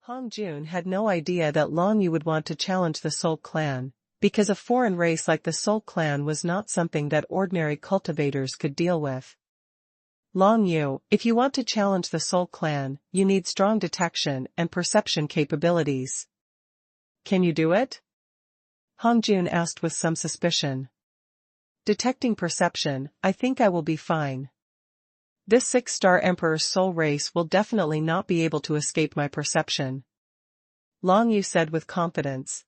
Hong Jun had no idea that Long Yu would want to challenge the Soul Clan, because a foreign race like the Soul Clan was not something that ordinary cultivators could deal with. Long Yu, if you want to challenge the Soul Clan, you need strong detection and perception capabilities. Can you do it? Hong Jun asked with some suspicion. Detecting perception, I think I will be fine. This 6-star Emperor's soul race will definitely not be able to escape my perception. Long Yu said with confidence.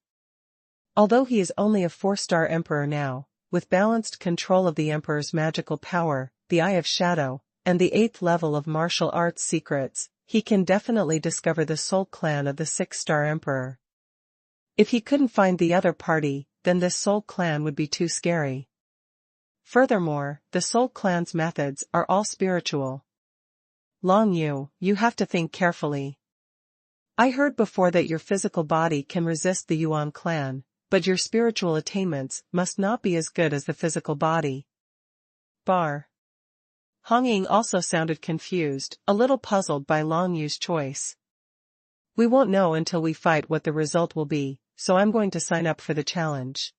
Although he is only a 4-star Emperor now, with balanced control of the Emperor's magical power, the Eye of Shadow, and the 8th level of martial arts secrets, he can definitely discover the Soul Clan of the 6-star Emperor. If he couldn't find the other party, then this Soul Clan would be too scary. Furthermore, the Soul Clan's methods are all spiritual. Long Yu, you have to think carefully. I heard before that your physical body can resist the Yuan clan, but your spiritual attainments must not be as good as the physical body. Bar. Hong Ying also sounded confused, a little puzzled by Long Yu's choice. We won't know until we fight what the result will be, so I'm going to sign up for the challenge.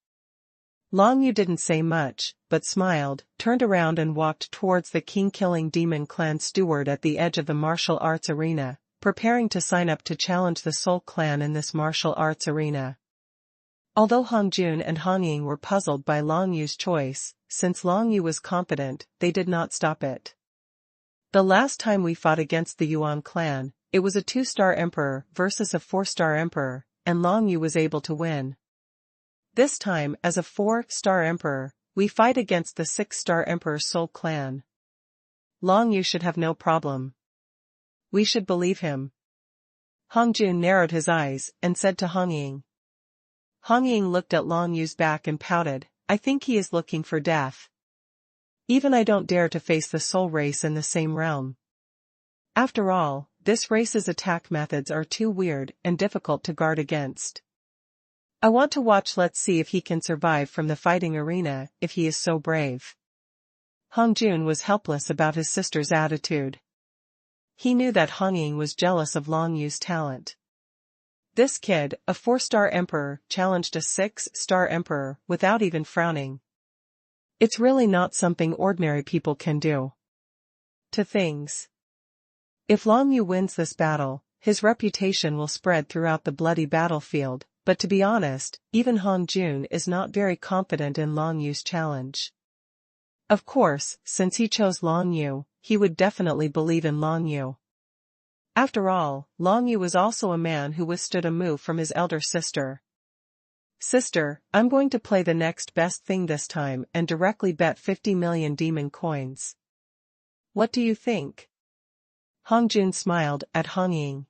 Long Yu didn't say much, but smiled, turned around and walked towards the king-killing demon clan steward at the edge of the martial arts arena, preparing to sign up to challenge the Soul Clan in this martial arts arena. Although Hong Jun and Hong Ying were puzzled by Long Yu's choice, since Long Yu was confident, they did not stop it. The last time we fought against the Yuan clan, it was a 2-star Emperor versus a 4-star Emperor, and Long Yu was able to win. This time, as a 4-star Emperor, we fight against the 6-star Emperor's Soul Clan. Long Yu should have no problem. We should believe him. Hong Jun narrowed his eyes and said to Hong Ying. Hong Ying looked at Long Yu's back and pouted, I think he is looking for death. Even I don't dare to face the soul race in the same realm. After all, this race's attack methods are too weird and difficult to guard against. I want to watch. Let's see if he can survive from the fighting arena, if he is so brave. Hong Jun was helpless about his sister's attitude. He knew that Hong Ying was jealous of Long Yu's talent. This kid, a 4-star Emperor, challenged a 6-star Emperor without even frowning. It's really not something ordinary people can do. To things. If Long Yu wins this battle, his reputation will spread throughout the bloody battlefield. But to be honest, even Hong Jun is not very confident in Long Yu's challenge. Of course, since he chose Long Yu, he would definitely believe in Long Yu. After all, Long Yu was also a man who withstood a move from his elder sister. Sister, I'm going to play the next best thing this time and directly bet 50 million demon coins. What do you think? Hong Jun smiled at Hong Ying.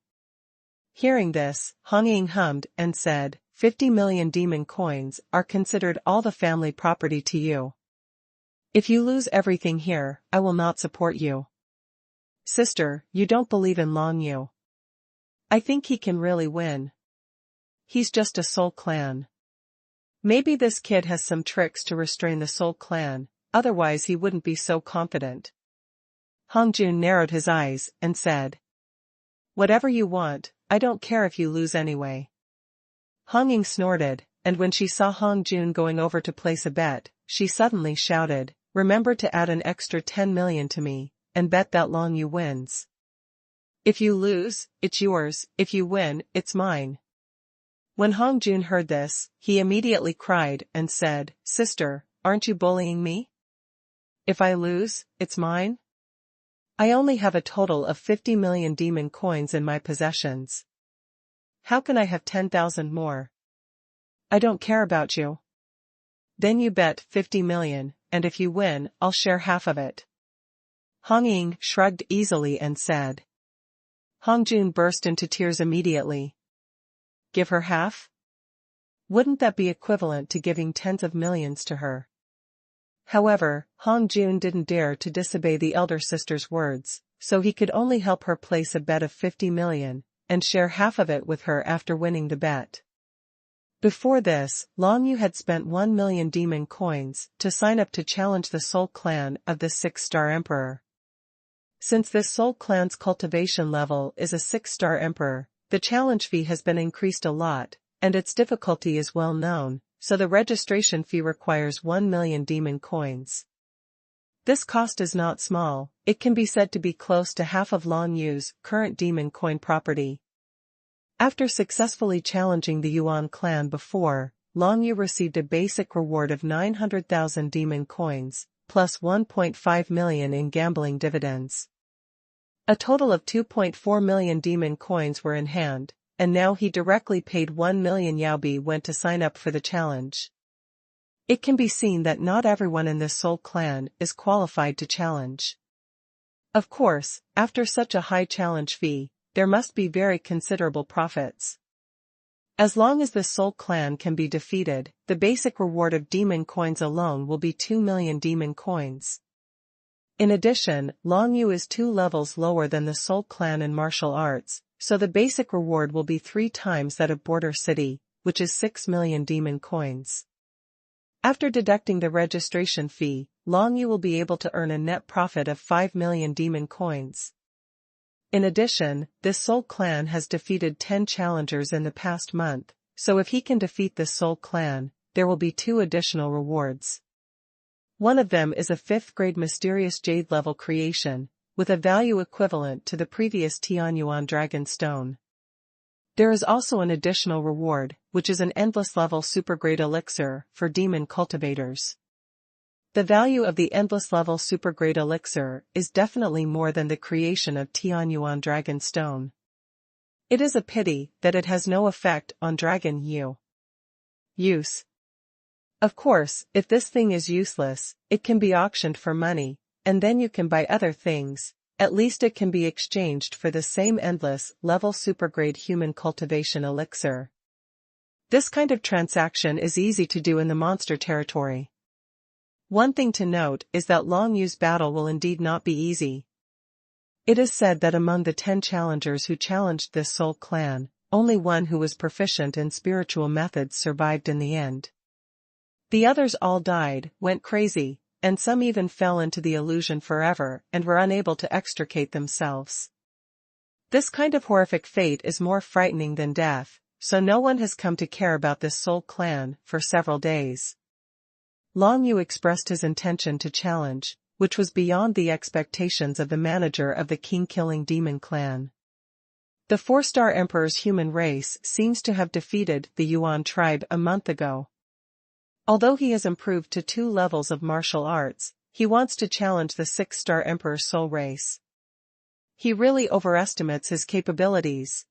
Hearing this, Hong Ying hummed and said, 50 million demon coins are considered all the family property to you. If you lose everything here, I will not support you. Sister, you don't believe in Long Yu. I think he can really win. He's just a Soul Clan. Maybe this kid has some tricks to restrain the Soul Clan, otherwise he wouldn't be so confident. Hong Jun narrowed his eyes and said, Whatever you want, I don't care if you lose anyway. Hong Ying snorted, and when she saw Hong Jun going over to place a bet, she suddenly shouted, Remember to add an extra 10 million to me, and bet that Long Yu wins. If you lose, it's yours, if you win, it's mine. When Hong Jun heard this, he immediately cried and said, Sister, aren't you bullying me? If I lose, it's mine? I only have a total of 50 million demon coins in my possessions. How can I have 10,000 more? I don't care about you. Then you bet 50 million, and if you win, I'll share half of it. Hong Ying shrugged easily and said. Hong Jun burst into tears immediately. Give her half? Wouldn't that be equivalent to giving tens of millions to her? However, Hong Jun didn't dare to disobey the elder sister's words, so he could only help her place a bet of 50 million, and share half of it with her after winning the bet. Before this, Long Yu had spent 1 million demon coins to sign up to challenge the Soul Clan of the 6-star Emperor. Since this Soul Clan's cultivation level is a 6-star Emperor, the challenge fee has been increased a lot, and its difficulty is well known, so the registration fee requires 1 million demon coins. This cost is not small, it can be said to be close to half of Long Yu's current demon coin property. After successfully challenging the Yuan clan before, Long Yu received a basic reward of 900,000 demon coins, plus 1.5 million in gambling dividends. A total of 2.4 million demon coins were in hand, and now he directly paid 1 million Yaobi when to sign up for the challenge. It can be seen that not everyone in this Soul clan is qualified to challenge. Of course, after such a high challenge fee, there must be very considerable profits. As long as the Soul clan can be defeated, the basic reward of demon coins alone will be 2 million demon coins. In addition, Long Yu is 2 levels lower than the Soul clan in martial arts, so the basic reward will be 3 times that of Border City, which is 6 million demon coins. After deducting the registration fee, Long Yu will be able to earn a net profit of 5 million demon coins. In addition, this Soul clan has defeated 10 challengers in the past month, so if he can defeat this Soul clan, there will be 2 additional rewards. One of them is a 5th grade mysterious jade level creation, with a value equivalent to the previous Tianyuan dragon stone. There is also an additional reward, which is an endless level supergrade elixir for demon cultivators. The value of the endless level supergrade elixir is definitely more than the creation of Tianyuan dragon stone. It is a pity that it has no effect on dragon use. Of course, if this thing is useless, it can be auctioned for money, and then you can buy other things. At least it can be exchanged for the same endless level supergrade human cultivation elixir. This kind of transaction is easy to do in the monster territory. One thing to note is that Long Yu's battle will indeed not be easy. It is said that among the 10 challengers who challenged this Soul clan, only one who was proficient in spiritual methods survived in the end. The others all died, went crazy, and some even fell into the illusion forever and were unable to extricate themselves. This kind of horrific fate is more frightening than death, so no one has come to care about this Soul clan for several days. Long Yu expressed his intention to challenge, which was beyond the expectations of the manager of the king-killing demon clan. The 4-star emperor's human race seems to have defeated the Yuan tribe a month ago. Although he has improved to 2 levels of martial arts, he wants to challenge the 6-star emperor's soul race. He really overestimates his capabilities.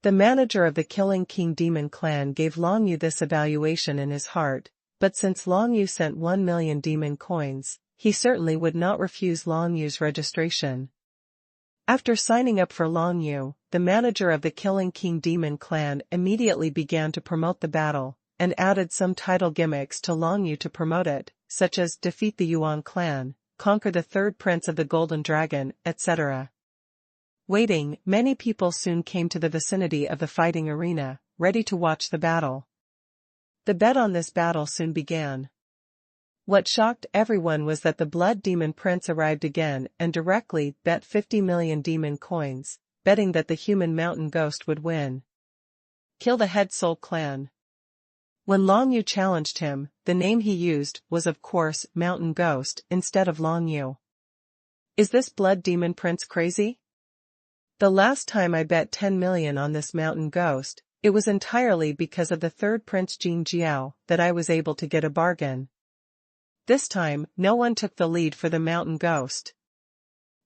The manager of the Killing King Demon clan gave Long Yu this evaluation in his heart, but since Long Yu sent 1 million demon coins, he certainly would not refuse Long Yu's registration. After signing up for Long Yu, the manager of the Killing King Demon clan immediately began to promote the battle, and added some title gimmicks to Long Yu to promote it, such as defeat the Yuan clan, conquer the 3rd prince of the Golden Dragon, etc. Waiting, many people soon came to the vicinity of the fighting arena, ready to watch the battle. The bet on this battle soon began. What shocked everyone was that the Blood Demon Prince arrived again and directly bet 50 million demon coins, betting that the human mountain ghost would win. Kill the head Soul clan. When Long Yu challenged him, the name he used was of course Mountain Ghost instead of Long Yu. Is this Blood Demon Prince crazy? The last time I bet 10 million on this Mountain Ghost, it was entirely because of the 3rd Prince Jin Jiao that I was able to get a bargain. This time, no one took the lead for the Mountain Ghost.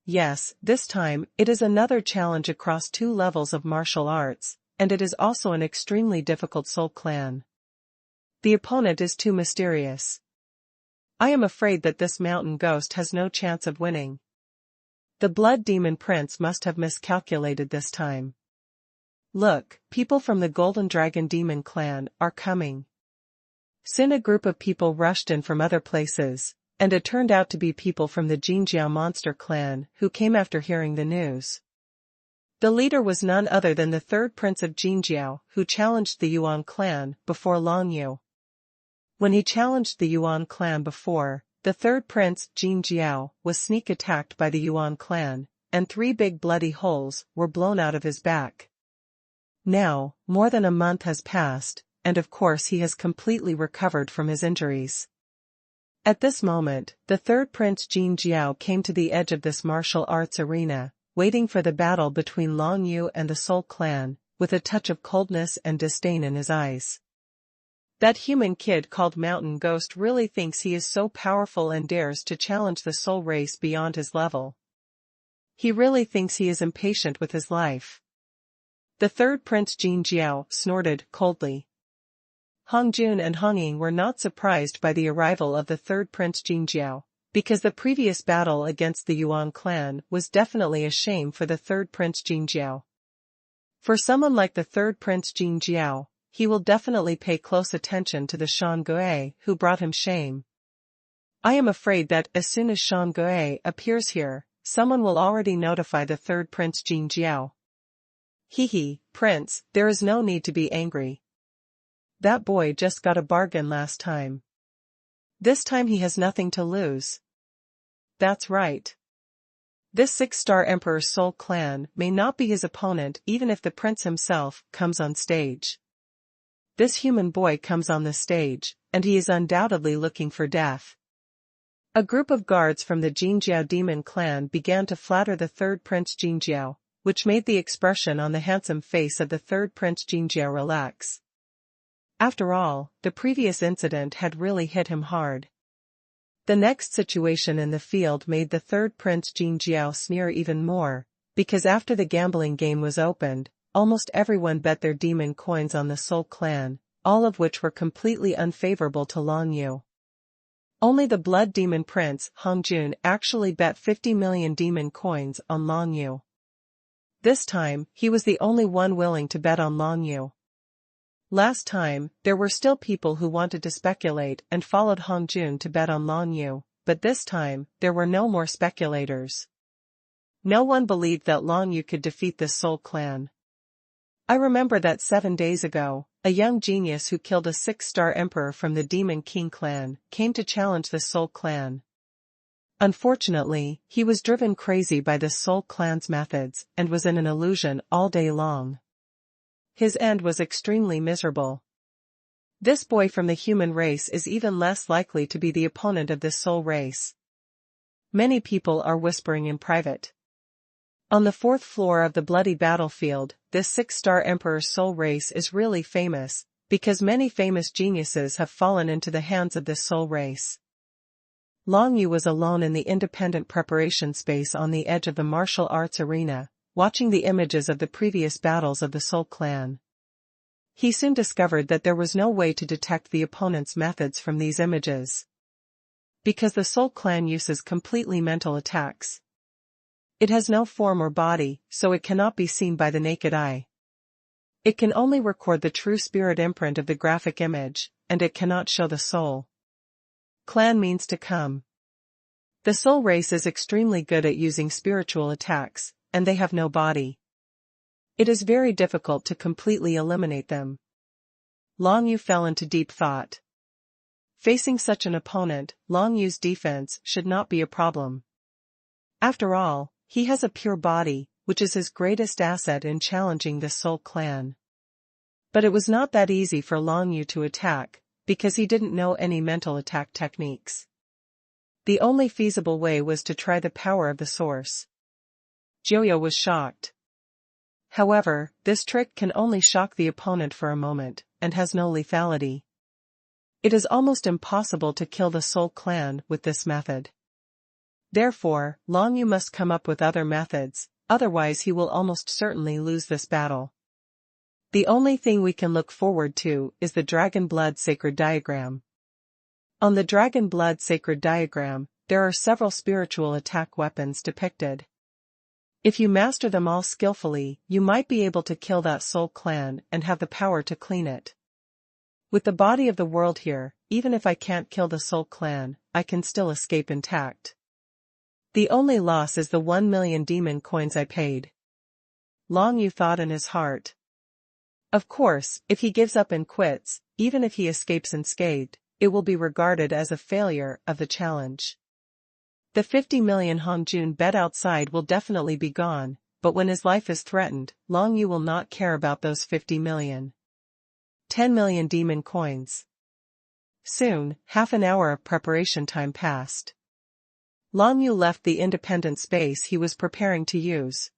Yes, this time, it is another challenge across 2 levels of martial arts, and it is also an extremely difficult Soul clan. The opponent is too mysterious. I am afraid that this Mountain Ghost has no chance of winning. The Blood Demon Prince must have miscalculated this time. Look, people from the Golden Dragon Demon clan are coming. Soon a group of people rushed in from other places, and it turned out to be people from the Jinjiao monster clan who came after hearing the news. The leader was none other than the 3rd Prince of Jinjiao who challenged the Yuan clan before Long Yu. When he challenged the Yuan clan before, the 3rd Prince, Jin Jiao, was sneak attacked by the Yuan clan, and 3 big bloody holes were blown out of his back. Now, more than a month has passed, and of course he has completely recovered from his injuries. At this moment, the third prince Jin Jiao came to the edge of this martial arts arena, waiting for the battle between Long Yu and the Soul Clan, with a touch of coldness and disdain in his eyes. That human kid called Mountain Ghost really thinks he is so powerful and dares to challenge the soul race beyond his level. He really thinks he is impatient with his life. The third prince Jin Jiao snorted coldly. Hong Jun and Hong Ying were not surprised by the arrival of the third prince Jin Jiao, because the previous battle against the Yuan clan was definitely a shame for the third prince Jin Jiao. For someone like the third prince Jin Jiao, he will definitely pay close attention to the Shan Gui who brought him shame. I am afraid that as soon as Shan Gui appears here, someone will already notify the third prince Jin Jiao. Hehe, prince, there is no need to be angry. That boy just got a bargain last time. This time he has nothing to lose. That's right. This 6-star Emperor's Soul Clan may not be his opponent even if the prince himself comes on stage. This human boy comes on the stage, and he is undoubtedly looking for death. A group of guards from the Jinjiao demon clan began to flatter the third prince Jinjiao, which made the expression on the handsome face of the third prince Jinjiao relax. After all, the previous incident had really hit him hard. The next situation in the field made the third prince Jin Jiao sneer even more, because after the gambling game was opened, almost everyone bet their demon coins on the Soul Clan, all of which were completely unfavorable to Long Yu. Only the blood demon prince Hong Jun actually bet 50 million demon coins on Long Yu. This time, he was the only one willing to bet on Long Yu. Last time, there were still people who wanted to speculate and followed Hong Jun to bet on Long Yu, but this time, there were no more speculators. No one believed that Long Yu could defeat this Soul Clan. I remember that 7 days ago, a young genius who killed a 6-star emperor from the Demon King clan came to challenge the Soul Clan. Unfortunately, he was driven crazy by the Soul Clan's methods and was in an illusion all day long. His end was extremely miserable. This boy from the human race is even less likely to be the opponent of this soul race. Many people are whispering in private. On the 4th floor of the bloody battlefield, this 6-star Emperor's soul race is really famous, because many famous geniuses have fallen into the hands of this soul race. Long Yu was alone in the independent preparation space on the edge of the martial arts arena, watching the images of the previous battles of the Soul Clan. He soon discovered that there was no way to detect the opponent's methods from these images. Because the Soul Clan uses completely mental attacks. It has no form or body, so it cannot be seen by the naked eye. It can only record the true spirit imprint of the graphic image, and it cannot show the soul. Clan means to come. The soul race is extremely good at using spiritual attacks, and they have no body. It is very difficult to completely eliminate them. Long Yu fell into deep thought. Facing such an opponent, Long Yu's defense should not be a problem. After all, he has a pure body, which is his greatest asset in challenging the Soul Clan. But it was not that easy for Long Yu to attack, because he didn't know any mental attack techniques. The only feasible way was to try the power of the source. Joyo was shocked. However, this trick can only shock the opponent for a moment, and has no lethality. It is almost impossible to kill the Soul Clan with this method. Therefore, Long Yu must come up with other methods, otherwise he will almost certainly lose this battle. The only thing we can look forward to is the Dragon Blood Sacred Diagram. On the Dragon Blood Sacred Diagram, there are several spiritual attack weapons depicted. If you master them all skillfully, you might be able to kill that Soul Clan and have the power to clean it. With the body of the world here, even if I can't kill the Soul Clan, I can still escape intact. The only loss is the 1 million demon coins I paid. Long Yu thought in his heart. Of course, if he gives up and quits, even if he escapes unscathed, it will be regarded as a failure of the challenge. The 50 million Hong Jun bet outside will definitely be gone, but when his life is threatened, Long Yu will not care about those 50 million. 10 million demon coins. Soon, half an hour of preparation time passed. Long Yu left the independent space he was preparing to use.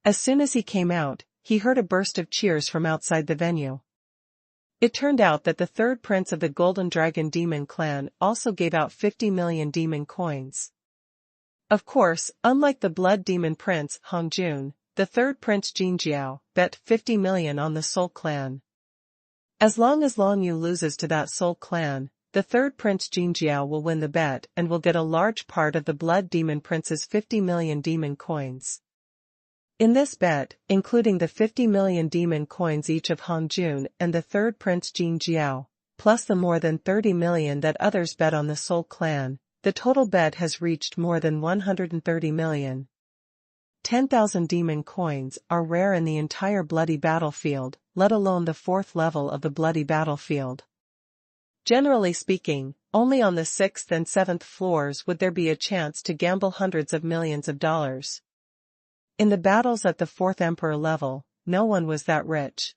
As soon as he came out, he heard a burst of cheers from outside the venue. It turned out that the third prince of the Golden Dragon Demon clan also gave out 50 million demon coins. Of course, unlike the Blood Demon Prince Hong Jun, the third prince Jin Jiao bet 50 million on the Soul Clan. As long as Long Yu loses to that Soul Clan, the third prince Jin Jiao will win the bet and will get a large part of the Blood Demon Prince's 50 million demon coins. In this bet, including the 50 million demon coins each of Hong Jun and the third prince Jin Jiao, plus the more than 30 million that others bet on the Soul Clan, the total bet has reached more than 130 million. 10,000 demon coins are rare in the entire bloody battlefield, let alone the fourth level of the bloody battlefield. Generally speaking, only on the 6th and 7th floors would there be a chance to gamble hundreds of millions of dollars. In the battles at the 4th Emperor level, no one was that rich.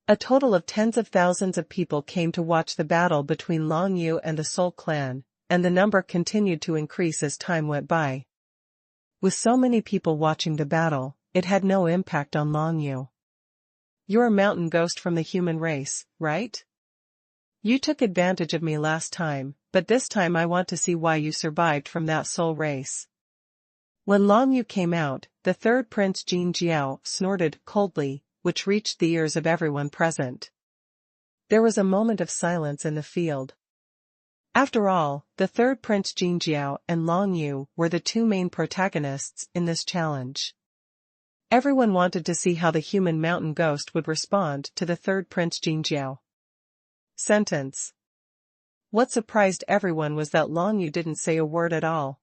A total of tens of thousands of people came to watch the battle between Long Yu and the Soul Clan, and the number continued to increase as time went by. With so many people watching the battle, it had no impact on Long Yu. "You're a mountain ghost from the human race, right? You took advantage of me last time, but this time I want to see why you survived from that soul race." When Long Yu came out, the third prince Jin Jiao snorted coldly, which reached the ears of everyone present. There was a moment of silence in the field. After all, the third prince Jin Jiao and Long Yu were the two main protagonists in this challenge. Everyone wanted to see how the human mountain ghost would respond to the third prince Jin Jiao. Sentence. What surprised everyone was that Long Yu didn't say a word at all.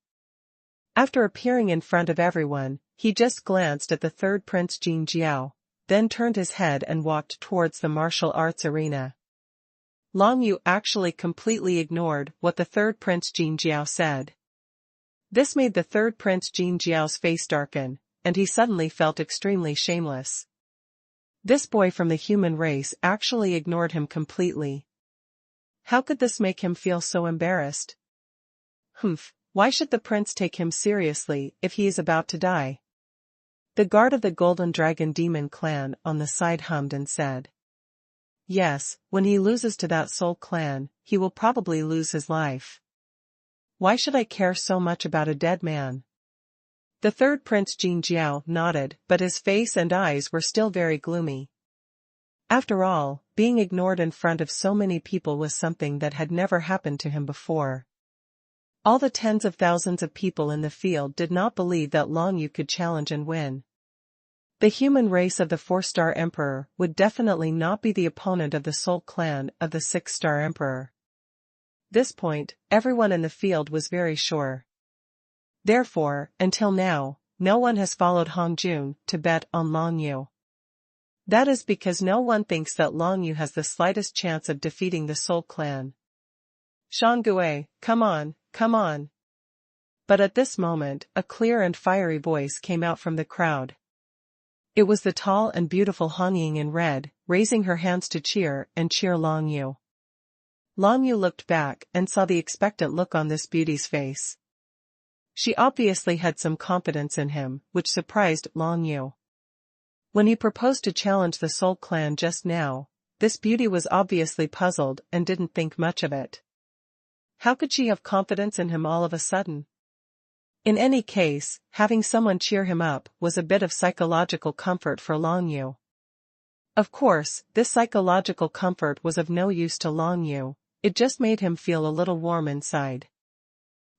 After appearing in front of everyone, he just glanced at the third prince Jin Jiao, then turned his head and walked towards the martial arts arena. Long Yu actually completely ignored what the third prince Jin Jiao said. This made the third prince Jin Jiao's face darken, and he suddenly felt extremely shameless. This boy from the human race actually ignored him completely. How could this make him feel so embarrassed? Why should the prince take him seriously if he is about to die? The guard of the Golden Dragon Demon clan on the side hummed and said, "Yes, when he loses to that Soul Clan, he will probably lose his life. Why should I care so much about a dead man?" The third prince Jin Jiao nodded, but his face and eyes were still very gloomy. After all, being ignored in front of so many people was something that had never happened to him before. All the tens of thousands of people in the field did not believe that Long Yu could challenge and win. The human race of the 4-star emperor would definitely not be the opponent of the Soul Clan of the 6-star emperor. This point, everyone in the field was very sure. Therefore, until now, no one has followed Hong Jun to bet on Long Yu. That is because no one thinks that Long Yu has the slightest chance of defeating the Soul Clan. "Shangue, come on, come on." But at this moment, a clear and fiery voice came out from the crowd. It was the tall and beautiful Han Ying in red, raising her hands to cheer Long Yu. Long Yu looked back and saw the expectant look on this beauty's face. She obviously had some confidence in him, which surprised Long Yu. When he proposed to challenge the Soul Clan just now, this beauty was obviously puzzled and didn't think much of it. How could she have confidence in him all of a sudden? In any case, having someone cheer him up was a bit of psychological comfort for Long Yu. Of course, this psychological comfort was of no use to Long Yu, it just made him feel a little warm inside.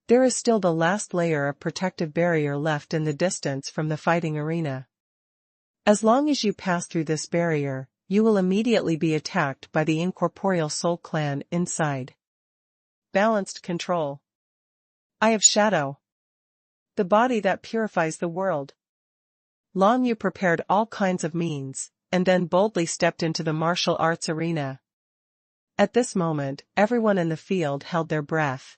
There is still the last layer of protective barrier left in the distance from the fighting arena. As long as you pass through this barrier, you will immediately be attacked by the incorporeal Soul Clan inside. Balanced control. Eye of Shadow. The body that purifies the world. Long Yu prepared all kinds of means, and then boldly stepped into the martial arts arena. At this moment, everyone in the field held their breath.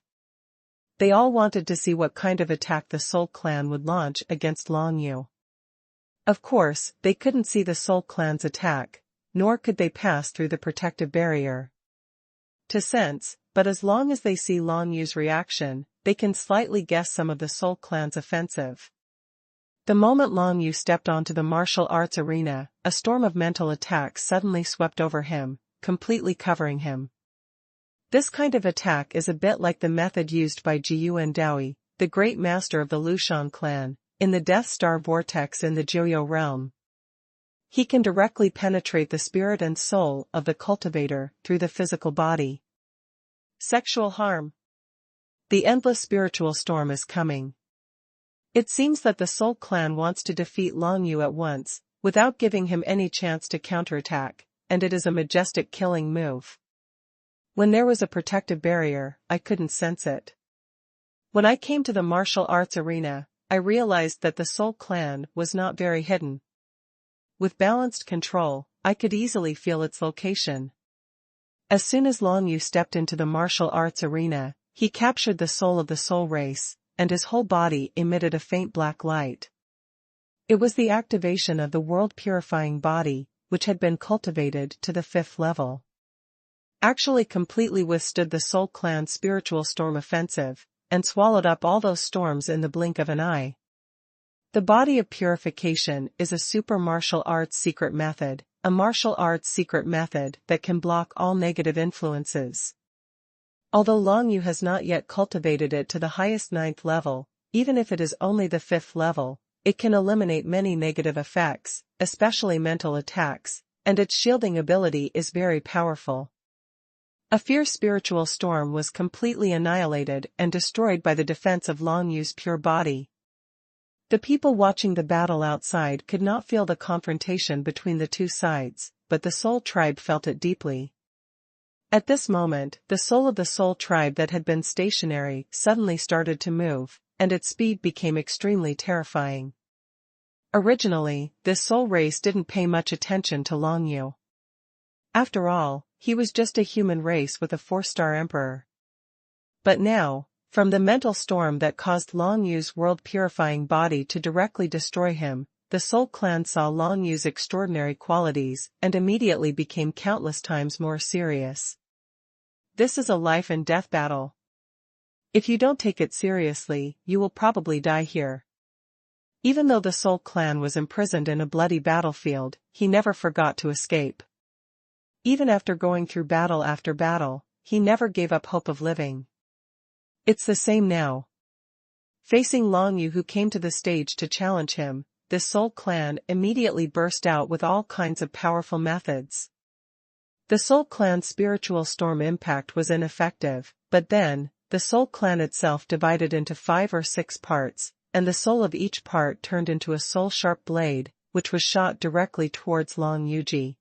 They all wanted to see what kind of attack the Soul Clan would launch against Long Yu. Of course, they couldn't see the Soul Clan's attack, nor could they pass through the protective barrier to sense, but as long as they see Long Yu's reaction, they can slightly guess some of the Soul Clan's offensive. The moment Long Yu stepped onto the martial arts arena, a storm of mental attacks suddenly swept over him, completely covering him. This kind of attack is a bit like the method used by Jiyuan Daoi, the great master of the Lushan clan, in the Death Star vortex in the Joyo realm. He can directly penetrate the spirit and soul of the cultivator through the physical body. Sexual harm. The endless spiritual storm is coming. It seems that the Soul Clan wants to defeat Long Yu at once, without giving him any chance to counterattack, and it is a majestic killing move. When there was a protective barrier, I couldn't sense it. When I came to the martial arts arena, I realized that the Soul Clan was not very hidden. With balanced control, I could easily feel its location. As soon as Long Yu stepped into the martial arts arena, he captured the soul of the soul race, and his whole body emitted a faint black light. It was the activation of the world-purifying body, which had been cultivated to the 5th level. Actually completely withstood the Soul Clan's spiritual storm offensive, and swallowed up all those storms in the blink of an eye. The body of purification is a super martial arts secret method, a martial arts secret method that can block all negative influences. Although Long Yu has not yet cultivated it to the highest 9th level, even if it is only the 5th level, it can eliminate many negative effects, especially mental attacks, and its shielding ability is very powerful. A fierce spiritual storm was completely annihilated and destroyed by the defense of Long Yu's pure body. The people watching the battle outside could not feel the confrontation between the two sides, but the Soul Tribe felt it deeply. At this moment, the soul of the Soul Tribe that had been stationary suddenly started to move, and its speed became extremely terrifying. Originally, this soul race didn't pay much attention to Long Yu. After all, he was just a human race with a 4-star emperor. But now, from the mental storm that caused Long Yu's world-purifying body to directly destroy him, the Soul Clan saw Long Yu's extraordinary qualities and immediately became countless times more serious. This is a life and death battle. If you don't take it seriously, you will probably die here. Even though the Soul Clan was imprisoned in a bloody battlefield, he never forgot to escape. Even after going through battle after battle, he never gave up hope of living. It's the same now. Facing Long Yu, who came to the stage to challenge him, the Soul Clan immediately burst out with all kinds of powerful methods. The Soul Clan's spiritual storm impact was ineffective, but then, the Soul Clan itself divided into 5 or 6 parts, and the soul of each part turned into a soul-sharp blade, which was shot directly towards Long Yuji.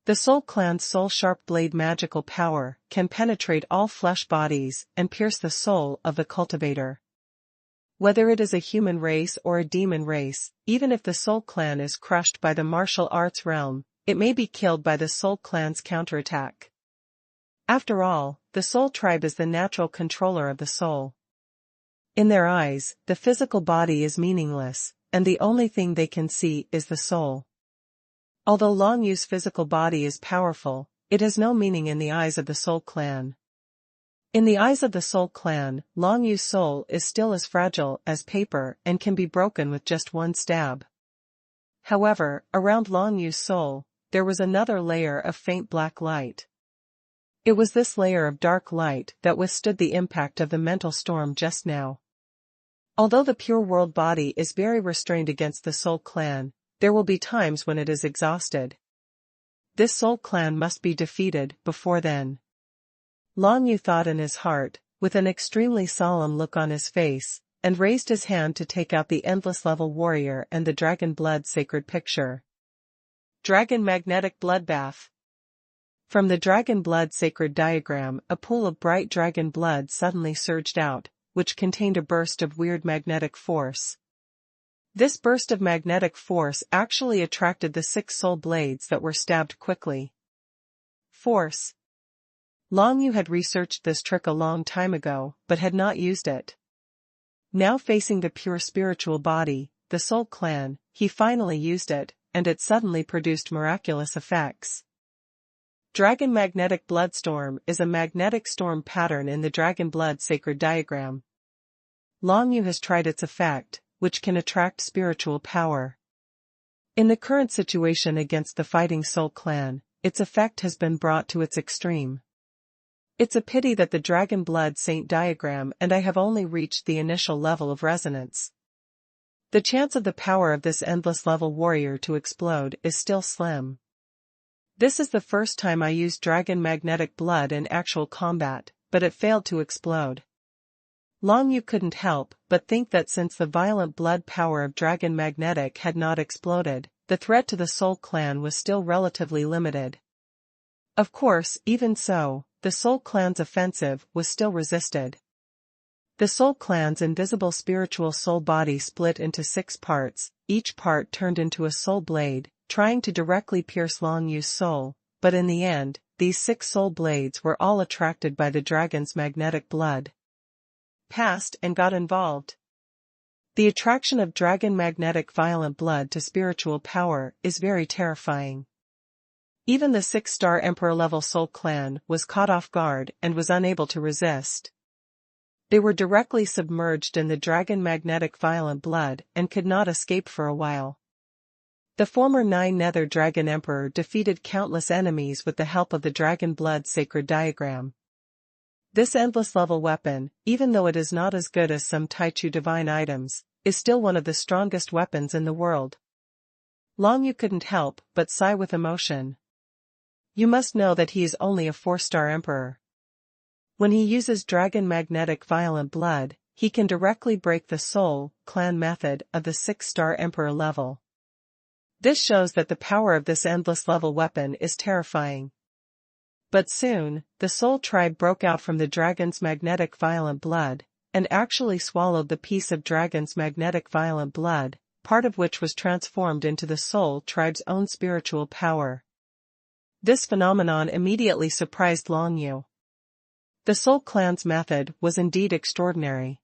The Soul Clan's soul-sharp blade magical power can penetrate all flesh bodies and pierce the soul of the cultivator. Whether it is a human race or a demon race, even if the Soul Clan is crushed by the martial arts realm, it may be killed by the Soul Clan's counterattack. After all, the Soul Tribe is the natural controller of the soul. In their eyes, the physical body is meaningless, and the only thing they can see is the soul. Although Long Yu's physical body is powerful, it has no meaning in the eyes of the Soul Clan. In the eyes of the Soul Clan, Long Yu's soul is still as fragile as paper and can be broken with just one stab. However, around Long Yu's soul, there was another layer of faint black light. It was this layer of dark light that withstood the impact of the mental storm just now. Although the pure world body is very restrained against the Soul Clan, there will be times when it is exhausted. This Soul Clan must be defeated before then. Long Yu thought in his heart, with an extremely solemn look on his face, and raised his hand to take out the Endless Level Warrior and the Dragon Blood Sacred Picture. Dragon Magnetic Bloodbath. From the Dragon Blood Sacred Diagram, a pool of bright dragon blood suddenly surged out, which contained a burst of weird magnetic force. This burst of magnetic force actually attracted the 6 soul blades that were stabbed quickly. Force. Long Yu had researched this trick a long time ago, but had not used it. Now facing the pure spiritual body, the Soul Clan, he finally used it, and it suddenly produced miraculous effects. Dragon Magnetic Bloodstorm is a magnetic storm pattern in the Dragon Blood Sacred Diagram. Long Yu has tried its effect, which can attract spiritual power. In the current situation against the Fighting Soul Clan, its effect has been brought to its extreme. It's a pity that the Dragon Blood Saint diagram and I have only reached the initial level of resonance. The chance of the power of this endless level warrior to explode is still slim. This is the first time I used Dragon Magnetic Blood in actual combat, but it failed to explode. Long Yu couldn't help but think that since the violent blood power of Dragon Magnetic had not exploded, the threat to the Soul Clan was still relatively limited. Of course, even so, the Soul Clan's offensive was still resisted. The Soul Clan's invisible spiritual soul body split into 6 parts, each part turned into a soul blade, trying to directly pierce Long Yu's soul, but in the end, these 6 soul blades were all attracted by the dragon's magnetic blood. Passed and got involved. The attraction of dragon magnetic violent blood to spiritual power is very terrifying. Even the 6-star Emperor level Soul Clan was caught off guard and was unable to resist. They were directly submerged in the dragon magnetic violent blood and could not escape for a while. The former 9 Nether Dragon Emperor defeated countless enemies with the help of the Dragon Blood Sacred Diagram. This endless level weapon, even though it is not as good as some Taichu divine items, is still one of the strongest weapons in the world. Long Yu couldn't help but sigh with emotion. You must know that he is only a 4-star emperor. When he uses Dragon Magnetic Violent Blood, he can directly break the Soul Clan method of the 6-star emperor level. This shows that the power of this endless level weapon is terrifying. But soon, the Soul Tribe broke out from the Dragon's Magnetic Violent Blood, and actually swallowed the piece of Dragon's Magnetic Violent Blood, part of which was transformed into the Soul Tribe's own spiritual power. This phenomenon immediately surprised Long Yu. The Soul Clan's method was indeed extraordinary.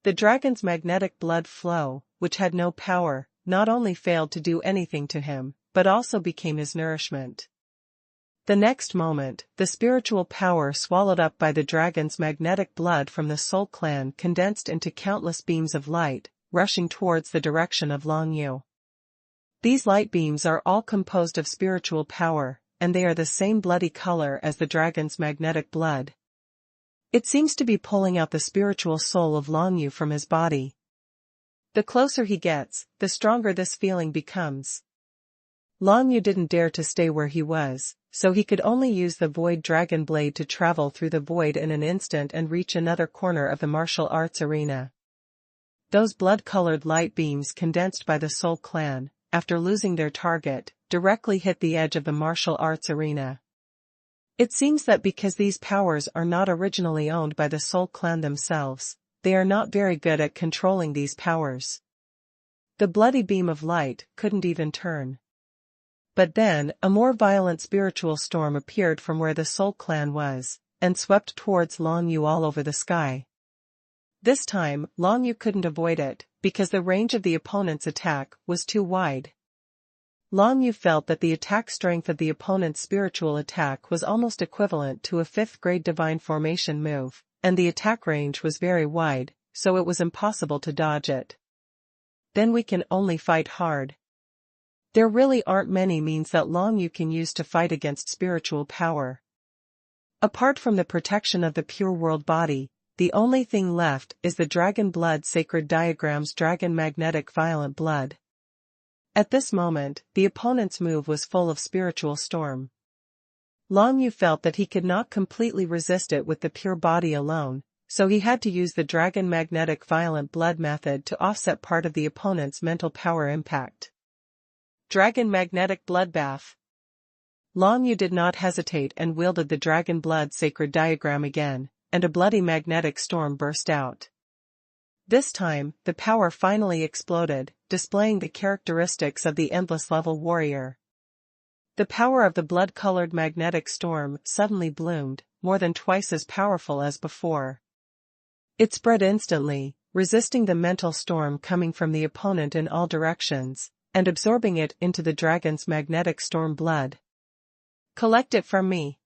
The Dragon's magnetic blood flow, which had no power, not only failed to do anything to him, but also became his nourishment. The next moment, the spiritual power swallowed up by the dragon's magnetic blood from the Soul Clan condensed into countless beams of light, rushing towards the direction of Long Yu. These light beams are all composed of spiritual power, and they are the same bloody color as the dragon's magnetic blood. It seems to be pulling out the spiritual soul of Long Yu from his body. The closer he gets, the stronger this feeling becomes. Long Yu didn't dare to stay where he was, so he could only use the Void Dragon Blade to travel through the void in an instant and reach another corner of the martial arts arena. Those blood-colored light beams condensed by the Soul Clan, after losing their target, directly hit the edge of the martial arts arena. It seems that because these powers are not originally owned by the Soul Clan themselves, they are not very good at controlling these powers. The bloody beam of light couldn't even turn. But then, a more violent spiritual storm appeared from where the Soul Clan was, and swept towards Long Yu all over the sky. This time, Long Yu couldn't avoid it, because the range of the opponent's attack was too wide. Long Yu felt that the attack strength of the opponent's spiritual attack was almost equivalent to a 5th-grade divine formation move, and the attack range was very wide, so it was impossible to dodge it. Then we can only fight hard. There really aren't many means that Long Yu can use to fight against spiritual power. Apart from the protection of the pure world body, the only thing left is the Dragon Blood Sacred Diagram's Dragon Magnetic Violent Blood. At this moment, the opponent's move was full of spiritual storm. Long Yu felt that he could not completely resist it with the pure body alone, so he had to use the Dragon Magnetic Violent Blood method to offset part of the opponent's mental power impact. Dragon Magnetic Bloodbath. Long Yu did not hesitate and wielded the Dragon Blood Sacred Diagram again, and a bloody magnetic storm burst out. This time, the power finally exploded, displaying the characteristics of the endless level warrior. The power of the blood-colored magnetic storm suddenly bloomed, more than twice as powerful as before. It spread instantly, resisting the mental storm coming from the opponent in all directions, and absorbing it into the dragon's magnetic storm blood. Collect it from me.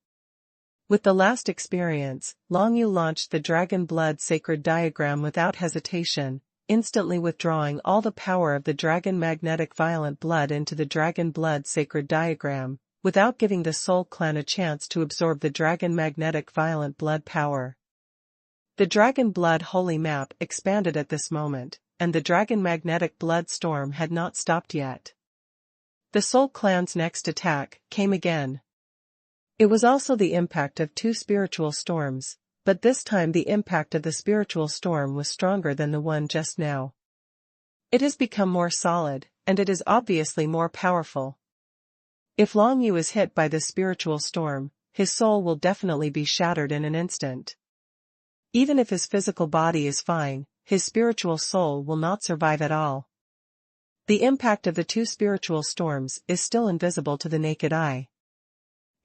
With the last experience, Long Yu launched the dragon blood sacred diagram without hesitation, instantly withdrawing all the power of the dragon magnetic violent blood into the dragon blood sacred diagram, without giving the Soul Clan a chance to absorb the dragon magnetic violent blood power. The dragon blood holy map expanded at this moment, and the dragon magnetic blood storm had not stopped yet. The Soul Clan's next attack came again. It was also the impact of two spiritual storms, but this time the impact of the spiritual storm was stronger than the one just now. It has become more solid, and it is obviously more powerful. If Long Yu is hit by this spiritual storm, his soul will definitely be shattered in an instant. Even if his physical body is fine, his spiritual soul will not survive at all. The impact of the two spiritual storms is still invisible to the naked eye.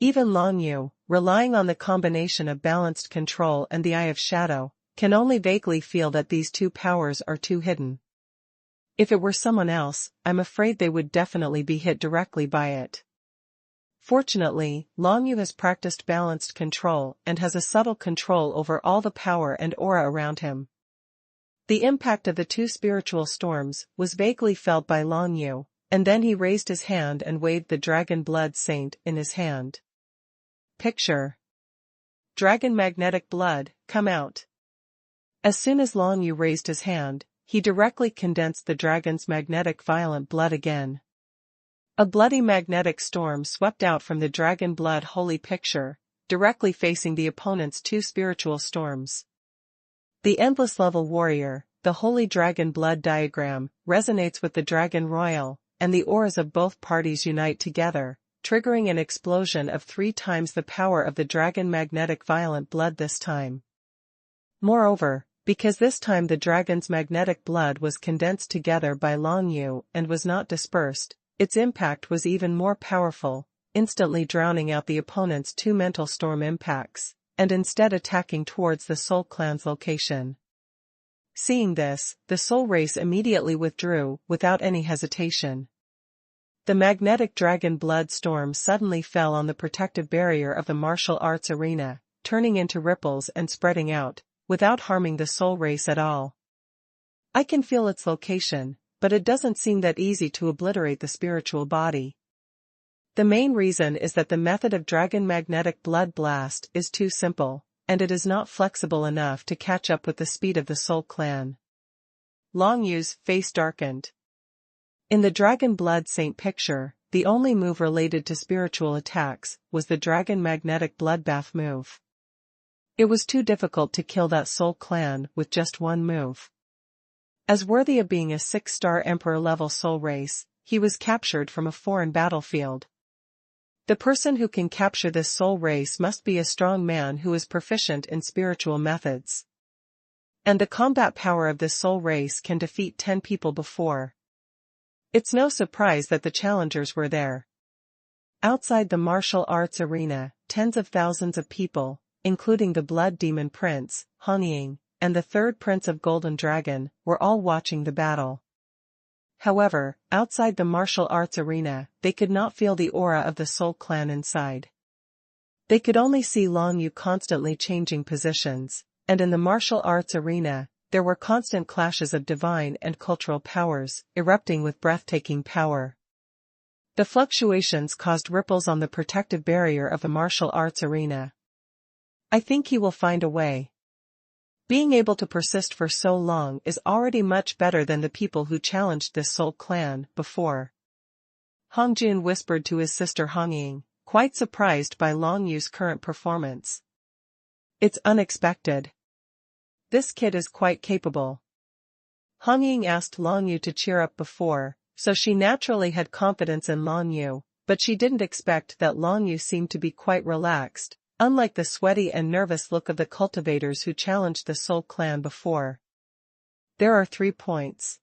Even Long Yu, relying on the combination of balanced control and the Eye of Shadow, can only vaguely feel that these two powers are too hidden. If it were someone else, I'm afraid they would definitely be hit directly by it. Fortunately, Long Yu has practiced balanced control and has a subtle control over all the power and aura around him. The impact of the two spiritual storms was vaguely felt by Long Yu, and then he raised his hand and waved the Dragon Blood Saint in his hand. Picture. Dragon magnetic blood, come out. As soon as Long Yu raised his hand, he directly condensed the dragon's magnetic violent blood again. A bloody magnetic storm swept out from the dragon blood holy picture, directly facing the opponent's two spiritual storms. The endless level warrior, the holy dragon blood diagram, resonates with the dragon royal, and the auras of both parties unite together, triggering an explosion of 3 times the power of the dragon magnetic violent blood this time. Moreover, because this time the dragon's magnetic blood was condensed together by Long Yu and was not dispersed, its impact was even more powerful, instantly drowning out the opponent's 2 mental storm impacts, and instead attacking towards the Soul Clan's location. Seeing this, the Soul Race immediately withdrew without any hesitation. The magnetic dragon blood storm suddenly fell on the protective barrier of the martial arts arena, turning into ripples and spreading out, without harming the Soul Race at all. I can feel its location, but it doesn't seem that easy to obliterate the spiritual body. The main reason is that the method of dragon magnetic blood blast is too simple, and it is not flexible enough to catch up with the speed of the Soul Clan. Long Yu's face darkened. In the Dragon Blood Saint picture, the only move related to spiritual attacks was the Dragon Magnetic Bloodbath move. It was too difficult to kill that Soul Clan with just one move. As worthy of being a 6-star Emperor-level Soul Race, he was captured from a foreign battlefield. The person who can capture this Soul Race must be a strong man who is proficient in spiritual methods. And the combat power of this Soul Race can defeat 10 people before. It's no surprise that the challengers were there. Outside the martial arts arena, tens of thousands of people, including the Blood Demon Prince, Hong Ying, and the third Prince of Golden Dragon, were all watching the battle. However, outside the martial arts arena, they could not feel the aura of the Soul Clan inside. They could only see Long Yu constantly changing positions, and in the martial arts arena, there were constant clashes of divine and cultural powers, erupting with breathtaking power. The fluctuations caused ripples on the protective barrier of the martial arts arena. I think he will find a way. Being able to persist for so long is already much better than the people who challenged this Soul Clan before. Hong Jun whispered to his sister Hong Ying, quite surprised by Long Yu's current performance. It's unexpected. This kid is quite capable. Hong Ying asked Long Yu to cheer up before, so she naturally had confidence in Long Yu, but she didn't expect that Long Yu seemed to be quite relaxed, unlike the sweaty and nervous look of the cultivators who challenged the Soul Clan before. There are 3 points.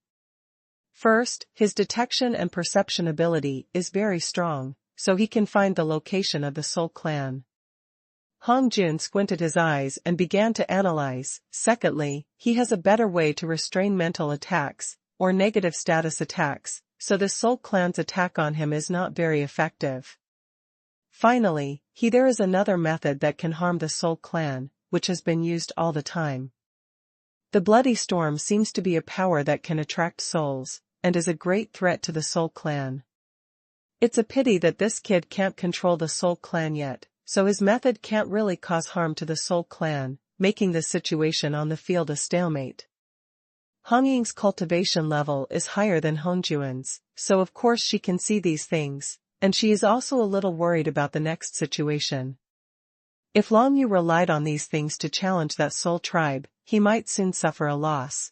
First, his detection and perception ability is very strong, so he can find the location of the Soul Clan. Hong Jun squinted his eyes and began to analyze. Secondly, he has a better way to restrain mental attacks, or negative status attacks, so the Soul Clan's attack on him is not very effective. Finally, there is another method that can harm the Soul Clan, which has been used all the time. The Bloody Storm seems to be a power that can attract souls, and is a great threat to the Soul Clan. It's a pity that this kid can't control the Soul Clan yet, so his method can't really cause harm to the Soul Clan, making the situation on the field a stalemate. Hong Ying's cultivation level is higher than Hong Juan's, so of course she can see these things, and she is also a little worried about the next situation. If Long Yu relied on these things to challenge that Soul Tribe, he might soon suffer a loss.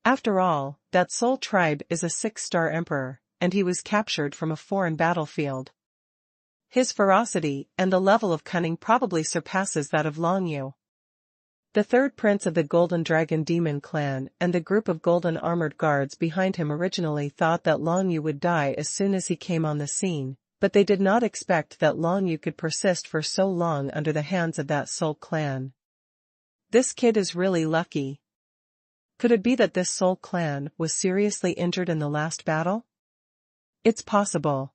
After all, that Soul Tribe is a 6-star emperor, and he was captured from a foreign battlefield. His ferocity and the level of cunning probably surpasses that of Long Yu. The third prince of the Golden Dragon Demon Clan and the group of golden armored guards behind him originally thought that Long Yu would die as soon as he came on the scene, but they did not expect that Long Yu could persist for so long under the hands of that Soul Clan. This kid is really lucky. Could it be that this Soul Clan was seriously injured in the last battle? It's possible.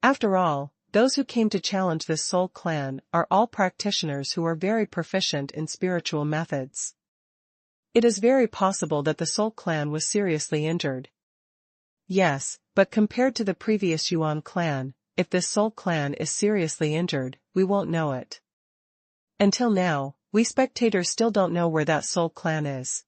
After all, those who came to challenge this Soul Clan are all practitioners who are very proficient in spiritual methods. It is very possible that the Soul Clan was seriously injured. Yes, but compared to the previous Yuan clan, if this Soul Clan is seriously injured, we won't know it. Until now, we spectators still don't know where that Soul Clan is.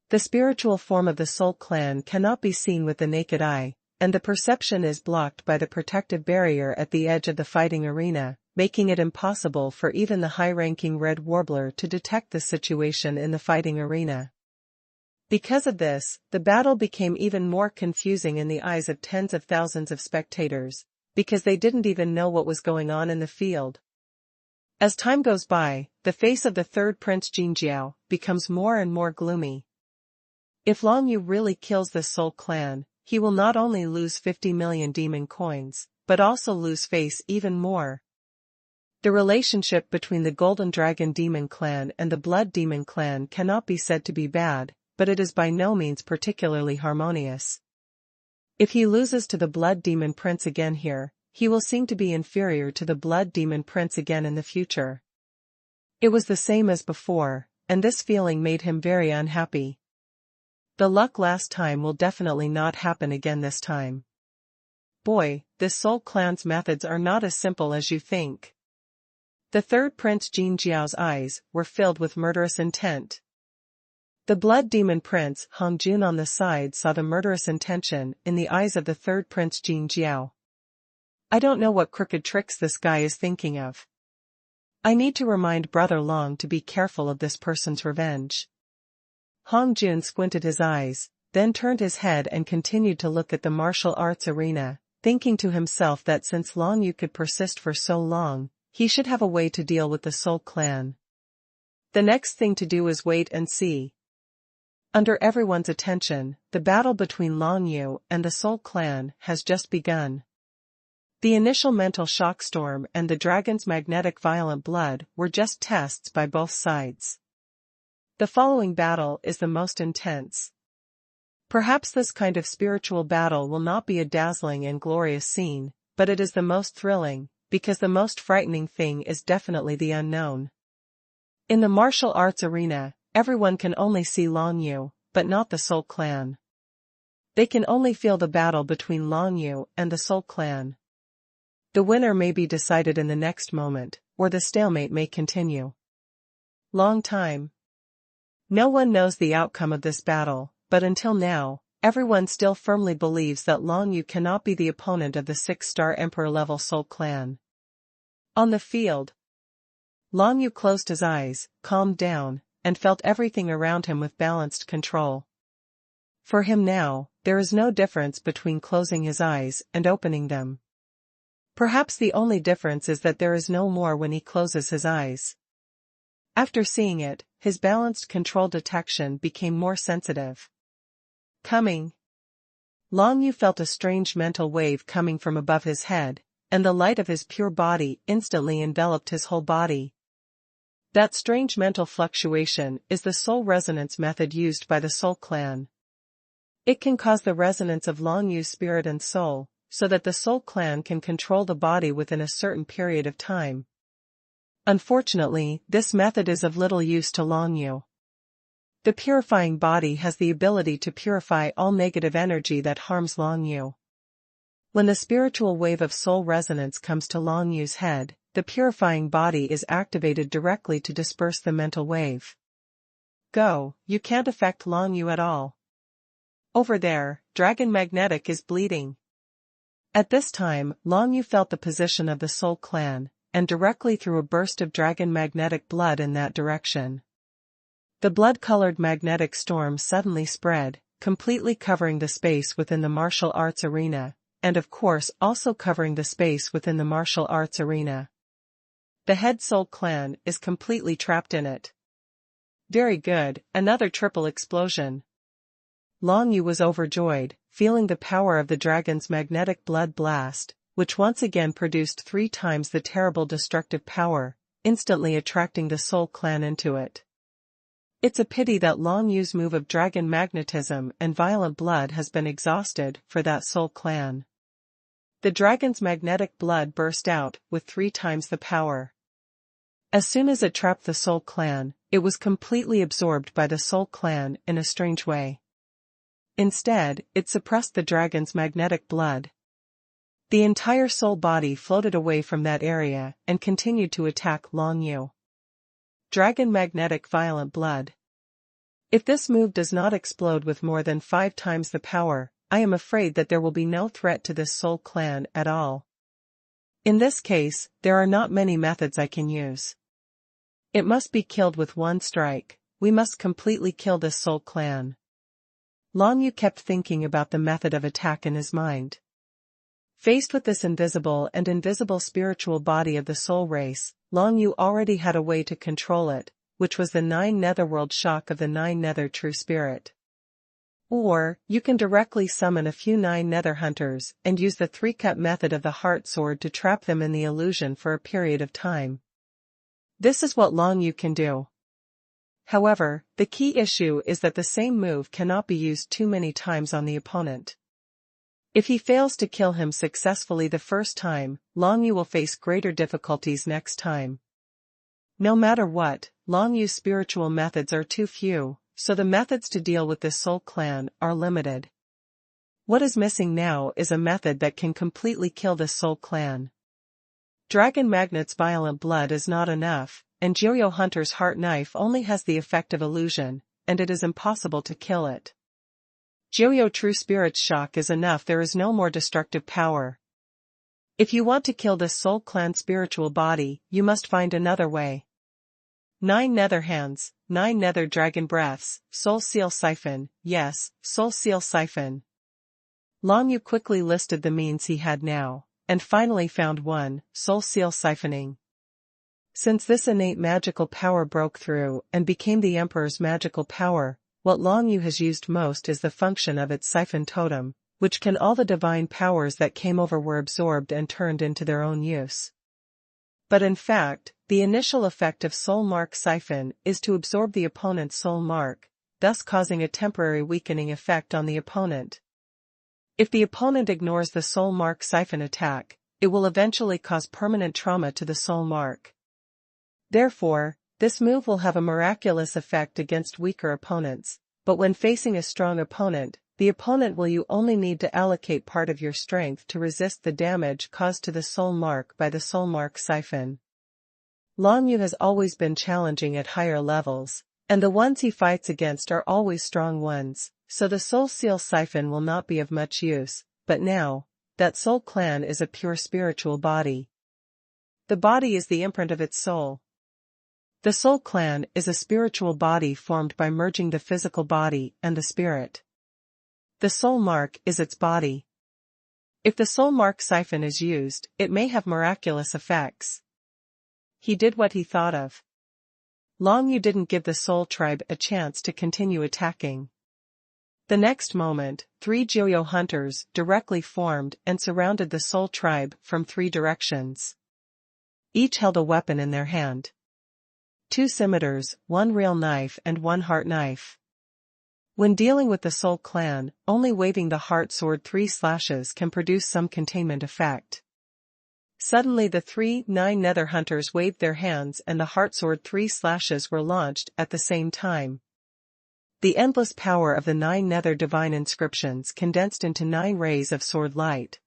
The spiritual form of the Soul Clan cannot be seen with the naked eye, and the perception is blocked by the protective barrier at the edge of the fighting arena, making it impossible for even the high-ranking Red Warbler to detect the situation in the fighting arena. Because of this, the battle became even more confusing in the eyes of tens of thousands of spectators, because they didn't even know what was going on in the field. As time goes by, the face of the third Prince Jinjiao becomes more and more gloomy. If Long Yu really kills this Soul Clan, he will not only lose 50 million demon coins, but also lose face even more. The relationship between the Golden Dragon Demon Clan and the Blood Demon Clan cannot be said to be bad, but it is by no means particularly harmonious. If he loses to the Blood Demon Prince again here, he will seem to be inferior to the Blood Demon Prince again in the future. It was the same as before, and this feeling made him very unhappy. The luck last time will definitely not happen again this time. Boy, this Soul Clan's methods are not as simple as you think. The third Prince Jin Jiao's eyes were filled with murderous intent. The Blood Demon Prince Hong Jun on the side saw the murderous intention in the eyes of the third Prince Jin Jiao. I don't know what crooked tricks this guy is thinking of. I need to remind Brother Long to be careful of this person's revenge. Hong Jun squinted his eyes, then turned his head and continued to look at the martial arts arena, thinking to himself that since Long Yu could persist for so long, he should have a way to deal with the Soul Clan. The next thing to do is wait and see. Under everyone's attention, the battle between Long Yu and the Soul Clan has just begun. The initial mental shock storm and the dragon's magnetic violent blood were just tests by both sides. The following battle is the most intense. Perhaps this kind of spiritual battle will not be a dazzling and glorious scene, but it is the most thrilling, because the most frightening thing is definitely the unknown. In the martial arts arena, everyone can only see Long Yu, but not the Soul Clan. They can only feel the battle between Long Yu and the Soul Clan. The winner may be decided in the next moment, or the stalemate may continue. Long time. No one knows the outcome of this battle, but until now, everyone still firmly believes that Long Yu cannot be the opponent of the 6-star Emperor-level Soul Clan. On the field, Long Yu closed his eyes, calmed down, and felt everything around him with balanced control. For him now, there is no difference between closing his eyes and opening them. Perhaps the only difference is that there is no more when he closes his eyes. After seeing it, his balanced control detection became more sensitive. Coming. Long Yu felt a strange mental wave coming from above his head, and the light of his pure body instantly enveloped his whole body. That strange mental fluctuation is the soul resonance method used by the Soul Clan. It can cause the resonance of Long Yu's spirit and soul, so that the Soul Clan can control the body within a certain period of time. Unfortunately, this method is of little use to Long Yu. The purifying body has the ability to purify all negative energy that harms Long Yu. When the spiritual wave of soul resonance comes to Long Yu's head, the purifying body is activated directly to disperse the mental wave. Go, you can't affect Long Yu at all. Over there, Dragon Magnetic is bleeding. At this time, Long Yu felt the position of the Soul Clan, and directly threw a burst of dragon magnetic blood in that direction. The blood-colored magnetic storm suddenly spread, completely covering the space within the martial arts arena, and of course also covering the space within the martial arts arena. The head Soul Clan is completely trapped in it. Very good, another triple explosion. Long Yu was overjoyed, feeling the power of the dragon's magnetic blood blast, which once again produced 3 times the terrible destructive power, instantly attracting the Soul Clan into it. It's a pity that Long Yu's move of dragon magnetism and violent blood has been exhausted for that Soul Clan. The dragon's magnetic blood burst out with 3 times the power. As soon as it trapped the Soul Clan, it was completely absorbed by the Soul Clan in a strange way. Instead, it suppressed the dragon's magnetic blood. The entire soul body floated away from that area and continued to attack Long Yu. Dragon magnetic violent blood. If this move does not explode with more than 5 times the power, I am afraid that there will be no threat to this Soul Clan at all. In this case, there are not many methods I can use. It must be killed with one strike. We must completely kill this Soul Clan. Long Yu kept thinking about the method of attack in his mind. Faced with this invisible spiritual body of the soul race, Long Yu already had a way to control it, which was the 9 netherworld shock of the 9 nether true spirit. Or, you can directly summon a few 9 nether hunters and use the 3-cut method of the heart sword to trap them in the illusion for a period of time. This is what Long Yu can do. However, the key issue is that the same move cannot be used too many times on the opponent. If he fails to kill him successfully the first time, Long Yu will face greater difficulties next time. No matter what, Long Yu's spiritual methods are too few, so the methods to deal with this Soul Clan are limited. What is missing now is a method that can completely kill this Soul Clan. Dragon Magnet's violent blood is not enough, and Joyo Hunter's heart knife only has the effect of illusion, and it is impossible to kill it. Joyo True Spirit's shock is enough, there is no more destructive power. If you want to kill this Soul Clan spiritual body, you must find another way. 9 nether hands, 9 nether dragon breaths, Soul Seal Siphon, yes, Soul Seal Siphon. Long Yu quickly listed the means he had now, and finally found one, Soul Seal Siphoning. Since this innate magical power broke through and became the Emperor's magical power, what Long Yu has used most is the function of its siphon totem, which can all the divine powers that came over were absorbed and turned into their own use. But in fact, the initial effect of Soul Mark Siphon is to absorb the opponent's soul mark, thus causing a temporary weakening effect on the opponent. If the opponent ignores the Soul Mark Siphon attack, it will eventually cause permanent trauma to the soul mark. Therefore, this move will have a miraculous effect against weaker opponents, but when facing a strong opponent, the opponent will you only need to allocate part of your strength to resist the damage caused to the soul mark by the Soul Mark Siphon. Long Yu has always been challenging at higher levels, and the ones he fights against are always strong ones, so the Soul Seal Siphon will not be of much use, but now, that Soul Clan is a pure spiritual body. The body is the imprint of its soul. The Soul Clan is a spiritual body formed by merging the physical body and the spirit. The soul mark is its body. If the Soul Mark Siphon is used, it may have miraculous effects. He did what he thought of. Long Yu didn't give the Soul Tribe a chance to continue attacking. The next moment, 3 Joyo hunters directly formed and surrounded the Soul Tribe from 3 directions. Each held a weapon in their hand. 2 scimitars, 1 real knife and 1 heart knife. When dealing with the Soul Clan, only waving the heart sword 3 slashes can produce some containment effect. Suddenly the 3 9 nether hunters waved their hands and the heart sword 3 slashes were launched at the same time. The endless power of the 9 nether divine inscriptions condensed into 9 rays of sword light.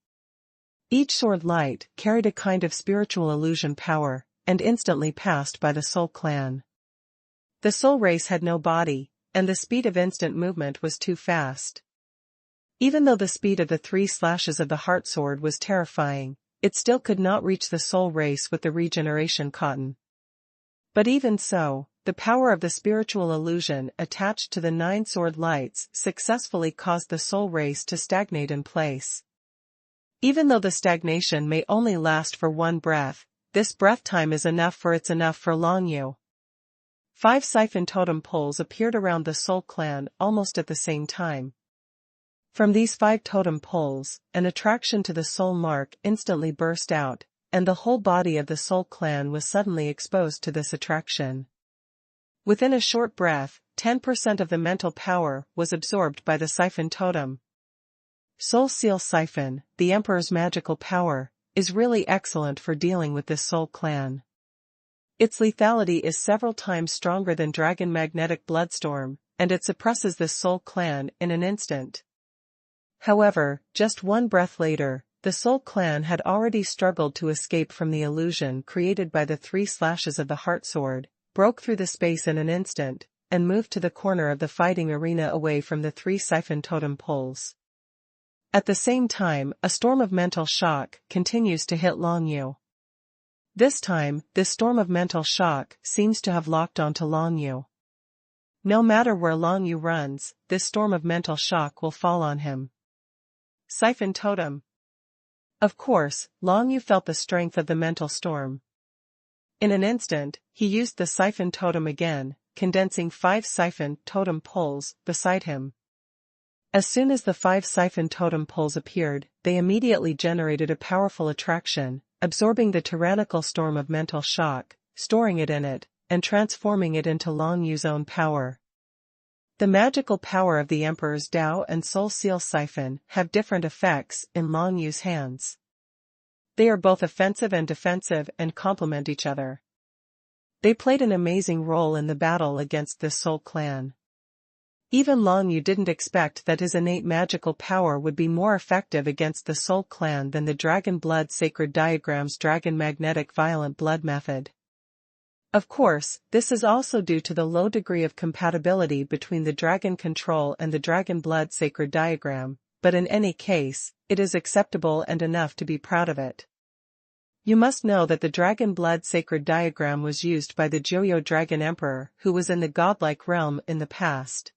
Each sword light carried a kind of spiritual illusion power, and instantly passed by the Soul Clan. The soul race had no body, and the speed of instant movement was too fast. Even though the speed of the 3 slashes of the heart sword was terrifying, it still could not reach the soul race with the regeneration cotton. But even so, the power of the spiritual illusion attached to the 9 sword lights successfully caused the soul race to stagnate in place. Even though the stagnation may only last for 1 breath, this breath time is enough for Long Yu. 5 siphon totem poles appeared around the Soul Clan almost at the same time. From these 5 totem poles, an attraction to the soul mark instantly burst out, and the whole body of the Soul Clan was suddenly exposed to this attraction. Within a short breath, 10% of the mental power was absorbed by the siphon totem. Soul Seal Siphon, the Emperor's magical power, is really excellent for dealing with this Soul Clan. Its lethality is several times stronger than Dragon Magnetic Bloodstorm, and it suppresses this Soul Clan in an instant. However, just 1 breath later, the Soul Clan had already struggled to escape from the illusion created by the 3 slashes of the heart sword, broke through the space in an instant, and moved to the corner of the fighting arena away from the 3 siphon totem poles. At the same time, a storm of mental shock continues to hit Long Yu. This time, this storm of mental shock seems to have locked onto Long Yu. No matter where Long Yu runs, this storm of mental shock will fall on him. Siphon Totem. Of course, Long Yu felt the strength of the mental storm. In an instant, he used the siphon totem again, condensing 5 siphon totem poles beside him. As soon as the 5 siphon totem poles appeared, they immediately generated a powerful attraction, absorbing the tyrannical storm of mental shock, storing it in it, and transforming it into Long Yu's own power. The magical power of the Emperor's Dao and Soul Seal Siphon have different effects in Long Yu's hands. They are both offensive and defensive and complement each other. They played an amazing role in the battle against this Soul Clan. Even Long Yu didn't expect that his innate magical power would be more effective against the Soul Clan than the Dragon Blood Sacred Diagram's Dragon Magnetic Violent Blood method. Of course, this is also due to the low degree of compatibility between the Dragon Control and the Dragon Blood Sacred Diagram, but in any case, it is acceptable and enough to be proud of it. You must know that the Dragon Blood Sacred Diagram was used by the Joyo Dragon Emperor who was in the godlike realm in the past.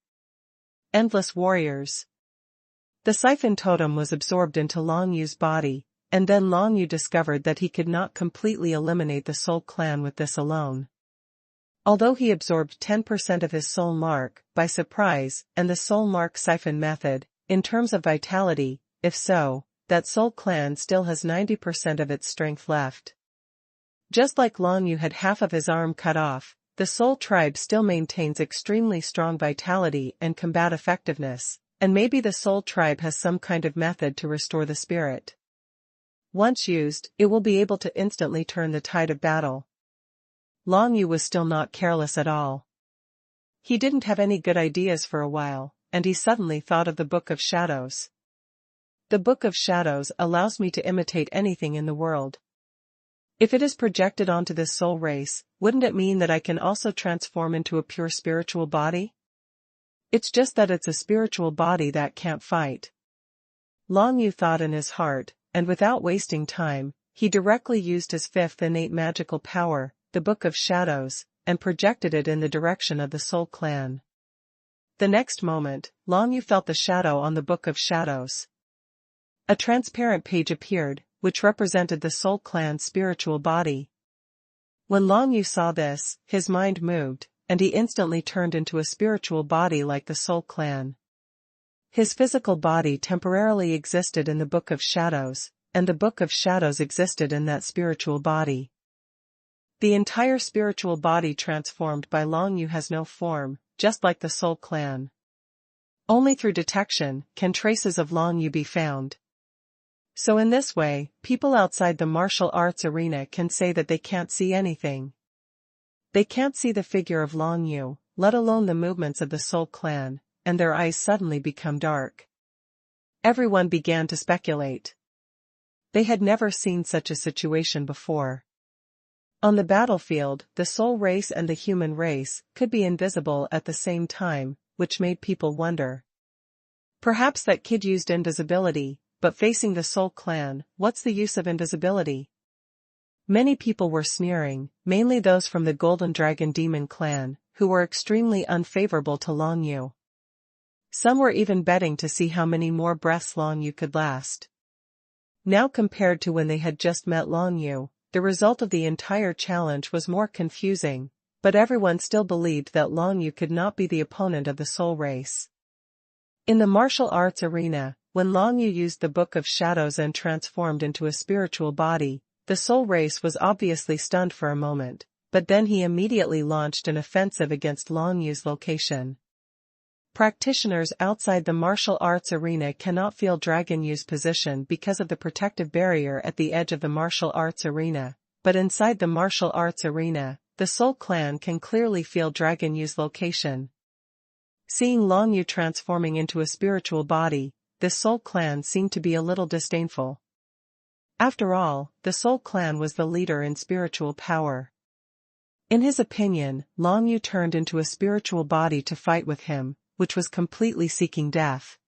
Endless Warriors. The siphon totem was absorbed into Long Yu's body, and then Long Yu discovered that he could not completely eliminate the Soul Clan with this alone. Although he absorbed 10% of his soul mark by surprise and the soul mark siphon method, in terms of vitality, if so, that Soul Clan still has 90% of its strength left. Just like Long Yu had half of his arm cut off, the Soul Tribe still maintains extremely strong vitality and combat effectiveness, and maybe the Soul Tribe has some kind of method to restore the spirit. Once used, it will be able to instantly turn the tide of battle. Long Yu was still not careless at all. He didn't have any good ideas for a while, and he suddenly thought of the Book of Shadows. The Book of Shadows allows me to imitate anything in the world. If it is projected onto this soul race, wouldn't it mean that I can also transform into a pure spiritual body? It's just that it's a spiritual body that can't fight. Long Yu thought in his heart, and without wasting time, he directly used his 5th innate magical power, the Book of Shadows, and projected it in the direction of the Soul Clan. The next moment, Long Yu felt the shadow on the Book of Shadows. A transparent page appeared, which represented the Soul Clan's spiritual body. When Long Yu saw this, his mind moved, and he instantly turned into a spiritual body like the Soul Clan. His physical body temporarily existed in the Book of Shadows, and the Book of Shadows existed in that spiritual body. The entire spiritual body transformed by Long Yu has no form, just like the Soul Clan. Only through detection can traces of Long Yu be found. So in this way, people outside the martial arts arena can say that they can't see anything. They can't see the figure of Long Yu, let alone the movements of the Soul Clan, and their eyes suddenly become dark. Everyone began to speculate. They had never seen such a situation before. On the battlefield, the soul race and the human race could be invisible at the same time, which made people wonder. Perhaps that kid used invisibility, but facing the Soul Clan, what's the use of invisibility? Many people were sneering, mainly those from the Golden Dragon Demon Clan, who were extremely unfavorable to Long Yu. Some were even betting to see how many more breaths Long Yu could last. Now compared to when they had just met Long Yu, the result of the entire challenge was more confusing, but everyone still believed that Long Yu could not be the opponent of the soul race. In the martial arts arena, when Long Yu used the Book of Shadows and transformed into a spiritual body, the soul race was obviously stunned for a moment, but then he immediately launched an offensive against Long Yu's location. Practitioners outside the martial arts arena cannot feel Dragon Yu's position because of the protective barrier at the edge of the martial arts arena, but inside the martial arts arena, the Soul Clan can clearly feel Dragon Yu's location. Seeing Long Yu transforming into a spiritual body, the Soul Clan seemed to be a little disdainful. After all, the Soul Clan was the leader in spiritual power. In his opinion, Long Yu turned into a spiritual body to fight with him, which was completely seeking death.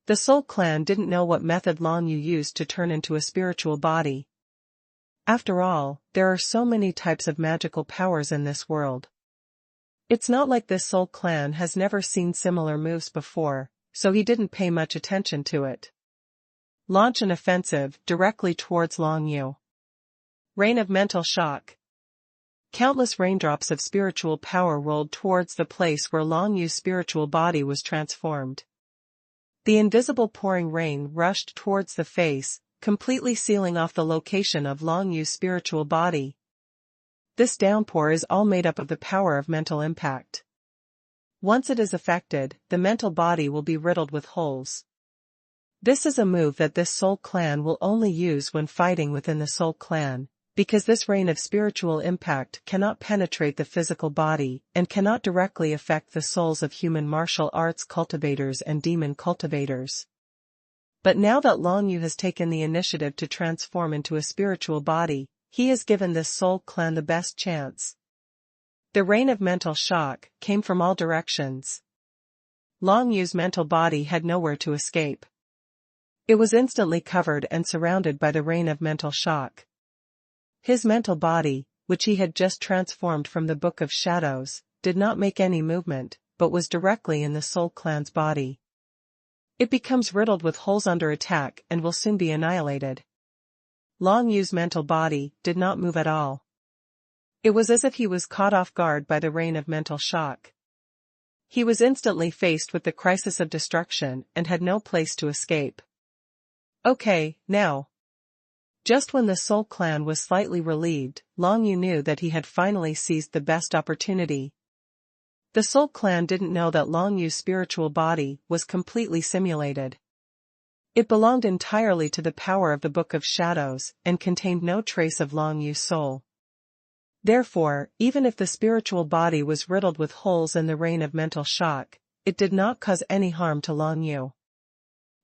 The Soul Clan didn't know what method Long Yu used to turn into a spiritual body. After all, there are so many types of magical powers in this world. It's not like this Soul Clan has never seen similar moves before, so he didn't pay much attention to it. Launch an offensive directly towards Long Yu. Rain of mental shock. Countless raindrops of spiritual power rolled towards the place where Long Yu's spiritual body was transformed. The invisible pouring rain rushed towards the face, completely sealing off the location of Long Yu's spiritual body. This downpour is all made up of the power of mental impact. Once it is affected, the mental body will be riddled with holes. This is a move that this Soul Clan will only use when fighting within the Soul Clan, because this rain of spiritual impact cannot penetrate the physical body and cannot directly affect the souls of human martial arts cultivators and demon cultivators. But now that Long Yu has taken the initiative to transform into a spiritual body, he has given this Soul Clan the best chance. The rain of mental shock came from all directions. Long Yu's mental body had nowhere to escape. It was instantly covered and surrounded by the rain of mental shock. His mental body, which he had just transformed from the Book of Shadows, did not make any movement, but was directly in the Soul Clan's body. It becomes riddled with holes under attack and will soon be annihilated. Long Yu's mental body did not move at all. It was as if he was caught off guard by the rain of mental shock. He was instantly faced with the crisis of destruction and had no place to escape. Okay, now. Just when the Soul Clan was slightly relieved, Long Yu knew that he had finally seized the best opportunity. The Soul Clan didn't know that Long Yu's spiritual body was completely simulated. It belonged entirely to the power of the Book of Shadows and contained no trace of Long Yu's soul. Therefore, even if the spiritual body was riddled with holes in the rain of mental shock, it did not cause any harm to Long Yu.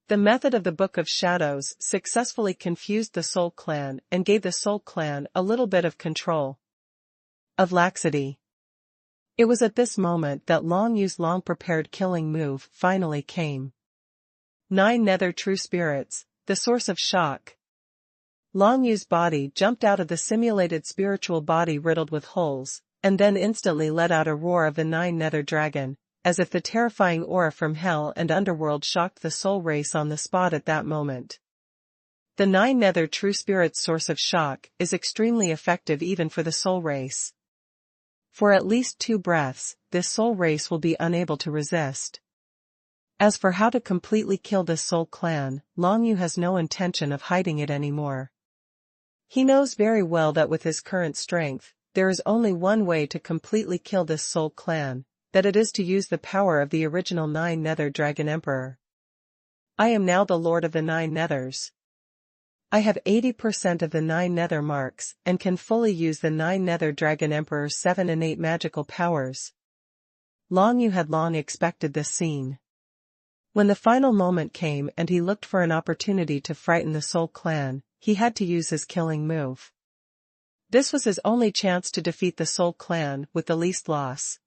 The method of the Book of Shadows successfully confused the Soul Clan and gave the Soul Clan a little bit of control. Of laxity. It was at this moment that Long Yu's long-prepared killing move finally came. 9 Nether True Spirits, the source of shock. Long Yu's body jumped out of the simulated spiritual body riddled with holes, and then instantly let out a roar of the 9 Nether Dragon, as if the terrifying aura from hell and underworld shocked the soul race on the spot at that moment. The 9 Nether True Spirits source of shock is extremely effective even for the soul race. For at least 2 breaths, this soul race will be unable to resist. As for how to completely kill this Soul Clan, Long Yu has no intention of hiding it anymore. He knows very well that with his current strength, there is only one way to completely kill this Soul Clan, that it is to use the power of the original 9 Nether Dragon Emperor. I am now the Lord of the 9 Nethers. I have 80% of the 9 Nether marks and can fully use the 9 Nether Dragon Emperor's 7 innate magical powers. Long Yu had long expected this scene. When the final moment came and he looked for an opportunity to frighten the Soul Clan, he had to use his killing move. This was his only chance to defeat the Soul Clan with the least loss.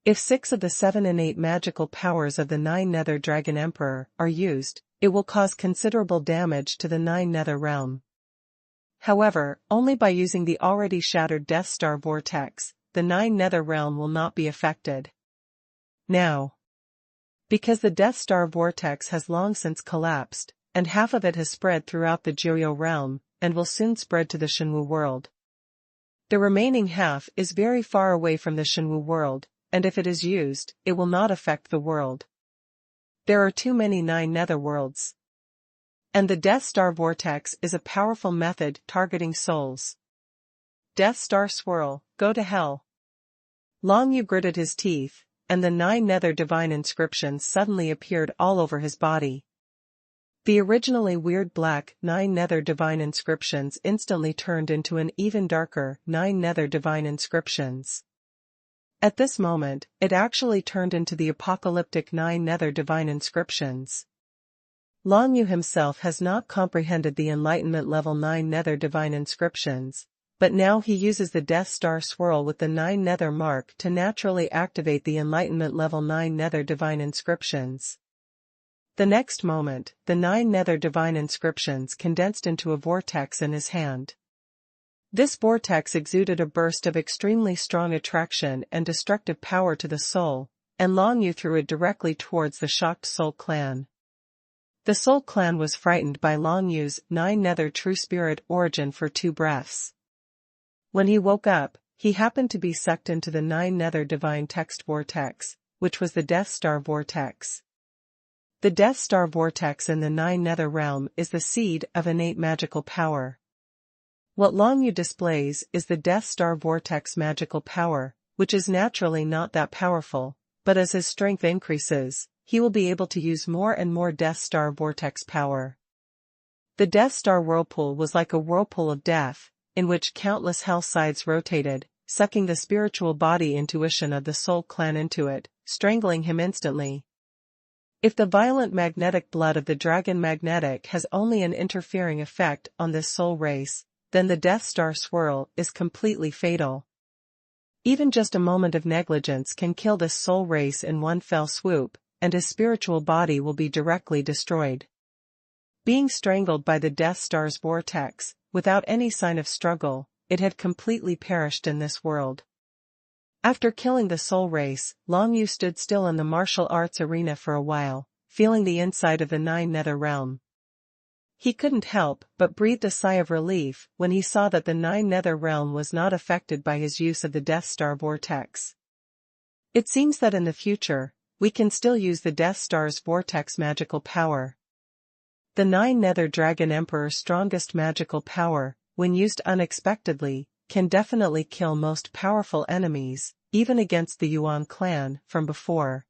If 6 of the 7 innate magical powers of the 9 Nether Dragon Emperor are used, it will cause considerable damage to the 9 Nether realm. However, only by using the already shattered Death Star Vortex, the 9 Nether realm will not be affected. Now, because the Death Star Vortex has long since collapsed, and half of it has spread throughout the Jiuyou realm, and will soon spread to the Shenwu world. The remaining half is very far away from the Shenwu world, and if it is used, it will not affect the world. There are too many 9 netherworlds. And the Death Star Vortex is a powerful method targeting souls. Death Star Swirl, go to hell. Long Yu gritted his teeth, and the 9 Nether Divine inscriptions suddenly appeared all over his body. The originally weird black 9 Nether Divine inscriptions instantly turned into an even darker 9 Nether Divine inscriptions. At this moment, it actually turned into the apocalyptic 9 Nether Divine inscriptions. Long Yu himself has not comprehended the Enlightenment level 9 Nether Divine inscriptions, but now he uses the Death Star Swirl with the 9 Nether mark to naturally activate the Enlightenment level 9 Nether Divine inscriptions. The next moment, the 9 Nether Divine inscriptions condensed into a vortex in his hand. This vortex exuded a burst of extremely strong attraction and destructive power to the soul, and Long Yu threw it directly towards the shocked Soul Clan. The Soul Clan was frightened by Long Yu's 9 Nether True Spirit origin for 2 breaths. When he woke up, he happened to be sucked into the 9 Nether Divine Text Vortex, which was the Death Star Vortex. The Death Star Vortex in the 9 Nether realm is the seed of innate magical power. What Long Yu displays is the Death Star Vortex magical power, which is naturally not that powerful, but as his strength increases, he will be able to use more and more Death Star Vortex power. The Death Star Whirlpool was like a whirlpool of death, in which countless hell sides rotated, sucking the spiritual body intuition of the Soul Clan into it, strangling him instantly. If the violent magnetic blood of the Dragon Magnetic has only an interfering effect on this soul race, then the Death Star Swirl is completely fatal. Even just a moment of negligence can kill this soul race in one fell swoop, and his spiritual body will be directly destroyed. Being strangled by the Death Star's vortex, without any sign of struggle, it had completely perished in this world. After killing the soul race, Long Yu stood still in the martial arts arena for a while, feeling the inside of the 9 Nether realm. He couldn't help but breathed a sigh of relief when he saw that the 9 Nether realm was not affected by his use of the Death Star Vortex. It seems that in the future, we can still use the Death Star's vortex magical power. The 9 Nether Dragon Emperor's strongest magical power, when used unexpectedly, can definitely kill most powerful enemies, even against the Yuan clan, from before.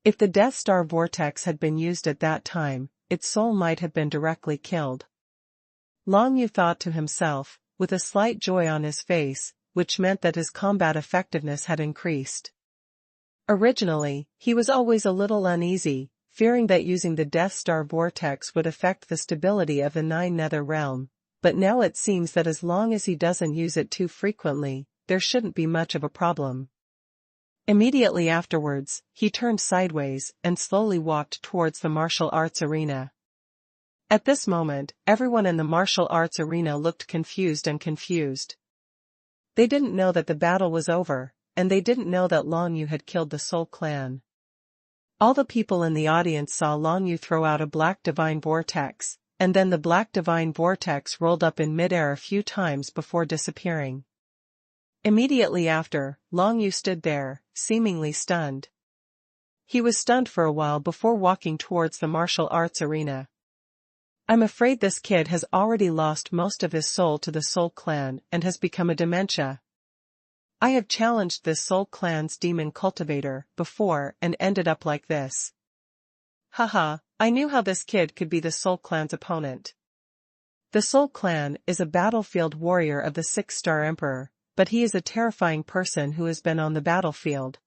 If the Death Star Vortex had been used at that time, its soul might have been directly killed. Long Yu thought to himself, with a slight joy on his face, which meant that his combat effectiveness had increased. Originally, he was always a little uneasy, fearing that using the Death Star Vortex would affect the stability of the 9 Nether realm, but now it seems that as long as he doesn't use it too frequently, there shouldn't be much of a problem. Immediately afterwards, he turned sideways and slowly walked towards the martial arts arena. At this moment, everyone in the martial arts arena looked confused. They didn't know that the battle was over, and they didn't know that Long Yu had killed the Soul Clan. All the people in the audience saw Long Yu throw out a black divine vortex, and then the black divine vortex rolled up in midair a few times before disappearing. Immediately after, Long Yu stood there, seemingly stunned. He was stunned for a while before walking towards the martial arts arena. I'm afraid this kid has already lost most of his soul to the Soul Clan and has become a dementia. I have challenged this Soul Clan's demon cultivator before and ended up like this. Haha, I knew how this kid could be the Soul Clan's opponent. The Soul Clan is a battlefield warrior of the 6-star Emperor, but he is a terrifying person who has been on the battlefield.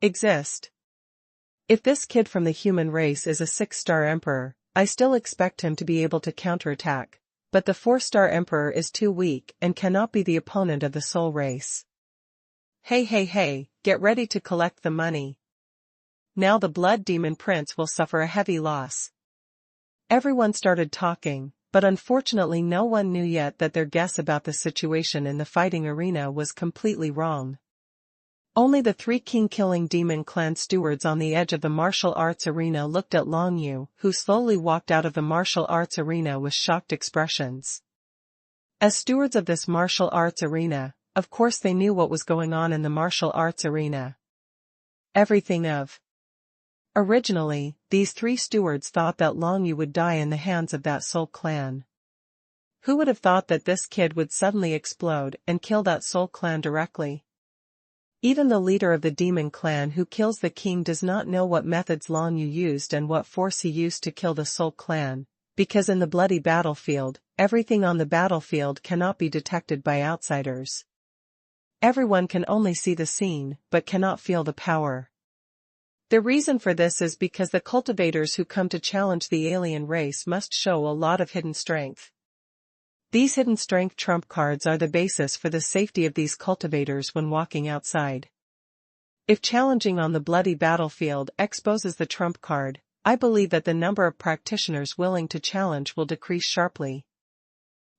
Exist. If this kid from the human race is a 6-star Emperor, I still expect him to be able to counterattack, but the 4-star Emperor is too weak and cannot be the opponent of the Soul race. Hey, get ready to collect the money. Now the Blood Demon Prince will suffer a heavy loss. Everyone started talking, but unfortunately no one knew yet that their guess about the situation in the fighting arena was completely wrong. Only the 3 king-killing demon clan stewards on the edge of the martial arts arena looked at Long Yu, who slowly walked out of the martial arts arena with shocked expressions. As stewards of this martial arts arena, of course they knew what was going on in the martial arts arena. Everything of. Originally, these 3 stewards thought that Long Yu would die in the hands of that Soul Clan. Who would have thought that this kid would suddenly explode and kill that Soul Clan directly? Even the leader of the demon clan who kills the king does not know what methods Long Yu used and what force he used to kill the Soul Clan, because in the bloody battlefield, everything on the battlefield cannot be detected by outsiders. Everyone can only see the scene, but cannot feel the power. The reason for this is because the cultivators who come to challenge the alien race must show a lot of hidden strength. These hidden strength trump cards are the basis for the safety of these cultivators when walking outside. If challenging on the bloody battlefield exposes the trump card, I believe that the number of practitioners willing to challenge will decrease sharply.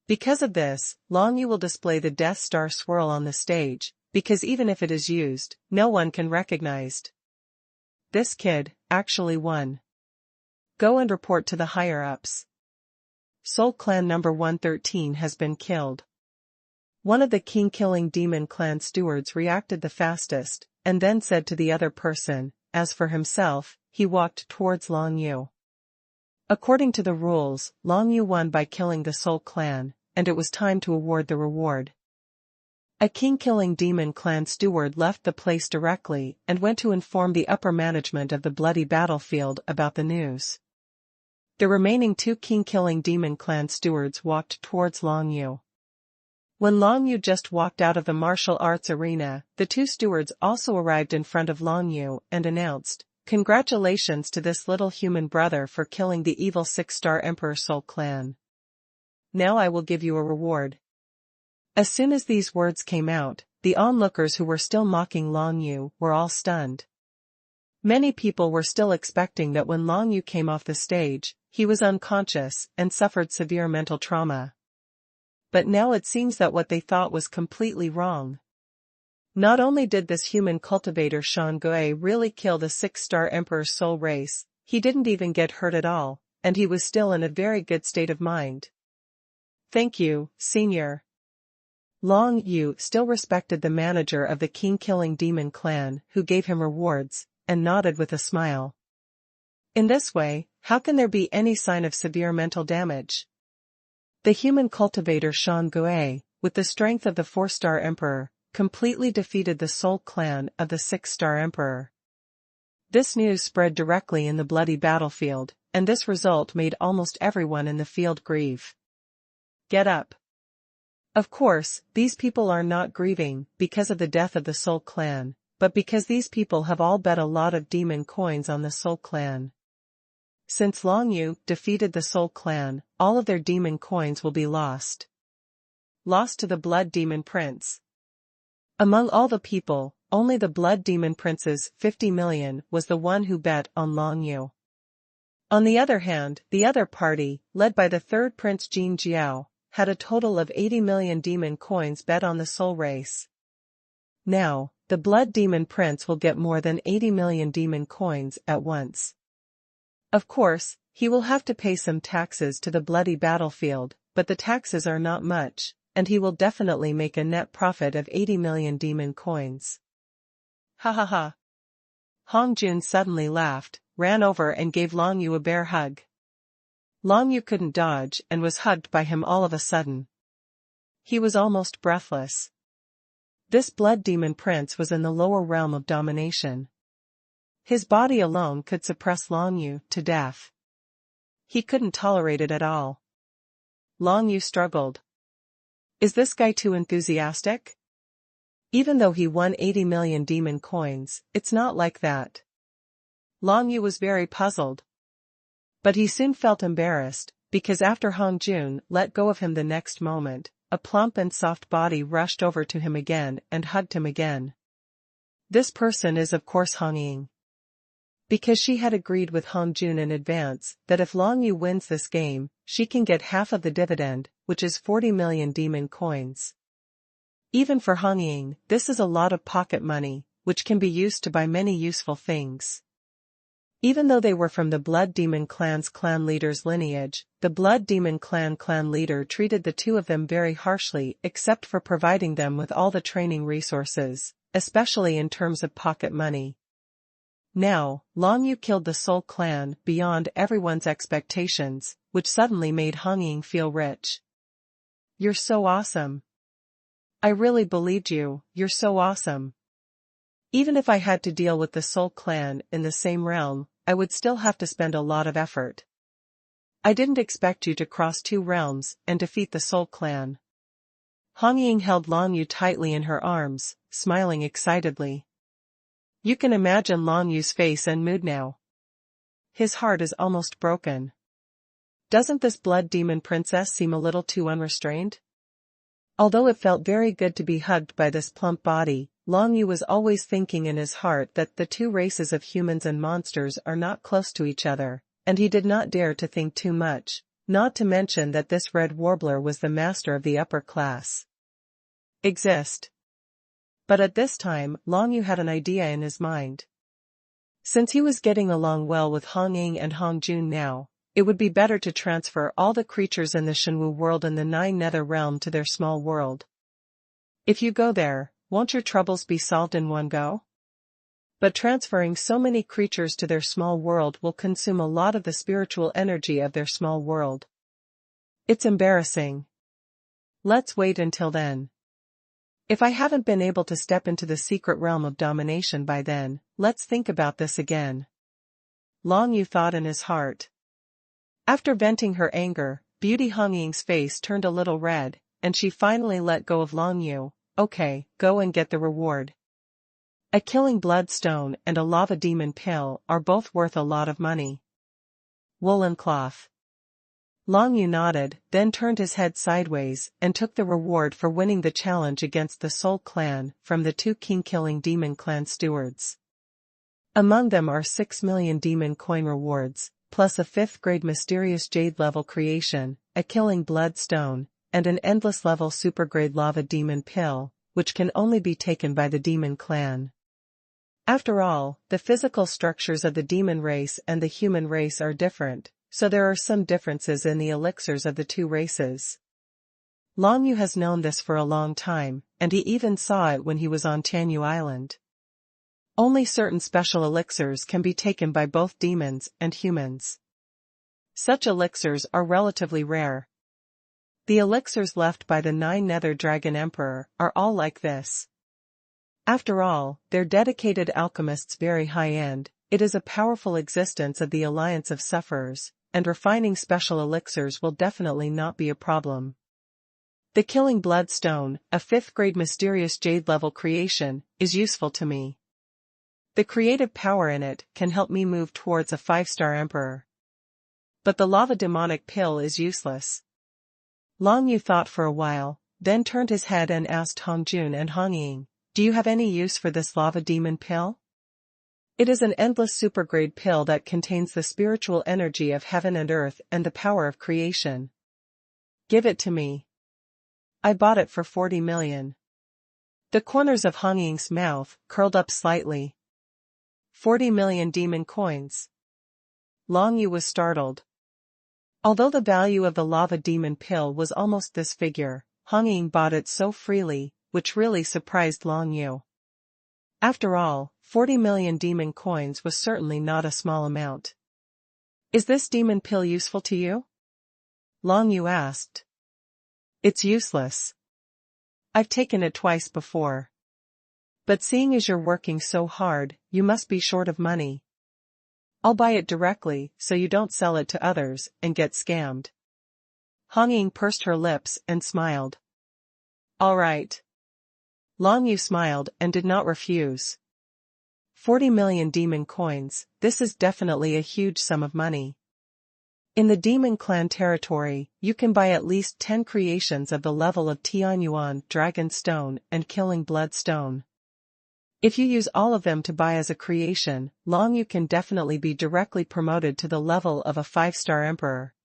Because of this, Long Yu will display the Death Star swirl on the stage, because even if it is used, no one can recognize it. This kid actually won. Go and report to the higher-ups. Soul Clan number 113 has been killed. One of the king-killing demon clan stewards reacted the fastest, and then said to the other person, as for himself, he walked towards Long Yu. According to the rules, Long Yu won by killing the Soul Clan, and it was time to award the reward. A king-killing demon clan steward left the place directly and went to inform the upper management of the bloody battlefield about the news. The remaining 2 king-killing demon clan stewards walked towards Long Yu. When Long Yu just walked out of the martial arts arena, the 2 stewards also arrived in front of Long Yu and announced, "Congratulations to this little human brother for killing the evil 6-star Emperor Soul Clan. Now I will give you a reward." As soon as these words came out, the onlookers who were still mocking Long Yu were all stunned. Many people were still expecting that when Long Yu came off the stage, he was unconscious and suffered severe mental trauma. But now it seems that what they thought was completely wrong. Not only did this human cultivator xuanhuan really kill the 6-star Emperor's soul race, he didn't even get hurt at all, and he was still in a very good state of mind. Thank you, Senior. Long Yu still respected the manager of the king-killing demon clan who gave him rewards, and nodded with a smile. In this way, how can there be any sign of severe mental damage? The human cultivator xuanhuan, with the strength of the 4-star Emperor, completely defeated the Soul Clan of the 6-star Emperor. This news spread directly in the bloody battlefield, and this result made almost everyone in the field grieve. Get up. Of course, these people are not grieving because of the death of the Soul Clan, but because these people have all bet a lot of demon coins on the Soul Clan. Since Long Yu defeated the Soul Clan, all of their demon coins will be lost. Lost to the Blood Demon Prince. Among all the people, only the Blood Demon Prince's 50 million was the one who bet on Long Yu. On the other hand, the other party, led by the third Prince Jin Jiao, had a total of 80 million demon coins bet on the soul race. Now, the Blood Demon Prince will get more than 80 million demon coins at once. Of course, he will have to pay some taxes to the bloody battlefield, but the taxes are not much, and he will definitely make a net profit of 80 million demon coins. Ha ha ha. Hong Jun suddenly laughed, ran over and gave Long Yu a bear hug. Long Yu couldn't dodge and was hugged by him all of a sudden. He was almost breathless. This blood demon prince was in the lower realm of domination. His body alone could suppress Long Yu to death. He couldn't tolerate it at all. Long Yu struggled. Is this guy too enthusiastic? Even though he won 80 million demon coins, it's not like that. Long Yu was very puzzled. But he soon felt embarrassed, because after Hong Jun let go of him the next moment, a plump and soft body rushed over to him again and hugged him again. This person is of course Hong Ying. Because she had agreed with Hong Jun in advance that if Long Yu wins this game, she can get half of the dividend, which is 40 million demon coins. Even for Hong Ying, this is a lot of pocket money, which can be used to buy many useful things. Even though they were from the Blood Demon Clan's clan leader's lineage, the Blood Demon clan leader treated the two of them very harshly except for providing them with all the training resources, especially in terms of pocket money. Now, Long Yu killed the Soul Clan beyond everyone's expectations, which suddenly made Hong Ying feel rich. You're so awesome. I really believed you, you're so awesome. Even if I had to deal with the Soul Clan in the same realm, I would still have to spend a lot of effort. I didn't expect you to cross 2 realms and defeat the Soul Clan. Hong Ying held Long Yu tightly in her arms, smiling excitedly. You can imagine Long Yu's face and mood now. His heart is almost broken. Doesn't this blood demon princess seem a little too unrestrained? Although it felt very good to be hugged by this plump body, Long Yu was always thinking in his heart that the two races of humans and monsters are not close to each other, and he did not dare to think too much, not to mention that this red warbler was the master of the upper class. Exist. But at this time, Long Yu had an idea in his mind. Since he was getting along well with Hong Ying and Hong Jun now, it would be better to transfer all the creatures in the Xuanhuan world and the 9 Nether realm to their small world. If you go there, won't your troubles be solved in one go? But transferring so many creatures to their small world will consume a lot of the spiritual energy of their small world. It's embarrassing. Let's wait until then. If I haven't been able to step into the secret realm of domination by then, let's think about this again. Long Yu thought in his heart. After venting her anger, Beauty Hong Ying's face turned a little red, and she finally let go of Long Yu. Okay, go and get the reward. A killing bloodstone and a lava demon pill are both worth a lot of money. Woolen cloth. Long Yu nodded, then turned his head sideways and took the reward for winning the challenge against the Soul Clan from the 2 king-killing demon clan stewards. Among them are 6 million demon coin rewards, plus a 5th grade mysterious jade level creation, a killing bloodstone, and an endless level supergrade lava demon pill, which can only be taken by the demon clan. After all, the physical structures of the demon race and the human race are different, so there are some differences in the elixirs of the 2 races. Long Yu has known this for a long time, and he even saw it when he was on Tianyu Island. Only certain special elixirs can be taken by both demons and humans. Such elixirs are relatively rare. The elixirs left by the 9 Nether Dragon Emperor are all like this. After all, they're dedicated alchemists very high-end. It is a powerful existence of the Alliance of Sufferers, and refining special elixirs will definitely not be a problem. The Killing Bloodstone, a 5th grade mysterious jade level creation, is useful to me. The creative power in it can help me move towards a 5-star emperor. But the lava demonic pill is useless. Long Yu thought for a while, then turned his head and asked Hong Jun and Hong Ying, do you have any use for this lava demon pill? It is an endless supergrade pill that contains the spiritual energy of heaven and earth and the power of creation. Give it to me. I bought it for 40 million. The corners of Hong Ying's mouth curled up slightly. 40 million demon coins. Long Yu was startled. Although the value of the lava demon pill was almost this figure, Hong Ying bought it so freely, which really surprised Long Yu. After all, 40 million demon coins was certainly not a small amount. Is this demon pill useful to you? Long Yu asked. It's useless. I've taken it twice before. But seeing as you're working so hard, you must be short of money. I'll buy it directly so you don't sell it to others and get scammed. Hong Ying pursed her lips and smiled. All right. Long Yu smiled and did not refuse. 40 million demon coins, this is definitely a huge sum of money. In the Demon Clan territory, you can buy at least 10 creations of the level of Tianyuan Dragon Stone and Killing Blood Stone. If you use all of them to buy as a creation, Long Yu can definitely be directly promoted to the level of a 5-star emperor.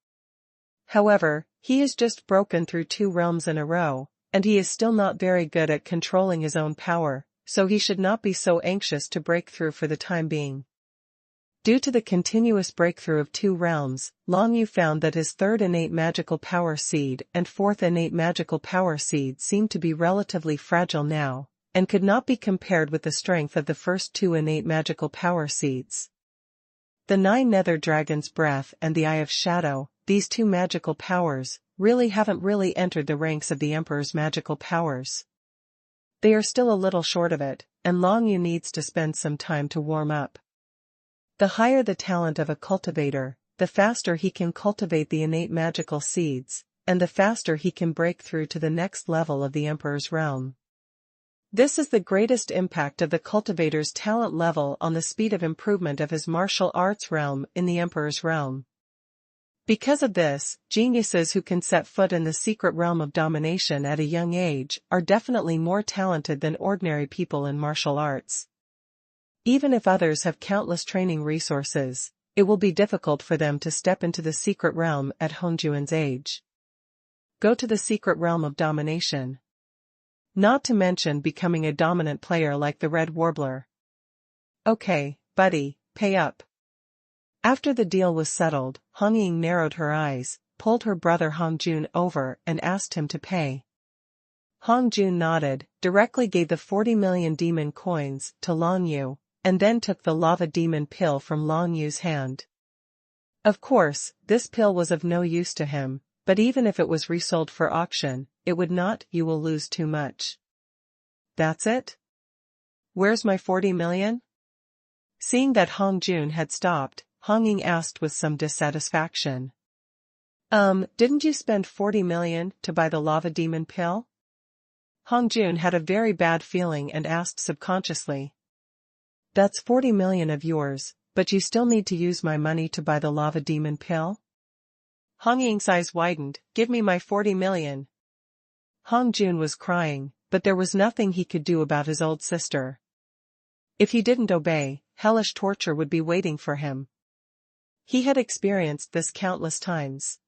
However, he has just broken through 2 realms in a row, and he is still not very good at controlling his own power, so he should not be so anxious to break through for the time being. Due to the continuous breakthrough of 2 realms, Long Yu found that his 3rd innate magical power seed and 4th innate magical power seed seemed to be relatively fragile now, and could not be compared with the strength of the first 2 innate magical power seeds. The 9 Nether Dragon's Breath and the Eye of Shadow, these 2 magical powers, haven't really entered the ranks of the Emperor's magical powers. They are still a little short of it, and Long Yu needs to spend some time to warm up. The higher the talent of a cultivator, the faster he can cultivate the innate magical seeds, and the faster he can break through to the next level of the Emperor's realm. This is the greatest impact of the cultivator's talent level on the speed of improvement of his martial arts realm in the Emperor's realm. Because of this, geniuses who can set foot in the secret realm of domination at a young age are definitely more talented than ordinary people in martial arts. Even if others have countless training resources, it will be difficult for them to step into the secret realm at Hongjuan's age. Go to the secret realm of domination. Not to mention becoming a dominant player like the Red Warbler. Okay, buddy, pay up. After the deal was settled, Hong Ying narrowed her eyes, pulled her brother Hong Jun over and asked him to pay. Hong Jun nodded, directly gave the 40 million demon coins to Long Yu, and then took the lava demon pill from Long Yu's hand. Of course, this pill was of no use to him, but even if it was resold for auction, it would not. You will lose too much. That's it? Where's my 40 million? Seeing that Hong Jun had stopped, Hong Ying asked with some dissatisfaction. Didn't you spend 40 million to buy the lava demon pill? Hong Jun had a very bad feeling and asked subconsciously. That's 40 million of yours, but you still need to use my money to buy the lava demon pill? Hong Ying's eyes widened. Give me my 40 million. Hong Jun was crying, but there was nothing he could do about his old sister. If he didn't obey, hellish torture would be waiting for him. He had experienced this countless times.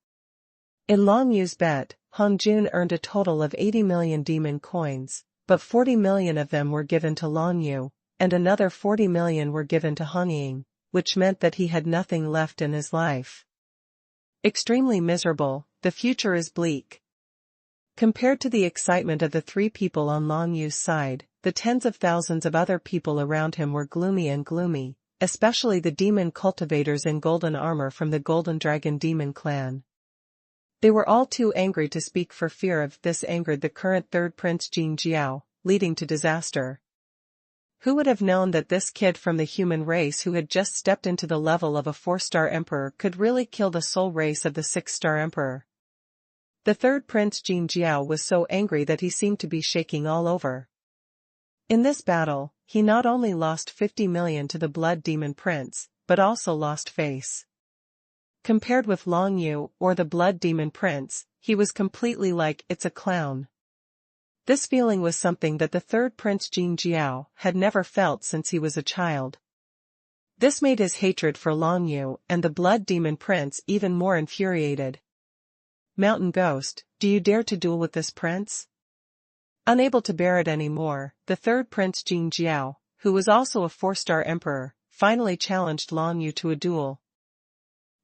In Long Yu's bet, Hong Jun earned a total of 80 million demon coins, but 40 million of them were given to Long Yu, and another 40 million were given to Hong Ying, which meant that he had nothing left in his life. Extremely miserable, the future is bleak. Compared to the excitement of the 3 people on Long Yu's side, the tens of thousands of other people around him were gloomy, especially the demon cultivators in golden armor from the Golden Dragon Demon Clan. They were all too angry to speak for fear of this angered the current 3rd Prince Jin Jiao, leading to disaster. Who would have known that this kid from the human race who had just stepped into the level of a 4-star emperor could really kill the soul race of the 6-star emperor? The 3rd Prince Jin Jiao was so angry that he seemed to be shaking all over. In this battle, he not only lost 50 million to the Blood Demon Prince, but also lost face. Compared with Long Yu or the Blood Demon Prince, he was completely like, it's a clown. This feeling was something that the 3rd Prince Jin Jiao had never felt since he was a child. This made his hatred for Long Yu and the Blood Demon Prince even more infuriated. Mountain Ghost, do you dare to duel with this prince? Unable to bear it anymore, the 3rd Prince Jin Jiao, who was also a 4-star emperor, finally challenged Long Yu to a duel.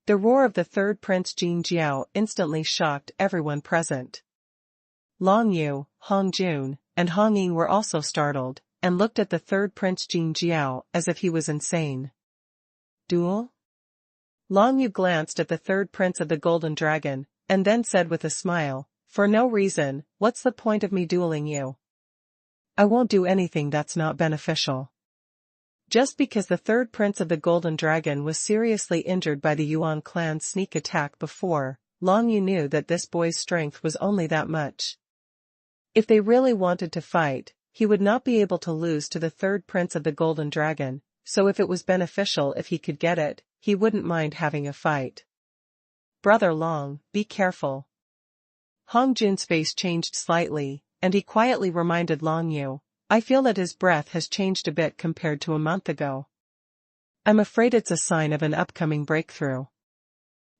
The roar of the 3rd Prince Jin Jiao instantly shocked everyone present. Long Yu, Hong Jun, and Hong Ying were also startled, and looked at the third Prince Jin Jiao as if he was insane. Duel? Long Yu glanced at the third prince of the Golden Dragon, and then said with a smile, "For no reason, what's the point of me dueling you? I won't do anything that's not beneficial." Just because the third prince of the Golden Dragon was seriously injured by the Yuan clan's sneak attack before, Long Yu knew that this boy's strength was only that much. If they really wanted to fight, he would not be able to lose to the third prince of the Golden Dragon, so if it was beneficial if he could get it, he wouldn't mind having a fight. "Brother Long, be careful." Hong Jun's face changed slightly, and he quietly reminded Long Yu, "I feel that his breath has changed a bit compared to a month ago. I'm afraid it's a sign of an upcoming breakthrough.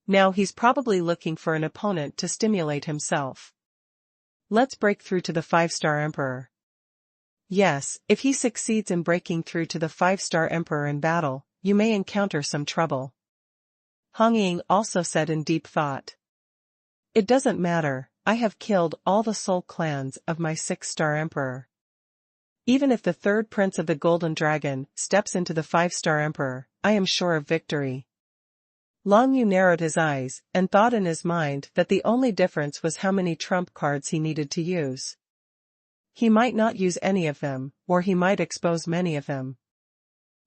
Now he's probably looking for an opponent to stimulate himself. Let's break through to the 5-star Emperor." Yes, if he succeeds in breaking through to the 5-star Emperor in battle, you may encounter some trouble. Hong Ying also said in deep thought. "It doesn't matter, I have killed all the soul clans of my 6-star Emperor. Even if the third prince of the Golden Dragon steps into the 5-star Emperor, I am sure of victory." Long Yu narrowed his eyes and thought in his mind that the only difference was how many trump cards he needed to use. He might not use any of them, or he might expose many of them.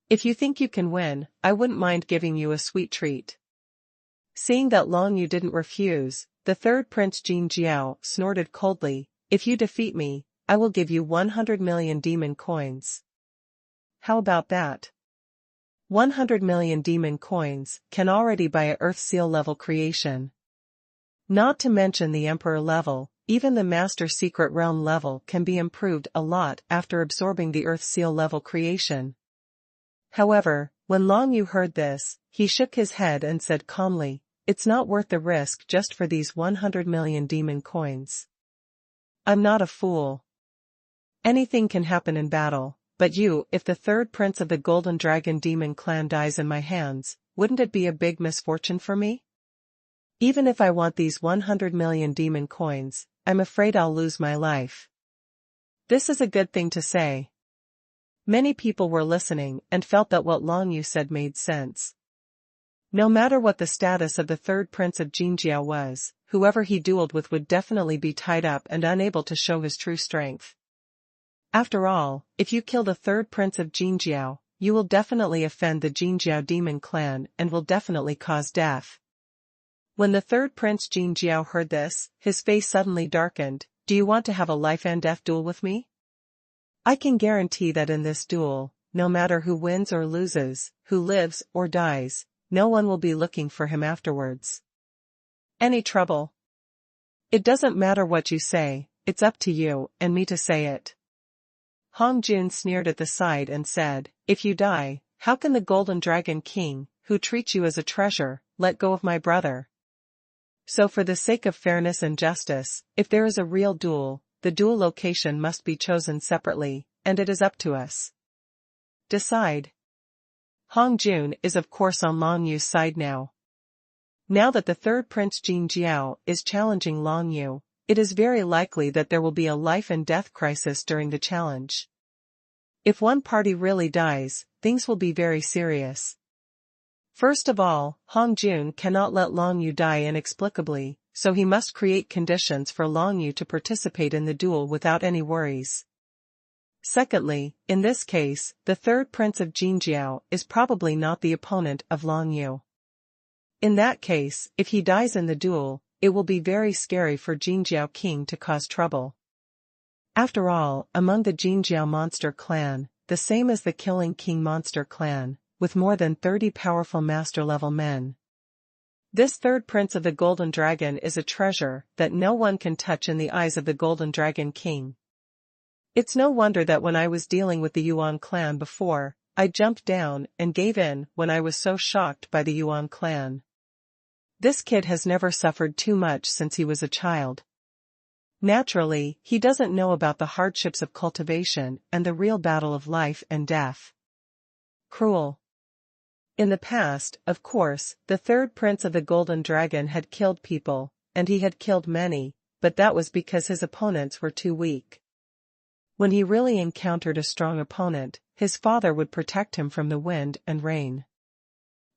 "If you think you can win, I wouldn't mind giving you a sweet treat." Seeing that Long Yu didn't refuse, the third Prince Jin Jiao snorted coldly, "If you defeat me, I will give you 100 million demon coins." How about that? 100 million demon coins can already buy a Earth Seal level creation. Not to mention the Emperor level, even the Master Secret Realm level can be improved a lot after absorbing the Earth Seal level creation. However, when Long Yu heard this, he shook his head and said calmly, "It's not worth the risk just for these 100 million demon coins. I'm not a fool. Anything can happen in battle, but if the third prince of the Golden Dragon Demon Clan dies in my hands, wouldn't it be a big misfortune for me? Even if I want these 100 million demon coins, I'm afraid I'll lose my life." This is a good thing to say. Many people were listening and felt that what Long Yu said made sense. No matter what the status of the third prince of Jinjiao was, whoever he dueled with would definitely be tied up and unable to show his true strength. After all, if you kill the third prince of Jinjiao, you will definitely offend the Jinjiao demon clan and will definitely cause death. When the third prince Jinjiao heard this, his face suddenly darkened. "Do you want to have a life and death duel with me? I can guarantee that in this duel, no matter who wins or loses, who lives or dies, no one will be looking for him afterwards. Any trouble? It doesn't matter what you say, it's up to you and me to say it." Hong Jun sneered at the side and said, "If you die, how can the Golden Dragon King, who treats you as a treasure, let go of my brother? So for the sake of fairness and justice, if there is a real duel, the duel location must be chosen separately, and it is up to us. Decide." Hong Jun is of course on Long Yu's side now. Now that the third Prince Jin Jiao is challenging Long Yu, it is very likely that there will be a life and death crisis during the challenge. If one party really dies, things will be very serious. First of all, Hong Jun cannot let Long Yu die inexplicably, so he must create conditions for Long Yu to participate in the duel without any worries. Secondly, in this case, the third prince of Jinjiao is probably not the opponent of Long Yu. In that case, if he dies in the duel, it will be very scary for Jinjiao King to cause trouble. After all, among the Jinjiao monster clan, the same as the Killing King monster clan, with more than 30 powerful master-level men. This third prince of the Golden Dragon is a treasure that no one can touch in the eyes of the Golden Dragon King. It's no wonder that when I was dealing with the Yuan clan before, I jumped down and gave in when I was so shocked by the Yuan clan. This kid has never suffered too much since he was a child. Naturally, he doesn't know about the hardships of cultivation and the real battle of life and death. Cruel. In the past, of course, the third prince of the Golden Dragon had killed people, and he had killed many, but that was because his opponents were too weak. When he really encountered a strong opponent, his father would protect him from the wind and rain.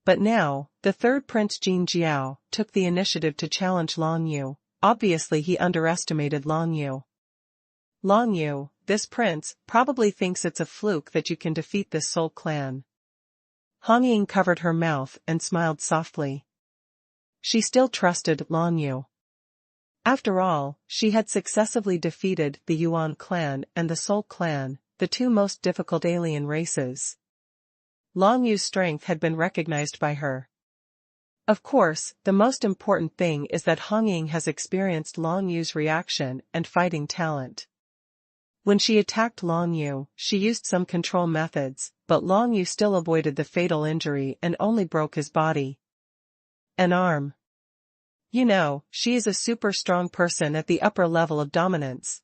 But now, the third prince Jin Jiao took the initiative to challenge Long Yu. Obviously he underestimated Long Yu. Long Yu, this prince, probably thinks it's a fluke that you can defeat this Soul clan. Hong Ying covered her mouth and smiled softly. She still trusted Long Yu. After all, she had successively defeated the Yuan clan and the Soul clan, the two most difficult alien races. Long Yu's strength had been recognized by her. Of course, the most important thing is that Hong Ying has experienced Long Yu's reaction and fighting talent. When she attacked Long Yu, she used some control methods, but Long Yu still avoided the fatal injury and only broke his body. An arm. You know, she is a super strong person at the upper level of dominance.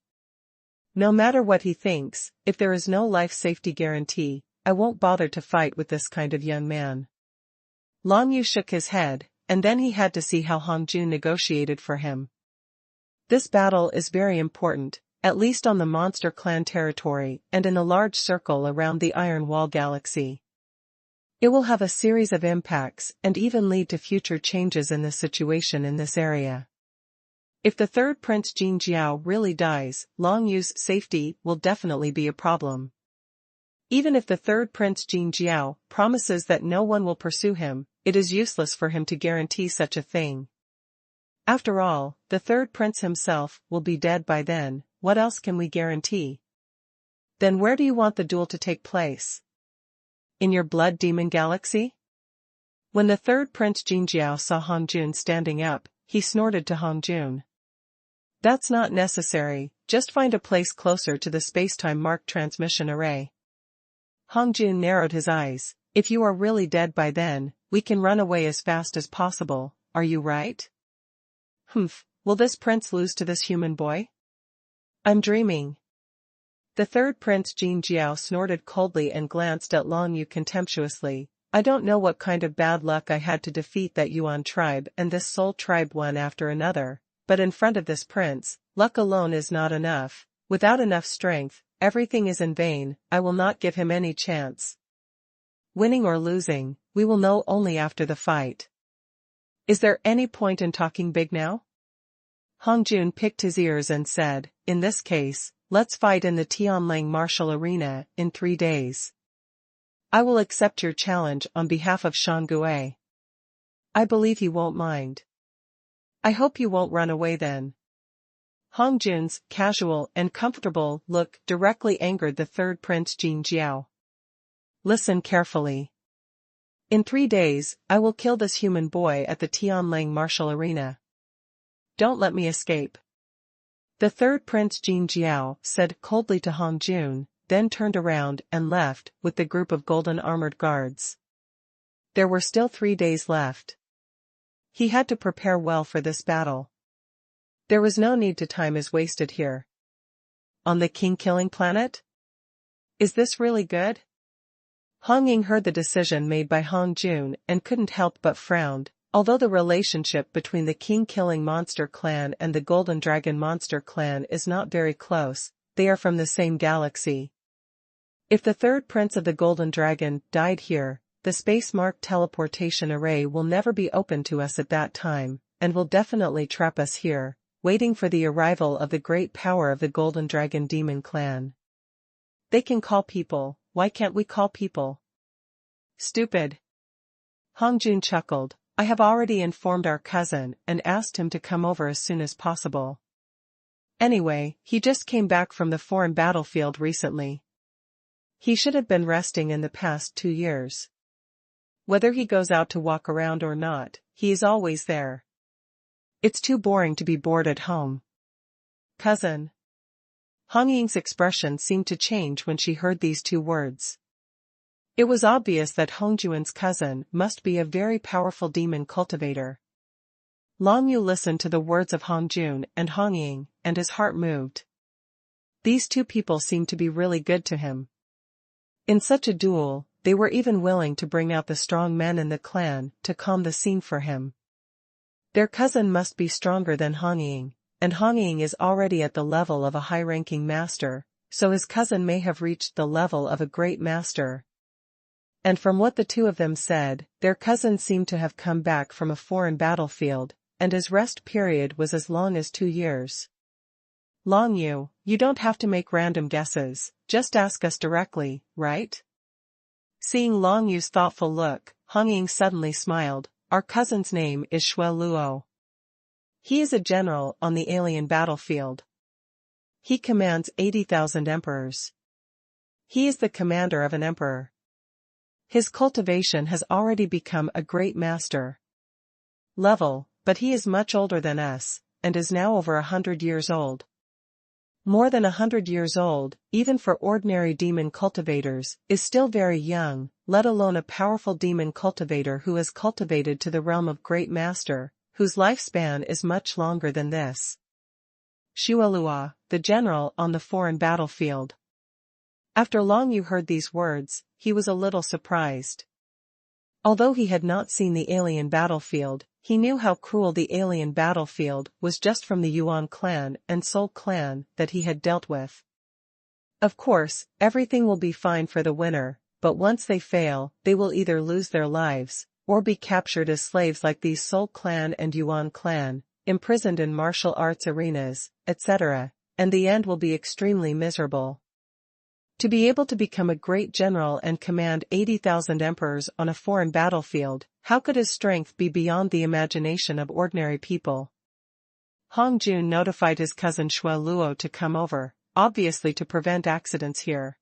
No matter what he thinks, if there is no life safety guarantee, I won't bother to fight with this kind of young man. Long Yu shook his head, and then he had to see how Hong Jun negotiated for him. This battle is very important, at least on the Monster Clan territory and in a large circle around the Iron Wall Galaxy. It will have a series of impacts and even lead to future changes in the situation in this area. If the third Prince Jin Jiao really dies, Long Yu's safety will definitely be a problem. Even if the third Prince Jin Jiao promises that no one will pursue him, it is useless for him to guarantee such a thing. After all, the third prince himself will be dead by then. What else can we guarantee? Then where do you want the duel to take place? In your blood demon galaxy? When the third Prince Jin Jiao saw Hong Jun standing up, he snorted to Hong Jun. That's not necessary, just find a place closer to the spacetime marked transmission array. Hong Jun narrowed his eyes. If you are really dead by then, we can run away as fast as possible, are you right? Humph, will this prince lose to this human boy? I'm dreaming. The third Prince Jin Jiao snorted coldly and glanced at Long Yu contemptuously. I don't know what kind of bad luck I had to defeat that Yuan tribe and this Soul tribe one after another, but in front of this prince, luck alone is not enough. Without enough strength, everything is in vain. I will not give him any chance. Winning or losing, we will know only after the fight. Is there any point in talking big now? Hong Jun picked his ears and said, in this case, let's fight in the Tianlang Martial Arena in 3 days. I will accept your challenge on behalf of Shangue. I believe you won't mind. I hope you won't run away then. Hong Jun's casual and comfortable look directly angered the third Prince Jin Jiao. Listen carefully. In 3 days, I will kill this human boy at the Tianlang Martial Arena. Don't let me escape. The third Prince Jin Jiao said coldly to Hong Jun, then turned around and left with the group of golden armored guards. There were still 3 days left. He had to prepare well for this battle. There was no need to time is wasted here. On the king-killing planet? Is this really good? Hong Ying heard the decision made by Hong Jun and couldn't help but frown. Although the relationship between the king-killing monster clan and the golden dragon monster clan is not very close, they are from the same galaxy. If the third prince of the golden dragon died here, the space-marked teleportation array will never be open to us at that time, and will definitely trap us here, waiting for the arrival of the great power of the golden dragon demon clan. They can call people, why can't we call people? Stupid. Hong Jun chuckled. I have already informed our cousin and asked him to come over as soon as possible. Anyway, he just came back from the foreign battlefield recently. He should have been resting in the past 2 years. Whether he goes out to walk around or not, he is always there. It's too boring to be bored at home. Cousin. Hong Ying's expression seemed to change when she heard these 2 words. It was obvious that Hong Jun's cousin must be a very powerful demon cultivator. Long Yu listened to the words of Hong Jun and Hong Ying, and his heart moved. These 2 people seemed to be really good to him. In such a duel, they were even willing to bring out the strong men in the clan to calm the scene for him. Their cousin must be stronger than Hong Ying, and Hong Ying is already at the level of a high-ranking master, so his cousin may have reached the level of a great master. And from what the two of them said, their cousin seemed to have come back from a foreign battlefield, and his rest period was as long as 2 years. Long Yu, you don't have to make random guesses, just ask us directly, right? Seeing Long Yu's thoughtful look, Hong Ying suddenly smiled. Our cousin's name is Shui Luo. He is a general on the alien battlefield. He commands 80,000 emperors. He is the commander of an emperor. His cultivation has already become a great master level, but he is much older than us, and is now over 100 years old. More than 100 years old, even for ordinary demon cultivators, is still very young, let alone a powerful demon cultivator who has cultivated to the realm of great master, whose lifespan is much longer than this. Shui Luo, the general on the foreign battlefield. After Long Yu heard these words, he was a little surprised. Although he had not seen the alien battlefield, he knew how cruel the alien battlefield was just from the Yuan clan and Soul clan that he had dealt with. Of course, everything will be fine for the winner, but once they fail, they will either lose their lives, or be captured as slaves like these Soul clan and Yuan clan, imprisoned in martial arts arenas, etc., and the end will be extremely miserable. To be able to become a great general and command 80,000 emperors on a foreign battlefield, how could his strength be beyond the imagination of ordinary people? Hong Jun notified his cousin Shui Luo to come over, obviously to prevent accidents here.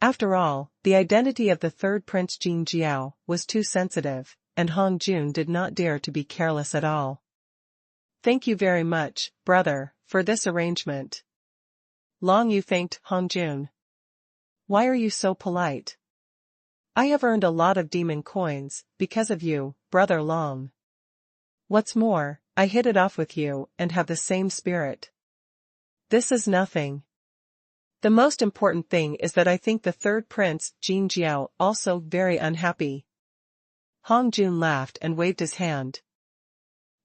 After all, the identity of the third prince Jin Jiao was too sensitive, and Hong Jun did not dare to be careless at all. Thank you very much, brother, for this arrangement. Long Yu thanked Hong Jun. Why are you so polite? I have earned a lot of demon coins, because of you, brother Long. What's more, I hit it off with you and have the same spirit. This is nothing. The most important thing is that I think the third prince, Jin Jiao, also very unhappy. Hong Jun laughed and waved his hand.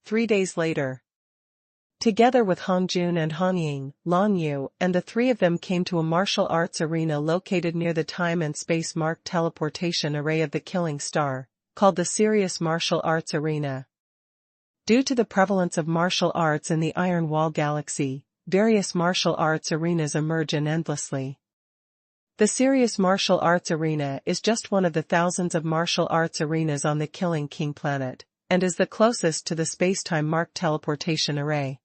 3 days later. Together with Hong Jun and Hong Ying, Long Yu and the three of them came to a martial arts arena located near the time and space marked teleportation array of the Killing Star, called the Serious Martial Arts Arena. Due to the prevalence of martial arts in the Iron Wall galaxy, various martial arts arenas emerge endlessly. The Serious Martial Arts Arena is just one of the thousands of martial arts arenas on the Killing King planet, and is the closest to the space-time marked teleportation array.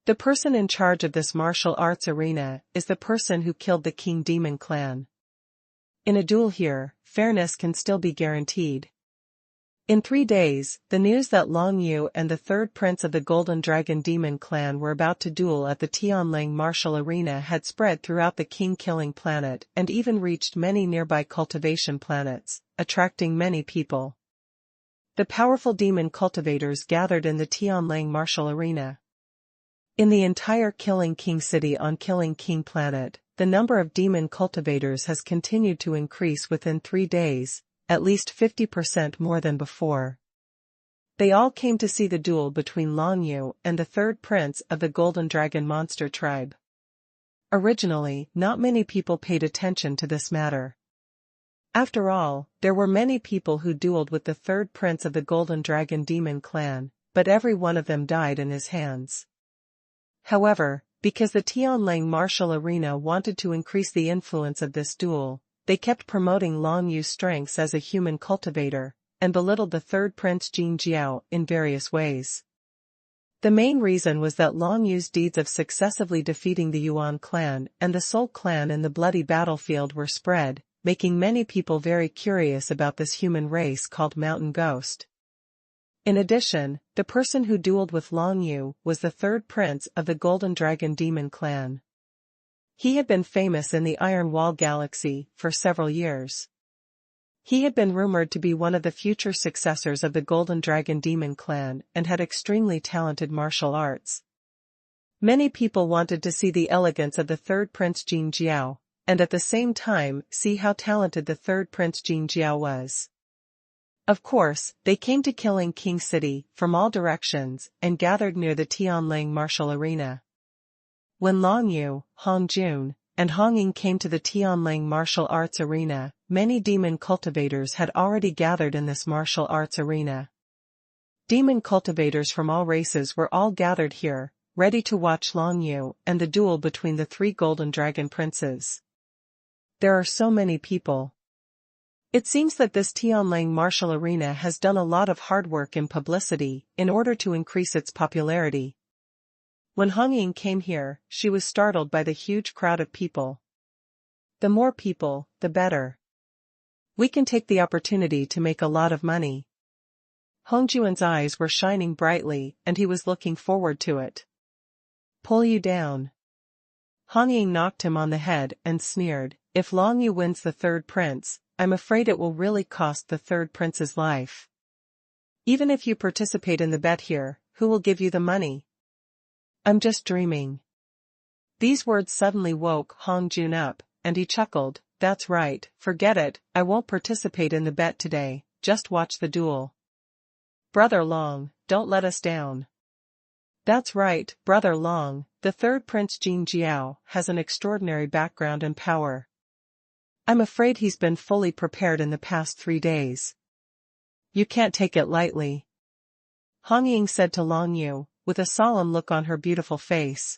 The person in charge of this martial arts arena is the person who killed the King Demon clan. In a duel here, fairness can still be guaranteed. In 3 days, the news that Long Yu and the third prince of the Golden Dragon Demon clan were about to duel at the Tianling Martial Arena had spread throughout the King Killing planet and even reached many nearby cultivation planets, attracting many people. The powerful demon cultivators gathered in the Tianling Martial Arena. In the entire Killing King city on Killing King planet, the number of demon cultivators has continued to increase within 3 days, at least 50% more than before. They all came to see the duel between Long Yu and the third prince of the Golden Dragon monster tribe. Originally, not many people paid attention to this matter. After all, there were many people who dueled with the third prince of the Golden Dragon Demon clan, but every one of them died in his hands. However, because the Tianling Martial Arena wanted to increase the influence of this duel, they kept promoting Long Yu's strengths as a human cultivator, and belittled the third prince Jin Jiao in various ways. The main reason was that Long Yu's deeds of successively defeating the Yuan clan and the Soul clan in the bloody battlefield were spread, making many people very curious about this human race called Mountain Ghost. In addition, the person who dueled with Long Yu was the third prince of the Golden Dragon Demon clan. He had been famous in the Iron Wall galaxy for several years. He had been rumored to be one of the future successors of the Golden Dragon Demon clan and had extremely talented martial arts. Many people wanted to see the elegance of the third prince Jin Jiao, and at the same time see how talented the third prince Jin Jiao was. Of course, they came to Killing King City from all directions and gathered near the Tianling Martial Arena. When Long Yu, Hong Jun, and Hong Ying came to the Tianlang martial arts arena. Many demon cultivators had already gathered in this martial arts arena. Demon cultivators from all races were all gathered here, ready to watch Long Yu and the duel between the three golden dragon princes. There are so many people. It seems that this Tianlang martial arena has done a lot of hard work in publicity in order to increase its popularity. When Hong Ying came here, she was startled by the huge crowd of people. The more people, the better. We can take the opportunity to make a lot of money. Hong Juan's eyes were shining brightly and he was looking forward to it. Pull you down. Hong Ying knocked him on the head and sneered, if Long Yu wins the third prince, I'm afraid it will really cost the third prince's life. Even if you participate in the bet here, who will give you the money? I'm just dreaming. These words suddenly woke Hong Jun up, and he chuckled, that's right, forget it, I won't participate in the bet today, just watch the duel. Brother Long, don't let us down. That's right, Brother Long, the third prince Jin Jiao has an extraordinary background and power. I'm afraid he's been fully prepared in the past 3 days. You can't take it lightly. Hong Ying said to Long Yu, with a solemn look on her beautiful face.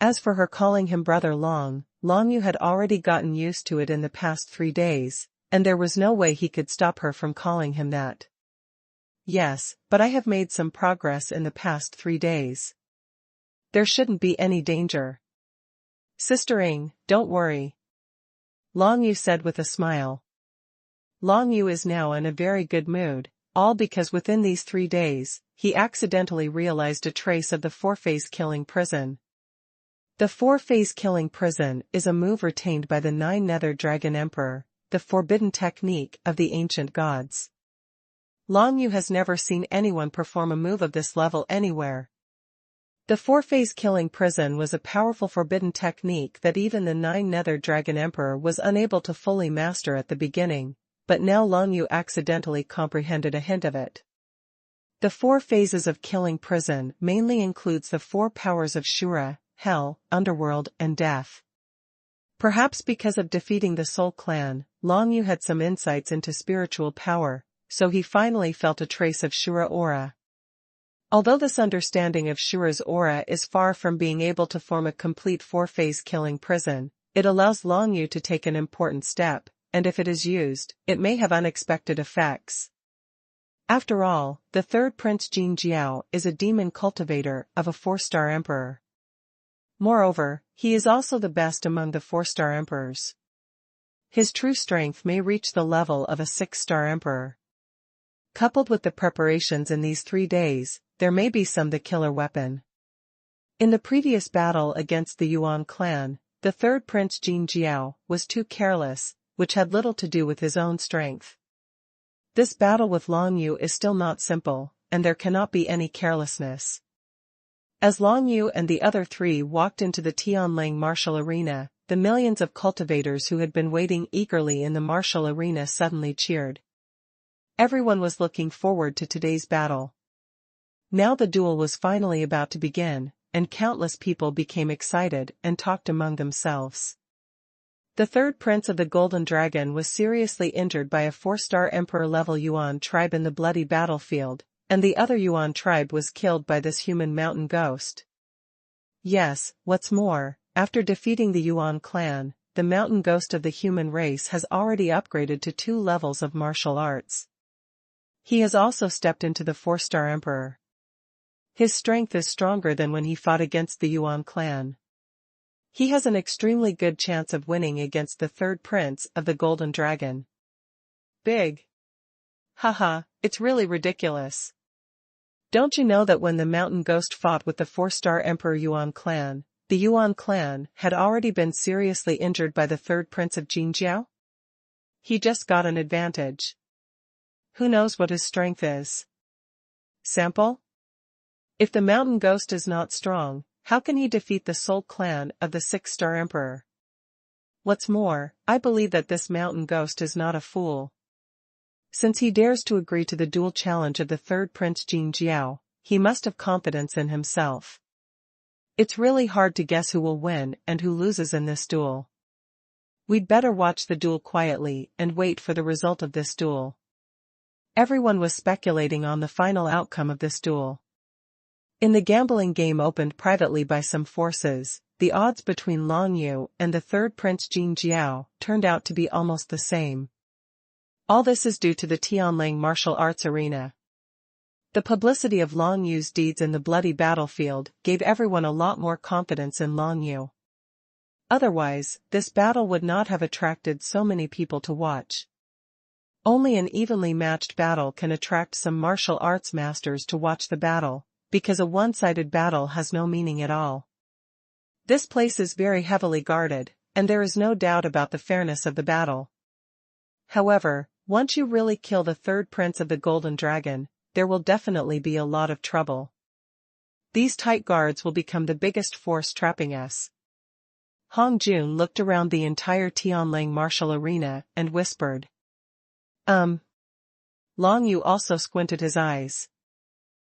As for her calling him Brother Long, Long Yu had already gotten used to it in the past 3 days, and there was no way he could stop her from calling him that. Yes, but I have made some progress in the past 3 days. There shouldn't be any danger. Sister Ing, don't worry. Long Yu said with a smile. Long Yu is now in a very good mood, all because within these 3 days, he accidentally realized a trace of the 4-phase killing prison. The 4-phase killing prison is a move retained by the 9 Nether Dragon Emperor, the forbidden technique of the ancient gods. Long Yu has never seen anyone perform a move of this level anywhere. The 4-phase killing prison was a powerful forbidden technique that even the 9 Nether Dragon Emperor was unable to fully master at the beginning, but now Long Yu accidentally comprehended a hint of it. The 4 phases of killing prison mainly includes the 4 powers of Shura, Hell, Underworld, and Death. Perhaps because of defeating the Soul Clan, Long Yu had some insights into spiritual power, so he finally felt a trace of Shura aura. Although this understanding of Shura's aura is far from being able to form a complete 4-phase killing prison, it allows Long Yu to take an important step, and if it is used, it may have unexpected effects. After all, the third prince Jin Jiao is a demon cultivator of a 4-star emperor. Moreover, he is also the best among the 4-star emperors. His true strength may reach the level of a 6-star emperor. Coupled with the preparations in these 3 days, there may be the killer weapon. In the previous battle against the Yuan clan, the third prince Jin Jiao was too careless, which had little to do with his own strength. This battle with Long Yu is still not simple, and there cannot be any carelessness. As Long Yu and the other 3 walked into the Tianlang martial arena, the millions of cultivators who had been waiting eagerly in the martial arena suddenly cheered. Everyone was looking forward to today's battle. Now the duel was finally about to begin, and countless people became excited and talked among themselves. The third prince of the Golden Dragon was seriously injured by a 4-star emperor-level Yuan tribe in the bloody battlefield, and the other Yuan tribe was killed by this human mountain ghost. Yes, what's more, after defeating the Yuan clan, the mountain ghost of the human race has already upgraded to 2 levels of martial arts. He has also stepped into the 4-star emperor. His strength is stronger than when he fought against the Yuan clan. He has an extremely good chance of winning against the third prince of the Golden Dragon. Big. Haha, it's really ridiculous. Don't you know that when the mountain ghost fought with the 4-star emperor Yuan clan, the Yuan clan had already been seriously injured by the third prince of Jinjiao? He just got an advantage. Who knows what his strength is? Sample? If the mountain ghost is not strong, how can he defeat the Soul Clan of the 6-star emperor? What's more, I believe that this mountain ghost is not a fool. Since he dares to agree to the duel challenge of the third prince Jin Jiao, he must have confidence in himself. It's really hard to guess who will win and who loses in this duel. We'd better watch the duel quietly and wait for the result of this duel. Everyone was speculating on the final outcome of this duel. In the gambling game opened privately by some forces, the odds between Long Yu and the third prince Jing Jiao turned out to be almost the same. All this is due to the Tianlang martial arts arena. The publicity of Long Yu's deeds in the bloody battlefield gave everyone a lot more confidence in Long Yu. Otherwise, this battle would not have attracted so many people to watch. Only an evenly matched battle can attract some martial arts masters to watch the battle, because a one-sided battle has no meaning at all. This place is very heavily guarded, and there is no doubt about the fairness of the battle. However, once you really kill the third prince of the Golden Dragon, there will definitely be a lot of trouble. These tight guards will become the biggest force trapping us. Hong Jun looked around the entire Tianlang martial arena and whispered. Long Yu also squinted his eyes.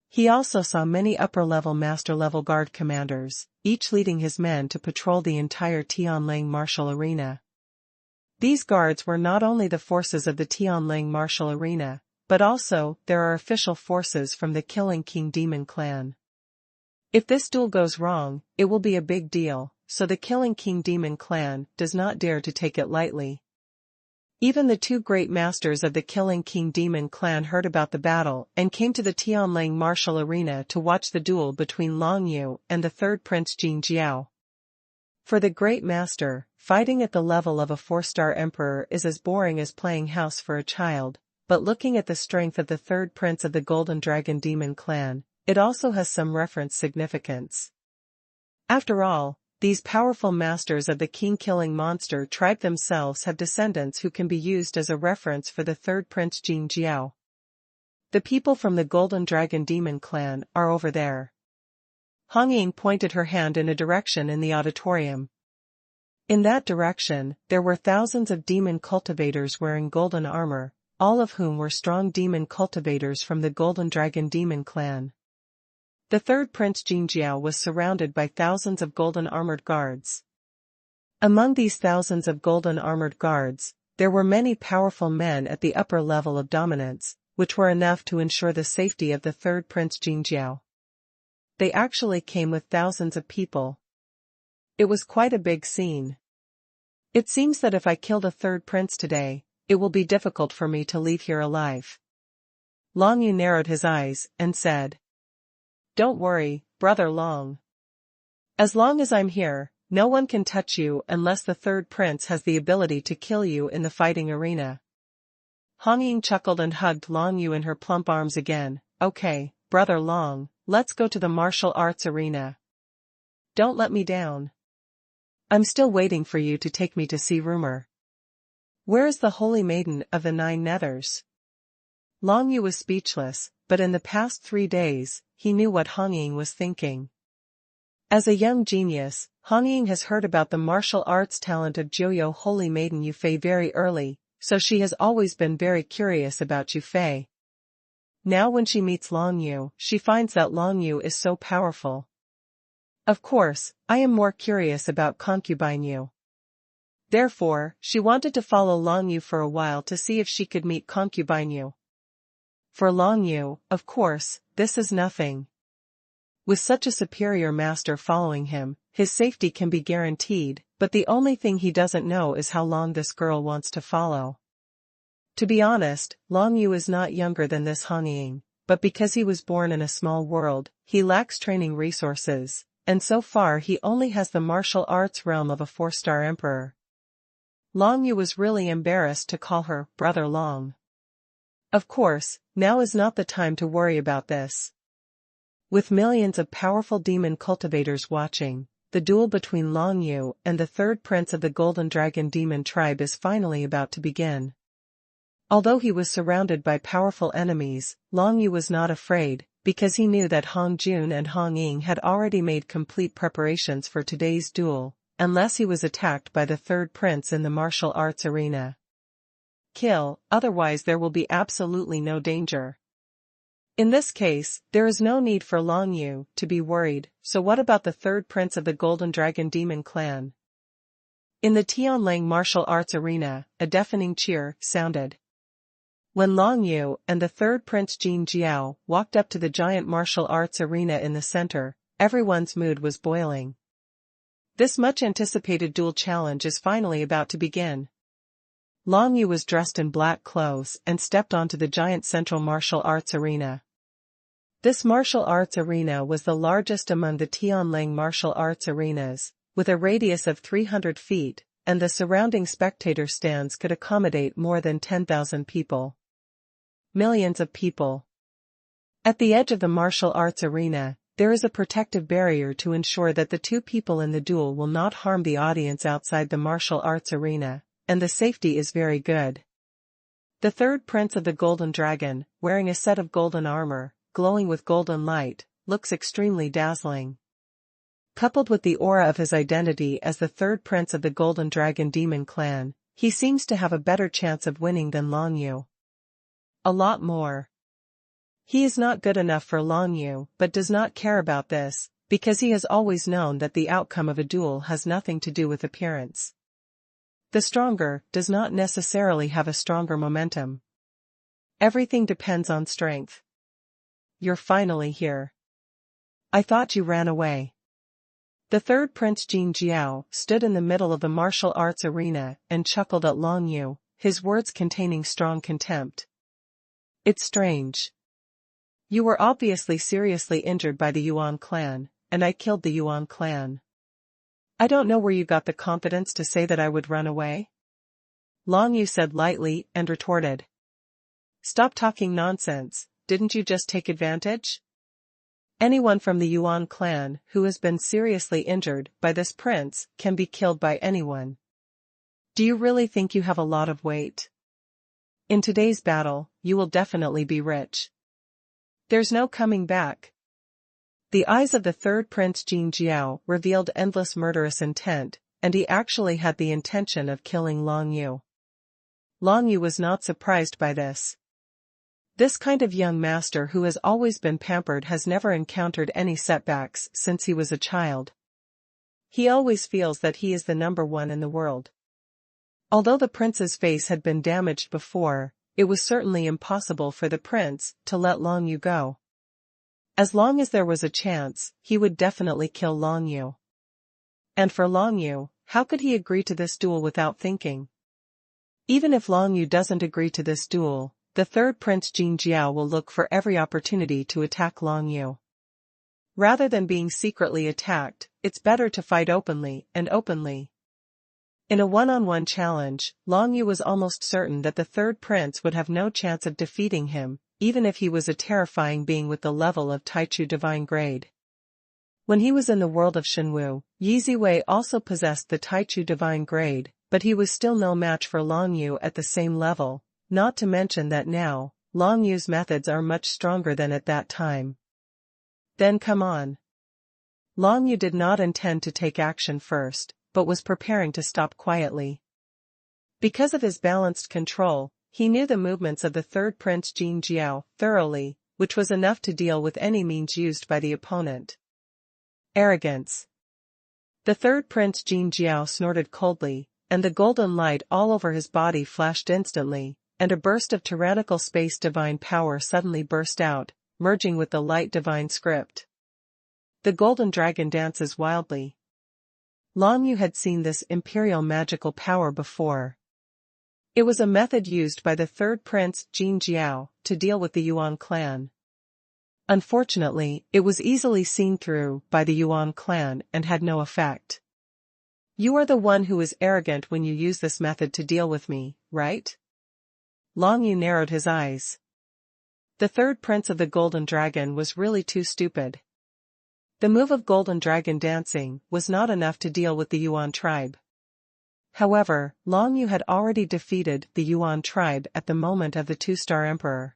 He also saw many upper-level master-level guard commanders, each leading his men to patrol the entire Tianlang martial arena. These guards were not only the forces of the Tianlang martial arena, but also there are official forces from the Killing King Demon clan. If this duel goes wrong, it will be a big deal, so the Killing King Demon clan does not dare to take it lightly. Even the two great masters of the Killing King Demon clan heard about the battle and came to the Tianlang martial arena to watch the duel between Long Yu and the third prince Jing Jiao. For the great master, fighting at the level of a 4-star emperor is as boring as playing house for a child, but looking at the strength of the third prince of the Golden Dragon Demon clan, it also has some reference significance. After all, these powerful masters of the king-killing monster tribe themselves have descendants who can be used as a reference for the third prince Jing Jiao. The people from the Golden Dragon Demon clan are over there. Hong Ying pointed her hand in a direction in the auditorium. In that direction, there were thousands of demon cultivators wearing golden armor, all of whom were strong demon cultivators from the Golden Dragon Demon clan. The third prince Jing Jiao was surrounded by thousands of golden armored guards. Among these thousands of golden armored guards, there were many powerful men at the upper level of dominance, which were enough to ensure the safety of the third prince Jing Jiao. They actually came with thousands of people. It was quite a big scene. It seems that if I kill the third prince today, it will be difficult for me to leave here alive. Long Yu narrowed his eyes and said. Don't worry, brother Long. As long as I'm here, no one can touch you unless the third prince has the ability to kill you in the fighting arena. Hong Ying chuckled and hugged Long Yu in her plump arms again. Okay, brother Long, let's go to the martial arts arena. Don't let me down. I'm still waiting for you to take me to see Rumor. Where is the holy maiden of the 9 nethers? Long Yu was speechless, but in the past 3 days, he knew what Hong Ying was thinking. As a young genius, Hong Ying has heard about the martial arts talent of Jiuyo holy maiden Yu Fei very early, so she has always been very curious about Yu Fei. Now when she meets Long Yu, she finds that Long Yu is so powerful. Of course, I am more curious about concubine Yu. Therefore, she wanted to follow Long Yu for a while to see if she could meet concubine Yu. For Long Yu, of course, this is nothing. With such a superior master following him, his safety can be guaranteed, but the only thing he doesn't know is how long this girl wants to follow. To be honest, Long Yu is not younger than this Hong Ying, but because he was born in a small world, he lacks training resources, and so far he only has the martial arts realm of a 4-star emperor. Long Yu was really embarrassed to call her Brother Long. Of course, now is not the time to worry about this. With millions of powerful demon cultivators watching, the duel between Long Yu and the third prince of the Golden Dragon Demon tribe is finally about to begin. Although he was surrounded by powerful enemies, Long Yu was not afraid, because he knew that Hong Jun and Hong Ying had already made complete preparations for today's duel, unless he was attacked by the third prince in the martial arts arena. Kill, otherwise there will be absolutely no danger. In this case, there is no need for Long Yu to be worried, so what about the third prince of the Golden Dragon Demon clan? In the Tianlang martial arts arena, a deafening cheer sounded. When Long Yu and the third prince Jin Jiao walked up to the giant martial arts arena in the center, everyone's mood was boiling. This much-anticipated duel challenge is finally about to begin. Long Yu was dressed in black clothes and stepped onto the giant central martial arts arena. This martial arts arena was the largest among the Tianlang martial arts arenas, with a radius of 300 feet, and the surrounding spectator stands could accommodate more than 10,000 people. Millions of people. At the edge of the martial arts arena, there is a protective barrier to ensure that the two people in the duel will not harm the audience outside the martial arts arena, and the safety is very good. The third prince of the Golden Dragon, wearing a set of golden armor, glowing with golden light, looks extremely dazzling. Coupled with the aura of his identity as the third prince of the Golden Dragon Demon clan, he seems to have a better chance of winning than Long Yu. A lot more. He is not good enough for Long Yu but does not care about this, because he has always known that the outcome of a duel has nothing to do with appearance. The stronger does not necessarily have a stronger momentum. Everything depends on strength. You're finally here. I thought you ran away. The third prince Jin Jiao stood in the middle of the martial arts arena and chuckled at Long Yu, his words containing strong contempt. It's strange. You were obviously seriously injured by the Yuan clan, and I killed the Yuan clan. I don't know where you got the confidence to say that I would run away. Long Yu said lightly and retorted. Stop talking nonsense, didn't you just take advantage? Anyone from the Yuan clan who has been seriously injured by this prince can be killed by anyone. Do you really think you have a lot of weight? In today's battle, you will definitely be rich. There's no coming back. The eyes of the third prince Jin Jiao revealed endless murderous intent, and he actually had the intention of killing Long Yu. Long Yu was not surprised by this. This kind of young master who has always been pampered has never encountered any setbacks since he was a child. He always feels that he is the number one in the world. Although the prince's face had been damaged before, it was certainly impossible for the prince to let Long Yu go. As long as there was a chance, he would definitely kill Long Yu. And for Long Yu, how could he agree to this duel without thinking? Even if Long Yu doesn't agree to this duel, the third prince Jin Jiao will look for every opportunity to attack Long Yu. Rather than being secretly attacked, it's better to fight openly and openly. In a one-on-one challenge, Long Yu was almost certain that the third prince would have no chance of defeating him, even if he was a terrifying being with the level of Taichu Divine Grade. When he was in the world of Shenwu, Yi Ziwei also possessed the Taichu Divine Grade, but he was still no match for Long Yu at the same level, not to mention that now, Long Yu's methods are much stronger than at that time. Then come on. Long Yu did not intend to take action first, but was preparing to stop quietly. Because of his balanced control, he knew the movements of the third prince Jin Jiao thoroughly, which was enough to deal with any means used by the opponent. Arrogance. The third prince Jin Jiao snorted coldly, and the golden light all over his body flashed instantly, and a burst of tyrannical space divine power suddenly burst out, merging with the light divine script. The golden dragon dances wildly. Long Yu had seen this imperial magical power before. It was a method used by the third prince Jin Jiao to deal with the Yuan clan. Unfortunately, it was easily seen through by the Yuan clan and had no effect. You are the one who is arrogant when you use this method to deal with me, right? Long Yu narrowed his eyes. The third prince of the Golden Dragon was really too stupid. The move of Golden Dragon dancing was not enough to deal with the Yuan tribe. However, Long Yu had already defeated the Yuan tribe at the moment of the two-star emperor.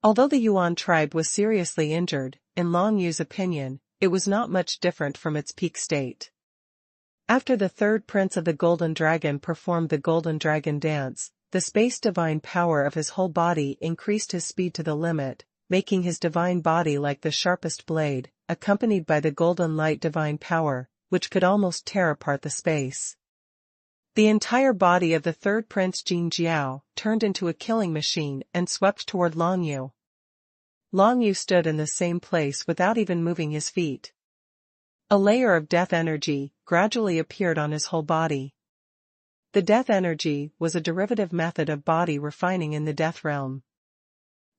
Although the Yuan tribe was seriously injured, in Long Yu's opinion, it was not much different from its peak state. After the third prince of the Golden Dragon performed the Golden Dragon dance, the space divine power of his whole body increased his speed to the limit, making his divine body like the sharpest blade, accompanied by the golden light divine power, which could almost tear apart the space. The entire body of the third prince Jin Jiao turned into a killing machine and swept toward Long Yu. Long Yu stood in the same place without even moving his feet. A layer of death energy gradually appeared on his whole body. The death energy was a derivative method of body refining in the death realm.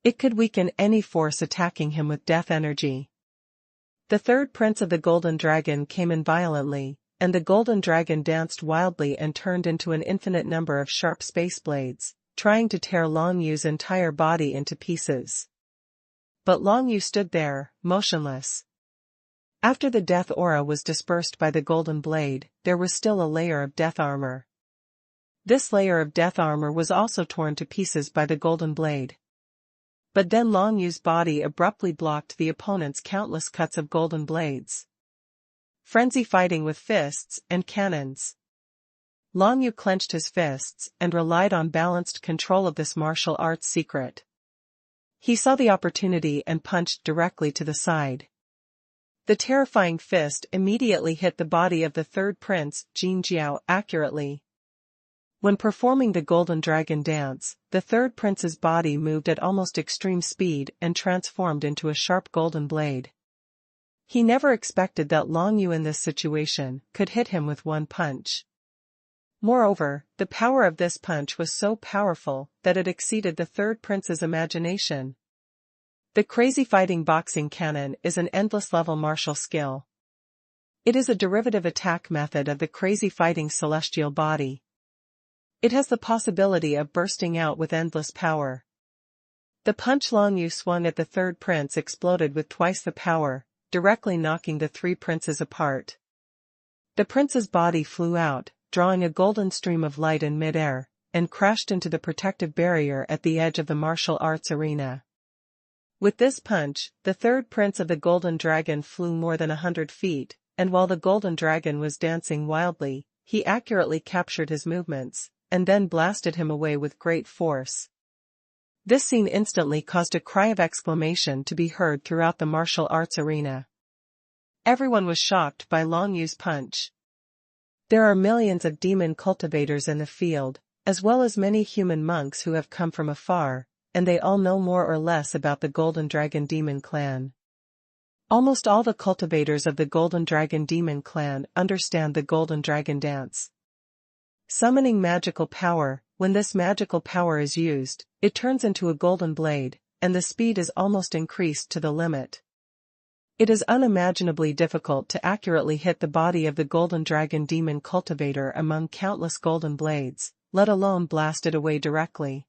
It could weaken any force attacking him with death energy. The third prince of the Golden Dragon came in violently, and the Golden Dragon danced wildly and turned into an infinite number of sharp space blades, trying to tear Long Yu's entire body into pieces. But Long Yu stood there, motionless. After the death aura was dispersed by the golden blade, there was still a layer of death armor. This layer of death armor was also torn to pieces by the golden blade. But then Long Yu's body abruptly blocked the opponent's countless cuts of golden blades. Frenzy fighting with fists and cannons. Long Yu clenched his fists and relied on balanced control of this martial arts secret. He saw the opportunity and punched directly to the side. The terrifying fist immediately hit the body of the third prince, Jin Jiao, accurately. When performing the Golden Dragon dance, the third prince's body moved at almost extreme speed and transformed into a sharp golden blade. He never expected that Long Yu in this situation could hit him with one punch. Moreover, the power of this punch was so powerful that it exceeded the third prince's imagination. The crazy fighting boxing cannon is an endless-level martial skill. It is a derivative attack method of the crazy fighting celestial body. It has the possibility of bursting out with endless power. The punch Long Yu swung at the third prince exploded with twice the power, directly knocking the three princes apart. The prince's body flew out, drawing a golden stream of light in mid-air, and crashed into the protective barrier at the edge of the martial arts arena. With this punch, the third prince of the Golden Dragon flew more than 100 feet, and while the Golden Dragon was dancing wildly, he accurately captured his movements, and then blasted him away with great force. This scene instantly caused a cry of exclamation to be heard throughout the martial arts arena. Everyone was shocked by Long Yu's punch. There are millions of demon cultivators in the field, as well as many human monks who have come from afar, and they all know more or less about the Golden Dragon Demon Clan. Almost all the cultivators of the Golden Dragon Demon Clan understand the Golden Dragon Dance. Summoning magical power, when this magical power is used, it turns into a golden blade, and the speed is almost increased to the limit. It is unimaginably difficult to accurately hit the body of the Golden Dragon Demon Cultivator among countless golden blades, let alone blast it away directly.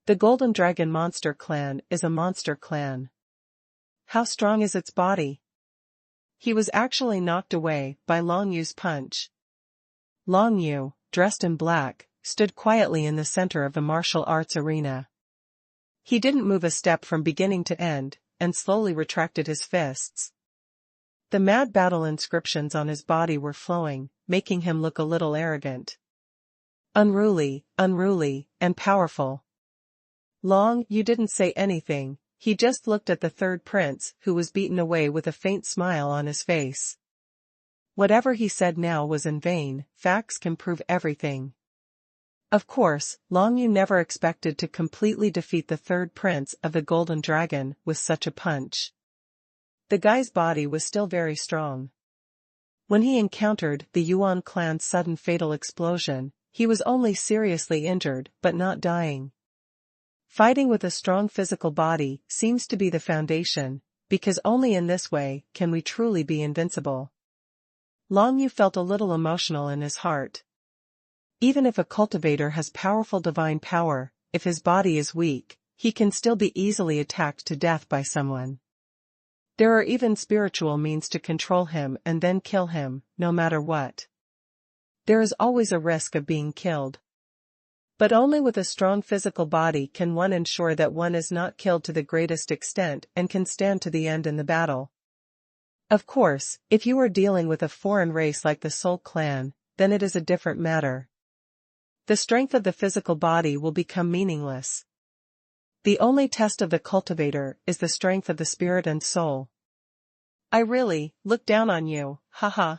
The Golden Dragon Monster Clan is a monster clan. How strong is its body? He was actually knocked away by Long Yu's punch. Long Yu, dressed in black, stood quietly in the center of the martial arts arena. He didn't move a step from beginning to end, and slowly retracted his fists. The mad battle inscriptions on his body were flowing, making him look a little arrogant. Unruly, and powerful. Long Yu didn't say anything, he just looked at the third prince, who was beaten away with a faint smile on his face. Whatever he said now was in vain, facts can prove everything. Of course, Long Yu never expected to completely defeat the third prince of the Golden Dragon with such a punch. The guy's body was still very strong. When he encountered the Yuan clan's sudden fatal explosion, he was only seriously injured but not dying. Fighting with a strong physical body seems to be the foundation, because only in this way can we truly be invincible. Long Yu felt a little emotional in his heart. Even if a cultivator has powerful divine power, if his body is weak, he can still be easily attacked to death by someone. There are even spiritual means to control him and then kill him, no matter what. There is always a risk of being killed. But only with a strong physical body can one ensure that one is not killed to the greatest extent and can stand to the end in the battle. Of course, if you are dealing with a foreign race like the Soul Clan, then it is a different matter. The strength of the physical body will become meaningless. The only test of the cultivator is the strength of the spirit and soul. I really look down on you, haha.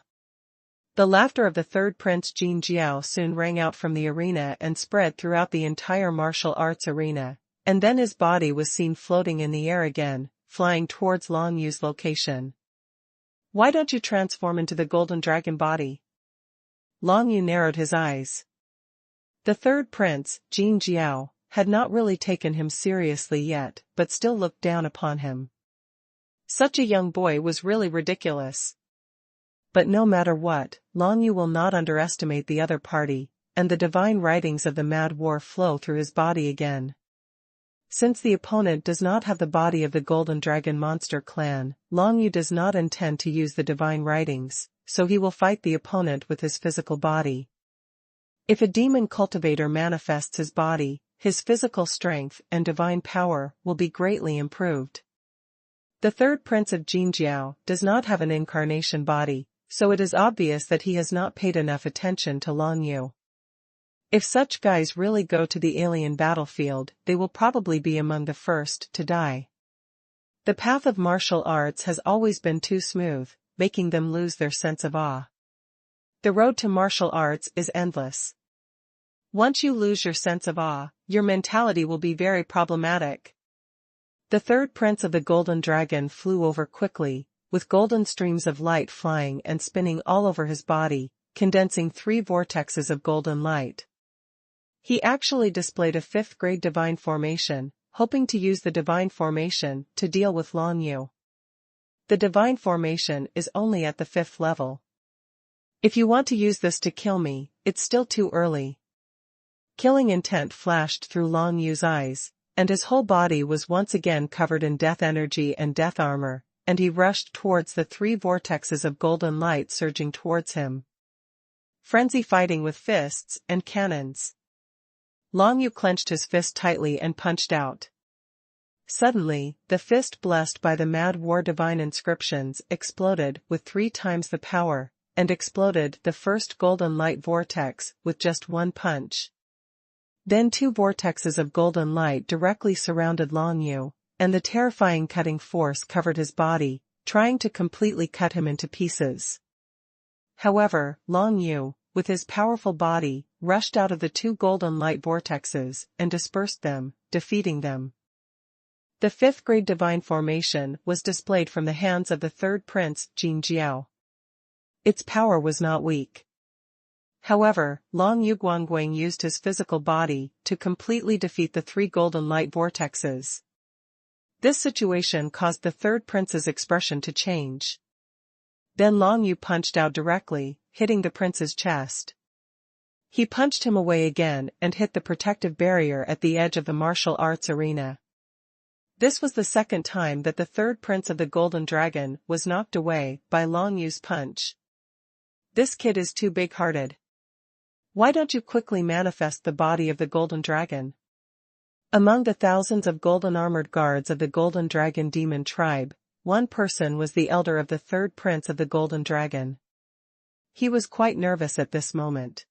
The laughter of the third prince Jin Jiao soon rang out from the arena and spread throughout the entire martial arts arena, and then his body was seen floating in the air again, flying towards Long Yu's location. Why don't you transform into the golden dragon body? Long Yu narrowed his eyes. The third prince, Jin Jiao, had not really taken him seriously yet, but still looked down upon him. Such a young boy was really ridiculous. But no matter what, Long Yu will not underestimate the other party, and the divine writings of the mad war flow through his body again. Since the opponent does not have the body of the Golden Dragon Monster clan, Long Yu does not intend to use the divine writings, so he will fight the opponent with his physical body. If a demon cultivator manifests his body, his physical strength and divine power will be greatly improved. The third prince of Jinjiao does not have an incarnation body, so it is obvious that he has not paid enough attention to Long Yu. If such guys really go to the alien battlefield, they will probably be among the first to die. The path of martial arts has always been too smooth, making them lose their sense of awe. The road to martial arts is endless. Once you lose your sense of awe, your mentality will be very problematic. The third prince of the Golden Dragon flew over quickly, with golden streams of light flying and spinning all over his body, condensing 3 vortexes of golden light. He actually displayed a 5th grade divine formation, hoping to use the divine formation to deal with Long Yu. The divine formation is only at the 5th level. If you want to use this to kill me, it's still too early. Killing intent flashed through Long Yu's eyes, and his whole body was once again covered in death energy and death armor, and he rushed towards the 3 vortexes of golden light surging towards him. Frenzy fighting with fists and cannons. Long Yu clenched his fist tightly and punched out. Suddenly, the fist blessed by the Mad War divine inscriptions exploded with 3 times the power, and exploded the first golden light vortex with just 1 punch. Then 2 vortexes of golden light directly surrounded Long Yu, and the terrifying cutting force covered his body, trying to completely cut him into pieces. However, Long Yu, with his powerful body, rushed out of the 2 golden light vortexes and dispersed them, defeating them. The 5th grade divine formation was displayed from the hands of the third prince, Jin Jiao. Its power was not weak. However, Long Yu Guangguang used his physical body to completely defeat the 3 golden light vortexes. This situation caused the third prince's expression to change. Then Long Yu punched out directly, hitting the prince's chest. He punched him away again and hit the protective barrier at the edge of the martial arts arena. This was the second time that the third prince of the Golden Dragon was knocked away by Long Yu's punch. This kid is too big-hearted. Why don't you quickly manifest the body of the Golden Dragon? Among the thousands of golden-armored guards of the Golden Dragon demon tribe, one person was the elder of the third prince of the Golden Dragon. He was quite nervous at this moment.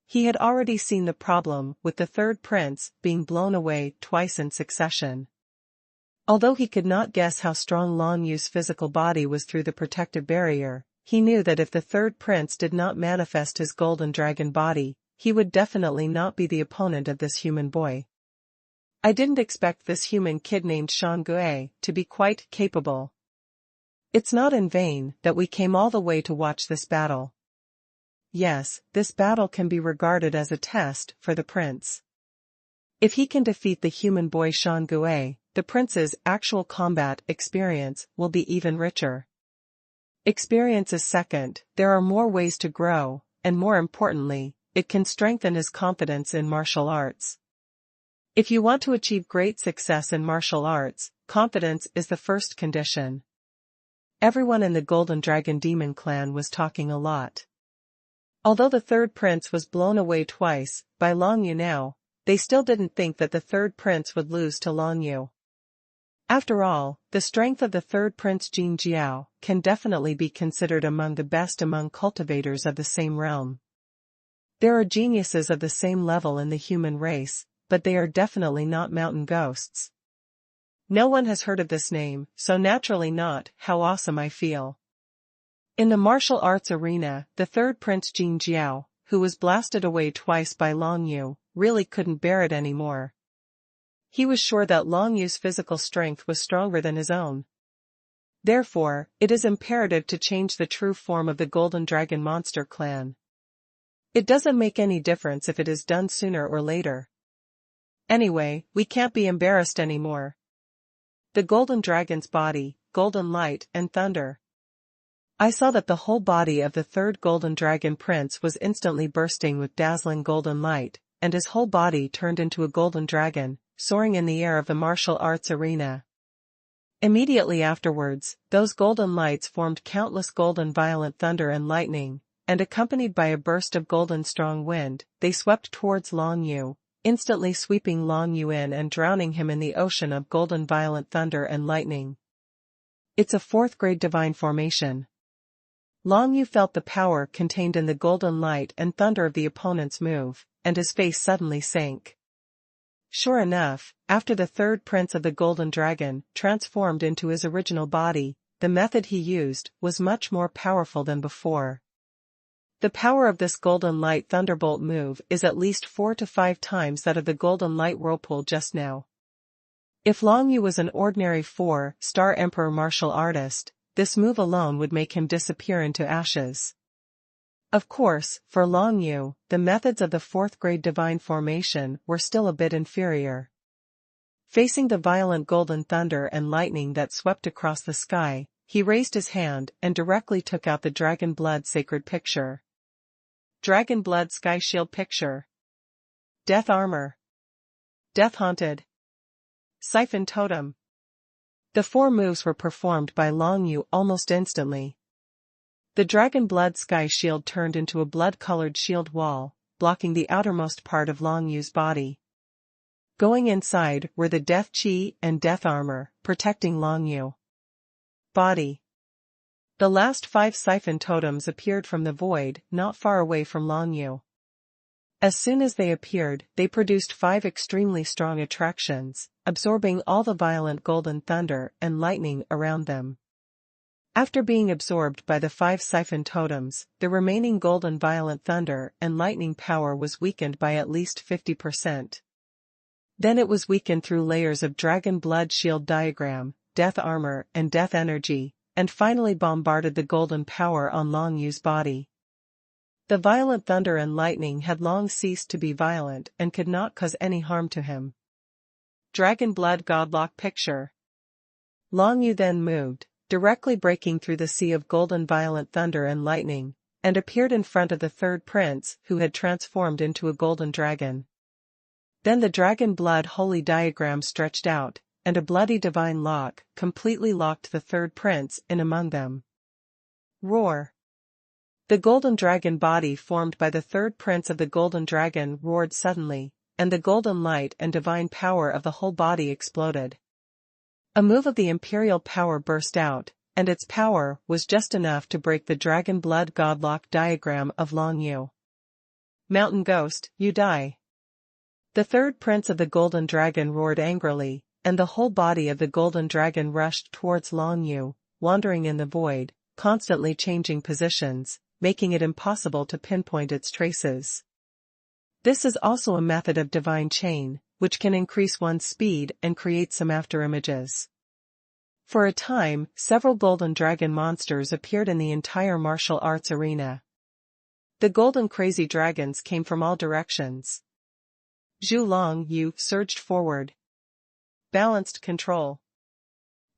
He had already seen the problem with the third prince being blown away twice in succession. Although he could not guess how strong Long Yu's physical body was through the protective barrier, he knew that if the third prince did not manifest his golden dragon body, he would definitely not be the opponent of this human boy. I didn't expect this human kid named Xuanhuan to be quite capable. It's not in vain that we came all the way to watch this battle. Yes, this battle can be regarded as a test for the prince. If he can defeat the human boy Xuanhuan, the prince's actual combat experience will be even richer. Experience is second, there are more ways to grow, and more importantly, it can strengthen his confidence in martial arts. If you want to achieve great success in martial arts, confidence is the first condition. Everyone in the Golden Dragon Demon clan was talking a lot. Although the third prince was blown away twice by Long Yu now, they still didn't think that the third prince would lose to Long Yu. After all, the strength of the third prince Jin Jiao can definitely be considered among the best among cultivators of the same realm. There are geniuses of the same level in the human race, but they are definitely not mountain ghosts. No one has heard of this name, so naturally not. How awesome I feel. In the martial arts arena, the third prince Jin Jiao, who was blasted away twice by Long Yu, really couldn't bear it anymore. He was sure that Long Yu's physical strength was stronger than his own. Therefore, it is imperative to change the true form of the Golden Dragon Monster clan. It doesn't make any difference if it is done sooner or later. Anyway, we can't be embarrassed anymore. The Golden Dragon's body, golden light and thunder. I saw that the whole body of the third Golden Dragon Prince was instantly bursting with dazzling golden light, and his whole body turned into a golden dragon, soaring in the air of the martial arts arena. Immediately afterwards, those golden lights formed countless golden violent thunder and lightning, and accompanied by a burst of golden strong wind, they swept towards Long Yu, instantly sweeping Long Yu in and drowning him in the ocean of golden violent thunder and lightning. It's a fourth-grade divine formation. Long Yu felt the power contained in the golden light and thunder of the opponent's move, and his face suddenly sank. Sure enough, after the third prince of the Golden Dragon transformed into his original body, the method he used was much more powerful than before. The power of this Golden Light Thunderbolt move is at least 4 to 5 times that of the Golden Light Whirlpool just now. If Long Yu was an ordinary 4-star Emperor martial artist, this move alone would make him disappear into ashes. Of course, for Long Yu, the methods of the fourth-grade divine formation were still a bit inferior. Facing the violent golden thunder and lightning that swept across the sky, he raised his hand and directly took out the Dragon Blood Sacred Picture. Dragon Blood Sky Shield Picture. Death Armor. Death Haunted. Siphon Totem. The 4 moves were performed by Long Yu almost instantly. The Dragon Blood Sky Shield turned into a blood-colored shield wall, blocking the outermost part of Long Yu's body. Going inside were the Death Chi and Death Armor, protecting Long Yu. Body. The last 5 siphon totems appeared from the void, not far away from Long Yu. As soon as they appeared, they produced 5 extremely strong attractions, absorbing all the violent golden thunder and lightning around them. After being absorbed by the 5 siphon totems, the remaining golden violent thunder and lightning power was weakened by at least 50%. Then it was weakened through layers of Dragon Blood Shield Diagram, Death Armor and Death Energy, and finally bombarded the golden power on Long Yu's body. The violent thunder and lightning had long ceased to be violent and could not cause any harm to him. Dragon Blood Godlock Picture. Long Yu then moved, directly breaking through the sea of golden violent thunder and lightning, and appeared in front of the third prince who had transformed into a golden dragon. Then the Dragon Blood Holy Diagram stretched out, and a bloody divine lock completely locked the third prince in among them. Roar. The golden dragon body formed by the third prince of the Golden Dragon roared suddenly, and the golden light and divine power of the whole body exploded. A move of the imperial power burst out, and its power was just enough to break the Dragon Blood Godlock Diagram of Long Yu. Mountain Ghost, you die. The third prince of the Golden Dragon roared angrily, and the whole body of the Golden Dragon rushed towards Long Yu, wandering in the void, constantly changing positions, making it impossible to pinpoint its traces. This is also a method of divine chain, which can increase one's speed and create some afterimages. For a time, several golden dragon monsters appeared in the entire martial arts arena. The golden crazy dragons came from all directions. Zhu Long Yu surged forward. Balanced control.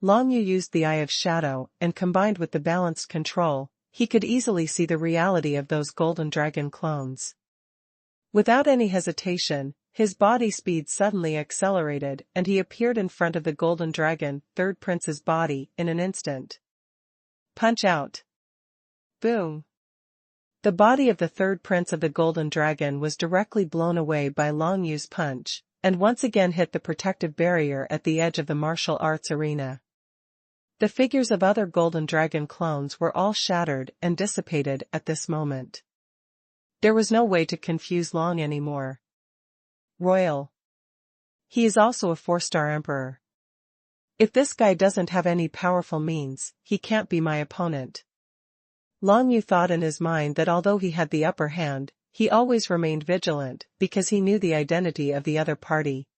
Long Yu used the Eye of Shadow, and combined with the balanced control, he could easily see the reality of those golden dragon clones. Without any hesitation, his body speed suddenly accelerated and he appeared in front of the golden dragon, third prince's body, in an instant. Punch out. Boom. The body of the third prince of the golden dragon was directly blown away by Long Yu's punch, and once again hit the protective barrier at the edge of the martial arts arena. The figures of other golden dragon clones were all shattered and dissipated at this moment. There was no way to confuse Long anymore. Royal. He is also a 4-star emperor. If this guy doesn't have any powerful means, he can't be my opponent. Long Yu thought in his mind that although he had the upper hand, he always remained vigilant, because he knew the identity of the other party.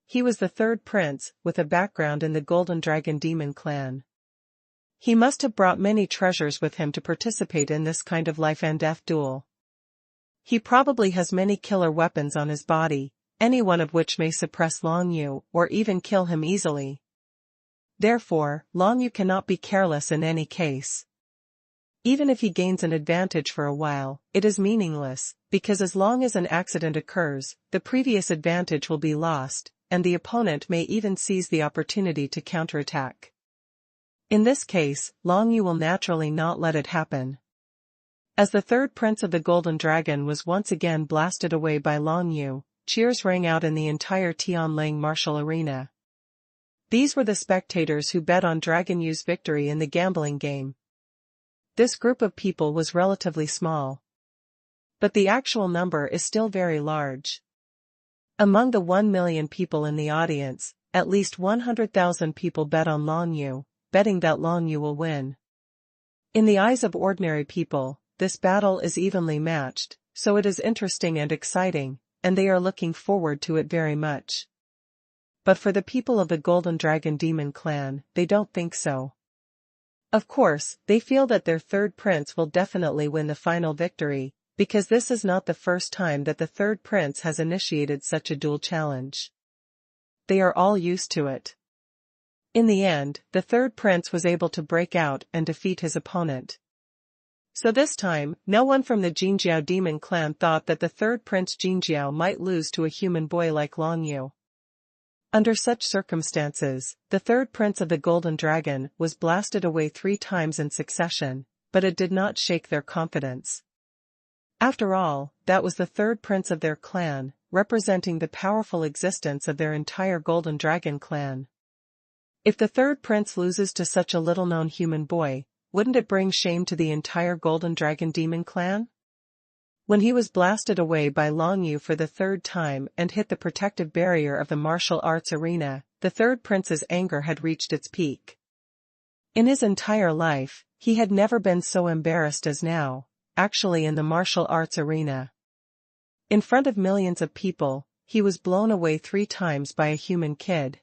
He was the third prince, with a background in the Golden Dragon Demon clan. He must have brought many treasures with him to participate in this kind of life-and-death duel. He probably has many killer weapons on his body, any one of which may suppress Long Yu, or even kill him easily. Therefore, Long Yu cannot be careless in any case. Even if he gains an advantage for a while, it is meaningless, because as long as an accident occurs, the previous advantage will be lost, and the opponent may even seize the opportunity to counterattack. In this case, Long Yu will naturally not let it happen. As the third prince of the Golden Dragon was once again blasted away by Long Yu, cheers rang out in the entire Tianling martial arena. These were the spectators who bet on Dragon Yu's victory in the gambling game. This group of people was relatively small. But the actual number is still very large. Among the 1 million people in the audience, at least 100,000 people bet on Long Yu, betting that Long Yu will win. In the eyes of ordinary people, this battle is evenly matched, so it is interesting and exciting, and they are looking forward to it very much. But for the people of the Golden Dragon Demon clan, they don't think so. Of course, they feel that their third prince will definitely win the final victory, because this is not the first time that the third prince has initiated such a duel challenge. They are all used to it. In the end, the third prince was able to break out and defeat his opponent. So this time, no one from the Jinjiao Demon clan thought that the third prince Jinjiao might lose to a human boy like Long Yu. Under such circumstances, the third prince of the Golden Dragon was blasted away 3 times in succession, but it did not shake their confidence. After all, that was the third prince of their clan, representing the powerful existence of their entire Golden Dragon clan. If the third prince loses to such a little-known human boy, wouldn't it bring shame to the entire Golden Dragon Demon clan? When he was blasted away by Long Yu for the third time and hit the protective barrier of the martial arts arena, the third prince's anger had reached its peak. In his entire life, he had never been so embarrassed as now, actually in the martial arts arena. In front of millions of people, he was blown away 3 times by a human kid.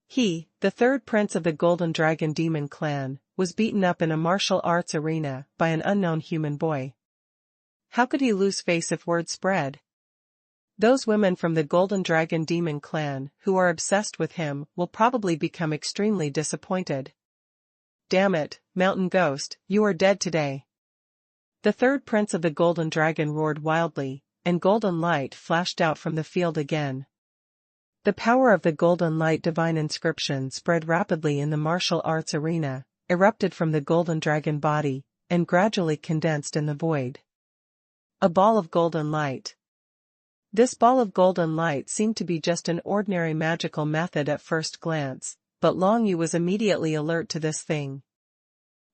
He, the third prince of the Golden Dragon Demon clan, was beaten up in a martial arts arena by an unknown human boy. How could he lose face if word spread? Those women from the Golden Dragon Demon clan who are obsessed with him will probably become extremely disappointed. Damn it, Mountain Ghost, you are dead today. The third prince of the Golden Dragon roared wildly, and golden light flashed out from the field again. The power of the golden light divine inscription spread rapidly in the martial arts arena, erupted from the Golden Dragon body, and gradually condensed in the void. A ball of golden light. This ball of golden light seemed to be just an ordinary magical method at first glance, but Long Yu was immediately alert to this thing.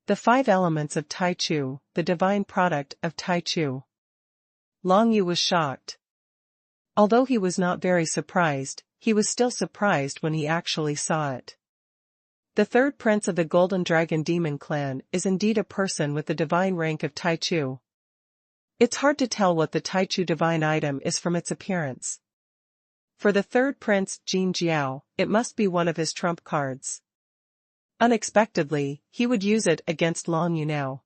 The 5 elements of Tai Chu, the divine product of Tai Chu. Long Yu was shocked. Although he was not very surprised, he was still surprised when he actually saw it. The third prince of the Golden Dragon Demon clan is indeed a person with the divine rank of Tai Chu. It's hard to tell what the Tai Chu divine item is from its appearance. For the third prince, Jin Jiao, it must be one of his trump cards. Unexpectedly, he would use it against Long Yu now.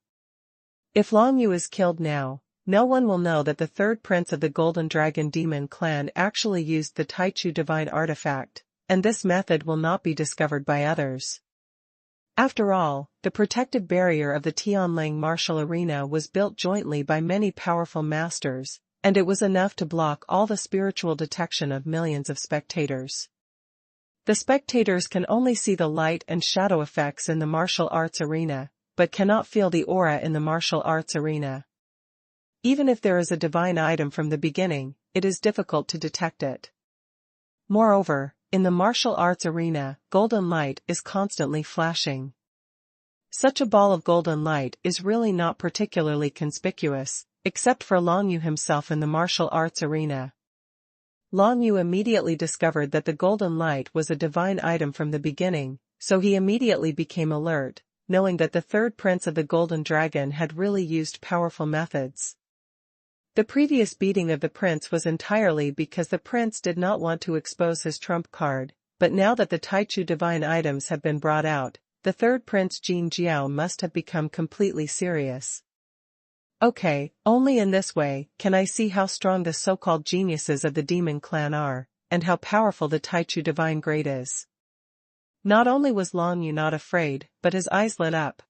If Long Yu is killed now, no one will know that the third prince of the Golden Dragon Demon clan actually used the Tai Chu divine artifact, and this method will not be discovered by others. After all, the protective barrier of the Tianling martial arena was built jointly by many powerful masters, and it was enough to block all the spiritual detection of millions of spectators. The spectators can only see the light and shadow effects in the martial arts arena, but cannot feel the aura in the martial arts arena. Even if there is a divine item from the beginning, it is difficult to detect it. Moreover, in the martial arts arena, golden light is constantly flashing. Such a ball of golden light is really not particularly conspicuous, except for Long Yu himself in the martial arts arena. Long Yu immediately discovered that the golden light was a divine item from the beginning, so he immediately became alert, knowing that the third prince of the golden dragon had really used powerful methods. The previous beating of the prince was entirely because the prince did not want to expose his trump card, but now that the Taichu divine items have been brought out, the third prince Jin Jiao must have become completely serious. Okay, only in this way can I see how strong the so-called geniuses of the demon clan are, and how powerful the Taichu divine grade is. Not only was Long Yu not afraid, but his eyes lit up.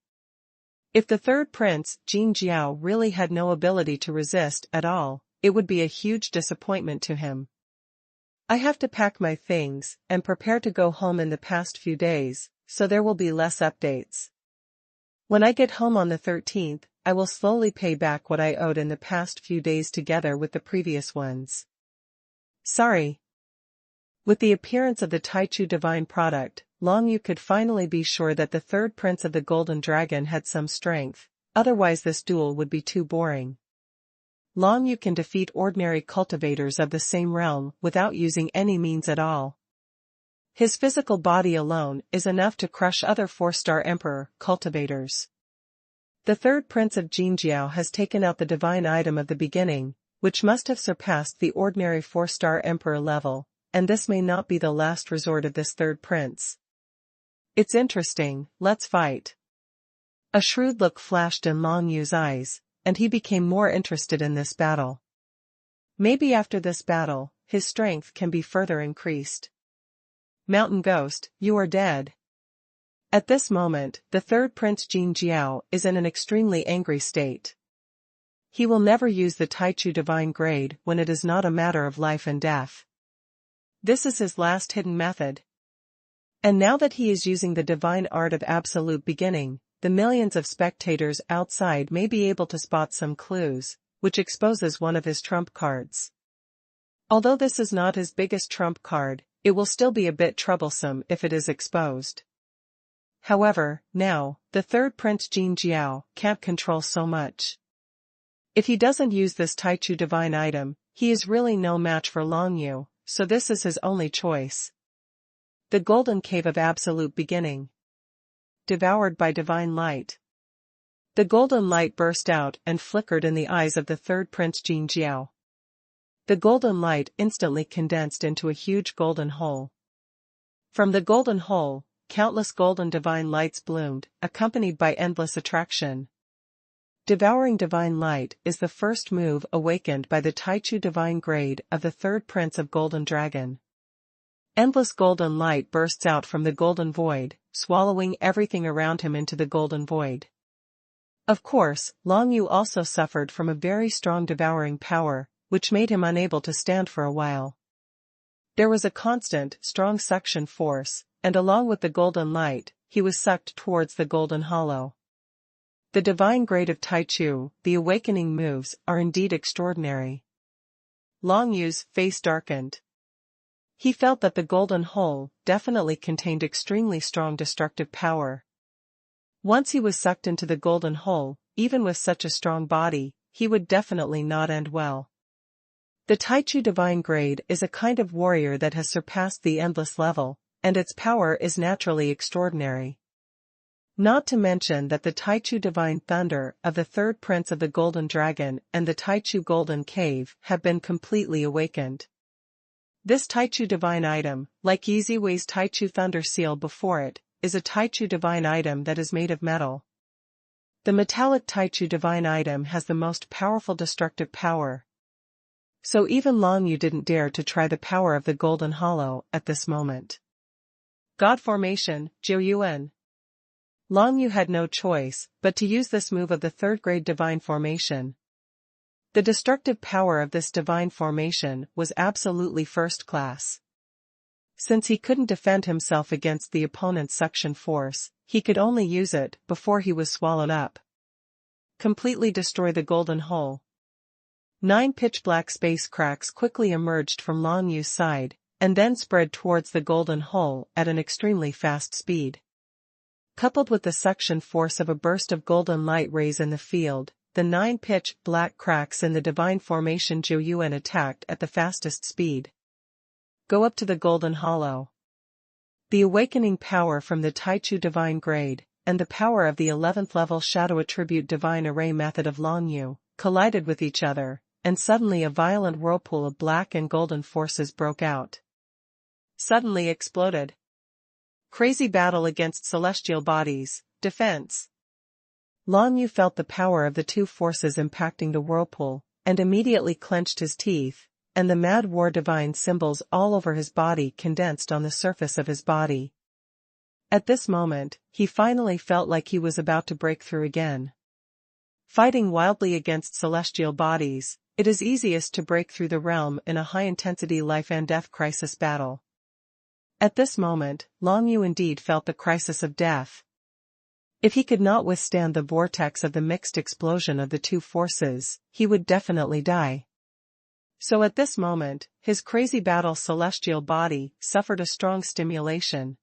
If the third prince, Jin Jiao, really had no ability to resist at all, it would be a huge disappointment to him. I have to pack my things and prepare to go home in the past few days, so there will be less updates. When I get home on the 13th, I will slowly pay back what I owed in the past few days together with the previous ones. Sorry. With the appearance of the Taichu divine product, Long Yu could finally be sure that the third prince of the golden dragon had some strength, otherwise this duel would be too boring. Long Yu can defeat ordinary cultivators of the same realm without using any means at all. His physical body alone is enough to crush other 4-star emperor cultivators. The third prince of Jinjiao has taken out the divine item of the beginning, which must have surpassed the ordinary 4-star emperor level, and this may not be the last resort of this third prince. It's interesting, let's fight. A shrewd look flashed in Long Yu's eyes, and he became more interested in this battle. Maybe after this battle, his strength can be further increased. Mountain Ghost, you are dead. At this moment, the third prince Jin Jiao is in an extremely angry state. He will never use the Taichu divine grade when it is not a matter of life and death. This is his last hidden method. And now that he is using the divine art of absolute beginning, the millions of spectators outside may be able to spot some clues, which exposes one of his trump cards. Although this is not his biggest trump card, it will still be a bit troublesome if it is exposed. However, now, the third prince Jin Jiao can't control so much. If he doesn't use this Taichu divine item, he is really no match for Long Yu, so this is his only choice. The Golden Cave of Absolute Beginning. Devoured by divine light. The golden light burst out and flickered in the eyes of the third prince Jin Jiao. The golden light instantly condensed into a huge golden hole. From the golden hole, countless golden divine lights bloomed, accompanied by endless attraction. Devouring divine light is the first move awakened by the Taichu divine grade of the third prince of Golden Dragon. Endless golden light bursts out from the golden void, swallowing everything around him into the golden void. Of course, Long Yu also suffered from a very strong devouring power, which made him unable to stand for a while. There was a constant, strong suction force, and along with the golden light, he was sucked towards the golden hollow. The divine grade of Taichu, the awakening moves, are indeed extraordinary. Long Yu's face darkened. He felt that the golden hole definitely contained extremely strong destructive power. Once he was sucked into the golden hole, even with such a strong body, he would definitely not end well. The Taichu divine grade is a kind of warrior that has surpassed the endless level, and its power is naturally extraordinary. Not to mention that the Taichu divine thunder of the third prince of the Golden Dragon and the Taichu Golden Cave have been completely awakened. This Taichu divine item, like Yiziwei's Taichu thunder seal before it, is a Taichu divine item that is made of metal. The metallic Taichu divine item has the most powerful destructive power. So even Long Yu didn't dare to try the power of the golden hollow at this moment. God formation, Jiuyuan. Long Yu had no choice but to use this move of the third-grade divine formation. The destructive power of this divine formation was absolutely first class. Since he couldn't defend himself against the opponent's suction force, he could only use it before he was swallowed up. Completely destroy the golden hole. 9 pitch-black space cracks quickly emerged from Long Yu's side, and then spread towards the golden hole at an extremely fast speed. Coupled with the suction force of a burst of golden light rays in the field, the 9 pitch black cracks in the divine formation Jiuyuan attacked at the fastest speed. Go up to the Golden Hollow. The awakening power from the Taichu Divine Grade, and the power of the 11th level Shadow Attribute Divine Array method of Long Yu, collided with each other, and suddenly a violent whirlpool of black and golden forces broke out. Suddenly exploded. Crazy battle against celestial bodies, defense. Long Yu felt the power of the two forces impacting the whirlpool, and immediately clenched his teeth, and the mad war divine symbols all over his body condensed on the surface of his body. At this moment, he finally felt like he was about to break through again. Fighting wildly against celestial bodies, it is easiest to break through the realm in a high-intensity life and death crisis battle. At this moment, Long Yu indeed felt the crisis of death. If he could not withstand the vortex of the mixed explosion of the two forces, he would definitely die. So at this moment, his crazy battle celestial body suffered a strong stimulation.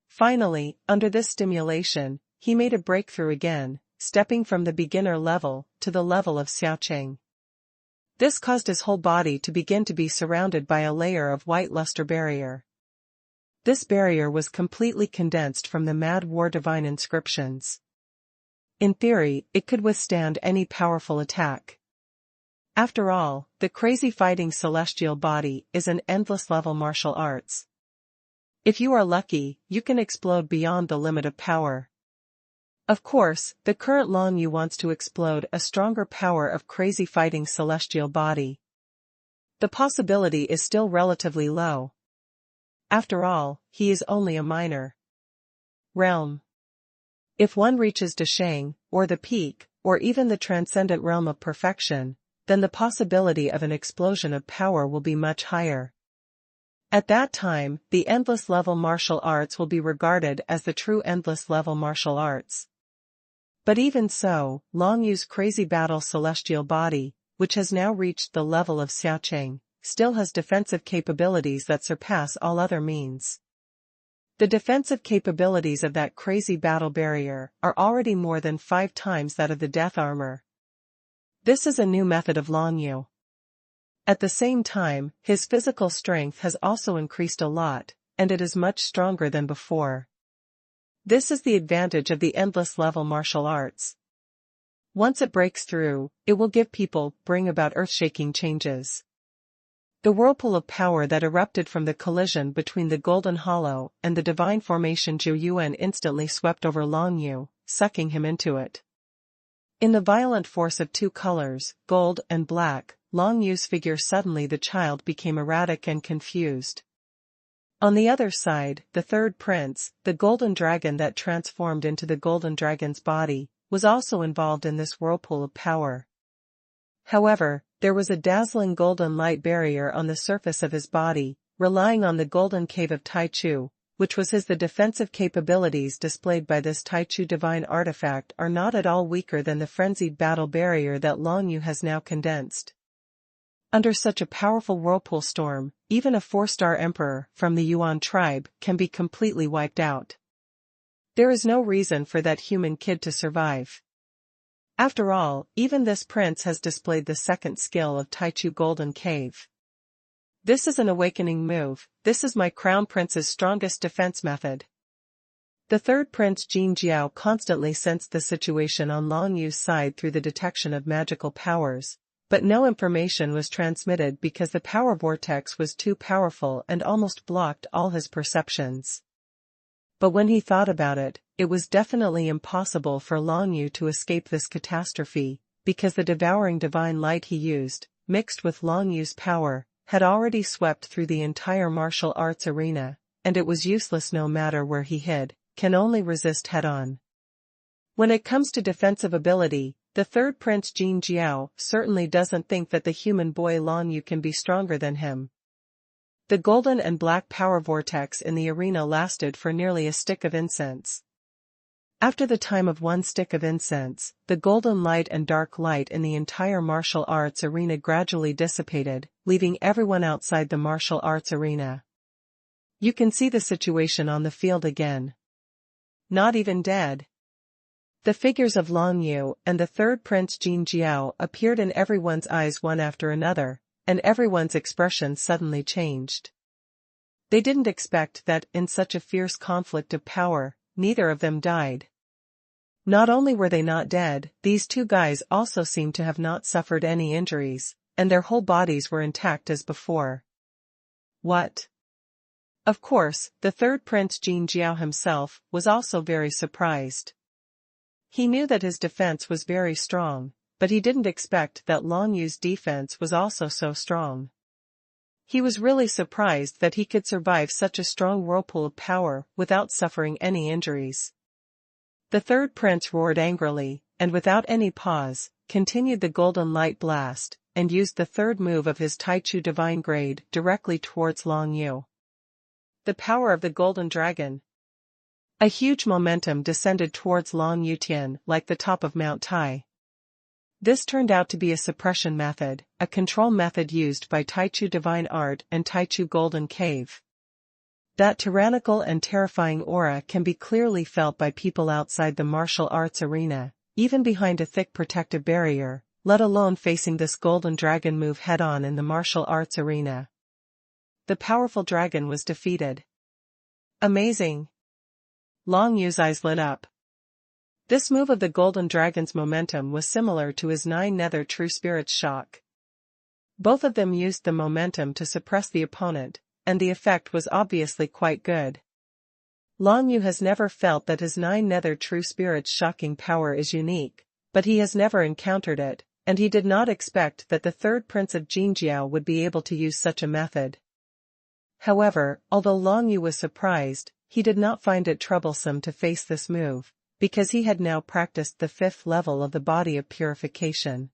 Finally, under this stimulation, he made a breakthrough again, stepping from the beginner level to the level of Xiaoqing. This caused his whole body to begin to be surrounded by a layer of white luster barrier. This barrier was completely condensed from the Mad War Divine inscriptions. In theory, it could withstand any powerful attack. After all, the crazy fighting celestial body is an endless level martial arts. If you are lucky, you can explode beyond the limit of power. Of course, the current Long Yu wants to explode a stronger power of crazy fighting celestial body. The possibility is still relatively low. After all, he is only a minor realm. If one reaches Dashang, or the peak, or even the transcendent realm of perfection, then the possibility of an explosion of power will be much higher. At that time, the endless level martial arts will be regarded as the true endless level martial arts. But even so, Long Yu's crazy battle celestial body, which has now reached the level of Xiaoqing, still has defensive capabilities that surpass all other means. The defensive capabilities of that crazy battle barrier are already more than 5 times that of the death armor. This is a new method of Long Yu. At the same time, his physical strength has also increased a lot, and it is much stronger than before. This is the advantage of the endless level martial arts. Once it breaks through, it will bring about earth-shaking changes. The whirlpool of power that erupted from the collision between the Golden Hollow and the divine formation Zhuoyuan instantly swept over Long Yu, sucking him into it. In the violent force of two colors, gold and black, Long Yu's figure suddenly the child became erratic and confused. On the other side, the third prince, the golden dragon that transformed into the golden dragon's body, was also involved in this whirlpool of power. However, there was a dazzling golden light barrier on the surface of his body, relying on the golden cave of Taichu, which was the defensive capabilities displayed by this Taichu divine artifact are not at all weaker than the frenzied battle barrier that Long Yu has now condensed. Under such a powerful whirlpool storm, even a 4-star emperor from the Yuan tribe can be completely wiped out. There is no reason for that human kid to survive. After all, even this prince has displayed the second skill of Taichu Golden Cave. This is an awakening move. This is my crown prince's strongest defense method. The third prince Jin Jiao constantly sensed the situation on Long Yu's side through the detection of magical powers, but no information was transmitted because the power vortex was too powerful and almost blocked all his perceptions. But when he thought about it, it was definitely impossible for Long Yu to escape this catastrophe, because the devouring divine light he used, mixed with Long Yu's power, had already swept through the entire martial arts arena, and it was useless no matter where he hid, can only resist head-on. When it comes to defensive ability, the third prince Jin Jiao certainly doesn't think that the human boy Long Yu can be stronger than him. The golden and black power vortex in the arena lasted for nearly a stick of incense. After the time of 1 stick of incense, the golden light and dark light in the entire martial arts arena gradually dissipated, leaving everyone outside the martial arts arena. You can see the situation on the field again. Not even dead. The figures of Long Yu and the third prince Jin Jiao appeared in everyone's eyes one after another, and everyone's expression suddenly changed. They didn't expect that, in such a fierce conflict of power, neither of them died. Not only were they not dead, these two guys also seemed to have not suffered any injuries, and their whole bodies were intact as before. What? Of course, the third prince Jin Jiao himself was also very surprised. He knew that his defense was very strong, but he didn't expect that Long Yu's defense was also so strong. He was really surprised that he could survive such a strong whirlpool of power without suffering any injuries. The third prince roared angrily, and without any pause, continued the golden light blast, and used the third move of his Taichu divine grade directly towards Long Yu. The power of the golden dragon. A huge momentum descended towards Long Yutian like the top of Mount Tai. This turned out to be a suppression method, a control method used by Taichu Divine Art and Taichu Golden Cave. That tyrannical and terrifying aura can be clearly felt by people outside the martial arts arena, even behind a thick protective barrier, let alone facing this golden dragon move head-on in the martial arts arena. The powerful dragon was defeated. Amazing! Long Yu's eyes lit up. This move of the golden dragon's momentum was similar to his 9 nether true spirits shock. Both of them used the momentum to suppress the opponent, and the effect was obviously quite good. Long Yu has never felt that his 9 nether true spirits shocking power is unique, but he has never encountered it, and he did not expect that the third prince of Jinjiao would be able to use such a method. However, although Long Yu was surprised, he did not find it troublesome to face this move, because he had now practiced the 5th level of the body of purification.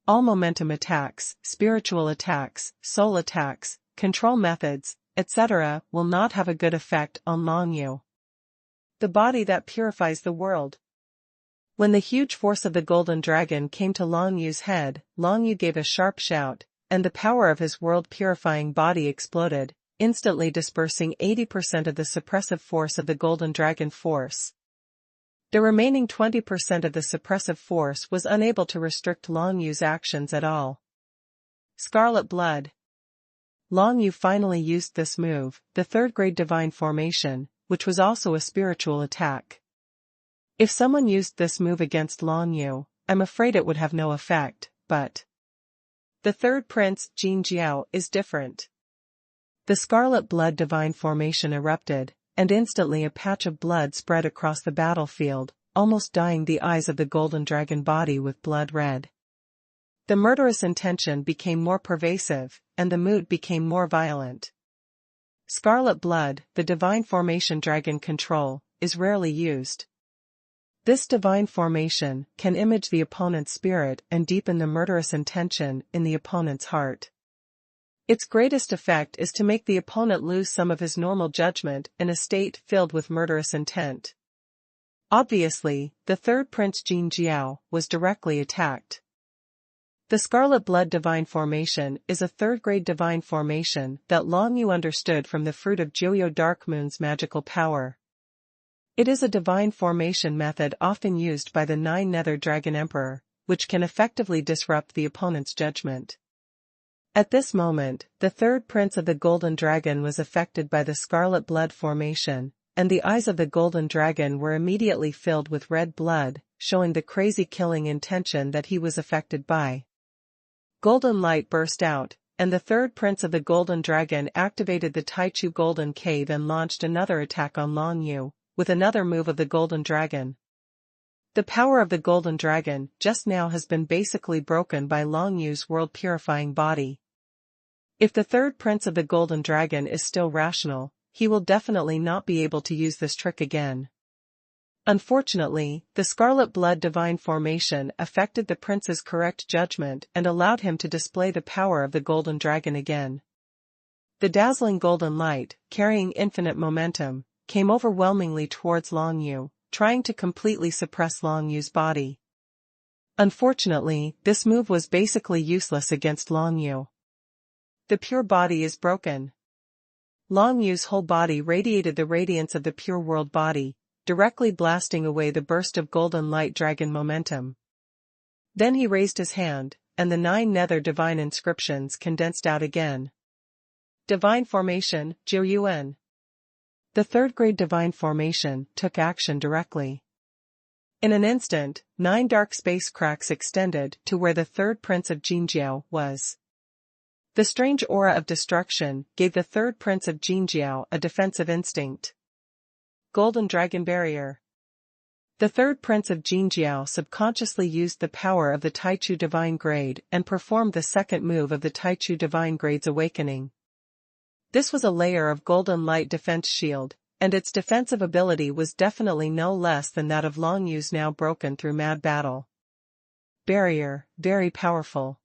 All momentum attacks, spiritual attacks, soul attacks, control methods, etc. will not have a good effect on Long Yu. The body that purifies the world. When the huge force of the golden dragon came to Long Yu's head, Long Yu gave a sharp shout, and the power of his world-purifying body exploded, instantly dispersing 80% of the suppressive force of the golden dragon force. The remaining 20% of the suppressive force was unable to restrict Long Yu's actions at all. Scarlet Blood. Long Yu finally used this move, the 3rd grade divine formation, which was also a spiritual attack. If someone used this move against Long Yu, I'm afraid it would have no effect, but the third prince, Jin Jiao, is different. The Scarlet Blood divine formation erupted, and instantly a patch of blood spread across the battlefield, almost dyeing the eyes of the golden dragon body with blood red. The murderous intention became more pervasive, and the mood became more violent. Scarlet Blood, the divine formation dragon control, is rarely used. This divine formation can image the opponent's spirit and deepen the murderous intention in the opponent's heart. Its greatest effect is to make the opponent lose some of his normal judgment in a state filled with murderous intent. Obviously, the third prince Jin Jiao was directly attacked. The Scarlet Blood divine formation is a 3rd grade divine formation that Long Yu understood from the fruit of Joyo Dark Moon's magical power. It is a divine formation method often used by the 9 nether dragon emperor, which can effectively disrupt the opponent's judgment. At this moment, the third prince of the golden dragon was affected by the Scarlet Blood formation, and the eyes of the golden dragon were immediately filled with red blood, showing the crazy killing intention that he was affected by. Golden light burst out, and the third prince of the golden dragon activated the Taichu Golden Cave and launched another attack on Long Yu, with another move of the golden dragon. The power of the golden dragon just now has been basically broken by Long Yu's world-purifying body. If the third prince of the golden dragon is still rational, he will definitely not be able to use this trick again. Unfortunately, the Scarlet Blood divine formation affected the prince's correct judgment and allowed him to display the power of the golden dragon again. The dazzling golden light, carrying infinite momentum, came overwhelmingly towards Long Yu, trying to completely suppress Long Yu's body. Unfortunately, this move was basically useless against Long Yu. The pure body is broken. Long Yu's whole body radiated the radiance of the pure world body, directly blasting away the burst of golden light dragon momentum. Then he raised his hand, and the 9 nether divine inscriptions condensed out again. Divine Formation, Jiuyuan. The third-grade Divine Formation took action directly. In an instant, 9 dark space cracks extended to where the third prince of Jinjiao was. The strange aura of destruction gave the third prince of Jinjiao a defensive instinct. Golden Dragon Barrier. The third prince of Jinjiao subconsciously used the power of the Taichu Divine Grade and performed the second move of the Taichu Divine Grade's awakening. This was a layer of golden light defense shield, and its defensive ability was definitely no less than that of Long Yu's now broken through mad battle. Barrier, very powerful.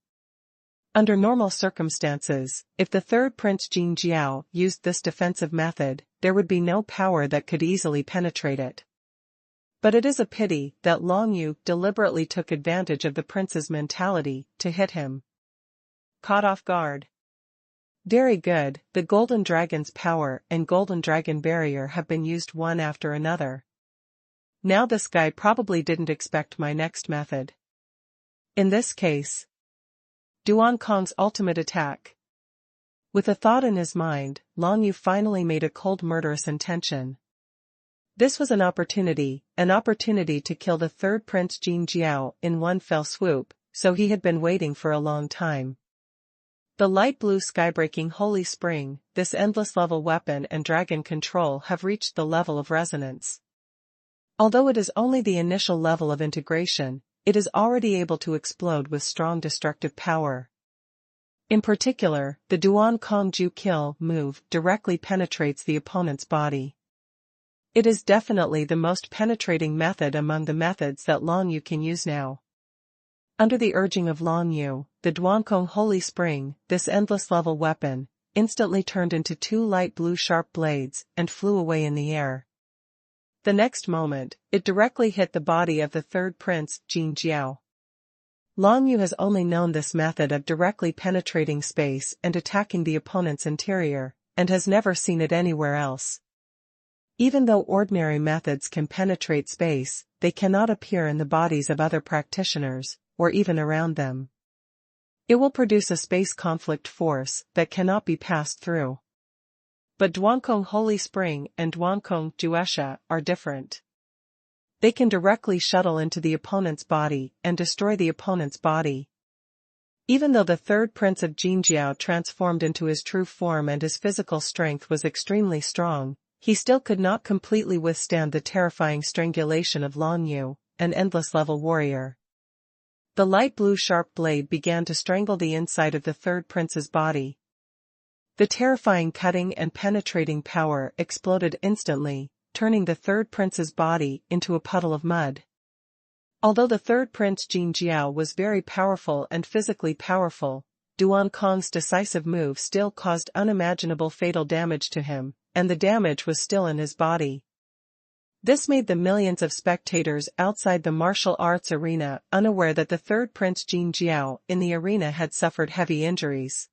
Under normal circumstances, if the third Prince Jin Jiao used this defensive method, there would be no power that could easily penetrate it. But it is a pity that Long Yu deliberately took advantage of the prince's mentality to hit him. Caught off guard. Very good, the Golden Dragon's power and Golden Dragon Barrier have been used one after another. Now this guy probably didn't expect my next method. In this case, Duan Kong's ultimate attack. With a thought in his mind, Long Yu finally made a cold murderous intention. This was an opportunity to kill the third Prince Jin Jiao in one fell swoop, so he had been waiting for a long time. The light blue skybreaking Holy Spring, this endless level weapon and dragon control have reached the level of resonance. Although it is only the initial level of integration, it is already able to explode with strong destructive power. In particular, the Duan Kong Ju Kill move directly penetrates the opponent's body. It is definitely the most penetrating method among the methods that Long Yu can use now. Under the urging of Long Yu, the Duankong Holy Spring, this endless level weapon, instantly turned into 2 light blue sharp blades and flew away in the air. The next moment, it directly hit the body of the third prince, Jin Jiao. Long Yu has only known this method of directly penetrating space and attacking the opponent's interior, and has never seen it anywhere else. Even though ordinary methods can penetrate space, they cannot appear in the bodies of other practitioners, or even around them. It will produce a space conflict force that cannot be passed through. But Duankong Holy Spring and Duankong Juesha are different. They can directly shuttle into the opponent's body and destroy the opponent's body. Even though the third prince of Jinjiao transformed into his true form and his physical strength was extremely strong, he still could not completely withstand the terrifying strangulation of Long Yu, an endless level warrior. The light blue sharp blade began to strangle the inside of the third prince's body. The terrifying cutting and penetrating power exploded instantly, turning the third prince's body into a puddle of mud. Although the third prince Jin Jiao was very powerful and physically powerful, Duan Kong's decisive move still caused unimaginable fatal damage to him, and the damage was still in his body. This made the millions of spectators outside the martial arts arena unaware that the third Prince Jin Jiao in the arena had suffered heavy injuries.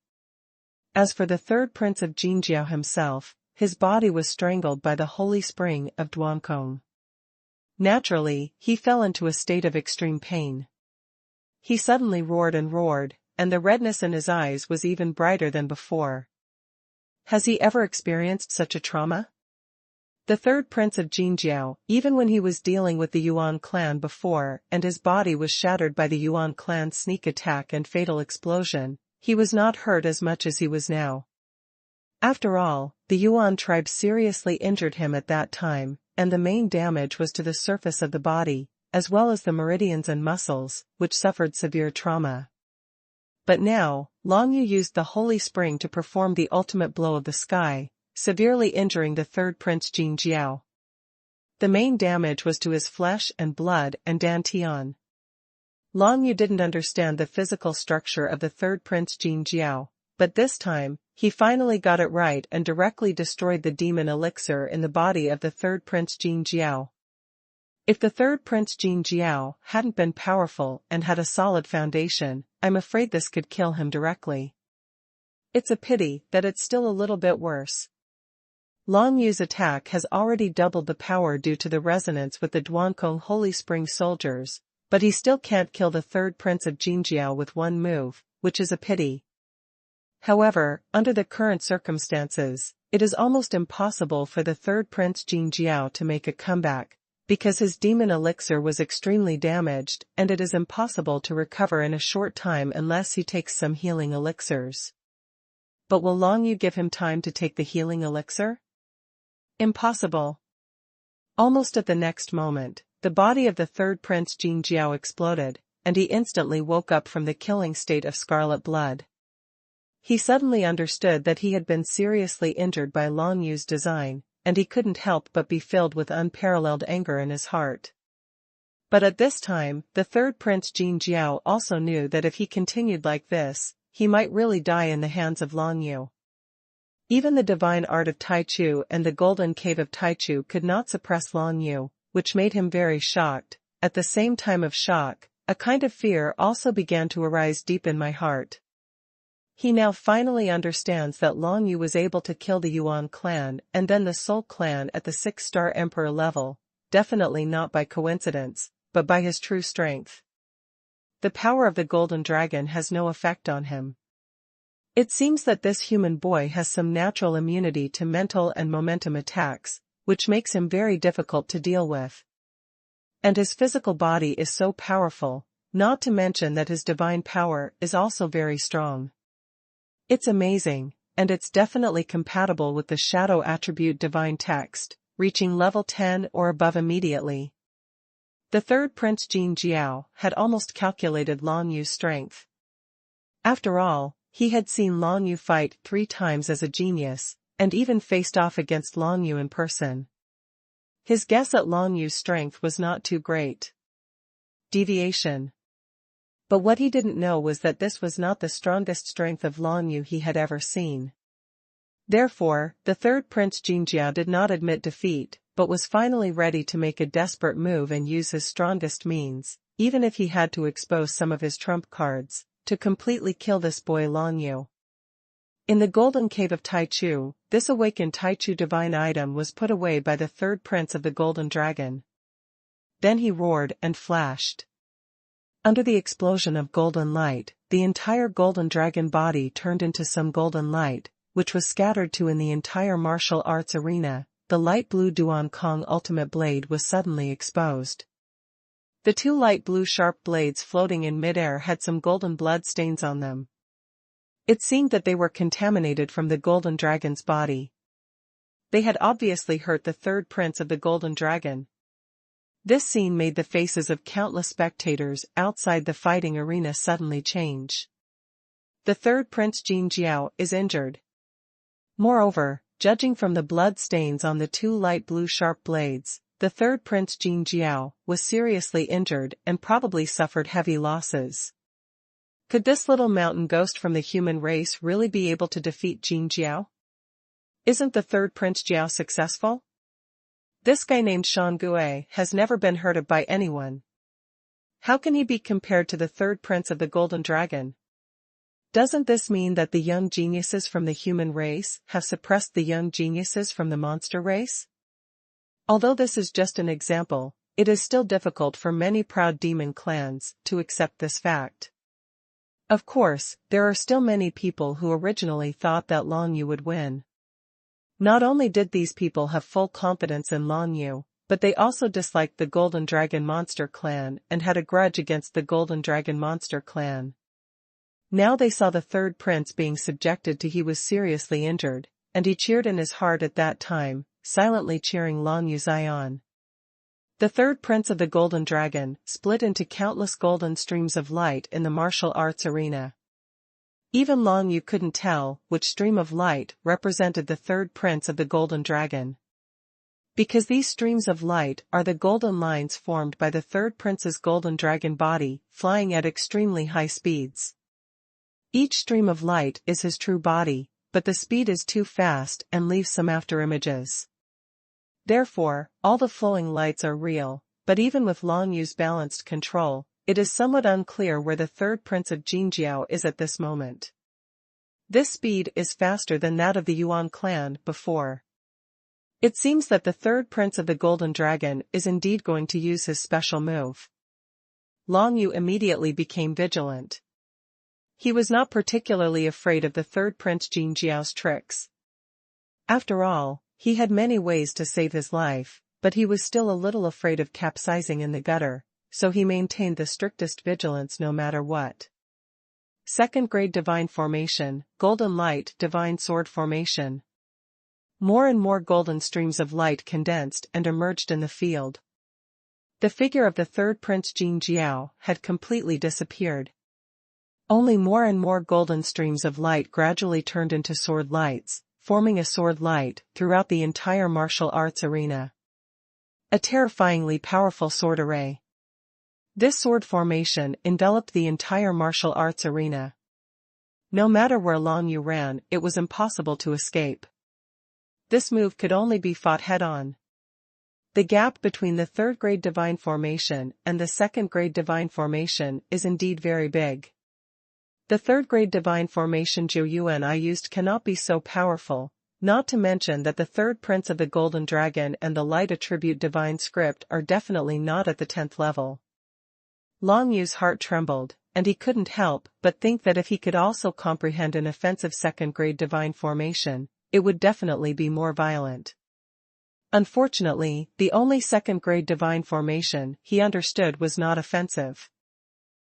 As for the third Prince of Jinjiao himself, his body was strangled by the holy spring of Duankong. Naturally, he fell into a state of extreme pain. He suddenly roared, and the redness in his eyes was even brighter than before. Has he ever experienced such a trauma? The third prince of Jinjiao, even when he was dealing with the Yuan clan before and his body was shattered by the Yuan clan's sneak attack and fatal explosion, he was not hurt as much as he was now. After all, the Yuan tribe seriously injured him at that time, and the main damage was to the surface of the body, as well as the meridians and muscles, which suffered severe trauma. But now, Long Yu used the holy spring to perform the ultimate blow of the sky, severely injuring the third prince Jin Jiao. The main damage was to his flesh and blood and dantian. Long Yu didn't understand the physical structure of the third prince Jin Jiao, but this time, he finally got it right and directly destroyed the demon elixir in the body of the third prince Jin Jiao. If the third prince Jin Jiao hadn't been powerful and had a solid foundation, I'm afraid this could kill him directly. It's a pity that it's still a little bit worse. Long Yu's attack has already doubled the power due to the resonance with the Duankong Holy Spring soldiers, but he still can't kill the third prince of Jinjiao with one move, which is a pity. However, under the current circumstances, it is almost impossible for the third prince Jin Jiao to make a comeback, because his demon elixir was extremely damaged and it is impossible to recover in a short time unless he takes some healing elixirs. But will Long Yu give him time to take the healing elixir? Impossible. Almost at the next moment, the body of the third prince Jin Jiao exploded, and he instantly woke up from the killing state of scarlet blood. He suddenly understood that he had been seriously injured by Long Yu's design, and he couldn't help but be filled with unparalleled anger in his heart. But at this time, the third prince Jin Jiao also knew that if he continued like this, he might really die in the hands of Long Yu. Even the divine art of Taichu and the golden cave of Taichu could not suppress Long Yu, which made him very shocked. At the same time of shock, a kind of fear also began to arise deep in my heart. He now finally understands that Long Yu was able to kill the Yuan clan and then the Soul clan at the 6-star emperor level, definitely not by coincidence, but by his true strength. The power of the golden dragon has no effect on him. It seems that this human boy has some natural immunity to mental and momentum attacks, which makes him very difficult to deal with. And his physical body is so powerful, not to mention that his divine power is also very strong. It's amazing, and it's definitely compatible with the shadow attribute divine text, reaching level 10 or above immediately. The third prince Jin Jiao had almost calculated Long Yu's strength. After all, he had seen Long Yu fight 3 times as a genius, and even faced off against Long Yu in person. His guess at Long Yu's strength was not too great. Deviation. But what he didn't know was that this was not the strongest strength of Long Yu he had ever seen. Therefore, the third prince Jin Jiao did not admit defeat, but was finally ready to make a desperate move and use his strongest means, even if he had to expose some of his trump cards, to completely kill this boy Long Yu. In the golden cave of Taichu, this awakened Taichu divine item was put away by the third prince of the golden dragon. Then he roared and flashed. Under the explosion of golden light, the entire golden dragon body turned into some golden light, which was scattered to in the entire martial arts arena. The light blue Duan Kong ultimate blade was suddenly exposed. The 2 light blue sharp blades floating in midair had some golden blood stains on them. It seemed that they were contaminated from the golden dragon's body. They had obviously hurt the third prince of the golden dragon. This scene made the faces of countless spectators outside the fighting arena suddenly change. The third prince Jin Jiao is injured. Moreover, judging from the blood stains on the 2 light blue sharp blades, the third prince Jin Jiao was seriously injured and probably suffered heavy losses. Could this little mountain ghost from the human race really be able to defeat Jin Jiao? Isn't the third prince Jiao successful? This guy named Xuanhuan has never been heard of by anyone. How can he be compared to the third prince of the golden dragon? Doesn't this mean that the young geniuses from the human race have suppressed the young geniuses from the monster race? Although this is just an example, it is still difficult for many proud demon clans to accept this fact. Of course, there are still many people who originally thought that Long Yu would win. Not only did these people have full confidence in Long Yu, but they also disliked the Golden Dragon Monster Clan and had a grudge against the Golden Dragon Monster Clan. Now they saw the third prince being subjected to he was seriously injured, and he cheered in his heart at that time, silently cheering Long Yu Zion. The third prince of the Golden Dragon split into countless golden streams of light in the martial arts arena. Even Long Yu couldn't tell which stream of light represented the third prince of the Golden Dragon. Because these streams of light are the golden lines formed by the third prince's golden dragon body, flying at extremely high speeds. Each stream of light is his true body, but the speed is too fast and leaves some afterimages. Therefore, all the flowing lights are real, but even with Long Yu's balanced control, it is somewhat unclear where the third prince of Jinjiao is at this moment. This speed is faster than that of the Yuan clan before. It seems that the third prince of the Golden Dragon is indeed going to use his special move. Long Yu immediately became vigilant. He was not particularly afraid of the third Prince Jin Jiao's tricks. After all, he had many ways to save his life, but he was still a little afraid of capsizing in the gutter, so he maintained the strictest vigilance no matter what. Second grade divine formation, golden light divine sword formation. More and more golden streams of light condensed and emerged in the field. The figure of the third Prince Jin Jiao had completely disappeared. Only more and more golden streams of light gradually turned into sword lights, forming a sword light throughout the entire martial arts arena. A terrifyingly powerful sword array. This sword formation enveloped the entire martial arts arena. No matter where Long Yu ran, it was impossible to escape. This move could only be fought head-on. The gap between the third grade divine formation and the second grade divine formation is indeed very big. The third grade divine formation Zhou Yuan I used cannot be so powerful, not to mention that the third prince of the Golden Dragon and the light attribute divine script are definitely not at the 10th level. Long Yu's heart trembled, and he couldn't help but think that if he could also comprehend an offensive second grade divine formation, it would definitely be more violent. Unfortunately, the only second grade divine formation he understood was not offensive.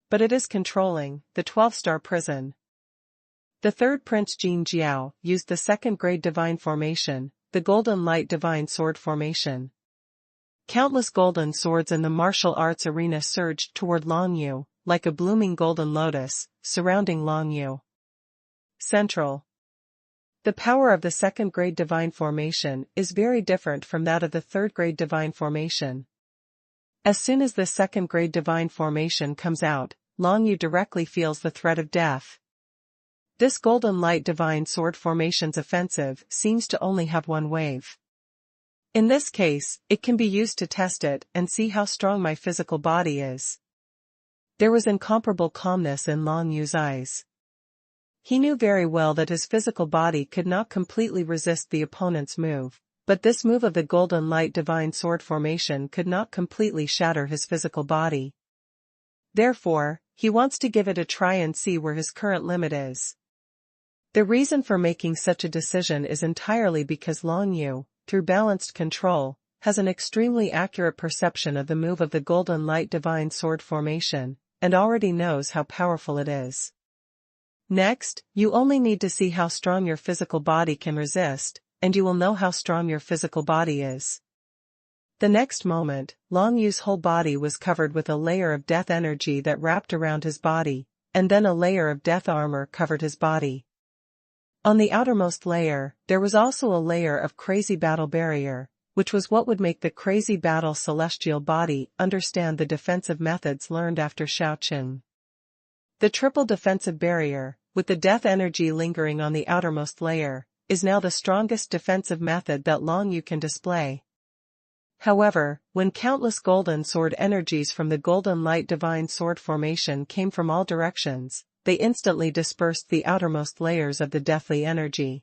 But it is controlling, the 12-star prison. The third Prince Jin Jiao used the second grade divine formation, the golden light divine sword formation. Countless golden swords in the martial arts arena surged toward Long Yu, like a blooming golden lotus, surrounding Long Yu. Central. The power of the second grade divine formation is very different from that of the third grade divine formation. As soon as the second grade divine formation comes out, Long Yu directly feels the threat of death. This golden light divine sword formation's offensive seems to only have one wave. In this case, it can be used to test it and see how strong my physical body is. There was incomparable calmness in Long Yu's eyes. He knew very well that his physical body could not completely resist the opponent's move, but this move of the golden light divine sword formation could not completely shatter his physical body. Therefore, he wants to give it a try and see where his current limit is. The reason for making such a decision is entirely because Long Yu, through balanced control, has an extremely accurate perception of the move of the golden light divine sword formation, and already knows how powerful it is. Next, you only need to see how strong your physical body can resist, and you will know how strong your physical body is. The next moment, Long Yu's whole body was covered with a layer of death energy that wrapped around his body, and then a layer of death armor covered his body. On the outermost layer, there was also a layer of crazy battle barrier, which was what would make the crazy battle celestial body understand the defensive methods learned after Shaoqing. The triple defensive barrier, with the death energy lingering on the outermost layer, is now the strongest defensive method that Long Yu can display. However, when countless golden sword energies from the golden light divine sword formation came from all directions, they instantly dispersed the outermost layers of the deathly energy.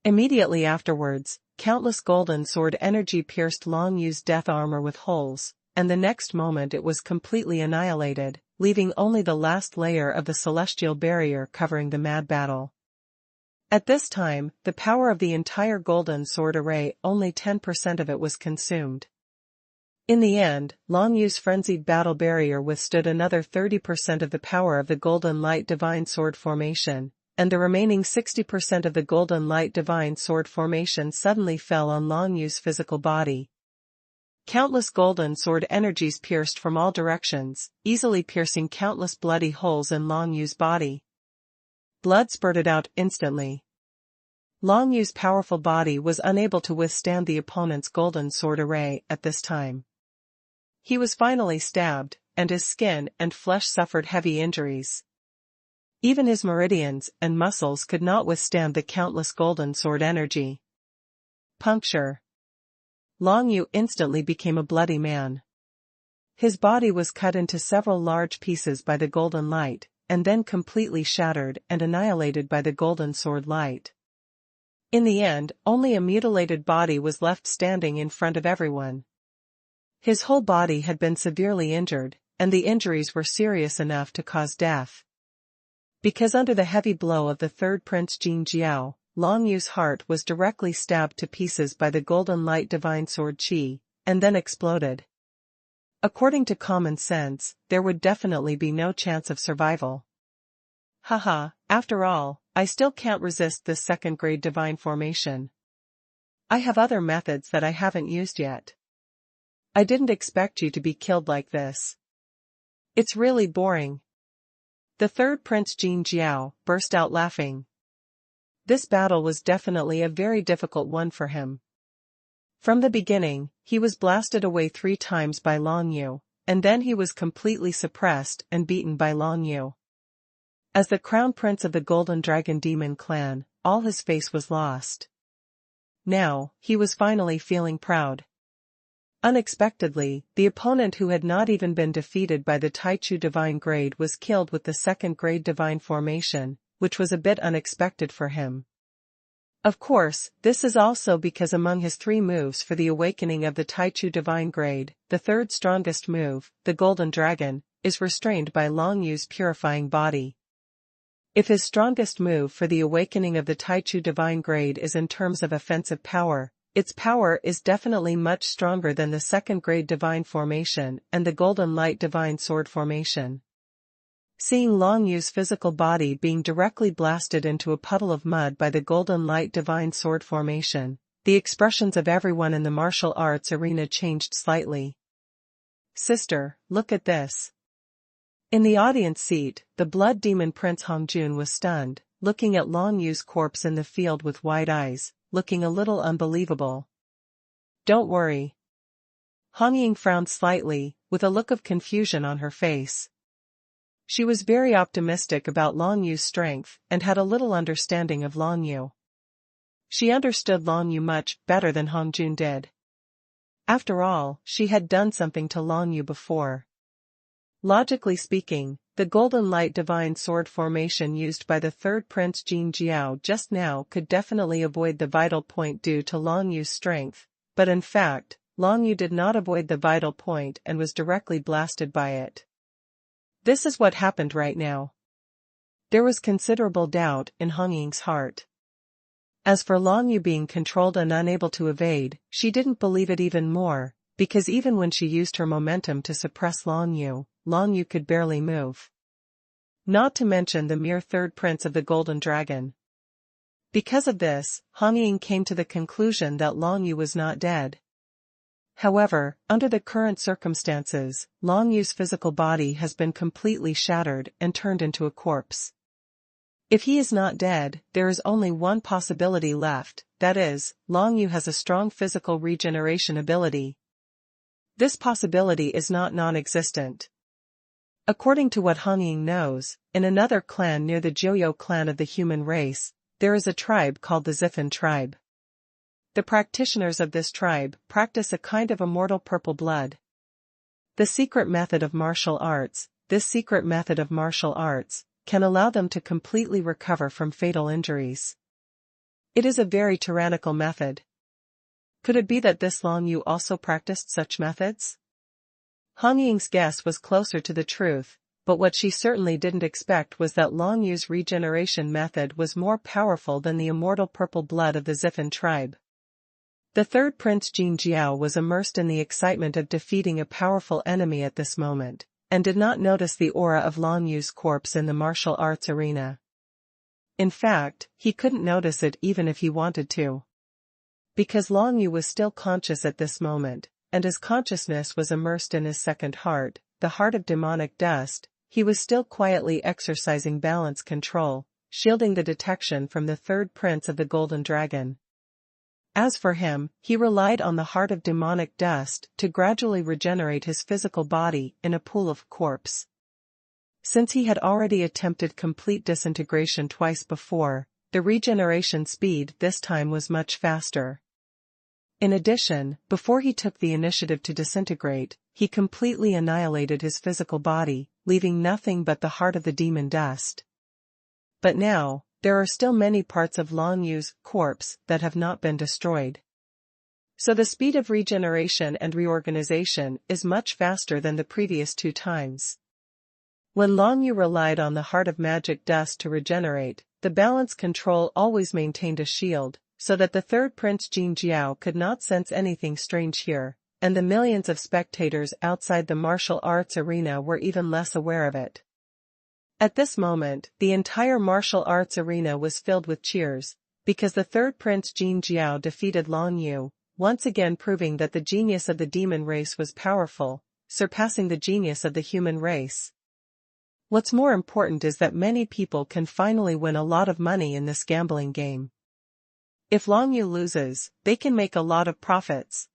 Immediately afterwards, countless golden sword energy pierced Long Yu's death armor with holes, and the next moment it was completely annihilated, leaving only the last layer of the celestial barrier covering the mad battle. At this time, the power of the entire golden sword array, only 10% of it was consumed. In the end, Long Yu's frenzied battle barrier withstood another 30% of the power of the golden light divine sword formation, and the remaining 60% of the golden light divine sword formation suddenly fell on Long Yu's physical body. Countless golden sword energies pierced from all directions, easily piercing countless bloody holes in Long Yu's body. Blood spurted out instantly. Long Yu's powerful body was unable to withstand the opponent's golden sword array at this time. He was finally stabbed, and his skin and flesh suffered heavy injuries. Even his meridians and muscles could not withstand the countless golden sword energy. Puncture. Long Yu instantly became a bloody man. His body was cut into several large pieces by the golden light, and then completely shattered and annihilated by the golden sword light. In the end, only a mutilated body was left standing in front of everyone. His whole body had been severely injured, and the injuries were serious enough to cause death. Because under the heavy blow of the third Prince Jin Jiao, Long Yu's heart was directly stabbed to pieces by the golden light divine sword Qi, and then exploded. According to common sense, there would definitely be no chance of survival. Haha, after all, I still can't resist this second-grade divine formation. I have other methods that I haven't used yet. I didn't expect you to be killed like this. It's really boring. The third Prince Jin Jiao burst out laughing. This battle was definitely a very difficult one for him. From the beginning, he was blasted away 3 times by Long Yu, and then he was completely suppressed and beaten by Long Yu. As the crown prince of the Golden Dragon Demon clan, all his face was lost. Now, he was finally feeling proud. Unexpectedly, the opponent who had not even been defeated by the Taichu Divine Grade was killed with the second-grade Divine Formation, which was a bit unexpected for him. Of course, this is also because among his 3 moves for the awakening of the Taichu Divine Grade, the third strongest move, the Golden Dragon, is restrained by Long Yu's purifying body. If his strongest move for the awakening of the Taichu Divine Grade is in terms of offensive power, its power is definitely much stronger than the second-grade Divine Formation and the Golden Light Divine Sword Formation. Seeing Long Yu's physical body being directly blasted into a puddle of mud by the Golden Light Divine Sword Formation, the expressions of everyone in the martial arts arena changed slightly. Sister, look at this. In the audience seat, the Blood Demon Prince Hongjun was stunned, looking at Long Yu's corpse in the field with wide eyes, looking a little unbelievable. Don't worry. Hong Ying frowned slightly, with a look of confusion on her face. She was very optimistic about Long Yu's strength and had a little understanding of Long Yu. She understood Long Yu much better than Hongjun did. After all, she had done something to Long Yu before. Logically speaking, the Golden Light Divine Sword Formation used by the third Prince Jin Jiao just now could definitely avoid the vital point due to Long Yu's strength, but in fact, Long Yu did not avoid the vital point and was directly blasted by it. This is what happened right now. There was considerable doubt in Hong Ying's heart. As for Long Yu being controlled and unable to evade, she didn't believe it even more, because even when she used her momentum to suppress Long Yu could barely move. Not to mention the mere third prince of the Golden Dragon. Because of this, Hong Ying came to the conclusion that Long Yu was not dead. However, under the current circumstances, Long Yu's physical body has been completely shattered and turned into a corpse. If he is not dead, there is only one possibility left, that is, Long Yu has a strong physical regeneration ability. This possibility is not non-existent. According to what Hong Ying knows, in another clan near the Joyo clan of the human race, there is a tribe called the Zifan tribe. The practitioners of this tribe practice a kind of immortal purple blood. This secret method of martial arts, can allow them to completely recover from fatal injuries. It is a very tyrannical method. Could it be that this Long Yu also practiced such methods? Hong Ying's guess was closer to the truth, but what she certainly didn't expect was that Long Yu's regeneration method was more powerful than the immortal purple blood of the Zifan tribe. The third Prince Jin Jiao was immersed in the excitement of defeating a powerful enemy at this moment, and did not notice the aura of Long Yu's corpse in the martial arts arena. In fact, he couldn't notice it even if he wanted to. Because Long Yu was still conscious at this moment, and his consciousness was immersed in his second heart, the heart of demonic dust, he was still quietly exercising balance control, shielding the detection from the third prince of the Golden Dragon. As for him, he relied on the heart of demonic dust to gradually regenerate his physical body in a pool of corpse. Since he had already attempted complete disintegration twice before, the regeneration speed this time was much faster. In addition, before he took the initiative to disintegrate, he completely annihilated his physical body, leaving nothing but the heart of the demon dust. But now, there are still many parts of Long Yu's corpse that have not been destroyed. So the speed of regeneration and reorganization is much faster than the previous 2 times. When Long Yu relied on the Heart of Magic dust to regenerate, the balance control always maintained a shield, so that the third prince Jin Jiao could not sense anything strange here, and the millions of spectators outside the martial arts arena were even less aware of it. At this moment, the entire martial arts arena was filled with cheers, because the third prince Jin Jiao defeated Long Yu, once again proving that the genius of the demon race was powerful, surpassing the genius of the human race. What's more important is that many people can finally win a lot of money in this gambling game. If Long Yu loses, they can make a lot of profits.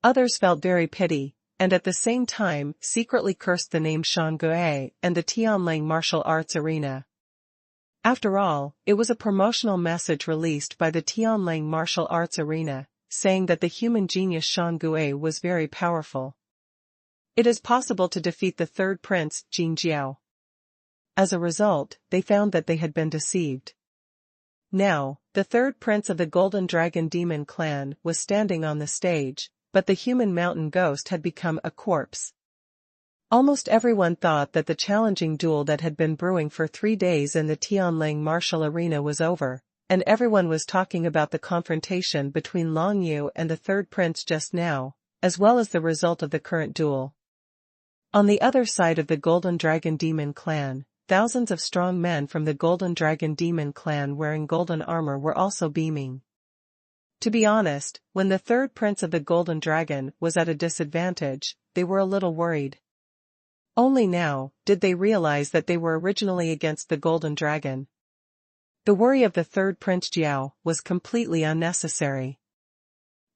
Others felt very pity, and at the same time secretly cursed the name xuanhuan and the Tianlang martial arts arena. After all, it was a promotional message released by the Tianlang martial arts arena, saying that the human genius xuanhuan was very powerful. It is possible to defeat the third prince, Jin Jiao. As a result, they found that they had been deceived. Now, the third prince of the Golden Dragon Demon clan was standing on the stage, but the human mountain ghost had become a corpse. Almost everyone thought that the challenging duel that had been brewing for 3 days in the Tianlang martial arena was over, and everyone was talking about the confrontation between Long Yu and the third prince just now, as well as the result of the current duel. On the other side of the Golden Dragon Demon clan, thousands of strong men from the Golden Dragon Demon clan wearing golden armor were also beaming. To be honest, when the third prince of the Golden Dragon was at a disadvantage, they were a little worried. Only now did they realize that they were originally against the Golden Dragon. The worry of the third prince Jiao was completely unnecessary.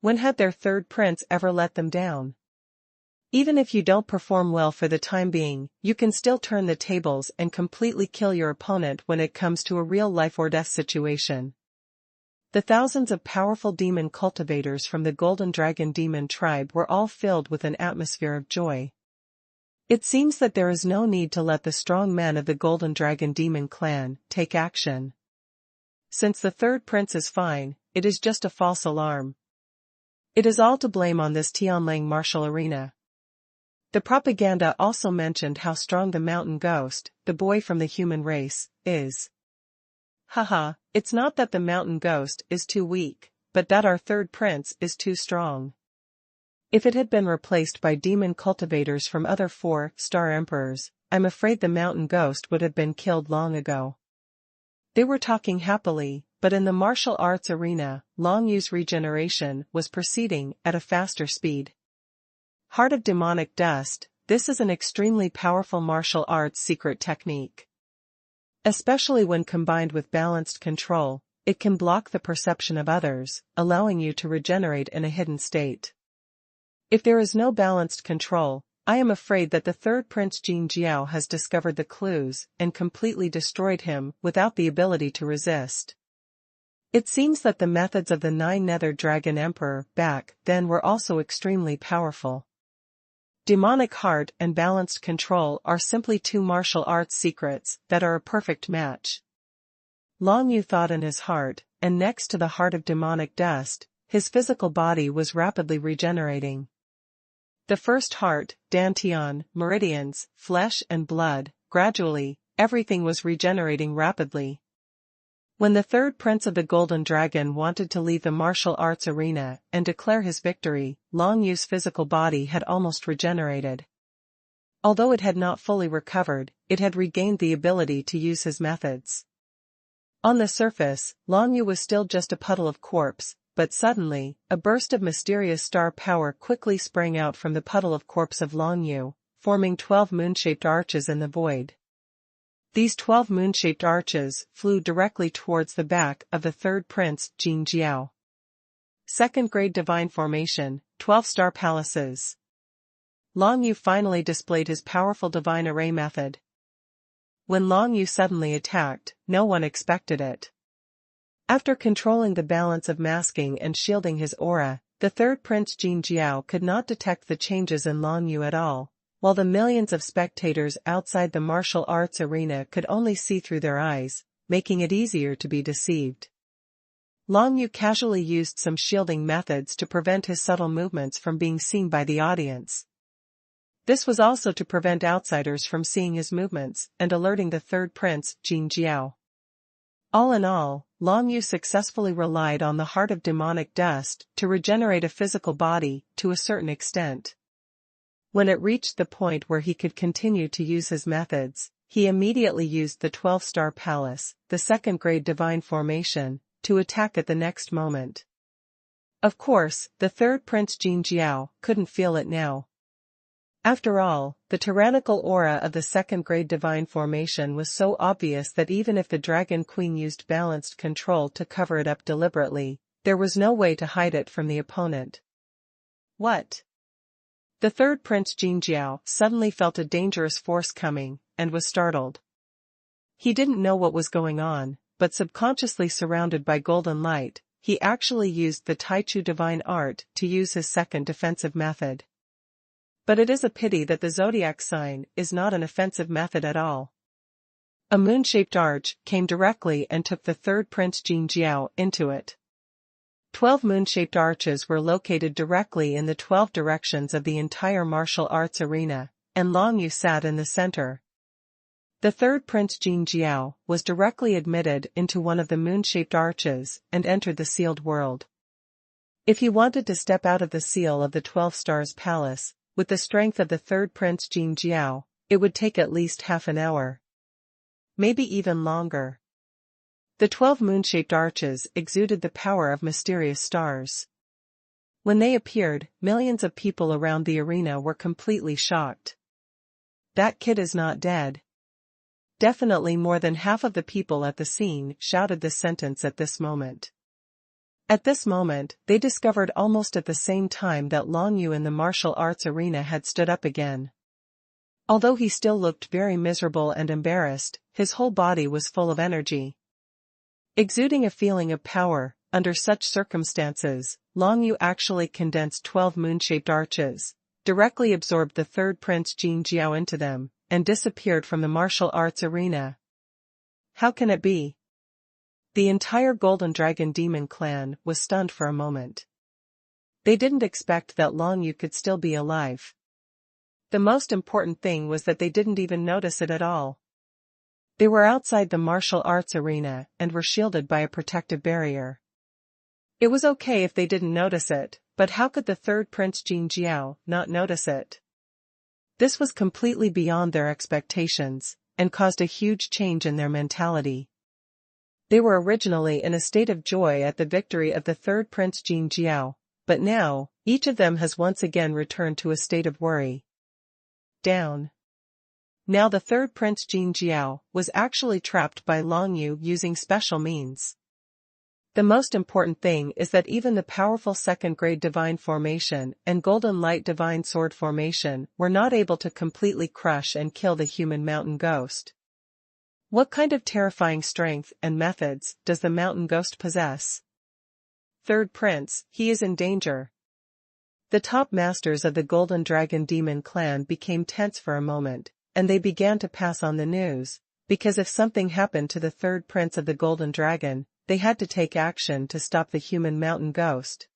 When had their third prince ever let them down? Even if you don't perform well for the time being, you can still turn the tables and completely kill your opponent when it comes to a real life or death situation. The thousands of powerful demon cultivators from the Golden Dragon Demon tribe were all filled with an atmosphere of joy. It seems that there is no need to let the strong men of the Golden Dragon Demon clan take action. Since the third prince is fine, it is just a false alarm. It is all to blame on this Tianlang martial arena. The propaganda also mentioned how strong the mountain ghost, the boy from the human race, is. Haha, it's not that the mountain ghost is too weak, but that our third prince is too strong. If it had been replaced by demon cultivators from other 4-star emperors, I'm afraid the mountain ghost would have been killed long ago. They were talking happily, but in the martial arts arena, Long Yu's regeneration was proceeding at a faster speed. Heart of Demonic Dust, this is an extremely powerful martial arts secret technique. Especially when combined with balanced control, it can block the perception of others, allowing you to regenerate in a hidden state. If there is no balanced control, I am afraid that the third prince Jin Jiao has discovered the clues and completely destroyed him without the ability to resist. It seems that the methods of the 9-Nether Dragon Emperor back then were also extremely powerful. Demonic heart and balanced control are simply 2 martial arts secrets that are a perfect match. Long Yu thought in his heart, and next to the heart of demonic dust, his physical body was rapidly regenerating. The first heart, dantian, meridians, flesh and blood, gradually, everything was regenerating rapidly. When the third prince of the Golden Dragon wanted to leave the martial arts arena and declare his victory, Long Yu's physical body had almost regenerated. Although it had not fully recovered, it had regained the ability to use his methods. On the surface, Long Yu was still just a puddle of corpse, but suddenly, a burst of mysterious star power quickly sprang out from the puddle of corpse of Long Yu, forming 12 moon-shaped arches in the void. These 12 moon-shaped arches flew directly towards the back of the third prince, Jin Jiao. Second-grade divine formation, 12-star palaces. Long Yu finally displayed his powerful divine array method. When Long Yu suddenly attacked, no one expected it. After controlling the balance of masking and shielding his aura, the third prince Jin Jiao could not detect the changes in Long Yu at all, while the millions of spectators outside the martial arts arena could only see through their eyes, making it easier to be deceived. Long Yu casually used some shielding methods to prevent his subtle movements from being seen by the audience. This was also to prevent outsiders from seeing his movements and alerting the third prince, Jin Jiao. All in all, Long Yu successfully relied on the heart of demonic dust to regenerate a physical body to a certain extent. When it reached the point where he could continue to use his methods, he immediately used the 12-star palace, the second-grade divine formation, to attack at the next moment. Of course, the third prince Jin Jiao couldn't feel it now. After all, the tyrannical aura of the second-grade divine formation was so obvious that even if the Dragon Queen used balanced control to cover it up deliberately, there was no way to hide it from the opponent. What? The third prince Jin Jiao suddenly felt a dangerous force coming, and was startled. He didn't know what was going on, but subconsciously surrounded by golden light, he actually used the Taichu divine art to use his second defensive method. But it is a pity that the zodiac sign is not an offensive method at all. A moon-shaped arch came directly and took the third prince Jin Jiao into it. 12 moon-shaped arches were located directly in the 12 directions of the entire martial arts arena, and Long Yu sat in the center. The third prince Jin Jiao was directly admitted into one of the moon-shaped arches and entered the sealed world. If he wanted to step out of the seal of the 12 stars palace, with the strength of the third prince Jin Jiao, it would take at least half an hour. Maybe even longer. The 12 moon-shaped arches exuded the power of mysterious stars. When they appeared, millions of people around the arena were completely shocked. That kid is not dead. Definitely more than half of the people at the scene shouted this sentence at this moment. At this moment, they discovered almost at the same time that Long Yu in the martial arts arena had stood up again. Although he still looked very miserable and embarrassed, his whole body was full of energy. Exuding a feeling of power, under such circumstances, Long Yu actually condensed 12 moon-shaped arches, directly absorbed the third prince Jin Jiao into them, and disappeared from the martial arts arena. How can it be? The entire Golden Dragon Demon clan was stunned for a moment. They didn't expect that Long Yu could still be alive. The most important thing was that they didn't even notice it at all. They were outside the martial arts arena and were shielded by a protective barrier. It was okay if they didn't notice it, but how could the third prince Jin Jiao not notice it? This was completely beyond their expectations, and caused a huge change in their mentality. They were originally in a state of joy at the victory of the third prince Jin Jiao, but now, each of them has once again returned to a state of worry. Down. Now the third prince Jin Jiao was actually trapped by Long Yu using special means. The most important thing is that even the powerful second-grade divine formation and golden light divine sword formation were not able to completely crush and kill the human mountain ghost. What kind of terrifying strength and methods does the mountain ghost possess? Third prince, he is in danger. The top masters of the Golden Dragon Demon clan became tense for a moment, and they began to pass on the news, because if something happened to the third prince of the Golden Dragon, they had to take action to stop the human mountain ghost.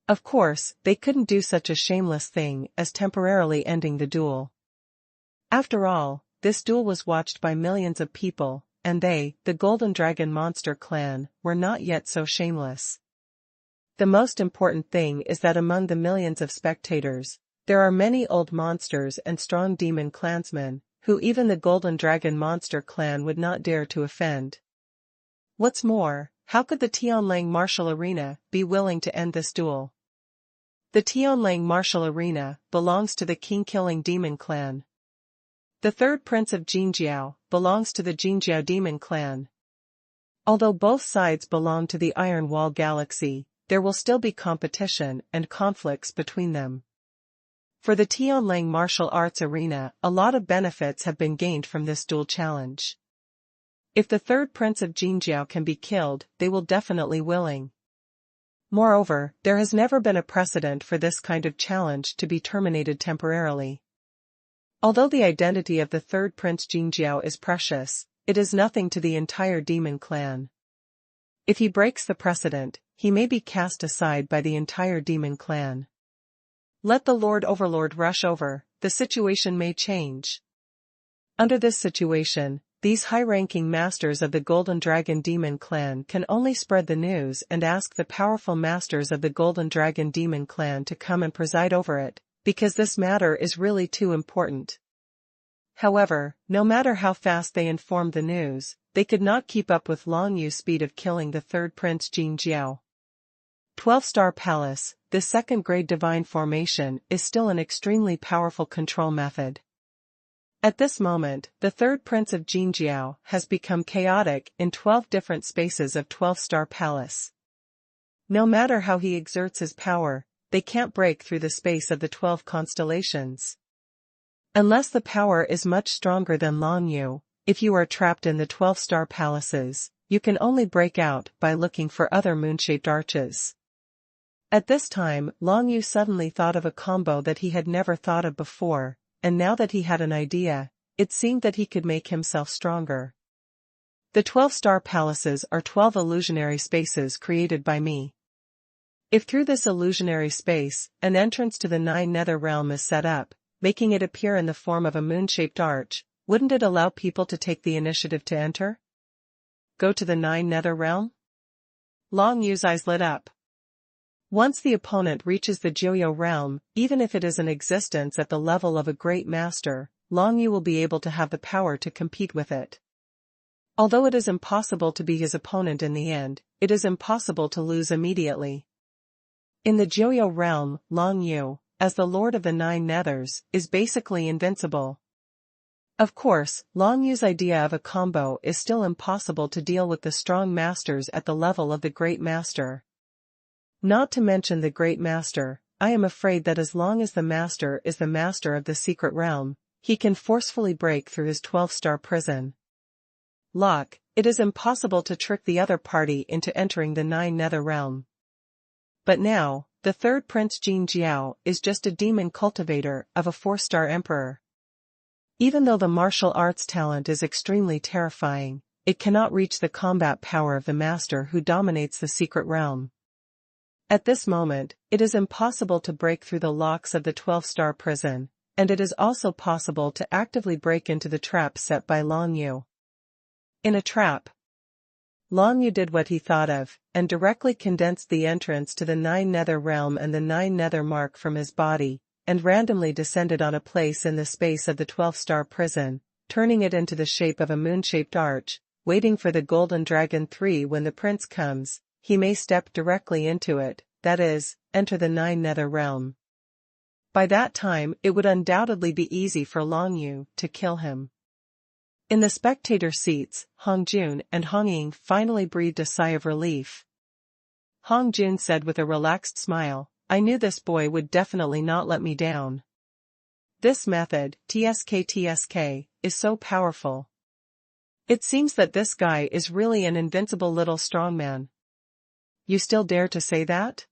Of course, they couldn't do such a shameless thing as temporarily ending the duel. After all, this duel was watched by millions of people, and they, the Golden Dragon Monster clan, were not yet so shameless. The most important thing is that among the millions of spectators, there are many old monsters and strong demon clansmen, who even the Golden Dragon Monster clan would not dare to offend. What's more, how could the Tianlang Martial Arena be willing to end this duel? The Tianlang Martial Arena belongs to the King-killing Demon clan. The third prince of Jinjiao belongs to the Jinjiao Demon clan. Although both sides belong to the Iron Wall Galaxy, there will still be competition and conflicts between them. For the Tianlang Martial Arts Arena, a lot of benefits have been gained from this duel challenge. If the third prince of Jinjiao can be killed, they will definitely willing. Moreover, there has never been a precedent for this kind of challenge to be terminated temporarily. Although the identity of the third prince Jinjiao is precious, it is nothing to the entire demon clan. If he breaks the precedent, he may be cast aside by the entire demon clan. Let the Lord Overlord rush over, the situation may change. Under this situation, these high-ranking masters of the Golden Dragon Demon Clan can only spread the news and ask the powerful masters of the Golden Dragon Demon Clan to come and preside over it, because this matter is really too important. However, no matter how fast they informed the news, they could not keep up with Long Yu's speed of killing the third prince Jin Jiao. 12-star Palace, this second-grade divine formation is still an extremely powerful control method. At this moment, the third prince of Jin Jiao has become chaotic in 12 different spaces of 12-star Palace. No matter how he exerts his power, they can't break through the space of the 12 constellations. Unless the power is much stronger than Long Yu, if you are trapped in the 12-star palaces, you can only break out by looking for other moon-shaped arches. At this time, Long Yu suddenly thought of a combo that he had never thought of before, and now that he had an idea, it seemed that he could make himself stronger. The 12-star palaces are 12 illusionary spaces created by me. If through this illusionary space, an entrance to the 9 nether realm is set up, making it appear in the form of a moon-shaped arch, wouldn't it allow people to take the initiative to enter? Go to the 9 nether realm? Long Yu's eyes lit up. Once the opponent reaches the Jiuyo realm, even if it is in existence at the level of a great master, Long Yu will be able to have the power to compete with it. Although it is impossible to be his opponent in the end, it is impossible to lose immediately. In the Jiuyo realm, Long Yu, as the Lord of the 9 Nethers, is basically invincible. Of course, Long Yu's idea of a combo is still impossible to deal with the strong masters at the level of the Great Master. Not to mention the Great Master, I am afraid that as long as the Master is the master of the secret realm, he can forcefully break through his 12-star prison. Lock, it is impossible to trick the other party into entering the 9 nether realm. But now, the third prince Jin Jiao is just a demon cultivator of a 4-star emperor. Even though the martial arts talent is extremely terrifying, it cannot reach the combat power of the master who dominates the secret realm. At this moment, it is impossible to break through the locks of the 12-star prison, and it is also possible to actively break into the trap set by Long Yu. In a trap, Long Yu did what he thought of, and directly condensed the entrance to the 9 nether realm and the 9 nether mark from his body, and randomly descended on a place in the space of the 12-star prison, turning it into the shape of a moon-shaped arch, waiting for the Golden Dragon 3 when the prince comes. He may step directly into it, that is, enter the 9 nether realm. By that time it would undoubtedly be easy for Long Yu to kill him. In the spectator seats, Hong Jun and Hong Ying finally breathed a sigh of relief. Hong Jun said with a relaxed smile, "I knew this boy would definitely not let me down. This method, TSK, is so powerful. It seems that this guy is really an invincible little strongman." "You still dare to say that?"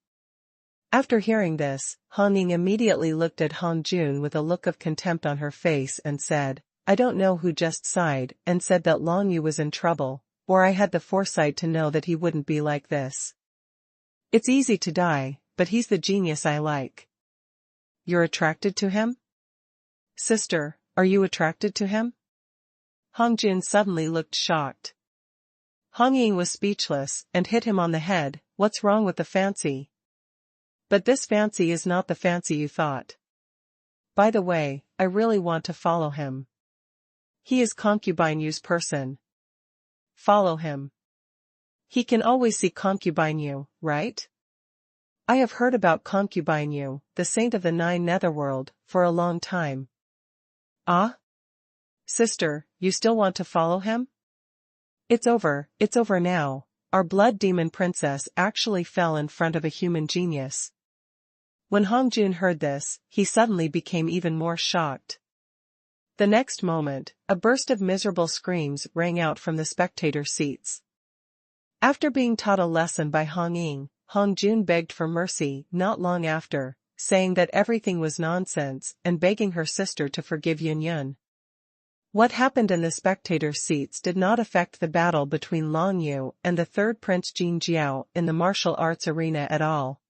After hearing this, Hong Ying immediately looked at Hong Jun with a look of contempt on her face and said, "I don't know who just sighed and said that Long Yu was in trouble, or I had the foresight to know that he wouldn't be like this. It's easy to die, but he's the genius I like." "You're attracted to him? Sister, are you attracted to him?" Hong Jun suddenly looked shocked. Hong Ying was speechless and hit him on the head. "What's wrong with the fancy?" "But this fancy is not the fancy you thought. By the way, I really want to follow him. He is Concubine Yu's person. Follow him. He can always see Concubine Yu, right? I have heard about Concubine Yu, the saint of the 9 netherworld, for a long time." "Ah? Sister, you still want to follow him?" It's over now. Our blood demon princess actually fell in front of a human genius." When Hong Jun heard this, he suddenly became even more shocked. The next moment, a burst of miserable screams rang out from the spectator seats. After being taught a lesson by Hong Ying, Hong Jun begged for mercy not long after, saying that everything was nonsense and begging her sister to forgive Yun Yun. What happened in the spectator seats did not affect the battle between Long Yu and the third prince Jin Jiao in the martial arts arena at all.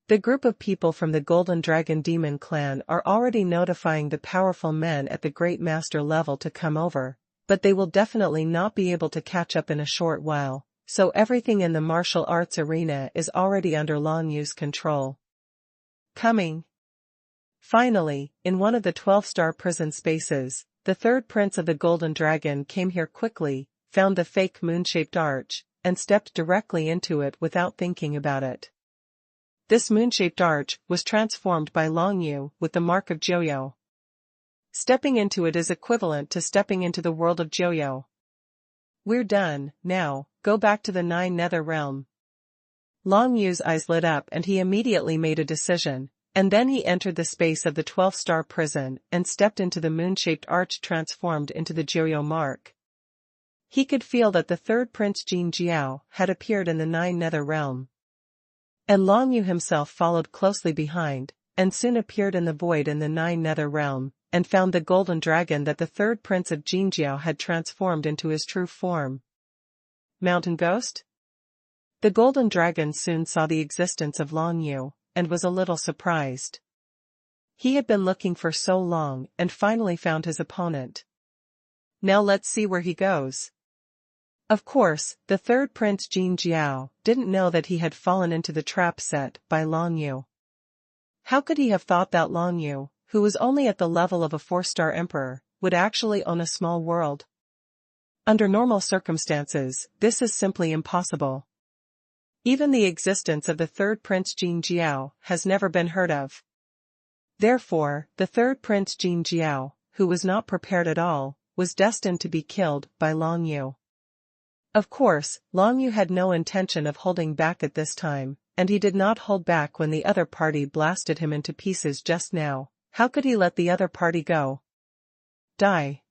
The group of people from the Golden Dragon Demon clan are already notifying the powerful men at the Great Master level to come over, but they will definitely not be able to catch up in a short while, so everything in the martial arts arena is already under Long Yu's control. Coming. Finally, in one of the 12-star prison spaces, the third prince of the Golden Dragon came here quickly, found the fake moon-shaped arch, and stepped directly into it without thinking about it. This moon-shaped arch was transformed by Long Yu with the mark of Joyo. Stepping into it is equivalent to stepping into the world of Joyo. We're done, now, go back to the 9 Nether Realm. Long Yu's eyes lit up and he immediately made a decision, and then he entered the space of the 12-star prison and stepped into the moon-shaped arch transformed into the Joyo mark. He could feel that the third Prince Jin Jiao had appeared in the 9 Nether Realm. And Long Yu himself followed closely behind, and soon appeared in the void in the 9 Nether Realm, and found the golden dragon that the third prince of Jin Jiao had transformed into his true form. Mountain Ghost? The golden dragon soon saw the existence of Long Yu, and was a little surprised. He had been looking for so long and finally found his opponent. Now let's see where he goes. Of course, the third prince Jin Jiao didn't know that he had fallen into the trap set by Long Yu. How could he have thought that Long Yu, who was only at the level of a 4-star emperor, would actually own a small world? Under normal circumstances, this is simply impossible. Even the existence of the third prince Jin Jiao has never been heard of. Therefore, the third prince Jin Jiao, who was not prepared at all, was destined to be killed by Long Yu. Of course, Long Yu had no intention of holding back at this time, and he did not hold back when the other party blasted him into pieces just now. How could he let the other party go? Die.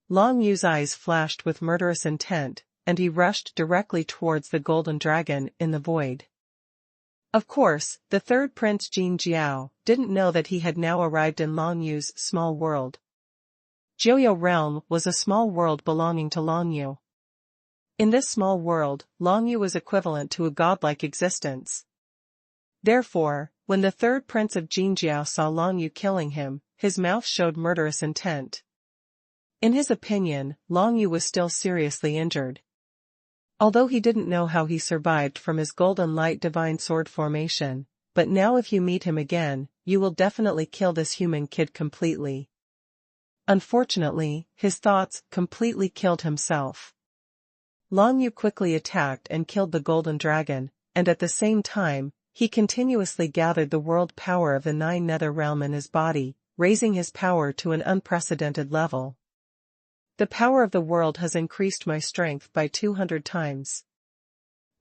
Long Yu's eyes flashed with murderous intent, and he rushed directly towards the golden dragon in the void. Of course, the third prince Jin Jiao didn't know that he had now arrived in Long Yu's small world. Joyo Realm was a small world belonging to Long Yu. In this small world, Long Yu was equivalent to a godlike existence. Therefore, when the third prince of Jin Jiao saw Long Yu killing him, his mouth showed murderous intent. In his opinion, Long Yu was still seriously injured. Although he didn't know how he survived from his golden light divine sword formation, but now if you meet him again, you will definitely kill this human kid completely. Unfortunately, his thoughts completely killed himself. Long Yu quickly attacked and killed the golden dragon, and at the same time, he continuously gathered the world power of the 9 Nether Realm in his body, raising his power to an unprecedented level. The power of the world has increased my strength by 200 times.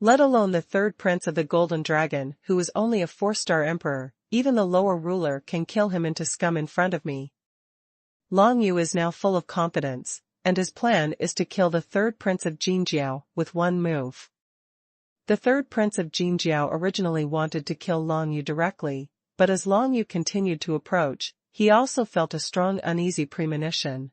Let alone the third prince of the Golden Dragon, who is only a 4-star emperor, even the lower ruler can kill him into scum in front of me. Long Yu is now full of confidence, and his plan is to kill the third prince of Jin Jiao with one move. The third prince of Jin Jiao originally wanted to kill Long Yu directly, but as Long Yu continued to approach, he also felt a strong uneasy premonition.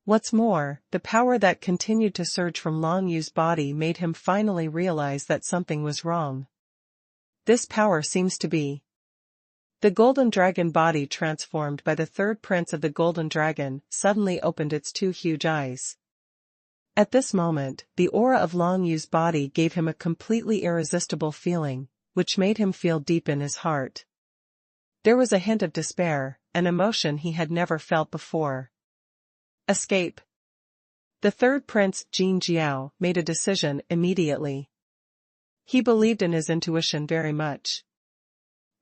What's more, the power that continued to surge from Long Yu's body made him finally realize that something was wrong. This power seems to be the golden dragon body transformed by the third prince of the golden dragon suddenly opened its 2 huge eyes. At this moment, the aura of Long Yu's body gave him a completely irresistible feeling, which made him feel deep in his heart. There was a hint of despair, an emotion he had never felt before. Escape. The third prince Jin Jiao made a decision immediately. He believed in his intuition very much.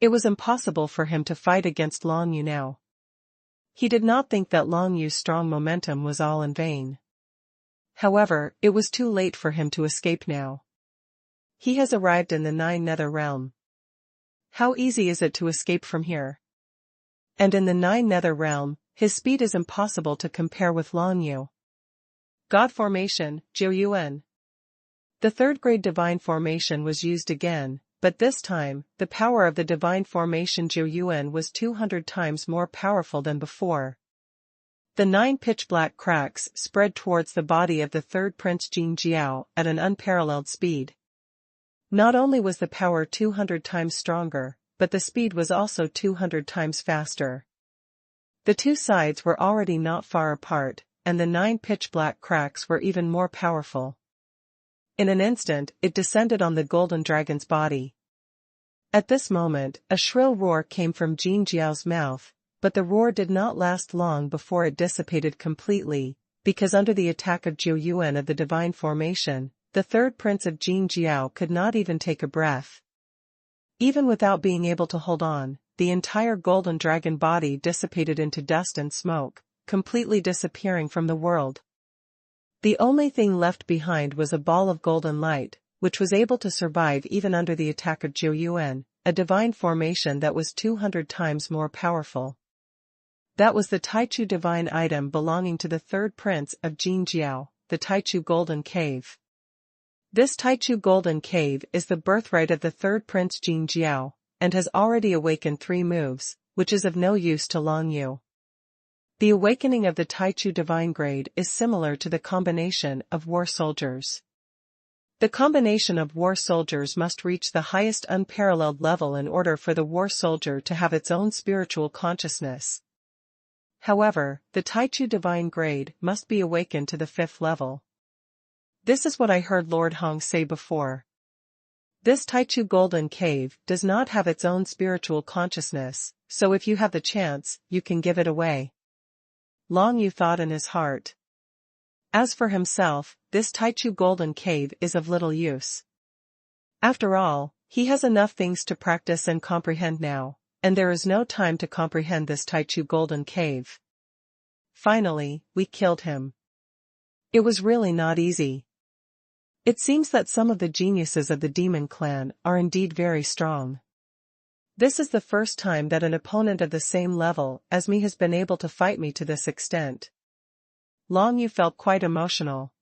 It was impossible for him to fight against Long Yu now. He did not think that Long Yu's strong momentum was all in vain. However, it was too late for him to escape now. He has arrived in the 9 Nether Realm. How easy is it to escape from here? And in the 9 Nether Realm, his speed is impossible to compare with Long Yu. God Formation, Jiuyuan. The third-grade Divine Formation was used again, but this time, the power of the Divine Formation Jiuyuan was 200 times more powerful than before. The 9 pitch-black cracks spread towards the body of the third Prince Jin Jiao at an unparalleled speed. Not only was the power 200 times stronger, but the speed was also 200 times faster. The two sides were already not far apart, and the 9 pitch-black cracks were even more powerful. In an instant, it descended on the golden dragon's body. At this moment, a shrill roar came from Jin Jiao's mouth, but the roar did not last long before it dissipated completely, because under the attack of Jiu Yuan of the divine formation, the third prince of Jin Jiao could not even take a breath. Even without being able to hold on, the entire golden dragon body dissipated into dust and smoke, completely disappearing from the world. The only thing left behind was a ball of golden light, which was able to survive even under the attack of Jiu Yuan, a divine formation that was 200 times more powerful. That was the Taichu divine item belonging to the third prince of Jin Jiao, the Taichu Golden Cave. This Taichu Golden Cave is the birthright of the third prince Jin Jiao, and has already awakened 3 moves, which is of no use to Long Yu. The awakening of the Taichu divine grade is similar to the combination of war soldiers. The combination of war soldiers must reach the highest unparalleled level in order for the war soldier to have its own spiritual consciousness. However, the Taichu divine grade must be awakened to the 5th level. This is what I heard Lord Hong say before. This Taichu Golden Cave does not have its own spiritual consciousness, so if you have the chance, you can give it away. Long Yu thought in his heart. As for himself, this Taichu Golden Cave is of little use. After all, he has enough things to practice and comprehend now, and there is no time to comprehend this Taichu Golden Cave. Finally, we killed him. It was really not easy. It seems that some of the geniuses of the demon clan are indeed very strong. This is the first time that an opponent of the same level as me has been able to fight me to this extent. Long Yu felt quite emotional.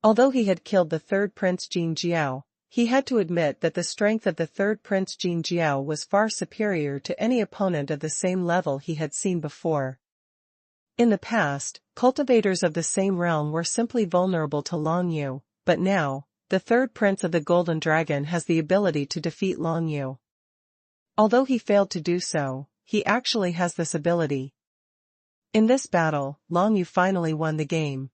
Although he had killed the third prince Jin Jiao, he had to admit that the strength of the third prince Jin Jiao was far superior to any opponent of the same level he had seen before. In the past, cultivators of the same realm were simply vulnerable to Long Yu, but now, the third prince of the Golden Dragon has the ability to defeat Long Yu. Although he failed to do so, he actually has this ability. In this battle, Long Yu finally won the game.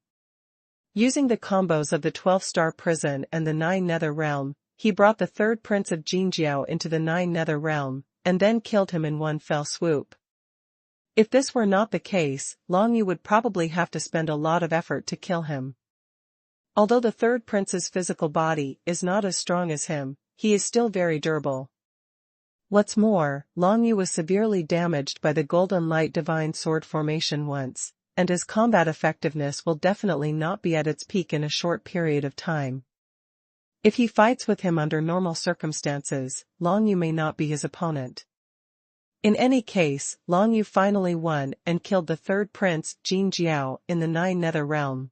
Using the combos of the 12-star prison and the 9 nether realm, he brought the third prince of Jinjiao into the 9 nether realm, and then killed him in one fell swoop. If this were not the case, Long Yu would probably have to spend a lot of effort to kill him. Although the third prince's physical body is not as strong as him, he is still very durable. What's more, Long Yu was severely damaged by the Golden Light Divine Sword formation once, and his combat effectiveness will definitely not be at its peak in a short period of time. If he fights with him under normal circumstances, Long Yu may not be his opponent. In any case, Long Yu finally won and killed the third prince, Jin Jiao, in the 9 nether realm.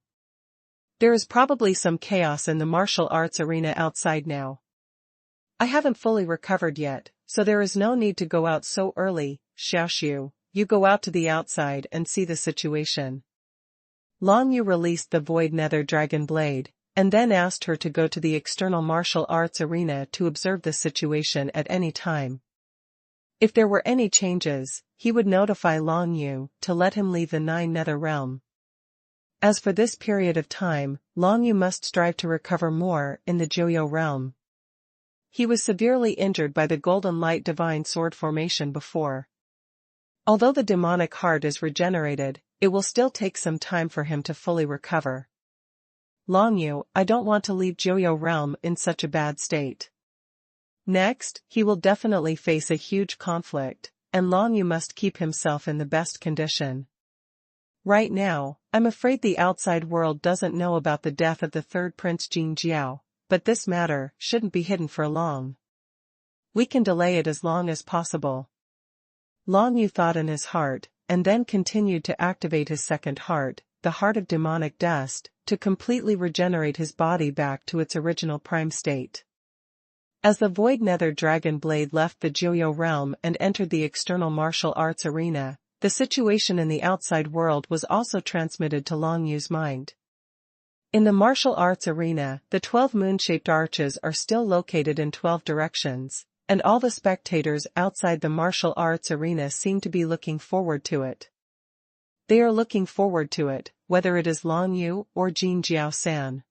There is probably some chaos in the martial arts arena outside now. I haven't fully recovered yet, so there is no need to go out so early. Xiaoxiu, you go out to the outside and see the situation. Long Yu released the Void Nether Dragon Blade, and then asked her to go to the external martial arts arena to observe the situation at any time. If there were any changes, he would notify Long Yu to let him leave the 9 nether realm. As for this period of time, Long Yu must strive to recover more in the Joyo realm. He was severely injured by the Golden Light Divine Sword formation before. Although the demonic heart is regenerated, it will still take some time for him to fully recover. Long Yu, I don't want to leave Joyo realm in such a bad state. Next, he will definitely face a huge conflict, and Long Yu must keep himself in the best condition. Right now, I'm afraid the outside world doesn't know about the death of the third prince Jin Jiao, but this matter shouldn't be hidden for long. We can delay it as long as possible. Long Yu thought in his heart, and then continued to activate his second heart, the heart of demonic dust, to completely regenerate his body back to its original prime state. As the Void Nether Dragon Blade left the Joyo realm and entered the external martial arts arena, the situation in the outside world was also transmitted to Long Yu's mind. In the martial arts arena, the 12 moon-shaped arches are still located in 12 directions, and all the spectators outside the martial arts arena seem to be looking forward to it. They are looking forward to it, whether it is Long Yu or Jin Jiao-san.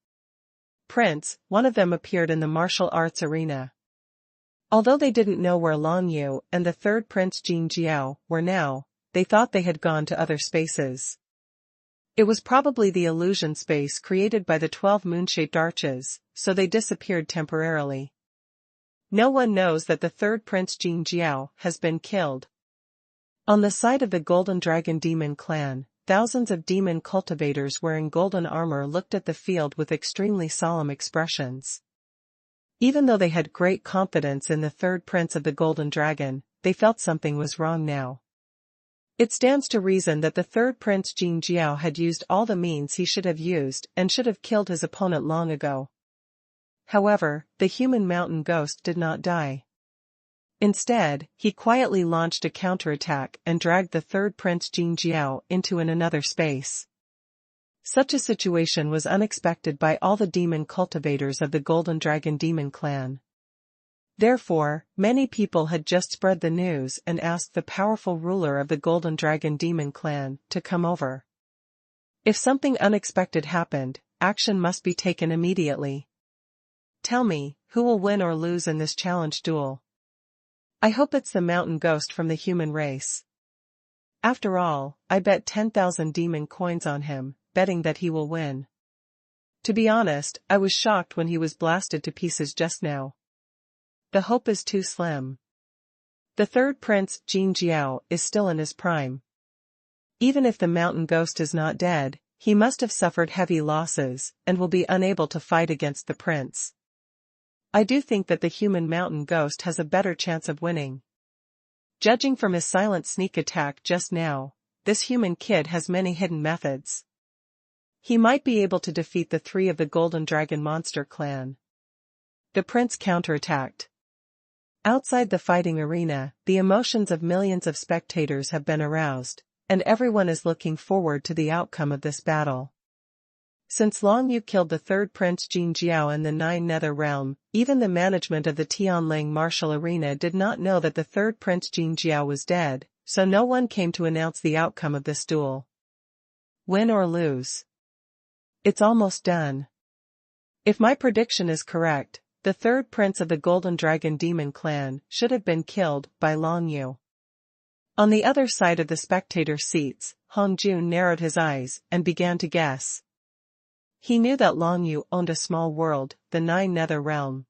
Prince, one of them appeared in the martial arts arena. Although they didn't know where Long Yu and the third prince Jin Jiao were now, they thought they had gone to other spaces. It was probably the illusion space created by the 12 moon-shaped arches, so they disappeared temporarily. No one knows that the third prince Jin Jiao has been killed. On the side of the Golden Dragon Demon clan, thousands of demon cultivators wearing golden armor looked at the field with extremely solemn expressions. Even though they had great confidence in the third prince of the Golden Dragon, they felt something was wrong now. It stands to reason that the third prince Jin Jiao had used all the means he should have used and should have killed his opponent long ago. However, the human mountain ghost did not die. Instead, he quietly launched a counterattack and dragged the third prince Jin Jiao into another space. Such a situation was unexpected by all the demon cultivators of the Golden Dragon Demon clan. Therefore, many people had just spread the news and asked the powerful ruler of the Golden Dragon Demon clan to come over. If something unexpected happened, action must be taken immediately. Tell me, who will win or lose in this challenge duel? I hope it's the mountain ghost from the human race. After all, I bet 10,000 demon coins on him, betting that he will win. To be honest, I was shocked when he was blasted to pieces just now. The hope is too slim. The third prince, Jin Jiao, is still in his prime. Even if the mountain ghost is not dead, he must have suffered heavy losses and will be unable to fight against the prince. I do think that the human mountain ghost has a better chance of winning. Judging from his silent sneak attack just now, this human kid has many hidden methods. He might be able to defeat the 3 of the Golden Dragon Monster clan. The prince counterattacked. Outside the fighting arena, the emotions of millions of spectators have been aroused, and everyone is looking forward to the outcome of this battle. Since Long Yu killed the third prince Jin Jiao in the 9 Nether Realm, even the management of the Tianling Martial Arena did not know that the third prince Jin Jiao was dead, so no one came to announce the outcome of this duel. Win or lose? It's almost done. If my prediction is correct, the third prince of the Golden Dragon Demon clan should have been killed by Long Yu. On the other side of the spectator seats, Hong Jun narrowed his eyes and began to guess. He knew that Long Yu owned a small world, the 9 Nether Realm.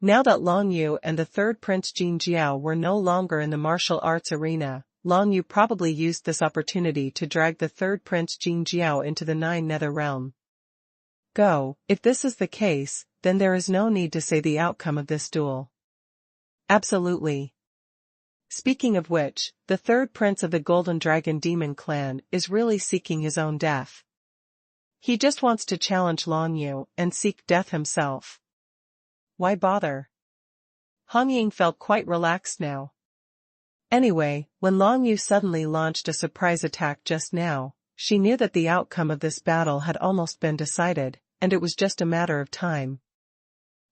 Now that Long Yu and the third prince Jin Jiao were no longer in the martial arts arena, Long Yu probably used this opportunity to drag the third prince Jin Jiao into the 9 Nether Realm. Go, if this is the case, then there is no need to say the outcome of this duel. Absolutely. Speaking of which, the third prince of the Golden Dragon Demon clan is really seeking his own death. He just wants to challenge Long Yu and seek death himself. Why bother? Hong Ying felt quite relaxed now. Anyway, when Long Yu suddenly launched a surprise attack just now, she knew that the outcome of this battle had almost been decided, and it was just a matter of time.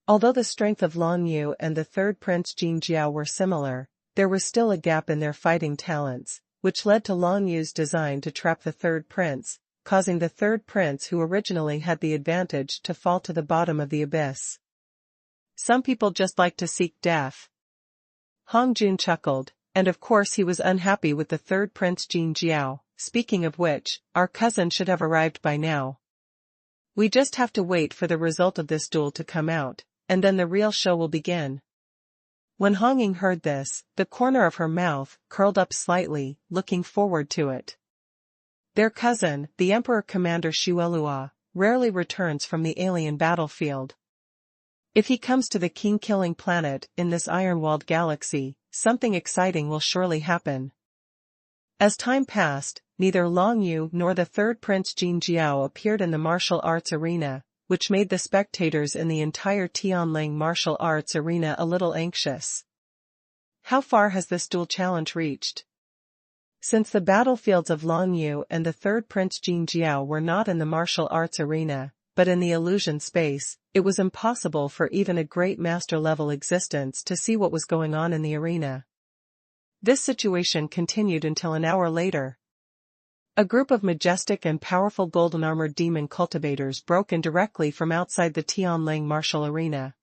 Although the strength of Long Yu and the third prince Jin Jiao were similar, there was still a gap in their fighting talents, which led to Long Yu's design to trap the third prince, causing the third prince who originally had the advantage to fall to the bottom of the abyss. Some people just like to seek death. Hong Jun chuckled, and of course he was unhappy with the third prince Jin Jiao. Speaking of which, our cousin should have arrived by now. We just have to wait for the result of this duel to come out, and then the real show will begin. When Hong Ying heard this, the corner of her mouth curled up slightly, looking forward to it. Their cousin, the Emperor Commander Shuelua, rarely returns from the alien battlefield. If he comes to the king-killing planet in this iron-walled galaxy, something exciting will surely happen. As time passed, neither Long Yu nor the third prince Jin Jiao appeared in the martial arts arena, which made the spectators in the entire Tianling martial arts arena a little anxious. How far has this duel challenge reached? Since the battlefields of Longyu and the third prince Jin Jiao were not in the martial arts arena, but in the illusion space, it was impossible for even a great master-level existence to see what was going on in the arena. This situation continued until an hour later. A group of majestic and powerful golden-armored demon cultivators broke in directly from outside the Tianlang martial arena.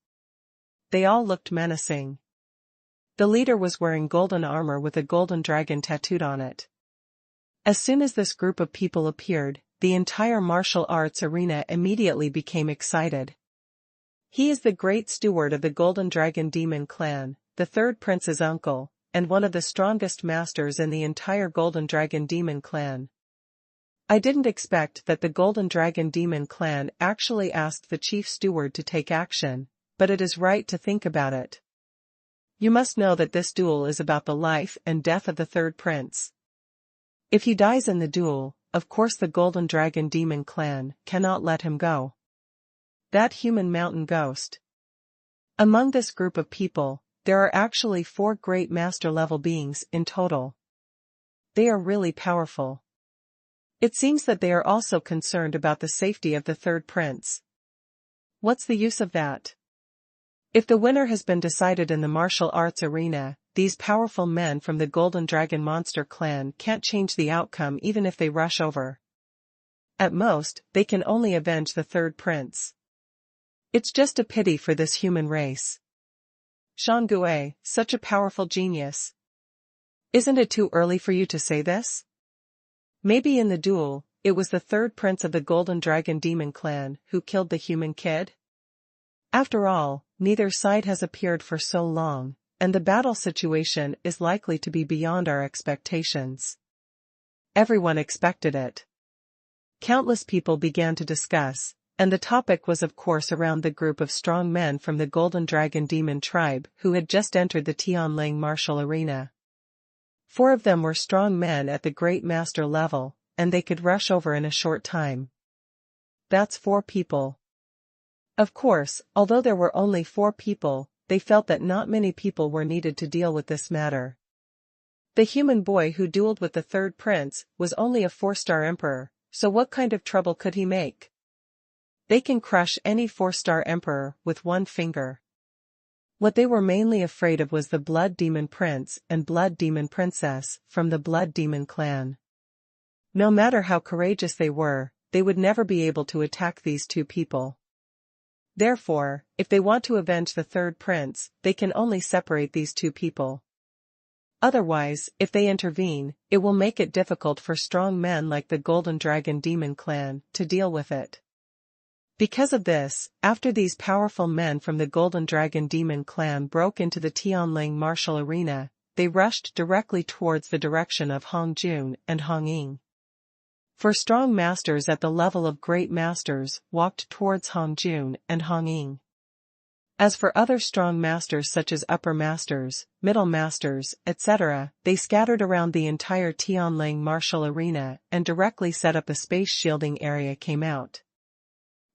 They all looked menacing. The leader was wearing golden armor with a golden dragon tattooed on it. As soon as this group of people appeared, the entire martial arts arena immediately became excited. He is the great steward of the Golden Dragon Demon clan, the third prince's uncle, and one of the strongest masters in the entire Golden Dragon Demon clan. I didn't expect that the Golden Dragon Demon clan actually asked the chief steward to take action, but it is right to think about it. You must know that this duel is about the life and death of the third prince. If he dies in the duel, of course the Golden Dragon Demon clan cannot let him go. That human mountain ghost. Among this group of people, there are actually 4 great master-level beings in total. They are really powerful. It seems that they are also concerned about the safety of the third prince. What's the use of that? If the winner has been decided in the martial arts arena, these powerful men from the Golden Dragon Monster clan can't change the outcome even if they rush over. At most, they can only avenge the third prince. It's just a pity for this human race. Xuanhuan, such a powerful genius. Isn't it too early for you to say this? Maybe in the duel, it was the third prince of the Golden Dragon Demon clan who killed the human kid? After all, neither side has appeared for so long, and the battle situation is likely to be beyond our expectations. Everyone expected it. Countless people began to discuss, and the topic was of course around the group of strong men from the Golden Dragon Demon tribe who had just entered the Tianlang martial arena. 4 of them were strong men at the Great Master level, and they could rush over in a short time. That's 4 people. Of course, although there were only 4 people, they felt that not many people were needed to deal with this matter. The human boy who dueled with the third prince was only a 4-star emperor, so what kind of trouble could he make? They can crush any 4-star emperor with one finger. What they were mainly afraid of was the Blood Demon Prince and Blood Demon Princess from the Blood Demon clan. No matter how courageous they were, they would never be able to attack these 2 people. Therefore, if they want to avenge the third prince, they can only separate these 2 people. Otherwise, if they intervene, it will make it difficult for strong men like the Golden Dragon Demon clan to deal with it. Because of this, after these powerful men from the Golden Dragon Demon clan broke into the Tianlang martial arena, they rushed directly towards the direction of Hongjun and Hongying. For strong masters at the level of great masters walked towards Hongjun and Hongying. As for other strong masters such as upper masters, middle masters, etc., they scattered around the entire Tianlang martial arena and directly set up a space shielding area came out.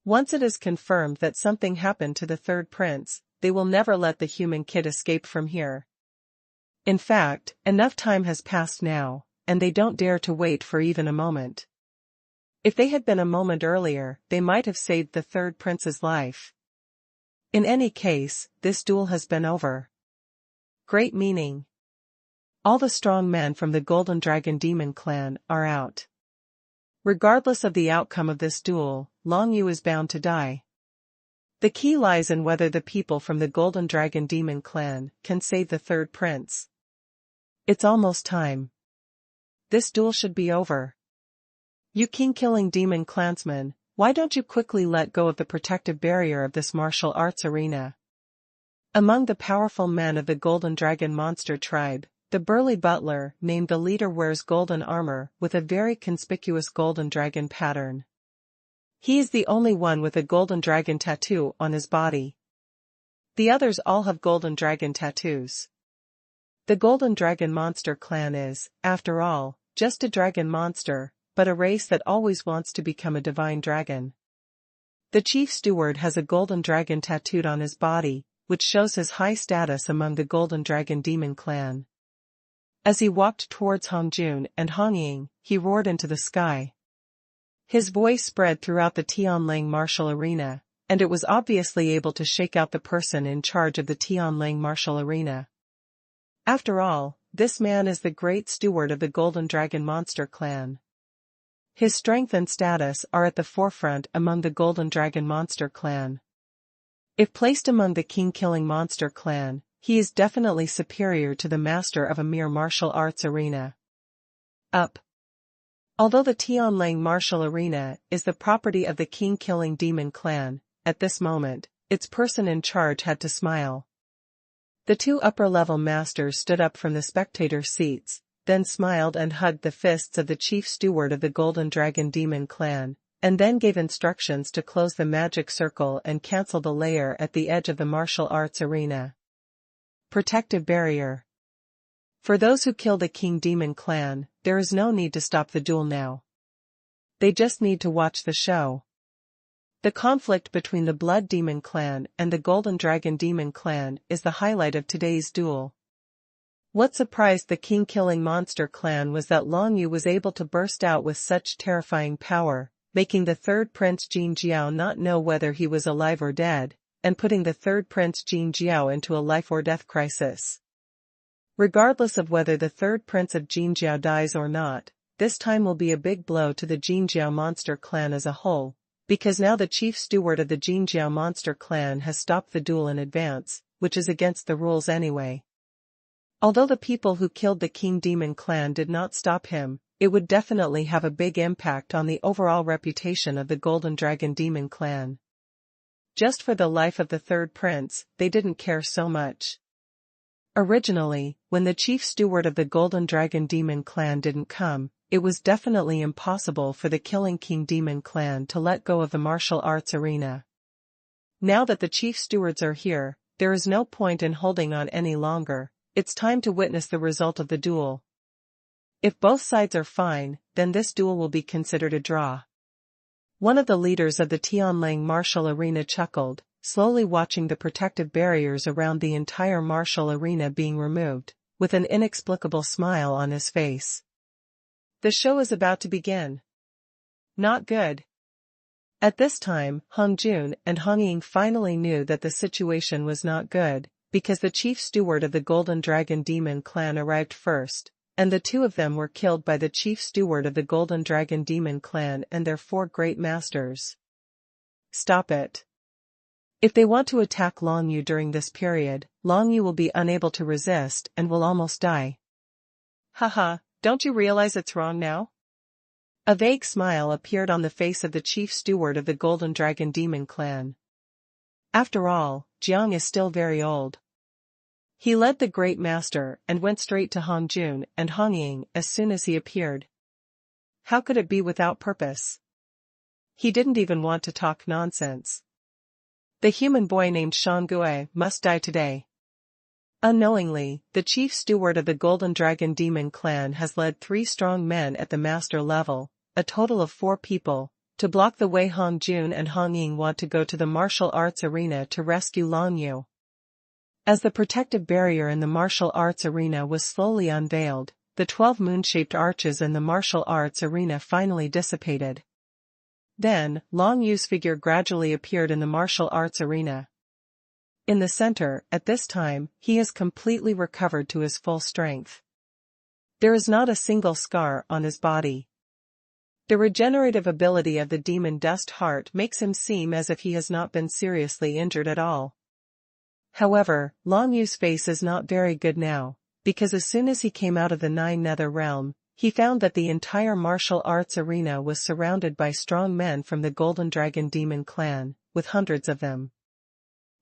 Once it is confirmed that something happened to the third prince, they will never let the human kid escape from here. In fact, enough time has passed now, and they don't dare to wait for even a moment. If they had been a moment earlier, they might have saved the third prince's life. In any case, this duel has been over. Great meaning. All the strong men from the Golden Dragon Demon clan are out. Regardless of the outcome of this duel, Longyu is bound to die. The key lies in whether the people from the Golden Dragon Demon clan can save the third prince. It's almost time. This duel should be over. You king-killing demon clansmen, why don't you quickly let go of the protective barrier of this martial arts arena? Among the powerful men of the Golden Dragon Monster tribe, the burly butler named the leader wears golden armor with a very conspicuous golden dragon pattern. He is the only one with a golden dragon tattoo on his body. The others all have golden dragon tattoos. The Golden Dragon Monster clan is, after all, just a dragon monster, but a race that always wants to become a divine dragon. The chief steward has a golden dragon tattooed on his body, which shows his high status among the Golden Dragon Demon clan. As he walked towards Hongjun and Hongying, he roared into the sky. His voice spread throughout the Tianlang martial arena, and it was obviously able to shake out the person in charge of the Tianlang martial arena. After all, this man is the great steward of the Golden Dragon Monster clan. His strength and status are at the forefront among the Golden Dragon Monster clan. If placed among the king-killing Monster clan, he is definitely superior to the master of a mere martial arts arena. Up. Although the Tianlang martial arena is the property of the king-killing demon clan, at this moment, its person in charge had to smile. The two upper-level masters stood up from the spectator seats, then smiled and hugged the fists of the chief steward of the Golden Dragon Demon clan, and then gave instructions to close the magic circle and cancel the layer at the edge of the martial arts arena. Protective barrier. For those who kill the King Demon clan, there is no need to stop the duel now. They just need to watch the show. The conflict between the Blood Demon clan and the Golden Dragon Demon clan is the highlight of today's duel. What surprised the king-killing Monster clan was that Long Yu was able to burst out with such terrifying power, making the third prince Jin Jiao not know whether he was alive or dead, and putting the third prince Jin Jiao into a life-or-death crisis. Regardless of whether the third prince of Jin Jiao dies or not, this time will be a big blow to the Jin Jiao Monster clan as a whole, because now the chief steward of the Jin Jiao Monster clan has stopped the duel in advance, which is against the rules anyway. Although the people who killed the King Demon clan did not stop him, it would definitely have a big impact on the overall reputation of the Golden Dragon Demon clan. Just for the life of the third prince, they didn't care so much. Originally, when the chief steward of the Golden Dragon Demon clan didn't come, it was definitely impossible for the killing King Demon clan to let go of the martial arts arena. Now that the chief stewards are here, there is no point in holding on any longer. It's time to witness the result of the duel. If both sides are fine, then this duel will be considered a draw. One of the leaders of the Tianlang martial arena chuckled, slowly watching the protective barriers around the entire martial arena being removed, with an inexplicable smile on his face. The show is about to begin. Not good. At this time, Hongjun and Hongying finally knew that the situation was not good, because the chief steward of the Golden Dragon Demon clan arrived first, and the two of them were killed by the chief steward of the Golden Dragon Demon clan and their four great masters. Stop it. If they want to attack Long Yu during this period, Long Yu will be unable to resist and will almost die. Haha, don't you realize it's wrong now? A vague smile appeared on the face of the chief steward of the Golden Dragon Demon clan. After all, Jiang is still very old. He led the great master and went straight to Hongjun and Hongying as soon as he appeared. How could it be without purpose? He didn't even want to talk nonsense. The human boy named Shangue must die today. Unknowingly, the chief steward of the Golden Dragon Demon clan has led 3 strong men at the master level, a total of 4 people, to block the way Hongjun and Hongying want to go to the martial arts arena to rescue Long Yu. As the protective barrier in the martial arts arena was slowly unveiled, the 12 moon-shaped arches in the martial arts arena finally dissipated. Then, Long Yu's figure gradually appeared in the martial arts arena. In the center, at this time, he has completely recovered to his full strength. There is not a single scar on his body. The regenerative ability of the demon dust heart makes him seem as if he has not been seriously injured at all. However, Long Yu's face is not very good now, because as soon as he came out of the 9 Nether realm, he found that the entire martial arts arena was surrounded by strong men from the Golden Dragon Demon clan, with hundreds of them.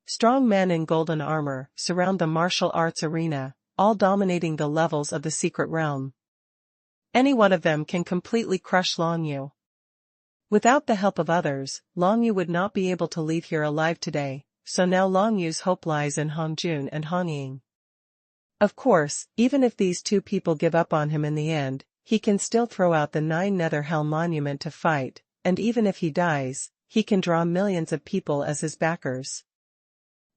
Strong men in golden armor surround the martial arts arena, all dominating the levels of the secret realm. Any one of them can completely crush Long Yu. Without the help of others, Long Yu would not be able to leave here alive today, so now Long Yu's hope lies in Hongjun and Hongying. Of course, even if these 2 people give up on him in the end, he can still throw out the 9 Nether Hell monument to fight, and even if he dies, he can draw millions of people as his backers.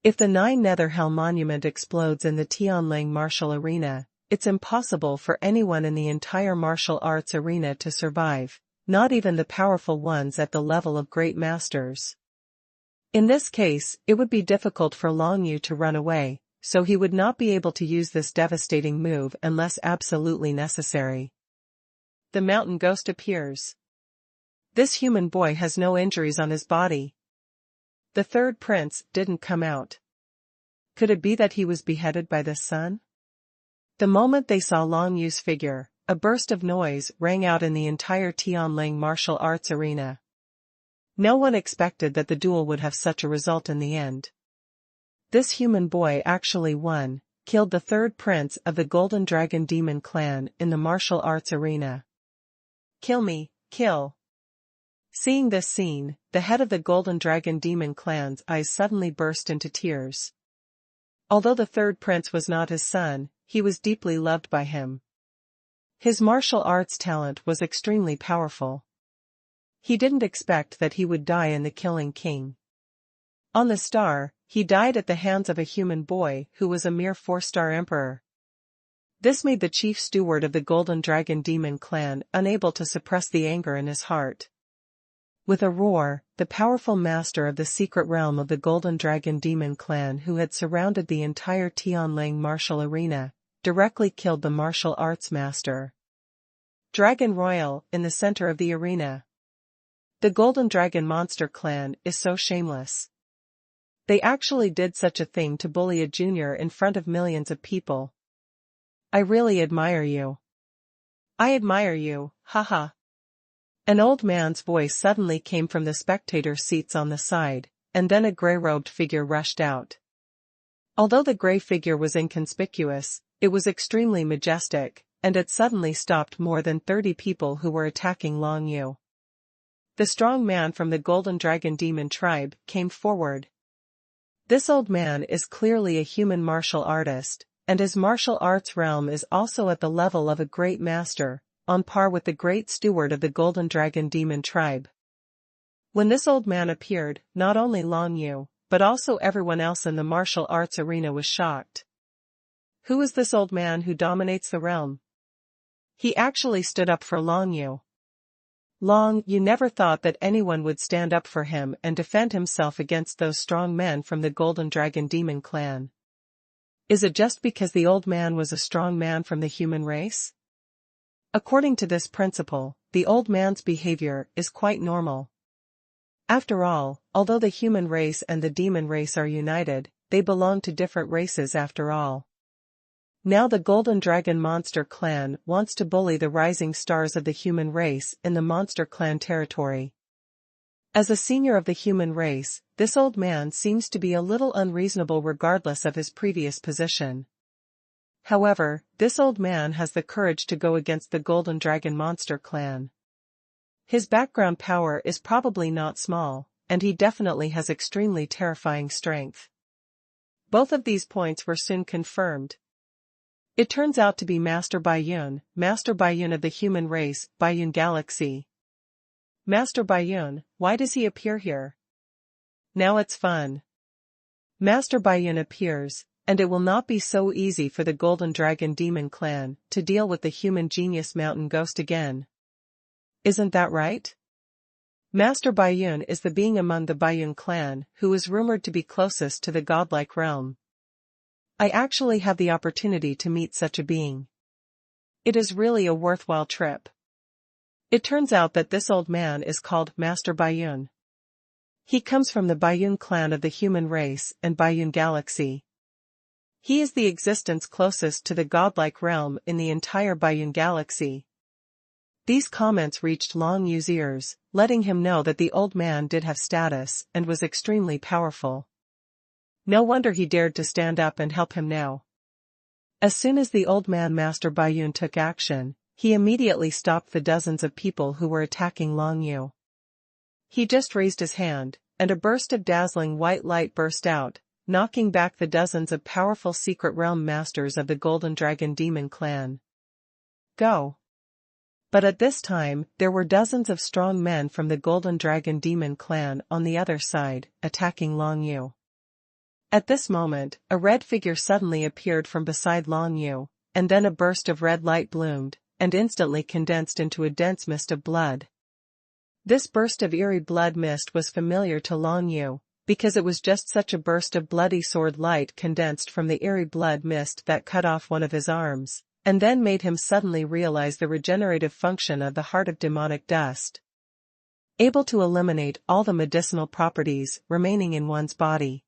If the 9 Nether Hell monument explodes in the Tianlang martial arena, it's impossible for anyone in the entire martial arts arena to survive, not even the powerful ones at the level of great masters. In this case, it would be difficult for Long Yu to run away, so he would not be able to use this devastating move unless absolutely necessary. The mountain ghost appears. This human boy has no injuries on his body. The third prince didn't come out. Could it be that he was beheaded by the sun? The moment they saw Long Yu's figure, a burst of noise rang out in the entire Tianling martial arts arena. No one expected that the duel would have such a result in the end. This human boy actually won, killed the third prince of the Golden Dragon Demon clan in the martial arts arena. Kill me, kill. Seeing this scene, the head of the Golden Dragon Demon clan's eyes suddenly burst into tears. Although the third prince was not his son, he was deeply loved by him. His martial arts talent was extremely powerful. He didn't expect that he would die in the Killing King. On the star, he died at the hands of a human boy who was a mere 4-star emperor. This made the chief steward of the Golden Dragon Demon clan unable to suppress the anger in his heart. With a roar, the powerful master of the secret realm of the Golden Dragon Demon clan who had surrounded the entire Tianling martial arena, directly killed the martial arts master. Dragon Royal, in the center of the arena. The Golden Dragon Monster clan is so shameless. They actually did such a thing to bully a junior in front of millions of people. I really admire you. I admire you, haha. An old man's voice suddenly came from the spectator seats on the side, and then a gray-robed figure rushed out. Although the gray figure was inconspicuous, it was extremely majestic, and it suddenly stopped more than 30 people who were attacking Long Yu. The strong man from the Golden Dragon Demon tribe came forward. This old man is clearly a human martial artist, and his martial arts realm is also at the level of a great master, on par with the great steward of the Golden Dragon Demon tribe. When this old man appeared, not only Long Yu, but also everyone else in the martial arts arena was shocked. Who is this old man who dominates the realm? He actually stood up for Long Yu. Long Yu never thought that anyone would stand up for him and defend himself against those strong men from the Golden Dragon Demon clan. Is it just because the old man was a strong man from the human race? According to this principle, the old man's behavior is quite normal. After all, although the human race and the demon race are united, they belong to different races after all. Now the Golden Dragon Monster clan wants to bully the rising stars of the human race in the Monster clan territory. As a senior of the human race, this old man seems to be a little unreasonable regardless of his previous position. However, this old man has the courage to go against the Golden Dragon Monster clan. His background power is probably not small, and he definitely has extremely terrifying strength. Both of these points were soon confirmed. It turns out to be Master Baiyun of the human race, Baiyun Galaxy. Master Baiyun, why does he appear here? Now it's fun. Master Baiyun appears, and it will not be so easy for the Golden Dragon Demon clan to deal with the human genius mountain ghost again. Isn't that right? Master Baiyun is the being among the Baiyun clan who is rumored to be closest to the godlike realm. I actually have the opportunity to meet such a being. It is really a worthwhile trip. It turns out that this old man is called Master Baiyun. He comes from the Baiyun clan of the human race and Baiyun Galaxy. He is the existence closest to the godlike realm in the entire Baiyun Galaxy. These comments reached Long Yu's ears, letting him know that the old man did have status and was extremely powerful. No wonder he dared to stand up and help him now. As soon as the old man Master Baiyun took action, he immediately stopped the dozens of people who were attacking Long Yu. He just raised his hand, and a burst of dazzling white light burst out, knocking back the dozens of powerful secret realm masters of the Golden Dragon Demon clan. Go! But at this time, there were dozens of strong men from the Golden Dragon Demon clan on the other side, attacking Long Yu. At this moment, a red figure suddenly appeared from beside Long Yu, and then a burst of red light bloomed, and instantly condensed into a dense mist of blood. This burst of eerie blood mist was familiar to Long Yu, because it was just such a burst of bloody sword light condensed from the eerie blood mist that cut off one of his arms, and then made him suddenly realize the regenerative function of the heart of demonic dust, able to eliminate all the medicinal properties remaining in one's body.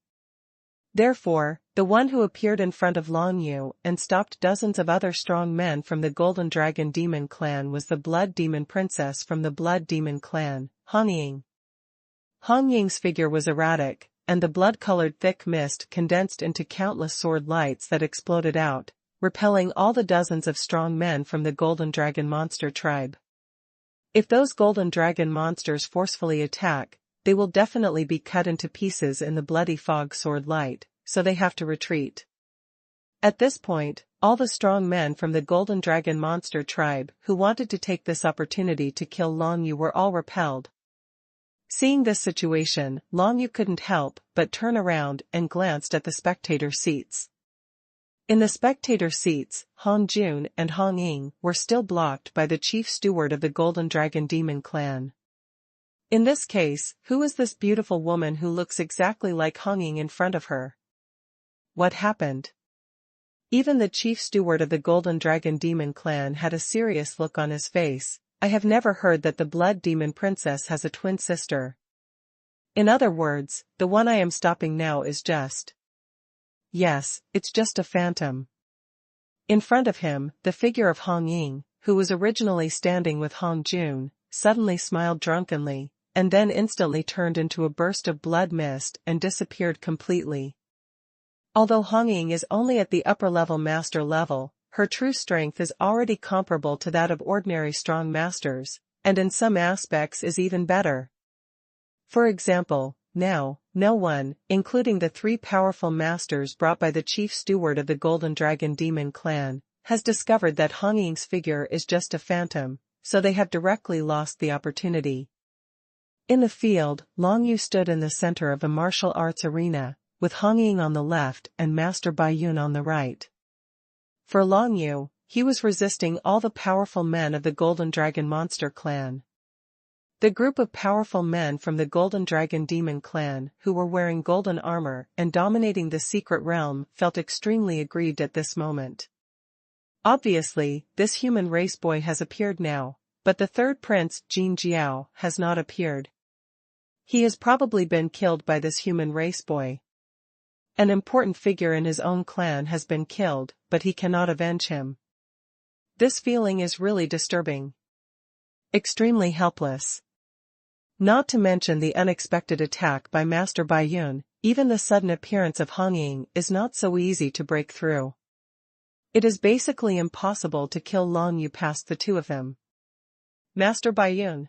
Therefore, the one who appeared in front of Long Yu and stopped dozens of other strong men from the Golden Dragon Demon clan was the Blood Demon Princess from the Blood Demon clan, Hong Ying. Hong Ying's figure was erratic, and the blood-colored thick mist condensed into countless sword lights that exploded out, repelling all the dozens of strong men from the Golden Dragon monster tribe. If those Golden Dragon monsters forcefully attack, they will definitely be cut into pieces in the bloody fog sword light, so they have to retreat. At this point, all the strong men from the Golden Dragon monster tribe who wanted to take this opportunity to kill Long Yu were all repelled. Seeing this situation, Long Yu couldn't help but turn around and glanced at the spectator seats. In the spectator seats, Hong Jun and Hong Ying were still blocked by the chief steward of the Golden Dragon Demon clan. In this case, who is this beautiful woman who looks exactly like Hong Ying in front of her? What happened? Even the chief steward of the Golden Dragon Demon clan had a serious look on his face. I have never heard that the Blood Demon Princess has a twin sister. In other words, the one I am stopping now is just. Yes, it's just a phantom. In front of him, the figure of Hong Ying, who was originally standing with Hong Jun, suddenly smiled drunkenly, and then instantly turned into a burst of blood mist and disappeared completely. Although Hong Ying is only at the upper-level master level, her true strength is already comparable to that of ordinary strong masters, and in some aspects is even better. For example, now, no one, including the 3 powerful masters brought by the chief steward of the Golden Dragon Demon clan, has discovered that Hong Ying's figure is just a phantom, so they have directly lost the opportunity. In the field, Long Yu stood in the center of a martial arts arena, with Hong Ying on the left and Master Bai Yun on the right. For Long Yu, he was resisting all the powerful men of the Golden Dragon Monster clan. The group of powerful men from the Golden Dragon Demon clan who were wearing golden armor and dominating the secret realm felt extremely aggrieved at this moment. Obviously, this human race boy has appeared now, but the third prince, Jin Jiao, has not appeared. He has probably been killed by this human race boy. An important figure in his own clan has been killed, but he cannot avenge him. This feeling is really disturbing. Extremely helpless. Not to mention the unexpected attack by Master Bai Yun, even the sudden appearance of Hong Ying is not so easy to break through. It is basically impossible to kill Long Yu past the 2 of them. Master Bai Yun,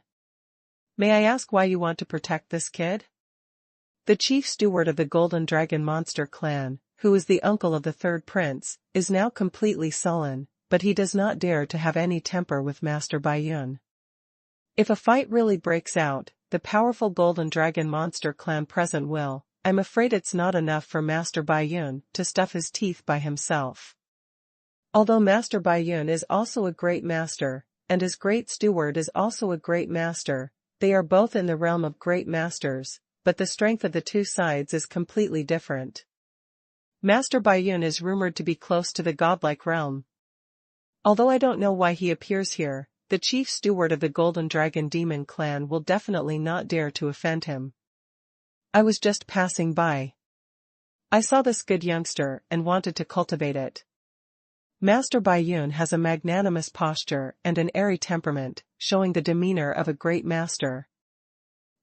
may I ask why you want to protect this kid? The chief steward of the Golden Dragon Monster clan, who is the uncle of the third prince, is now completely sullen, but he does not dare to have any temper with Master Bai Yun. If a fight really breaks out, the powerful Golden Dragon Monster clan present will, I'm afraid it's not enough for Master Bai Yun to stuff his teeth by himself. Although Master Bai Yun is also a great master, and his great steward is also a great master, they are both in the realm of great masters, but the strength of the 2 sides is completely different. Master Bai Yun is rumored to be close to the godlike realm. Although I don't know why he appears here, the chief steward of the Golden Dragon Demon clan will definitely not dare to offend him. I was just passing by. I saw this good youngster and wanted to cultivate it. Master Bai Yun has a magnanimous posture and an airy temperament, showing the demeanor of a great master.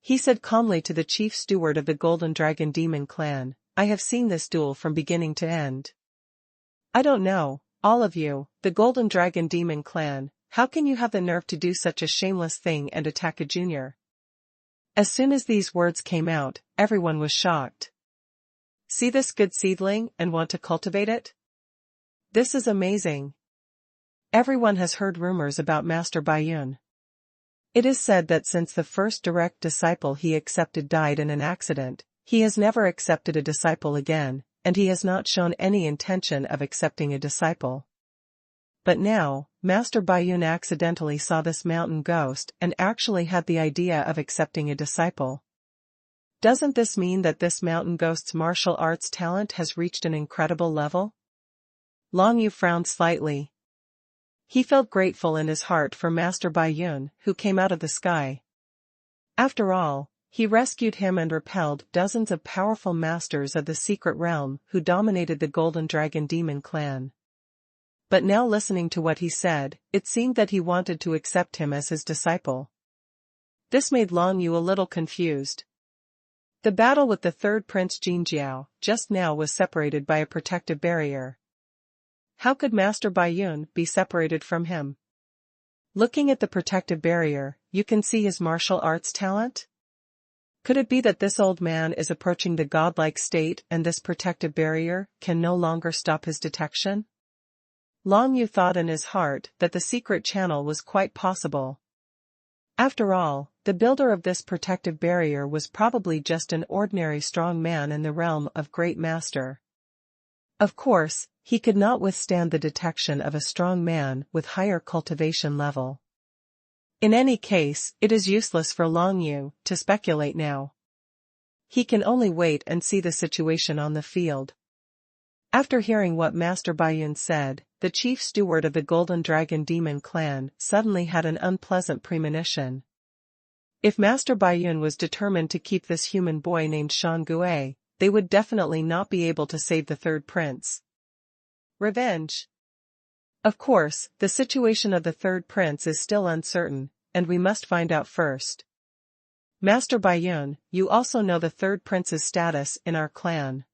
He said calmly to the chief steward of the Golden Dragon Demon clan, I have seen this duel from beginning to end. I don't know, all of you, the Golden Dragon Demon clan, how can you have the nerve to do such a shameless thing and attack a junior? As soon as these words came out, everyone was shocked. See this good seedling and want to cultivate it? This is amazing. Everyone has heard rumors about Master Bai Yun. It is said that since the first direct disciple he accepted died in an accident, he has never accepted a disciple again, and he has not shown any intention of accepting a disciple. But now, Master Baiyun accidentally saw this mountain ghost and actually had the idea of accepting a disciple. Doesn't this mean that this mountain ghost's martial arts talent has reached an incredible level? Long Yu frowned slightly. He felt grateful in his heart for Master Baiyun, who came out of the sky. After all, he rescued him and repelled dozens of powerful masters of the secret realm who dominated the Golden Dragon Demon clan. But now listening to what he said, it seemed that he wanted to accept him as his disciple. This made Long Yu a little confused. The battle with the third prince Jinjiao just now was separated by a protective barrier. How could Master Baiyun be separated from him? Looking at the protective barrier, you can see his martial arts talent? Could it be that this old man is approaching the godlike state and this protective barrier can no longer stop his detection? Long Yu thought in his heart that the secret channel was quite possible. After all, the builder of this protective barrier was probably just an ordinary strong man in the realm of Great Master. Of course, he could not withstand the detection of a strong man with higher cultivation level. In any case, it is useless for Long Yu to speculate now. He can only wait and see the situation on the field. After hearing what Master Baiyun said, the chief steward of the Golden Dragon Demon clan suddenly had an unpleasant premonition. If Master Baiyun was determined to keep this human boy named Xuanhuan, they would definitely not be able to save the third prince. Revenge. Of course, the situation of the third prince is still uncertain, and we must find out first. Master Baiyun, you also know the third prince's status in our clan.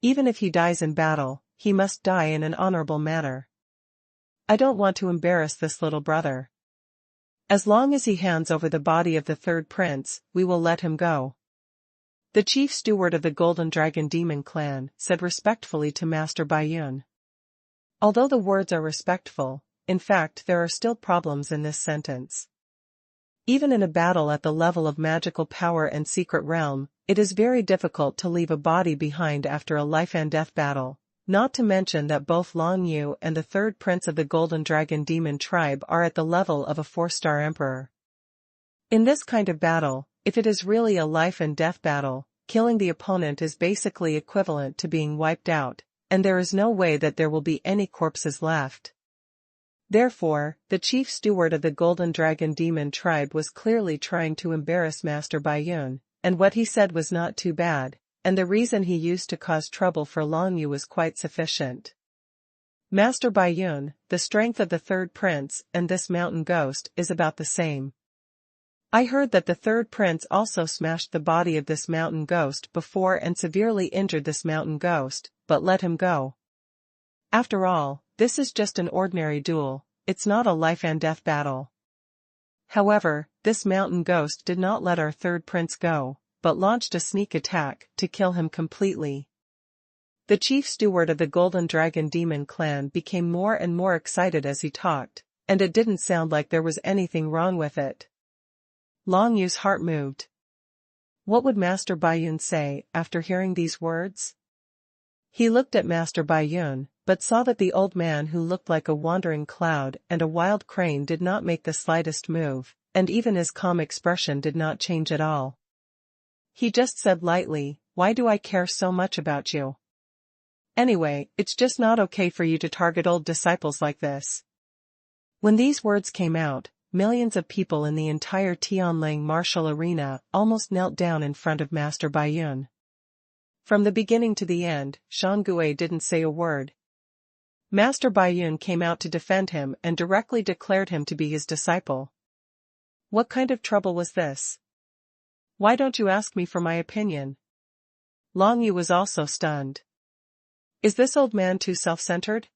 Even if he dies in battle, he must die in an honorable manner. I don't want to embarrass this little brother. As long as he hands over the body of the third prince, we will let him go. The chief steward of the Golden Dragon Demon clan said respectfully to Master Baiyun. Although the words are respectful, in fact there are still problems in this sentence. Even in a battle at the level of magical power and secret realm, it is very difficult to leave a body behind after a life-and-death battle, not to mention that both Long Yu and the third prince of the Golden Dragon Demon tribe are at the level of a 4-star emperor. In this kind of battle, if it is really a life-and-death battle, killing the opponent is basically equivalent to being wiped out, and there is no way that there will be any corpses left. Therefore, the chief steward of the Golden Dragon Demon tribe was clearly trying to embarrass Master Baiyun, and what he said was not too bad, and the reason he used to cause trouble for Long Yu was quite sufficient. Master Baiyun, the strength of the third prince and this mountain ghost is about the same. I heard that the third prince also smashed the body of this mountain ghost before and severely injured this mountain ghost, but let him go. After all, this is just an ordinary duel, it's not a life-and-death battle. However, this mountain ghost did not let our third prince go, but launched a sneak attack to kill him completely. The chief steward of the Golden Dragon Demon clan became more and more excited as he talked, and it didn't sound like there was anything wrong with it. Long Yu's heart moved. What would Master Baiyun say after hearing these words? He looked at Master Baiyun, but saw that the old man who looked like a wandering cloud and a wild crane did not make the slightest move, and even his calm expression did not change at all. He just said lightly, "Why do I care so much about you? Anyway, it's just not okay for you to target old disciples like this." When these words came out, millions of people in the entire Tianlang martial arena almost knelt down in front of Master Baiyun. From the beginning to the end, Xuanhuan didn't say a word. Master Baiyun came out to defend him and directly declared him to be his disciple. What kind of trouble was this? Why don't you ask me for my opinion? Long Yu was also stunned. Is this old man too self-centered?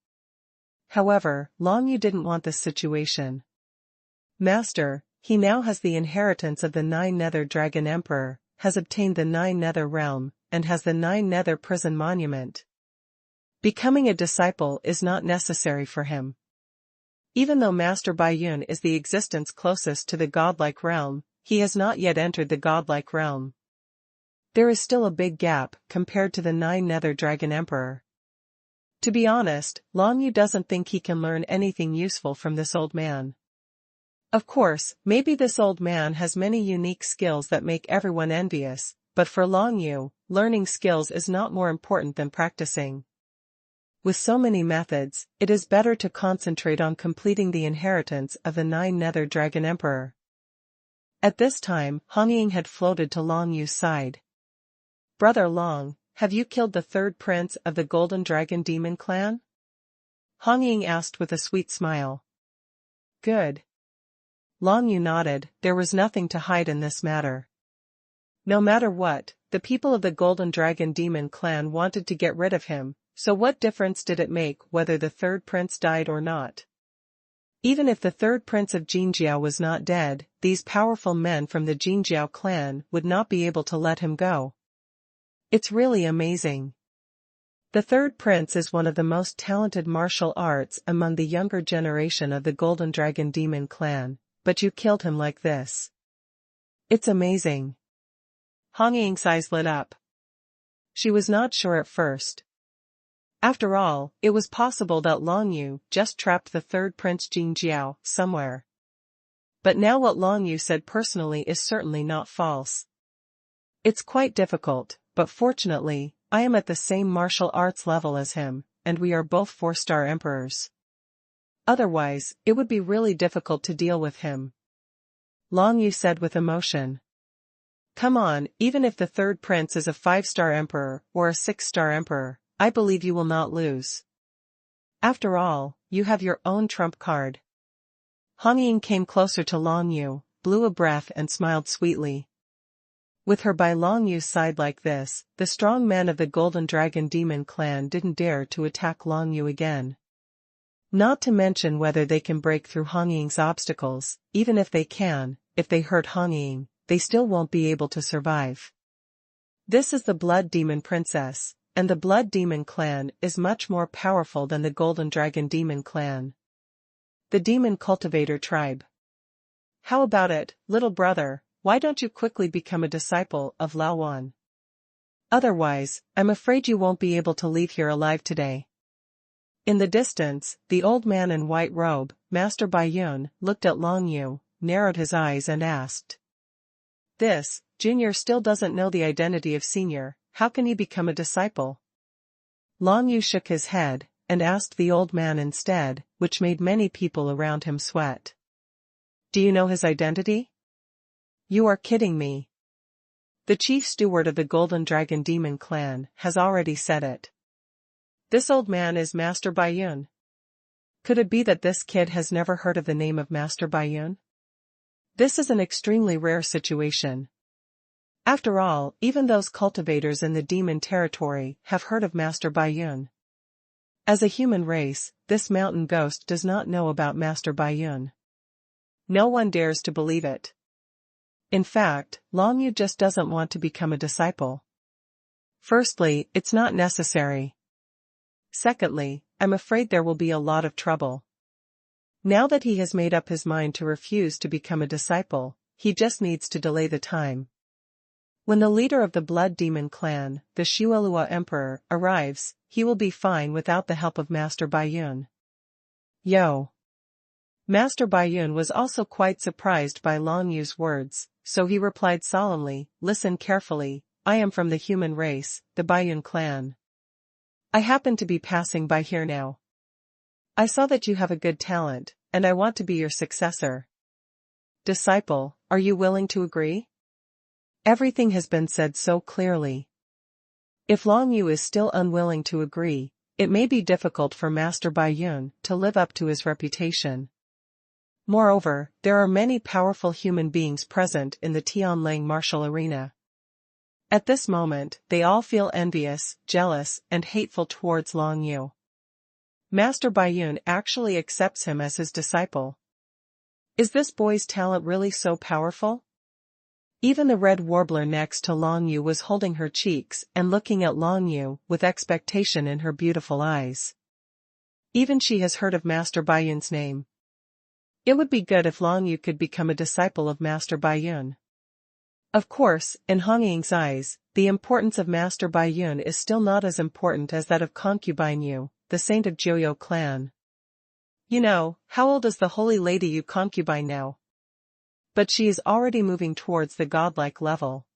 However, Long Yu didn't want this situation. Master, he now has the inheritance of the 9 Nether Dragon Emperor, has obtained the 9 Nether Realm, and has the 9 Nether Prison Monument. Becoming a disciple is not necessary for him. Even though Master Baiyun is the existence closest to the godlike realm, he has not yet entered the godlike realm. There is still a big gap compared to the 9 Nether Dragon Emperor. To be honest, Long Yu doesn't think he can learn anything useful from this old man. Of course, maybe this old man has many unique skills that make everyone envious, but for Long Yu, learning skills is not more important than practicing. With so many methods, it is better to concentrate on completing the inheritance of the 9 Nether Dragon Emperor. At this time, Hong Ying had floated to Long Yu's side. "Brother Long, have you killed the 3rd prince of the Golden Dragon Demon clan?" Hong Ying asked with a sweet smile. "Good." Long Yu nodded. There was nothing to hide in this matter. No matter what, the people of the Golden Dragon Demon clan wanted to get rid of him, so what difference did it make whether the 3rd prince died or not? Even if the 3rd prince of Jinjiao was not dead, these powerful men from the Jinjiao clan would not be able to let him go. It's really amazing. The 3rd prince is one of the most talented martial arts among the younger generation of the Golden Dragon Demon clan, but you killed him like this. It's amazing. Hong Ying's eyes lit up. She was not sure at first. After all, it was possible that Long Yu just trapped the 3rd Prince Jinjiao somewhere. But now what Long Yu said personally is certainly not false. It's quite difficult, but fortunately, I am at the same martial arts level as him, and we are both 4-star emperors. Otherwise, it would be really difficult to deal with him. Long Yu said with emotion. Come on, even if the 3rd prince is a 5-star emperor or a 6-star emperor, I believe you will not lose. After all, you have your own trump card. Hong Ying came closer to Long Yu, blew a breath and smiled sweetly. With her by Long Yu's side like this, the strong men of the Golden Dragon Demon clan didn't dare to attack Long Yu again. Not to mention whether they can break through Hong Ying's obstacles. Even if they can, if they hurt Hong Ying, they still won't be able to survive. This is the Blood Demon Princess, and the Blood Demon clan is much more powerful than the Golden Dragon Demon clan. The Demon Cultivator tribe. How about it, little brother, why don't you quickly become a disciple of Laowan? Otherwise, I'm afraid you won't be able to leave here alive today. In the distance, the old man in white robe, Master Baiyun, looked at Long Yu, narrowed his eyes and asked. This, Junior still doesn't know the identity of Senior, how can he become a disciple? Long Yu shook his head, and asked the old man instead, which made many people around him sweat. Do you know his identity? You are kidding me. The chief steward of the Golden Dragon Demon clan has already said it. This old man is Master Baiyun. Could it be that this kid has never heard of the name of Master Baiyun? This is an extremely rare situation. After all, even those cultivators in the demon territory have heard of Master Baiyun. As a human race, this mountain ghost does not know about Master Baiyun. No one dares to believe it. In fact, Long Yu just doesn't want to become a disciple. Firstly, it's not necessary. Secondly, I'm afraid there will be a lot of trouble. Now that he has made up his mind to refuse to become a disciple, he just needs to delay the time. When the leader of the Blood Demon clan, the Xuanhuan Emperor, arrives, he will be fine without the help of Master Baiyun. Yo! Master Baiyun was also quite surprised by Long Yu's words, so he replied solemnly, Listen carefully, I am from the human race, the Baiyun clan. I happen to be passing by here now. I saw that you have a good talent, and I want to be your successor. Disciple, are you willing to agree? Everything has been said so clearly. If Long Yu is still unwilling to agree, it may be difficult for Master Baiyun to live up to his reputation. Moreover, there are many powerful human beings present in the Tianlang martial arena. At this moment, they all feel envious, jealous, and hateful towards Long Yu. Master Baiyun actually accepts him as his disciple. Is this boy's talent really so powerful? Even the red warbler next to Long Yu was holding her cheeks and looking at Long Yu with expectation in her beautiful eyes. Even she has heard of Master Baiyun's name. It would be good if Long Yu could become a disciple of Master Baiyun. Of course, in Hong Ying's eyes, the importance of Master Baiyun is still not as important as that of concubine Yu, the saint of Joyo clan. You know, how old is the holy lady you concubine now? But she is already moving towards the godlike level.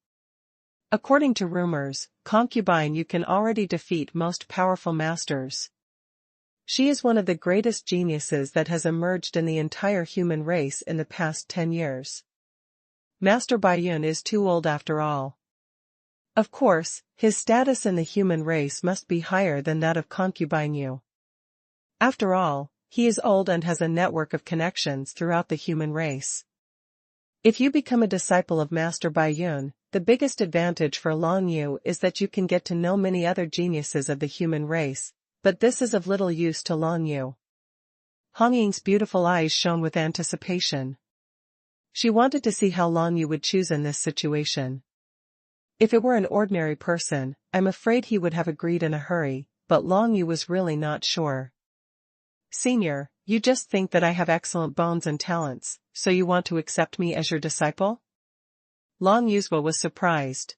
According to rumors, concubine you can already defeat most powerful masters. She is one of the greatest geniuses that has emerged in the entire human race in the past 10 years. Master Baiyun is too old after all. Of course, his status in the human race must be higher than that of concubine Yu. After all, he is old and has a network of connections throughout the human race. If you become a disciple of Master Baiyun, the biggest advantage for Long Yu is that you can get to know many other geniuses of the human race, but this is of little use to Long Yu. Han Ying's beautiful eyes shone with anticipation. She wanted to see how Long Yu would choose in this situation. If it were an ordinary person, I'm afraid he would have agreed in a hurry, but Long Yu was really not sure. Senior, you just think that I have excellent bones and talents, so you want to accept me as your disciple? Long Yuzhua was surprised.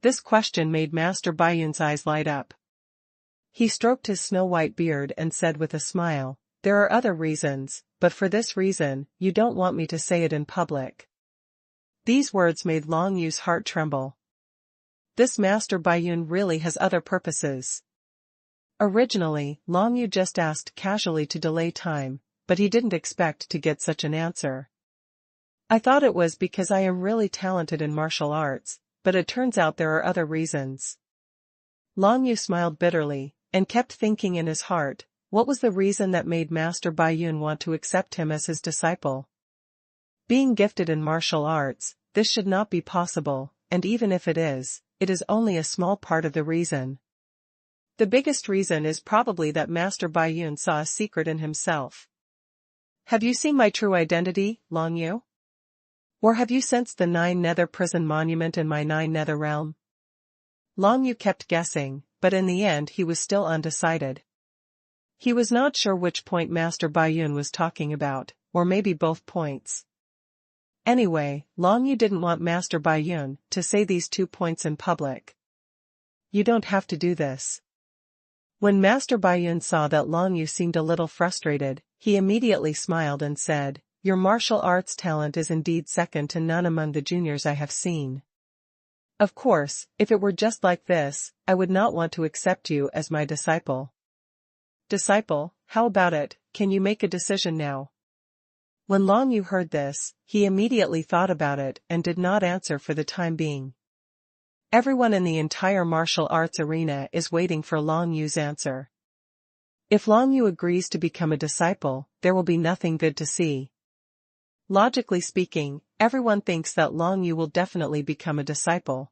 This question made Master Baiyun's eyes light up. He stroked his snow-white beard and said with a smile, "There are other reasons, but for this reason, you don't want me to say it in public." These words made Long Yu's heart tremble. This Master Baiyun really has other purposes. Originally, Long Yu just asked casually to delay time, but he didn't expect to get such an answer. I thought it was because I am really talented in martial arts, but it turns out there are other reasons. Long Yu smiled bitterly, and kept thinking in his heart, what was the reason that made Master Baiyun want to accept him as his disciple? Being gifted in martial arts, this should not be possible, and even if it is only a small part of the reason. The biggest reason is probably that Master Baiyun saw a secret in himself. Have you seen my true identity, Long Yu? Or have you sensed the 9 nether prison monument in my 9 nether realm? Long Yu kept guessing, but in the end he was still undecided. He was not sure which point Master Baiyun was talking about, or maybe both points. Anyway, Long Yu didn't want Master Baiyun to say these 2 points in public. You don't have to do this. When Master Baiyun saw that Long Yu seemed a little frustrated, he immediately smiled and said, "Your martial arts talent is indeed second to none among the juniors I have seen. Of course, if it were just like this, I would not want to accept you as my disciple." Disciple, how about it, can you make a decision now? When Long Yu heard this, he immediately thought about it and did not answer for the time being. Everyone in the entire martial arts arena is waiting for Long Yu's answer. If Long Yu agrees to become a disciple, there will be nothing good to see. Logically speaking, everyone thinks that Long Yu will definitely become a disciple.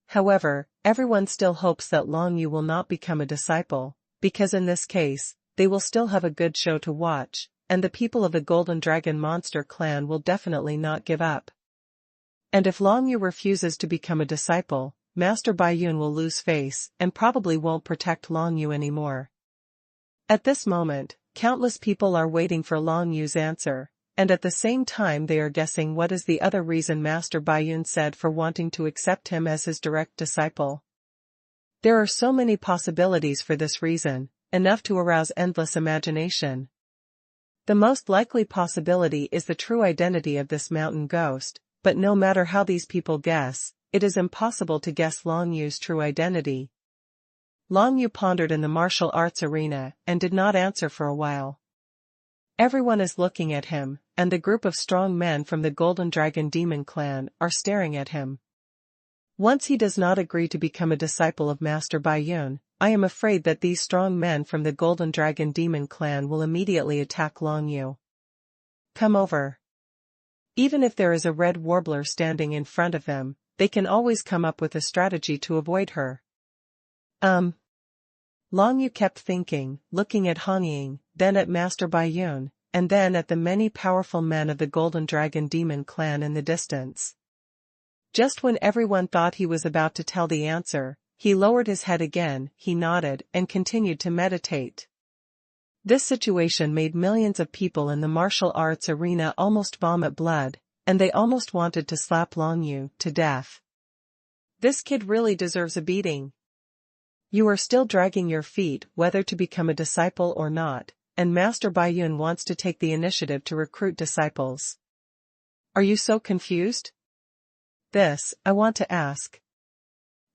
However, everyone still hopes that Long Yu will not become a disciple, because in this case, they will still have a good show to watch, and the people of the Golden Dragon Monster clan will definitely not give up. And if Long Yu refuses to become a disciple, Master Baiyun will lose face and probably won't protect Long Yu anymore. At this moment, countless people are waiting for Long Yu's answer, and at the same time they are guessing what is the other reason Master Baiyun said for wanting to accept him as his direct disciple. There are so many possibilities for this reason, enough to arouse endless imagination. The most likely possibility is the true identity of this mountain ghost, but no matter how these people guess, it is impossible to guess Long Yu's true identity. Long Yu pondered in the martial arts arena and did not answer for a while. Everyone is looking at him, and the group of strong men from the Golden Dragon Demon clan are staring at him. Once he does not agree to become a disciple of Master Baiyun, I am afraid that these strong men from the Golden Dragon Demon clan will immediately attack Long Yu. Come over. Even if there is a red warbler standing in front of them, they can always come up with a strategy to avoid her. Long Yu kept thinking, looking at Han Ying, then at Master Baiyun, and then at the many powerful men of the Golden Dragon Demon clan in the distance. Just when everyone thought he was about to tell the answer, he lowered his head again, he nodded, and continued to meditate. This situation made millions of people in the martial arts arena almost vomit blood, and they almost wanted to slap Long Yu to death. This kid really deserves a beating. You are still dragging your feet whether to become a disciple or not, and Master Baiyun wants to take the initiative to recruit disciples. Are you so confused? This, I want to ask.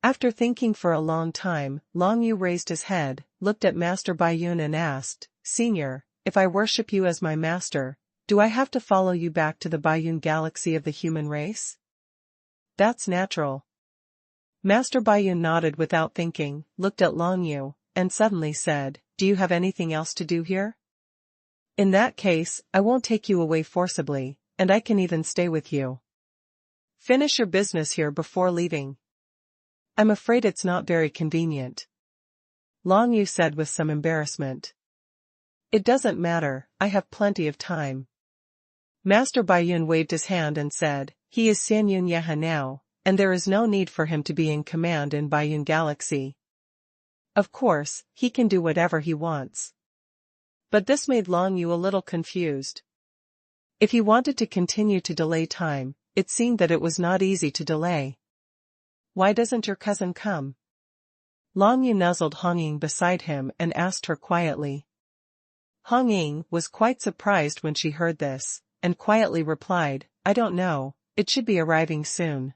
After thinking for a long time, Long Yu raised his head, looked at Master Baiyun and asked, Senior, if I worship you as my master, do I have to follow you back to the Baiyun galaxy of the human race? That's natural. Master Baiyun nodded without thinking, looked at Long Yu, and suddenly said, Do you have anything else to do here? In that case, I won't take you away forcibly, and I can even stay with you. Finish your business here before leaving. I'm afraid it's not very convenient. Long Yu said with some embarrassment. It doesn't matter, I have plenty of time. Master Baiyun waved his hand and said, He is Xuanhuan Yeha now, and there is no need for him to be in command in Baiyun Galaxy. Of course, he can do whatever he wants. But this made Long Yu a little confused. If he wanted to continue to delay time, it seemed that it was not easy to delay. Why doesn't your cousin come? Long Yu nuzzled Hong Ying beside him and asked her quietly. Hong Ying was quite surprised when she heard this, and quietly replied, I don't know, it should be arriving soon.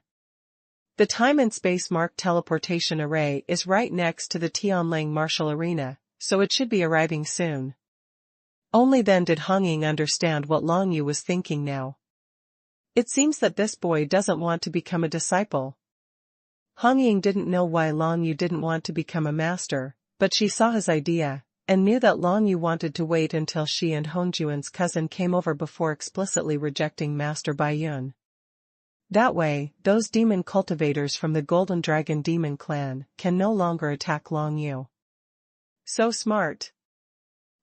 The time and space marked teleportation array is right next to the Tianlang martial arena, so it should be arriving soon. Only then did Hong Ying understand what Long Yu was thinking now. It seems that this boy doesn't want to become a disciple. Hong Ying didn't know why Long Yu didn't want to become a master, but she saw his idea, and knew that Long Yu wanted to wait until she and Hongjuan's cousin came over before explicitly rejecting Master Baiyun. That way, those demon cultivators from the Golden Dragon Demon Clan can no longer attack Long Yu. So smart.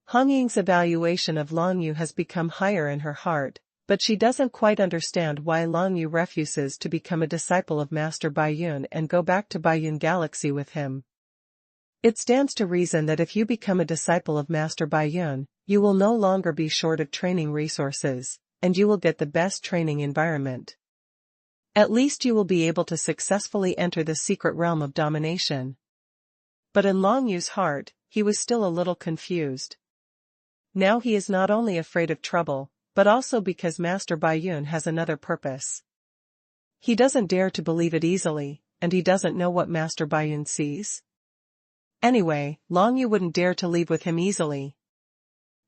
Hong Ying's evaluation of Long Yu has become higher in her heart, but she doesn't quite understand why Long Yu refuses to become a disciple of Master Baiyun and go back to Baiyun Galaxy with him. It stands to reason that if you become a disciple of Master Baiyun, you will no longer be short of training resources, and you will get the best training environment. At least you will be able to successfully enter the secret realm of domination. But in Long Yu's heart, he was still a little confused. Now he is not only afraid of trouble, but also because Master Baiyun has another purpose. He doesn't dare to believe it easily, and he doesn't know what Master Baiyun sees. Anyway, Long Yu wouldn't dare to leave with him easily.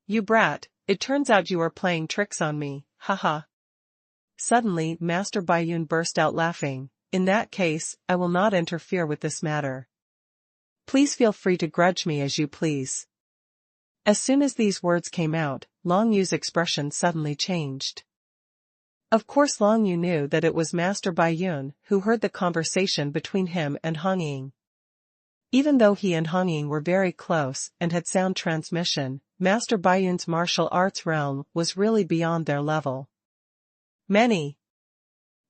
You brat, it turns out you are playing tricks on me, haha. Suddenly, Master Baiyun burst out laughing. In that case, I will not interfere with this matter. Please feel free to grudge me as you please. As soon as these words came out, Long Yu's expression suddenly changed. Of course Long Yu knew that it was Master Baiyun who heard the conversation between him and Hong Ying. Even though he and Hong Ying were very close and had sound transmission, Master Baiyun's martial arts realm was really beyond their level. Master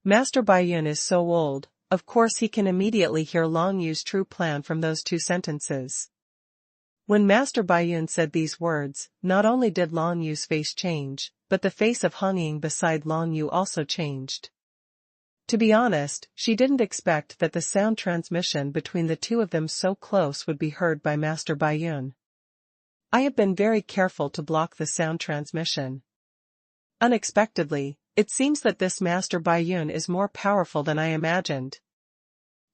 Baiyun is so old, of course he can immediately hear Long Yu's true plan from those two sentences. When Master Baiyun said these words, not only did Long Yu's face change, but the face of Hong Ying beside Long Yu also changed. To be honest, she didn't expect that the sound transmission between the two of them so close would be heard by Master Baiyun. I have been very careful to block the sound transmission. Unexpectedly, it seems that this Master Baiyun is more powerful than I imagined.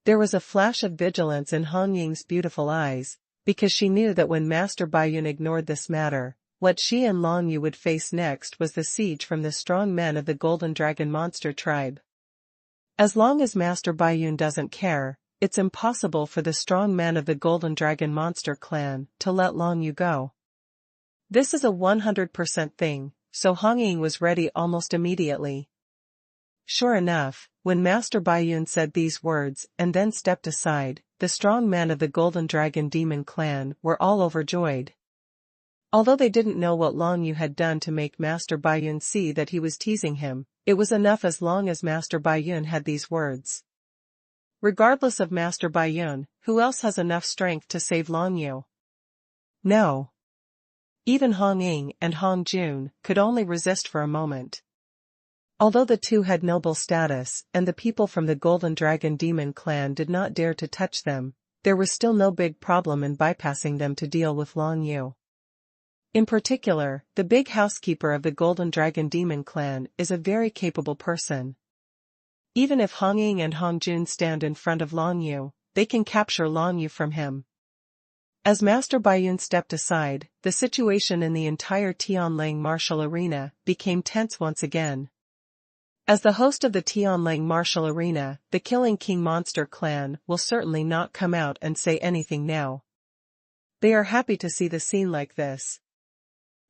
There was a flash of vigilance in Hong Ying's beautiful eyes, because she knew that when Master Baiyun ignored this matter, what she and Long Yu would face next was the siege from the strong men of the Golden Dragon Monster tribe. As long as Master Baiyun doesn't care, it's impossible for the strong men of the Golden Dragon Monster clan to let Long Yu go. This is a 100% thing, so Hong Ying was ready almost immediately. Sure enough, when Master Baiyun said these words and then stepped aside, the strong men of the Golden Dragon Demon Clan were all overjoyed. Although they didn't know what Long Yu had done to make Master Baiyun see that he was teasing him, it was enough as long as Master Baiyun had these words. Regardless of Master Baiyun, who else has enough strength to save Long Yu? No. Even Hong Ying and Hong Jun could only resist for a moment. Although the two had noble status and the people from the Golden Dragon Demon Clan did not dare to touch them, there was still no big problem in bypassing them to deal with Long Yu. In particular, the big housekeeper of the Golden Dragon Demon clan is a very capable person. Even if Hong Ying and Hong Jun stand in front of Long Yu, they can capture Long Yu from him. As Master Baiyun stepped aside, the situation in the entire Tianlang martial arena became tense once again. As the host of the Tianlang martial arena, the Killing King Monster clan will certainly not come out and say anything now. They are happy to see the scene like this.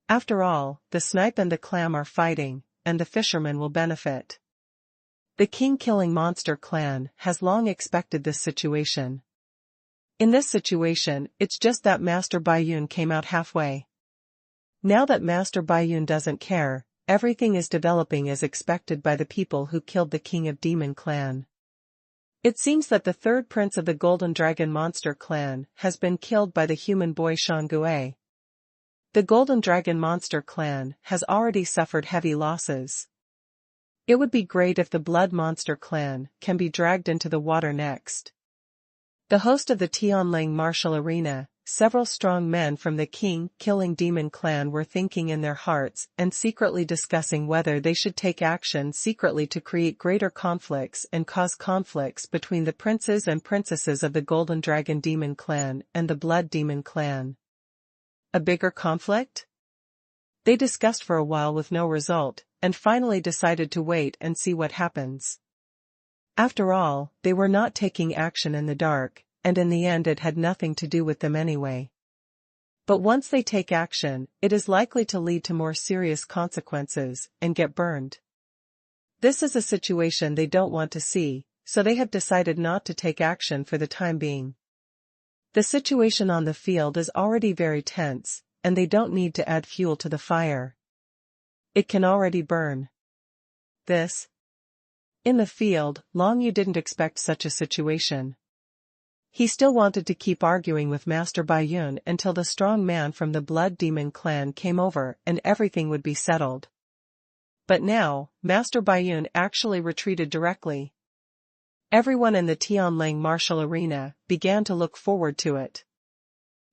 After all, the snipe and the clam are fighting, and the fisherman will benefit. The King Killing Monster clan has long expected this situation. In this situation, it's just that Master Baiyun came out halfway. Now that Master Baiyun doesn't care, everything is developing as expected by the people who killed the King of Demon clan. It seems that the third prince of the Golden Dragon Monster clan has been killed by the human boy Shangue. The Golden Dragon Monster clan has already suffered heavy losses. It would be great if the Blood Monster clan can be dragged into the water next. The host of the Tianlang martial arena, several strong men from the King Killing Demon clan were thinking in their hearts and secretly discussing whether they should take action secretly to create greater conflicts and cause conflicts between the princes and princesses of the Golden Dragon Demon clan and the Blood Demon clan. A bigger conflict? They discussed for a while with no result, and finally decided to wait and see what happens. After all, they were not taking action in the dark, and in the end it had nothing to do with them anyway. But once they take action, it is likely to lead to more serious consequences, and get burned. This is a situation they don't want to see, so they have decided not to take action for the time being. The situation on the field is already very tense, and they don't need to add fuel to the fire. It can already burn. In the field, Long Yu didn't expect such a situation. He still wanted to keep arguing with Master Baiyun until the strong man from the Blood Demon clan came over and everything would be settled. But now, Master Baiyun actually retreated directly. Everyone in the Tianlang martial arena began to look forward to it.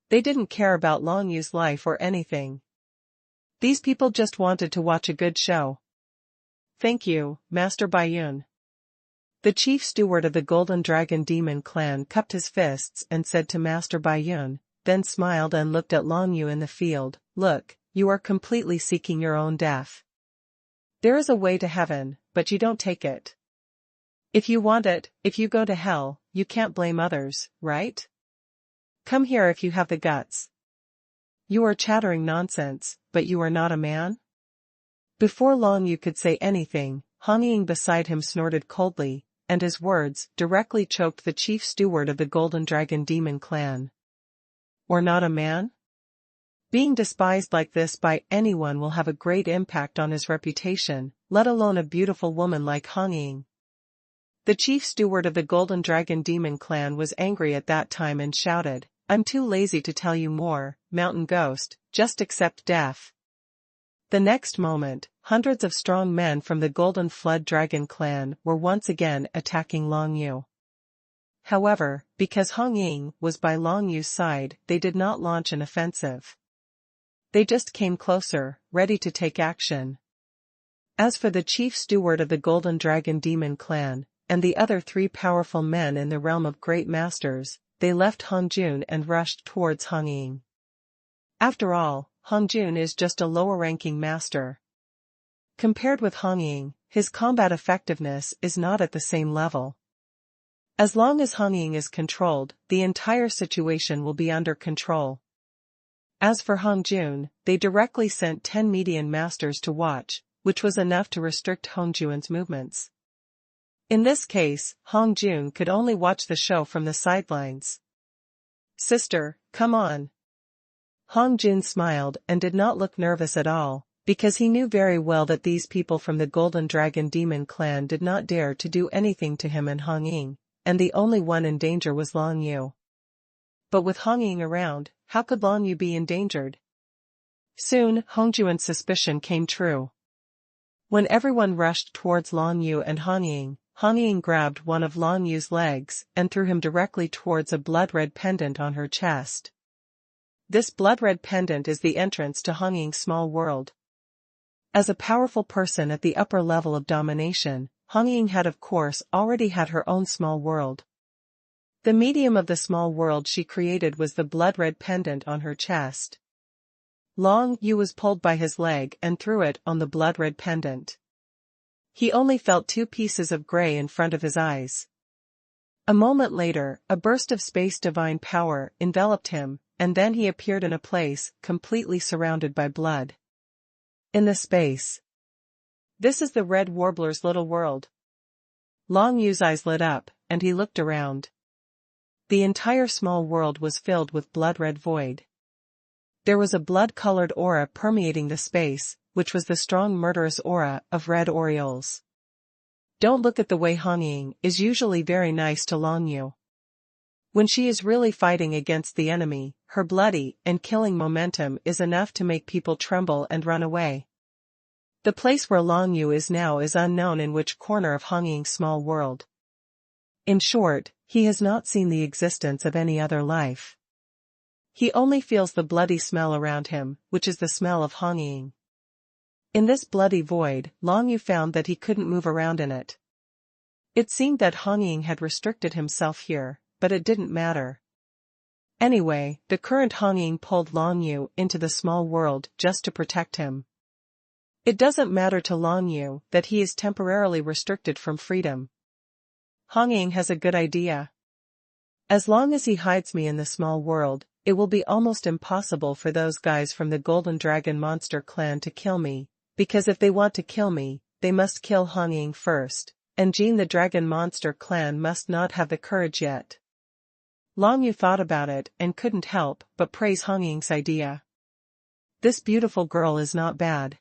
They didn't care about Long Yu's life or anything. These people just wanted to watch a good show. Thank you, Master Baiyun. The chief steward of the Golden Dragon Demon clan cupped his fists and said to Master Baiyun, then smiled and looked at Long Yu in the field. Look, you are completely seeking your own death. There is a way to heaven, but you don't take it. If you want it, if you go to hell, you can't blame others, right? Come here if you have the guts. You are chattering nonsense, but you are not a man? Before Long Yu could say anything, Hong Ying beside him snorted coldly, and his words directly choked the chief steward of the Golden Dragon Demon clan. Or not a man? Being despised like this by anyone will have a great impact on his reputation, let alone a beautiful woman like Hong Ying. The chief steward of the Golden Dragon Demon clan was angry at that time and shouted, I'm too lazy to tell you more, Mountain Ghost, just accept death. The next moment, hundreds of strong men from the Golden Flood Dragon clan were once again attacking Long Yu. However, because Hong Ying was by Long Yu's side, they did not launch an offensive. They just came closer, ready to take action. As for the chief steward of the Golden Dragon Demon clan, and the other three powerful men in the realm of great masters, they left Hong Jun and rushed towards Hong Ying. After all, Hong Jun is just a lower-ranking master. Compared with Hong Ying, his combat effectiveness is not at the same level. As long as Hong Ying is controlled, the entire situation will be under control. As for Hong Jun, they directly sent 10 median masters to watch, which was enough to restrict Hong Jun's movements. In this case, Hong Jun could only watch the show from the sidelines. Sister, come on. Hong Jun smiled and did not look nervous at all, because he knew very well that these people from the Golden Dragon Demon clan did not dare to do anything to him and Hong Ying, and the only one in danger was Long Yu. But with Hong Ying around, how could Long Yu be endangered? Soon, Hong Jun's suspicion came true. When everyone rushed towards Long Yu and Hong Ying, Hong Ying grabbed one of Long Yu's legs and threw him directly towards a blood-red pendant on her chest. This blood-red pendant is the entrance to Hong Ying's small world. As a powerful person at the upper level of domination, Hong Ying had of course already had her own small world. The medium of the small world she created was the blood-red pendant on her chest. Long Yu was pulled by his leg and threw it on the blood-red pendant. He only felt 2 pieces of gray in front of his eyes. A moment later, a burst of space divine power enveloped him, and then he appeared in a place completely surrounded by blood. In the space. This is the Red Warbler's little world. Long Yu's eyes lit up, and he looked around. The entire small world was filled with blood-red void. There was a blood-colored aura permeating the space, which was the strong murderous aura of red orioles. Don't look at the way Hong Ying is usually very nice to Long Yu. When she is really fighting against the enemy, her bloody and killing momentum is enough to make people tremble and run away. The place where Long Yu is now is unknown in which corner of Hong Ying's small world. In short, he has not seen the existence of any other life. He only feels the bloody smell around him, which is the smell of Hong Ying. In this bloody void, Long Yu found that he couldn't move around in it. It seemed that Hong Ying had restricted himself here, but it didn't matter. Anyway, the current Hong Ying pulled Long Yu into the small world just to protect him. It doesn't matter to Long Yu that he is temporarily restricted from freedom. Hong Ying has a good idea. As long as he hides me in the small world, it will be almost impossible for those guys from the Golden Dragon Monster clan to kill me, because if they want to kill me, they must kill Hong Ying first, and Jean the Dragon Monster clan must not have the courage yet. Long Yu thought about it and couldn't help but praise Hong Ying's idea. This beautiful girl is not bad.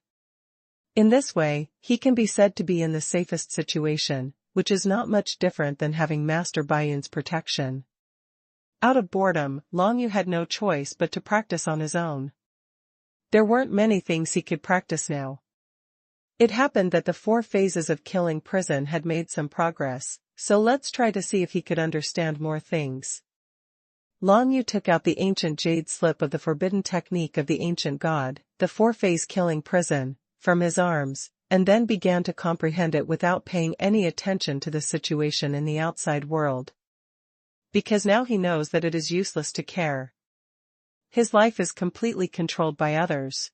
In this way, he can be said to be in the safest situation, which is not much different than having Master Baiyun's protection. Out of boredom, Long Yu had no choice but to practice on his own. There weren't many things he could practice now. It happened that the 4 phases of killing prison had made some progress, so let's try to see if he could understand more things. Long Yu took out the ancient jade slip of the forbidden technique of the ancient god, the 4-phase killing prison, from his arms, and then began to comprehend it without paying any attention to the situation in the outside world. Because now he knows that it is useless to care. His life is completely controlled by others.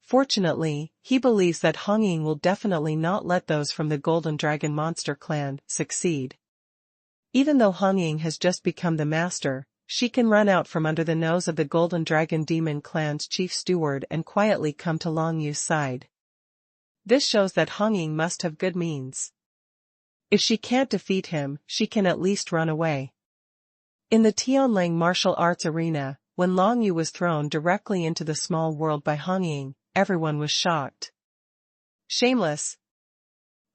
Fortunately, he believes that Hong Ying will definitely not let those from the Golden Dragon Monster clan succeed. Even though Hong Ying has just become the master, she can run out from under the nose of the Golden Dragon Demon clan's chief steward and quietly come to Long Yu's side. This shows that Hong Ying must have good means. If she can't defeat him, she can at least run away. In the Tianlang martial arts arena, when Long Yu was thrown directly into the small world by Hong Ying, everyone was shocked. Shameless!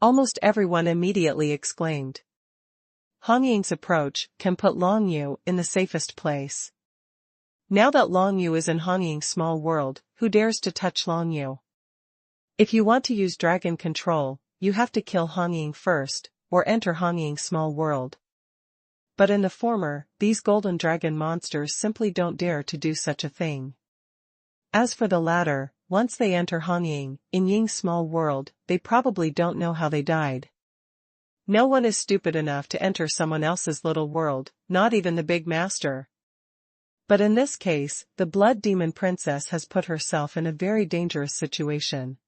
Almost everyone immediately exclaimed. Hong Ying's approach can put Long Yu in the safest place. Now that Long Yu is in Hong Ying's small world, who dares to touch Long Yu? If you want to use dragon control, you have to kill Hong Ying first, or enter Hong Ying's small world. But in the former, these golden dragon monsters simply don't dare to do such a thing. As for the latter, once they enter Hong Ying, in Ying's small world, they probably don't know how they died. No one is stupid enough to enter someone else's little world, not even the big master. But in this case, the Blood Demon Princess has put herself in a very dangerous situation.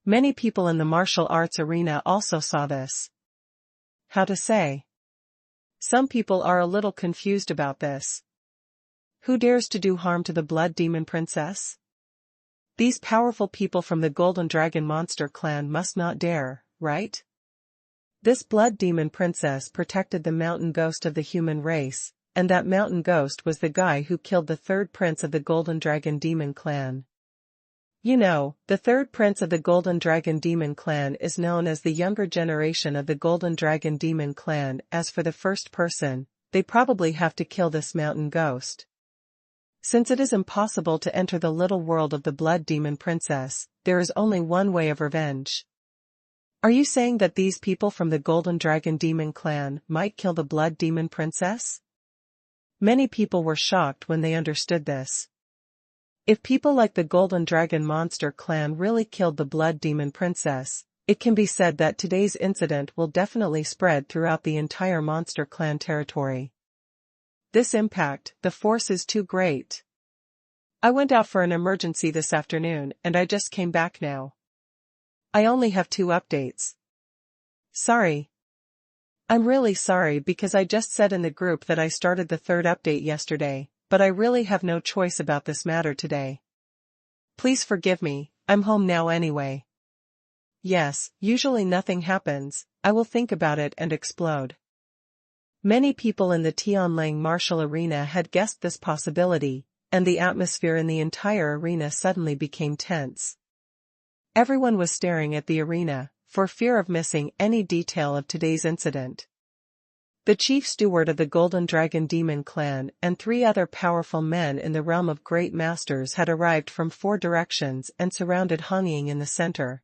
Many people in the martial arts arena also saw this. How to say? Some people are a little confused about this. Who dares to do harm to the Blood Demon Princess? These powerful people from the Golden Dragon Monster clan must not dare, right? This Blood Demon Princess protected the mountain ghost of the human race, and that mountain ghost was the guy who killed the 3rd prince of the Golden Dragon Demon clan. You know, the 3rd prince of the Golden Dragon Demon clan is known as the younger generation of the Golden Dragon Demon clan. As for the first person, they probably have to kill this mountain ghost. Since it is impossible to enter the little world of the Blood Demon Princess, there is only one way of revenge. Are you saying that these people from the Golden Dragon Demon clan might kill the Blood Demon Princess? Many people were shocked when they understood this. If people like the Golden Dragon Monster clan really killed the Blood Demon Princess, it can be said that today's incident will definitely spread throughout the entire Monster clan territory. This impact, the force is too great. I went out for an emergency this afternoon and I just came back now. I only have 2 updates. Sorry. I'm really sorry because I just said in the group that I started the 3rd update yesterday, but I really have no choice about this matter today. Please forgive me, I'm home now anyway. Yes, usually nothing happens, I will think about it and explode. Many people in the Tianlang martial arena had guessed this possibility, and the atmosphere in the entire arena suddenly became tense. Everyone was staring at the arena, for fear of missing any detail of today's incident. The chief steward of the Golden Dragon Demon clan and 3 other powerful men in the realm of great masters had arrived from 4 directions and surrounded Feng Yin in the center.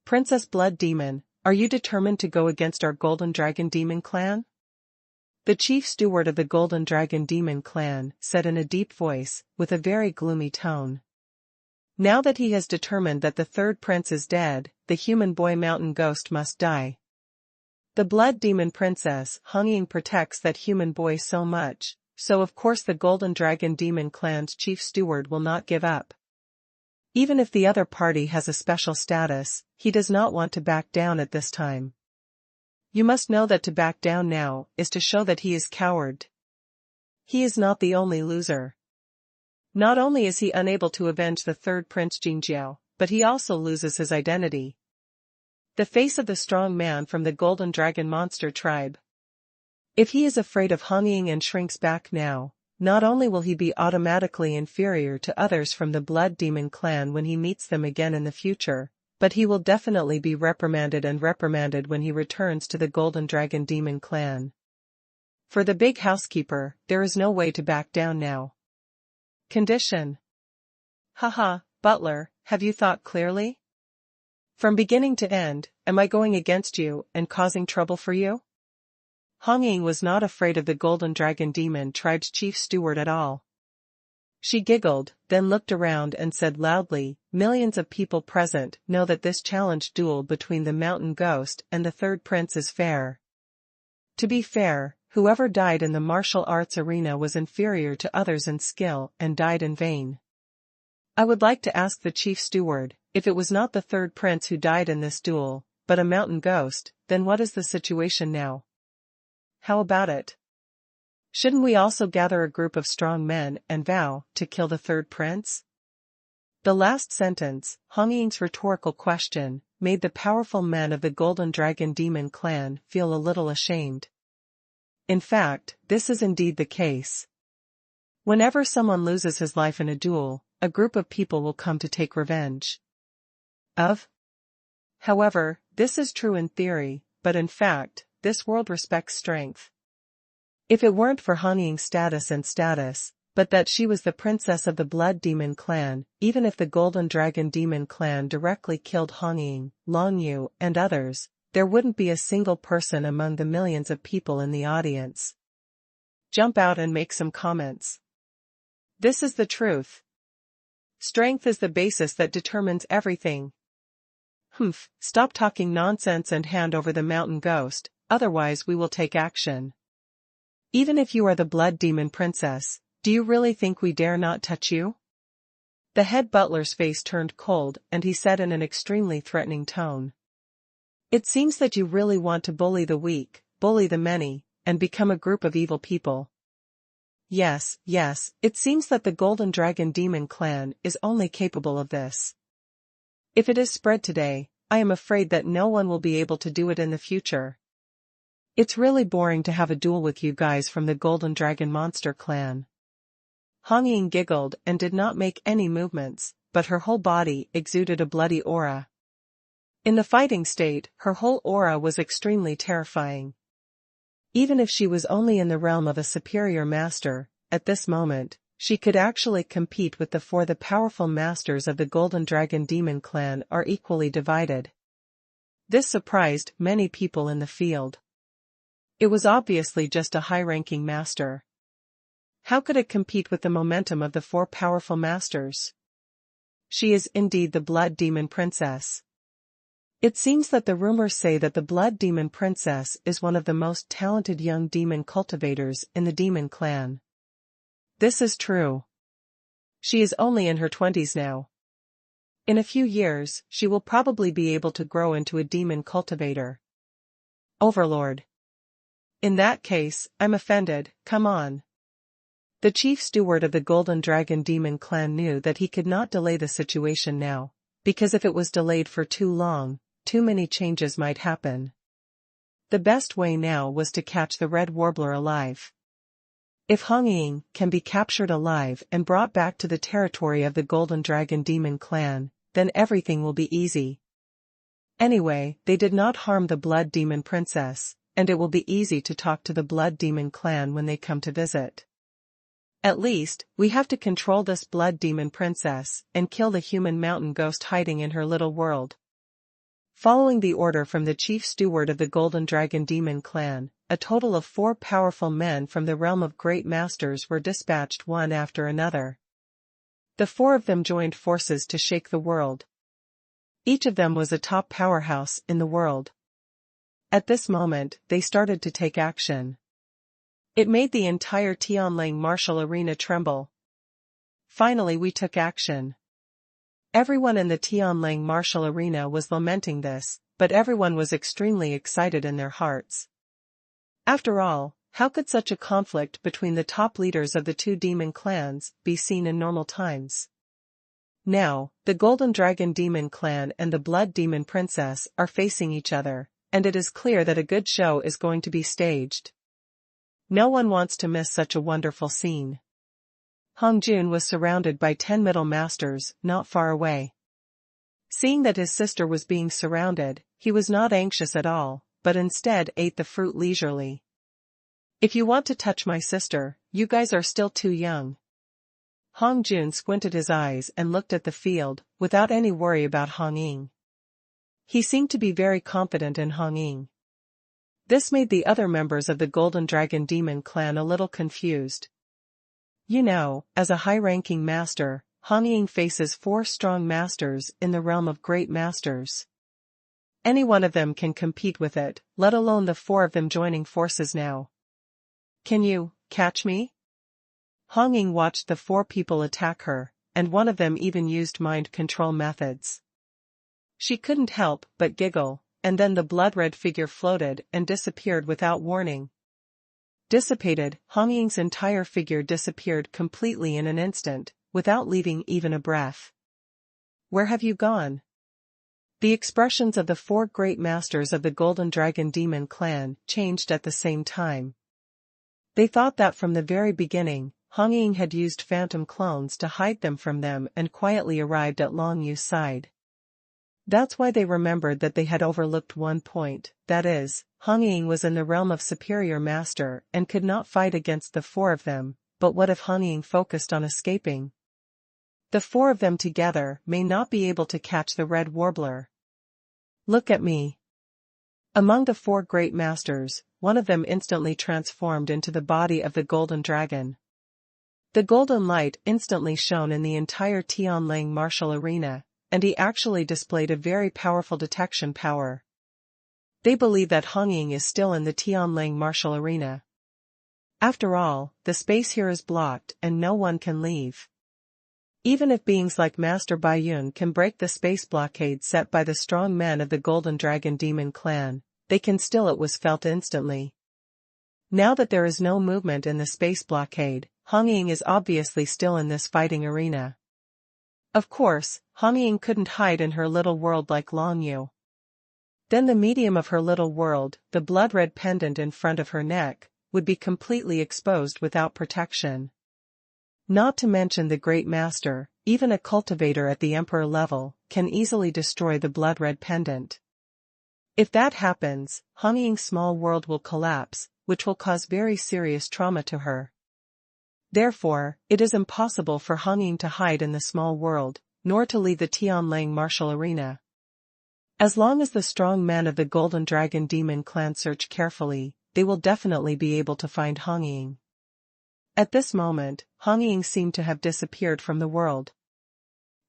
Princess Blood Demon, are you determined to go against our Golden Dragon Demon clan? The chief steward of the Golden Dragon Demon clan said in a deep voice, with a very gloomy tone. Now that he has determined that the 3rd prince is dead, the human boy mountain ghost must die. The Blood Demon Princess Feng Yin protects that human boy so much, so of course the Golden Dragon Demon clan's chief steward will not give up. Even if the other party has a special status, he does not want to back down at this time. You must know that to back down now is to show that he is coward. He is not the only loser. Not only is he unable to avenge the 3rd prince Jinjiao, but he also loses his identity. The face of the strong man from the Golden Dragon Monster tribe. If he is afraid of Feng Yin and shrinks back now, not only will he be automatically inferior to others from the Blood Demon clan when he meets them again in the future, but he will definitely be reprimanded when he returns to the Golden Dragon Demon clan. For the big housekeeper, there is no way to back down now. Condition. Haha, butler, have you thought clearly? From beginning to end, am I going against you and causing trouble for you? Feng Yin was not afraid of the Golden Dragon Demon tribe's chief steward at all. She giggled, then looked around and said loudly, millions of people present know that this challenge duel between the mountain ghost and the 3rd prince is fair. To be fair, whoever died in the martial arts arena was inferior to others in skill and died in vain. I would like to ask the chief steward, if it was not the 3rd prince who died in this duel, but a mountain ghost, then what is the situation now? How about it? Shouldn't we also gather a group of strong men and vow to kill the 3rd prince? The last sentence, Feng Yin's rhetorical question, made the powerful men of the Golden Dragon Demon clan feel a little ashamed. In fact, this is indeed the case. Whenever someone loses his life in a duel, a group of people will come to take revenge. However, this is true in theory, but in fact, this world respects strength. If it weren't for Feng Yin's status, but that she was the princess of the Blood Demon clan, even if the Golden Dragon Demon clan directly killed Feng Yin, Long Yu, and others, there wouldn't be a single person among the millions of people in the audience. Jump out and make some comments. This is the truth. Strength is the basis that determines everything. Stop talking nonsense and hand over the mountain ghost, otherwise we will take action. Even if you are the Blood Demon Princess, do you really think we dare not touch you? The head butler's face turned cold and he said in an extremely threatening tone. It seems that you really want to bully the weak, bully the many, and become a group of evil people. Yes, it seems that the Golden Dragon Demon clan is only capable of this. If it is spread today, I am afraid that no one will be able to do it in the future. It's really boring to have a duel with you guys from the Golden Dragon Monster clan. Feng Yin giggled and did not make any movements, but her whole body exuded a bloody aura. In the fighting state, her whole aura was extremely terrifying. Even if she was only in the realm of a superior master, at this moment, she could actually compete with the powerful masters of the Golden Dragon Demon clan are equally divided. This surprised many people in the field. It was obviously just a high-ranking master. How could it compete with the momentum of the four powerful masters? She is indeed the Blood Demon Princess. It seems that the rumors say that the Blood Demon Princess is one of the most talented young demon cultivators in the demon clan. This is true. She is only in her 20s now. In a few years, she will probably be able to grow into a demon cultivator. Overlord. In that case, I'm offended, come on. The chief steward of the Golden Dragon Demon clan knew that he could not delay the situation now, because if it was delayed for too long, too many changes might happen. The best way now was to catch the Red Warbler alive. If Hong Ying can be captured alive and brought back to the territory of the Golden Dragon Demon clan, then everything will be easy. Anyway, they did not harm the Blood Demon Princess, and it will be easy to talk to the Blood Demon clan when they come to visit. At least, we have to control this Blood Demon Princess and kill the human mountain ghost hiding in her little world. Following the order from the chief steward of the Golden Dragon Demon clan, a total of 4 powerful men from the realm of great masters were dispatched one after another. The 4 of them joined forces to shake the world. Each of them was a top powerhouse in the world. At this moment, they started to take action. It made the entire Tianlang martial arena tremble. Finally we took action. Everyone in the Tianlang martial arena was lamenting this, but everyone was extremely excited in their hearts. After all, how could such a conflict between the top leaders of the 2 demon clans be seen in normal times? Now, the Golden Dragon Demon clan and the Blood Demon Princess are facing each other, and it is clear that a good show is going to be staged. No one wants to miss such a wonderful scene. Hong Jun was surrounded by 10 middle masters, not far away. Seeing that his sister was being surrounded, he was not anxious at all, but instead ate the fruit leisurely. If you want to touch my sister, you guys are still too young. Hong Jun squinted his eyes and looked at the field, without any worry about Hong Ying. He seemed to be very confident in Hong Ying. This made the other members of the Golden Dragon Demon clan a little confused. You know, as a high-ranking master, Hong Ying faces 4 strong masters in the realm of great masters. Any one of them can compete with it, let alone the 4 of them joining forces now. Can you catch me? Hong Ying watched the 4 people attack her, and one of them even used mind control methods. She couldn't help but giggle, and then the blood-red figure floated and disappeared without warning. Dissipated, Hong Ying's entire figure disappeared completely in an instant, without leaving even a breath. Where have you gone? The expressions of the 4 great masters of the Golden Dragon Demon clan changed at the same time. They thought that from the very beginning, Hong Ying had used phantom clones to hide them from them and quietly arrived at Long Yu's side. That's why they remembered that they had overlooked one point, that is, Hong Ying was in the realm of superior master and could not fight against the 4 of them, but what if Hong Ying focused on escaping? The 4 of them together may not be able to catch the Red Warbler. Look at me. Among the 4 great masters, one of them instantly transformed into the body of the Golden Dragon. The golden light instantly shone in the entire Tianlang martial arena, and he actually displayed a very powerful detection power. They believe that Hong Ying is still in the Tianlang martial arena. After all, the space here is blocked and no one can leave. Even if beings like Master Baiyun can break the space blockade set by the strong men of the Golden Dragon Demon clan, they can still. It was felt instantly. Now that there is no movement in the space blockade, Hong Ying is obviously still in this fighting arena. Of course, Hong Ying couldn't hide in her little world like Long Yu. Then the medium of her little world, the blood-red pendant in front of her neck, would be completely exposed without protection. Not to mention the great master, even a cultivator at the emperor level, can easily destroy the blood-red pendant. If that happens, Hong Ying's small world will collapse, which will cause very serious trauma to her. Therefore, it is impossible for Hong Ying to hide in the small world, nor to leave the Tianlang martial arena. As long as the strong men of the Golden Dragon Demon clan search carefully, they will definitely be able to find Hong Ying. At this moment, Hong Ying seemed to have disappeared from the world.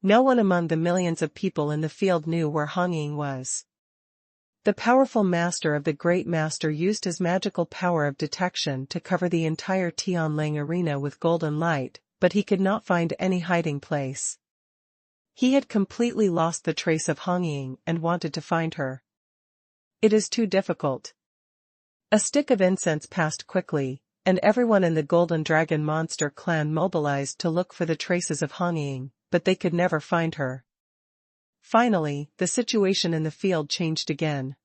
No one among the millions of people in the field knew where Hong Ying was. The powerful master of the Great Master used his magical power of detection to cover the entire Tianling arena with golden light, but he could not find any hiding place. He had completely lost the trace of Hong Ying and wanted to find her. It is too difficult. A stick of incense passed quickly, and everyone in the Golden Dragon Monster clan mobilized to look for the traces of Hong Ying, but they could never find her. Finally, the situation in the field changed again.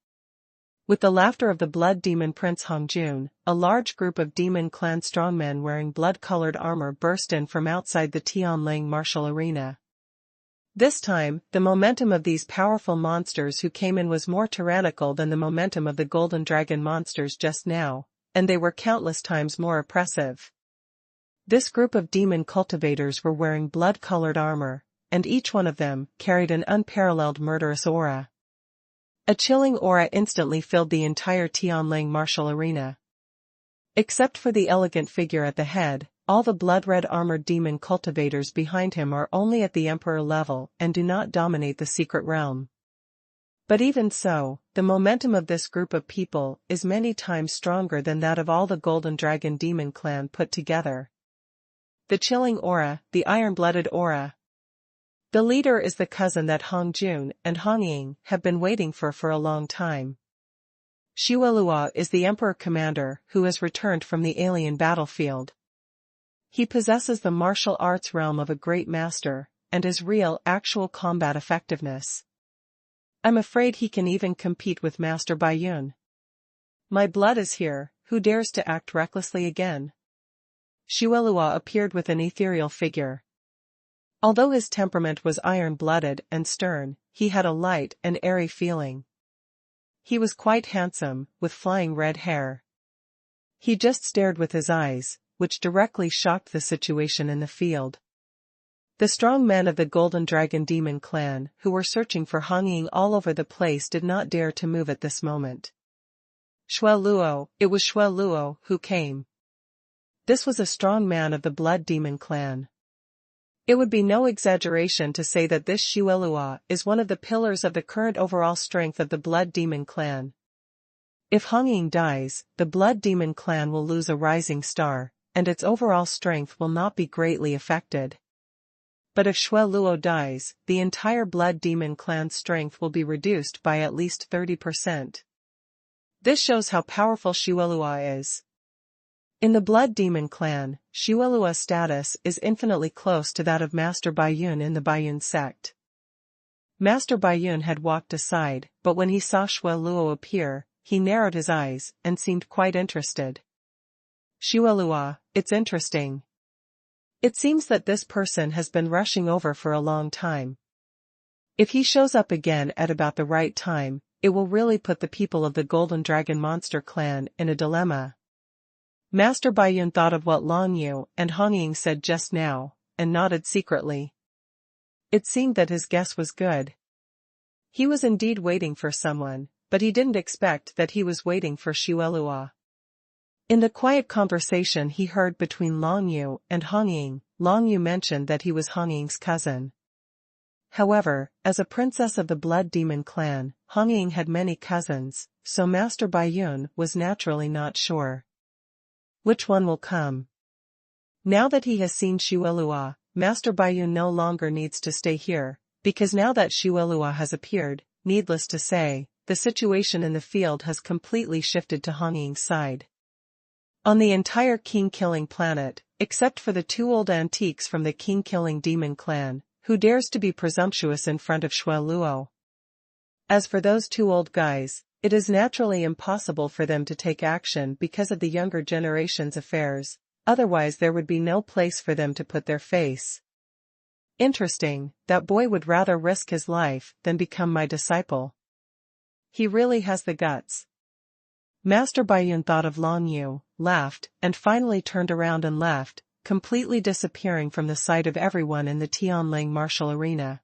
With the laughter of the blood demon Prince Hongjun, a large group of demon clan strongmen wearing blood-colored armor burst in from outside the Tianling martial arena. This time, the momentum of these powerful monsters who came in was more tyrannical than the momentum of the Golden Dragon monsters just now, and they were countless times more oppressive. This group of demon cultivators were wearing blood-colored armor, and each one of them carried an unparalleled murderous aura. A chilling aura instantly filled the entire Tianling martial arena. Except for the elegant figure at the head, all the blood-red armored demon cultivators behind him are only at the emperor level and do not dominate the secret realm. But even so, the momentum of this group of people is many times stronger than that of all the Golden Dragon Demon clan put together. The chilling aura, the iron-blooded aura. The leader is the cousin that Hongjun and Hong Ying have been waiting for a long time. Xuelua is the emperor commander who has returned from the alien battlefield. He possesses the martial arts realm of a great master, and his real, actual combat effectiveness. I'm afraid he can even compete with Master Baiyun. My blood is here, who dares to act recklessly again? Xuelua appeared with an ethereal figure. Although his temperament was iron-blooded and stern, he had a light and airy feeling. He was quite handsome, with flying red hair. He just stared with his eyes, which directly shocked the situation in the field. The strong men of the Golden Dragon Demon clan who were searching for Hong Ying all over the place did not dare to move at this moment. It was Xueluo who came. This was a strong man of the Blood Demon clan. It would be no exaggeration to say that this Xuelua is one of the pillars of the current overall strength of the Blood Demon clan. If Hong Ying dies, the Blood Demon clan will lose a rising star, and its overall strength will not be greatly affected. But if Xueluo dies, the entire Blood Demon clan's strength will be reduced by at least 30%. This shows how powerful Xuelua is. In the Blood Demon clan, Xuelua's status is infinitely close to that of Master Baiyun in the Baiyun sect. Master Baiyun had walked aside, but when he saw Xueluo appear, he narrowed his eyes and seemed quite interested. Xuelua, it's interesting. It seems that this person has been rushing over for a long time. If he shows up again at about the right time, it will really put the people of the Golden Dragon Monster clan in a dilemma. Master Baiyun thought of what Long Yu and Hong Ying said just now, and nodded secretly. It seemed that his guess was good. He was indeed waiting for someone, but he didn't expect that he was waiting for Xuelua. In the quiet conversation he heard between Long Yu and Hong Ying, Long Yu mentioned that he was Hong Ying's cousin. However, as a princess of the Blood Demon clan, Hong Ying had many cousins, so Master Baiyun was naturally not sure. Which one will come? Now that he has seen Xuelua, Master Baiyun no longer needs to stay here, because now that Xuelua has appeared, needless to say, the situation in the field has completely shifted to Hong Ying's side. On the entire king-killing planet, except for the two old antiques from the king-killing demon clan, who dares to be presumptuous in front of Xueluo? As for those two old guys, it is naturally impossible for them to take action because of the younger generation's affairs, otherwise there would be no place for them to put their face. Interesting, that boy would rather risk his life than become my disciple. He really has the guts. Master Baiyun thought of Long Yu, laughed, and finally turned around and left, completely disappearing from the sight of everyone in the Tianling martial arena.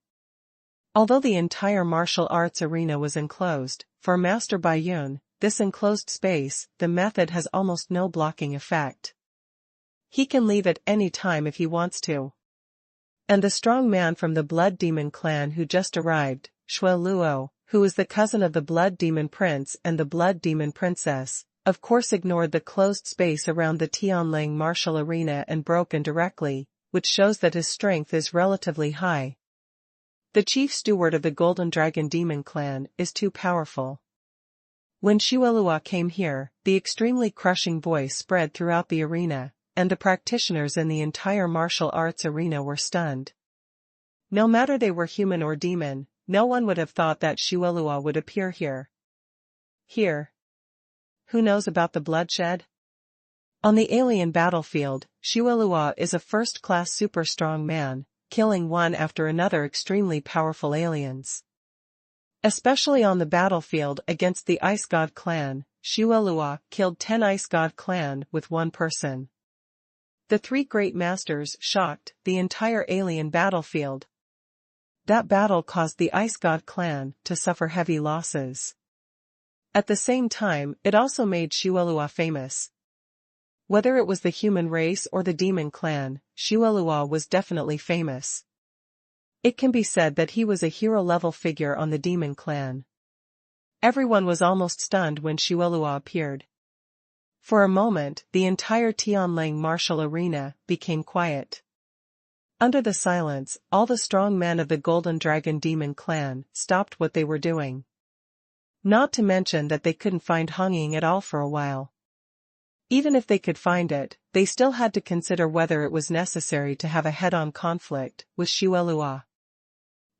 Although the entire martial arts arena was enclosed, for Master Baiyun, this enclosed space, the method has almost no blocking effect. He can leave at any time if he wants to. And the strong man from the Blood Demon clan who just arrived, Shuo, who is the cousin of the Blood Demon Prince and the Blood Demon Princess, of course ignored the closed space around the Tianlang martial arena and broke in directly, which shows that his strength is relatively high. The chief steward of the Golden Dragon Demon clan is too powerful. When Shuo came here, the extremely crushing voice spread throughout the arena, and the practitioners in the entire martial arts arena were stunned. No matter they were human or demon, no one would have thought that Shuo would appear here. Here. Who knows about the bloodshed? On the alien battlefield, Shuo is a first-class super strong man, killing one after another extremely powerful aliens. Especially on the battlefield against the Ice God clan, Shuo killed 10 Ice God clan with one person. The three great masters shocked the entire alien battlefield. That battle caused the Ice God clan to suffer heavy losses. At the same time, it also made Shuo famous. Whether it was the human race or the demon clan, Shuo was definitely famous. It can be said that he was a hero-level figure on the demon clan. Everyone was almost stunned when Shuo appeared. For a moment, the entire Tianlang martial arena became quiet. Under the silence, all the strong men of the Golden Dragon Demon clan stopped what they were doing. Not to mention that they couldn't find Feng Yin at all for a while. Even if they could find it, they still had to consider whether it was necessary to have a head-on conflict with Shuo.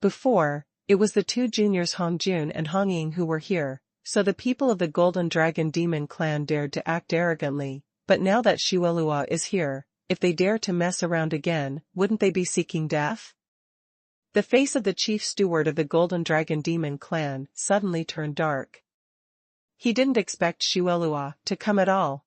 Before, it was the two juniors Hongjun and Feng Yin who were here, so the people of the Golden Dragon Demon clan dared to act arrogantly, but now that Shuo is here, if they dare to mess around again, wouldn't they be seeking death? The face of the chief steward of the Golden Dragon Demon clan suddenly turned dark. He didn't expect Shuo to come at all.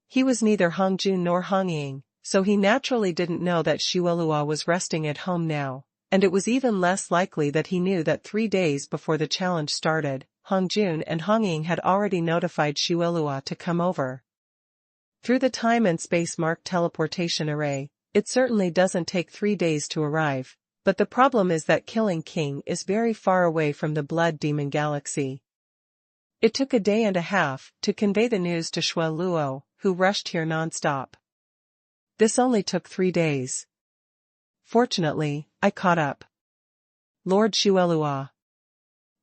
He was neither Hongjun nor Feng Yin, so he naturally didn't know that Shuo was resting at home now, and it was even less likely that he knew that 3 days before the challenge started, Hongjun and Feng Yin had already notified Shuo to come over. Through the time and space-marked teleportation array, it certainly doesn't take 3 days to arrive, but the problem is that Killing King is very far away from the Blood Demon Galaxy. It took a day and a half to convey the news to Shuo, who rushed here non-stop. This only took 3 days. Fortunately, I caught up. Lord Shuo.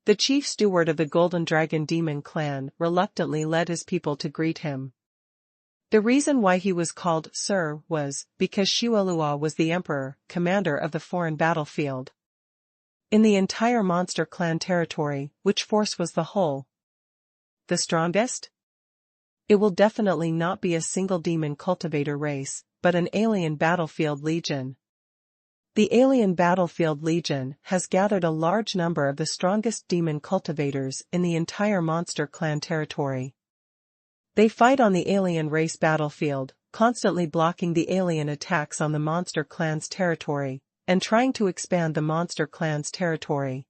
The chief steward of the Golden Dragon Demon clan reluctantly led his people to greet him. The reason why he was called Sir was because Shuo was the emperor, commander of the foreign battlefield. In the entire monster clan territory, which force was the whole? The strongest? It will definitely not be a single demon cultivator race, but an alien battlefield legion. The alien battlefield legion has gathered a large number of the strongest demon cultivators in the entire monster clan territory. They fight on the alien race battlefield, constantly blocking the alien attacks on the monster clan's territory, and trying to expand the monster clan's territory.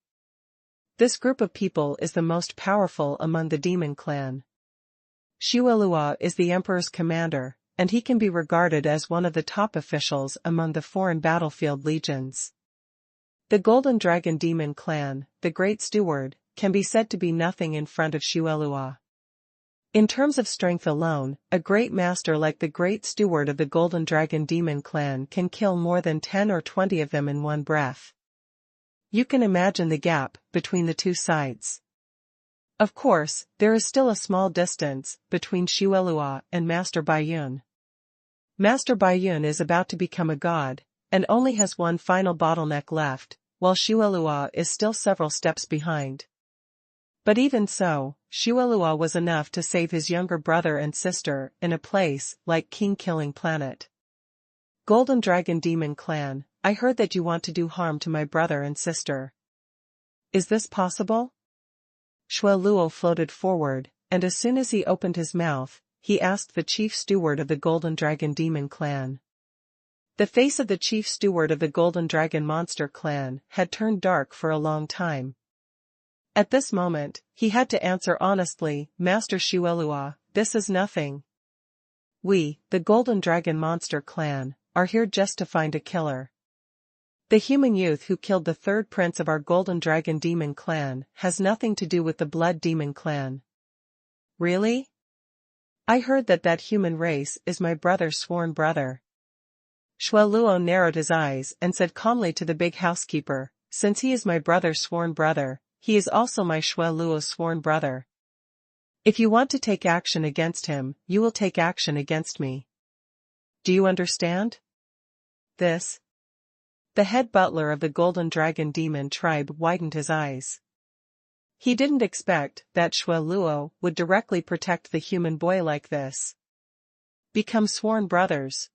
This group of people is the most powerful among the demon clan. Shuo is the emperor's commander, and he can be regarded as one of the top officials among the foreign battlefield legions. The Golden Dragon Demon clan, the Great Steward, can be said to be nothing in front of Shuo. In terms of strength alone, a great master like the Great Steward of the Golden Dragon Demon clan can kill more than 10 or 20 of them in one breath. You can imagine the gap between the two sides. Of course, there is still a small distance between Shuo and Master Baiyun. Master Baiyun is about to become a god, and only has one final bottleneck left, while Shuo is still several steps behind. But even so, Shuo was enough to save his younger brother and sister in a place like King Killing Planet. Golden Dragon Demon clan, I heard that you want to do harm to my brother and sister. Is this possible? Shuo floated forward, and as soon as he opened his mouth, he asked the chief steward of the Golden Dragon Demon clan. The face of the chief steward of the Golden Dragon Monster clan had turned dark for a long time. At this moment, he had to answer honestly, Master Xuelua, this is nothing. We, the Golden Dragon Monster clan, are here just to find a killer. The human youth who killed the third prince of our Golden Dragon Demon clan has nothing to do with the Blood Demon clan. Really? I heard that human race is my brother's sworn brother. Xueluo narrowed his eyes and said calmly to the big housekeeper, since he is my brother's sworn brother, he is also my Xueluo's sworn brother. If you want to take action against him, you will take action against me. Do you understand? This? The head butler of the Golden Dragon Demon tribe widened his eyes. He didn't expect that Xueluo would directly protect the human boy like this. Become sworn brothers.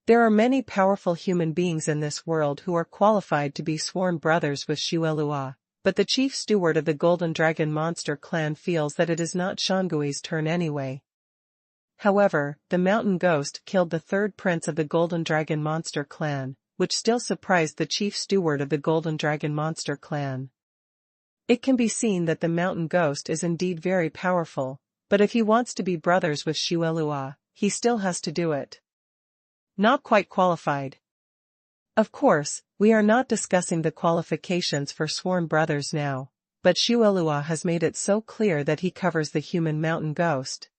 There are many powerful human beings in this world who are qualified to be sworn brothers with Xuelua, but the chief steward of the Golden Dragon Monster clan feels that it is not Shangui's turn anyway. However, the mountain ghost killed the third prince of the Golden Dragon Monster clan, which still surprised the chief steward of the Golden Dragon Monster clan. It can be seen that the mountain ghost is indeed very powerful, but if he wants to be brothers with Xuelua, he still has to do it. Not quite qualified. Of course, we are not discussing the qualifications for sworn brothers now, but Xuelua has made it so clear that he covers the human mountain ghost.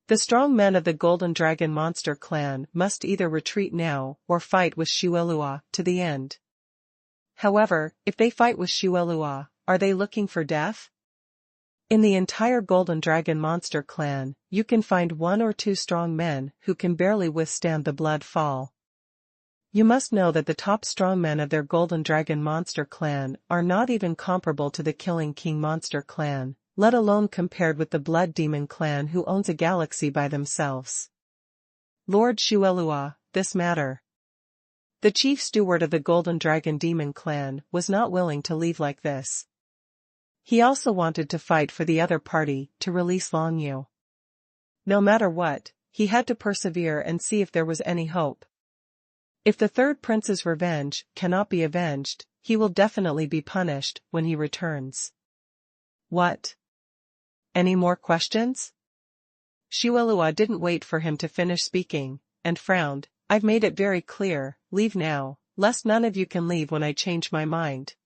The strong men of the Golden Dragon Monster clan must either retreat now or fight with Xuelua to the end. However, if they fight with Xuelua, are they looking for death? In the entire Golden Dragon Monster clan, you can find 1 or 2 strong men who can barely withstand the blood fall. You must know that the top strong men of their Golden Dragon Monster clan are not even comparable to the Killing King Monster clan, let alone compared with the Blood Demon clan who owns a galaxy by themselves. Lord Xuelua, this matter. The chief steward of the Golden Dragon Demon clan was not willing to leave like this. He also wanted to fight for the other party to release Long Yu. No matter what, he had to persevere and see if there was any hope. If the third prince's revenge cannot be avenged, he will definitely be punished when he returns. What? Any more questions? Xuelua didn't wait for him to finish speaking, and frowned. I've made it very clear, leave now, lest none of you can leave when I change my mind.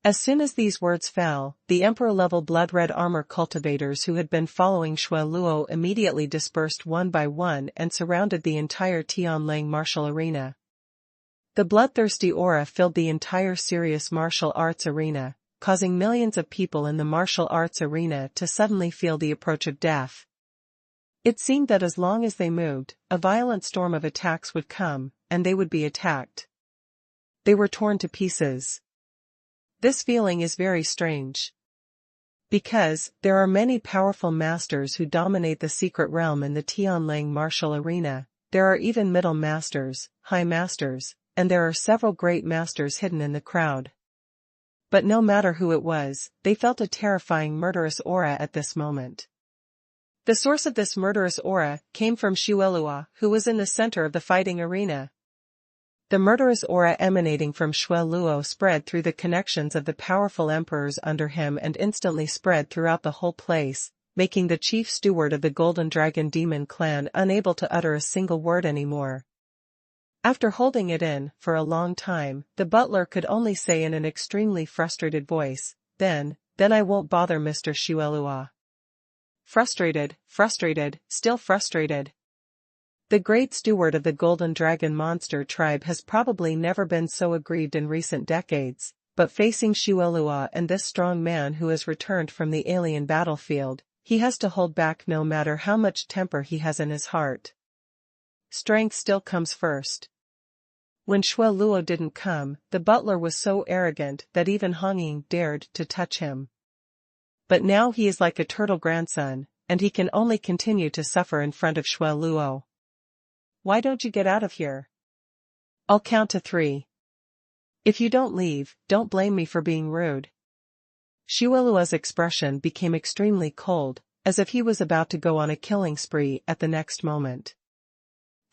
As soon as these words fell, the Emperor-level blood-red armor cultivators who had been following Xueluo immediately dispersed one by one and surrounded the entire Tianlang martial arena. The bloodthirsty aura filled the entire serious martial arts arena, causing millions of people in the martial arts arena to suddenly feel the approach of death. It seemed that as long as they moved, a violent storm of attacks would come, and they would be attacked. They were torn to pieces. This feeling is very strange. Because, there are many powerful masters who dominate the secret realm in the Tianlang martial arena, there are even middle masters, high masters, and there are several great masters hidden in the crowd. But no matter who it was, they felt a terrifying murderous aura at this moment. The source of this murderous aura came from Xuelua, who was in the center of the fighting arena. The murderous aura emanating from Xueluo spread through the connections of the powerful emperors under him and instantly spread throughout the whole place, making the chief steward of the Golden Dragon Demon clan unable to utter a single word anymore. After holding it in for a long time, the butler could only say in an extremely frustrated voice, Then I won't bother Mr. Xuelua. Frustrated, still frustrated. The great steward of the Golden Dragon Monster tribe has probably never been so aggrieved in recent decades, but facing Xuelua and this strong man who has returned from the alien battlefield, he has to hold back no matter how much temper he has in his heart. Strength still comes first. When Xueluo didn't come, the butler was so arrogant that even Hong Ying dared to touch him. But now he is like a turtle grandson, and he can only continue to suffer in front of Xueluo. Why don't you get out of here? I'll count to 3. If you don't leave, don't blame me for being rude. Xueluo's expression became extremely cold, as if he was about to go on a killing spree at the next moment.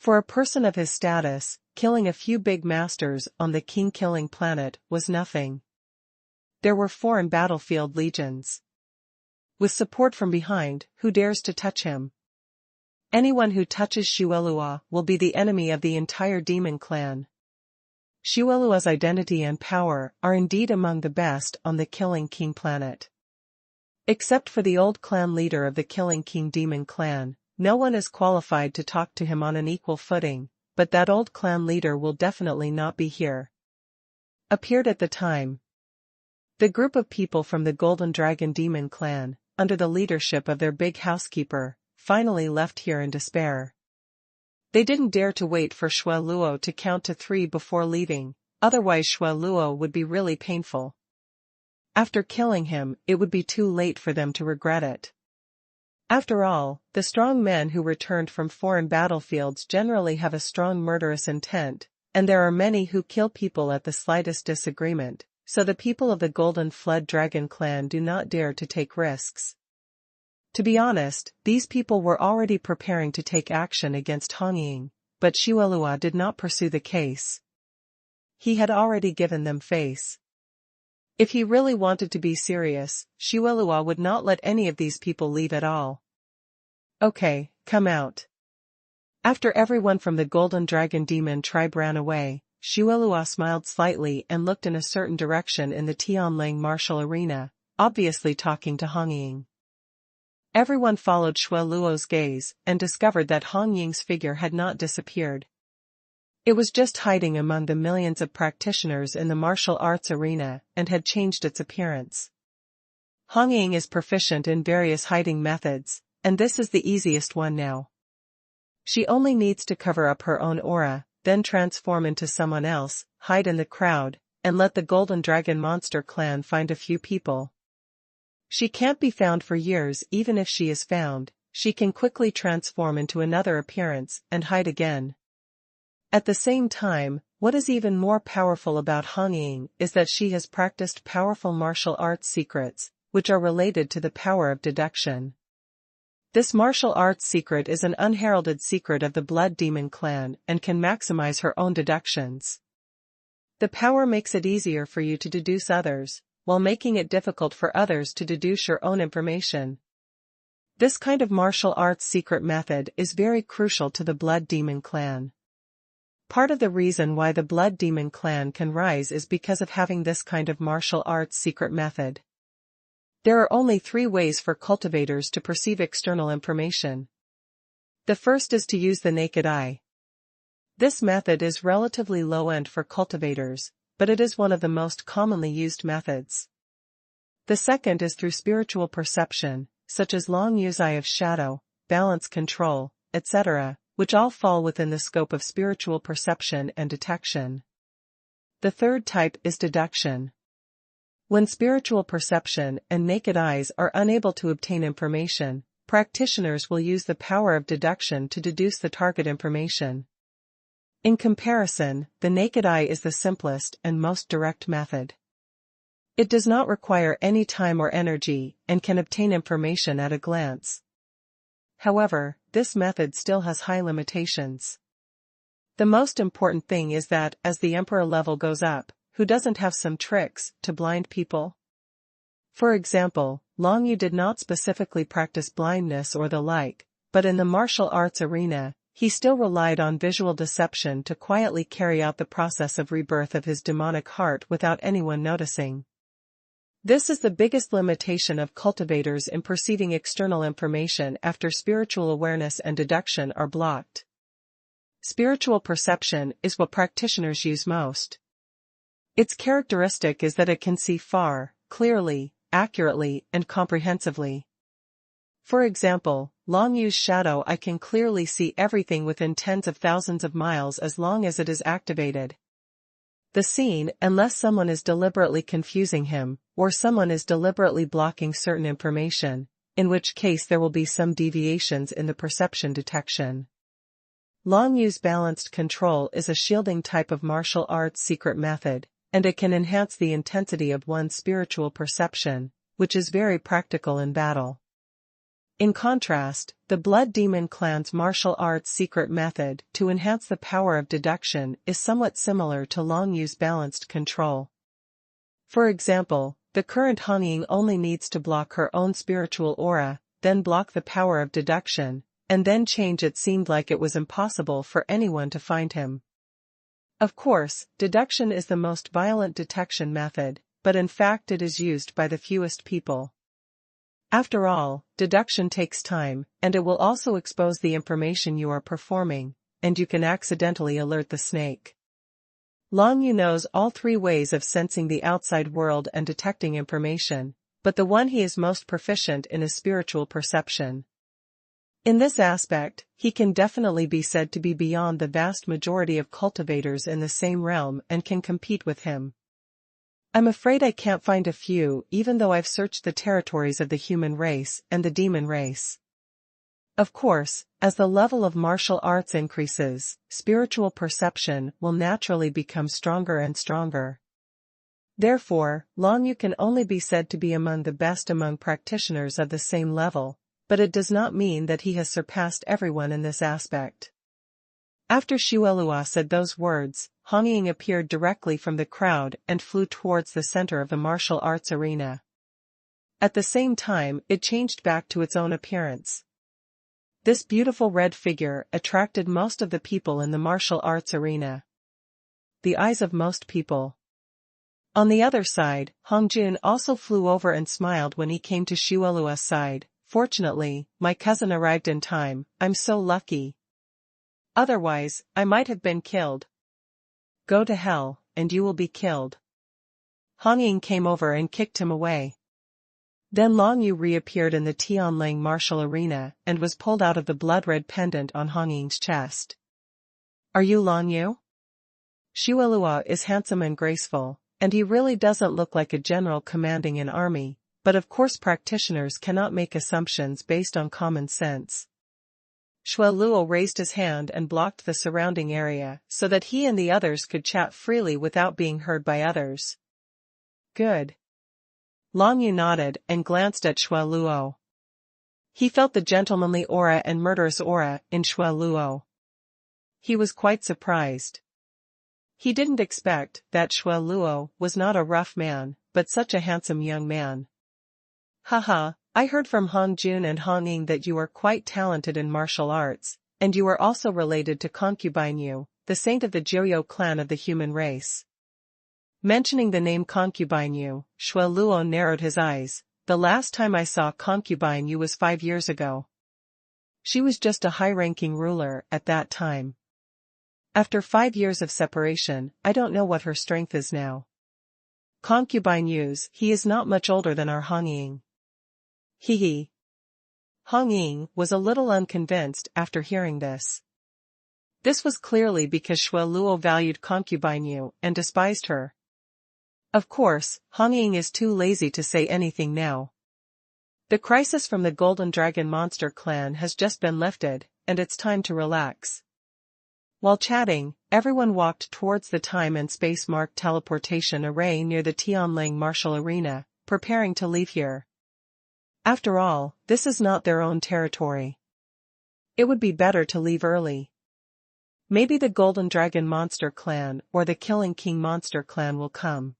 For a person of his status, killing a few big masters on the king-killing planet was nothing. There were foreign battlefield legions. With support from behind, who dares to touch him? Anyone who touches Xuelua will be the enemy of the entire demon clan. Xuelua's identity and power are indeed among the best on the Killing King planet. Except for the old clan leader of the Killing King demon clan, no one is qualified to talk to him on an equal footing, but that old clan leader will definitely not be here. Appeared at the time. The group of people from the Golden Dragon demon clan, under the leadership of their big housekeeper, finally left here in despair. They didn't dare to wait for Xueluo to count to 3 before leaving, otherwise Xueluo would be really painful. After killing him, it would be too late for them to regret it. After all, the strong men who returned from foreign battlefields generally have a strong murderous intent, and there are many who kill people at the slightest disagreement, so the people of the Golden Flood Dragon clan do not dare to take risks. To be honest, these people were already preparing to take action against Hongying, but Xuelua did not pursue the case. He had already given them face. If he really wanted to be serious, Xuelua would not let any of these people leave at all. Okay, come out. After everyone from the Golden Dragon Demon tribe ran away, Xuelua smiled slightly and looked in a certain direction in the Tianlang martial arena, obviously talking to Hongying. Everyone followed Xueluo's gaze and discovered that Hongying's figure had not disappeared. It was just hiding among the millions of practitioners in the martial arts arena and had changed its appearance. Hongying is proficient in various hiding methods, and this is the easiest one now. She only needs to cover up her own aura, then transform into someone else, hide in the crowd, and let the Golden Dragon Monster clan find a few people. She can't be found for years. Even if she is found, she can quickly transform into another appearance and hide again. At the same time, what is even more powerful about Hongying is that she has practiced powerful martial arts secrets, which are related to the power of deduction. This martial arts secret is an unheralded secret of the Blood Demon clan and can maximize her own deductions. The power makes it easier for you to deduce others, while making it difficult for others to deduce your own information. This kind of martial arts secret method is very crucial to the Blood Demon clan. Part of the reason why the Blood Demon clan can rise is because of having this kind of martial arts secret method. There are only 3 ways for cultivators to perceive external information. The first is to use the naked eye. This method is relatively low-end for cultivators, but it is one of the most commonly used methods. The second is through spiritual perception, such as Long Yu's Eye of Shadow, balance control, etc., which all fall within the scope of spiritual perception and detection. The third type is deduction. When spiritual perception and naked eyes are unable to obtain information, practitioners will use the power of deduction to deduce the target information. In comparison, the naked eye is the simplest and most direct method. It does not require any time or energy and can obtain information at a glance. However, this method still has high limitations. The most important thing is that, as the Emperor level goes up, who doesn't have some tricks to blind people? For example, Long Yu did not specifically practice blindness or the like, but in the martial arts arena, he still relied on visual deception to quietly carry out the process of rebirth of his demonic heart without anyone noticing. This is the biggest limitation of cultivators in perceiving external information after spiritual awareness and deduction are blocked. Spiritual perception is what practitioners use most. Its characteristic is that it can see far, clearly, accurately, and comprehensively. For example, Long Yu's shadow eye can clearly see everything within tens of thousands of miles as long as it is activated. The scene, unless someone is deliberately confusing him, or someone is deliberately blocking certain information, in which case there will be some deviations in the perception detection. Long Yu's balanced control is a shielding type of martial arts secret method, and it can enhance the intensity of one's spiritual perception, which is very practical in battle. In contrast, the Blood Demon clan's martial arts secret method to enhance the power of deduction is somewhat similar to Long Yu's balanced control. For example, the current Hong Ying only needs to block her own spiritual aura, then block the power of deduction, and then change. It seemed like it was impossible for anyone to find him. Of course, deduction is the most violent detection method, but in fact it is used by the fewest people. After all, deduction takes time, and it will also expose the information you are performing, and you can accidentally alert the snake. Long Yu knows all three ways of sensing the outside world and detecting information, but the one he is most proficient in is spiritual perception. In this aspect, he can definitely be said to be beyond the vast majority of cultivators in the same realm and can compete with him. I'm afraid I can't find a few, even though I've searched the territories of the human race and the demon race. Of course, as the level of martial arts increases, spiritual perception will naturally become stronger and stronger. Therefore, Long Yu can only be said to be among the best among practitioners of the same level, but it does not mean that he has surpassed everyone in this aspect. After Xuelua said those words, Hong Ying appeared directly from the crowd and flew towards the center of the martial arts arena. At the same time, it changed back to its own appearance. This beautiful red figure attracted most of the people in the martial arts arena. The eyes of most people. On the other side, Hong Jun also flew over and smiled when he came to Xuelua's side. Fortunately, my cousin arrived in time. I'm so lucky. Otherwise, I might have been killed. Go to hell, and you will be killed. Hong Ying came over and kicked him away. Then Long Yu reappeared in the Tianlang martial arena and was pulled out of the blood-red pendant on Hong Ying's chest. Are you Long Yu? Xuelua is handsome and graceful, and he really doesn't look like a general commanding an army, but of course practitioners cannot make assumptions based on common sense. Xuelua raised his hand and blocked the surrounding area so that he and the others could chat freely without being heard by others. Good. Long Yu nodded and glanced at Xuelua. He felt the gentlemanly aura and murderous aura in Xuelua. He was quite surprised. He didn't expect that Xuelua was not a rough man, but such a handsome young man. Haha, I heard from Hong Jun and Hong Ying that you are quite talented in martial arts, and you are also related to Concubine Yu, the saint of the Jiuyou clan of the human race. Mentioning the name Concubine Yu, Xuelua narrowed his eyes. The last time I saw Concubine Yu was 5 years ago. She was just a high-ranking ruler at that time. After 5 years of separation, I don't know what her strength is now. Concubine Yu's, he is not much older than our Hong Ying. Hee. Hong Ying was a little unconvinced after hearing this. This was clearly because Xuelua valued Concubine Yu and despised her. Of course, Hong Ying is too lazy to say anything now. The crisis from the Golden Dragon Monster clan has just been lifted, and it's time to relax. While chatting, everyone walked towards the time and space-marked teleportation array near the Tianlang martial arena, preparing to leave here. After all, this is not their own territory. It would be better to leave early. Maybe the Golden Dragon Monster clan or the Killing King Monster clan will come.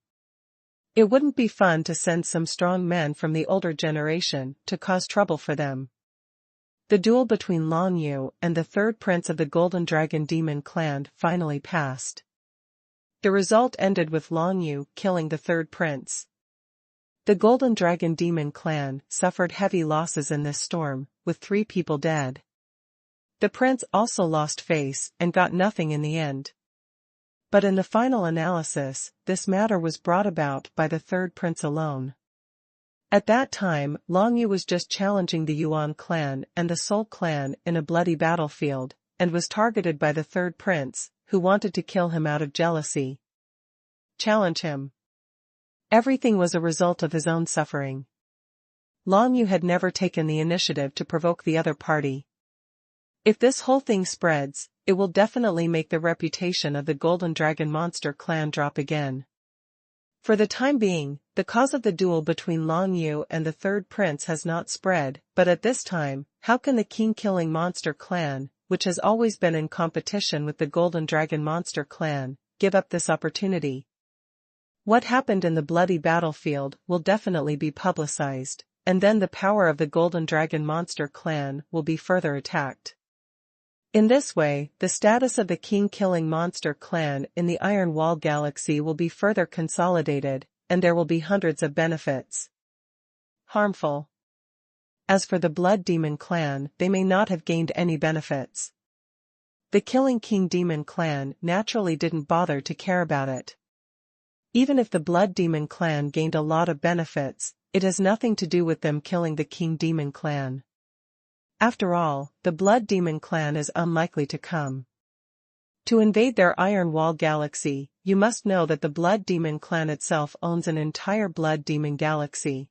It wouldn't be fun to send some strong men from the older generation to cause trouble for them. The duel between Long Yu and the third prince of the Golden Dragon Demon clan finally passed. The result ended with Long Yu killing the third prince. The Golden Dragon Demon clan suffered heavy losses in this storm, with 3 people dead. The prince also lost face and got nothing in the end. But in the final analysis, this matter was brought about by the third prince alone. At that time, Long Yu was just challenging the Yuan clan and the Soul clan in a bloody battlefield, and was targeted by the third prince, who wanted to kill him out of jealousy. Challenge him. Everything was a result of his own suffering. Long Yu had never taken the initiative to provoke the other party. If this whole thing spreads, it will definitely make the reputation of the Golden Dragon Monster clan drop again. For the time being, the cause of the duel between Long Yu and the third prince has not spread, but at this time, how can the king-killing monster clan, which has always been in competition with the Golden Dragon monster clan, give up this opportunity? What happened in the bloody battlefield will definitely be publicized, and then the power of the Golden Dragon monster clan will be further attacked. In this way, the status of the king-killing monster clan in the Iron Wall galaxy will be further consolidated, and there will be hundreds of benefits. Harmful. As for the Blood Demon clan, they may not have gained any benefits. The Killing King Demon clan naturally didn't bother to care about it. Even if the Blood Demon clan gained a lot of benefits, it has nothing to do with them killing the King Demon clan. After all, the Blood Demon clan is unlikely to come. To invade their Iron Wall galaxy, you must know that the Blood Demon clan itself owns an entire Blood Demon galaxy.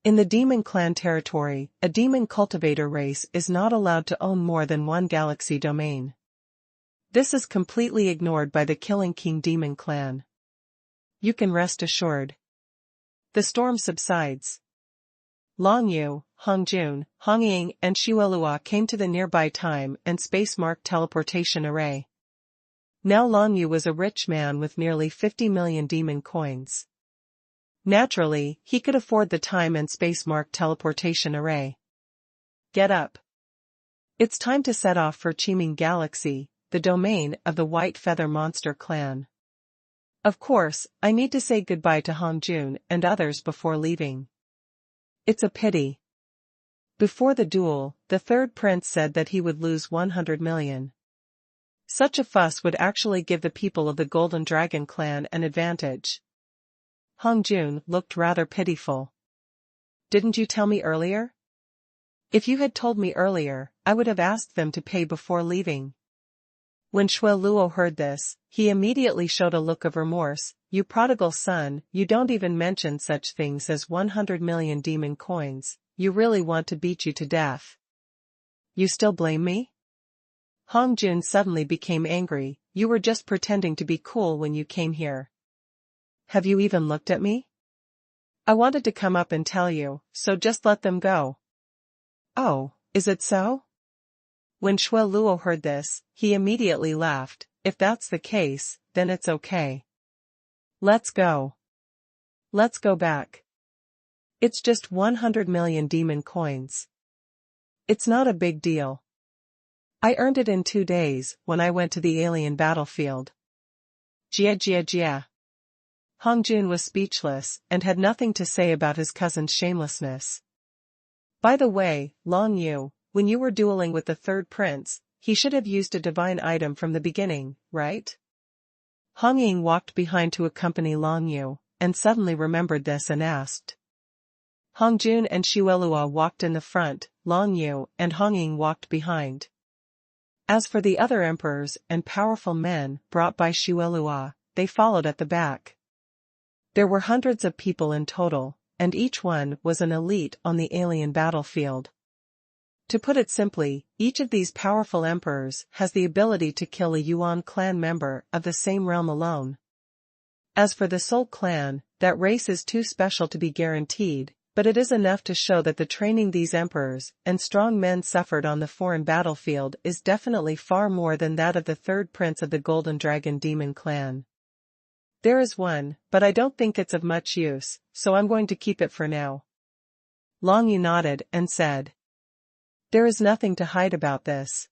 In the Demon clan territory, a demon cultivator race is not allowed to own more than one galaxy domain. This is completely ignored by the Killing King Demon clan. You can rest assured. The storm subsides. Long Yu, Hongjun, Hongying and Xuelua came to the nearby time and space-marked teleportation array. Now Long Yu was a rich man with nearly 50 million demon coins. Naturally, he could afford the time and space-marked teleportation array. Get up. It's time to set off for Qiming Galaxy, the domain of the White Feather Monster clan. Of course, I need to say goodbye to Hongjun and others before leaving. It's a pity. Before the duel, the third prince said that he would lose 100 million. Such a fuss would actually give the people of the Golden Dragon clan an advantage. Hongjun looked rather pitiful. Didn't you tell me earlier? If you had told me earlier, I would have asked them to pay before leaving. When Xueluo heard this, he immediately showed a look of remorse. You prodigal son, you don't even mention such things as 100 million demon coins, you really want to beat you to death. You still blame me? Hongjun suddenly became angry. You were just pretending to be cool when you came here. Have you even looked at me? I wanted to come up and tell you, so just let them go. Oh, is it so? When Xueluo heard this, he immediately laughed. If that's the case, then it's okay. Let's go. Let's go back. It's just 100 million demon coins. It's not a big deal. I earned it in 2 days when I went to the alien battlefield. Jia. Hongjun was speechless and had nothing to say about his cousin's shamelessness. By the way, Long Yu, when you were dueling with the third prince, he should have used a divine item from the beginning, right? Hongying walked behind to accompany Long Yu, and suddenly remembered this and asked. Hongjun and Xuelua walked in the front, Long Yu and Hongying walked behind. As for the other emperors and powerful men brought by Xuelua, they followed at the back. There were hundreds of people in total, and each one was an elite on the alien battlefield. To put it simply, each of these powerful emperors has the ability to kill a Yuan clan member of the same realm alone. As for the Soul clan, that race is too special to be guaranteed, but it is enough to show that the training these emperors and strong men suffered on the foreign battlefield is definitely far more than that of the third prince of the Golden Dragon Demon clan. There is one, but I don't think it's of much use, so I'm going to keep it for now. Long Yu nodded and said. There is nothing to hide about this.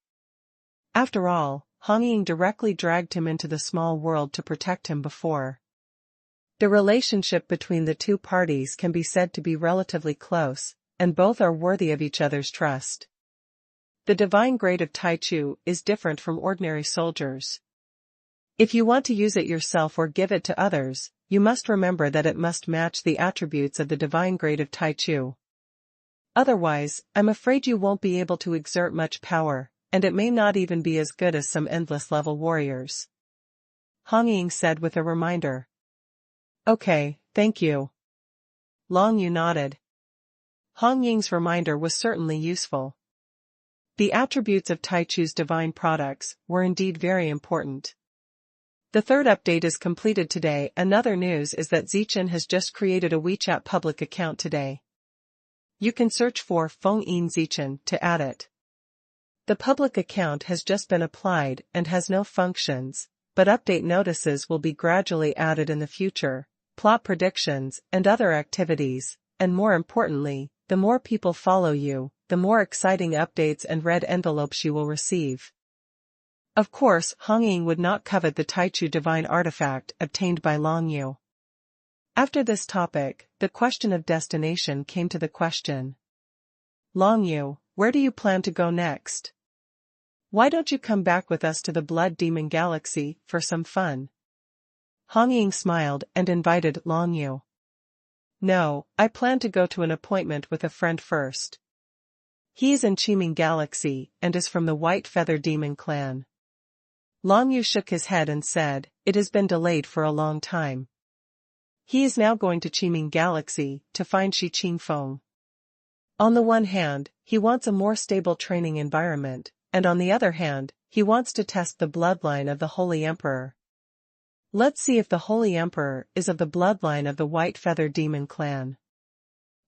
After all, Hongying directly dragged him into the small world to protect him before. The relationship between the two parties can be said to be relatively close, and both are worthy of each other's trust. The divine grade of Taichu is different from ordinary soldiers. If you want to use it yourself or give it to others, you must remember that it must match the attributes of the divine grade of Taichu. Otherwise, I'm afraid you won't be able to exert much power, and it may not even be as good as some endless-level warriors. Hongying said with a reminder. Okay, thank you. Long Yu nodded. Hongying's reminder was certainly useful. The attributes of Taichu's divine products were indeed very important. The third update is completed today. Another news is that Zi Chen has just created a WeChat public account today. You can search for Feng Yin Zi Chen to add it. The public account has just been applied and has no functions, but update notices will be gradually added in the future, plot predictions and other activities, and more importantly, the more people follow you, the more exciting updates and red envelopes you will receive. Of course, Hong Ying would not covet the Taichu divine artifact obtained by Long Yu. After this topic, the question of destination came to the question. Long Yu, where do you plan to go next? Why don't you come back with us to the Blood Demon Galaxy for some fun? Hong Ying smiled and invited Long Yu. No, I plan to go to an appointment with a friend first. He is in Qiming Galaxy and is from the White Feather Demon clan. Long Yu shook his head and said, it has been delayed for a long time. He is now going to Qiming Galaxy to find Shi Qingfeng. On the one hand, he wants a more stable training environment, and on the other hand, he wants to test the bloodline of the Holy Emperor. Let's see if the Holy Emperor is of the bloodline of the White Feather Demon clan.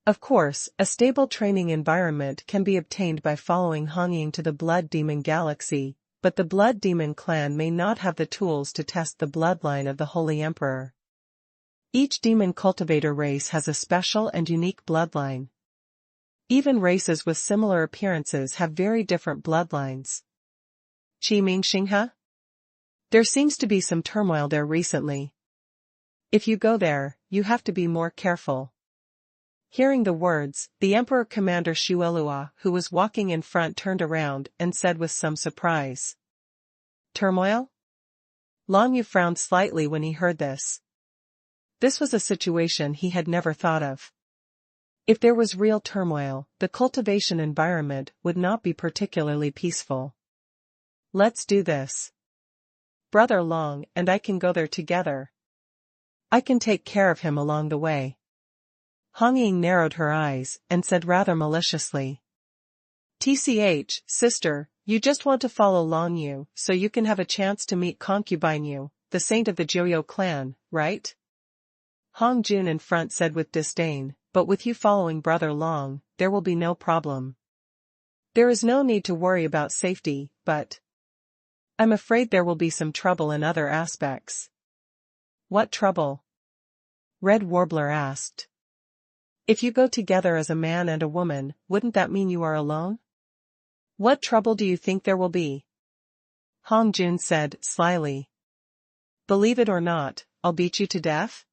Of course, a stable training environment can be obtained by following Hong Ying to the Blood Demon Galaxy, but the Blood Demon clan may not have the tools to test the bloodline of the Holy Emperor. Each demon cultivator race has a special and unique bloodline. Even races with similar appearances have very different bloodlines. Qiming Xinghe? There seems to be some turmoil there recently. If you go there, you have to be more careful. Hearing the words, the Emperor Commander Xuelua, who was walking in front, turned around and said with some surprise. Turmoil? Long Yu frowned slightly when he heard this. This was a situation he had never thought of. If there was real turmoil, the cultivation environment would not be particularly peaceful. Let's do this. Brother Long and I can go there together. I can take care of him along the way. Hong Ying narrowed her eyes and said rather maliciously. TCH, sister, you just want to follow Long Yu so you can have a chance to meet Concubine Yu, the saint of the Jiuyou clan, right? Hong Jun in front said with disdain, but with you following Brother Long, there will be no problem. There is no need to worry about safety, but I'm afraid there will be some trouble in other aspects. What trouble? Red Warbler asked. If you go together as a man and a woman, wouldn't that mean you are alone? What trouble do you think there will be? Hong Jun said, slyly. Believe it or not, I'll beat you to death?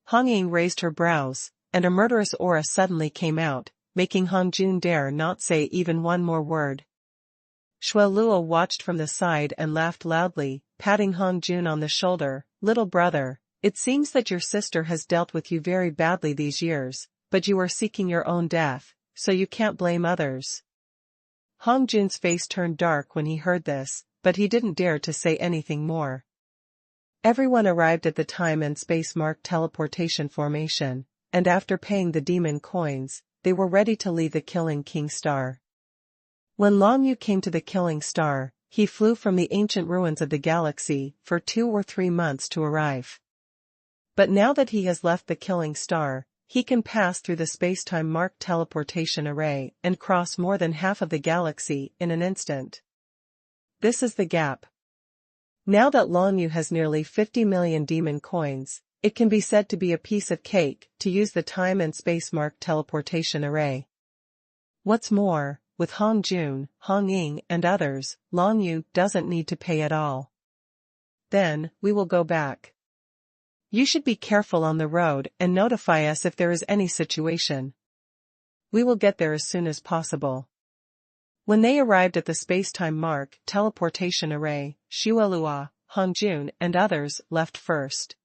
Hong Ying raised her brows, and a murderous aura suddenly came out, making Hong Jun dare not say even one more word. Xuelua watched from the side and laughed loudly, patting Hong Jun on the shoulder. Little brother, it seems that your sister has dealt with you very badly these years, but you are seeking your own death, so you can't blame others. Hong Jun's face turned dark when he heard this, but he didn't dare to say anything more. Everyone arrived at the time and space marked teleportation formation, and after paying the demon coins, they were ready to leave the Killing King Star. When Long Yu came to the Killing Star, he flew from the ancient ruins of the galaxy for 2 or 3 months to arrive. But now that he has left the Killing Star, he can pass through the space-time marked teleportation array and cross more than half of the galaxy in an instant. This is the gap. Now that Long Yu has nearly 50 million demon coins, it can be said to be a piece of cake to use the time and space marked teleportation array. What's more, with Hong Jun, Hong Ying and others, Long Yu doesn't need to pay at all. Then, we will go back. You should be careful on the road and notify us if there is any situation. We will get there as soon as possible. When they arrived at the space-time mark teleportation array, Xuelua, Hong Jun and others left first.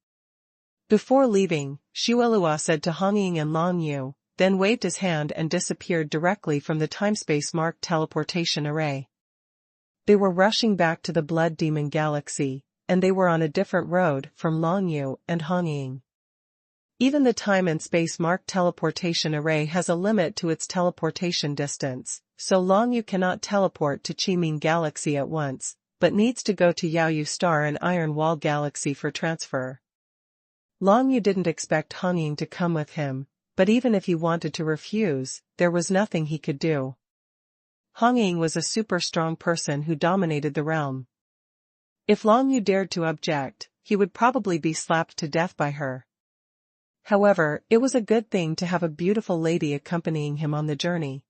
Before leaving, Xuelua said to Hong Ying and Long Yu, then waved his hand and disappeared directly from the time-space marked teleportation array. They were rushing back to the Blood Demon Galaxy, and they were on a different road from Long Yu and Hong Ying. Even the time and space marked teleportation array has a limit to its teleportation distance, so Long Yu cannot teleport to Qiming Galaxy at once, but needs to go to Yaoyu Star and Iron Wall Galaxy for transfer. Long Yu didn't expect Hong Ying to come with him, but even if he wanted to refuse, there was nothing he could do. Hong Ying was a super strong person who dominated the realm. If Long Yu dared to object, he would probably be slapped to death by her. However, it was a good thing to have a beautiful lady accompanying him on the journey.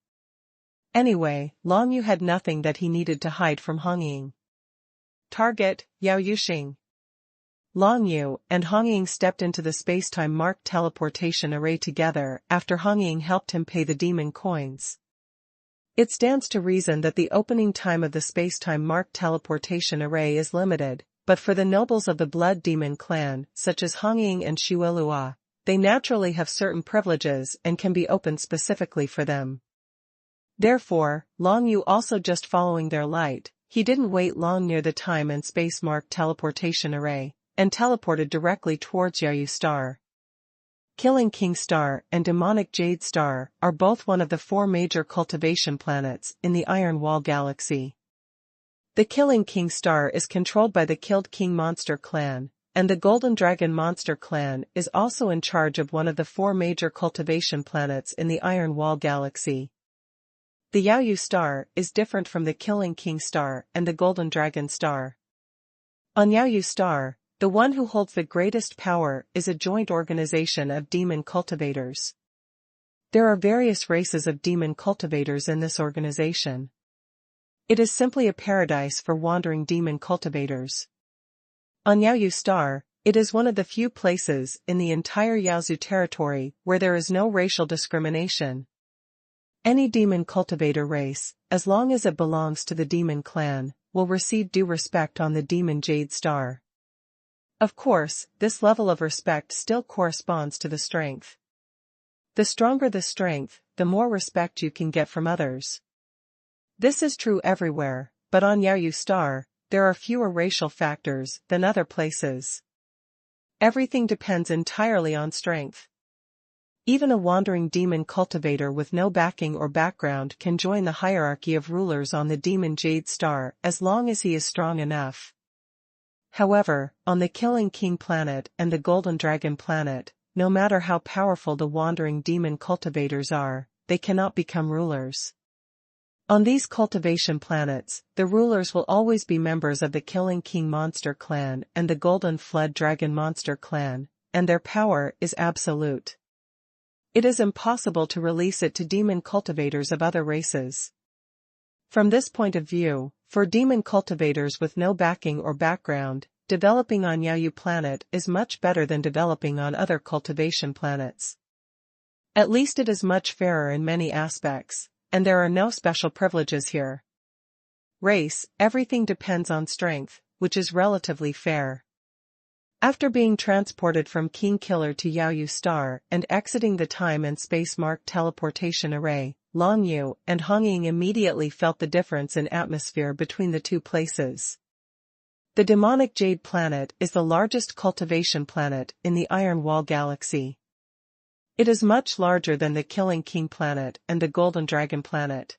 Anyway, Long Yu had nothing that he needed to hide from Hong Ying. Target, Yao Yuxing. Long Yu and Hong Ying stepped into the space-time marked teleportation array together after Hong Ying helped him pay the demon coins. It stands to reason that the opening time of the space-time marked teleportation array is limited, but for the nobles of the Blood Demon clan, such as Hong Ying and Shuelua, they naturally have certain privileges and can be opened specifically for them. Therefore, Long Yu also just following their light, he didn't wait long near the time and space marked teleportation array, and teleported directly towards Yaoyu Star. Killing King Star and Demonic Jade Star are both one of the 4 major cultivation planets in the Iron Wall Galaxy. The Killing King Star is controlled by the Killed King Monster clan, and the Golden Dragon Monster clan is also in charge of one of the 4 major cultivation planets in the Iron Wall Galaxy. The Yaoyu Star is different from the Killing King Star and the Golden Dragon Star. On Yaoyu Star, the one who holds the greatest power is a joint organization of demon cultivators. There are various races of demon cultivators in this organization. It is simply a paradise for wandering demon cultivators. On Yaoyu Star, it is one of the few places in the entire Yaozu territory where there is no racial discrimination. Any demon cultivator race, as long as it belongs to the demon clan, will receive due respect on the Demon Jade Star. Of course, this level of respect still corresponds to the strength. The stronger the strength, the more respect you can get from others. This is true everywhere, but on Yaoyu Star, there are fewer racial factors than other places. Everything depends entirely on strength. Even a wandering demon cultivator with no backing or background can join the hierarchy of rulers on the Demon Jade Star as long as he is strong enough. However, on the Killing King planet and the Golden Dragon planet, no matter how powerful the wandering demon cultivators are, they cannot become rulers. On these cultivation planets, the rulers will always be members of the Killing King Monster clan and the Golden Flood Dragon Monster clan, and their power is absolute. It is impossible to release it to demon cultivators of other races. From this point of view, for demon cultivators with no backing or background, developing on Yaoyu planet is much better than developing on other cultivation planets. At least it is much fairer in many aspects, and there are no special privileges here. Race, everything depends on strength, which is relatively fair. After being transported from King Killer to Yaoyu Star and exiting the time and space marked teleportation array, Long Yu and Hong Ying immediately felt the difference in atmosphere between the two places. The Demonic Jade planet is the largest cultivation planet in the Iron Wall Galaxy. It is much larger than the Killing King planet and the Golden Dragon planet.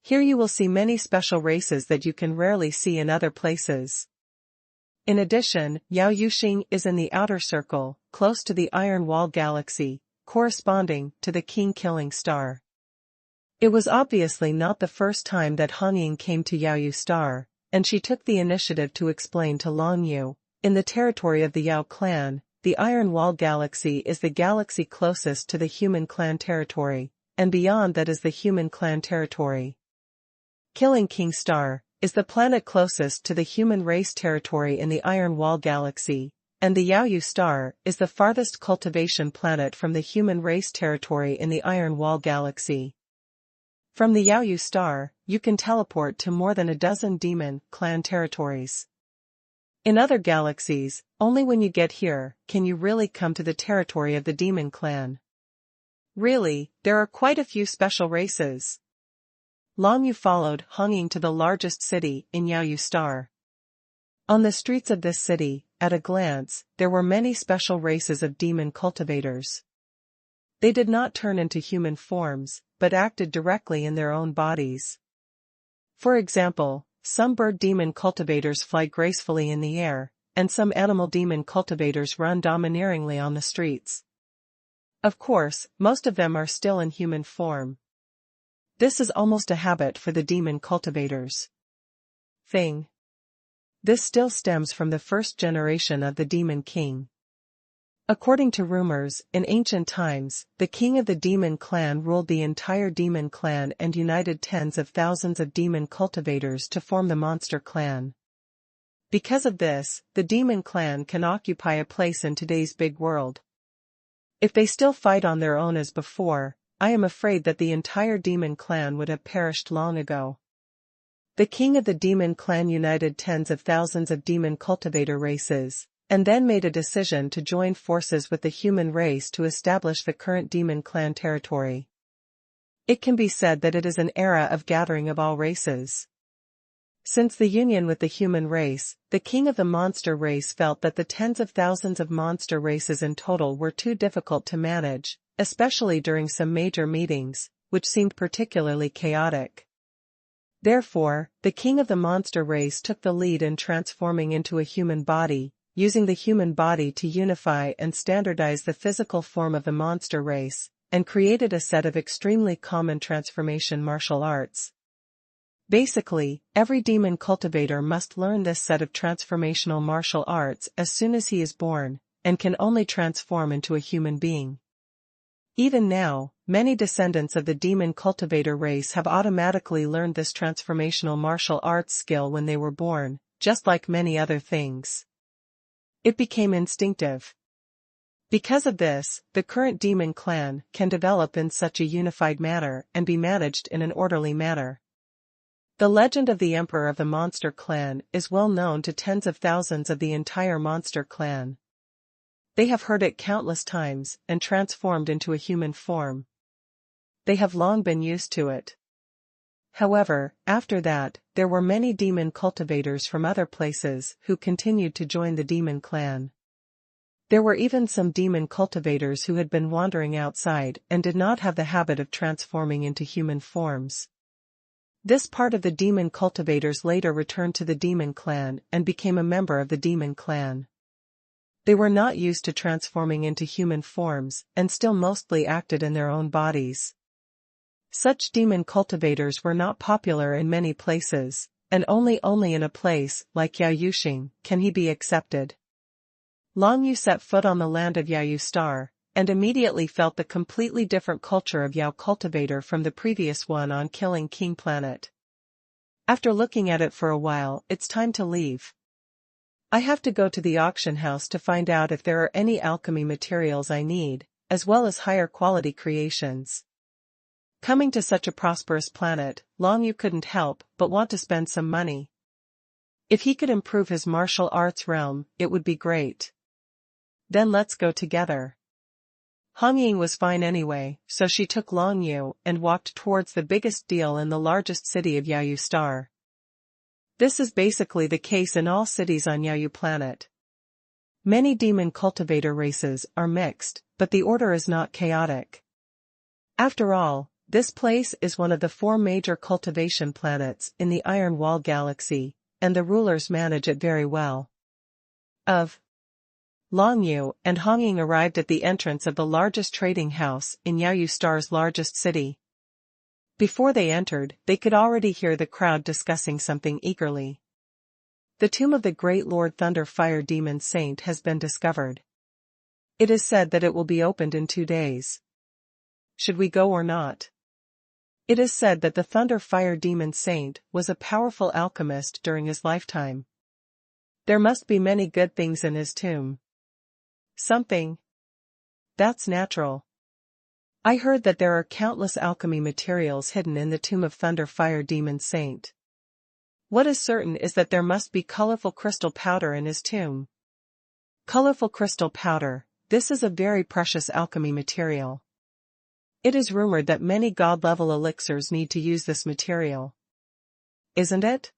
Here you will see many special races that you can rarely see in other places. In addition, Yao Yuxing is in the outer circle, close to the Iron Wall Galaxy, corresponding to the King Killing Star. It was obviously not the first time that Hong Ying came to Yaoyu Star, and she took the initiative to explain to Long Yu, in the territory of the Yao clan, the Iron Wall Galaxy is the galaxy closest to the human clan territory, and beyond that is the human clan territory. Killing King Star is the planet closest to the human race territory in the Iron Wall Galaxy, and the Yaoyu Star is the farthest cultivation planet from the human race territory in the Iron Wall Galaxy. From the Yaoyu Star, you can teleport to more than a dozen demon clan territories. In other galaxies, only when you get here can you really come to the territory of the demon clan. Really, there are quite a few special races. Long Yu followed Hong Ying to the largest city in Yaoyu Star. On the streets of this city, at a glance, there were many special races of demon cultivators. They did not turn into human forms, but acted directly in their own bodies. For example, some bird demon cultivators fly gracefully in the air, and some animal demon cultivators run domineeringly on the streets. Of course, most of them are still in human form. This is almost a habit for the demon cultivators. Thing. This still stems from the first generation of the Demon King. According to rumors, in ancient times, the king of the demon clan ruled the entire demon clan and united tens of thousands of demon cultivators to form the monster clan. Because of this, the demon clan can occupy a place in today's big world. If they still fight on their own as before, I am afraid that the entire demon clan would have perished long ago. The king of the demon clan united tens of thousands of demon cultivator races, and then made a decision to join forces with the human race to establish the current demon clan territory. It can be said that it is an era of gathering of all races. Since the union with the human race, the king of the monster race felt that the tens of thousands of monster races in total were too difficult to manage, especially during some major meetings, which seemed particularly chaotic. Therefore, the king of the monster race took the lead in transforming into a human body, using the human body to unify and standardize the physical form of the monster race, and created a set of extremely common transformation martial arts. Basically, every demon cultivator must learn this set of transformational martial arts as soon as he is born, and can only transform into a human being. Even now, many descendants of the demon cultivator race have automatically learned this transformational martial arts skill when they were born, just like many other things. It became instinctive. Because of this, the current demon clan can develop in such a unified manner and be managed in an orderly manner. The legend of the Emperor of the Monster Clan is well known to tens of thousands of the entire Monster Clan. They have heard it countless times and transformed into a human form. They have long been used to it. However, after that, there were many demon cultivators from other places who continued to join the demon clan. There were even some demon cultivators who had been wandering outside and did not have the habit of transforming into human forms. This part of the demon cultivators later returned to the demon clan and became a member of the demon clan. They were not used to transforming into human forms and still mostly acted in their own bodies. Such demon cultivators were not popular in many places, and only in a place like Yaoyuxing can he be accepted. Long Yu set foot on the land of Yaoyu Star, and immediately felt the completely different culture of Yao cultivator from the previous one on Killing King Planet. After looking at it for a while, it's time to leave. I have to go to the auction house to find out if there are any alchemy materials I need, as well as higher quality creations. Coming to such a prosperous planet, Long Yu couldn't help but want to spend some money. If he could improve his martial arts realm, it would be great. Then let's go together. Hong Ying was fine anyway, so she took Long Yu and walked towards the biggest deal in the largest city of Yaoyu Star. This is basically the case in all cities on Yaoyu planet. Many demon cultivator races are mixed, but the order is not chaotic. After all, this place is one of the 4 major cultivation planets in the Iron Wall Galaxy, and the rulers manage it very well. Long Yu and Hong Ying arrived at the entrance of the largest trading house in Yaoyu Star's largest city. Before they entered, they could already hear the crowd discussing something eagerly. The tomb of the great Lord Thunder Fire Demon Saint has been discovered. It is said that it will be opened in 2 days. Should we go or not? It is said that the Thunder Fire Demon Saint was a powerful alchemist during his lifetime. There must be many good things in his tomb. Something. That's natural. I heard that there are countless alchemy materials hidden in the tomb of Thunder Fire Demon Saint. What is certain is that there must be colorful crystal powder in his tomb. Colorful crystal powder, this is a very precious alchemy material. It is rumored that many god-level elixirs need to use this material. Isn't it?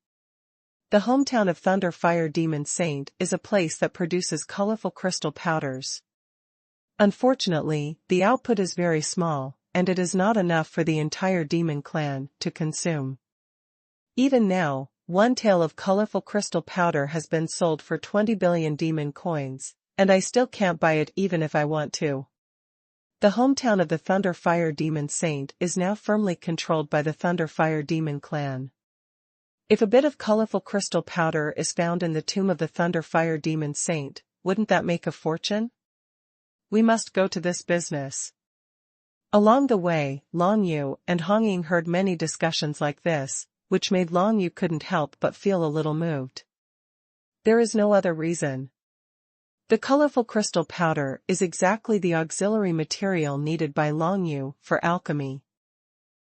The hometown of Thunder Fire Demon Saint is a place that produces colorful crystal powders. Unfortunately, the output is very small, and it is not enough for the entire demon clan to consume. Even now, one tael of colorful crystal powder has been sold for 20 billion demon coins, and I still can't buy it even if I want to. The hometown of the Thunder Fire Demon Saint is now firmly controlled by the Thunder Fire Demon clan. If a bit of colorful crystal powder is found in the tomb of the Thunder Fire Demon Saint, wouldn't that make a fortune? We must go to this business. Along the way, Long Yu and Hong Ying heard many discussions like this, which made Long Yu couldn't help but feel a little moved. There is no other reason. The colorful crystal powder is exactly the auxiliary material needed by Long Yu for alchemy.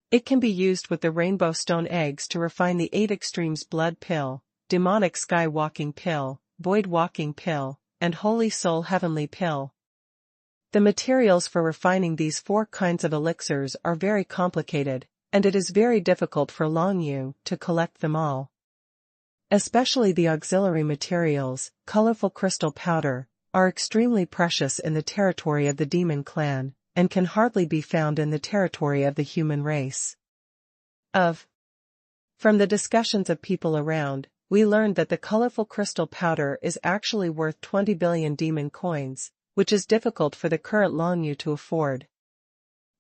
It can be used with the rainbow stone eggs to refine the 8 extremes blood pill, demonic sky walking pill, void walking pill, and holy soul heavenly pill. The materials for refining these 4 kinds of elixirs are very complicated, and it is very difficult for Long Yu to collect them all. Especially the auxiliary materials, colorful crystal powder, are extremely precious in the territory of the demon clan, and can hardly be found in the territory of the human race. From the discussions of people around, we learned that the colorful crystal powder is actually worth 20 billion demon coins, which is difficult for the current Long Yu to afford.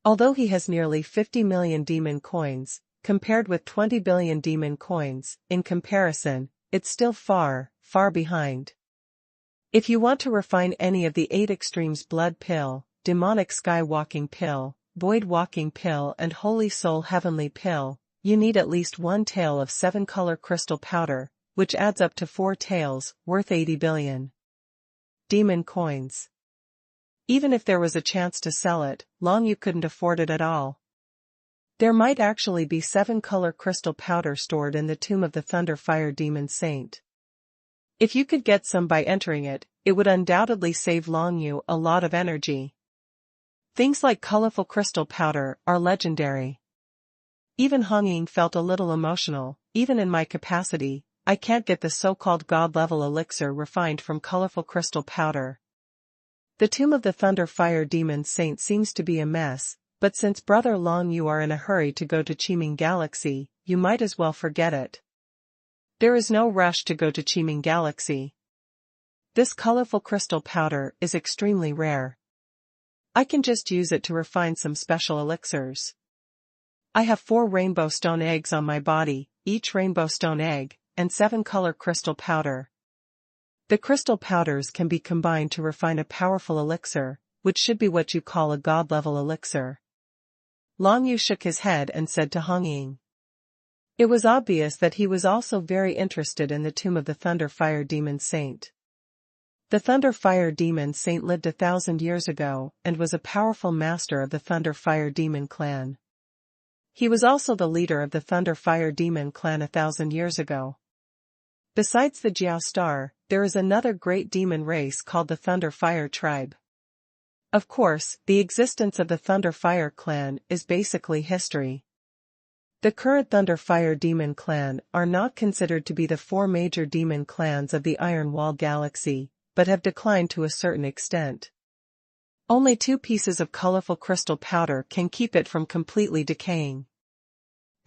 Although he has nearly 50 million demon coins, compared with 20 billion demon coins, in comparison, it's still far, far behind. If you want to refine any of the 8 extremes blood pill, demonic sky walking pill, void walking pill and holy soul heavenly pill, you need at least 1 tael of 7-color crystal powder, which adds up to 4 taels, worth 80 billion demon coins. Even if there was a chance to sell it, Long Yu couldn't afford it at all. There might actually be 7-color crystal powder stored in the tomb of the Thunder Fire Demon Saint. If you could get some by entering it, it would undoubtedly save Long Yu a lot of energy. Things like colorful crystal powder are legendary. Even Hong Ying felt a little emotional. Even in my capacity, I can't get the so-called god-level elixir refined from colorful crystal powder. The tomb of the Thunder Fire Demon Saint seems to be a mess, but since Brother Long Yu are in a hurry to go to Qiming Galaxy, you might as well forget it. There is no rush to go to Qiming Galaxy. This colorful crystal powder is extremely rare. I can just use it to refine some special elixirs. I have 4 rainbow stone eggs on my body, each rainbow stone egg, and 7-color crystal powder. The crystal powders can be combined to refine a powerful elixir, which should be what you call a god-level elixir. Long Yu shook his head and said to Hong Ying. It was obvious that he was also very interested in the tomb of the Thunder Fire Demon Saint. The Thunder Fire Demon Saint lived 1,000 years ago and was a powerful master of the Thunder Fire Demon clan. He was also the leader of the Thunder Fire Demon clan 1,000 years ago. Besides the Jiao Star, there is another great demon race called the Thunder Fire Tribe. Of course, the existence of the Thunder Fire clan is basically history. The current Thunder Fire Demon clan are not considered to be the 4 major demon clans of the Iron Wall Galaxy, but have declined to a certain extent. Only 2 pieces of colorful crystal powder can keep it from completely decaying.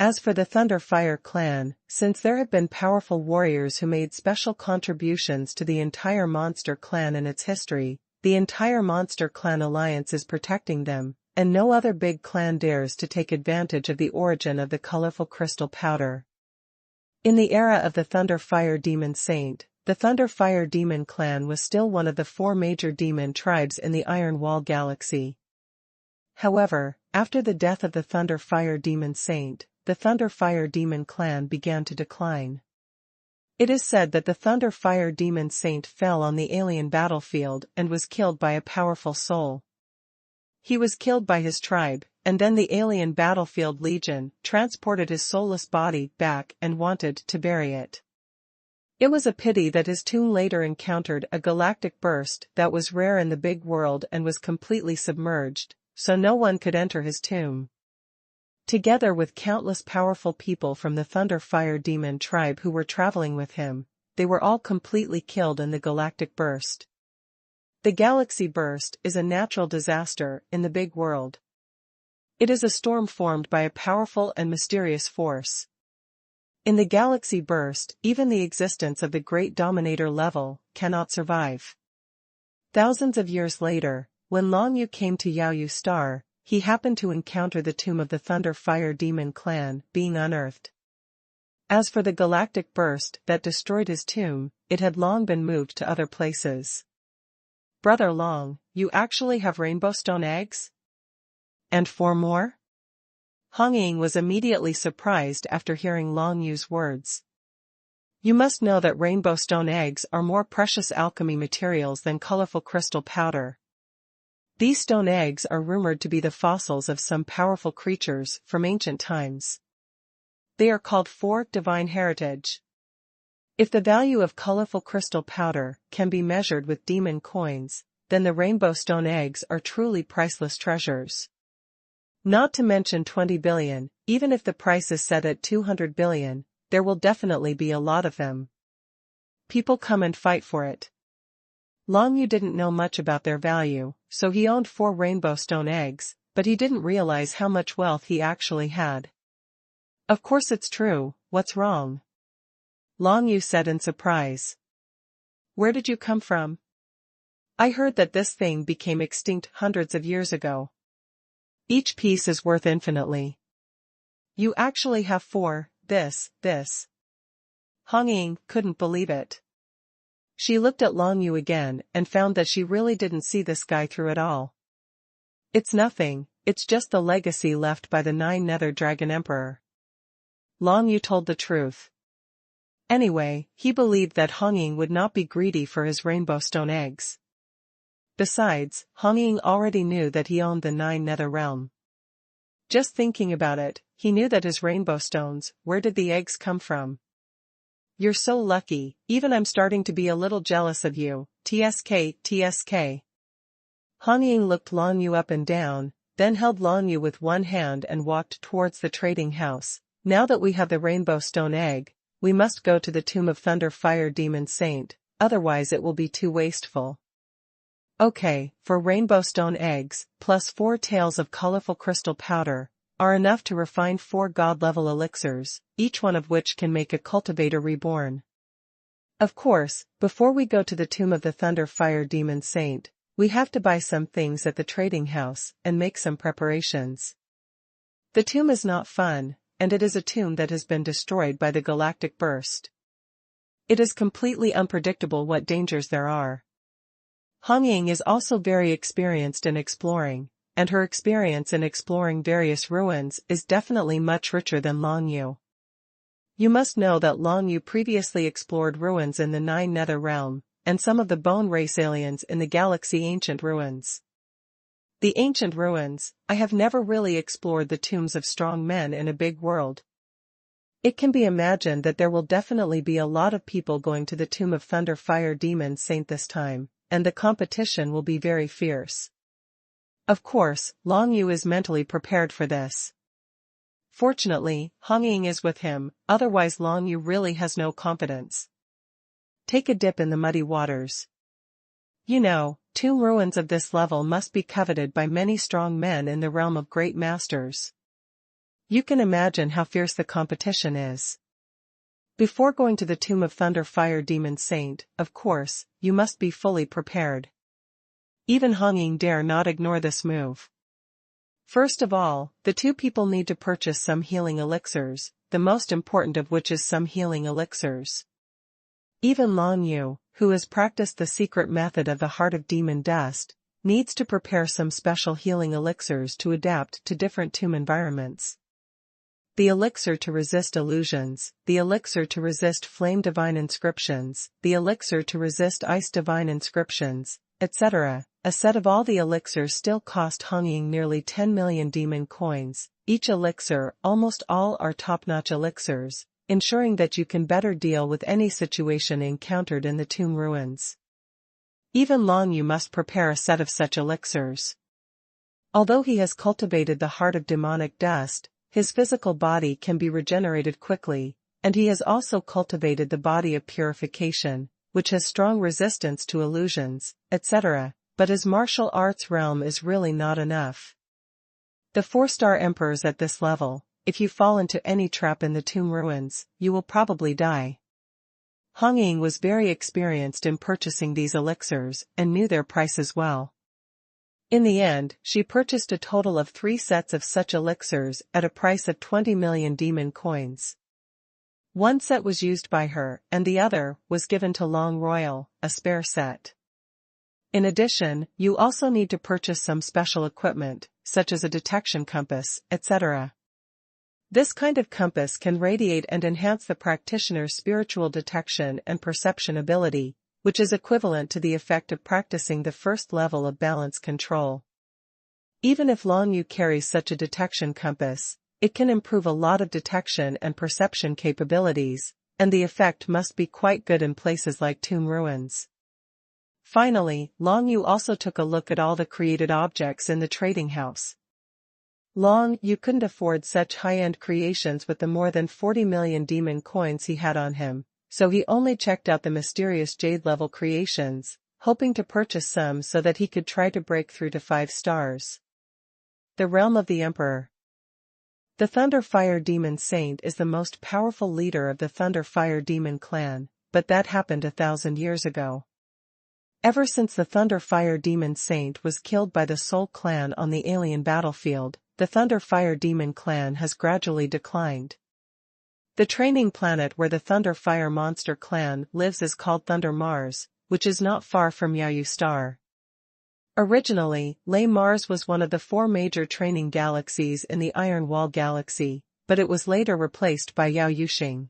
As for the Thunder Fire clan, since there have been powerful warriors who made special contributions to the entire monster clan in its history, the entire Monster Clan Alliance is protecting them, and no other big clan dares to take advantage of the origin of the colorful crystal powder. In the era of the Thunder Fire Demon Saint, the Thunder Fire Demon clan was still one of the 4 major demon tribes in the Iron Wall Galaxy. However, after the death of the Thunder Fire Demon Saint, the Thunder Fire Demon clan began to decline. It is said that the Thunder Fire Demon Saint fell on the alien battlefield and was killed by a powerful soul. He was killed by his tribe, and then the alien battlefield legion transported his soulless body back and wanted to bury it. It was a pity that his tomb later encountered a galactic burst that was rare in the big world and was completely submerged, so no one could enter his tomb. Together with countless powerful people from the Thunder Fire Demon tribe who were traveling with him, they were all completely killed in the galactic burst. The galaxy burst is a natural disaster in the big world. It is a storm formed by a powerful and mysterious force. In the galaxy burst, even the existence of the great dominator level cannot survive. Thousands of years later, when Long Yu came to Yaoyu Star, he happened to encounter the tomb of the Thunder Fire Demon clan being unearthed. As for the galactic burst that destroyed his tomb, it had long been moved to other places. Brother Long, you actually have rainbow stone eggs? And 4 more? Hong Ying was immediately surprised after hearing Long Yu's words. You must know that rainbow stone eggs are more precious alchemy materials than colorful crystal powder. These stone eggs are rumored to be the fossils of some powerful creatures from ancient times. They are called for divine heritage. If the value of colorful crystal powder can be measured with demon coins, then the rainbow stone eggs are truly priceless treasures. Not to mention 20 billion, even if the price is set at 200 billion, there will definitely be a lot of them. People come and fight for it. Long Yu didn't know much about their value, so he owned 4 rainbow stone eggs, but he didn't realize how much wealth he actually had. Of course it's true, what's wrong? Long Yu said in surprise. Where did you come from? I heard that this thing became extinct hundreds of years ago. Each piece is worth infinitely. You actually have 4, this. Hong Ying couldn't believe it. She looked at Long Yu again and found that she really didn't see this guy through it all. It's nothing, it's just the legacy left by the 9 Nether Dragon Emperor. Long Yu told the truth. Anyway, he believed that Hong Ying would not be greedy for his rainbow stone eggs. Besides, Hong Ying already knew that he owned the 9 Nether Realm. Just thinking about it, he knew that his rainbow stones, where did the eggs come from? You're so lucky, even I'm starting to be a little jealous of you, TSK. Hong Ying looked Long Yu up and down, then held Long Yu with one hand and walked towards the trading house. Now that we have the rainbow stone egg, we must go to the tomb of Thunder Fire Demon Saint, otherwise it will be too wasteful. Okay, for rainbow stone eggs, plus 4 tails of colorful crystal powder, are enough to refine 4 god-level elixirs, each one of which can make a cultivator reborn. Of course, before we go to the tomb of the Thunder Fire Demon Saint, we have to buy some things at the trading house and make some preparations. The tomb is not fun, and it is a tomb that has been destroyed by the galactic burst. It is completely unpredictable what dangers there are. Hong Ying is also very experienced in exploring, and her experience in exploring various ruins is definitely much richer than Long Yu. You must know that Long Yu previously explored ruins in the 9 Nether Realm, and some of the bone race aliens in the galaxy ancient ruins. The ancient ruins, I have never really explored the tombs of strong men in a big world. It can be imagined that there will definitely be a lot of people going to the tomb of Thunder Fire Demon Saint this time, and the competition will be very fierce. Of course, Long Yu is mentally prepared for this. Fortunately, Hong Ying is with him, otherwise Long Yu really has no confidence. Take a dip in the muddy waters. You know, tomb ruins of this level must be coveted by many strong men in the realm of great masters. You can imagine how fierce the competition is. Before going to the tomb of Thunder Fire Demon Saint, of course, you must be fully prepared. Even Hong Ying dare not ignore this move. First of all, the 2 people need to purchase some healing elixirs, the most important of which is some healing elixirs. Even Long Yu, who has practiced the secret method of the Heart of Demon Dust, needs to prepare some special healing elixirs to adapt to different tomb environments. The elixir to resist illusions, the elixir to resist flame divine inscriptions, the elixir to resist ice divine inscriptions, etc. A set of all the elixirs still cost Hong Ying nearly 10 million demon coins, each elixir, almost all are top-notch elixirs, ensuring that you can better deal with any situation encountered in the tomb ruins. Even Long Yu must prepare a set of such elixirs. Although he has cultivated the Heart of Demonic Dust, his physical body can be regenerated quickly, and he has also cultivated the body of purification, which has strong resistance to illusions, etc., but his martial arts realm is really not enough. The 4-star emperors at this level, if you fall into any trap in the tomb ruins, you will probably die. Hongying was very experienced in purchasing these elixirs and knew their prices well. In the end, she purchased a total of 3 sets of such elixirs at a price of 20 million demon coins. One set was used by her, and the other was given to Long Royal, a spare set. In addition, you also need to purchase some special equipment, such as a detection compass, etc. This kind of compass can radiate and enhance the practitioner's spiritual detection and perception ability, which is equivalent to the effect of practicing the first level of balance control. Even if Long Yu carries such a detection compass, it can improve a lot of detection and perception capabilities, and the effect must be quite good in places like tomb ruins. Finally, Long Yu also took a look at all the created objects in the trading house. Long Yu couldn't afford such high-end creations with the more than 40 million demon coins he had on him, so he only checked out the mysterious jade-level creations, hoping to purchase some so that he could try to break through to 5 stars. The Realm of the Emperor. The Thunder Fire Demon Saint is the most powerful leader of the Thunder Fire Demon clan, but that happened 1,000 years ago. Ever since the Thunder Fire Demon Saint was killed by the Soul Clan on the alien battlefield, the Thunder Fire Demon clan has gradually declined. The training planet where the Thunder Fire Monster clan lives is called Thunder Mars, which is not far from Yaoyu Star. Originally, Lei Mars was one of the 4 major training galaxies in the Iron Wall Galaxy, but it was later replaced by Yaoyuxing.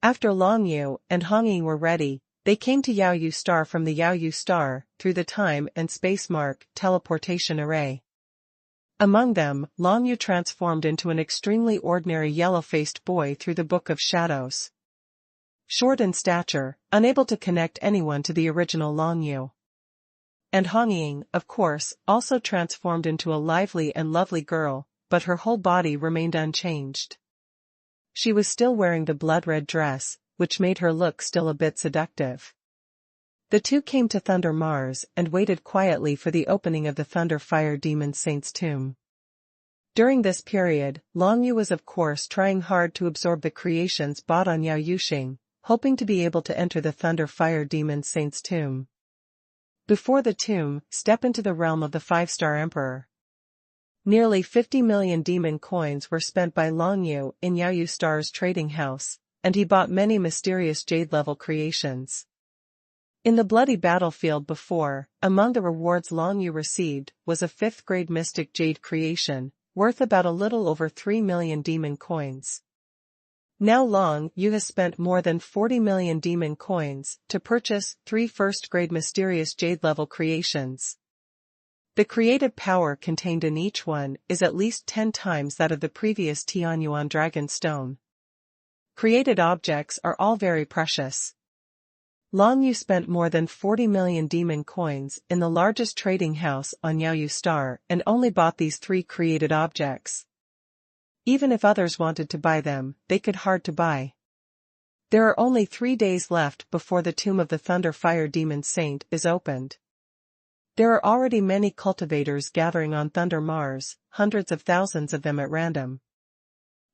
After Long Yu and Hongyi were ready, they came to Yaoyu Star from the Yaoyu Star through the time and space mark teleportation array. Among them, Long Yu transformed into an extremely ordinary yellow-faced boy through the Book of Shadows. Short in stature, unable to connect anyone to the original Long Yu. And Hongying, of course, also transformed into a lively and lovely girl, but her whole body remained unchanged. She was still wearing the blood-red dress, which made her look still a bit seductive. The two came to Thunder Mars and waited quietly for the opening of the Thunder Fire Demon Saint's tomb. During this period, Long Yu was of course trying hard to absorb the creations bought on Yaoyuxing, hoping to be able to enter the Thunder Fire Demon Saint's tomb. Before the tomb, step into the realm of the 5-star Emperor. Nearly 50 million demon coins were spent by Long Yu in Yaoyu Star's trading house, and he bought many mysterious jade-level creations. In the bloody battlefield before, among the rewards Long Yu received was a 5th-grade mystic jade creation, worth about a little over 3 million demon coins. Now Long Yu has spent more than 40 million demon coins to purchase 3 1st-grade mysterious jade-level creations. The creative power contained in each one is at least 10 times that of the previous Tianyuan Dragon Stone. Created objects are all very precious. Long Yu spent more than 40 million demon coins in the largest trading house on Yaoyu Star and only bought these 3 created objects. Even if others wanted to buy them, they could hard to buy. There are only 3 days left before the tomb of the Thunder Fire Demon Saint is opened. There are already many cultivators gathering on Thunder Mars, hundreds of thousands of them at random.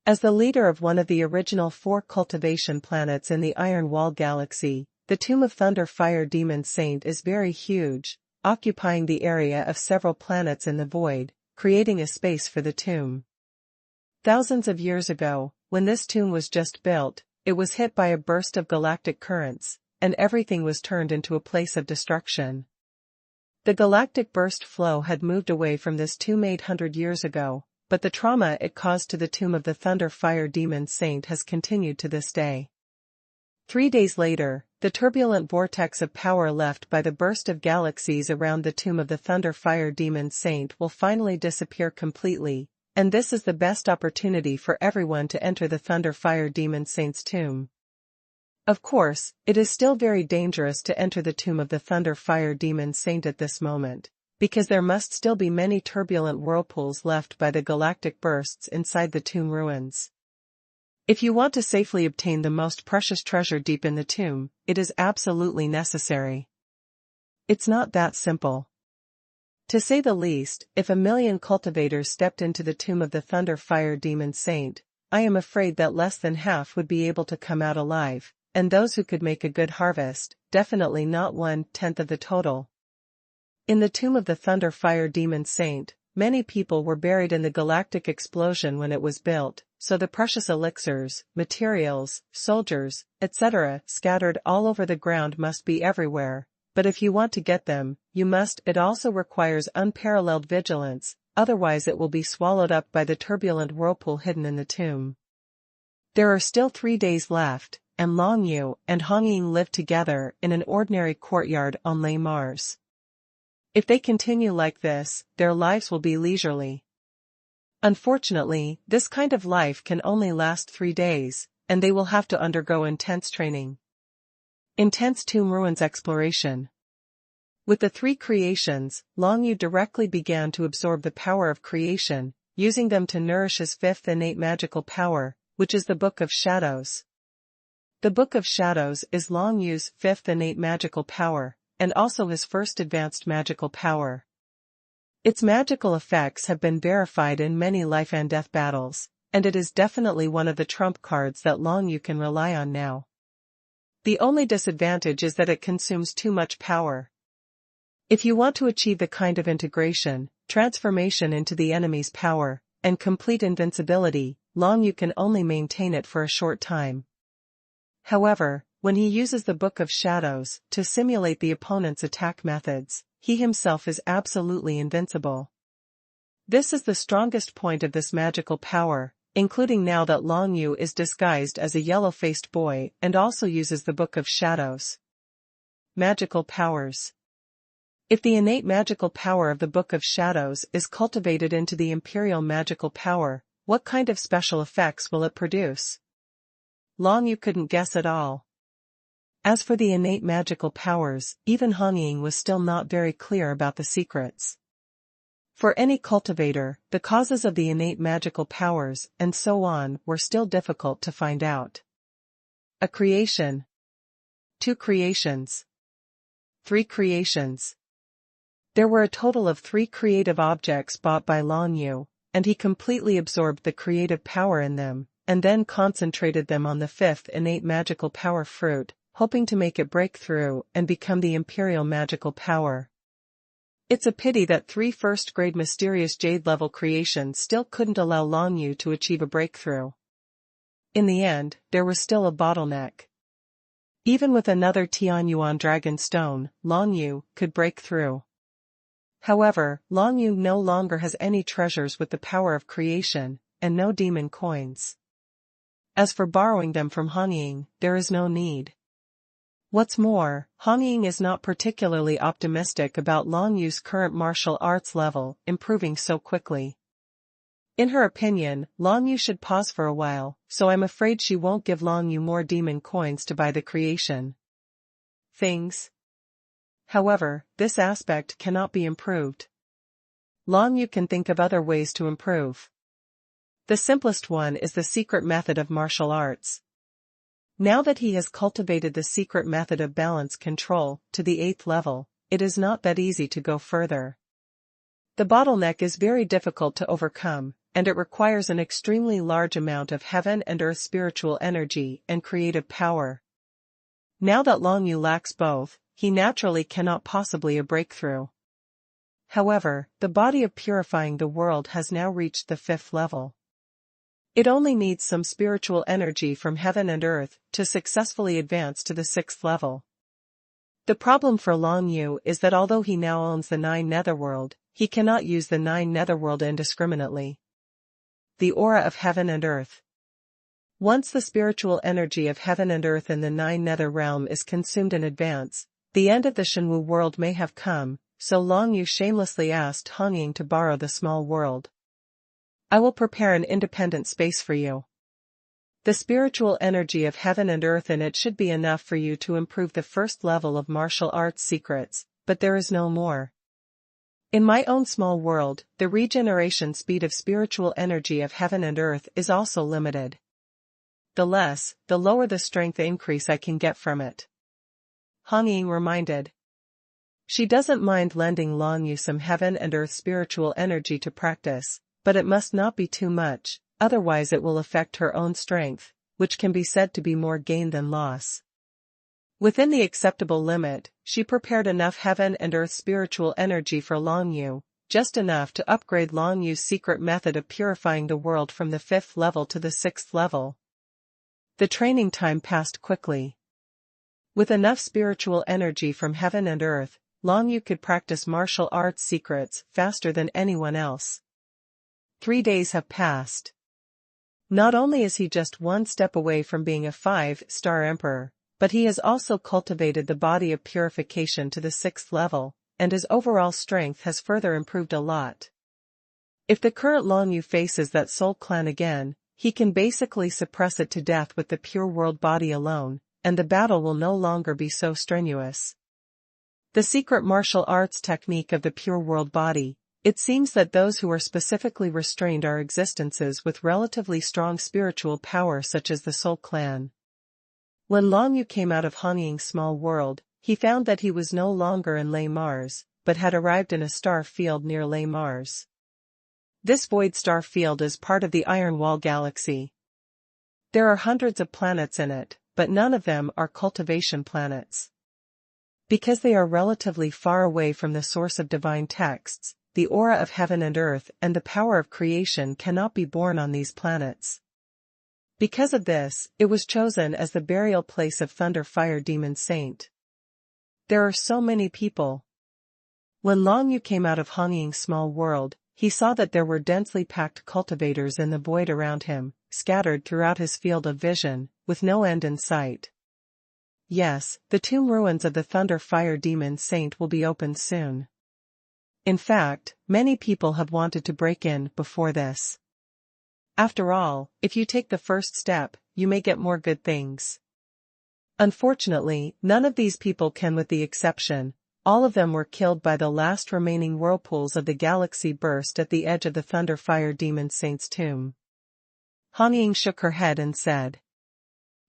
As the leader of one of the original 4 cultivation planets in the Iron Wall Galaxy, the tomb of Thunder Fire Demon Saint is very huge, occupying the area of several planets in the void, creating a space for the tomb. Thousands of years ago, when this tomb was just built, it was hit by a burst of galactic currents, and everything was turned into a place of destruction. The galactic burst flow had moved away from this tomb 800 years ago, but the trauma it caused to the tomb of the Thunder Fire Demon Saint has continued to this day. 3 days later, the turbulent vortex of power left by the burst of galaxies around the tomb of the Thunder Fire Demon Saint will finally disappear completely, and this is the best opportunity for everyone to enter the Thunder Fire Demon Saint's tomb. Of course, it is still very dangerous to enter the tomb of the Thunder Fire Demon Saint at this moment, because there must still be many turbulent whirlpools left by the galactic bursts inside the tomb ruins. If you want to safely obtain the most precious treasure deep in the tomb, it is absolutely necessary. It's not that simple. To say the least, if 1,000,000 cultivators stepped into the tomb of the Thunder Fire Demon Saint, I am afraid that less than half would be able to come out alive, and those who could make a good harvest, definitely not 1/10 of the total. In the tomb of the Thunder Fire Demon Saint, many people were buried in the galactic explosion when it was built, so the precious elixirs, materials, soldiers, etc. scattered all over the ground must be everywhere, but if you want to get them, it also requires unparalleled vigilance, otherwise it will be swallowed up by the turbulent whirlpool hidden in the tomb. There are still 3 days left, and Long Yu and Hong Ying live together in an ordinary courtyard on Le Mars. If they continue like this, their lives will be leisurely. Unfortunately, this kind of life can only last 3 days, and they will have to undergo intense training. Intense tomb ruins exploration. With the 3 creations, Long Yu directly began to absorb the power of creation, using them to nourish his 5th innate magical power, which is the Book of Shadows. The Book of Shadows is Long Yu's 5th innate magical power, and also his first advanced magical power. Its magical effects have been verified in many life and death battles, and it is definitely one of the trump cards that Long Yu can rely on now. The only disadvantage is that it consumes too much power. If you want to achieve the kind of integration, transformation into the enemy's power, and complete invincibility, Long Yu can only maintain it for a short time. However, when he uses the Book of Shadows to simulate the opponent's attack methods, he himself is absolutely invincible. This is the strongest point of this magical power, including now that Long Yu is disguised as a yellow-faced boy and also uses the Book of Shadows. Magical powers. If the innate magical power of the Book of Shadows is cultivated into the imperial magical power, what kind of special effects will it produce? Long Yu couldn't guess at all. As for the innate magical powers, even Hong Ying was still not very clear about the secrets. For any cultivator, the causes of the innate magical powers, and so on, were still difficult to find out. A creation. 2 creations. 3 creations. There were a total of 3 creative objects bought by Long Yu, and he completely absorbed the creative power in them, and then concentrated them on the 5th innate magical power fruit, hoping to make it break through and become the imperial magical power. It's a pity that 3 first-grade mysterious jade-level creations still couldn't allow Long Yu to achieve a breakthrough. In the end, there was still a bottleneck. Even with another Tianyuan dragon stone, Long Yu could break through. However, Long Yu no longer has any treasures with the power of creation, and no demon coins. As for borrowing them from Hong Ying, there is no need. What's more, Hong Ying is not particularly optimistic about Long Yu's current martial arts level improving so quickly. In her opinion, Long Yu should pause for a while, so I'm afraid she won't give Long Yu more demon coins to buy the creation. Things. However, this aspect cannot be improved. Long Yu can think of other ways to improve. The simplest one is the secret method of martial arts. Now that he has cultivated the secret method of balance control to the 8th level, it is not that easy to go further. The bottleneck is very difficult to overcome, and it requires an extremely large amount of heaven and earth spiritual energy and creative power. Now that Long Yu lacks both, he naturally cannot possibly a breakthrough. However, the body of purifying the world has now reached the 5th level. It only needs some spiritual energy from heaven and earth to successfully advance to the 6th level. The problem for Long Yu is that although he now owns the 9 netherworld, he cannot use the 9 netherworld indiscriminately. The aura of heaven and earth. Once the spiritual energy of heaven and earth in the 9 nether realm is consumed in advance, the end of the Shenwu world may have come, so Long Yu shamelessly asked Hong Ying to borrow the small world. I will prepare an independent space for you. The spiritual energy of heaven and earth in it should be enough for you to improve the 1st level of martial arts secrets, but there is no more. In my own small world, the regeneration speed of spiritual energy of heaven and earth is also limited. The lower the strength increase I can get from it. Hong Ying reminded. She doesn't mind lending Long Yu some heaven and earth spiritual energy to practice, but it must not be too much, otherwise it will affect her own strength, which can be said to be more gain than loss. Within the acceptable limit, she prepared enough heaven and earth spiritual energy for Long Yu, just enough to upgrade Long Yu's secret method of purifying the world from the 5th level to the 6th level. The training time passed quickly. With enough spiritual energy from heaven and earth, Long Yu could practice martial arts secrets faster than anyone else. 3 days have passed. Not only is he just one step away from being a 5-star emperor, but he has also cultivated the body of purification to the 6th level, and his overall strength has further improved a lot. If the current Long Yu faces that Soul Clan again, he can basically suppress it to death with the pure world body alone, and the battle will no longer be so strenuous. The secret martial arts technique of the pure world body, it seems that those who are specifically restrained are existences with relatively strong spiritual power such as the Soul Clan. When Long Yu came out of Hanying's small world, he found that he was no longer in Le Mars, but had arrived in a star field near Le Mars. This void star field is part of the Iron Wall galaxy. There are hundreds of planets in it, but none of them are cultivation planets. Because they are relatively far away from the source of divine texts, the aura of heaven and earth and the power of creation cannot be born on these planets. Because of this, it was chosen as the burial place of Thunder Fire Demon Saint. There are so many people. When Long Yu came out of Hanying's small world, he saw that there were densely packed cultivators in the void around him, scattered throughout his field of vision, with no end in sight. Yes, the tomb ruins of the Thunder Fire Demon Saint will be opened soon. In fact, many people have wanted to break in before this. After all, if you take the first step, you may get more good things. Unfortunately, none of these people can, with the exception. All of them were killed by the last remaining whirlpools of the galaxy burst at the edge of the Thunder Fire Demon Saint's tomb. Hanying shook her head and said,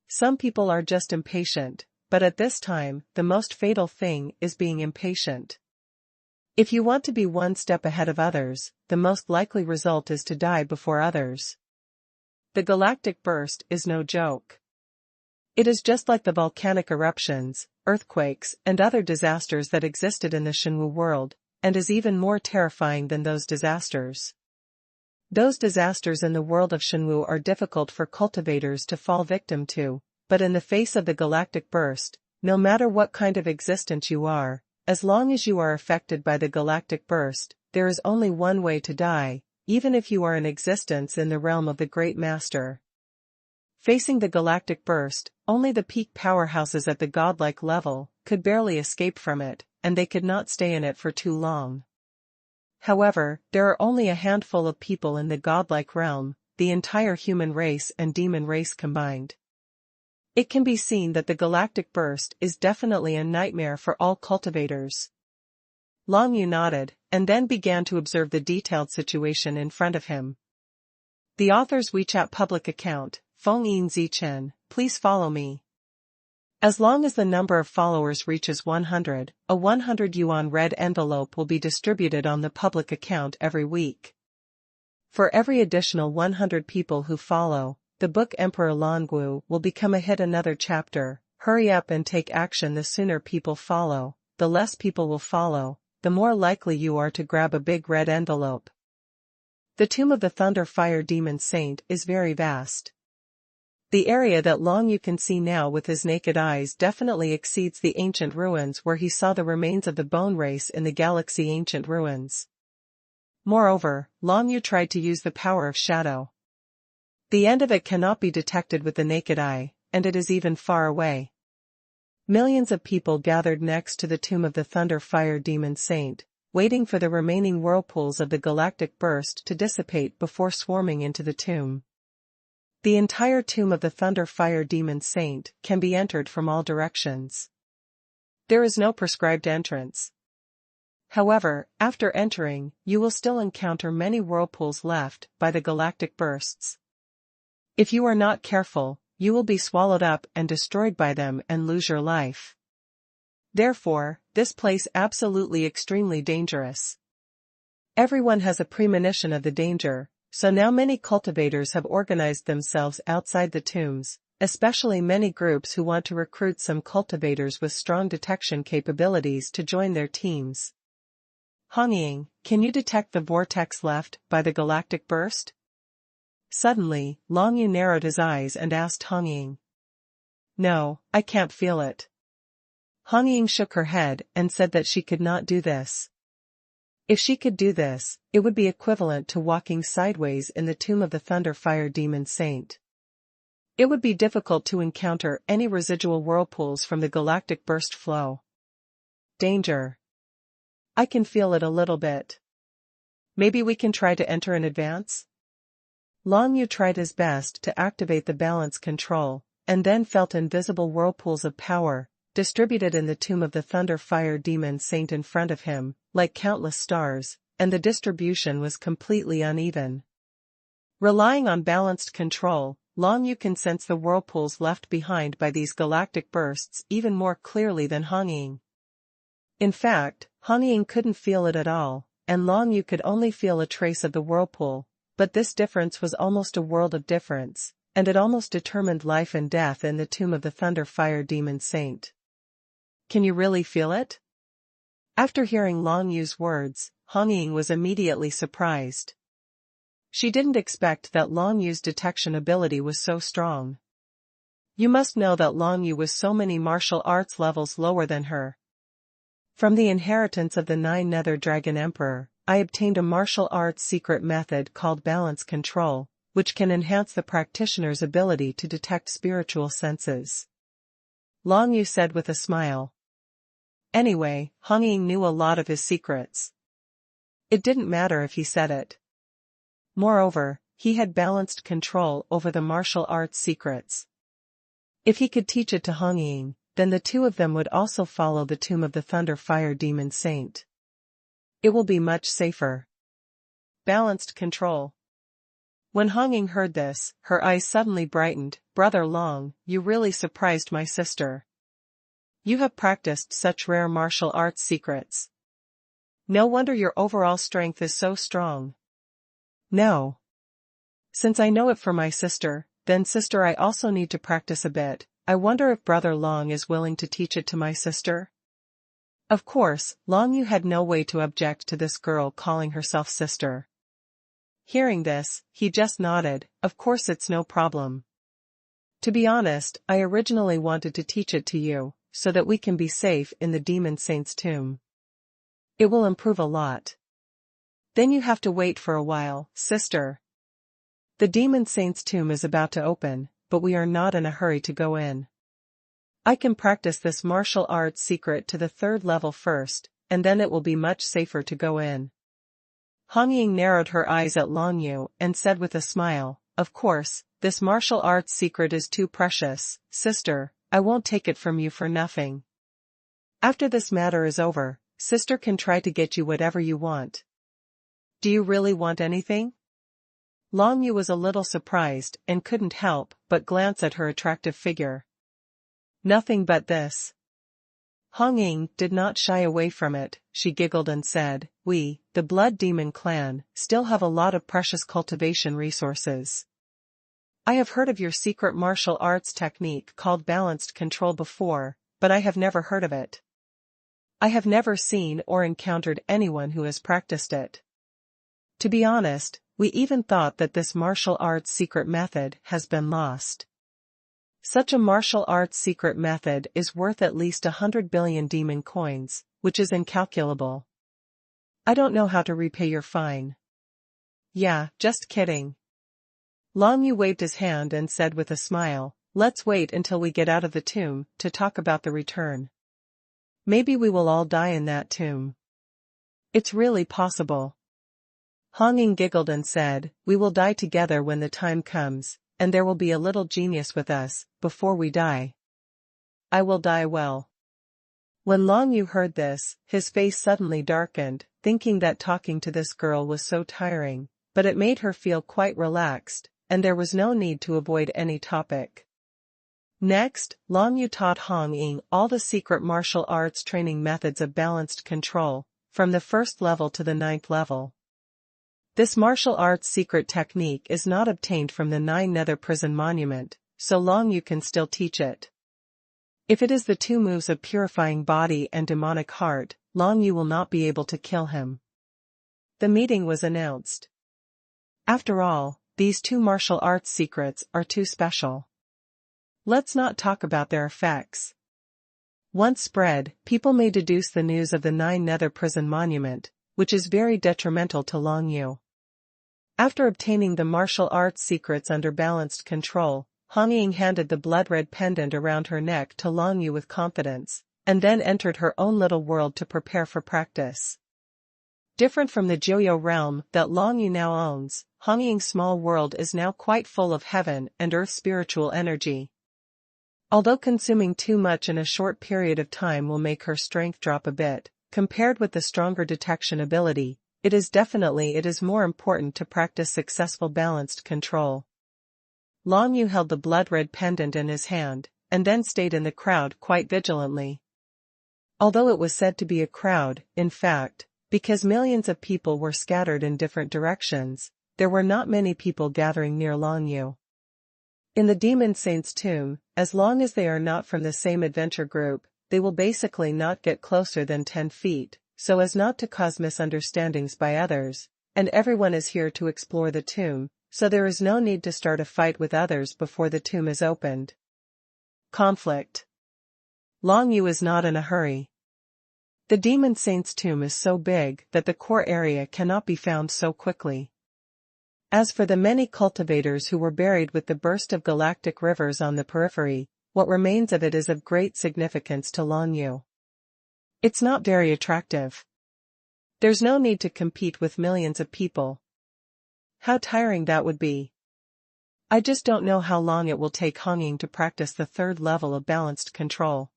"Some people are just impatient, but at this time, the most fatal thing is being impatient. If you want to be one step ahead of others, the most likely result is to die before others. The galactic burst is no joke. It is just like the volcanic eruptions, earthquakes, and other disasters that existed in the Shenwu world, and is even more terrifying than those disasters. Those disasters in the world of Shenwu are difficult for cultivators to fall victim to, but in the face of the galactic burst, no matter what kind of existence you are, as long as you are affected by the galactic burst, there is only one way to die, even if you are in existence in the realm of the Great Master. Facing the galactic burst, only the peak powerhouses at the godlike level could barely escape from it, and they could not stay in it for too long. However, there are only a handful of people in the godlike realm, the entire human race and demon race combined. It can be seen that the galactic burst is definitely a nightmare for all cultivators. Long Yu nodded, and then began to observe the detailed situation in front of him. The author's WeChat public account, Feng Yin Zi Chen, please follow me. As long as the number of followers reaches 100, a 100 yuan red envelope will be distributed on the public account every week. For every additional 100 people who follow, the book Emperor Longwu will become a hit. Another chapter. Hurry up and take action. The sooner people follow, the less people will follow, the more likely you are to grab a big red envelope. The tomb of the Thunder Fire Demon Saint is very vast. The area that Long Yu can see now with his naked eyes definitely exceeds the ancient ruins where he saw the remains of the bone race in the galaxy ancient ruins. Moreover, Long Yu tried to use the power of shadow. The end of it cannot be detected with the naked eye, and it is even far away. Millions of people gathered next to the tomb of the Thunder Fire Demon Saint, waiting for the remaining whirlpools of the galactic burst to dissipate before swarming into the tomb. The entire tomb of the Thunder Fire Demon Saint can be entered from all directions. There is no prescribed entrance. However, after entering, you will still encounter many whirlpools left by the galactic bursts. If you are not careful, you will be swallowed up and destroyed by them and lose your life. Therefore, this place absolutely extremely dangerous. Everyone has a premonition of the danger, so now many cultivators have organized themselves outside the tombs, especially many groups who want to recruit some cultivators with strong detection capabilities to join their teams. Hongying, can you detect the vortex left by the galactic burst? Suddenly, Long Yu narrowed his eyes and asked Hongying. No, I can't feel it. Hongying shook her head and said that she could not do this. If she could do this, it would be equivalent to walking sideways in the tomb of the Thunderfire Demon Saint. It would be difficult to encounter any residual whirlpools from the galactic burst flow. Danger. I can feel it a little bit. Maybe we can try to enter in advance? Long Yu tried his best to activate the balance control, and then felt invisible whirlpools of power, distributed in the tomb of the Thunderfire Demon Saint in front of him, like countless stars, and the distribution was completely uneven. Relying on balanced control, Long Yu can sense the whirlpools left behind by these galactic bursts even more clearly than Hongying. In fact, Hongying couldn't feel it at all, and Long Yu could only feel a trace of the whirlpool, but this difference was almost a world of difference, and it almost determined life and death in the tomb of the Thunderfire Demon Saint. Can you really feel it? After hearing Long Yu's words, Hongying was immediately surprised. She didn't expect that Long Yu's detection ability was so strong. You must know that Long Yu was so many martial arts levels lower than her. From the inheritance of the 9 Nether Dragon Emperor, I obtained a martial arts secret method called balance control, which can enhance the practitioner's ability to detect spiritual senses. Long Yu said with a smile. Anyway, Hongying knew a lot of his secrets. It didn't matter if he said it. Moreover, he had balanced control over the martial arts secrets. If he could teach it to Hongying, then the two of them would also follow the tomb of the Thunderfire Demon Saint. It will be much safer. Balanced control. When Hongying heard this, her eyes suddenly brightened. Brother Long, you really surprised my sister. You have practiced such rare martial arts secrets. No wonder your overall strength is so strong. No. Since I know it for my sister, then sister, I also need to practice a bit. I wonder if Brother Long is willing to teach it to my sister? Of course, Long Yu had no way to object to this girl calling herself sister. Hearing this, he just nodded. Of course, it's no problem. To be honest, I originally wanted to teach it to you, so that we can be safe in the Demon Saint's tomb. It will improve a lot. Then you have to wait for a while, sister. The Demon Saint's tomb is about to open, but we are not in a hurry to go in. I can practice this martial arts secret to the 3rd level first, and then it will be much safer to go in. Hongying narrowed her eyes at Long Yu and said with a smile, of course, this martial arts secret is too precious, sister, I won't take it from you for nothing. After this matter is over, sister can try to get you whatever you want. Do you really want anything? Long Yu was a little surprised and couldn't help but glance at her attractive figure. Nothing but this. Hongying did not shy away from it. She giggled and said, we, the Blood Demon clan, still have a lot of precious cultivation resources. I have heard of your secret martial arts technique called balanced control before, but I have never heard of it. I have never seen or encountered anyone who has practiced it. To be honest, we even thought that this martial arts secret method has been lost. Such a martial arts secret method is worth at least 100 billion demon coins, which is incalculable. I don't know how to repay your fine. Yeah, just kidding. Long Yu waved his hand and said with a smile, let's wait until we get out of the tomb to talk about the return. Maybe we will all die in that tomb. It's really possible. Hongying giggled and said, we will die together when the time comes, and there will be a little genius with us, before we die. I will die well. When Long Yu heard this, his face suddenly darkened, thinking that talking to this girl was so tiring, but it made her feel quite relaxed, and there was no need to avoid any topic. Next, Long Yu taught Hong Ying all the secret martial arts training methods of balanced control, from the 1st level to the 9th level. This martial arts secret technique is not obtained from the 9 Nether Prison Monument, so Long Yu can still teach it. If it is the 2 moves of purifying body and demonic heart, Long Yu will not be able to kill him. The meeting was announced. After all, these 2 martial arts secrets are too special. Let's not talk about their effects. Once spread, people may deduce the news of the 9 Nether Prison Monument, which is very detrimental to Long Yu. After obtaining the martial arts secrets under balanced control, Hong Ying handed the blood-red pendant around her neck to Long Yu with confidence, and then entered her own little world to prepare for practice. Different from the Jiuyou realm that Long Yu now owns, Hong Ying's small world is now quite full of heaven and earth spiritual energy. Although consuming too much in a short period of time will make her strength drop a bit, compared with the stronger detection ability, it is more important to practice successful balanced control. Long Yu held the blood-red pendant in his hand, and then stayed in the crowd quite vigilantly. Although it was said to be a crowd, in fact, because millions of people were scattered in different directions, there were not many people gathering near Long Yu. In the Demon Saint's tomb, as long as they are not from the same adventure group, they will basically not get closer than 10 feet, so as not to cause misunderstandings by others, and everyone is here to explore the tomb, so there is no need to start a fight with others before the tomb is opened. Conflict. Long Yu is not in a hurry. The Demon Saint's tomb is so big that the core area cannot be found so quickly. As for the many cultivators who were buried with the burst of galactic rivers on the periphery, what remains of it is of great significance to Long Yu. It's not very attractive. There's no need to compete with millions of people. How tiring that would be. I just don't know how long it will take Hong Ying to practice the 3rd level of balanced control.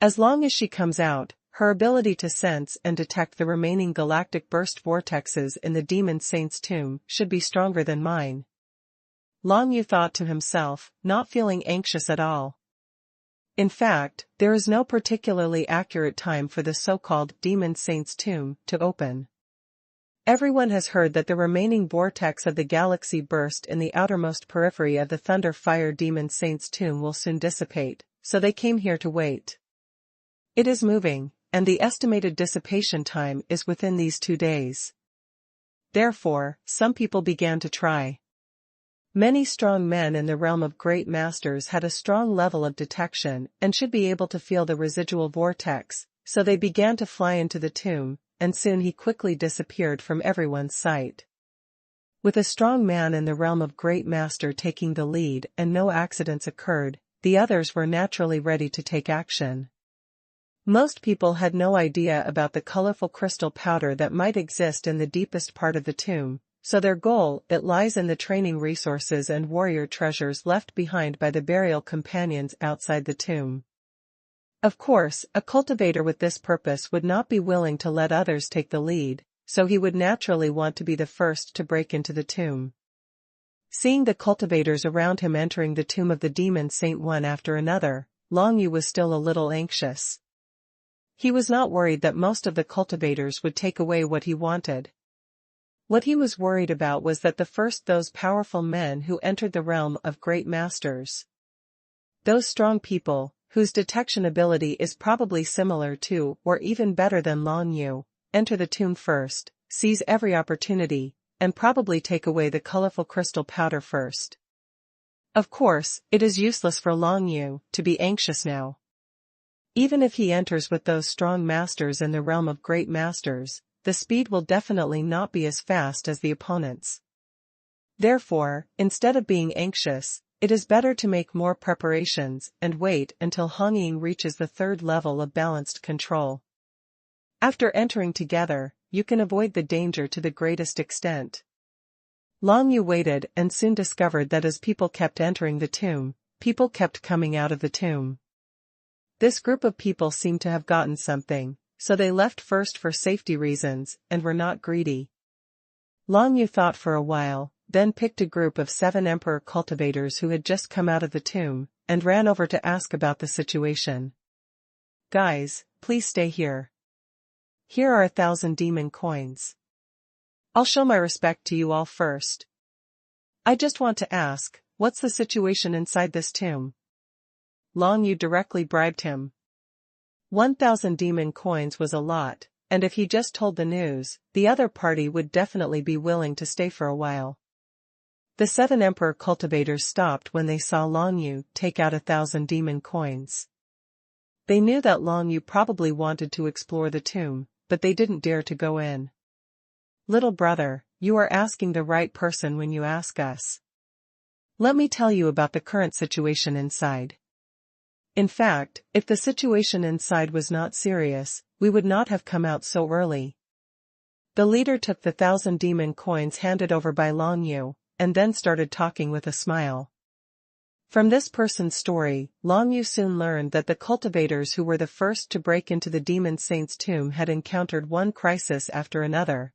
As long as she comes out, her ability to sense and detect the remaining galactic burst vortexes in the Demon Saint's tomb should be stronger than mine. Long Yu thought to himself, not feeling anxious at all. In fact, there is no particularly accurate time for the so-called Demon Saint's tomb to open. Everyone has heard that the remaining vortex of the galaxy burst in the outermost periphery of the Thunder Fire Demon Saint's tomb will soon dissipate, so they came here to wait. It is moving, and the estimated dissipation time is within these 2 days. Therefore, some people began to try. Many strong men in the realm of great masters had a strong level of detection and should be able to feel the residual vortex, so they began to fly into the tomb, and soon he quickly disappeared from everyone's sight. With a strong man in the realm of great master taking the lead and no accidents occurred, the others were naturally ready to take action. Most people had no idea about the colorful crystal powder that might exist in the deepest part of the tomb, so their goal lies in the training resources and warrior treasures left behind by the burial companions outside the tomb. Of course, a cultivator with this purpose would not be willing to let others take the lead, so he would naturally want to be the first to break into the tomb. Seeing the cultivators around him entering the tomb of the Demon Saint one after another, Long Yu was still a little anxious. He was not worried that most of the cultivators would take away what he wanted. What he was worried about was that those powerful men who entered the realm of great masters. Those strong people, whose detection ability is probably similar to or even better than Long Yu, enter the tomb first, seize every opportunity, and probably take away the colorful crystal powder first. Of course, it is useless for Long Yu to be anxious now. Even if he enters with those strong masters in the realm of great masters, the speed will definitely not be as fast as the opponents. Therefore, instead of being anxious, it is better to make more preparations and wait until Hong Ying reaches the 3rd level of balanced control. After entering together, you can avoid the danger to the greatest extent. Long Yu waited and soon discovered that as people kept entering the tomb, people kept coming out of the tomb. This group of people seemed to have gotten something, so they left first for safety reasons and were not greedy. Long Yu thought for a while, then picked a group of 7 emperor cultivators who had just come out of the tomb, and ran over to ask about the situation. "Guys, please stay here. Here are 1,000 demon coins. I'll show my respect to you all first. I just want to ask, what's the situation inside this tomb?" Long Yu directly bribed him. 1,000 demon coins was a lot, and if he just told the news, the other party would definitely be willing to stay for a while. The 7 Emperor cultivators stopped when they saw Long Yu take out 1,000 demon coins. They knew that Long Yu probably wanted to explore the tomb, but they didn't dare to go in. "Little brother, you are asking the right person when you ask us. Let me tell you about the current situation inside. In fact, if the situation inside was not serious, we would not have come out so early." The leader took the 1,000 demon coins handed over by Long Yu, and then started talking with a smile. From this person's story, Long Yu soon learned that the cultivators who were the first to break into the demon saint's tomb had encountered one crisis after another.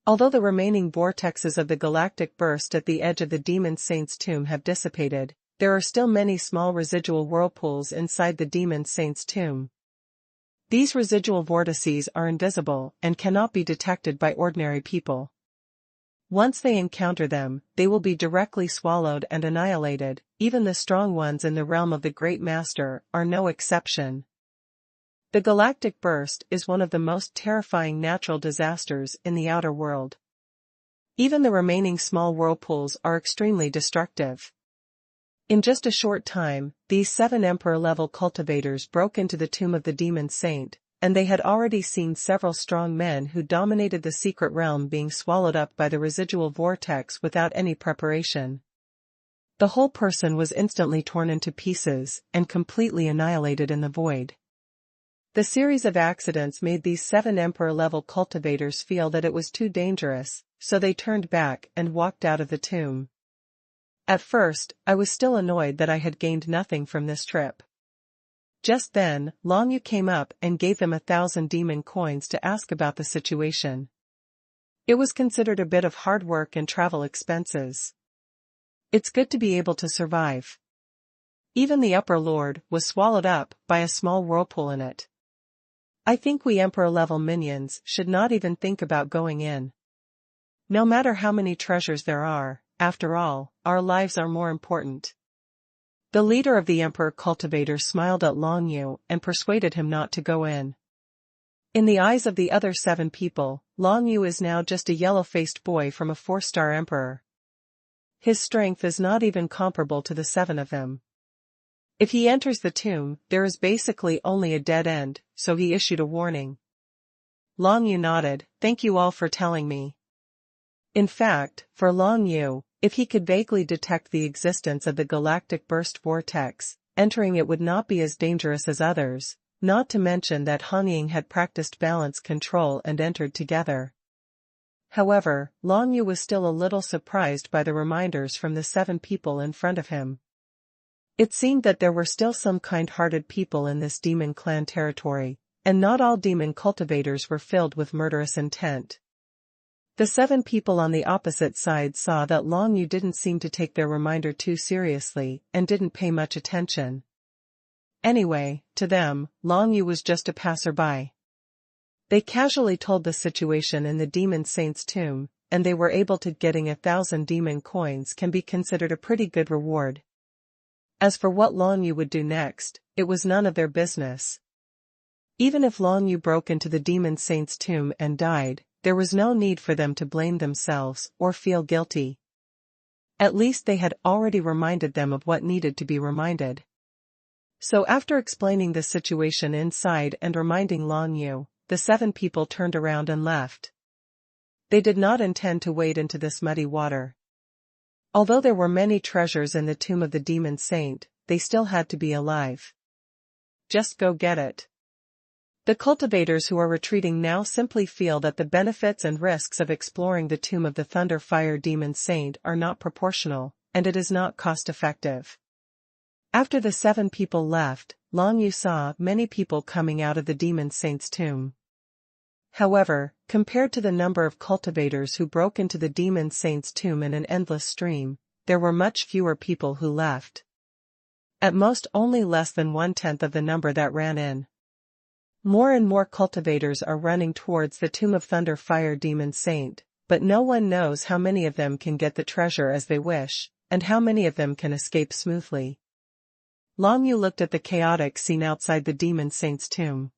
Although the remaining vortexes of the galactic burst at the edge of the demon saint's tomb have dissipated, there are still many small residual whirlpools inside the demon saint's tomb. These residual vortices are invisible and cannot be detected by ordinary people. Once they encounter them, they will be directly swallowed and annihilated. Even the strong ones in the realm of the Great Master are no exception. The galactic burst is one of the most terrifying natural disasters in the outer world. Even the remaining small whirlpools are extremely destructive. In just a short time, these 7 Emperor-level cultivators broke into the tomb of the demon saint, and they had already seen several strong men who dominated the secret realm being swallowed up by the residual vortex without any preparation. The whole person was instantly torn into pieces and completely annihilated in the void. The series of accidents made these 7 Emperor-level cultivators feel that it was too dangerous, so they turned back and walked out of the tomb. At first, I was still annoyed that I had gained nothing from this trip. Just then, Long Yu came up and gave them 1,000 demon coins to ask about the situation. It was considered a bit of hard work and travel expenses. It's good to be able to survive. Even the upper lord was swallowed up by a small whirlpool in it. I think we Emperor-level minions should not even think about going in. No matter how many treasures there are, after all, our lives are more important. The leader of the Emperor cultivator smiled at Long Yu and persuaded him not to go in. In the eyes of the other 7 people, Long Yu is now just a yellow-faced boy from a 4-star emperor. His strength is not even comparable to the 7 of them. If he enters the tomb, there is basically only a dead end, so he issued a warning. Long Yu nodded, "Thank you all for telling me." In fact, for Long Yu, if he could vaguely detect the existence of the galactic burst vortex, entering it would not be as dangerous as others, not to mention that Han Ying had practiced balance control and entered together. However, Long Yu was still a little surprised by the reminders from the 7 people in front of him. It seemed that there were still some kind-hearted people in this demon clan territory, and not all demon cultivators were filled with murderous intent. The 7 people on the opposite side saw that Long Yu didn't seem to take their reminder too seriously and didn't pay much attention. Anyway, to them, Long Yu was just a passerby. They casually told the situation in the demon saint's tomb, and they were able to getting 1,000 demon coins can be considered a pretty good reward. As for what Long Yu would do next, it was none of their business. Even if Long Yu broke into the demon saint's tomb and died, there was no need for them to blame themselves or feel guilty. At least they had already reminded them of what needed to be reminded. So after explaining the situation inside and reminding Long Yu, the 7 people turned around and left. They did not intend to wade into this muddy water. Although there were many treasures in the tomb of the demon saint, they still had to be alive. Just go get it. The cultivators who are retreating now simply feel that the benefits and risks of exploring the tomb of the Thunder Fire Demon Saint are not proportional, and it is not cost-effective. After the 7 people left, Long Yu saw many people coming out of the Demon Saint's tomb. However, compared to the number of cultivators who broke into the Demon Saint's tomb in an endless stream, there were much fewer people who left. At most only less than 1/10 of the number that ran in. More and more cultivators are running towards the Tomb of Thunder Fire Demon Saint, but no one knows how many of them can get the treasure as they wish, and how many of them can escape smoothly. Long Yu looked at the chaotic scene outside the Demon Saint's tomb.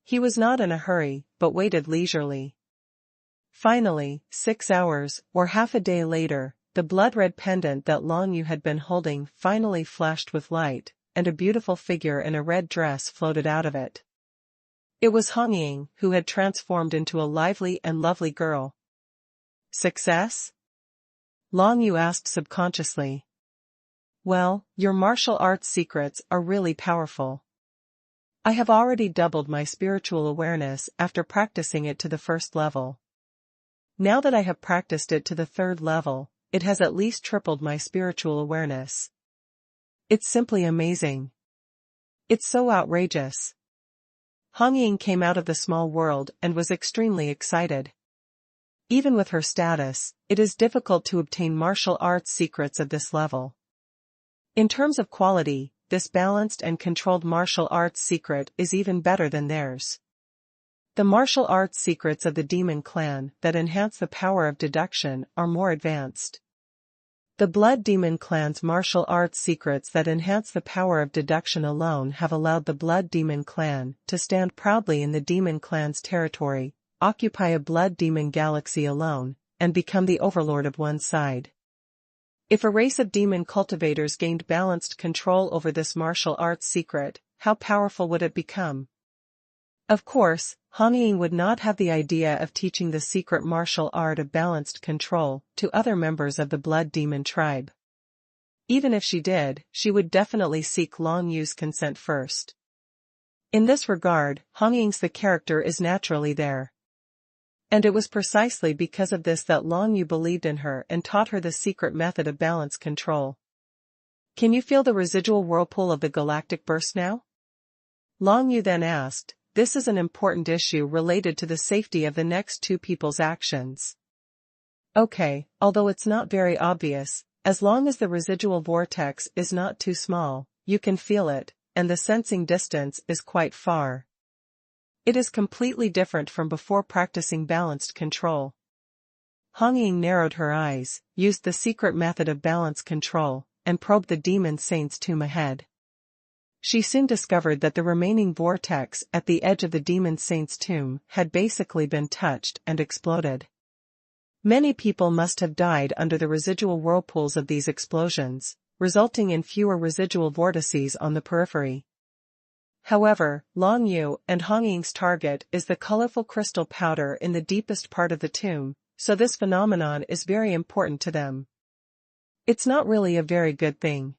He was not in a hurry, but waited leisurely. Finally, 6 hours, or half a day later, the blood-red pendant that Long Yu had been holding finally flashed with light, and a beautiful figure in a red dress floated out of it. It was Hong Ying, who had transformed into a lively and lovely girl. Success? Long Yu asked subconsciously. Well, your martial arts secrets are really powerful. I have already doubled my spiritual awareness after practicing it to the 1st level. Now that I have practiced it to the 3rd level, it has at least tripled my spiritual awareness. It's simply amazing. It's so outrageous. Hong Ying came out of the small world and was extremely excited. Even with her status, it is difficult to obtain martial arts secrets of this level. In terms of quality, this balanced and controlled martial arts secret is even better than theirs. The martial arts secrets of the Demon Clan that enhance the power of deduction are more advanced. The Blood Demon Clan's martial arts secrets that enhance the power of deduction alone have allowed the Blood Demon Clan to stand proudly in the Demon Clan's territory, occupy a Blood Demon galaxy alone, and become the overlord of one side. If a race of demon cultivators gained balanced control over this martial arts secret, how powerful would it become? Of course, Hong Ying would not have the idea of teaching the secret martial art of balanced control to other members of the Blood Demon tribe. Even if she did, she would definitely seek Long Yu's consent first. In this regard, Hong Ying's the character is naturally there. And it was precisely because of this that Long Yu believed in her and taught her the secret method of balance control. Can you feel the residual whirlpool of the galactic burst now? Long Yu then asked. This is an important issue related to the safety of the next 2 people's actions. Okay, although it's not very obvious, as long as the residual vortex is not too small, you can feel it, and the sensing distance is quite far. It is completely different from before practicing balanced control. Hong Ying narrowed her eyes, used the secret method of balance control, and probed the Demon Saint's tomb ahead. She soon discovered that the remaining vortex at the edge of the Demon Saint's tomb had basically been touched and exploded. Many people must have died under the residual whirlpools of these explosions, resulting in fewer residual vortices on the periphery. However, Long Yu and Hong Ying's target is the colorful crystal powder in the deepest part of the tomb, so this phenomenon is very important to them. It's not really a very good thing.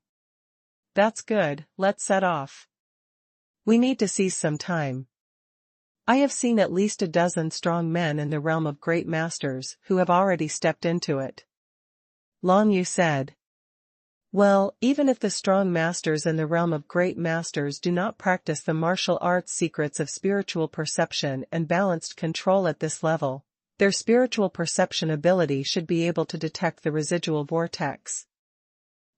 That's good, let's set off. We need to seize some time. I have seen at least a dozen strong men in the realm of great masters who have already stepped into it. Long Yu said. Well, even if the strong masters in the realm of great masters do not practice the martial arts secrets of spiritual perception and balanced control at this level, their spiritual perception ability should be able to detect the residual vortex.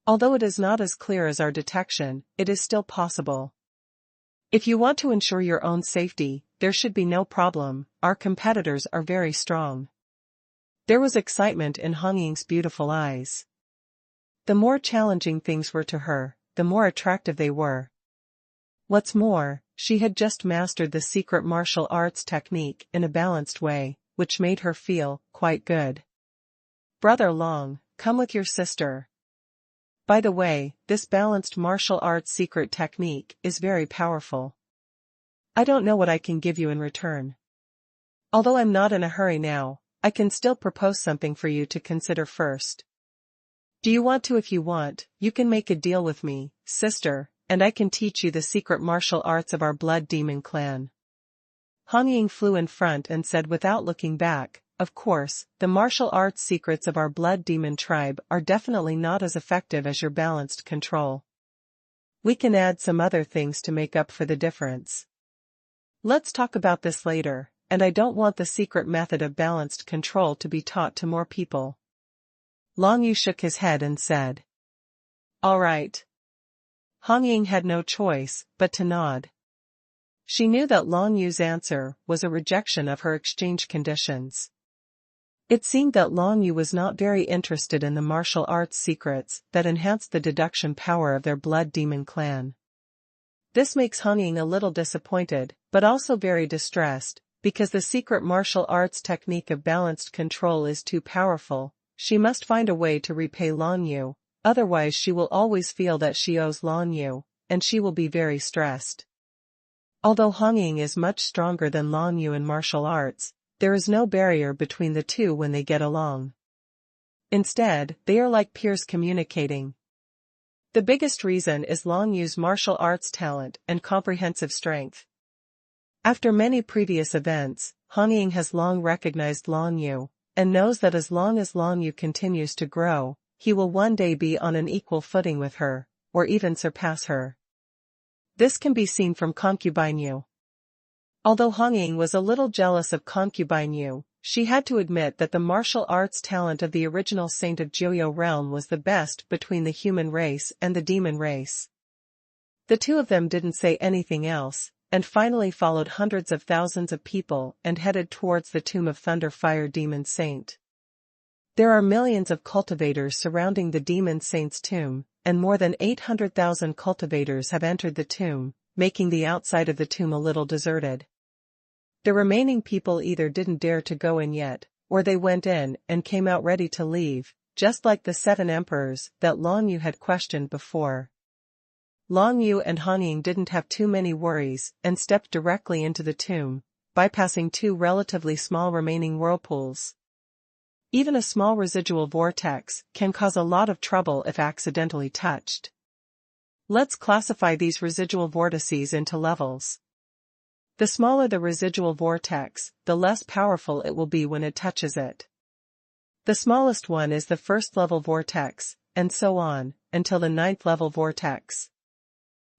Although it is not as clear as our detection, it is still possible. If you want to ensure your own safety, there should be no problem. Our competitors are very strong. There was excitement in Hong Ying's beautiful eyes. The more challenging things were to her, the more attractive they were. What's more, she had just mastered the secret martial arts technique in a balanced way, which made her feel quite good. Brother Long, come with your sister. By the way, this balanced martial arts secret technique is very powerful. I don't know what I can give you in return. Although I'm not in a hurry now, I can still propose something for you to consider first. Do you want to? If you want, you can make a deal with me, sister, and I can teach you the secret martial arts of our Blood Demon clan. Hong Ying flew in front and said without looking back, of course, the martial arts secrets of our Blood Demon tribe are definitely not as effective as your balanced control. We can add some other things to make up for the difference. Let's talk about this later, and I don't want the secret method of balanced control to be taught to more people. Long Yu shook his head and said. All right. Hong Ying had no choice but to nod. She knew that Long Yu's answer was a rejection of her exchange conditions. It seemed that Long Yu was not very interested in the martial arts secrets that enhanced the deduction power of their blood demon clan. This makes Hong Ying a little disappointed, but also very distressed, because the secret martial arts technique of balanced control is too powerful. She must find a way to repay Long Yu, otherwise she will always feel that she owes Long Yu, and she will be very stressed. Although Hong Ying is much stronger than Long Yu in martial arts, there is no barrier between the two when they get along. Instead, they are like peers communicating. The biggest reason is Long Yu's martial arts talent and comprehensive strength. After many previous events, Hong Ying has long recognized Long Yu, and knows that as long as Long Yu continues to grow, he will one day be on an equal footing with her, or even surpass her. This can be seen from Concubine Yu. Although Hong Ying was a little jealous of Concubine Yu, she had to admit that the martial arts talent of the original Saint of Joyo realm was the best between the human race and the demon race. The two of them didn't say anything else, and finally followed hundreds of thousands of people and headed towards the tomb of Thunder Fire Demon Saint. There are millions of cultivators surrounding the Demon Saint's tomb, and more than 800,000 cultivators have entered the tomb, making the outside of the tomb a little deserted. The remaining people either didn't dare to go in yet, or they went in and came out ready to leave, just like the 7 emperors that Long Yu had questioned before. Long Yu and Hong Ying didn't have too many worries and stepped directly into the tomb, bypassing 2 relatively small remaining whirlpools. Even a small residual vortex can cause a lot of trouble if accidentally touched. Let's classify these residual vortices into levels. The smaller the residual vortex, the less powerful it will be when it touches it. The smallest one is the first level vortex, and so on, until the 9th level vortex.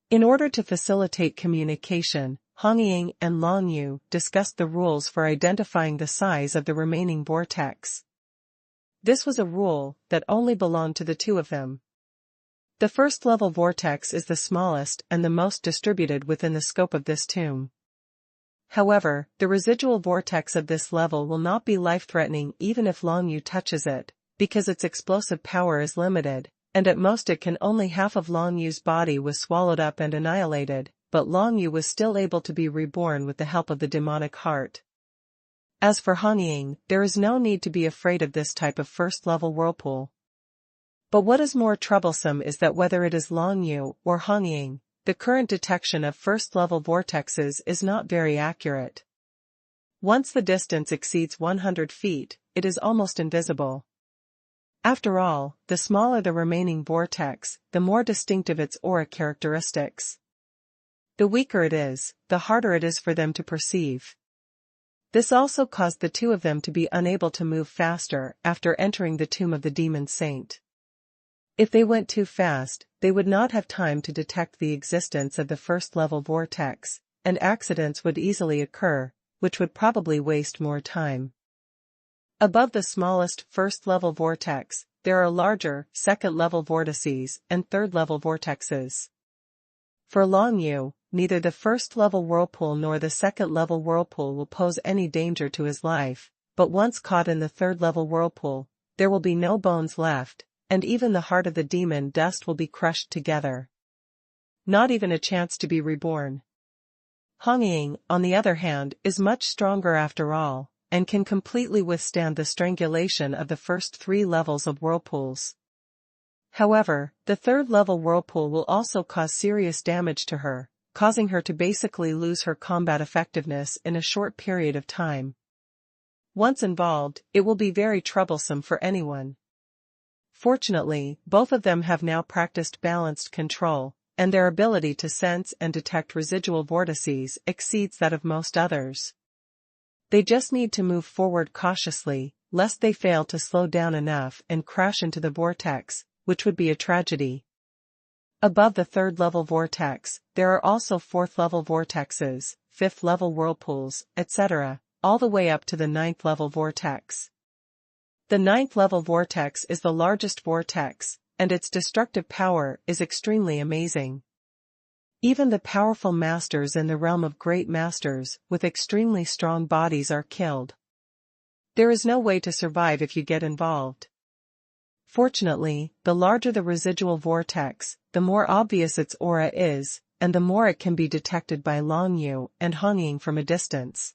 In order to facilitate communication, Hong Ying and Long Yu discussed the rules for identifying the size of the remaining vortex. This was a rule that only belonged to the two of them. The first level vortex is the smallest and the most distributed within the scope of this tomb. However, the residual vortex of this level will not be life-threatening even if Long Yu touches it, because its explosive power is limited, and at most it can only half of Long Yu's body was swallowed up and annihilated, but Long Yu was still able to be reborn with the help of the demonic heart. As for Hong Ying, there is no need to be afraid of this type of first-level whirlpool. But what is more troublesome is that whether it is Long Yu or Hong Ying, the current detection of first-level vortexes is not very accurate. Once the distance exceeds 100 feet, it is almost invisible. After all, the smaller the remaining vortex, the more distinctive its aura characteristics. The weaker it is, the harder it is for them to perceive. This also caused the two of them to be unable to move faster after entering the tomb of the Demon Saint. If they went too fast, they would not have time to detect the existence of the first-level vortex, and accidents would easily occur, which would probably waste more time. Above the smallest first-level vortex, there are larger second-level vortices and third-level vortexes. For Long Yu, neither the first-level whirlpool nor the second-level whirlpool will pose any danger to his life, but once caught in the third-level whirlpool, there will be no bones left, and even the heart of the demon dust will be crushed together. Not even a chance to be reborn. Hong Ying, on the other hand, is much stronger after all, and can completely withstand the strangulation of the first 3 levels of whirlpools. However, the third-level whirlpool will also cause serious damage to her, causing her to basically lose her combat effectiveness in a short period of time. Once involved, it will be very troublesome for anyone. Fortunately, both of them have now practiced balanced control, and their ability to sense and detect residual vortices exceeds that of most others. They just need to move forward cautiously, lest they fail to slow down enough and crash into the vortex, which would be a tragedy. Above the third-level vortex, there are also fourth-level vortexes, fifth-level whirlpools, etc., all the way up to the 9th-level vortex. The 9th-level vortex is the largest vortex, and its destructive power is extremely amazing. Even the powerful masters in the realm of great masters, with extremely strong bodies, are killed. There is no way to survive if you get involved. Fortunately, the larger the residual vortex, the more obvious its aura is, and the more it can be detected by Long Yu and Hong Ying from a distance.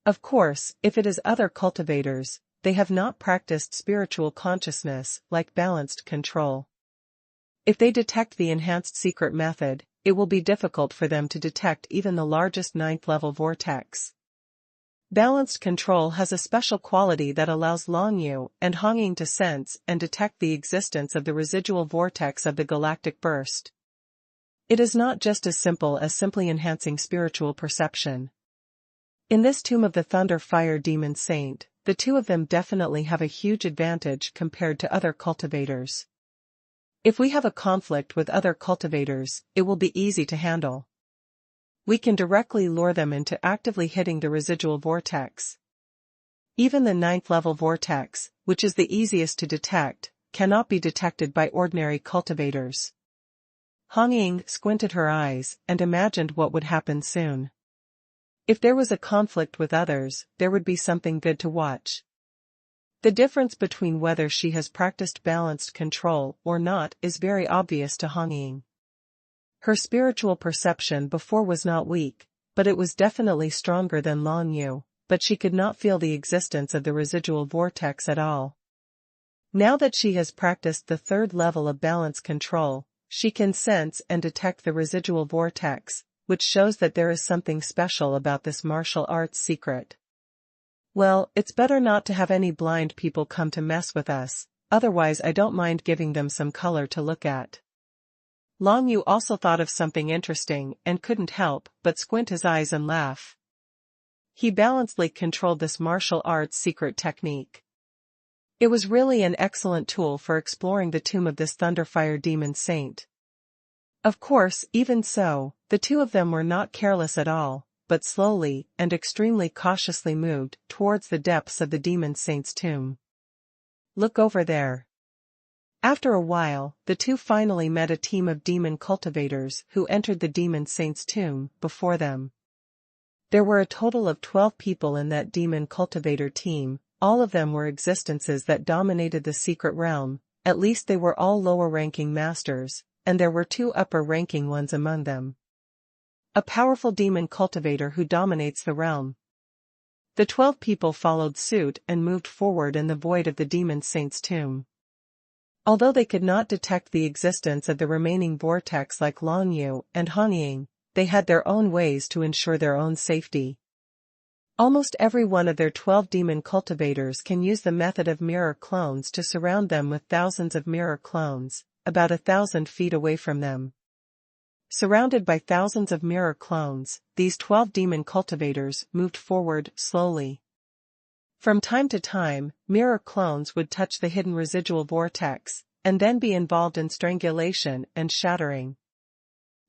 Of course, if it is other cultivators, they have not practiced spiritual consciousness like balanced control. If they detect the enhanced secret method, it will be difficult for them to detect even the largest 9th level vortex. Balanced control has a special quality that allows Long Yu and Hong Ying to sense and detect the existence of the residual vortex of the galactic burst. It is not just as simple as simply enhancing spiritual perception. In this tomb of the Thunder Fire Demon Saint, the two of them definitely have a huge advantage compared to other cultivators. If we have a conflict with other cultivators, it will be easy to handle. We can directly lure them into actively hitting the residual vortex. Even the 9th level vortex, which is the easiest to detect, cannot be detected by ordinary cultivators. Hong Ying squinted her eyes and imagined what would happen soon. If there was a conflict with others, there would be something good to watch. The difference between whether she has practiced balanced control or not is very obvious to Hong Ying. Her spiritual perception before was not weak, but it was definitely stronger than Long Yu, but she could not feel the existence of the residual vortex at all. Now that she has practiced the 3rd level of balance control, she can sense and detect the residual vortex, which shows that there is something special about this martial arts secret. Well, it's better not to have any blind people come to mess with us, otherwise I don't mind giving them some color to look at. Long Yu also thought of something interesting and couldn't help but squint his eyes and laugh. He balancedly controlled this martial arts secret technique. It was really an excellent tool for exploring the tomb of this Thunderfire Demon Saint. Of course, even so, the two of them were not careless at all, but slowly and extremely cautiously moved towards the depths of the Demon Saint's tomb. Look over there. After a while, the two finally met a team of demon cultivators who entered the Demon Saint's tomb before them. There were a total of 12 people in that demon cultivator team. All of them were existences that dominated the secret realm, at least they were all lower-ranking masters, and there were 2 upper-ranking ones among them. A powerful demon cultivator who dominates the realm. The 12 people followed suit and moved forward in the void of the Demon Saint's tomb. Although they could not detect the existence of the remaining vortex like Long Yu and Hong Ying, they had their own ways to ensure their own safety. Almost every one of their 12 demon cultivators can use the method of mirror clones to surround them with thousands of mirror clones, about 1,000 feet away from them. Surrounded by thousands of mirror clones, these 12 demon cultivators moved forward slowly. From time to time, mirror clones would touch the hidden residual vortex, and then be involved in strangulation and shattering.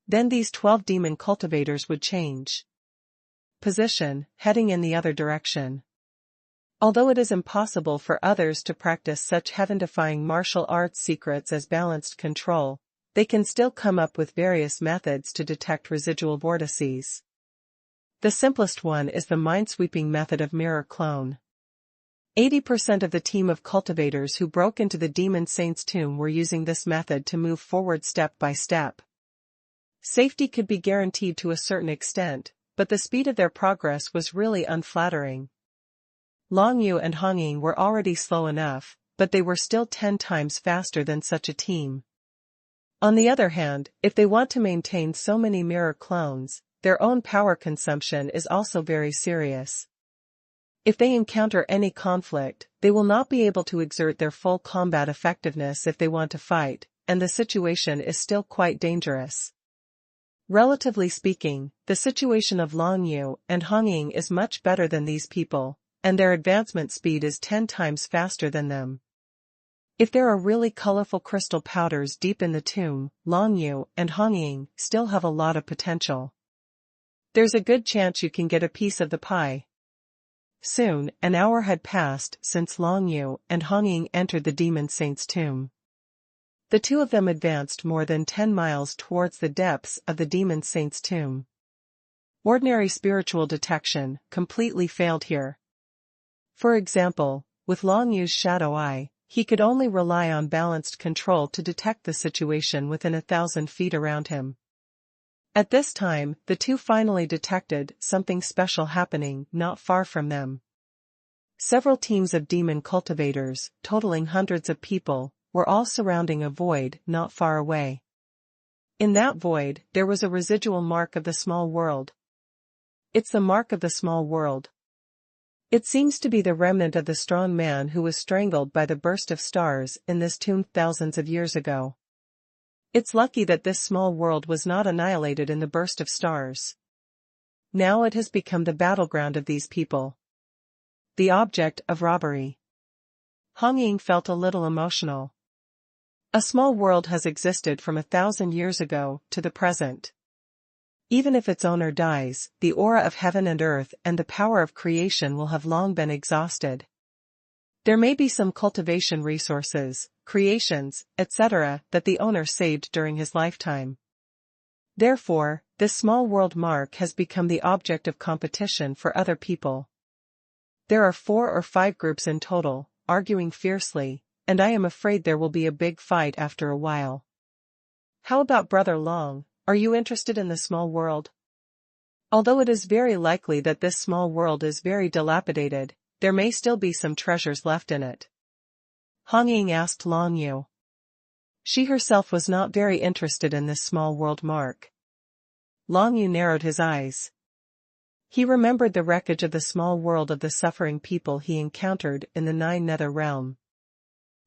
Then these 12 demon cultivators would change position, heading in the other direction. Although it is impossible for others to practice such heaven-defying martial arts secrets as balanced control, they can still come up with various methods to detect residual vortices. The simplest one is the mind-sweeping method of mirror clone. 80% of the team of cultivators who broke into the Demon Saint's tomb were using this method to move forward step by step. Safety could be guaranteed to a certain extent, but the speed of their progress was really unflattering. Long Yu and Hong Ying were already slow enough, but they were still 10 times faster than such a team. On the other hand, if they want to maintain so many mirror clones, their own power consumption is also very serious. If they encounter any conflict, they will not be able to exert their full combat effectiveness if they want to fight, and the situation is still quite dangerous. Relatively speaking, the situation of Long Yu and Hong Ying is much better than these people, and their advancement speed is 10 times faster than them. If there are really colorful crystal powders deep in the tomb, Long Yu and Hong Ying still have a lot of potential. There's a good chance you can get a piece of the pie. Soon, an hour had passed since Long Yu and Hong Ying entered the Demon Saint's tomb. The two of them advanced more than 10 miles towards the depths of the demon saint's tomb. Ordinary spiritual detection completely failed here. For example, with Long Yu's shadow eye, he could only rely on balanced control to detect the situation within 1,000 feet around him. At this time, the two finally detected something special happening not far from them. Several teams of demon cultivators, totaling hundreds of people, were all surrounding a void not far away. In that void, there was a residual mark of the small world. It's the mark of the small world. It seems to be the remnant of the strong man who was strangled by the burst of stars in this tomb thousands of years ago. It's lucky that this small world was not annihilated in the burst of stars. Now it has become the battleground of these people. The object of robbery. Hong Ying felt a little emotional. A small world has existed from 1,000 years ago to the present. Even if its owner dies, the aura of heaven and earth and the power of creation will have long been exhausted. There may be some cultivation resources, creations, etc., that the owner saved during his lifetime. Therefore, this small world mark has become the object of competition for other people. There are 4 or 5 groups in total, arguing fiercely, and I am afraid there will be a big fight after a while. How about Brother Long, are you interested in the small world? Although it is very likely that this small world is very dilapidated, there may still be some treasures left in it. Hong Ying asked Long Yu. She herself was not very interested in this small world mark. Long Yu narrowed his eyes. He remembered the wreckage of the small world of the suffering people he encountered in the 9 Nether Realm.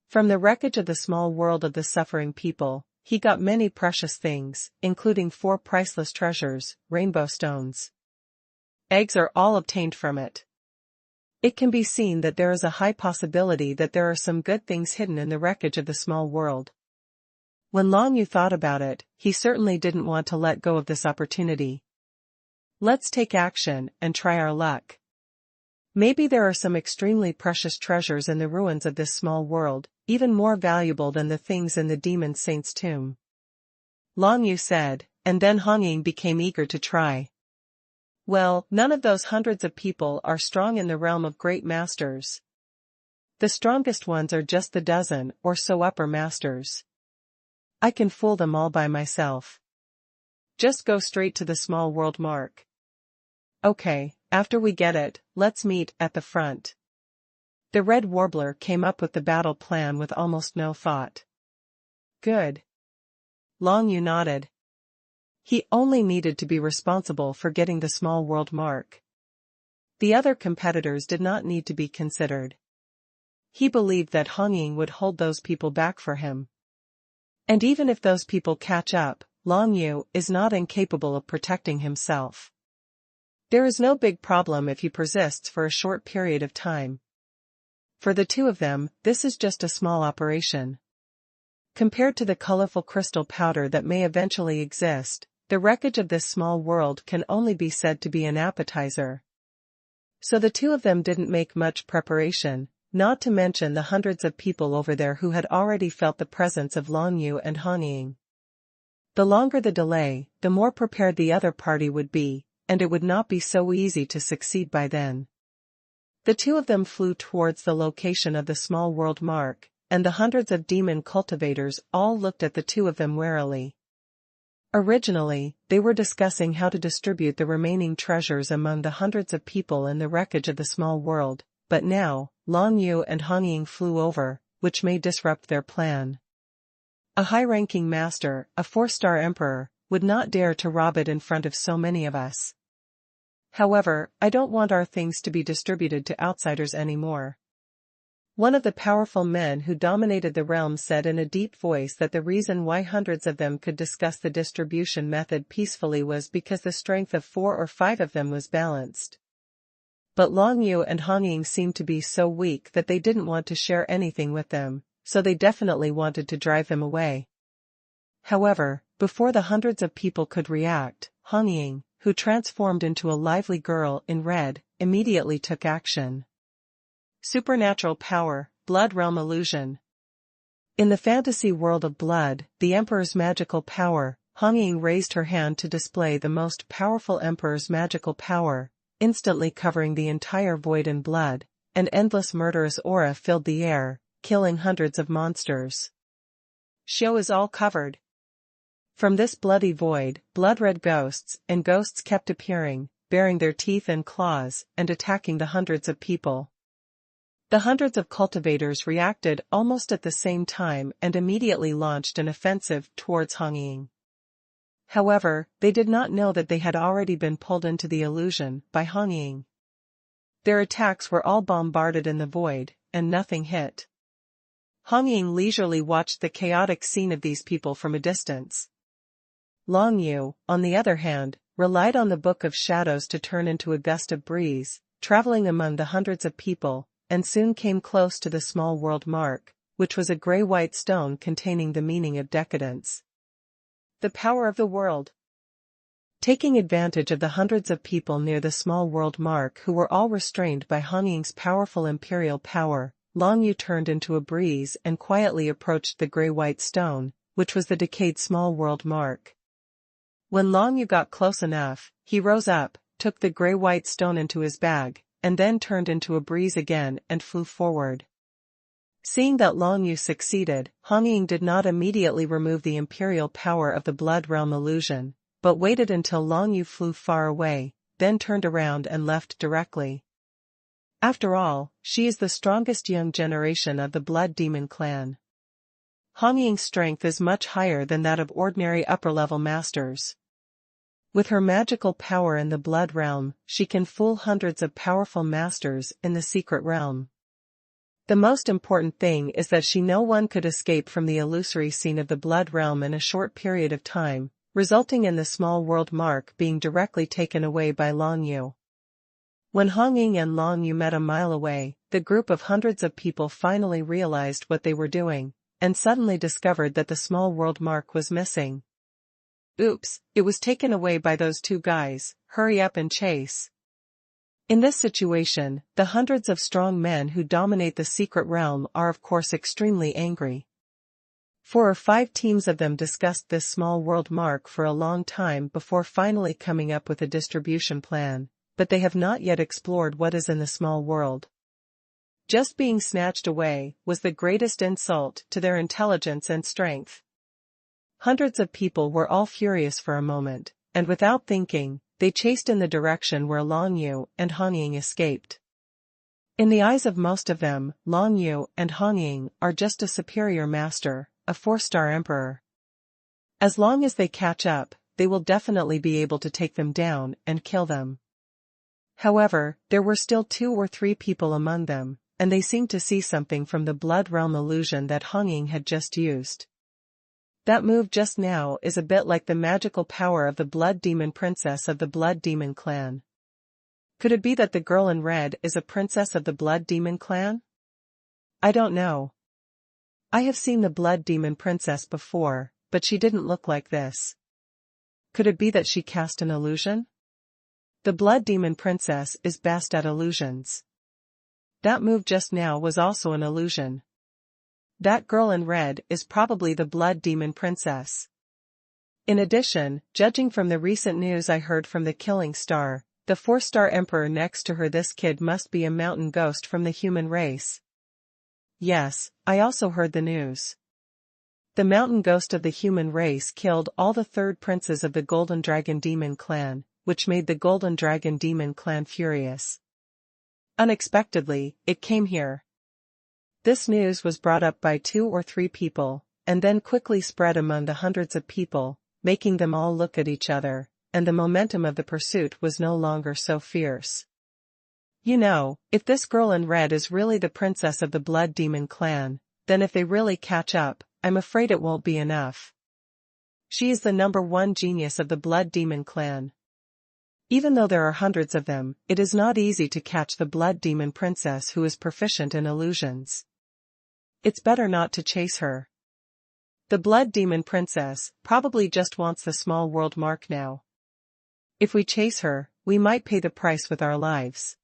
From the wreckage of the small world of the suffering people, he got many precious things, including 4 priceless treasures, rainbow stones. Eggs are all obtained from it. It can be seen that there is a high possibility that there are some good things hidden in the wreckage of the small world. When Long Yu thought about it, he certainly didn't want to let go of this opportunity. Let's take action and try our luck. Maybe there are some extremely precious treasures in the ruins of this small world, even more valuable than the things in the demon saint's tomb. Long Yu said, and then Hong Ying became eager to try. Well, none of those hundreds of people are strong in the realm of great masters. The strongest ones are just the dozen or so upper masters. I can fool them all by myself. Just go straight to the small world mark. Okay, after we get it, let's meet at the front. The Red Warbler came up with the battle plan with almost no thought. Good. Long Yu nodded. He only needed to be responsible for getting the small world mark. The other competitors did not need to be considered. He believed that Hong Ying would hold those people back for him. And even if those people catch up, Long Yu is not incapable of protecting himself. There is no big problem if he persists for a short period of time. For the two of them, this is just a small operation. Compared to the colorful crystal powder that may eventually exist, the wreckage of this small world can only be said to be an appetizer. So the two of them didn't make much preparation, not to mention the hundreds of people over there who had already felt the presence of Long Yu and Hong Ying. The longer the delay, the more prepared the other party would be, and it would not be so easy to succeed by then. The two of them flew towards the location of the small world mark, and the hundreds of demon cultivators all looked at the two of them warily. Originally, they were discussing how to distribute the remaining treasures among the hundreds of people in the wreckage of the small world, but now, Long Yu and Hong Ying flew over, which may disrupt their plan. A high-ranking master, a 4-star emperor, would not dare to rob it in front of so many of us. However, I don't want our things to be distributed to outsiders anymore. One of the powerful men who dominated the realm said in a deep voice that the reason why hundreds of them could discuss the distribution method peacefully was because the strength of 4 or 5 of them was balanced. But Long Yu and Hong Ying seemed to be so weak that they didn't want to share anything with them, so they definitely wanted to drive them away. However, before the hundreds of people could react, Hong Ying, who transformed into a lively girl in red, immediately took action. Supernatural power, blood realm illusion. In the fantasy world of blood, the Emperor's magical power, Feng Yin raised her hand to display the most powerful Emperor's magical power, instantly covering the entire void in blood. An endless murderous aura filled the air, killing hundreds of monsters. Show is all covered. From this bloody void, blood-red ghosts and ghosts kept appearing, baring their teeth and claws, and attacking the hundreds of people. The hundreds of cultivators reacted almost at the same time and immediately launched an offensive towards Feng Yin. However, they did not know that they had already been pulled into the illusion by Feng Yin. Their attacks were all bombarded in the void, and nothing hit. Feng Yin leisurely watched the chaotic scene of these people from a distance. Long Yu, on the other hand, relied on the Book of Shadows to turn into a gust of breeze, traveling among the hundreds of people, and soon came close to the small world mark, which was a gray-white stone containing the meaning of decadence. The power of the world. Taking advantage of the hundreds of people near the small world mark who were all restrained by Feng Yin's powerful imperial power, Long Yu turned into a breeze and quietly approached the gray-white stone, which was the decayed small world mark. When Long Yu got close enough, he rose up, took the gray-white stone into his bag, and then turned into a breeze again and flew forward. Seeing that Long Yu succeeded, Feng Yin did not immediately remove the imperial power of the blood realm illusion, but waited until Long Yu flew far away, then turned around and left directly. After all, she is the strongest young generation of the Blood Demon clan. Feng Yin's strength is much higher than that of ordinary upper-level masters. With her magical power in the blood realm, she can fool hundreds of powerful masters in the secret realm. The most important thing is that no one could escape from the illusory scene of the blood realm in a short period of time, resulting in the small world mark being directly taken away by Long Yu. When Feng Yin and Long Yu met a mile away, the group of hundreds of people finally realized what they were doing, and suddenly discovered that the small world mark was missing. Oops, it was taken away by those two guys, hurry up and chase. In this situation, the hundreds of strong men who dominate the secret realm are of course extremely angry. 4 or 5 teams of them discussed this small world mark for a long time before finally coming up with a distribution plan, but they have not yet explored what is in the small world. Just being snatched away was the greatest insult to their intelligence and strength. Hundreds of people were all furious for a moment, and without thinking, they chased in the direction where Long Yu and Feng Yin escaped. In the eyes of most of them, Long Yu and Feng Yin are just a superior master, a 4-star emperor. As long as they catch up, they will definitely be able to take them down and kill them. However, there were still 2 or 3 people among them, and they seemed to see something from the blood realm illusion that Feng Yin had just used. That move just now is a bit like the magical power of the Blood Demon Princess of the Blood Demon clan. Could it be that the girl in red is a princess of the Blood Demon clan? I don't know. I have seen the Blood Demon Princess before, but she didn't look like this. Could it be that she cast an illusion? The Blood Demon Princess is best at illusions. That move just now was also an illusion. That girl in red is probably the Blood Demon Princess. In addition, judging from the recent news I heard from the Killing Star, the 4-star emperor next to her, this kid must be a mountain ghost from the human race. Yes, I also heard the news. The mountain ghost of the human race killed all the 3rd princes of the Golden Dragon Demon clan, which made the Golden Dragon Demon clan furious. Unexpectedly, it came here. This news was brought up by 2 or 3 people, and then quickly spread among the hundreds of people, making them all look at each other, and the momentum of the pursuit was no longer so fierce. You know, if this girl in red is really the princess of the Blood Demon clan, then if they really catch up, I'm afraid it won't be enough. She is the #1 genius of the Blood Demon clan. Even though there are hundreds of them, it is not easy to catch the Blood Demon Princess who is proficient in illusions. It's better not to chase her. The Blood Demon Princess probably just wants the small world mark now. If we chase her, we might pay the price with our lives.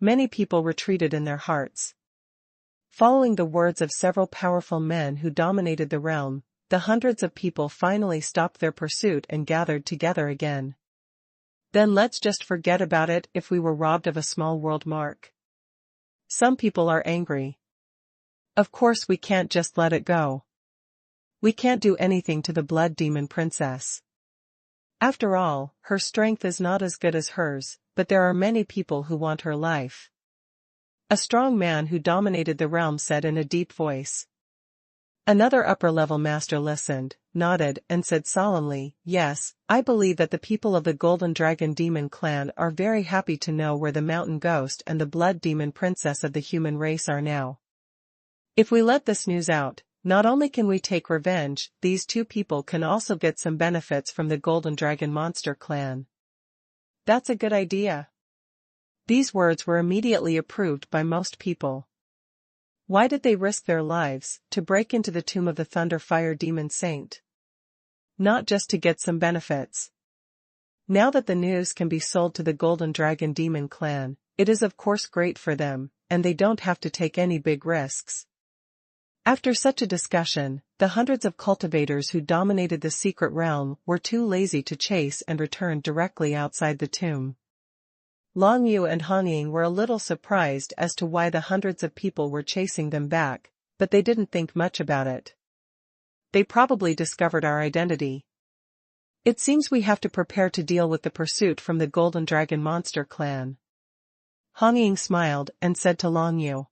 Many people retreated in their hearts. Following the words of several powerful men who dominated the realm, the hundreds of people finally stopped their pursuit and gathered together again. Then let's just forget about it if we were robbed of a small world mark. Some people are angry. Of course we can't just let it go. We can't do anything to the blood demon princess. After all, her strength is not as good as hers, but there are many people who want her life. A strong man who dominated the realm said in a deep voice. Another upper-level master listened, nodded, and said solemnly, "Yes, I believe that the people of the Golden Dragon Demon clan are very happy to know where the Mountain Ghost and the Blood Demon Princess of the human race are now. If we let this news out, not only can we take revenge, these two people can also get some benefits from the Golden Dragon Monster clan." That's a good idea. These words were immediately approved by most people. Why did they risk their lives to break into the tomb of the Thunder Fire Demon Saint? Not just to get some benefits. Now that the news can be sold to the Golden Dragon Demon clan, it is of course great for them, and they don't have to take any big risks. After such a discussion, the hundreds of cultivators who dominated the secret realm were too lazy to chase and returned directly outside the tomb. Long Yu and Hong Ying were a little surprised as to why the hundreds of people were chasing them back, but they didn't think much about it. They probably discovered our identity. It seems we have to prepare to deal with the pursuit from the Golden Dragon Monster clan. Hong Ying smiled and said to Long Yu.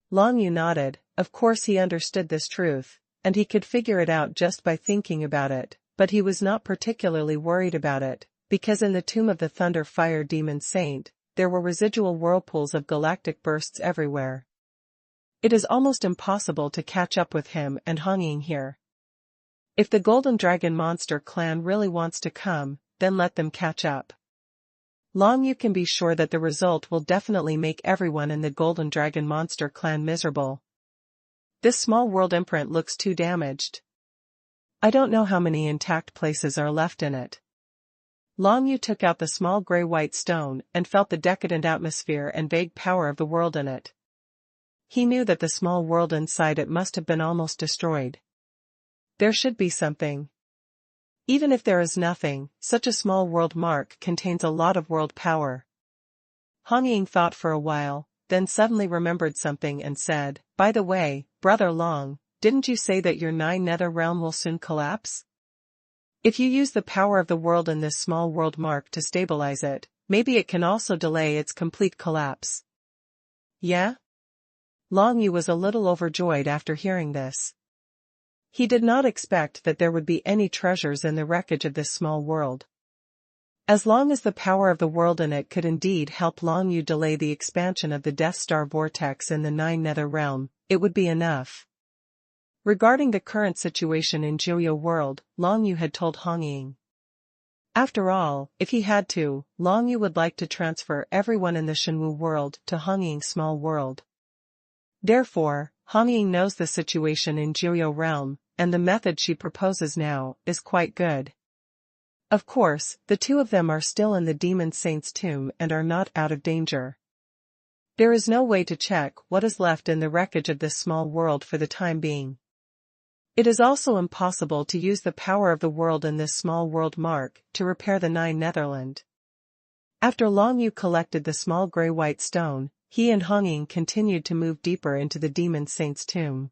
Long Yu nodded. Of course he understood this truth, and he could figure it out just by thinking about it, but he was not particularly worried about it, because in the tomb of the Thunder Fire Demon Saint, there were residual whirlpools of galactic bursts everywhere. It is almost impossible to catch up with him and Hong Ying here. If the Golden Dragon Monster clan really wants to come, then let them catch up. Long Yu can be sure that the result will definitely make everyone in the Golden Dragon Monster clan miserable. This small world imprint looks too damaged. I don't know how many intact places are left in it. Long Yu took out the small gray-white stone and felt the decadent atmosphere and vague power of the world in it. He knew that the small world inside it must have been almost destroyed. There should be something. Even if there is nothing, such a small world mark contains a lot of world power. Hong Ying thought for a while, then suddenly remembered something and said, "By the way, Brother Long, didn't you say that your 9 nether realm will soon collapse? If you use the power of the world in this small world mark to stabilize it, maybe it can also delay its complete collapse." Yeah? Long Yu was a little overjoyed after hearing this. He did not expect that there would be any treasures in the wreckage of this small world. As long as the power of the world in it could indeed help Long Yu delay the expansion of the Death Star vortex in the 9 nether realm, it would be enough. Regarding the current situation in Jiuyo world, Long Yu had told Hong Ying. After all, if he had to, Long Yu would like to transfer everyone in the Shenwu world to Hong Ying's small world. Therefore, Hong Ying knows the situation in Jiuyo realm, and the method she proposes now is quite good. Of course, the two of them are still in the Demon Saint's tomb and are not out of danger. There is no way to check what is left in the wreckage of this small world for the time being. It is also impossible to use the power of the world in this small world mark to repair the 9 Netherland. After Long Yu collected the small gray-white stone, he and Hong Ying continued to move deeper into the Demon Saint's tomb.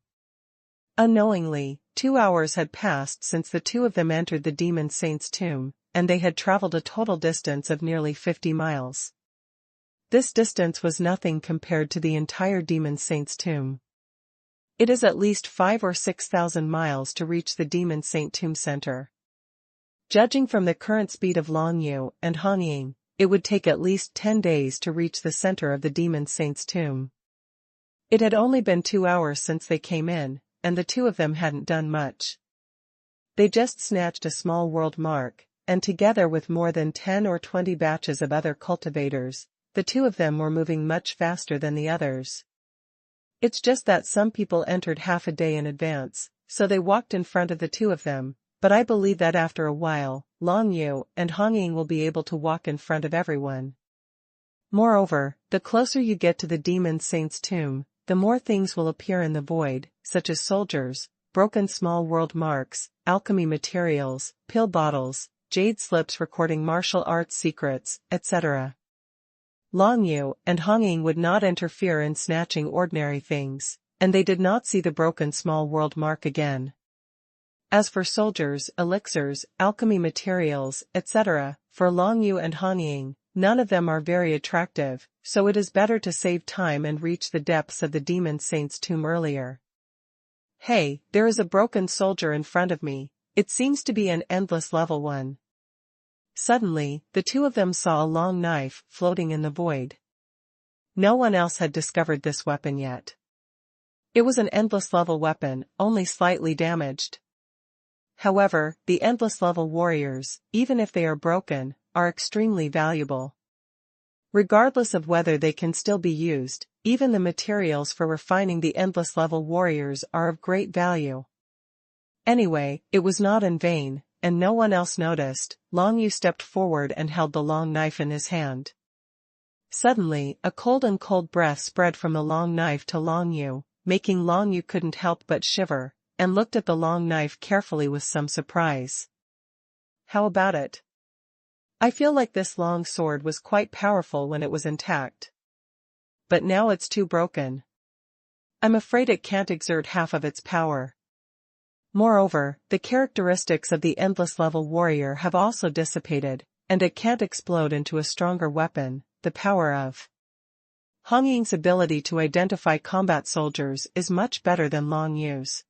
Unknowingly, 2 hours had passed since the two of them entered the Demon Saint's tomb, and they had traveled a total distance of nearly 50 miles. This distance was nothing compared to the entire Demon Saint's tomb. It is at least 5,000 or 6,000 miles to reach the Demon Saint tomb center. Judging from the current speed of Long Yu and Hong Ying, it would take at least 10 days to reach the center of the Demon Saint's tomb. It had only been 2 hours since they came in, and the two of them hadn't done much. They just snatched a small world mark, and together with more than 10 or 20 batches of other cultivators, the two of them were moving much faster than the others. It's just that some people entered half a day in advance, so they walked in front of the two of them, but I believe that after a while, Long Yu and Hong Ying will be able to walk in front of everyone. Moreover, the closer you get to the Demon Saint's tomb, the more things will appear in the void, such as soldiers, broken small world marks, alchemy materials, pill bottles, jade slips recording martial arts secrets, etc. Long Yu and Hong Ying would not interfere in snatching ordinary things, and they did not see the broken small world mark again. As for soldiers, elixirs, alchemy materials, etc., for Long Yu and Hong Ying, none of them are very attractive, so it is better to save time and reach the depths of the demon saint's tomb earlier. Hey, there is a broken soldier in front of me. It seems to be an endless level one. Suddenly, the two of them saw a long knife floating in the void. No one else had discovered this weapon yet. It was an endless level weapon, only slightly damaged. However, the endless level warriors, even if they are broken, are extremely valuable. Regardless of whether they can still be used, even the materials for refining the endless level warriors are of great value. Anyway, it was not in vain, and no one else noticed. Long Yu stepped forward and held the long knife in his hand. Suddenly, a cold breath spread from the long knife to Long Yu, making Long Yu couldn't help but shiver, and looked at the long knife carefully with some surprise. How about it? I feel like this long sword was quite powerful when it was intact. But now it's too broken. I'm afraid it can't exert half of its power. Moreover, the characteristics of the endless level warrior have also dissipated, and it can't explode into a stronger weapon. The power of Hong Ying's ability to identify combat soldiers is much better than Long Yu's.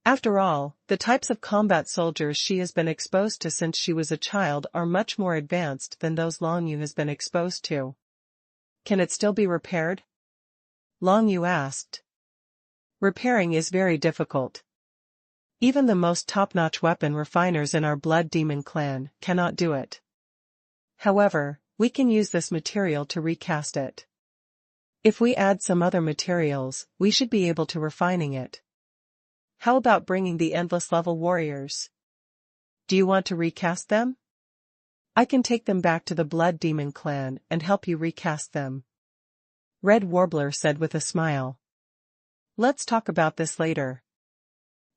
After all, the types of combat soldiers she has been exposed to since she was a child are much more advanced than those Long Yu has been exposed to. Can it still be repaired? Long Yu asked. Repairing is very difficult. Even the most top-notch weapon refiners in our Blood Demon clan cannot do it. However, we can use this material to recast it. If we add some other materials, we should be able to refining it. How about bringing the endless level warriors? Do you want to recast them? I can take them back to the Blood Demon clan and help you recast them. Red Warbler said with a smile. Let's talk about this later.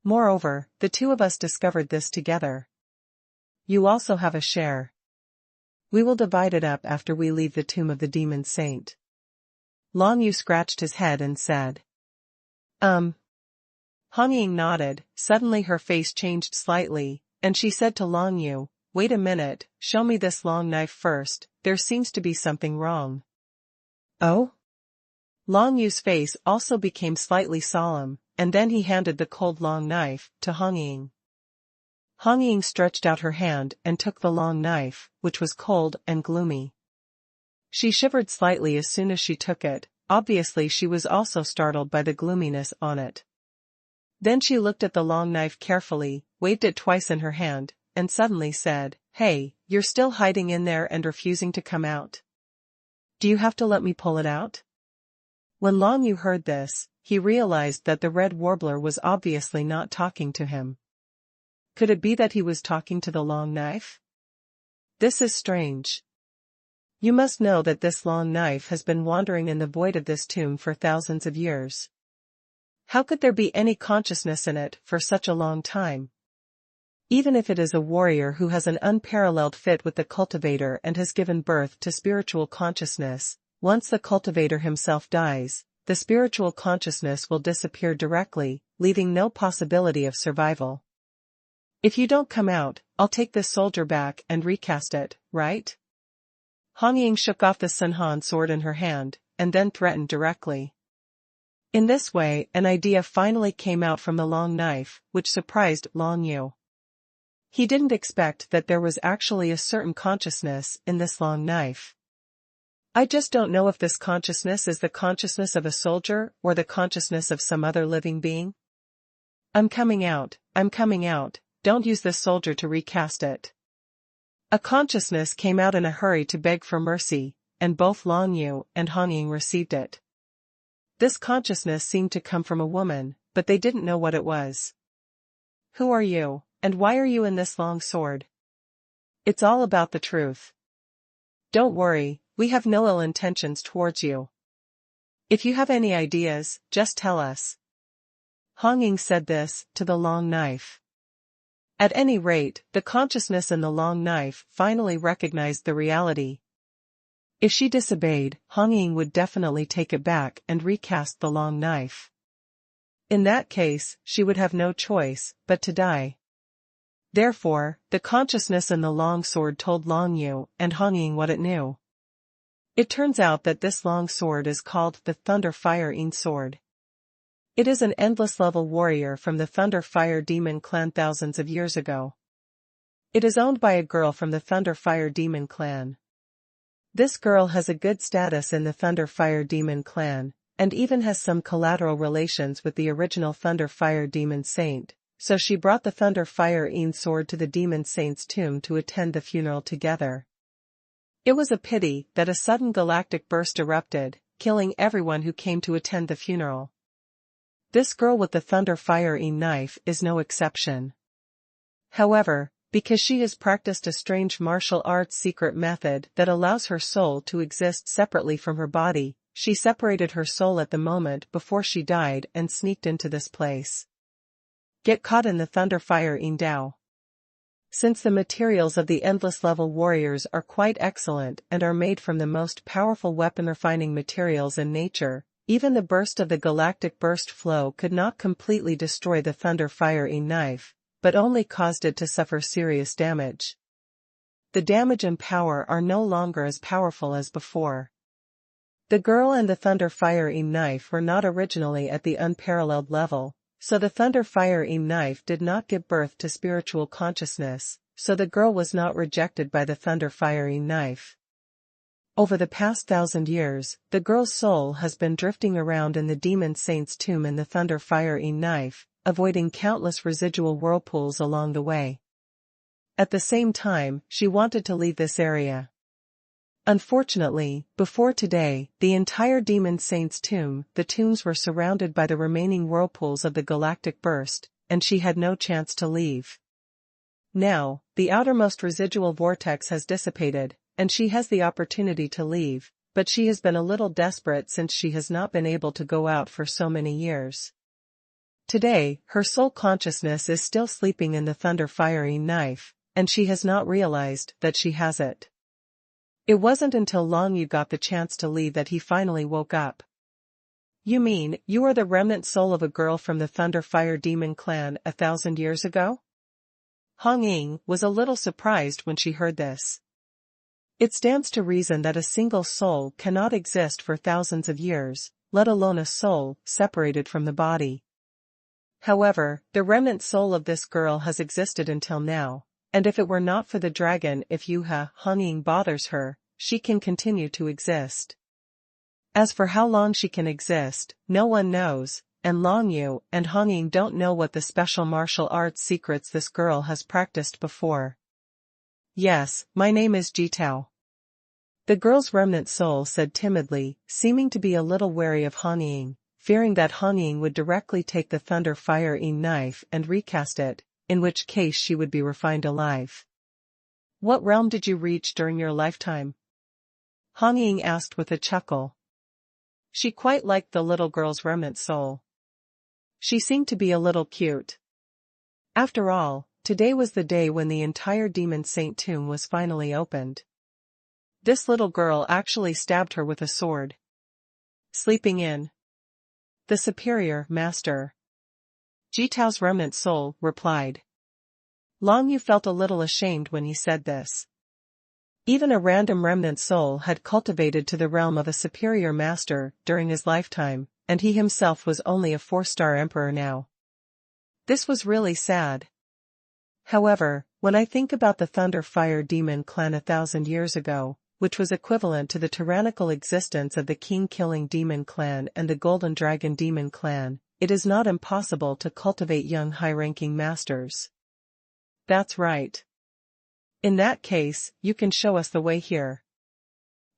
Moreover, the two of us discovered this together. You also have a share. We will divide it up after we leave the tomb of the demon saint. Long Yu scratched his head and said. Hong Ying nodded. Suddenly her face changed slightly, and she said to Long Yu, wait a minute, show me this long knife first, there seems to be something wrong. Oh? Long Yu's face also became slightly solemn, and then he handed the cold long knife to Hong Ying. Hong Ying stretched out her hand and took the long knife, which was cold and gloomy. She shivered slightly as soon as she took it. Obviously she was also startled by the gloominess on it. Then she looked at the long knife carefully, waved it twice in her hand, and suddenly said, Hey, you're still hiding in there and refusing to come out. Do you have to let me pull it out? When Long Yu heard this, he realized that the Red Warbler was obviously not talking to him. Could it be that he was talking to the long knife? This is strange. You must know that this long knife has been wandering in the void of this tomb for thousands of years. How could there be any consciousness in it for such a long time? Even if it is a warrior who has an unparalleled fit with the cultivator and has given birth to spiritual consciousness, once the cultivator himself dies, the spiritual consciousness will disappear directly, leaving no possibility of survival. If you don't come out, I'll take this soldier back and recast it, right? Hong Ying shook off the xuanhuan sword in her hand, and then threatened directly. In this way, an idea finally came out from the long knife, which surprised Long Yu. He didn't expect that there was actually a certain consciousness in this long knife. I just don't know if this consciousness is the consciousness of a soldier or the consciousness of some other living being. I'm coming out, don't use this soldier to recast it. A consciousness came out in a hurry to beg for mercy, and both Long Yu and Hong Ying received it. This consciousness seemed to come from a woman, but they didn't know what it was. Who are you, and why are you in this long sword? It's all about the truth. Don't worry, we have no ill intentions towards you. If you have any ideas, just tell us. Hong Ying said this to the long knife. At any rate, the consciousness in the long knife finally recognized the reality. If she disobeyed, Hong Ying would definitely take it back and recast the long knife. In that case, she would have no choice but to die. Therefore, the consciousness in the long sword told Long Yu and Hong Ying what it knew. It turns out that this long sword is called the Thunder Fire Yin sword. It is an endless-level warrior from the Thunder Fire Demon clan thousands of years ago. It is owned by a girl from the Thunder Fire Demon clan. This girl has a good status in the Thunder Fire Demon clan, and even has some collateral relations with the original Thunder Fire Demon Saint, so she brought the Thunder Fire Yin sword to the Demon Saint's tomb to attend the funeral together. It was a pity that a sudden galactic burst erupted, killing everyone who came to attend the funeral. This girl with the Thunder Fire Yin knife is no exception. However, because she has practiced a strange martial arts secret method that allows her soul to exist separately from her body, she separated her soul at the moment before she died and sneaked into this place. Get caught in the Thunder Fire Yin Dao. Since the materials of the endless level warriors are quite excellent and are made from the most powerful weapon refining materials in nature, even the burst of the galactic burst flow could not completely destroy the Thunder Fire Yin knife, but only caused it to suffer serious damage. The damage and power are no longer as powerful as before. The girl and the Thunder Fire Yin knife were not originally at the unparalleled level, so the Thunder Fire Yin knife did not give birth to spiritual consciousness, so the girl was not rejected by the Thunder Fire Yin knife. Over the past 1,000 years, the girl's soul has been drifting around in the Demon Saint's tomb in the Thunder Fire Yin knife, avoiding countless residual whirlpools along the way. At the same time, she wanted to leave this area. Unfortunately, before today, the entire Demon Saint's tomb, the tombs were surrounded by the remaining whirlpools of the galactic burst, and she had no chance to leave. Now, the outermost residual vortex has dissipated, and she has the opportunity to leave, but she has been a little desperate since she has not been able to go out for so many years. Today, her soul consciousness is still sleeping in the Thunder Fire Yin knife, and she has not realized that she has it. It wasn't until Long Yu got the chance to leave that he finally woke up. You mean, you are the remnant soul of a girl from the Thunder Fire Demon clan 1,000 years ago? Hong Ying was a little surprised when she heard this. It stands to reason that a single soul cannot exist for thousands of years, let alone a soul separated from the body. However, the remnant soul of this girl has existed until now, and if it were not for the dragon if Hong Ying bothers her, she can continue to exist. As for how long she can exist, no one knows, and Long Yu and Hong Ying don't know what the special martial arts secrets this girl has practiced before. Yes, my name is Jitao. The girl's remnant soul said timidly, seeming to be a little wary of Hong Ying, fearing that Hong Ying would directly take the Thunder Fire Yin knife and recast it, in which case she would be refined alive. What realm did you reach during your lifetime? Hong Ying asked with a chuckle. She quite liked the little girl's remnant soul. She seemed to be a little cute. After all, today was the day when the entire Demon Saint tomb was finally opened. This little girl actually stabbed her with a sword. Sleeping in. The superior master. Jitao's remnant soul replied. Long Yu felt a little ashamed when he said this. Even a random remnant soul had cultivated to the realm of a superior master during his lifetime, and he himself was only a 4-star emperor now. This was really sad. However, when I think about the Thunder Fire Demon clan 1,000 years ago, which was equivalent to the tyrannical existence of the King-killing Demon clan and the Golden Dragon Demon clan, it is not impossible to cultivate young high-ranking masters. That's right. In that case, you can show us the way here.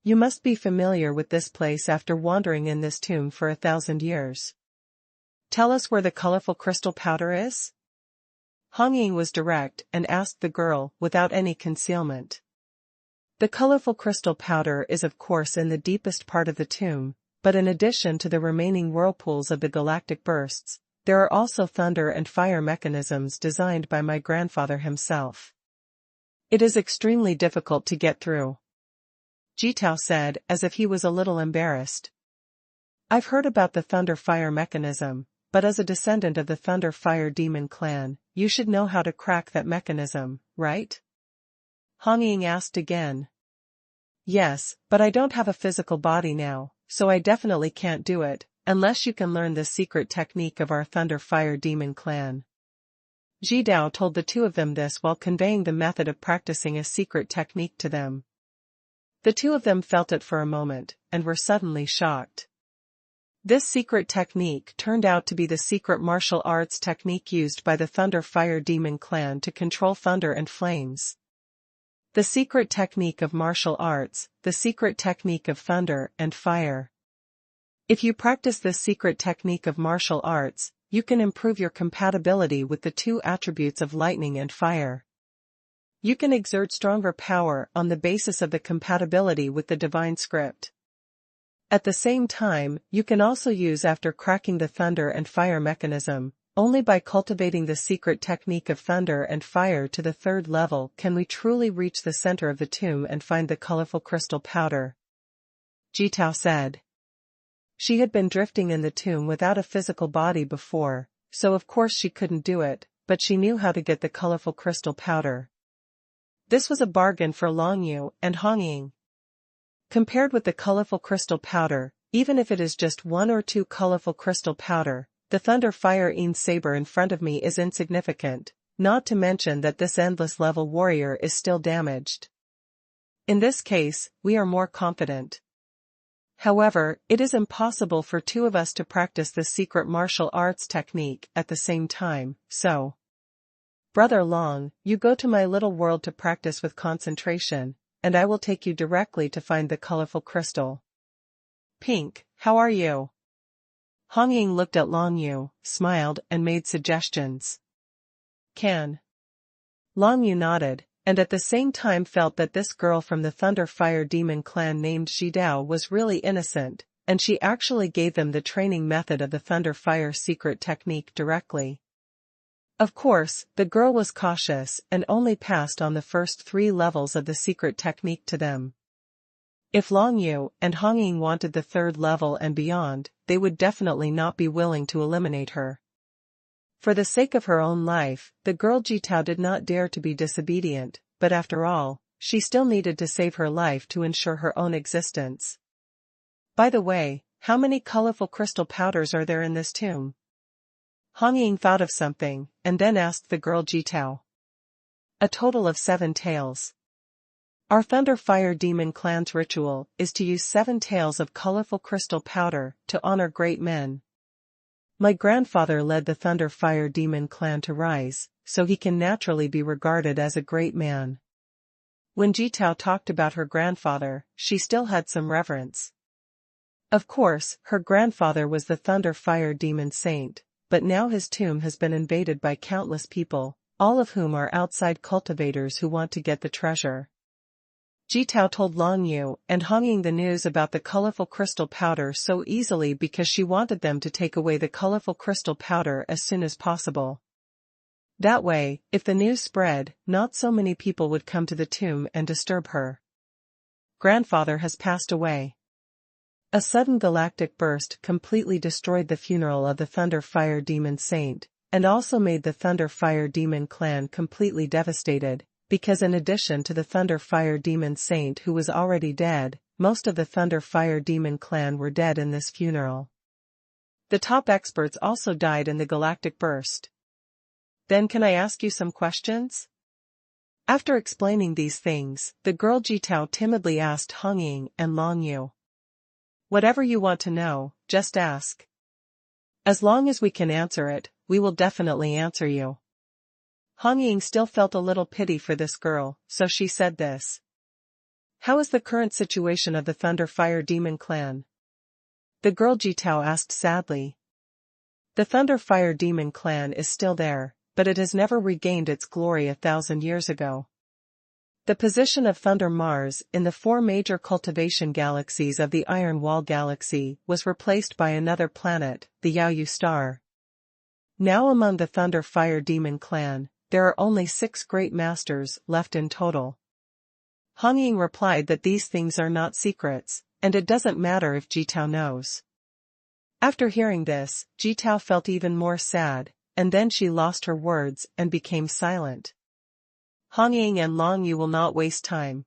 You must be familiar with this place after wandering in this tomb for 1,000 years. Tell us where the colorful crystal powder is? Hong Ying was direct and asked the girl without any concealment. The colorful crystal powder is of course in the deepest part of the tomb, but in addition to the remaining whirlpools of the galactic bursts, there are also thunder and fire mechanisms designed by my grandfather himself. It is extremely difficult to get through, Jitao said, as if he was a little embarrassed. I've heard about the thunder-fire mechanism, but as a descendant of the thunder-fire demon clan, you should know how to crack that mechanism, right? Hong Ying asked again. Yes, but I don't have a physical body now, so I definitely can't do it, unless you can learn the secret technique of our thunder-fire demon clan. Ji Dao told the two of them this while conveying the method of practicing a secret technique to them. The two of them felt it for a moment, and were suddenly shocked. This secret technique turned out to be the secret martial arts technique used by the thunder-fire demon clan to control thunder and flames. The secret technique of martial arts, the secret technique of thunder and fire. If you practice this secret technique of martial arts, you can improve your compatibility with the two attributes of lightning and fire. You can exert stronger power on the basis of the compatibility with the divine script. At the same time, you can also use after cracking the thunder and fire mechanism. Only by cultivating the secret technique of thunder and fire to the third level can we truly reach the center of the tomb and find the colorful crystal powder, Jitao said. She had been drifting in the tomb without a physical body before, so of course she couldn't do it, but she knew how to get the colorful crystal powder. This was a bargain for Long Yu and Hong Ying. Compared with the colorful crystal powder, even if it is just 1 or 2 colorful crystal powder, the thunder fire Yin saber in front of me is insignificant, not to mention that this endless level warrior is still damaged. In this case, we are more confident. However, it is impossible for two of us to practice the secret martial arts technique at the same time, so. Brother Long, you go to my little world to practice with concentration, and I will take you directly to find the colorful crystal. Pink, how are you? Hong Ying looked at Long Yu, smiled, and made suggestions. Can. Long Yu nodded, and at the same time felt that this girl from the Thunder Fire Demon clan named Ji Dao was really innocent, and she actually gave them the training method of the Thunder Fire secret technique directly. Of course, the girl was cautious and only passed on the first 3 levels of the secret technique to them. If Long Yu and Hong Ying wanted the 3rd level and beyond, they would definitely not be willing to eliminate her. For the sake of her own life, the girl Jitao did not dare to be disobedient, but after all, she still needed to save her life to ensure her own existence. By the way, how many colorful crystal powders are there in this tomb? Hong Ying thought of something, and then asked the girl Jitao. A total of 7 tails. Our Thunder Fire Demon clan's ritual is to use 7 tails of colorful crystal powder to honor great men. My grandfather led the Thunder Fire Demon clan to rise, so he can naturally be regarded as a great man. When Jitao talked about her grandfather, she still had some reverence. Of course, her grandfather was the Thunder Fire Demon saint, but now his tomb has been invaded by countless people, all of whom are outside cultivators who want to get the treasure. Jitao told Long Yu and Hong Ying the news about the colorful crystal powder so easily because she wanted them to take away the colorful crystal powder as soon as possible. That way, if the news spread, not so many people would come to the tomb and disturb her. Grandfather has passed away. A sudden galactic burst completely destroyed the funeral of the Thunder Fire Demon Saint, and also made the Thunder Fire Demon clan completely devastated, because in addition to the Thunder Fire Demon Saint who was already dead, most of the Thunder Fire Demon clan were dead in this funeral. The top experts also died in the galactic burst. Then can I ask you some questions? After explaining these things, the girl Jitao timidly asked Hong Ying and Long Yu. Whatever you want to know, just ask. As long as we can answer it, we will definitely answer you. Hong Ying still felt a little pity for this girl, so she said this. How is the current situation of the Thunder Fire Demon clan? The girl Jitao asked sadly. The Thunder Fire Demon clan is still there, but it has never regained its glory 1,000 years ago. The position of Thunder Mars in the four major cultivation galaxies of the Iron Wall Galaxy was replaced by another planet, the Yaoyu star. Now among the Thunder Fire Demon clan, there are only 6 great masters left in total. Hong Ying replied that these things are not secrets, and it doesn't matter if Jitao knows. After hearing this, Jitao felt even more sad, and then she lost her words and became silent. Hong Ying and Long Yu will not waste time.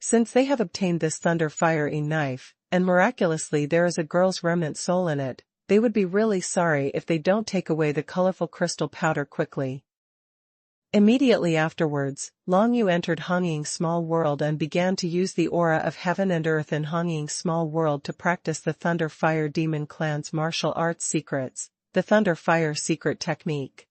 Since they have obtained this Thunder Fire knife, and miraculously there is a girl's remnant soul in it, they would be really sorry if they don't take away the colorful crystal powder quickly. Immediately afterwards, Long Yu entered Hong Ying's small world and began to use the aura of heaven and earth in Hong Ying's small world to practice the Thunder Fire Demon clan's martial arts secrets, the Thunder Fire secret technique.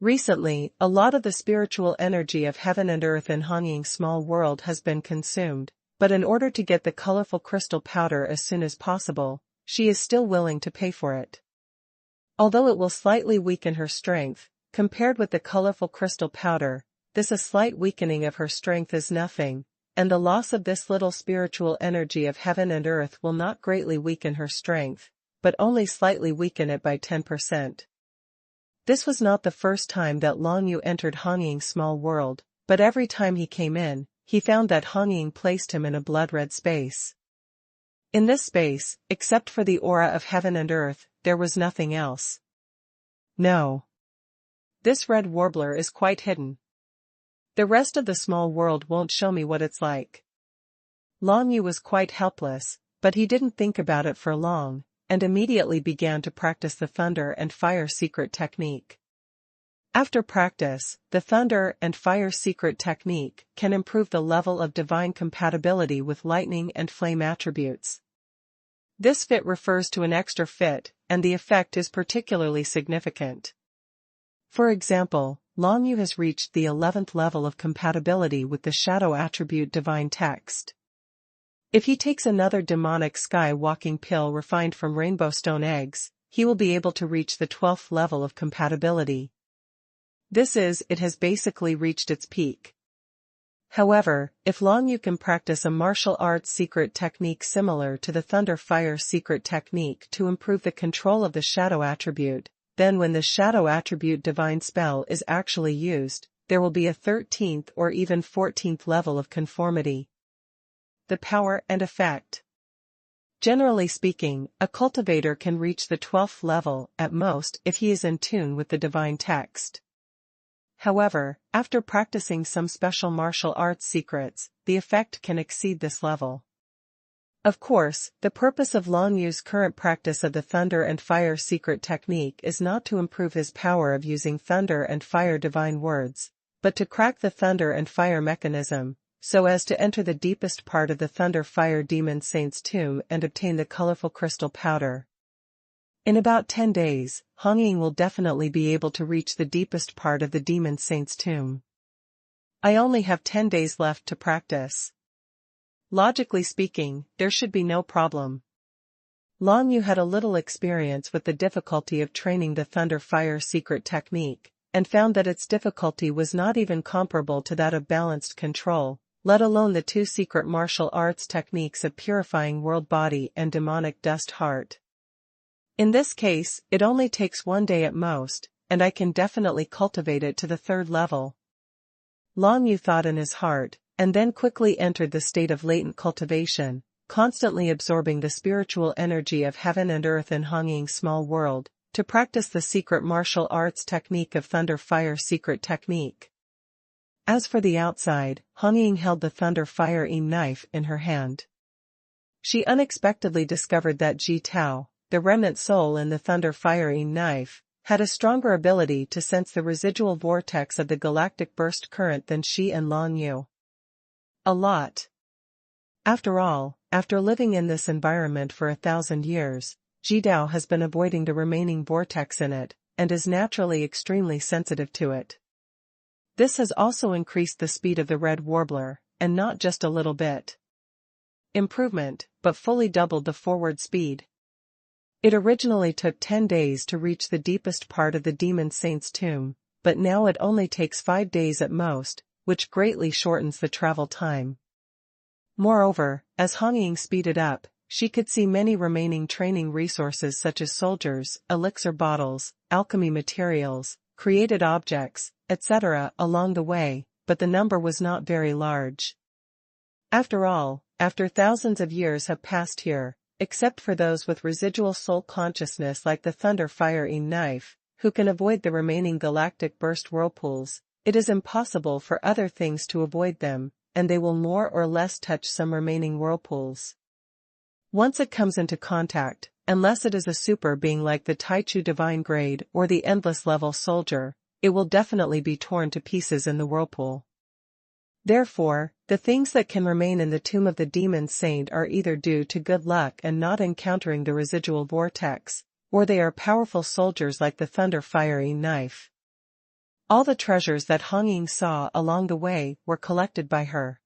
Recently, a lot of the spiritual energy of heaven and earth in Hong Ying's small world has been consumed, but in order to get the colorful crystal powder as soon as possible, she is still willing to pay for it. Although it will slightly weaken her strength, compared with the colorful crystal powder, a slight weakening of her strength is nothing, and the loss of this little spiritual energy of heaven and earth will not greatly weaken her strength, but only slightly weaken it by 10%. This was not the first time that Long Yu entered Hong Ying's small world, but every time he came in, he found that Hong Ying placed him in a blood-red space. In this space, except for the aura of heaven and earth, there was nothing else. No. This red warbler is quite hidden. The rest of the small world won't show me what it's like. Long Yu was quite helpless, but he didn't think about it for long, and immediately began to practice the Thunder and Fire secret technique. After practice, the Thunder and Fire secret technique can improve the level of divine compatibility with lightning and flame attributes. This fit refers to an extra fit, and the effect is particularly significant. For example, Long Yu has reached the 11th level of compatibility with the shadow attribute divine text. If he takes another demonic sky walking pill refined from rainbow stone eggs, he will be able to reach the 12th level of compatibility. It has basically reached its peak. However, if Long Yu can practice a martial arts secret technique similar to the Thunder Fire secret technique to improve the control of the shadow attribute, then when the shadow attribute divine spell is actually used, there will be a 13th or even 14th level of conformity. The power and effect. Generally speaking, a cultivator can reach the 12th level at most if he is in tune with the divine text. However, after practicing some special martial arts secrets, the effect can exceed this level. Of course, the purpose of Long Yu's current practice of the Thunder and Fire secret technique is not to improve his power of using Thunder and Fire divine words, but to crack the Thunder and Fire mechanism, so as to enter the deepest part of the Thunder Fire Demon Saint's tomb and obtain the colorful crystal powder. In about 10 days, Hong Ying will definitely be able to reach the deepest part of the Demon Saint's tomb. I only have 10 days left to practice. Logically speaking, there should be no problem. Long Yu had a little experience with the difficulty of training the Thunder Fire secret technique, and found that its difficulty was not even comparable to that of balanced control, let alone the 2 secret martial arts techniques of purifying world body and demonic dust heart. In this case, it only takes 1 day at most, and I can definitely cultivate it to the 3rd level. Long Yu thought in his heart, and then quickly entered the state of latent cultivation, constantly absorbing the spiritual energy of heaven and earth in Hong Ying's small world, to practice the secret martial arts technique of Thunder Fire secret technique. As for the outside, Hong Ying held the Thunder Fire knife in her hand. She unexpectedly discovered that Jitao, the remnant soul in the Thunder Fire knife, had a stronger ability to sense the residual vortex of the galactic burst current than she and Long Yu. A lot. After all, after living in this environment for 1,000 years, Jitao has been avoiding the remaining vortex in it, and is naturally extremely sensitive to it. This has also increased the speed of the red warbler, and not just a little bit. Improvement, but fully doubled the forward speed. It originally took 10 days to reach the deepest part of the Demon Saint's tomb, but now it only takes 5 days at most, which greatly shortens the travel time. Moreover, as Feng Yin speeded up, she could see many remaining training resources such as soldiers, elixir bottles, alchemy materials, created objects, etc. along the way, but the number was not very large. After all, after thousands of years have passed here, except for those with residual soul consciousness like the Thunder Fire Yin Knife, who can avoid the remaining galactic burst whirlpools, it is impossible for other things to avoid them, and they will more or less touch some remaining whirlpools. Once it comes into contact, unless it is a super being like the Taichu Divine Grade or the Endless Level Soldier, it will definitely be torn to pieces in the whirlpool. Therefore, the things that can remain in the tomb of the Demon Saint are either due to good luck and not encountering the residual vortex, or they are powerful soldiers like the Thunder Fire Yin Knife. All the treasures that Feng Yin saw along the way were collected by her.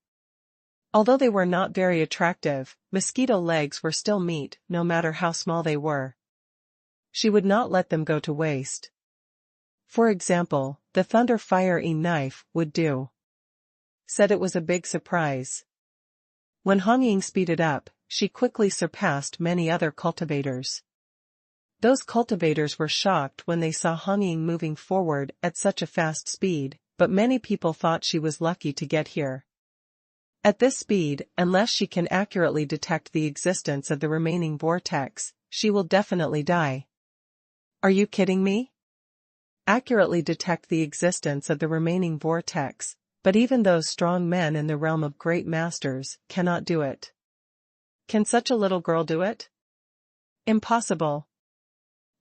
Although they were not very attractive, mosquito legs were still meat, no matter how small they were. She would not let them go to waste. For example, the Thunder Fire Yin Knife would do. Said it was a big surprise. When Feng Yin speeded up, she quickly surpassed many other cultivators. Those cultivators were shocked when they saw Feng Yin moving forward at such a fast speed, but many people thought she was lucky to get here. At this speed, unless she can accurately detect the existence of the remaining vortex, she will definitely die. Are you kidding me? Accurately detect the existence of the remaining vortex, but even those strong men in the realm of great masters cannot do it. Can such a little girl do it? Impossible.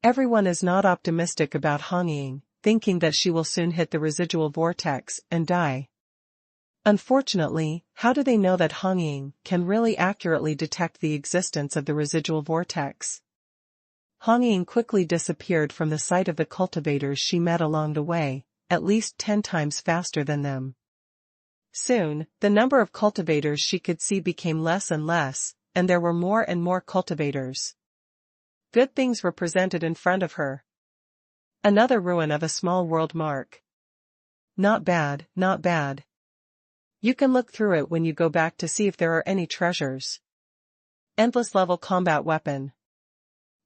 Everyone is not optimistic about Feng Yin, thinking that she will soon hit the residual vortex and die. Unfortunately, how do they know that Feng Yin can really accurately detect the existence of the residual vortex? Feng Yin quickly disappeared from the sight of the cultivators she met along the way, at least 10 times faster than them. Soon, the number of cultivators she could see became less and less, and there were more and more cultivators. Good things were presented in front of her. Another ruin of a small world mark. Not bad, not bad. You can look through it when you go back to see if there are any treasures. Endless level combat weapon.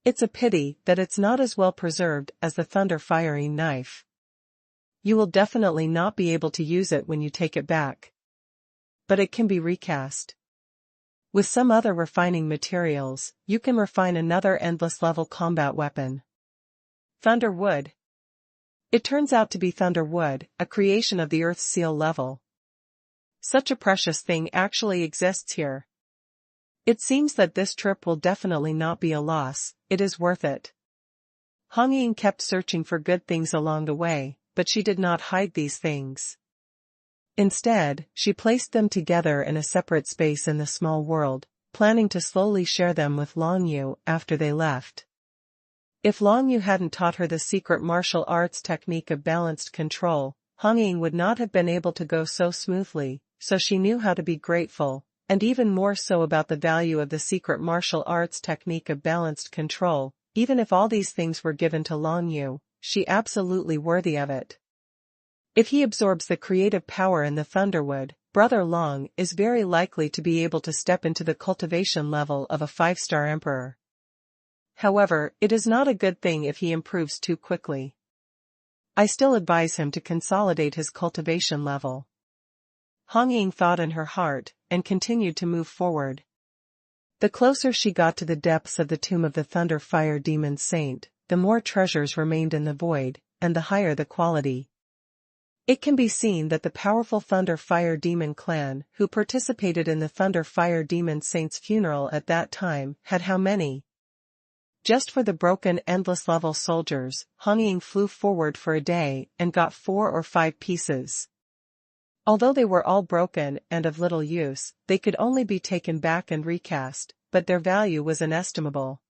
It's a pity that it's not as well preserved as the Thunder Fire Yin Knife. You will definitely not be able to use it when you take it back. But it can be recast. With some other refining materials, you can refine another endless level combat weapon. Thunder Wood. It turns out to be Thunder Wood, a creation of the Earth's seal level. Such a precious thing actually exists here. It seems that this trip will definitely not be a loss, it is worth it. Feng Yin kept searching for good things along the way, but she did not hide these things. Instead, she placed them together in a separate space in the small world, planning to slowly share them with Long Yu after they left. If Long Yu hadn't taught her the secret martial arts technique of balanced control, Feng Yin would not have been able to go so smoothly, so she knew how to be grateful, and even more so about the value of the secret martial arts technique of balanced control. Even if all these things were given to Long Yu, she absolutely worthy of it. If he absorbs the creative power in the Thunderwood, Brother Long is very likely to be able to step into the cultivation level of a 5-star emperor. However, it is not a good thing if he improves too quickly. I still advise him to consolidate his cultivation level. Feng Yin thought in her heart, and continued to move forward. The closer she got to the depths of the tomb of the Thunder Fire Demon Saint, the more treasures remained in the void, and the higher the quality. It can be seen that the powerful Thunder Fire Demon clan who participated in the Thunder Fire Demon Saint's funeral at that time had how many? Just for the broken endless level soldiers, Feng Yin flew forward for a day and got 4 or 5 pieces. Although they were all broken and of little use, they could only be taken back and recast, but their value was inestimable.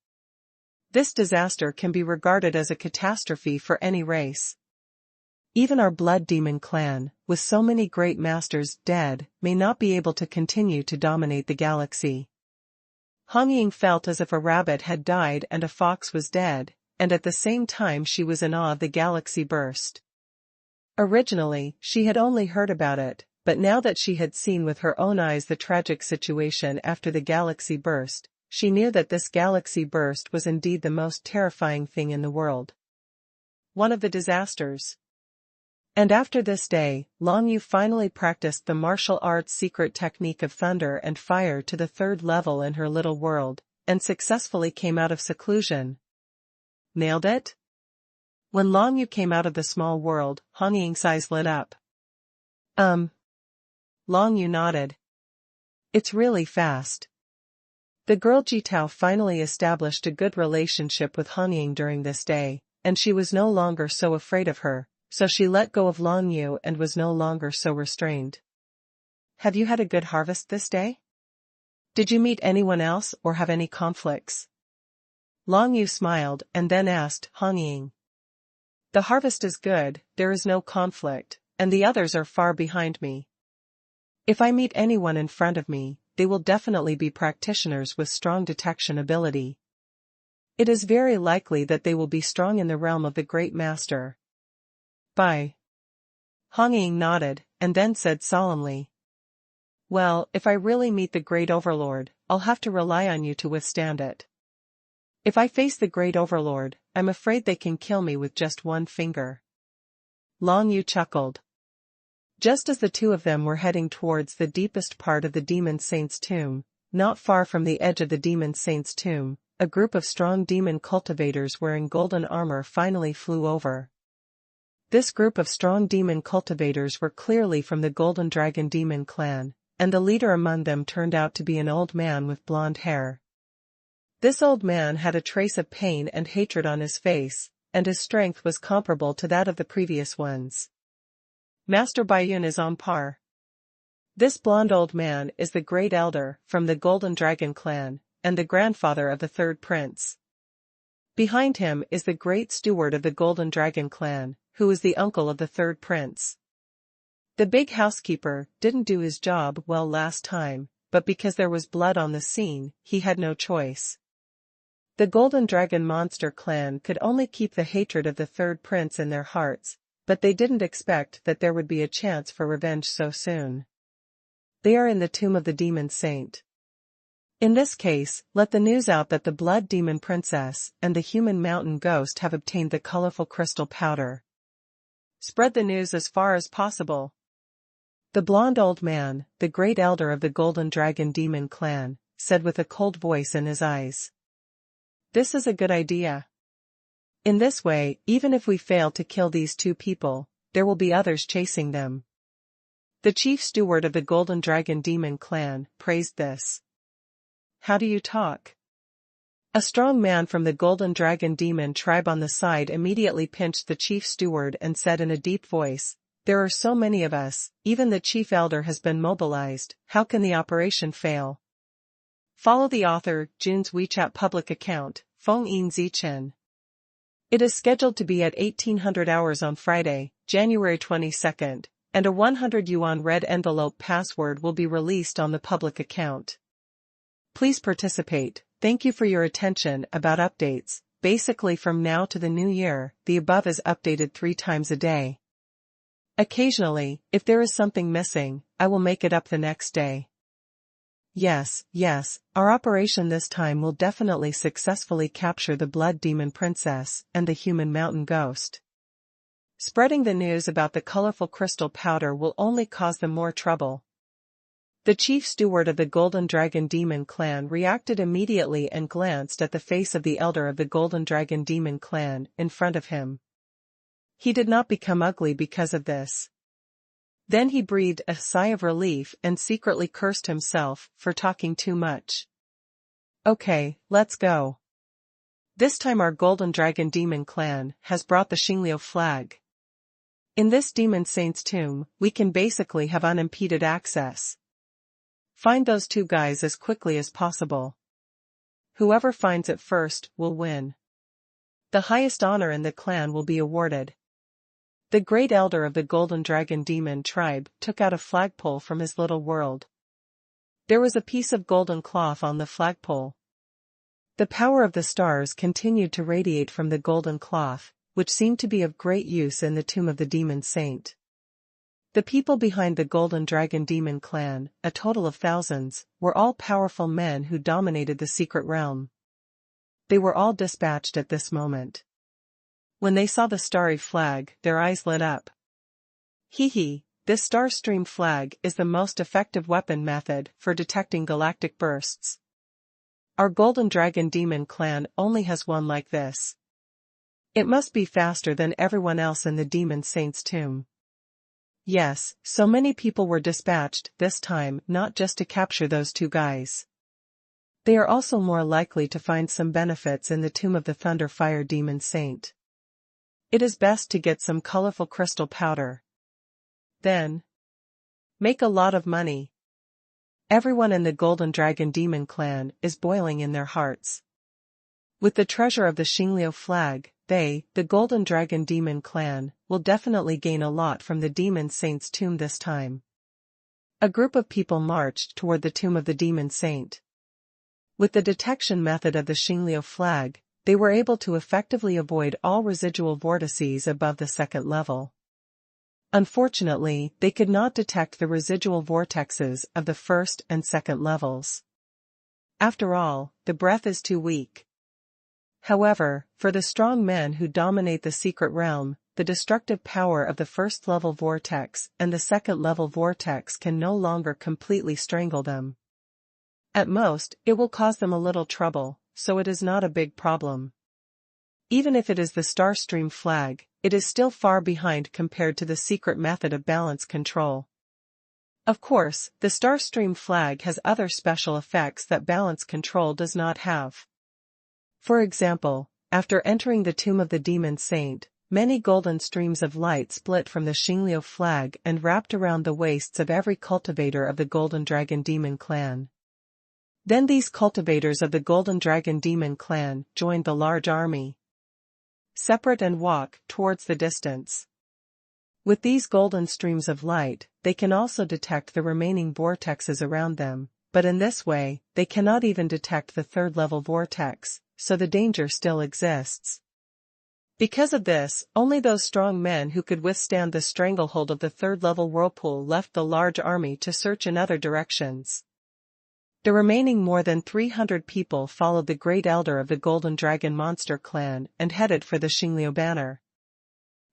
This disaster can be regarded as a catastrophe for any race. Even our Blood Demon clan, with so many great masters dead, may not be able to continue to dominate the galaxy. Feng Yin felt as if a rabbit had died and a fox was dead, and at the same time she was in awe of the galaxy burst. Originally, she had only heard about it, but now that she had seen with her own eyes the tragic situation after the galaxy burst, she knew that this galaxy burst was indeed the most terrifying thing in the world. One of the disasters. And after this day, Long Yu finally practiced the martial arts secret technique of thunder and fire to the 3rd level in her little world, and successfully came out of seclusion. Nailed it? When Long Yu came out of the small world, Hong Ying's eyes lit up. Long Yu nodded. It's really fast. The girl Jitao finally established a good relationship with Hong Ying during this day, and she was no longer so afraid of her, so she let go of Long Yu and was no longer so restrained. Have you had a good harvest this day? Did you meet anyone else or have any conflicts? Long Yu smiled and then asked Hong Ying. The harvest is good, there is no conflict, and the others are far behind me. If I meet anyone in front of me, they will definitely be practitioners with strong detection ability. It is very likely that they will be strong in the realm of the Great Master. Bye. Hong Ying nodded, and then said solemnly. Well, if I really meet the Great Overlord, I'll have to rely on you to withstand it. If I face the Great Overlord, I'm afraid they can kill me with just one finger. Long Yu chuckled. Just as the two of them were heading towards the deepest part of the Demon Saint's tomb, not far from the edge of the Demon Saint's tomb, a group of strong demon cultivators wearing golden armor finally flew over. This group of strong demon cultivators were clearly from the Golden Dragon Demon clan, and the leader among them turned out to be an old man with blonde hair. This old man had a trace of pain and hatred on his face, and his strength was comparable to that of the previous ones. Master Baiyun is on par. This blonde old man is the Great Elder from the Golden Dragon clan, and the grandfather of the 3rd prince. Behind him is the Great Steward of the Golden Dragon clan, who is the uncle of the 3rd prince. The big housekeeper didn't do his job well last time, but because there was blood on the scene, he had no choice. The Golden Dragon Monster clan could only keep the hatred of the 3rd prince in their hearts, but they didn't expect that there would be a chance for revenge so soon. They are in the tomb of the Demon Saint. In this case, let the news out that the Blood Demon Princess and the Human Mountain Ghost have obtained the colorful crystal powder. Spread the news as far as possible. The blonde old man, the Great Elder of the Golden Dragon Demon clan, said with a cold voice in his eyes. This is a good idea. In this way, even if we fail to kill these two people, there will be others chasing them. The chief steward of the Golden Dragon Demon clan praised this. How do you talk? A strong man from the Golden Dragon Demon tribe on the side immediately pinched the chief steward and said in a deep voice, There are so many of us, even the chief elder has been mobilized, how can the operation fail? Follow the author, Jun's WeChat public account, Feng Yin Zi Chen. It is scheduled to be at 1800 hours on Friday, January 22nd, and a 100 yuan red envelope password will be released on the public account. Please participate. Thank you for your attention. About updates. Basically from now to the new year, the above is updated 3 times a day. Occasionally, if there is something missing, I will make it up the next day. Yes, our operation this time will definitely successfully capture the Blood Demon Princess and the Human Mountain Ghost. Spreading the news about the colorful crystal powder will only cause them more trouble. The chief steward of the Golden Dragon Demon clan reacted immediately and glanced at the face of the elder of the Golden Dragon Demon clan in front of him. He did not become ugly because of this. Then he breathed a sigh of relief and secretly cursed himself for talking too much. Okay, let's go. This time our Golden Dragon Demon clan has brought the Xingliu flag. In this Demon Saint's tomb, we can basically have unimpeded access. Find those 2 guys as quickly as possible. Whoever finds it first will win. The highest honor in the clan will be awarded. The Great Elder of the Golden Dragon Demon tribe took out a flagpole from his little world. There was a piece of golden cloth on the flagpole. The power of the stars continued to radiate from the golden cloth, which seemed to be of great use in the tomb of the Demon Saint. The people behind the Golden Dragon Demon clan, a total of thousands, were all powerful men who dominated the secret realm. They were all dispatched at this moment. When they saw the starry flag, their eyes lit up. Hee, this star stream flag is the most effective weapon method for detecting galactic bursts. Our Golden Dragon Demon clan only has one like this. It must be faster than everyone else in the Demon Saint's tomb. Yes, so many people were dispatched this time not just to capture those two guys. They are also more likely to find some benefits in the tomb of the Thunderfire Demon Saint. It is best to get some colorful crystal powder. Then, make a lot of money. Everyone in the Golden Dragon Demon clan is boiling in their hearts. With the treasure of the Xingliu flag, they, the Golden Dragon Demon clan, will definitely gain a lot from the Demon Saint's tomb this time. A group of people marched toward the tomb of the Demon Saint. With the detection method of the Xingliu flag, they were able to effectively avoid all residual vortices above the second level. Unfortunately, they could not detect the residual vortexes of the first and second levels. After all, the breath is too weak. However, for the strong men who dominate the secret realm, the destructive power of the first-level vortex and the second-level vortex can no longer completely strangle them. At most, it will cause them a little trouble, so it is not a big problem. Even if it is the Starstream flag, it is still far behind compared to the secret method of balance control. Of course, the Starstream flag has other special effects that balance control does not have. For example, after entering the tomb of the Demon Saint, many golden streams of light split from the Xingliu flag and wrapped around the waists of every cultivator of the Golden Dragon Demon clan. Then these cultivators of the Golden Dragon Demon clan joined the large army. Separate and walk towards the distance. With these golden streams of light, they can also detect the remaining vortexes around them, but in this way, they cannot even detect the third-level vortex, so the danger still exists. Because of this, only those strong men who could withstand the stranglehold of the third-level whirlpool left the large army to search in other directions. The remaining more than 300 people followed the great elder of the Golden Dragon Monster clan and headed for the Xingliu banner.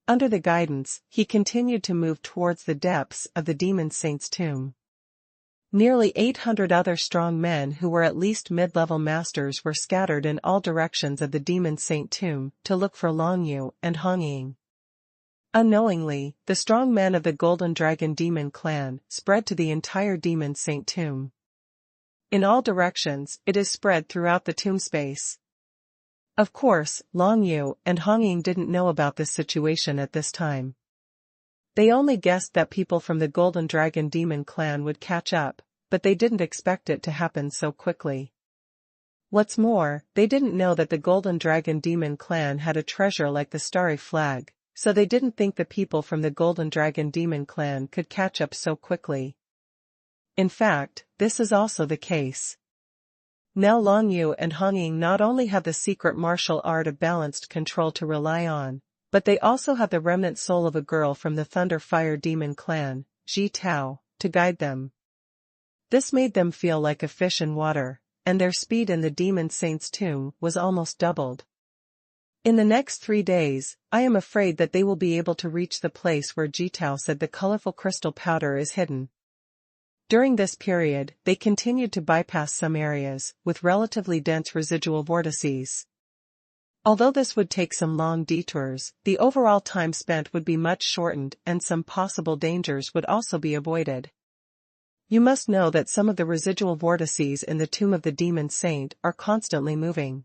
Under the guidance, he continued to move towards the depths of the Demon Saint's tomb. Nearly 800 other strong men who were at least mid-level masters were scattered in all directions of the Demon Saint tomb to look for Longyu and Hongying. Unknowingly, the strong men of the Golden Dragon Demon clan spread to the entire Demon Saint tomb. In all directions, it is spread throughout the tomb space. Of course, Longyu and Hongying didn't know about this situation at this time. They only guessed that people from the Golden Dragon Demon clan would catch up, but they didn't expect it to happen so quickly. What's more, they didn't know that the Golden Dragon Demon clan had a treasure like the Starry Flag, so they didn't think the people from the Golden Dragon Demon clan could catch up so quickly. In fact, this is also the case. Now Longyu and Hongying not only have the secret martial art of balanced control to rely on, but they also have the remnant soul of a girl from the Thunder Fire Demon clan, Ji Tao, to guide them. This made them feel like a fish in water, and their speed in the Demon Saint's tomb was almost doubled. In the next 3 days, I am afraid that they will be able to reach the place where Ji Tao said the colorful crystal powder is hidden. During this period, they continued to bypass some areas with relatively dense residual vortices. Although this would take some long detours, the overall time spent would be much shortened and some possible dangers would also be avoided. You must know that some of the residual vortices in the tomb of the Demon Saint are constantly moving.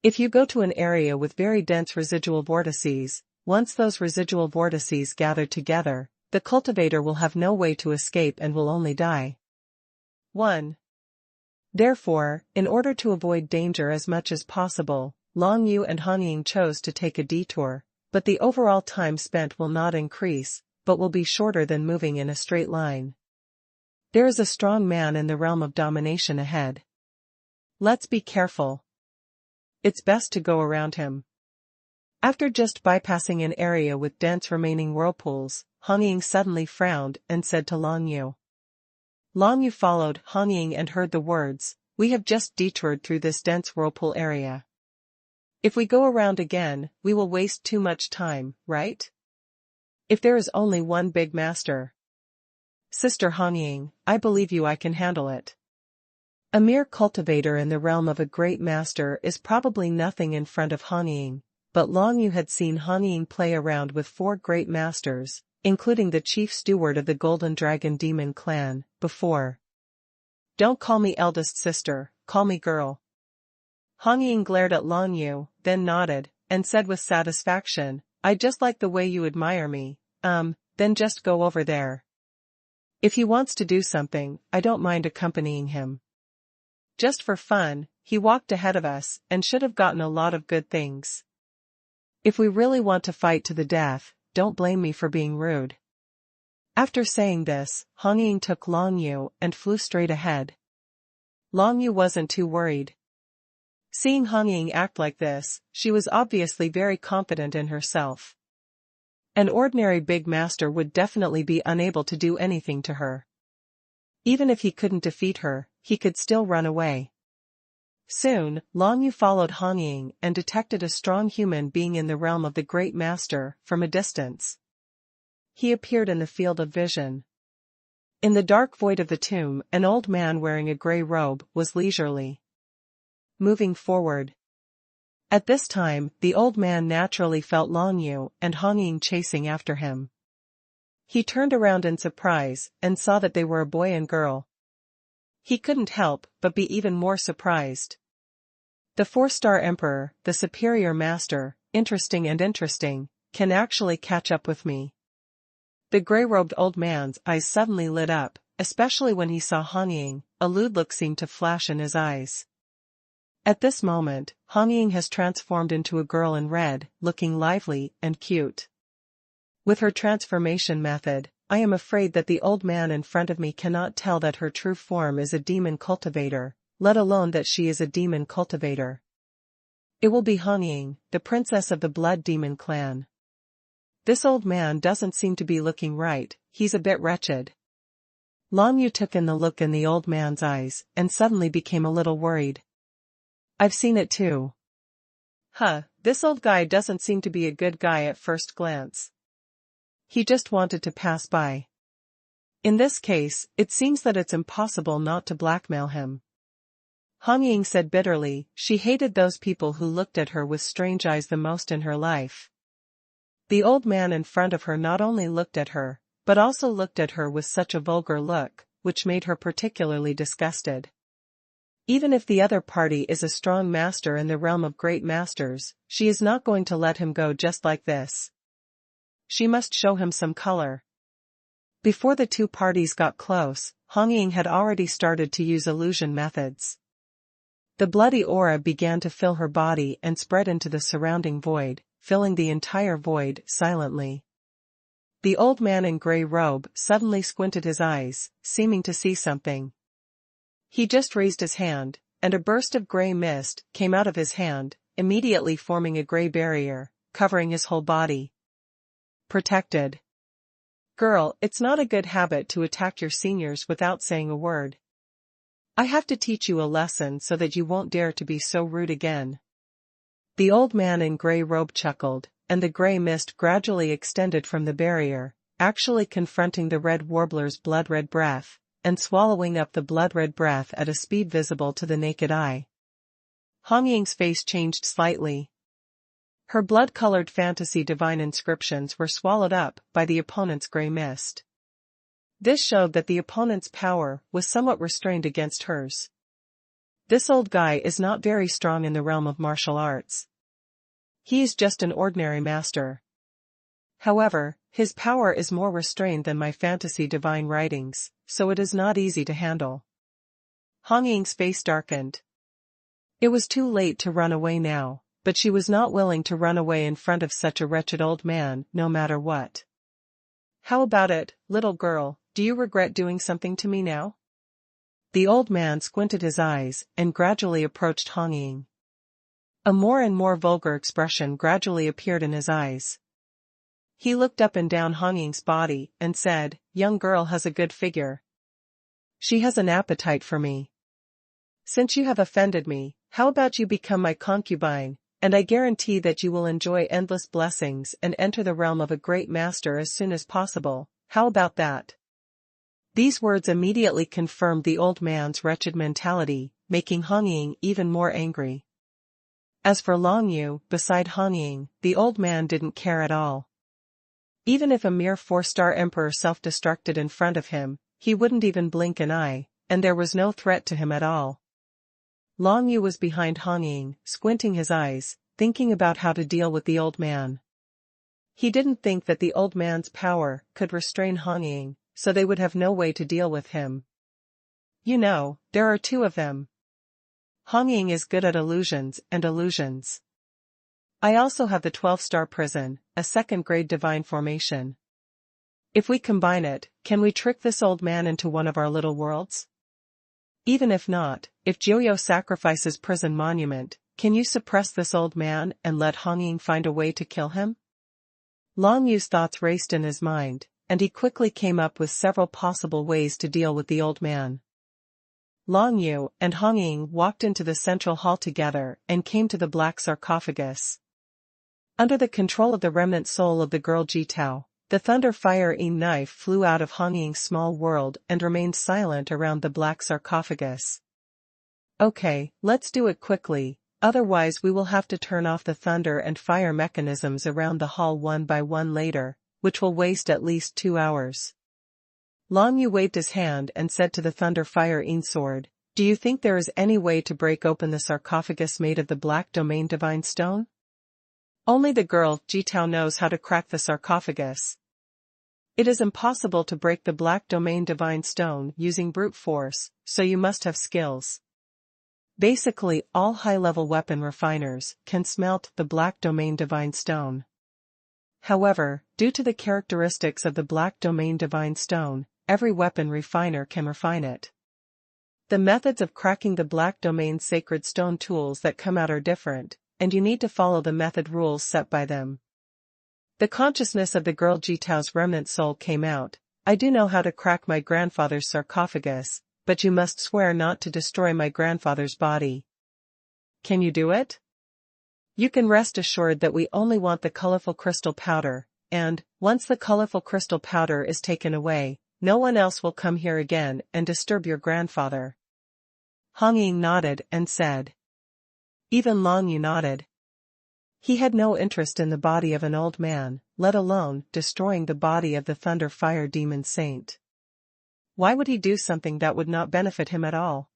If you go to an area with very dense residual vortices, once those residual vortices gather together, the cultivator will have no way to escape and will only die. 1. Therefore, in order to avoid danger as much as possible, Longyu and Hongying chose to take a detour, but the overall time spent will not increase, but will be shorter than moving in a straight line. There is a strong man in the realm of domination ahead. Let's be careful. It's best to go around him. After just bypassing an area with dense remaining whirlpools, Han Ying suddenly frowned and said to Long Yu. Long Yu followed Han Ying and heard the words, "We have just detoured through this dense whirlpool area. If we go around again, we will waste too much time, right? If there is only one big master." "Sister Han Ying, I believe you, I can handle it." A mere cultivator in the realm of a great master is probably nothing in front of Han Ying, but Long Yu had seen Han Ying play around with 4 great masters, including the chief steward of the Golden Dragon Demon clan, before. "Don't call me eldest sister, call me girl." Han Ying glared at Long Yu, then nodded, and said with satisfaction, "I just like the way you admire me, then just go over there. If he wants to do something, I don't mind accompanying him. Just for fun, he walked ahead of us, and should have gotten a lot of good things. If we really want to fight to the death, don't blame me for being rude." After saying this, Han Ying took Long Yu and flew straight ahead. Long Yu wasn't too worried. Seeing Han Ying act like this, she was obviously very confident in herself. An ordinary big master would definitely be unable to do anything to her. Even if he couldn't defeat her, he could still run away. Soon, Long Yu followed Han Ying and detected a strong human being in the realm of the Great Master, from a distance. He appeared in the field of vision. In the dark void of the tomb, an old man wearing a grey robe was leisurely moving forward. At this time, the old man naturally felt Long Yu and Han Ying chasing after him. He turned around in surprise and saw that they were a boy and girl. He couldn't help but be even more surprised. The 4-star Emperor, the superior master, interesting, can actually catch up with me. The grey-robed old man's eyes suddenly lit up, especially when he saw Han Ying. A lewd look seemed to flash in his eyes. At this moment, Han Ying has transformed into a girl in red, looking lively and cute. With her transformation method, I am afraid that the old man in front of me cannot tell that her true form is a demon cultivator, let alone that she is a demon cultivator. It will be Han Ying, the princess of the Blood Demon clan. This old man doesn't seem to be looking right, he's a bit wretched. Long Yu took in the look in the old man's eyes, and suddenly became a little worried. I've seen it too. This old guy doesn't seem to be a good guy at first glance. He just wanted to pass by. In this case, it seems that it's impossible not to blackmail him. Han Ying said bitterly, she hated those people who looked at her with strange eyes the most in her life. The old man in front of her not only looked at her, but also looked at her with such a vulgar look, which made her particularly disgusted. Even if the other party is a strong master in the realm of great masters, she is not going to let him go just like this. She must show him some color. Before the two parties got close, Han Ying had already started to use illusion methods. The bloody aura began to fill her body and spread into the surrounding void, filling the entire void silently. The old man in grey robe suddenly squinted his eyes, seeming to see something. He just raised his hand, and a burst of grey mist came out of his hand, immediately forming a grey barrier, covering his whole body. Protected. Girl, it's not a good habit to attack your seniors without saying a word. I have to teach you a lesson so that you won't dare to be so rude again. The old man in grey robe chuckled, and the grey mist gradually extended from the barrier, actually confronting the red warbler's blood-red breath, and swallowing up the blood-red breath at a speed visible to the naked eye. Han Ying's face changed slightly. Her blood-colored fantasy divine inscriptions were swallowed up by the opponent's grey mist. This showed that the opponent's power was somewhat restrained against hers. This old guy is not very strong in the realm of martial arts. He is just an ordinary master. However, his power is more restrained than my fantasy divine writings, so it is not easy to handle. Han Ying's face darkened. It was too late to run away now, but she was not willing to run away in front of such a wretched old man, no matter what. How about it, little girl, do you regret doing something to me now? The old man squinted his eyes and gradually approached Han Ying. A more and more vulgar expression gradually appeared in his eyes. He looked up and down Hong Ying's body and said, "Young girl has a good figure. She has an appetite for me. Since you have offended me, how about you become my concubine, and I guarantee that you will enjoy endless blessings and enter the realm of a great master as soon as possible. How about that?" These words immediately confirmed the old man's wretched mentality, making Hong Ying even more angry. As for Long Yu, beside Hong Ying, the old man didn't care at all. Even if a mere 4-star emperor self-destructed in front of him, he wouldn't even blink an eye, and there was no threat to him at all. Long Yu was behind Hong Ying, squinting his eyes, thinking about how to deal with the old man. He didn't think that the old man's power could restrain Hong Ying, so they would have no way to deal with him. You know, there are 2 of them. Hong Ying is good at illusions and illusions. I also have the 12-star prison, a 2nd-grade divine formation. If we combine it, can we trick this old man into one of our little worlds? Even if not, if Joyo sacrifices prison monument, can you suppress this old man and let Hong Ying find a way to kill him? Long Yu's thoughts raced in his mind, and he quickly came up with several possible ways to deal with the old man. Long Yu and Hong Ying walked into the central hall together and came to the black sarcophagus. Under the control of the remnant soul of the girl Jitao, the thunder fire knife flew out of Hong Ying's small world and remained silent around the black sarcophagus. Okay, let's do it quickly, otherwise we will have to turn off the thunder and fire mechanisms around the hall one by one later, which will waste at least 2 hours. Long Yu waved his hand and said to the thunder fire sword, "Do you think there is any way to break open the sarcophagus made of the black domain divine stone?" Only the girl Jitao knows how to crack the sarcophagus. It is impossible to break the black domain divine stone using brute force, so you must have skills. Basically, all high-level weapon refiners can smelt the black domain divine stone. However, due to the characteristics of the black domain divine stone, every weapon refiner can refine it. The methods of cracking the black domain sacred stone tools that come out are different, and you need to follow the method rules set by them. The consciousness of the girl Jitao's remnant soul came out. "I do know how to crack my grandfather's sarcophagus, but you must swear not to destroy my grandfather's body." "Can you do it?" "You can rest assured that we only want the colorful crystal powder, and, once the colorful crystal powder is taken away, no one else will come here again and disturb your grandfather." Hong Ying nodded and said. Even Long Yu nodded. He had no interest in the body of an old man, let alone destroying the body of the thunder fire demon saint. Why would he do something that would not benefit him at all?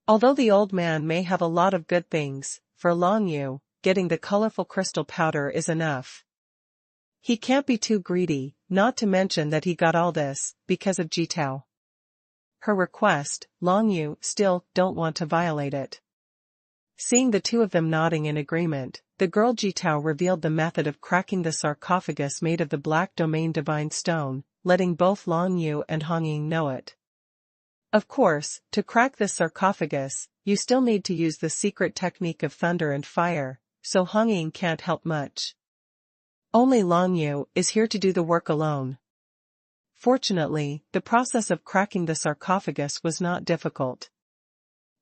Although the old man may have a lot of good things, for Long Yu, getting the colorful crystal powder is enough. He can't be too greedy, not to mention that he got all this because of Jitao. Her request, Long Yu still don't want to violate it. Seeing the 2 of them nodding in agreement, the girl Jitao revealed the method of cracking the sarcophagus made of the black domain divine stone, letting both Long Yu and Hong Ying know it. Of course, to crack this sarcophagus, you still need to use the secret technique of thunder and fire, so Hong Ying can't help much. Only Long Yu is here to do the work alone. Fortunately, the process of cracking the sarcophagus was not difficult.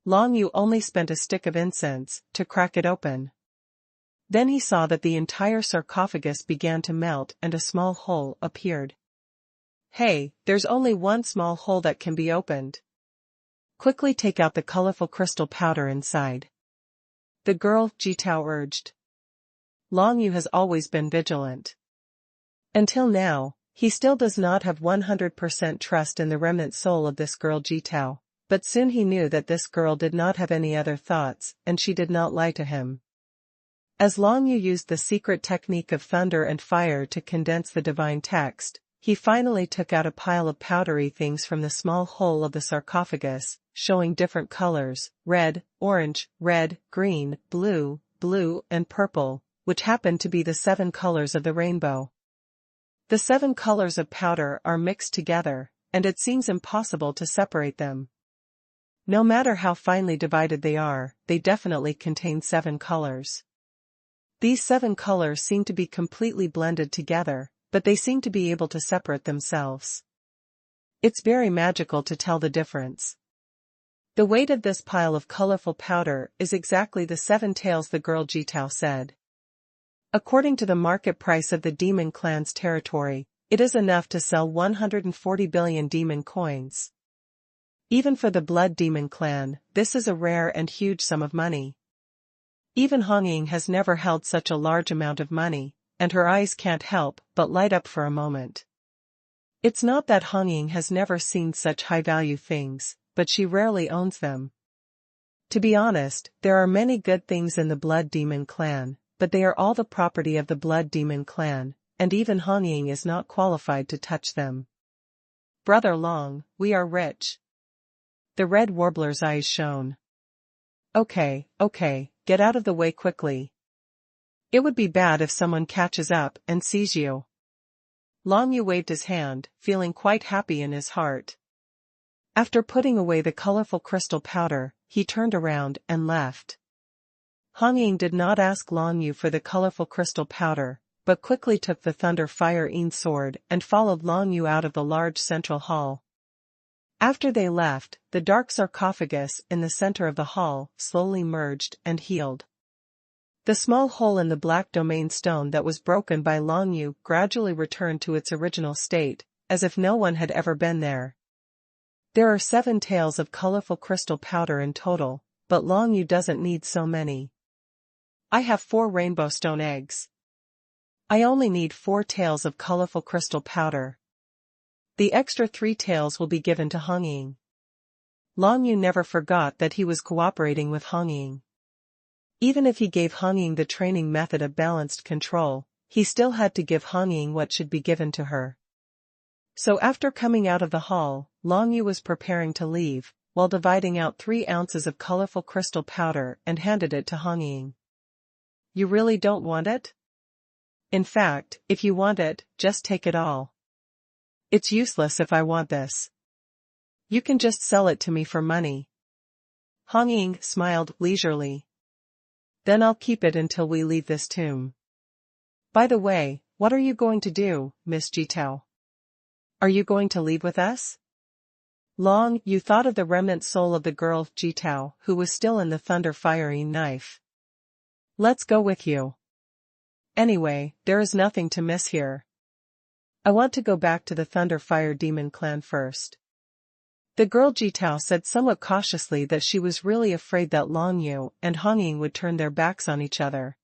Long Yu only spent a stick of incense to crack it open. Then he saw that the entire sarcophagus began to melt and a small hole appeared. "Hey, there's only one small hole that can be opened. Quickly take out the colorful crystal powder inside," the girl Jitao urged. Long Yu has always been vigilant. Until now, he still does not have 100% trust in the remnant soul of this girl Jitao, but soon he knew that this girl did not have any other thoughts and she did not lie to him. As Long Yu used the secret technique of thunder and fire to condense the divine text, he finally took out a pile of powdery things from the small hole of the sarcophagus, showing different colors: red, orange, red, green, blue, blue, and purple, which happened to be the 7 colors of the rainbow. The 7 colors of powder are mixed together, and it seems impossible to separate them. No matter how finely divided they are, they definitely contain 7 colors. These 7 colors seem to be completely blended together, but they seem to be able to separate themselves. It's very magical to tell the difference. The weight of this pile of colorful powder is exactly the 7 taels the girl Jitao said. According to the market price of the demon clan's territory, it is enough to sell 140 billion demon coins. Even for the blood demon clan, this is a rare and huge sum of money. Even Hong Ying has never held such a large amount of money, and her eyes can't help but light up for a moment. It's not that Hong Ying has never seen such high-value things, but she rarely owns them. To be honest, there are many good things in the Blood Demon clan, but they are all the property of the Blood Demon clan, and even Hong Ying is not qualified to touch them. Brother Long, we are rich. The red warbler's eyes shone. Okay, get out of the way quickly. It would be bad if someone catches up and sees you. Long Yu waved his hand, feeling quite happy in his heart. After putting away the colorful crystal powder, he turned around and left. Hong Ying did not ask Long Yu for the colorful crystal powder, but quickly took the Thunder Fire Yin sword and followed Long Yu out of the large central hall. After they left, the dark sarcophagus in the center of the hall slowly merged and healed. The small hole in the black domain stone that was broken by Long Yu gradually returned to its original state, as if no one had ever been there. There are 7 taels of colorful crystal powder in total, but Long Yu doesn't need so many. I have 4 rainbow stone eggs. I only need 4 taels of colorful crystal powder. The extra 3 taels will be given to Hong Ying. Long Yu never forgot that he was cooperating with Hong Ying. Even if he gave Hong Ying the training method of balanced control, he still had to give Hong Ying what should be given to her. So after coming out of the hall, Long Yu was preparing to leave, while dividing out 3 ounces of colorful crystal powder and handed it to Hong Ying. You really don't want it? In fact, if you want it, just take it all. It's useless if I want this. You can just sell it to me for money. Hong Ying smiled leisurely. Then I'll keep it until we leave this tomb. By the way, what are you going to do, Miss Jitao? Are you going to leave with us? Long Yu thought of the remnant soul of the girl Jitao who was still in the Thunder Fire knife. Let's go with you. Anyway, there is nothing to miss here. I want to go back to the Thunder Fire Demon clan first. The girl Jitao said somewhat cautiously that she was really afraid that Long Yu and Hong Ying would turn their backs on each other.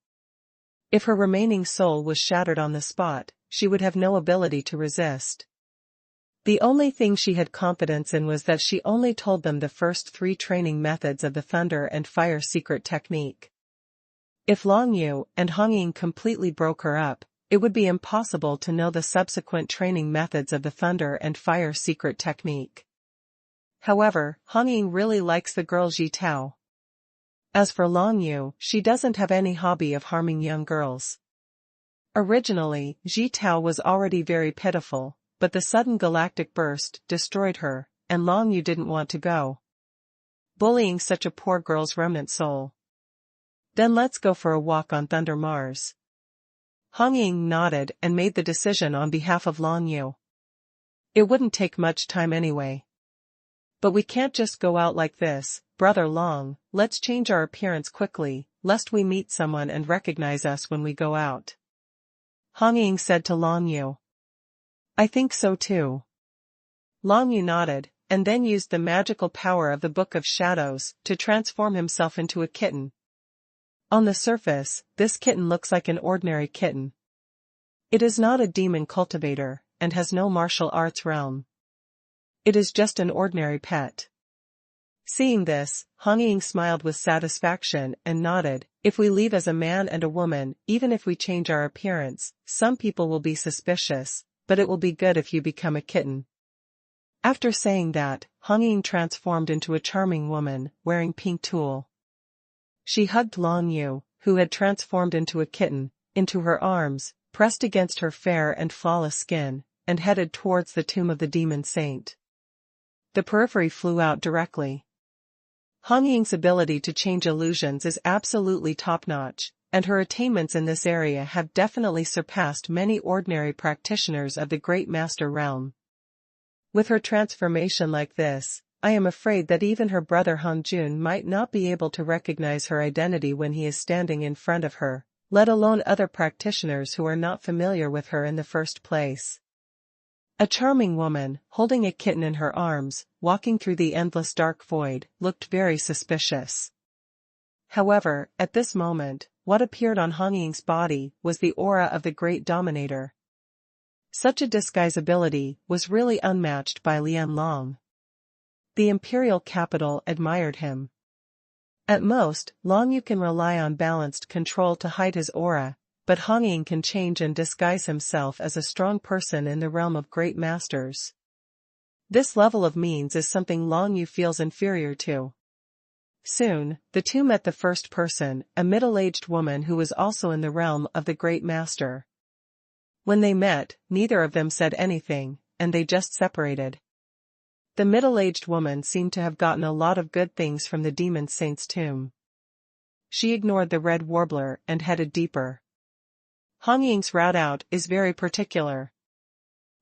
If her remaining soul was shattered on the spot, she would have no ability to resist. The only thing she had confidence in was that she only told them the first 3 training methods of the Thunder and Fire secret technique. If Long Yu and Hong Ying completely broke her up, it would be impossible to know the subsequent training methods of the Thunder and Fire secret technique. However, Hong Ying really likes the girl Jitao. As for Long Yu, she doesn't have any hobby of harming young girls. Originally, Jitao was already very pitiful, but the sudden galactic burst destroyed her, and Long Yu didn't want to go. Bullying such a poor girl's remnant soul. Then let's go for a walk on Thunder Mars. Hong Ying nodded and made the decision on behalf of Long Yu. It wouldn't take much time anyway. But we can't just go out like this, Brother Long, let's change our appearance quickly, lest we meet someone and recognize us when we go out. Hong Ying said to Long Yu. I think so too. Long Yu nodded, and then used the magical power of the Book of Shadows to transform himself into a kitten. On the surface, this kitten looks like an ordinary kitten. It is not a demon cultivator, and has no martial arts realm. It is just an ordinary pet. Seeing this, Hong Ying smiled with satisfaction and nodded. If we leave as a man and a woman, even if we change our appearance, some people will be suspicious, but it will be good if you become a kitten. After saying that, Hong Ying transformed into a charming woman, wearing pink tulle. She hugged Long Yu, who had transformed into a kitten, into her arms, pressed against her fair and flawless skin, and headed towards the tomb of the demon saint. The periphery flew out directly. Hong Ying's ability to change illusions is absolutely top-notch, and her attainments in this area have definitely surpassed many ordinary practitioners of the Great Master realm. With her transformation like this, I am afraid that even her brother Hanjun might not be able to recognize her identity when he is standing in front of her, let alone other practitioners who are not familiar with her in the first place. A charming woman, holding a kitten in her arms, walking through the endless dark void, looked very suspicious. However, at this moment, what appeared on Han Ying's body was the aura of the great dominator. Such a disguise ability was really unmatched by Lian Long. The imperial capital admired him. At most, Long Yu can rely on balanced control to hide his aura, but Han Ying can change and disguise himself as a strong person in the realm of great masters. This level of means is something Long Yu feels inferior to. Soon, the two met the first person, a middle-aged woman who was also in the realm of the great master. When they met, neither of them said anything, and they just separated. The middle-aged woman seemed to have gotten a lot of good things from the demon saint's tomb. She ignored the red warbler and headed deeper. Han Ying's route out is very particular.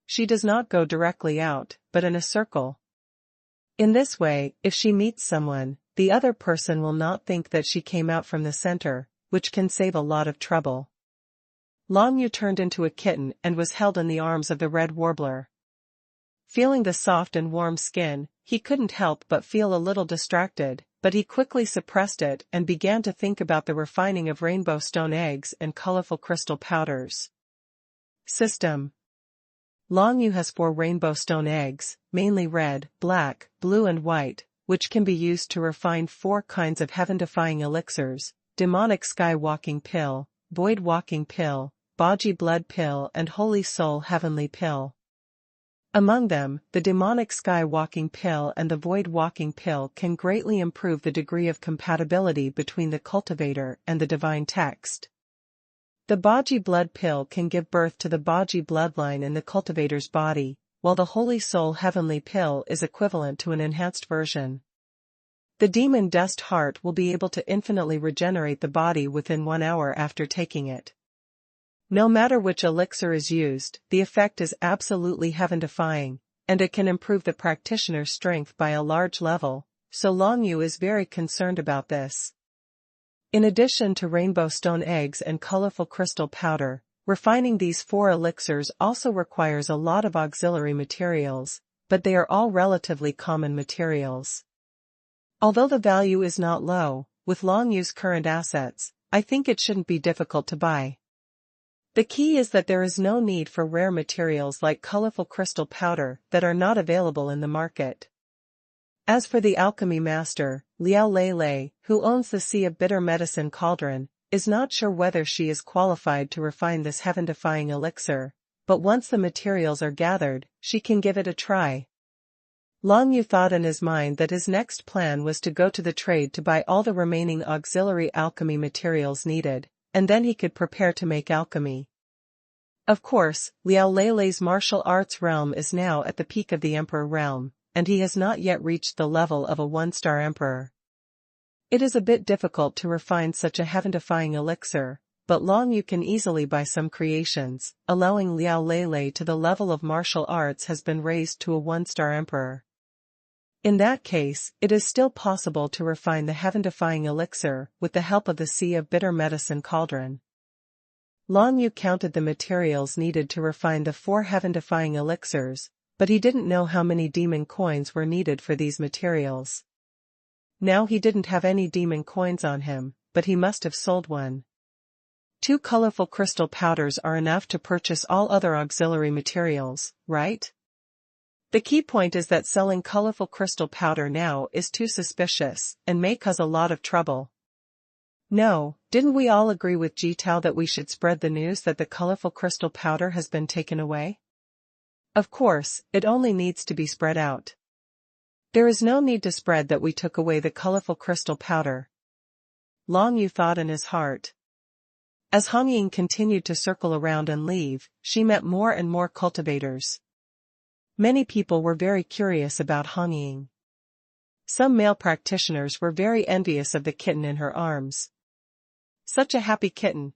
She does not go directly out, but in a circle. In this way, if she meets someone, the other person will not think that she came out from the center, which can save a lot of trouble. Long Yu turned into a kitten and was held in the arms of the red warbler. Feeling the soft and warm skin, he couldn't help but feel a little distracted, but he quickly suppressed it and began to think about the refining of rainbow stone eggs and colorful crystal powders. System. Long Yu has 4 rainbow stone eggs, mainly red, black, blue and white, which can be used to refine 4 kinds of heaven-defying elixirs: demonic sky walking pill, void walking pill, Baji blood pill and holy soul heavenly pill. Among them, the demonic sky walking pill and the void walking pill can greatly improve the degree of compatibility between the cultivator and the divine text. The Baji blood pill can give birth to the Baji bloodline in the cultivator's body, while the holy soul heavenly pill is equivalent to an enhanced version. The demon dust heart will be able to infinitely regenerate the body within 1 hour after taking it. No matter which elixir is used, the effect is absolutely heaven-defying, and it can improve the practitioner's strength by a large level, so Long Yu is very concerned about this. In addition to rainbow stone eggs and colorful crystal powder, refining these 4 elixirs also requires a lot of auxiliary materials, but they are all relatively common materials. Although the value is not low, with Long Yu's current assets, I think it shouldn't be difficult to buy. The key is that there is no need for rare materials like colorful crystal powder that are not available in the market. As for the alchemy master, Liao Lei, who owns the Sea of Bitter Medicine cauldron, is not sure whether she is qualified to refine this heaven-defying elixir, but once the materials are gathered, she can give it a try. Long Yu thought in his mind that his next plan was to go to the trade to buy all the remaining auxiliary alchemy materials needed, and then he could prepare to make alchemy. Of course, Liao Lei's martial arts realm is now at the peak of the Emperor realm, and he has not yet reached the level of a 1-star Emperor. It is a bit difficult to refine such a heaven-defying elixir, but Long Yu can easily buy some creations, allowing Liao Lei to the level of martial arts has been raised to a 1-star Emperor. In that case, it is still possible to refine the heaven-defying elixir with the help of the Sea of Bitter Medicine cauldron. Long Yu counted the materials needed to refine the 4 heaven-defying elixirs, but he didn't know how many demon coins were needed for these materials. Now he didn't have any demon coins on him, but he must have sold one. 2 colorful crystal powders are enough to purchase all other auxiliary materials, right? The key point is that selling colorful crystal powder now is too suspicious, and may cause a lot of trouble. No, didn't we all agree with Jitao that we should spread the news that the colorful crystal powder has been taken away? Of course, it only needs to be spread out. There is no need to spread that we took away the colorful crystal powder. Long Yu thought in his heart. As Han Ying continued to circle around and leave, she met more and more cultivators. Many people were very curious about Han Ying. Some male practitioners were very envious of the kitten in her arms. Such a happy kitten.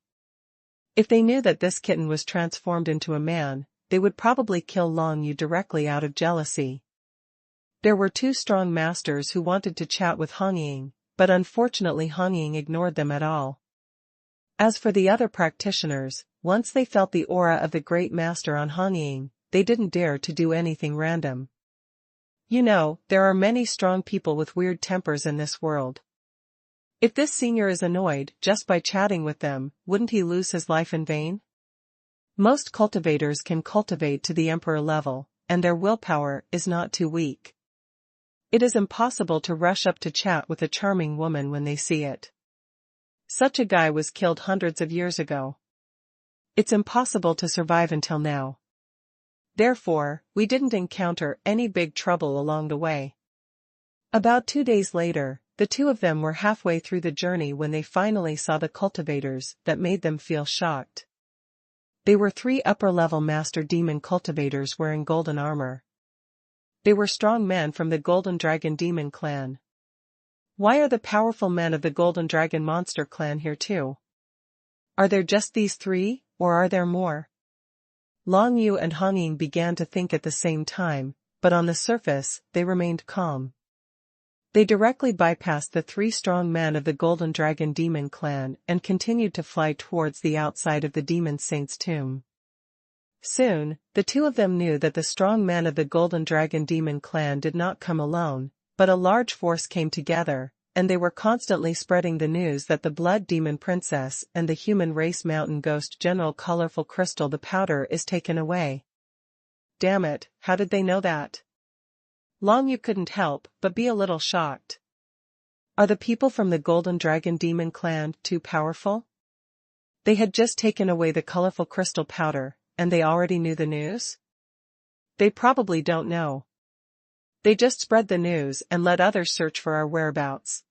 If they knew that this kitten was transformed into a man, they would probably kill Long Yu directly out of jealousy. There were two strong masters who wanted to chat with Hong Ying, but unfortunately Hong Ying ignored them at all. As for the other practitioners, once they felt the aura of the great master on Hong Ying, they didn't dare to do anything random. You know, there are many strong people with weird tempers in this world. If this senior is annoyed just by chatting with them, wouldn't he lose his life in vain? Most cultivators can cultivate to the emperor level, and their willpower is not too weak. It is impossible to rush up to chat with a charming woman when they see it. Such a guy was killed hundreds of years ago. It's impossible to survive until now. Therefore, we didn't encounter any big trouble along the way. About 2 days later, the two of them were halfway through the journey when they finally saw the cultivators that made them feel shocked. They were 3 upper-level master demon cultivators wearing golden armor. They were strong men from the Golden Dragon Demon clan. Why are the powerful men of the Golden Dragon Monster clan here too? Are there just these 3, or are there more? Long Yu and Hong Ying began to think at the same time, but on the surface, they remained calm. They directly bypassed the 3 strong men of the Golden Dragon Demon clan and continued to fly towards the outside of the Demon Saint's tomb. Soon, the two of them knew that the strong men of the Golden Dragon Demon clan did not come alone, but a large force came together, and they were constantly spreading the news that the Blood Demon Princess and the human race mountain ghost General Colorful Crystal the Powder is taken away. Damn it, how did they know that? Long Yu couldn't help but be a little shocked. Are the people from the Golden Dragon Demon clan too powerful? They had just taken away the colorful crystal powder, and they already knew the news? They probably don't know. They just spread the news and let others search for our whereabouts.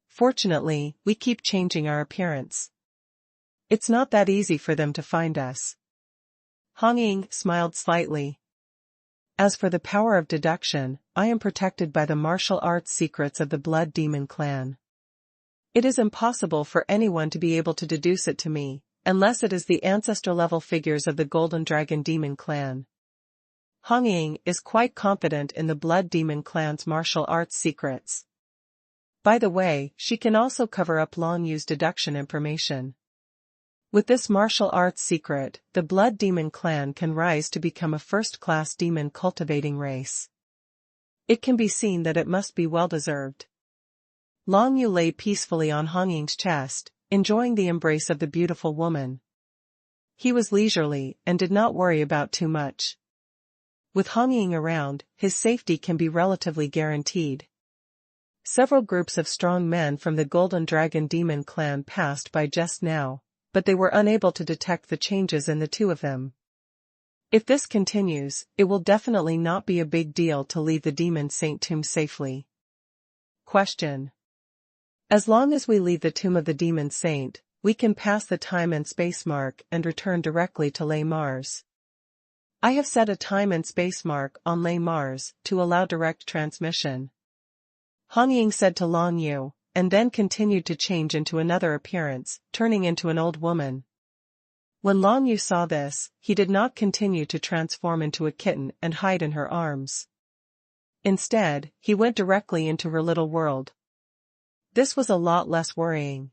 Fortunately, we keep changing our appearance. It's not that easy for them to find us. Hong Ying smiled slightly. As for the power of deduction, I am protected by the martial arts secrets of the Blood Demon clan. It is impossible for anyone to be able to deduce it to me, unless it is the ancestor-level figures of the Golden Dragon Demon clan. Hong Ying is quite confident in the Blood Demon clan's martial arts secrets. By the way, she can also cover up Long Yu's deduction information. With this martial arts secret, the Blood Demon clan can rise to become a first-class demon cultivating race. It can be seen that it must be well-deserved. Long Yu lay peacefully on Hong Ying's chest, enjoying the embrace of the beautiful woman. He was leisurely and did not worry about too much. With Hong Ying around, his safety can be relatively guaranteed. Several groups of strong men from the Golden Dragon Demon clan passed by just now, but they were unable to detect the changes in the two of them. If this continues, it will definitely not be a big deal to leave the Demon Saint tomb safely. Question. As long as we leave the tomb of the Demon Saint, we can pass the time and space mark and return directly to Le Mars. I have set a time and space mark on Le Mars to allow direct transmission. Hong Ying said to Long Yu, and then continued to change into another appearance, turning into an old woman. When Long Yu saw this, he did not continue to transform into a kitten and hide in her arms. Instead, he went directly into her little world. This was a lot less worrying.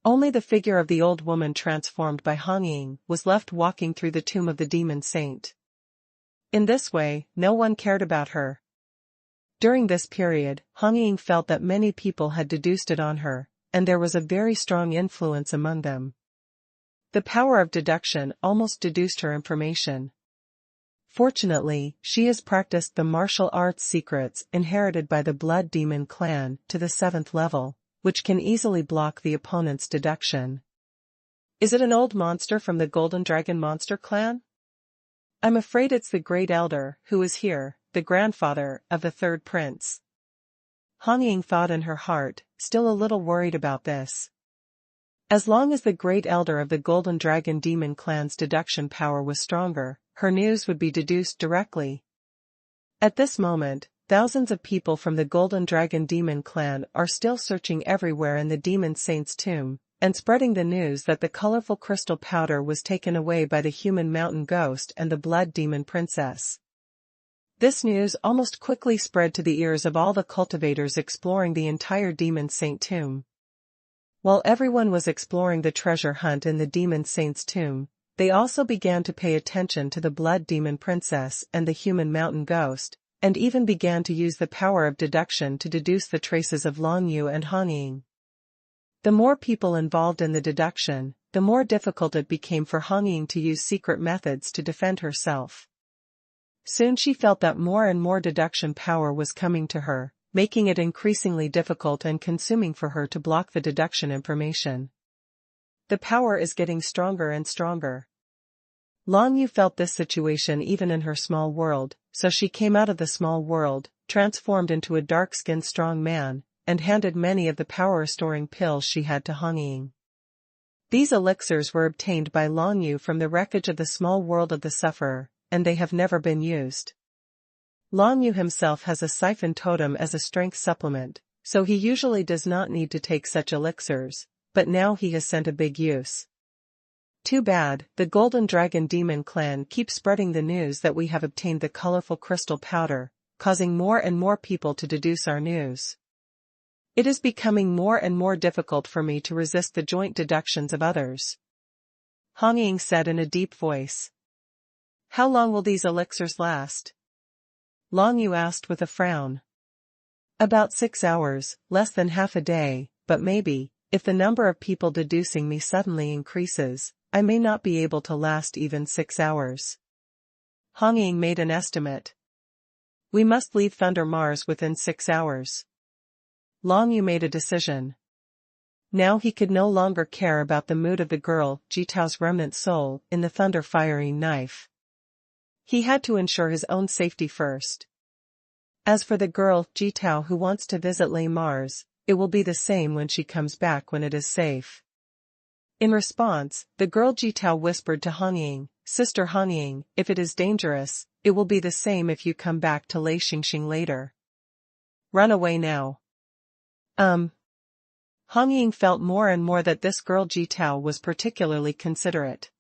Only the figure of the old woman transformed by Hong Ying was left walking through the tomb of the Demon Saint. In this way, no one cared about her. During this period, Hong Ying felt that many people had deduced it on her, and there was a very strong influence among them. The power of deduction almost deduced her information. Fortunately, she has practiced the martial arts secrets inherited by the Blood Demon clan to the 7th level, which can easily block the opponent's deduction. Is it an old monster from the Golden Dragon Monster clan? I'm afraid it's the Great Elder who is here, the grandfather of the 3rd prince. Hong Ying thought in her heart, still a little worried about this. As long as the Great Elder of the Golden Dragon Demon clan's deduction power was stronger, her news would be deduced directly. At this moment, thousands of people from the Golden Dragon Demon clan are still searching everywhere in the Demon Saint's tomb, and spreading the news that the colorful crystal powder was taken away by the human mountain ghost and the blood demon princess. This news almost quickly spread to the ears of all the cultivators exploring the entire demon saint tomb. While everyone was exploring the treasure hunt in the demon saint's tomb, they also began to pay attention to the blood demon princess and the human mountain ghost, and even began to use the power of deduction to deduce the traces of Long Yu and Han Ying. The more people involved in the deduction, the more difficult it became for Han Ying to use secret methods to defend herself. Soon she felt that more and more deduction power was coming to her, making it increasingly difficult and consuming for her to block the deduction information. The power is getting stronger and stronger. Long Yu felt this situation even in her small world, so she came out of the small world, transformed into a dark-skinned strong man, and handed many of the power-restoring pills she had to Han Ying. These elixirs were obtained by Long Yu from the wreckage of the small world of the sufferer, and they have never been used. Long Yu himself has a siphon totem as a strength supplement, so he usually does not need to take such elixirs, but now he has sent a big use. Too bad, the Golden Dragon Demon clan keeps spreading the news that we have obtained the colorful crystal powder, causing more and more people to deduce our news. It is becoming more and more difficult for me to resist the joint deductions of others. Han Ying said in a deep voice. How long will these elixirs last? Long Yu asked with a frown. About 6 hours, less than half a day, but maybe, if the number of people deducing me suddenly increases, I may not be able to last even 6 hours. Han Ying made an estimate. We must leave Thunder Mars within 6 hours. Long Yu made a decision. Now he could no longer care about the mood of the girl, Jitao's remnant soul, in the thunder firing knife. He had to ensure his own safety first. As for the girl, Jitao, who wants to visit Le Mars, it will be the same when she comes back when it is safe. In response, the girl Jitao whispered to Han Ying, Sister Han Ying, if it is dangerous, it will be the same if you come back to Lei Xingxing later. Run away now. Han Ying felt more and more that this girl Jitao was particularly considerate.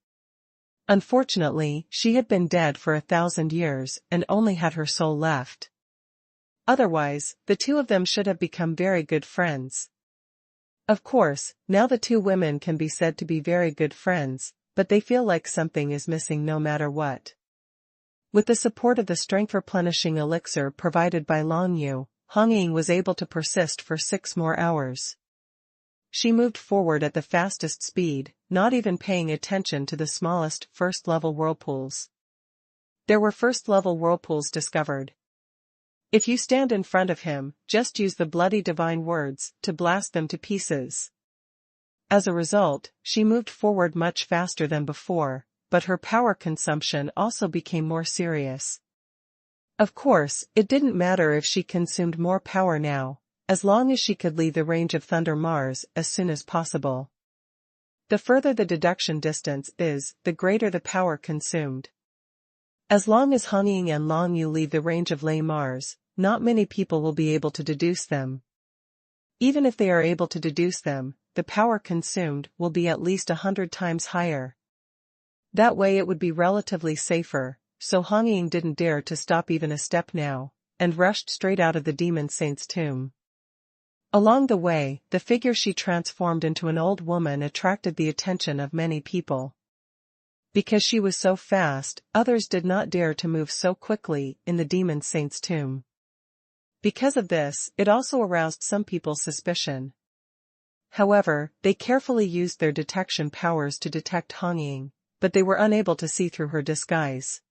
Unfortunately, she had been dead for 1,000 years and only had her soul left. Otherwise, the two of them should have become very good friends. Of course, now the two women can be said to be very good friends, but they feel like something is missing no matter what. With the support of the strength-replenishing elixir provided by Long Yu, Han Ying was able to persist for 6 more hours. She moved forward at the fastest speed, not even paying attention to the smallest first-level whirlpools. There were first-level whirlpools discovered. If you stand in front of him, just use the bloody divine words to blast them to pieces. As a result, she moved forward much faster than before, but her power consumption also became more serious. Of course, it didn't matter if she consumed more power now, as long as she could leave the range of Thunder Mars as soon as possible. The further the deduction distance is, the greater the power consumed. As long as Han Ying and Long Yu leave the range of Le Mars, not many people will be able to deduce them. Even if they are able to deduce them, the power consumed will be at least 100 times higher. That way it would be relatively safer, so Han Ying didn't dare to stop even a step now, and rushed straight out of the demon saint's tomb. Along the way, the figure she transformed into an old woman attracted the attention of many people. Because she was so fast, others did not dare to move so quickly in the demon saint's tomb. Because of this, it also aroused some people's suspicion. However, they carefully used their detection powers to detect Han Ying, but they were unable to see through her disguise.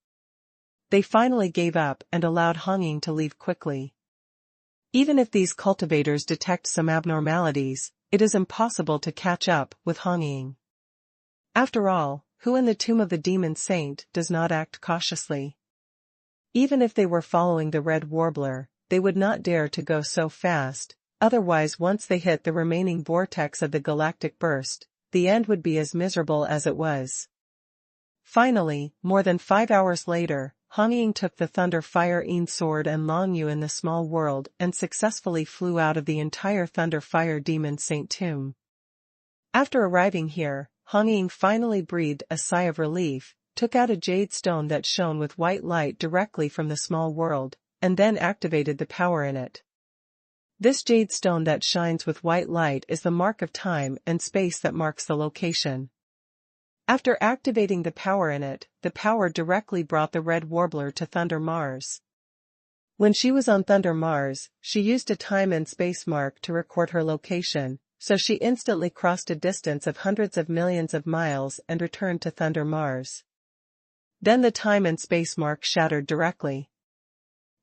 They finally gave up and allowed Han Ying to leave quickly. Even if these cultivators detect some abnormalities, it is impossible to catch up with Han Ying. After all, who in the tomb of the demon saint does not act cautiously? Even if they were following the red warbler, they would not dare to go so fast, otherwise once they hit the remaining vortex of the galactic burst, the end would be as miserable as it was. Finally, more than 5 hours later, Han Ying took the Thunder Fire Yin sword and Long Yu in the small world and successfully flew out of the entire Thunder Fire Demon Saint tomb. After arriving here, Hong Ying finally breathed a sigh of relief, took out a jade stone that shone with white light directly from the small world, and then activated the power in it. This jade stone that shines with white light is the mark of time and space that marks the location. After activating the power in it, the power directly brought the red warbler to Thunder Mars. When she was on Thunder Mars, she used a time and space mark to record her location, so she instantly crossed a distance of hundreds of millions of miles and returned to Thunder Mars. Then the time and space mark shattered directly.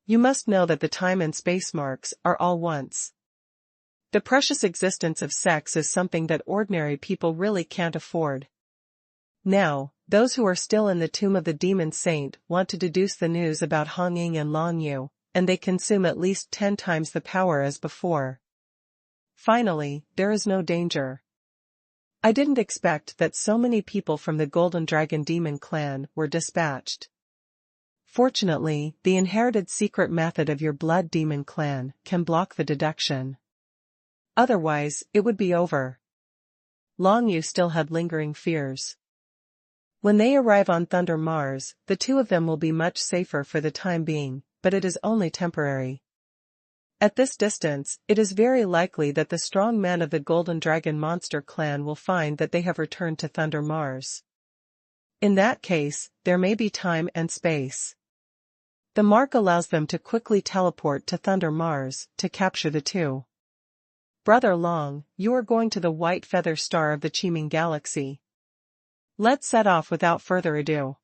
You must know that the time and space marks are all once. The precious existence of sex is something that ordinary people really can't afford. Now, those who are still in the tomb of the demon saint want to deduce the news about Hong Ying and Long Yu, and they consume at least 10 times the power as before. Finally, there is no danger. I didn't expect that so many people from the Golden Dragon Demon clan were dispatched. Fortunately, the inherited secret method of your Blood Demon clan can block the deduction. Otherwise, it would be over. Long Yu still had lingering fears. When they arrive on Thunder Mars, the two of them will be much safer for the time being, but it is only temporary. At this distance, it is very likely that the strong men of the Golden Dragon Monster clan will find that they have returned to Thunder Mars. In that case, there may be time and space. The mark allows them to quickly teleport to Thunder Mars to capture the two. Brother Long, you are going to the white feather star of the Qiming Galaxy. Let's set off without further ado.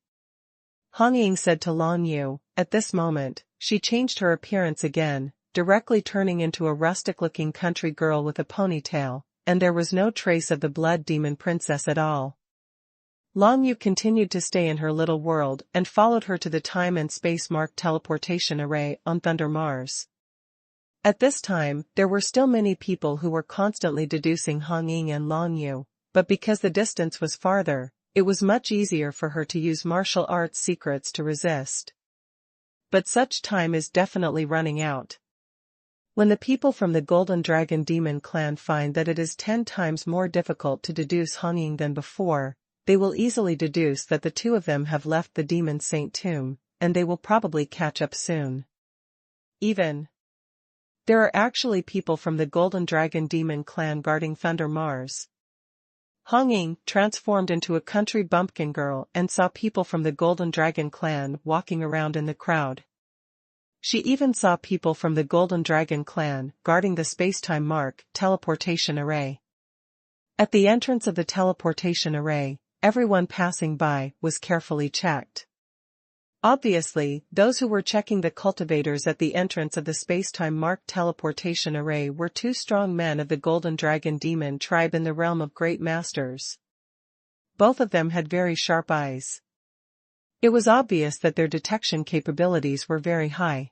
Hong Ying said to Long Yu. At this moment, she changed her appearance again, directly turning into a rustic-looking country girl with a ponytail, and there was no trace of the Blood Demon Princess at all. Long Yu continued to stay in her little world and followed her to the time and space mark teleportation array on Thunder Mars. At this time, there were still many people who were constantly deducing Hong Ying and Long Yu, but because the distance was farther, it was much easier for her to use martial arts secrets to resist. But such time is definitely running out. When the people from the Golden Dragon Demon clan find that it is 10 times more difficult to deduce Hong Ying than before, they will easily deduce that the two of them have left the Demon Saint tomb, and they will probably catch up soon. There are actually people from the Golden Dragon Demon clan guarding Thunder Mars. Hong Ying transformed into a country bumpkin girl and saw people from the Golden Dragon clan walking around in the crowd. She even saw people from the Golden Dragon clan guarding the Spacetime Mark teleportation array. At the entrance of the teleportation array, everyone passing by was carefully checked. Obviously, those who were checking the cultivators at the entrance of the Spacetime Mark teleportation array were 2 strong men of the Golden Dragon Demon tribe in the realm of Great Masters. Both of them had very sharp eyes. It was obvious that their detection capabilities were very high.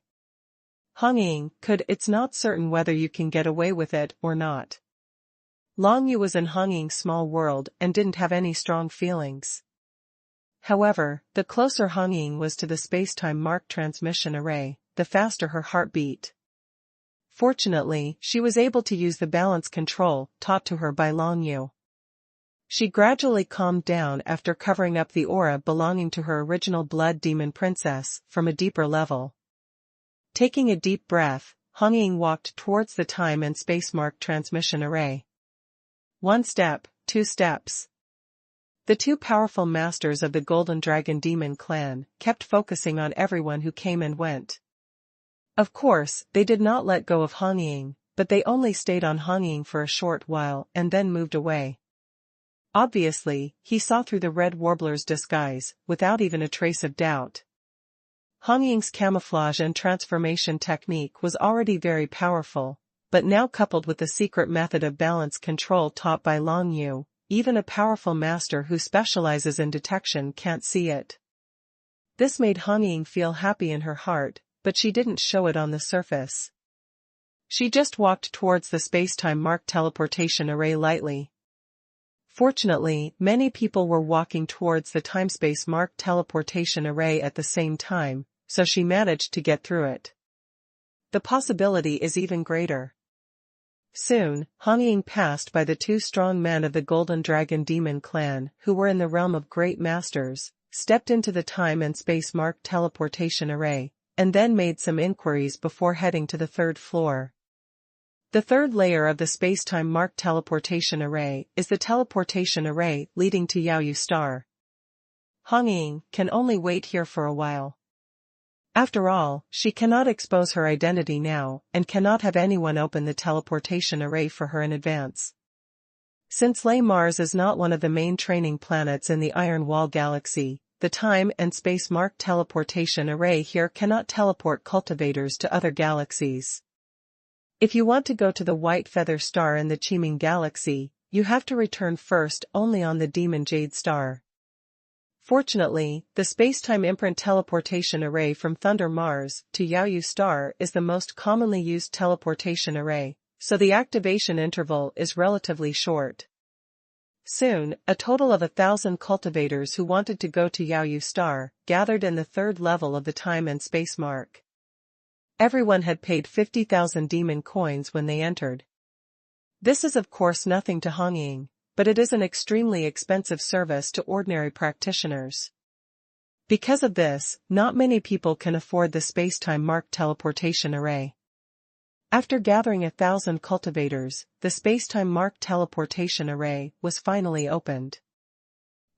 Hong Ying, it's not certain whether you can get away with it or not. Long Yu was in Hong Ying's small world and didn't have any strong feelings. However, the closer Hong Ying was to the Spacetime Mark transmission array, the faster her heart beat. Fortunately, she was able to use the balance control taught to her by Long Yu. She gradually calmed down after covering up the aura belonging to her original Blood Demon Princess from a deeper level. Taking a deep breath, Hong Ying walked towards the time and space mark transmission array. 1 step, 2 steps. The 2 powerful masters of the Golden Dragon Demon clan kept focusing on everyone who came and went. Of course, they did not let go of Hong Ying, but they only stayed on Hong Ying for a short while and then moved away. Obviously, he saw through the red warbler's disguise, without even a trace of doubt. Hong Ying's camouflage and transformation technique was already very powerful, but now coupled with the secret method of balance control taught by Long Yu, even a powerful master who specializes in detection can't see it. This made Hong Ying feel happy in her heart, but she didn't show it on the surface. She just walked towards the Spacetime Mark teleportation array lightly. Fortunately, many people were walking towards the Timespace Mark teleportation array at the same time, so she managed to get through it. The possibility is even greater. Soon, Hong Ying passed by the two strong men of the Golden Dragon Demon clan who were in the realm of great masters, stepped into the time and space marked teleportation array, and then made some inquiries before heading to the third floor. The third layer of the space-time marked teleportation array is the teleportation array leading to Yaoyu Star. Hong Ying can only wait here for a while. After all, she cannot expose her identity now and cannot have anyone open the teleportation array for her in advance. Since Le Mars is not one of the main training planets in the Iron Wall galaxy, the time and space marked teleportation array here cannot teleport cultivators to other galaxies. If you want to go to the White Feather Star in the Qiming Galaxy, you have to return first only on the Demon Jade Star. Fortunately, the space-time imprint teleportation array from Thunder Mars to Yaoyu Star is the most commonly used teleportation array, so the activation interval is relatively short. Soon, a total of 1,000 cultivators who wanted to go to Yaoyu Star gathered in the third level of the time and space mark. Everyone had paid 50,000 demon coins when they entered. This is of course nothing to Hong Ying, but it is an extremely expensive service to ordinary practitioners. Because of this, not many people can afford the space-time marked teleportation array. After gathering 1,000 cultivators, the space-time marked teleportation array was finally opened.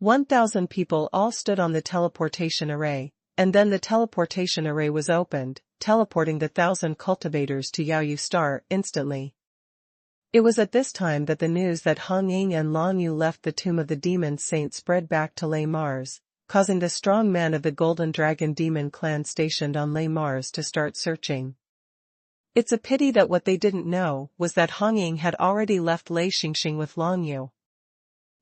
1,000 people all stood on the teleportation array, and then the teleportation array was opened, teleporting the 1,000 cultivators to Yaoyu Star instantly. It was at this time that the news that Hong Ying and Long Yu left the tomb of the demon saint spread back to Le Mars, causing the strong men of the Golden Dragon Demon clan stationed on Le Mars to start searching. It's a pity that what they didn't know was that Hong Ying had already left Lei Xingxing with Long Yu.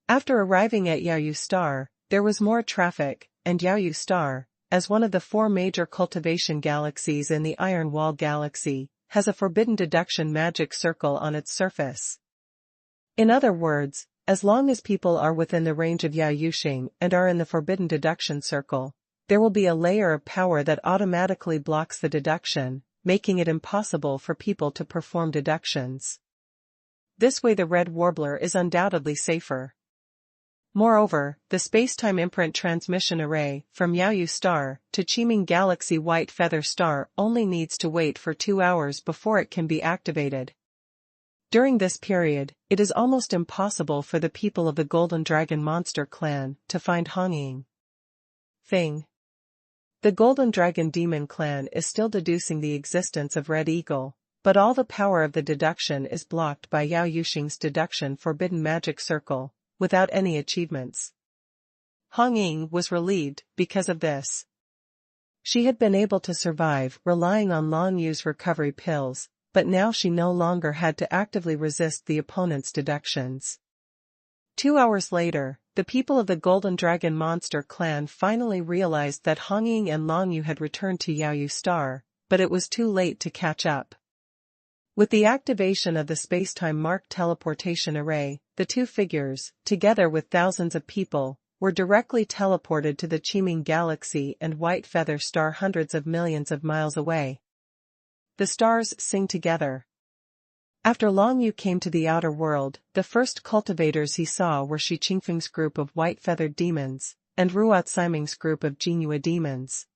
After arriving at Yaoyu Star, there was more traffic, and Yaoyu Star, as one of the 4 major cultivation galaxies in the Iron Wall galaxy, has a forbidden deduction magic circle on its surface. In other words, as long as people are within the range of Yaoyuxing and are in the forbidden deduction circle, there will be a layer of power that automatically blocks the deduction, making it impossible for people to perform deductions. This way the Red Warbler is undoubtedly safer. Moreover, the space-time imprint transmission array from Yaoyu Star to Qiming Galaxy White Feather Star only needs to wait for 2 hours before it can be activated. During this period, it is almost impossible for the people of the Golden Dragon Monster clan to find Hong Ying. Thing. The Golden Dragon Demon clan is still deducing the existence of Red Eagle, but all the power of the deduction is blocked by Yaoyuxing's deduction forbidden magic circle, without any achievements. Hong Ying was relieved because of this. She had been able to survive relying on Long Yu's recovery pills, but now she no longer had to actively resist the opponent's deductions. 2 hours later, the people of the Golden Dragon Monster clan finally realized that Hong Ying and Long Yu had returned to Yaoyu Star, but it was too late to catch up. With the activation of the space-time marked teleportation array, the two figures, together with thousands of people, were directly teleported to the Qiming Galaxy and White Feather Star hundreds of millions of miles away. The stars sing together. After Long Yu came to the outer world, the first cultivators he saw were Shi Qingfeng's group of white-feathered demons, and Ruat Siming's group of Jinhua demons.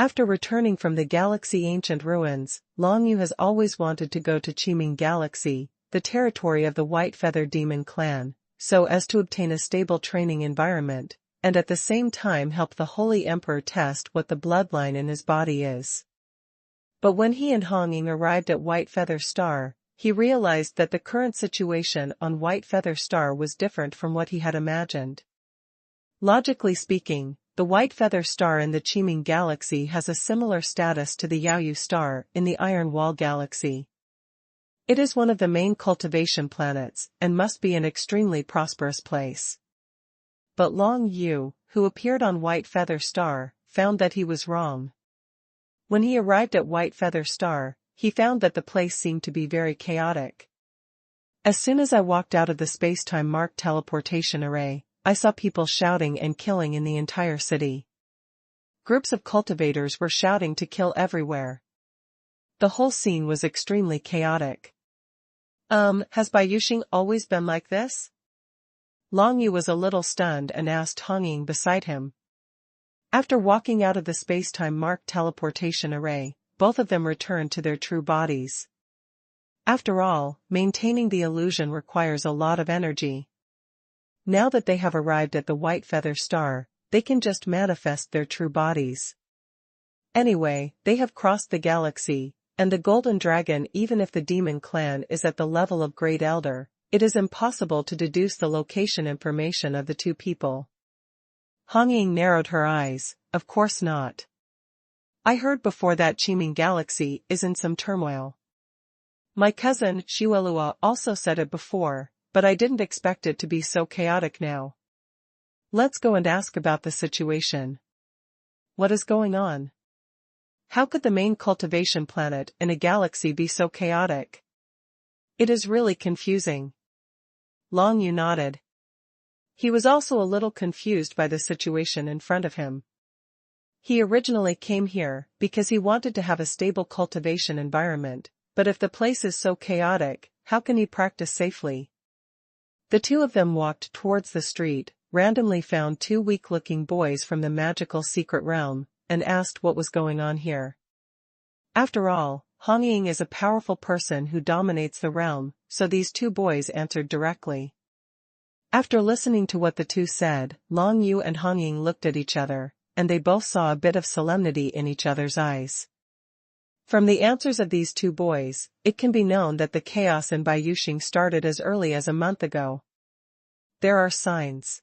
After returning from the galaxy ancient ruins, Long Yu has always wanted to go to Qiming Galaxy, the territory of the White Feather Demon clan, so as to obtain a stable training environment, and at the same time help the Holy Emperor test what the bloodline in his body is. But when he and Hong Ying arrived at White Feather Star, he realized that the current situation on White Feather Star was different from what he had imagined. Logically speaking, the White Feather Star in the Qiming Galaxy has a similar status to the Yaoyu Star in the Iron Wall Galaxy. It is one of the main cultivation planets, and must be an extremely prosperous place. But Long Yu, who appeared on White Feather Star, found that he was wrong. When he arrived at White Feather Star, he found that the place seemed to be very chaotic. As soon as I walked out of the space-time marked teleportation array, I saw people shouting and killing in the entire city. Groups of cultivators were shouting to kill everywhere. The whole scene was extremely chaotic. Has Bayuxing always been like this? Long Yu was a little stunned and asked Hong Ying beside him. After walking out of the space-time marked teleportation array, both of them returned to their true bodies. After all, maintaining the illusion requires a lot of energy. Now that they have arrived at the White Feather Star, they can just manifest their true bodies. Anyway, they have crossed the galaxy, and the Golden Dragon, even if the demon clan is at the level of Great Elder, it is impossible to deduce the location information of the two people. Hong Ying narrowed her eyes. Of course not. I heard before that Qiming Galaxy is in some turmoil. My cousin, Xuelua, also said it before, but I didn't expect it to be so chaotic now. Let's go and ask about the situation. What is going on? How could the main cultivation planet in a galaxy be so chaotic? It is really confusing. Long Yu nodded. He was also a little confused by the situation in front of him. He originally came here because he wanted to have a stable cultivation environment, but if the place is so chaotic, how can he practice safely? The two of them walked towards the street, randomly found two weak-looking boys from the magical secret realm, and asked what was going on here. After all, Hong Ying is a powerful person who dominates the realm, so these two boys answered directly. After listening to what the two said, Long Yu and Hong Ying looked at each other, and they both saw a bit of solemnity in each other's eyes. From the answers of these two boys, it can be known that the chaos in Bayuxing started as early as a month ago. There are signs.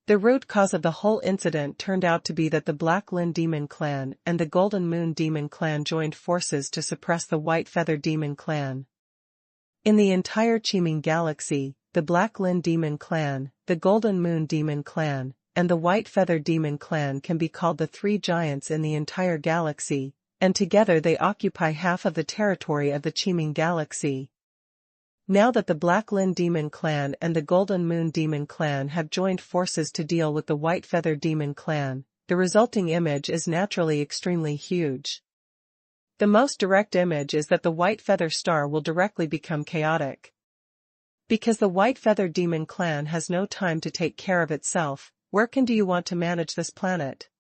The root cause of the whole incident turned out to be that the Black Lin Demon Clan and the Golden Moon Demon Clan joined forces to suppress the White Feather Demon Clan. In the entire Qiming Galaxy, the Black Lin Demon Clan, the Golden Moon Demon Clan, and the White Feather Demon Clan can be called the three giants in the entire galaxy, and together they occupy half of the territory of the Qiming Galaxy. Now that the Black Lin Demon Clan and the Golden Moon Demon Clan have joined forces to deal with the White Feather Demon Clan, the resulting image is naturally extremely huge. The most direct image is that the White Feather Star will directly become chaotic. Because the White Feather Demon Clan has no time to take care of itself, where do you want to manage this planet?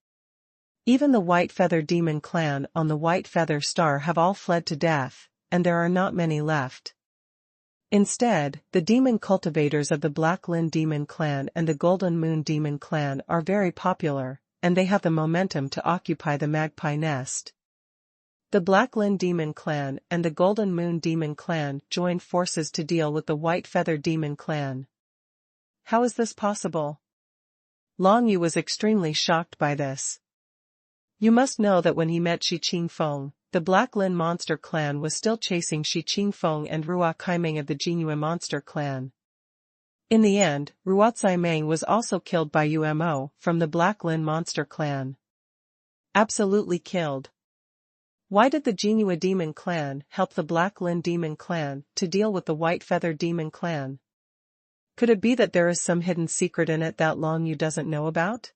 Even the White Feather Demon Clan on the White Feather Star have all fled to death, and there are not many left. Instead, the demon cultivators of the Black Lin Demon Clan and the Golden Moon Demon Clan are very popular, and they have the momentum to occupy the Magpie Nest. The Black Lin Demon Clan and the Golden Moon Demon Clan joined forces to deal with the White Feather Demon Clan. How is this possible? Long Yu was extremely shocked by this. You must know that when he met Shi Qingfeng, the Black Lin Monster Clan was still chasing Shi Qingfeng and Ruo Kaimeng of the Jingyue Monster Clan. In the end, Ruo Caimeng was also killed by Umo from the Black Lin Monster Clan. Absolutely killed. Why did the Jingyue Demon Clan help the Black Lin Demon Clan to deal with the White Feather Demon Clan? Could it be that there is some hidden secret in it that Long Yu doesn't know about?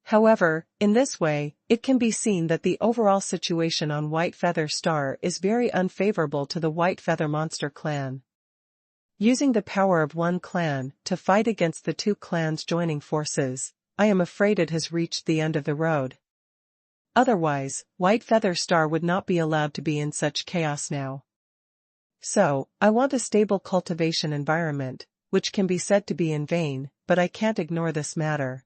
However, in this way, it can be seen that the overall situation on White Feather Star is very unfavorable to the White Feather Monster Clan. Using the power of one clan to fight against the two clans joining forces, I am afraid it has reached the end of the road. Otherwise, White Feather Star would not be allowed to be in such chaos now. So, I want a stable cultivation environment, which can be said to be in vain, but I can't ignore this matter.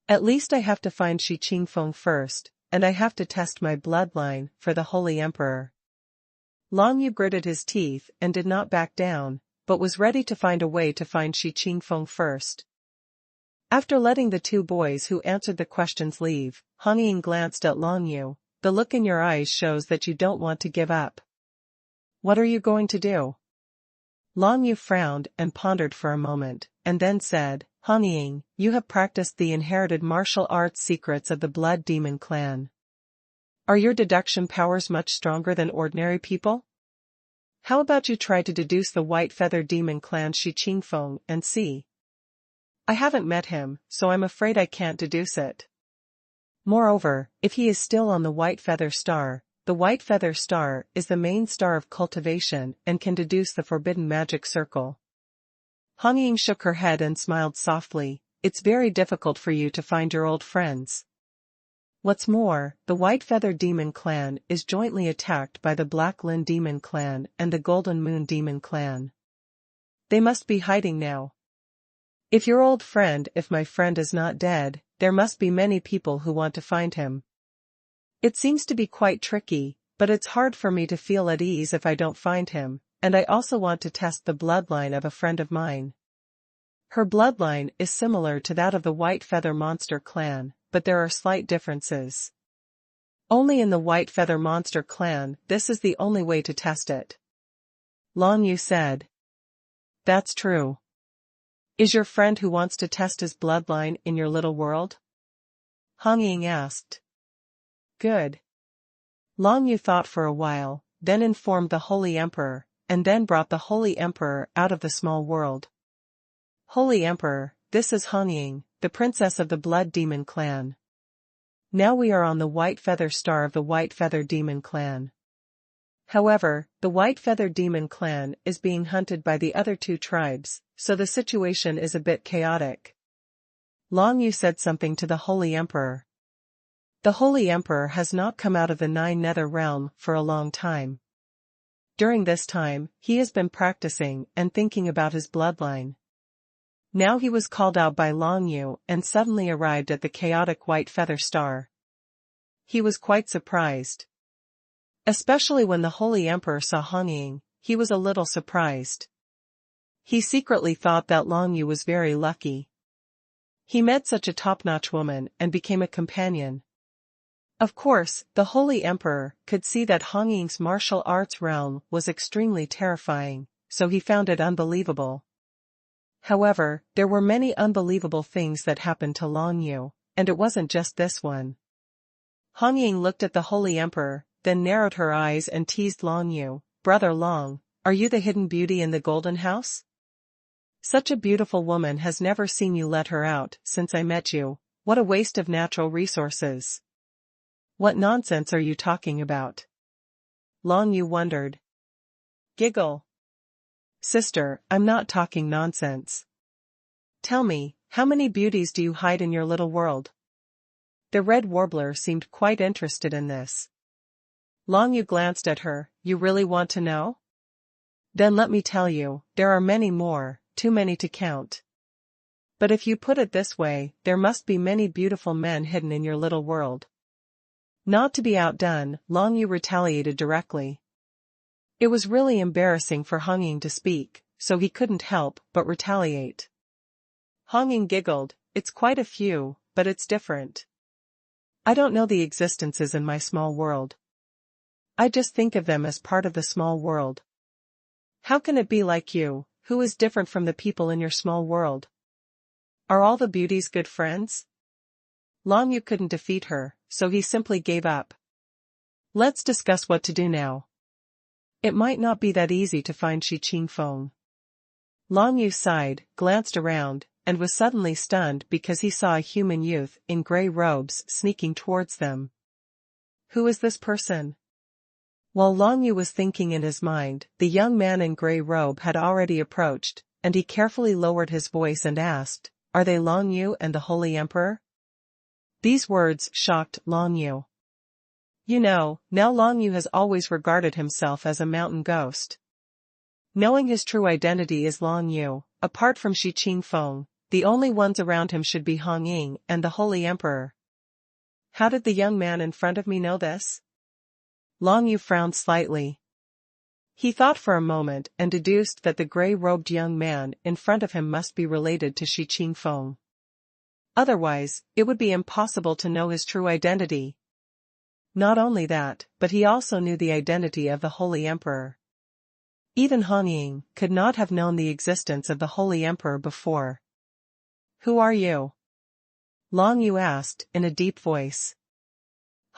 At least I have to find Shi Qingfeng first, and I have to test my bloodline for the Holy Emperor. Long Yu gritted his teeth and did not back down, but was ready to find a way to find Shi Qingfeng first. After letting the two boys who answered the questions leave, Hong Ying glanced at Long Yu. The look in your eyes shows that you don't want to give up. What are you going to do? Long Yu frowned and pondered for a moment, and then said, Hong Ying, you have practiced the inherited martial arts secrets of the Blood Demon Clan. Are your deduction powers much stronger than ordinary people? How about you try to deduce the White Feather Demon Clan Shi Qingfeng and see? I haven't met him, so I'm afraid I can't deduce it. Moreover, if he is still on the White Feather Star, the white feather star is the main star of cultivation and can deduce the forbidden magic circle. Hong Ying shook her head and smiled softly. It's very difficult for you to find your old friends. What's more, the White Feather Demon Clan is jointly attacked by the Black Lin Demon Clan and the Golden Moon Demon Clan. They must be hiding now. If my friend is not dead, there must be many people who want to find him. It seems to be quite tricky, but it's hard for me to feel at ease if I don't find him, and I also want to test the bloodline of a friend of mine. Her bloodline is similar to that of the White Feather Monster Clan, but there are slight differences. Only in the White Feather Monster Clan, this is the only way to test it. Long Yu said. That's true. Is your friend who wants to test his bloodline in your little world? Hong Ying asked. Good. Long Yu thought for a while, then informed the Holy Emperor, and then brought the Holy Emperor out of the small world. Holy Emperor, this is Hong Ying, the princess of the Blood Demon Clan. Now we are on the White Feather Star of the White Feather Demon Clan. However, the White Feather Demon Clan is being hunted by the other two tribes, so the situation is a bit chaotic. Long Yu said something to the Holy Emperor. The Holy Emperor has not come out of the Nine Nether Realm for a long time. During this time, he has been practicing and thinking about his bloodline. Now he was called out by Long Yu and suddenly arrived at the chaotic White Feather Star. He was quite surprised. Especially when the Holy Emperor saw Hong Ying, he was a little surprised. He secretly thought that Long Yu was very lucky. He met such a top-notch woman and became a companion. Of course, the Holy Emperor could see that Hong Ying's martial arts realm was extremely terrifying, so he found it unbelievable. However, there were many unbelievable things that happened to Long Yu, and it wasn't just this one. Hong Ying looked at the Holy Emperor, then narrowed her eyes and teased Long Yu. Brother Long, are you the hidden beauty in the Golden House? Such a beautiful woman has never seen you let her out since I met you. What a waste of natural resources. What nonsense are you talking about? Long Yu wondered. Giggle. Sister, I'm not talking nonsense. Tell me, how many beauties do you hide in your little world? The Red Warbler seemed quite interested in this. Long Yu glanced at her. You really want to know? Then let me tell you, there are many more, too many to count. But if you put it this way, there must be many beautiful men hidden in your little world. Not to be outdone, Long Yu retaliated directly. It was really embarrassing for Hong Ying to speak, so he couldn't help but retaliate. Hong Ying giggled. It's quite a few, but it's different. I don't know the existences in my small world. I just think of them as part of the small world. How can it be like you, who is different from the people in your small world? Are all the beauties good friends? Long Yu couldn't defeat her, so he simply gave up. Let's discuss what to do now. It might not be that easy to find Shi Qingfeng. Long Yu sighed, glanced around, and was suddenly stunned because he saw a human youth in gray robes sneaking towards them. Who is this person? While Long Yu was thinking in his mind, the young man in gray robe had already approached, and he carefully lowered his voice and asked, Are they Long Yu and the Holy Emperor? These words shocked Long Yu. You know, now Long Yu has always regarded himself as a mountain ghost. Knowing his true identity is Long Yu, apart from Shi Qingfeng, the only ones around him should be Hong Ying and the Holy Emperor. How did the young man in front of me know this? Long Yu frowned slightly. He thought for a moment and deduced that the gray-robed young man in front of him must be related to Shi Qingfeng. Otherwise, it would be impossible to know his true identity. Not only that, but he also knew the identity of the Holy Emperor. Even Hong Ying could not have known the existence of the Holy Emperor before. Who are you? Long Yu asked in a deep voice.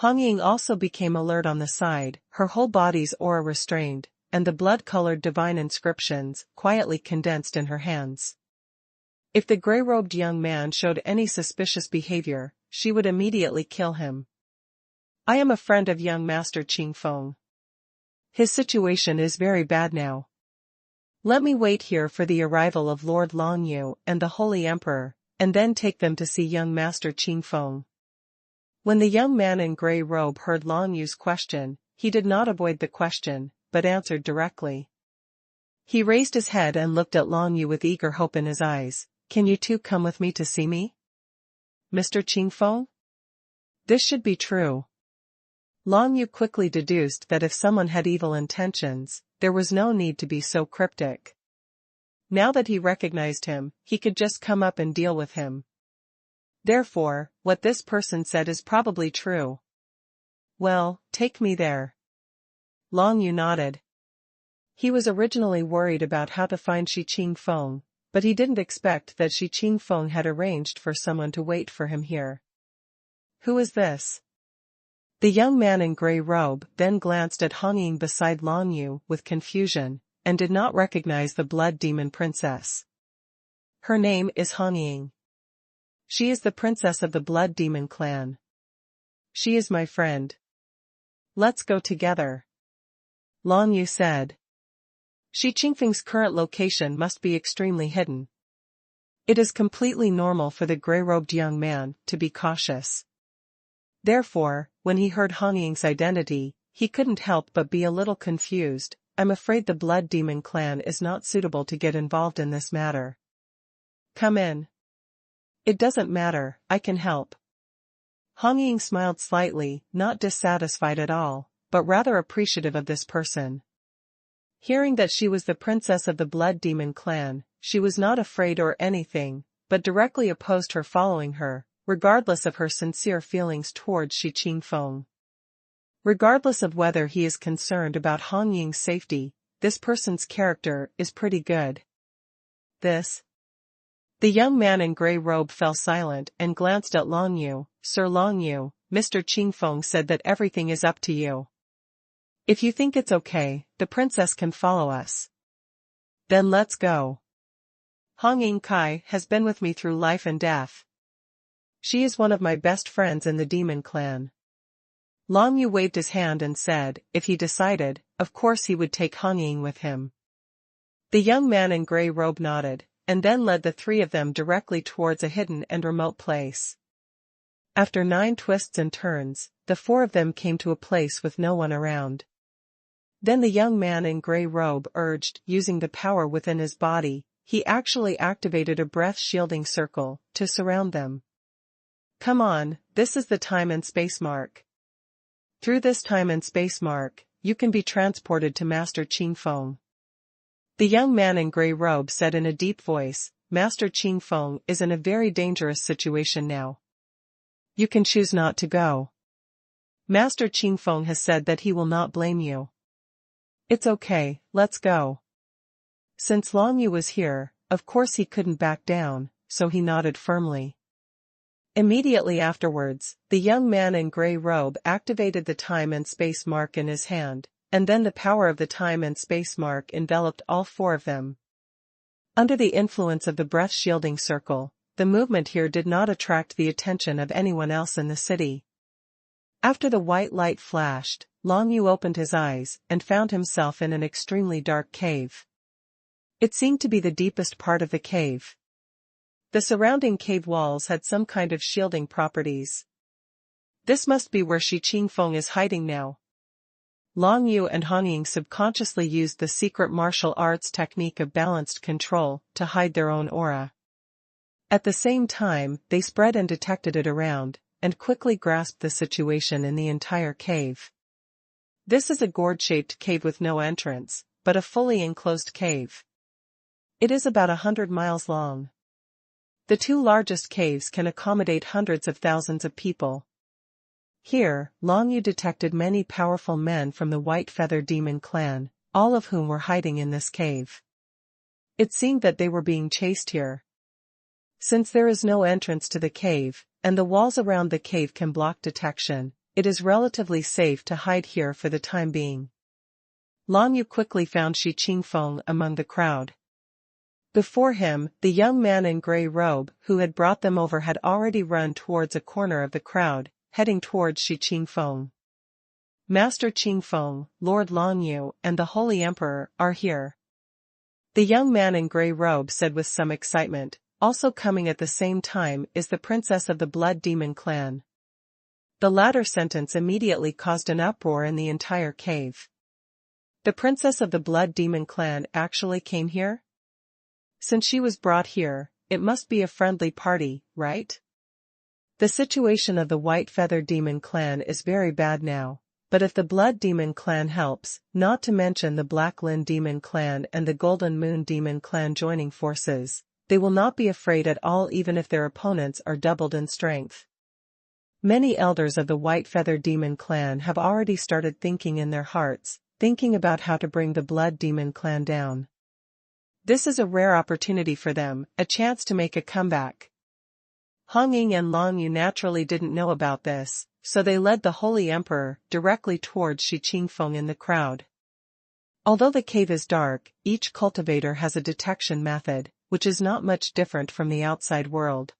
Hong Ying also became alert on the side, her whole body's aura restrained, and the blood-colored divine inscriptions quietly condensed in her hands. If the gray-robed young man showed any suspicious behavior, she would immediately kill him. I am a friend of young Master Qing Feng. His situation is very bad now. Let me wait here for the arrival of Lord Long Yu and the Holy Emperor, and then take them to see young Master Qing Feng. When the young man in grey robe heard Long Yu's question, he did not avoid the question, but answered directly. He raised his head and looked at Long Yu with eager hope in his eyes. Can you two come with me to see me? Mr. Qing Feng? This should be true. Long Yu quickly deduced that if someone had evil intentions, there was no need to be so cryptic. Now that he recognized him, he could just come up and deal with him. Therefore, what this person said is probably true. Well, take me there. Long Yu nodded. He was originally worried about how to find Shi Qing Feng, but he didn't expect that Shi Qing Feng had arranged for someone to wait for him here. Who is this? The young man in grey robe then glanced at Hong Ying beside Long Yu with confusion, and did not recognize the blood demon princess. Her name is Hong Ying. She is the princess of the blood demon clan. She is my friend. Let's go together. Long Yu said. Shi Qingfeng's current location must be extremely hidden. It is completely normal for the grey-robed young man to be cautious. Therefore, when he heard Hong Ying's identity, he couldn't help but be a little confused. I'm afraid the blood demon clan is not suitable to get involved in this matter. Come in. It doesn't matter, I can help. Hong Ying smiled slightly, not dissatisfied at all, but rather appreciative of this person. Hearing that she was the princess of the blood demon clan, she was not afraid or anything, but directly opposed her following her, regardless of her sincere feelings towards Shi Qing Feng. Regardless of whether he is concerned about Hong Ying's safety, this person's character is pretty good. The young man in grey robe fell silent and glanced at Long Yu. Sir Long Yu, Mr. Qing Feng said that everything is up to you. If you think it's okay, the princess can follow us. Then let's go. Hong Ying Kai has been with me through life and death. She is one of my best friends in the demon clan. Long Yu waved his hand and said, if he decided, of course he would take Hong Ying with him. The young man in grey robe nodded, and then led the three of them directly towards a hidden and remote place. After 9 twists and turns, the 4 of them came to a place with no one around. Then the young man in grey robe urged, using the power within his body, he actually activated a breath-shielding circle to surround them. Come on, this is the time and space mark. Through this time and space mark, you can be transported to Master Qing Feng. The young man in grey robe said in a deep voice, Master Qing Feng is in a very dangerous situation now. You can choose not to go. Master Qing Feng has said that he will not blame you. It's okay, let's go. Since Long Yu was here, of course he couldn't back down, so he nodded firmly. Immediately afterwards, the young man in grey robe activated the time and space mark in his hand, and then the power of the time and space mark enveloped all 4 of them. Under the influence of the breath-shielding circle, the movement here did not attract the attention of anyone else in the city. After the white light flashed, Long Yu opened his eyes and found himself in an extremely dark cave. It seemed to be the deepest part of the cave. The surrounding cave walls had some kind of shielding properties. This must be where Shi Qing Feng is hiding now. Long Yu and Hong Ying subconsciously used the secret martial arts technique of balanced control to hide their own aura. At the same time, they spread and detected it around, and quickly grasped the situation in the entire cave. This is a gourd-shaped cave with no entrance, but a fully enclosed cave. It is about 100 miles long. The 2 largest caves can accommodate hundreds of thousands of people. Here, Long Yu detected many powerful men from the White Feather Demon clan, all of whom were hiding in this cave. It seemed that they were being chased here. Since there is no entrance to the cave, and the walls around the cave can block detection, it is relatively safe to hide here for the time being. Long Yu quickly found Shi Qing Feng among the crowd. Before him, the young man in grey robe who had brought them over had already run towards a corner of the crowd, heading towards Shi Qing Feng. Master Qingfeng, Lord Longyu, and the Holy Emperor are here. The young man in grey robe said with some excitement. Also coming at the same time is the princess of the Blood Demon clan. The latter sentence immediately caused an uproar in the entire cave. The princess of the Blood Demon clan actually came here? Since she was brought here, it must be a friendly party, right? The situation of the White Feather Demon clan is very bad now, but if the Blood Demon clan helps, not to mention the Black Lin Demon clan and the Golden Moon Demon clan joining forces, they will not be afraid at all even if their opponents are doubled in strength. Many elders of the White Feather Demon clan have already started thinking in their hearts, thinking about how to bring the Blood Demon clan down. This is a rare opportunity for them, a chance to make a comeback. Hongying and Longyu naturally didn't know about this, so they led the Holy Emperor directly towards Shi Qingfeng in the crowd. Although the cave is dark, each cultivator has a detection method, which is not much different from the outside world.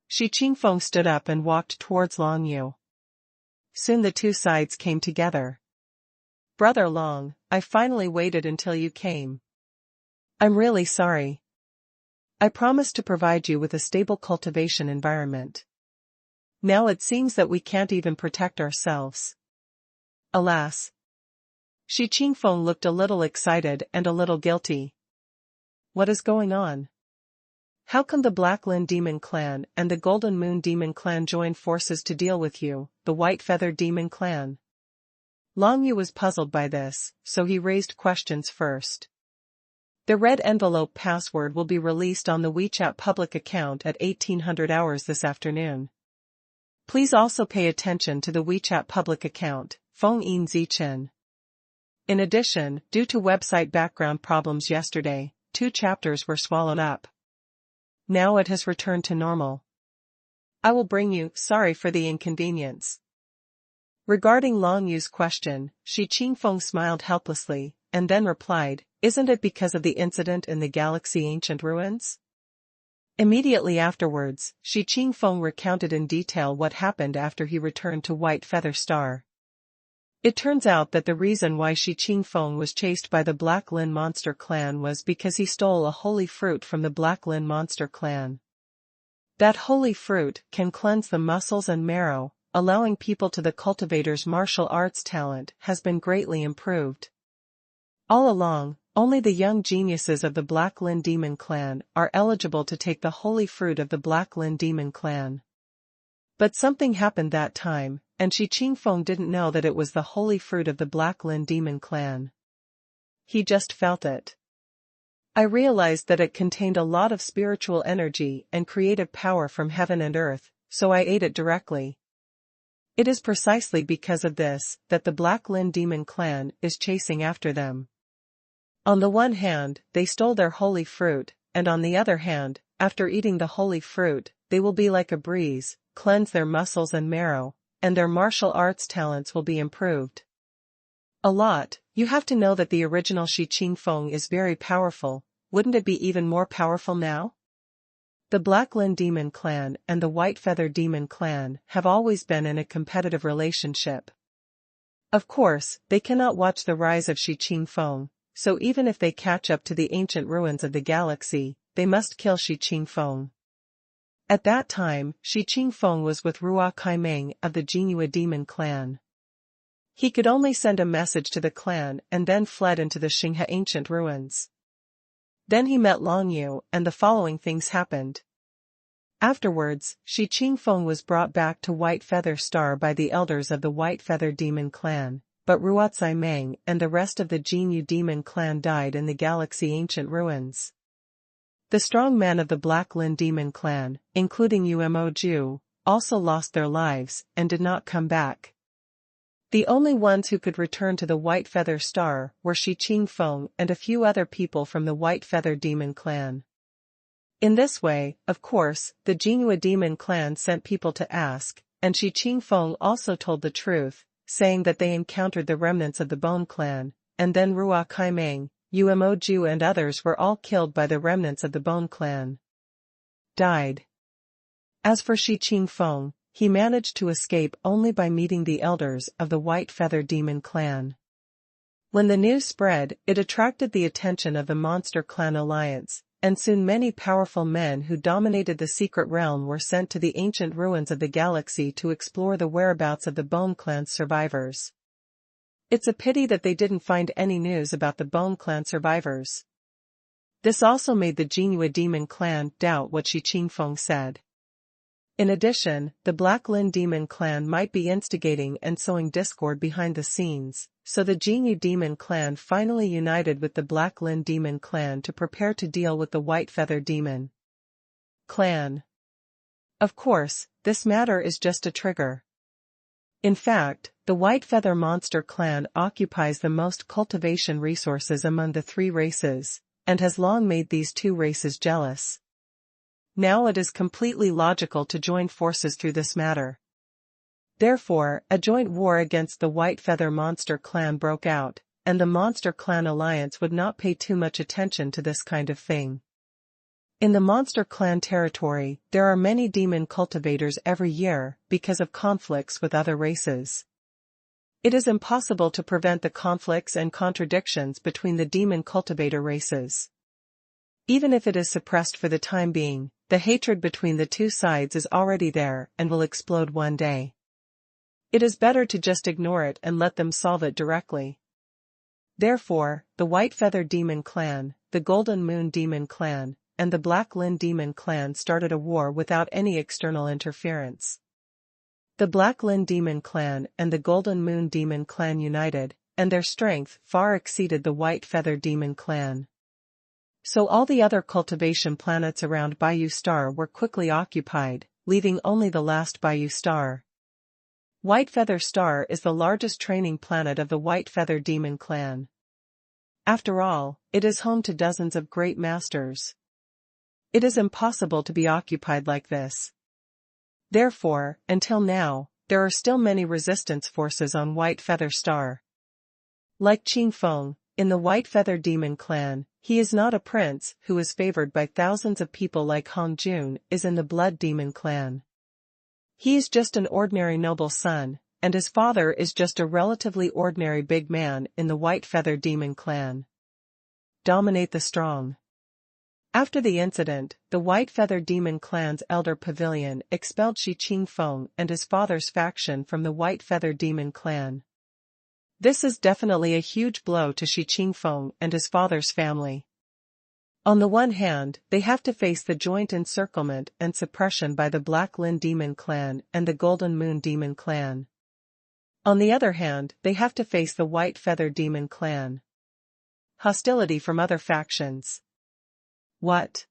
Shi Qingfeng stood up and walked towards Longyu. Soon the two sides came together. Brother Long, I finally waited until you came. I'm really sorry. I promised to provide you with a stable cultivation environment. Now it seems that we can't even protect ourselves. Alas. Shi Qingfeng looked a little excited and a little guilty. What is going on? How come the Black Lin Demon clan and the Golden Moon Demon clan join forces to deal with you, the White Feather Demon clan? Longyu was puzzled by this, so he raised questions first. The red envelope password will be released on the WeChat public account at 1800 hours this afternoon. Please also pay attention to the WeChat public account, Feng Yin Zi Chen. In addition, due to website background problems yesterday, 2 chapters were swallowed up. Now it has returned to normal. I will bring you, sorry for the inconvenience. Regarding Longyu's question, Shi Qingfeng smiled helplessly, and then replied, isn't it because of the incident in the galaxy ancient ruins? Immediately afterwards, Shi Qingfeng recounted in detail what happened after he returned to White Feather Star. It turns out that the reason why Shi Qingfeng was chased by the Black Lin Monster clan was because he stole a holy fruit from the Black Lin Monster clan. That holy fruit can cleanse the muscles and marrow, allowing people to the cultivator's martial arts talent has been greatly improved. All along, only the young geniuses of the Black Lin Demon clan are eligible to take the holy fruit of the Black Lin Demon clan. But something happened that time, and Shi Qingfeng didn't know that it was the holy fruit of the Black Lin Demon clan. He just felt it. I realized that it contained a lot of spiritual energy and creative power from heaven and earth, so I ate it directly. It is precisely because of this that the Black Lin Demon clan is chasing after them. On the one hand, they stole their holy fruit, and on the other hand, after eating the holy fruit, they will be like a breeze, cleanse their muscles and marrow, and their martial arts talents will be improved. A lot. You have to know that the original Shi Qingfeng is very powerful. Wouldn't it be even more powerful now? The Black Lin Demon clan and the White Feather Demon clan have always been in a competitive relationship. Of course, they cannot watch the rise of Shi Qingfeng, so even if they catch up to the ancient ruins of the galaxy, they must kill Shi Qingfeng. At that time, Shi Qingfeng was with Ruo Kaimeng of the Jinhua Demon clan. He could only send a message to the clan and then fled into the Xinghe ancient ruins. Then he met Longyu, and the following things happened. Afterwards, Shi Qingfeng was brought back to White Feather Star by the elders of the White Feather Demon clan, but Ruo Kaimeng and the rest of the Jinhua Demon clan died in the galaxy ancient ruins. The strong men of the Black Lin Demon clan, including Umo Ju, also lost their lives and did not come back. The only ones who could return to the White Feather Star were Shi Qingfeng and a few other people from the White Feather Demon clan. In this way, of course, the Jinhua Demon clan sent people to ask, and Shi Qingfeng also told the truth, saying that they encountered the remnants of the Bone clan, and then Ruo Kaimeng, Umo Ju and others were all killed by the remnants of the Bone clan. Died. As for Shi Qingfeng, he managed to escape only by meeting the elders of the White Feather Demon clan. When the news spread, it attracted the attention of the Monster Clan Alliance, and soon many powerful men who dominated the secret realm were sent to the ancient ruins of the galaxy to explore the whereabouts of the Bone Clan's survivors. It's a pity that they didn't find any news about the Bone Clan survivors. This also made the Jinhua Demon clan doubt what Shi Qingfeng said. In addition, the Black Lin Demon clan might be instigating and sowing discord behind the scenes, so the Jinhua Demon clan finally united with the Black Lin Demon clan to prepare to deal with the White Feather Demon clan. Of course, this matter is just a trigger. In fact, the White Feather Monster clan occupies the most cultivation resources among the three races, and has long made these two races jealous. Now it is completely logical to join forces through this matter. Therefore, a joint war against the White Feather Monster clan broke out, and the Monster Clan Alliance would not pay too much attention to this kind of thing. In the Monster Clan territory, there are many demon cultivators every year, because of conflicts with other races. It is impossible to prevent the conflicts and contradictions between the demon cultivator races. Even if it is suppressed for the time being, the hatred between the two sides is already there and will explode one day. It is better to just ignore it and let them solve it directly. Therefore, the White Feather Demon clan, the Golden Moon Demon clan, and the Black Lin Demon clan started a war without any external interference. The Black Lin Demon clan and the Golden Moon Demon clan united, and their strength far exceeded the White Feather Demon clan. So all the other cultivation planets around Bayou Star were quickly occupied, leaving only the last Bayou Star. White Feather Star is the largest training planet of the White Feather Demon clan. After all, it is home to dozens of great masters. It is impossible to be occupied like this. Therefore, until now, there are still many resistance forces on White Feather Star. Like Qingfeng, in the White Feather Demon clan, he is not a prince who is favored by thousands of people like Hong Jun is in the Blood Demon clan. He is just an ordinary noble son, and his father is just a relatively ordinary big man in the White Feather Demon clan. Dominate the strong. After the incident, the White Feather Demon clan's elder pavilion expelled Shi Qingfeng and his father's faction from the White Feather Demon clan. This is definitely a huge blow to Shi Qingfeng and his father's family. On the one hand, they have to face the joint encirclement and suppression by the Black Lin Demon clan and the Golden Moon Demon clan. On the other hand, they have to face the White Feather Demon clan. Hostility from other factions. What?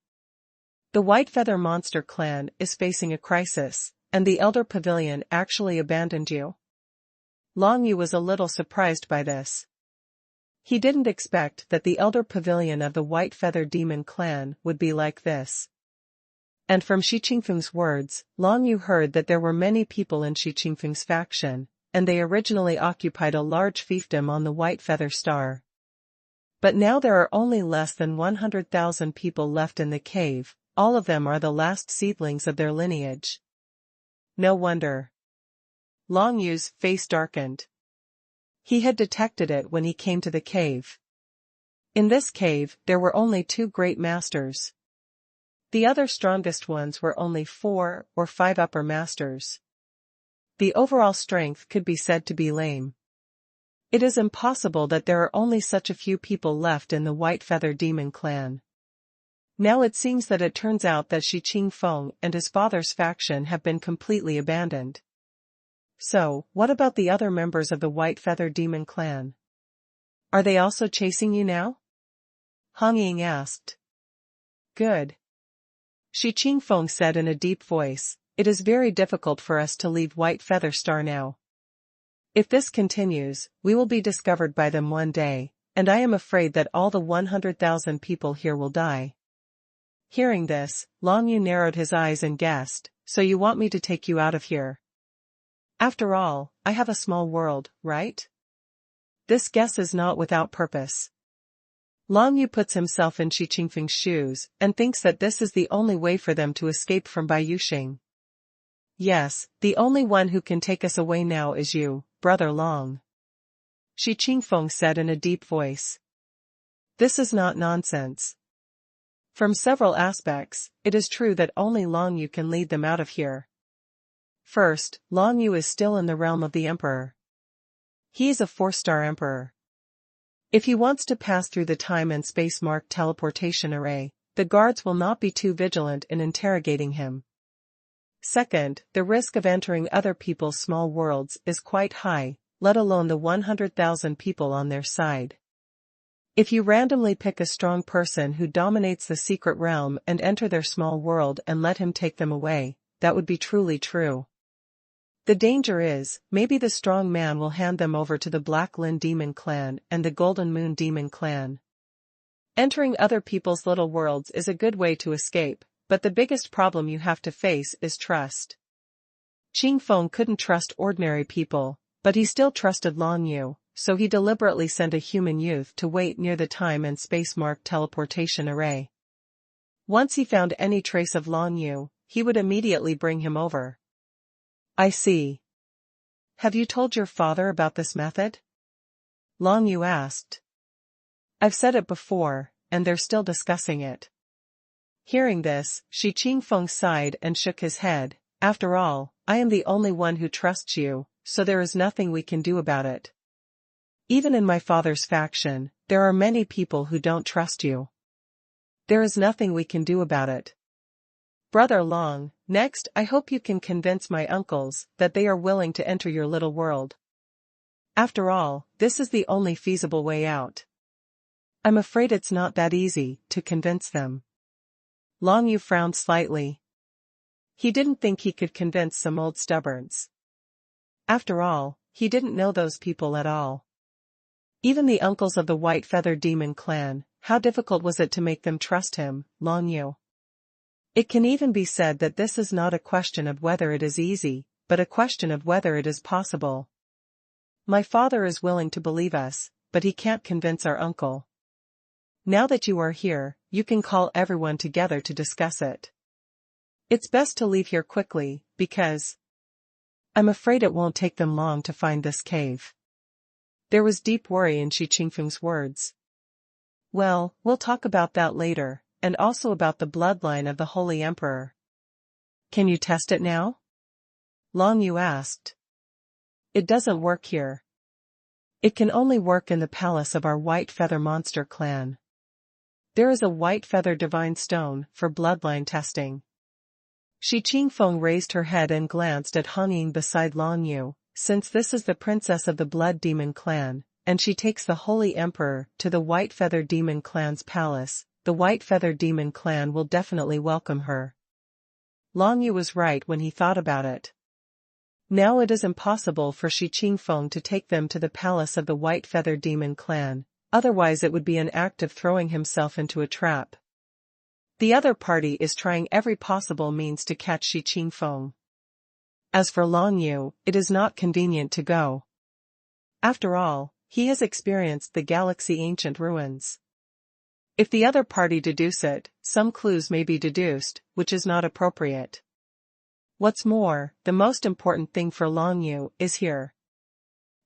The White Feather Monster clan is facing a crisis, and the Elder Pavilion actually abandoned you? Long Yu was a little surprised by this. He didn't expect that the Elder Pavilion of the White Feather Demon clan would be like this. And from Shi Qingfeng's words, Long Yu heard that there were many people in Shi Qingfeng's faction, and they originally occupied a large fiefdom on the White Feather Star. But now there are only less than 100,000 people left in the cave, all of them are the last seedlings of their lineage. No wonder. Long Yu's face darkened. He had detected it when he came to the cave. In this cave, there were only 2 great masters. The other strongest ones were only 4 or 5 upper masters. The overall strength could be said to be lame. It is impossible that there are only such a few people left in the White Feather Demon clan. Now it seems that it turns out that Shi Qingfeng and his father's faction have been completely abandoned. So, what about the other members of the White Feather Demon clan? Are they also chasing you now? Hong Ying asked. Good. Shi Qingfeng said in a deep voice, it is very difficult for us to leave White Feather Star now. If this continues, we will be discovered by them one day, and I am afraid that all the 100,000 people here will die. Hearing this, Long Yu narrowed his eyes and guessed, so you want me to take you out of here? After all, I have a small world, right? This guess is not without purpose. Long Yu puts himself in Shi Qingfeng's shoes and thinks that this is the only way for them to escape from Baiyuxing. Yes, the only one who can take us away now is you, Brother Long. Shi Qingfeng said in a deep voice. This is not nonsense. From several aspects, it is true that only Long Yu can lead them out of here. First, Long Yu is still in the realm of the Emperor. He is a 4-star Emperor. If he wants to pass through the time and space marked teleportation array, the guards will not be too vigilant in interrogating him. Second, the risk of entering other people's small worlds is quite high, let alone the 100,000 people on their side. If you randomly pick a strong person who dominates the secret realm and enter their small world and let him take them away, that would be truly true. The danger is, maybe the strong man will hand them over to the Black Lin Demon Clan and the Golden Moon Demon Clan. Entering other people's little worlds is a good way to escape, but the biggest problem you have to face is trust. Qingfeng couldn't trust ordinary people, but he still trusted Long Yu, so he deliberately sent a human youth to wait near the time and space marked teleportation array. Once he found any trace of Long Yu, he would immediately bring him over. I see. Have you told your father about this method? Long Yu asked. I've said it before, and they're still discussing it. Hearing this, Shi Qingfeng sighed and shook his head. After all, I am the only one who trusts you, so there is nothing we can do about it. Even in my father's faction, there are many people who don't trust you. There is nothing we can do about it. Brother Long, next I hope you can convince my uncles that they are willing to enter your little world. After all, this is the only feasible way out. I'm afraid it's not that easy to convince them. Long Yu frowned slightly. He didn't think he could convince some old stubborns. After all, he didn't know those people at all. Even the uncles of the White Feather Demon Clan, how difficult was it to make them trust him, Long Yu? It can even be said that this is not a question of whether it is easy, but a question of whether it is possible. My father is willing to believe us, but he can't convince our uncle. Now that you are here, you can call everyone together to discuss it. It's best to leave here quickly, because I'm afraid it won't take them long to find this cave. There was deep worry in Shi Qingfeng's words. Well, we'll talk about that later, and also about the bloodline of the Holy Emperor. Can you test it now? Long Yu asked. It doesn't work here. It can only work in the palace of our White Feather Monster clan. There is a White Feather Divine Stone for bloodline testing. Shi Qingfeng raised her head and glanced at Hong Ying beside Long Yu. Since this is the princess of the Blood Demon Clan, and she takes the Holy Emperor to the White Feather Demon Clan's palace, the White Feather Demon Clan will definitely welcome her. Long Yu was right when he thought about it. Now it is impossible for Shi Qingfeng to take them to the palace of the White Feather Demon Clan, otherwise it would be an act of throwing himself into a trap. The other party is trying every possible means to catch Shi Qingfeng. As for Long Yu, it is not convenient to go. After all, he has experienced the galaxy ancient ruins. If the other party deduce it, some clues may be deduced, which is not appropriate. What's more, the most important thing for Long Yu is here.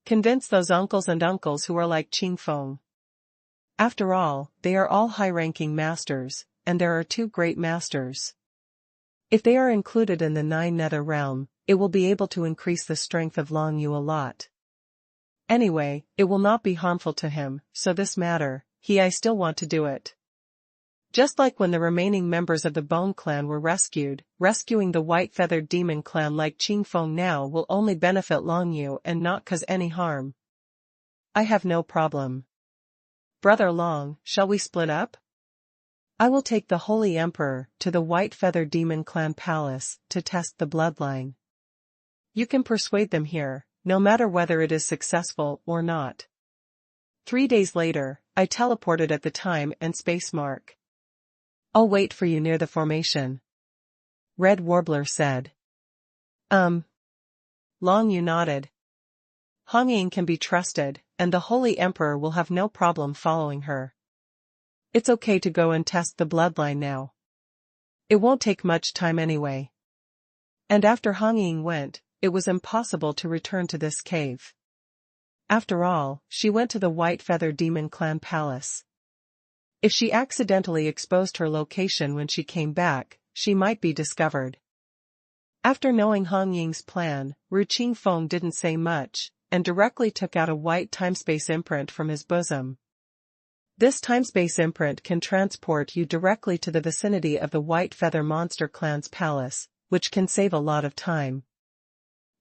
Convince those uncles who are like Qingfeng. After all, they are all high-ranking masters, and there are 2 great masters. If they are included in the 9 Nether Realm, it will be able to increase the strength of Long Yu a lot. Anyway, it will not be harmful to him, so this matter, I still want to do it. Just like when the remaining members of the Bone Clan were rescued, rescuing the White-Feathered Demon Clan like Qingfeng now will only benefit Long Yu and not cause any harm. I have no problem. Brother Long, shall we split up? I will take the Holy Emperor to the White-Feathered Demon Clan palace to test the bloodline. You can persuade them here, no matter whether it is successful or not. 3 days later, I teleported at the time and space mark. I'll wait for you near the formation. Red Warbler said. Long Yu nodded. Hong Ying can be trusted, and the Holy Emperor will have no problem following her. It's okay to go and test the bloodline now. It won't take much time anyway. And after Hong Ying went, it was impossible to return to this cave. After all, she went to the White Feather Demon Clan Palace. If she accidentally exposed her location when she came back, she might be discovered. After knowing Hong Ying's plan, Ru Qingfeng didn't say much, and directly took out a white timespace imprint from his bosom. This timespace imprint can transport you directly to the vicinity of the White Feather Monster Clan's palace, which can save a lot of time.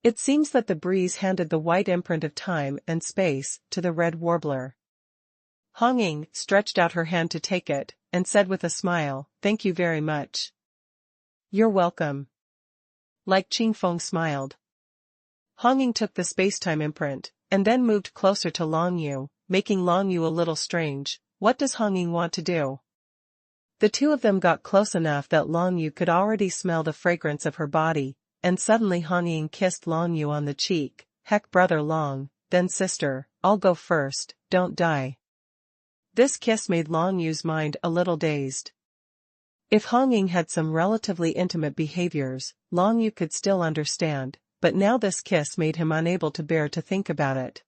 It seems that the breeze handed the white imprint of time and space to the red warbler. Hong Ying stretched out her hand to take it, and said with a smile, "Thank you very much." "You're welcome." Like Qingfeng smiled. Hong Ying took the spacetime imprint, and then moved closer to Long Yu, making Long Yu a little strange. What does Hong Ying want to do? The two of them got close enough that Long Yu could already smell the fragrance of her body, and suddenly Hong Ying kissed Long Yu on the cheek. "Heck, brother Long, then sister, I'll go first, don't die." This kiss made Long Yu's mind a little dazed. If Hong Ying had some relatively intimate behaviors, Long Yu could still understand, but now this kiss made him unable to bear to think about it.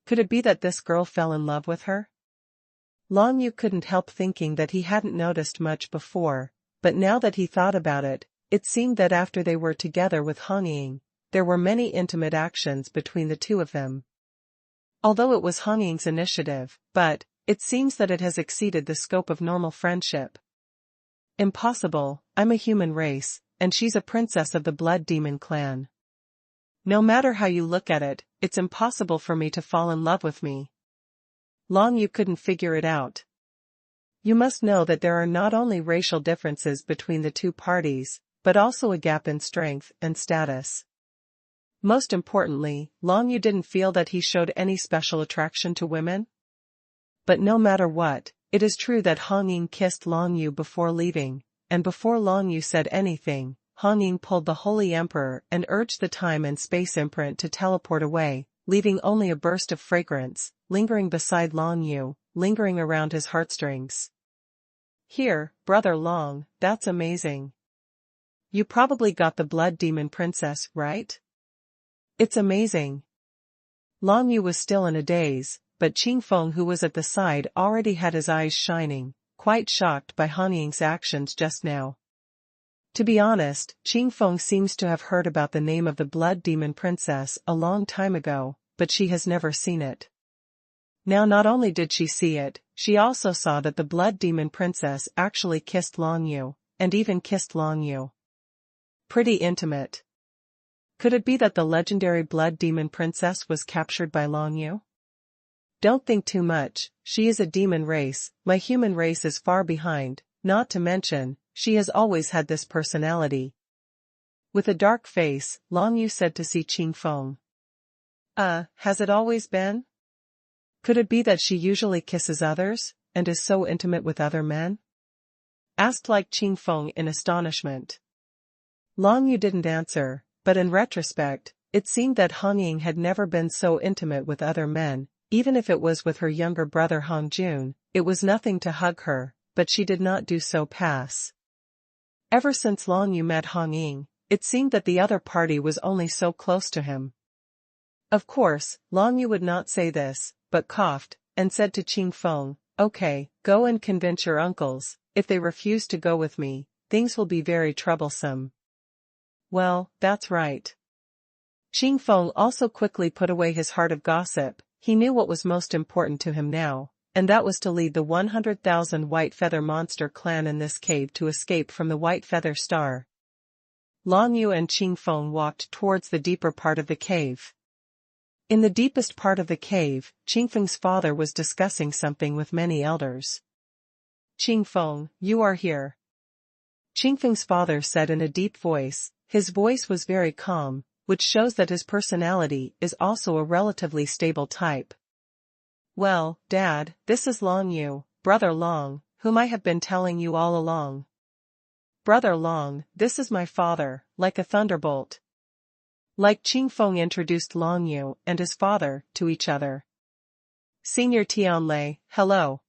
Could it be that this girl fell in love with her? Long Yu couldn't help thinking that he hadn't noticed much before, but now that he thought about it, it seemed that after they were together with Hong Ying, there were many intimate actions between the two of them. Although it was Hong Ying's initiative, but it seems that it has exceeded the scope of normal friendship. Impossible, I'm a human race, and she's a princess of the Blood Demon clan. No matter how you look at it, it's impossible for me to fall in love with me. Long Yu couldn't figure it out. You must know that there are not only racial differences between the two parties, but also a gap in strength and status. Most importantly, Long Yu didn't feel that he showed any special attraction to women. But no matter what, it is true that Hong Ying kissed Long Yu before leaving, and before Long Yu said anything, Hong Ying pulled the Holy Emperor and urged the time and space imprint to teleport away, leaving only a burst of fragrance, lingering beside Long Yu, lingering around his heartstrings. "Here, brother Long, that's amazing. You probably got the Blood Demon Princess, right?" "It's amazing." Long Yu was still in a daze, but Qingfeng, who was at the side, already had his eyes shining, quite shocked by Hong Ying's actions just now. To be honest, Qingfeng seems to have heard about the name of the Blood Demon Princess a long time ago, but she has never seen it. Now not only did she see it, she also saw that the Blood Demon Princess actually kissed Long Yu, and even kissed Long Yu. Pretty intimate. Could it be that the legendary Blood Demon Princess was captured by Long Yu? Don't think too much, she is a demon race, my human race is far behind, not to mention, she has always had this personality. With a dark face, Long Yu said to Si Qingfeng. Has it always been? Could it be that she usually kisses others, and is so intimate with other men? Asked Like Qingfeng in astonishment. Long Yu didn't answer, but in retrospect, it seemed that Hong Ying had never been so intimate with other men, even if it was with her younger brother Hong Jun, it was nothing to hug her, but she did not do so pass. Ever since Long Yu met Hong Ying, it seemed that the other party was only so close to him. Of course, Long Yu would not say this, but coughed, and said to Qingfeng, "Okay, go and convince your uncles, if they refuse to go with me, things will be very troublesome." Well, that's right. Qingfeng also quickly put away his heart of gossip. He knew what was most important to him now, and that was to lead the 100,000 White Feather Monster clan in this cave to escape from the White Feather Star. Long Yu and Qingfeng walked towards the deeper part of the cave. In the deepest part of the cave, Qingfeng's father was discussing something with many elders. "Qingfeng, you are here," Qingfeng's father said in a deep voice. His voice was very calm, which shows that his personality is also a relatively stable type. "Well, Dad, this is Long Yu, brother Long, whom I have been telling you all along. Brother Long, this is my father, like a thunderbolt." Like Qingfeng introduced Long Yu and his father to each other. "Senior Tianlei, hello."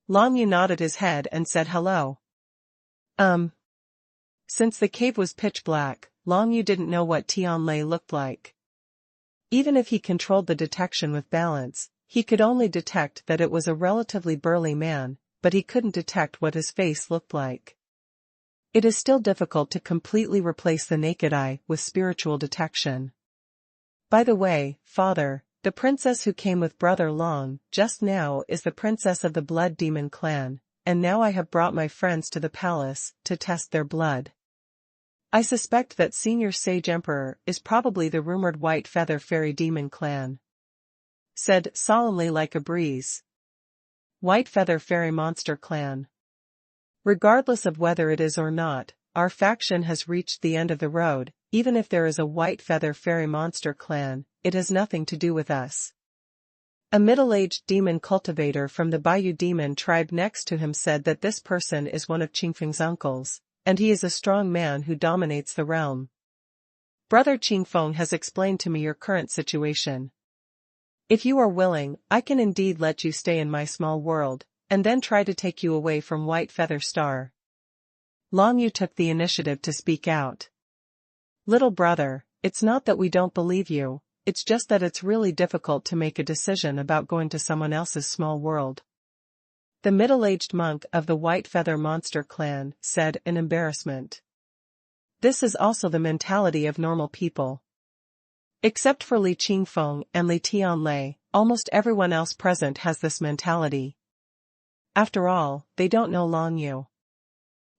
Long Yu nodded his head and said hello. Since the cave was pitch black, Long Yu didn't know what Tianlei looked like. Even if he controlled the detection with balance, he could only detect that it was a relatively burly man, but he couldn't detect what his face looked like. It is still difficult to completely replace the naked eye with spiritual detection. By the way, Father, the princess who came with Brother Long just now is the princess of the Blood Demon clan, and now I have brought my friends to the palace to test their blood. I suspect that Senior Sage Emperor is probably the rumored White Feather Fairy Demon clan. Said solemnly like a breeze. White Feather Fairy Monster Clan. Regardless of whether it is or not, our faction has reached the end of the road. Even if there is a White Feather Fairy Monster Clan, it has nothing to do with us. A middle-aged demon cultivator from the Bayou Demon tribe next to him said that this person is one of Qingfeng's uncles, and he is a strong man who dominates the realm. Brother Qingfeng has explained to me your current situation. If you are willing, I can indeed let you stay in my small world, and then try to take you away from White Feather Star. Long Yu took the initiative to speak out. Little brother, it's not that we don't believe you, it's just that it's really difficult to make a decision about going to someone else's small world. The middle-aged monk of the White Feather Monster Clan said in embarrassment. This is also the mentality of normal people. Except for Li Qingfeng and Li Tianlei, almost everyone else present has this mentality. After all, they don't know Long Yu.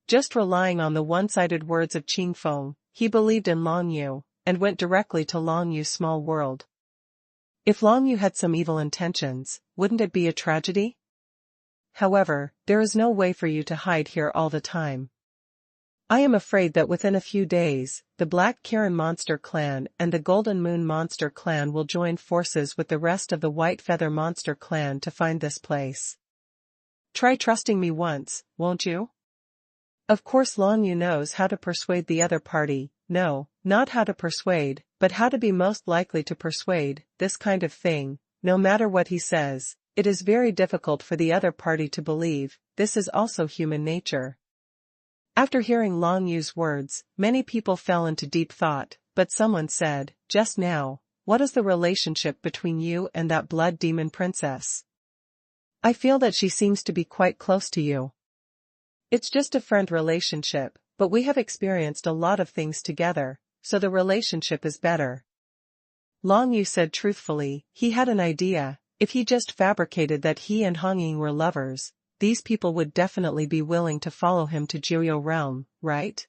Just relying on the one-sided words of Qingfeng, he believed in Long Yu, and went directly to Long Yu's small world. If Long Yu had some evil intentions, wouldn't it be a tragedy? However, there is no way for you to hide here all the time. I am afraid that within a few days, the Black Kirin Monster Clan and the Golden Moon Monster Clan will join forces with the rest of the White Feather Monster Clan to find this place. Try trusting me once, won't you? Of course Long Yu knows how to persuade the other party. No, not how to persuade, but how to be most likely to persuade. This kind of thing, no matter what he says, it is very difficult for the other party to believe. This is also human nature. After hearing Long Yu's words, many people fell into deep thought, but someone said, just now, what is the relationship between you and that blood demon princess? I feel that she seems to be quite close to you. It's just a friend relationship, but we have experienced a lot of things together, so the relationship is better. Long Yu said truthfully, he had an idea. If he just fabricated that he and Hongying were lovers, these people would definitely be willing to follow him to Jiuyou realm, right?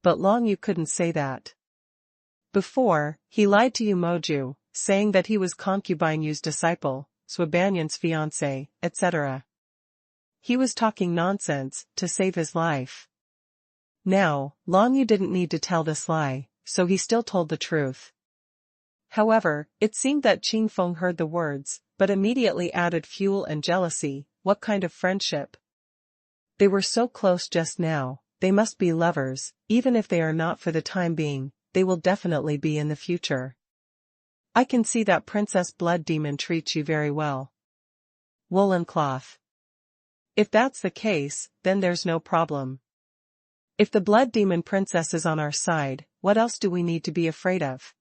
But Long Yu couldn't say that. Before, he lied to Yu Moju, saying that he was concubine Yu's disciple, Swabanyan's fiancé, etc. He was talking nonsense to save his life. Now, Long Yu didn't need to tell this lie, so he still told the truth. However, it seemed that Qingfeng heard the words, but immediately added fuel and jealousy. What kind of friendship? They were so close just now, they must be lovers. Even if they are not for the time being, they will definitely be in the future. I can see that Princess Blood Demon treats you very well. Woolen cloth. If that's the case, then there's no problem. If the Blood Demon Princess is on our side, what else do we need to be afraid of?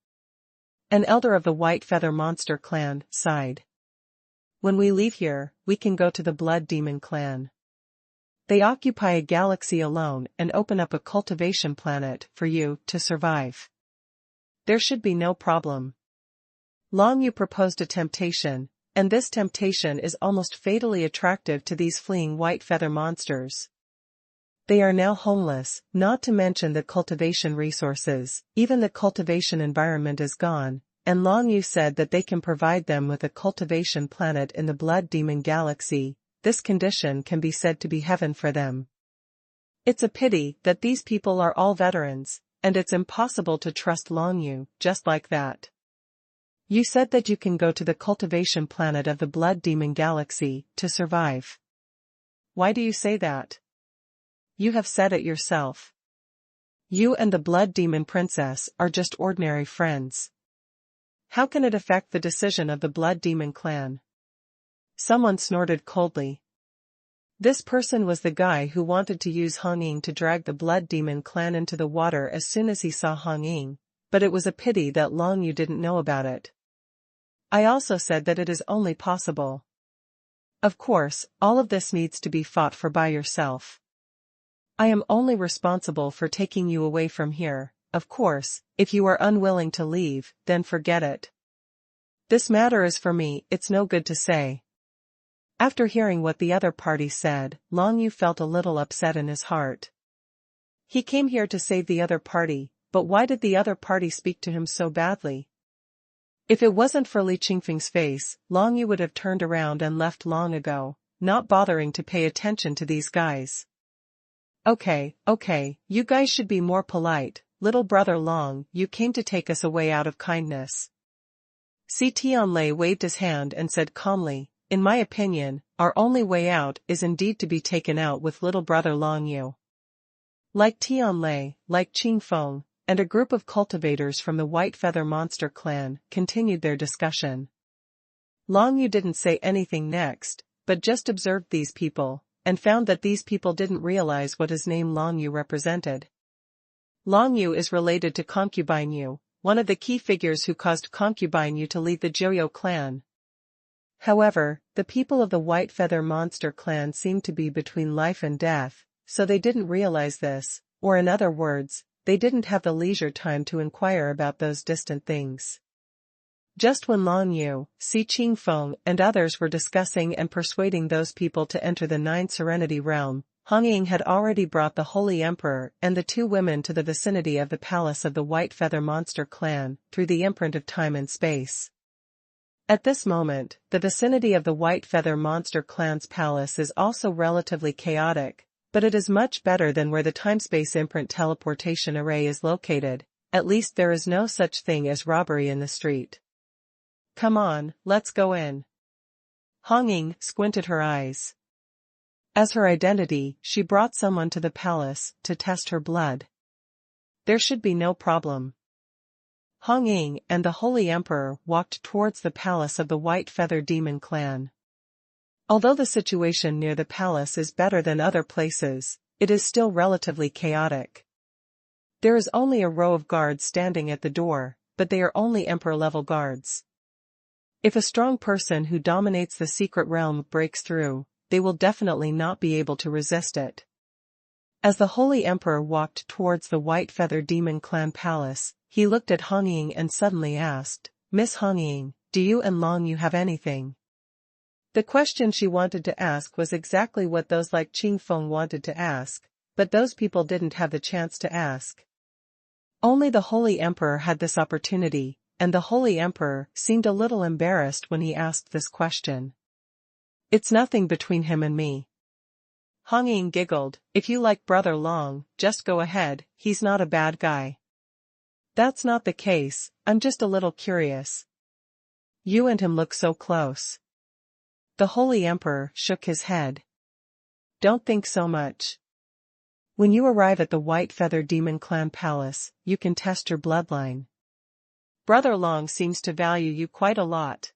An elder of the White Feather Monster Clan sighed. When we leave here, we can go to the Blood Demon Clan. They occupy a galaxy alone and open up a cultivation planet for you to survive. There should be no problem. Long Yu proposed a temptation, and this temptation is almost fatally attractive to these fleeing white feather monsters. They are now homeless, not to mention the cultivation resources. Even the cultivation environment is gone, and Long Yu said that they can provide them with a cultivation planet in the Blood Demon Galaxy. This condition can be said to be heaven for them. It's a pity that these people are all veterans, and it's impossible to trust Long Yu just like that. You said that you can go to the cultivation planet of the Blood Demon Galaxy to survive. Why do you say that? You have said it yourself. You and the Blood Demon Princess are just ordinary friends. How can it affect the decision of the Blood Demon clan? Someone snorted coldly. This person was the guy who wanted to use Hong Ying to drag the Blood Demon clan into the water as soon as he saw Hong Ying, but it was a pity that Long Yu didn't know about it. I also said that it is only possible. Of course, all of this needs to be fought for by yourself. I am only responsible for taking you away from here. Of course, if you are unwilling to leave, then forget it. This matter is for me, it's no good to say. After hearing what the other party said, Long Yu felt a little upset in his heart. He came here to save the other party, but why did the other party speak to him so badly? If it wasn't for Li Qingfeng's face, Long Yu would have turned around and left long ago, not bothering to pay attention to these guys. Okay, you guys should be more polite. Little brother Long, you came to take us away out of kindness. Si Tianlei waved his hand and said calmly, in my opinion, our only way out is indeed to be taken out with little brother Long Yu. Like Tianlei, like Qingfeng, and a group of cultivators from the White Feather Monster clan continued their discussion. Long Yu didn't say anything next, but just observed these people, and found that these people didn't realize what his name Long Yu represented. Long Yu is related to Concubine Yu, one of the key figures who caused Concubine Yu to leave the Jiuyou clan. However, the people of the White Feather Monster clan seemed to be between life and death, so they didn't realize this, or in other words, they didn't have the leisure time to inquire about those distant things. Just when Long Yu, Si Qingfeng and others were discussing and persuading those people to enter the Nine Serenity Realm, Hong Ying had already brought the Holy Emperor and the two women to the vicinity of the palace of the White Feather Monster clan, through the imprint of time and space. At this moment, the vicinity of the White Feather Monster clan's palace is also relatively chaotic, but it is much better than where the time-space imprint teleportation array is located. At least there is no such thing as robbery in the street. Come on, let's go in. Hong Ying squinted her eyes. As her identity, she brought someone to the palace to test her blood. There should be no problem. Hong Ying and the Holy Emperor walked towards the palace of the White Feather Demon clan. Although the situation near the palace is better than other places, it is still relatively chaotic. There is only a row of guards standing at the door, but they are only Emperor-level guards. If a strong person who dominates the secret realm breaks through, they will definitely not be able to resist it. As the Holy Emperor walked towards the White Feather Demon clan palace, he looked at Hong Ying and suddenly asked, Miss Hong Ying, do you and Long Yu have anything? The question she wanted to ask was exactly what those like Qingfeng wanted to ask, but those people didn't have the chance to ask. Only the Holy Emperor had this opportunity, and the Holy Emperor seemed a little embarrassed when he asked this question. It's nothing between him and me. Hong Ying giggled, if you like Brother Long, just go ahead, he's not a bad guy. That's not the case, I'm just a little curious. You and him look so close. The Holy Emperor shook his head. Don't think so much. When you arrive at the White Feather Demon clan palace, you can test your bloodline. Brother Long seems to value you quite a lot.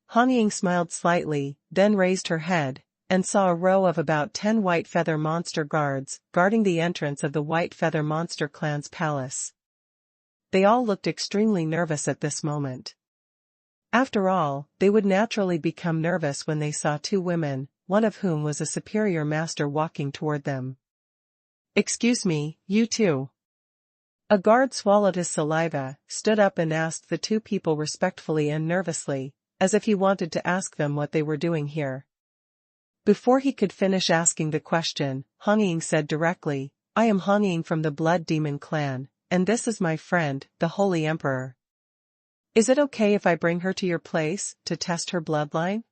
Hong Ying smiled slightly, then raised her head, and saw a row of about 10 White Feather Monster guards guarding the entrance of the White Feather Monster clan's palace. They all looked extremely nervous at this moment. After all, they would naturally become nervous when they saw two women, one of whom was a superior master walking toward them. Excuse me, you two. A guard swallowed his saliva, stood up and asked the two people respectfully and nervously, as if he wanted to ask them what they were doing here. Before he could finish asking the question, Hong Ying said directly, I am Hong Ying from the Blood Demon clan, and this is my friend, the Holy Emperor. Is it okay if I bring her to your place, to test her bloodline?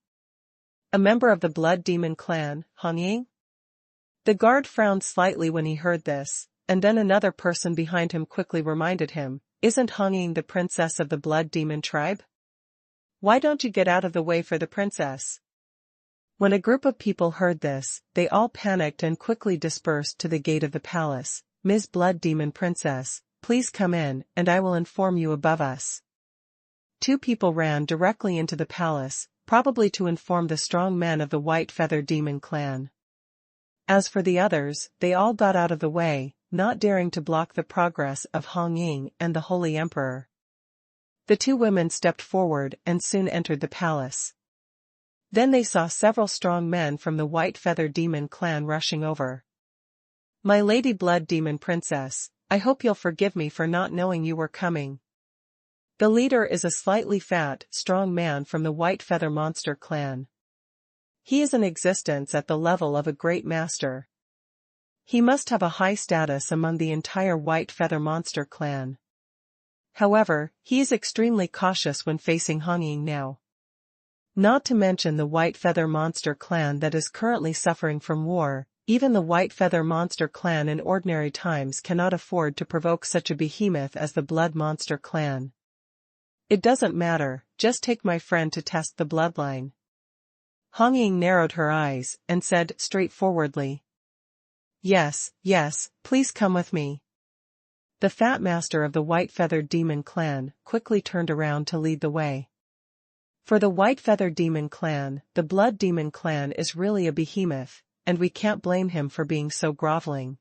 A member of the Blood Demon clan, Hong Ying? The guard frowned slightly when he heard this, and then another person behind him quickly reminded him, isn't Hong Ying the princess of the Blood Demon tribe? Why don't you get out of the way for the princess? When a group of people heard this, they all panicked and quickly dispersed to the gate of the palace. Ms. Blood Demon Princess, please come in, and I will inform you above us. Two people ran directly into the palace, probably to inform the strong men of the White Feather Demon clan. As for the others, they all got out of the way, not daring to block the progress of Hong Ying and the Holy Emperor. The two women stepped forward and soon entered the palace. Then they saw several strong men from the White Feather Demon clan rushing over. "My Lady Blood Demon Princess, I hope you'll forgive me for not knowing you were coming." The leader is a slightly fat, strong man from the White Feather Monster clan. He is in existence at the level of a great master. He must have a high status among the entire White Feather Monster clan. However, he is extremely cautious when facing Hong Ying now. Not to mention the White Feather Monster clan that is currently suffering from war, even the White Feather Monster clan in ordinary times cannot afford to provoke such a behemoth as the Blood Monster clan. "It doesn't matter, just take my friend to test the bloodline." Hong Ying narrowed her eyes and said straightforwardly, Yes, please come with me." The fat master of the White Feather Demon clan quickly turned around to lead the way. For the White Feather Demon clan, the Blood Demon clan is really a behemoth, and we can't blame him for being so groveling.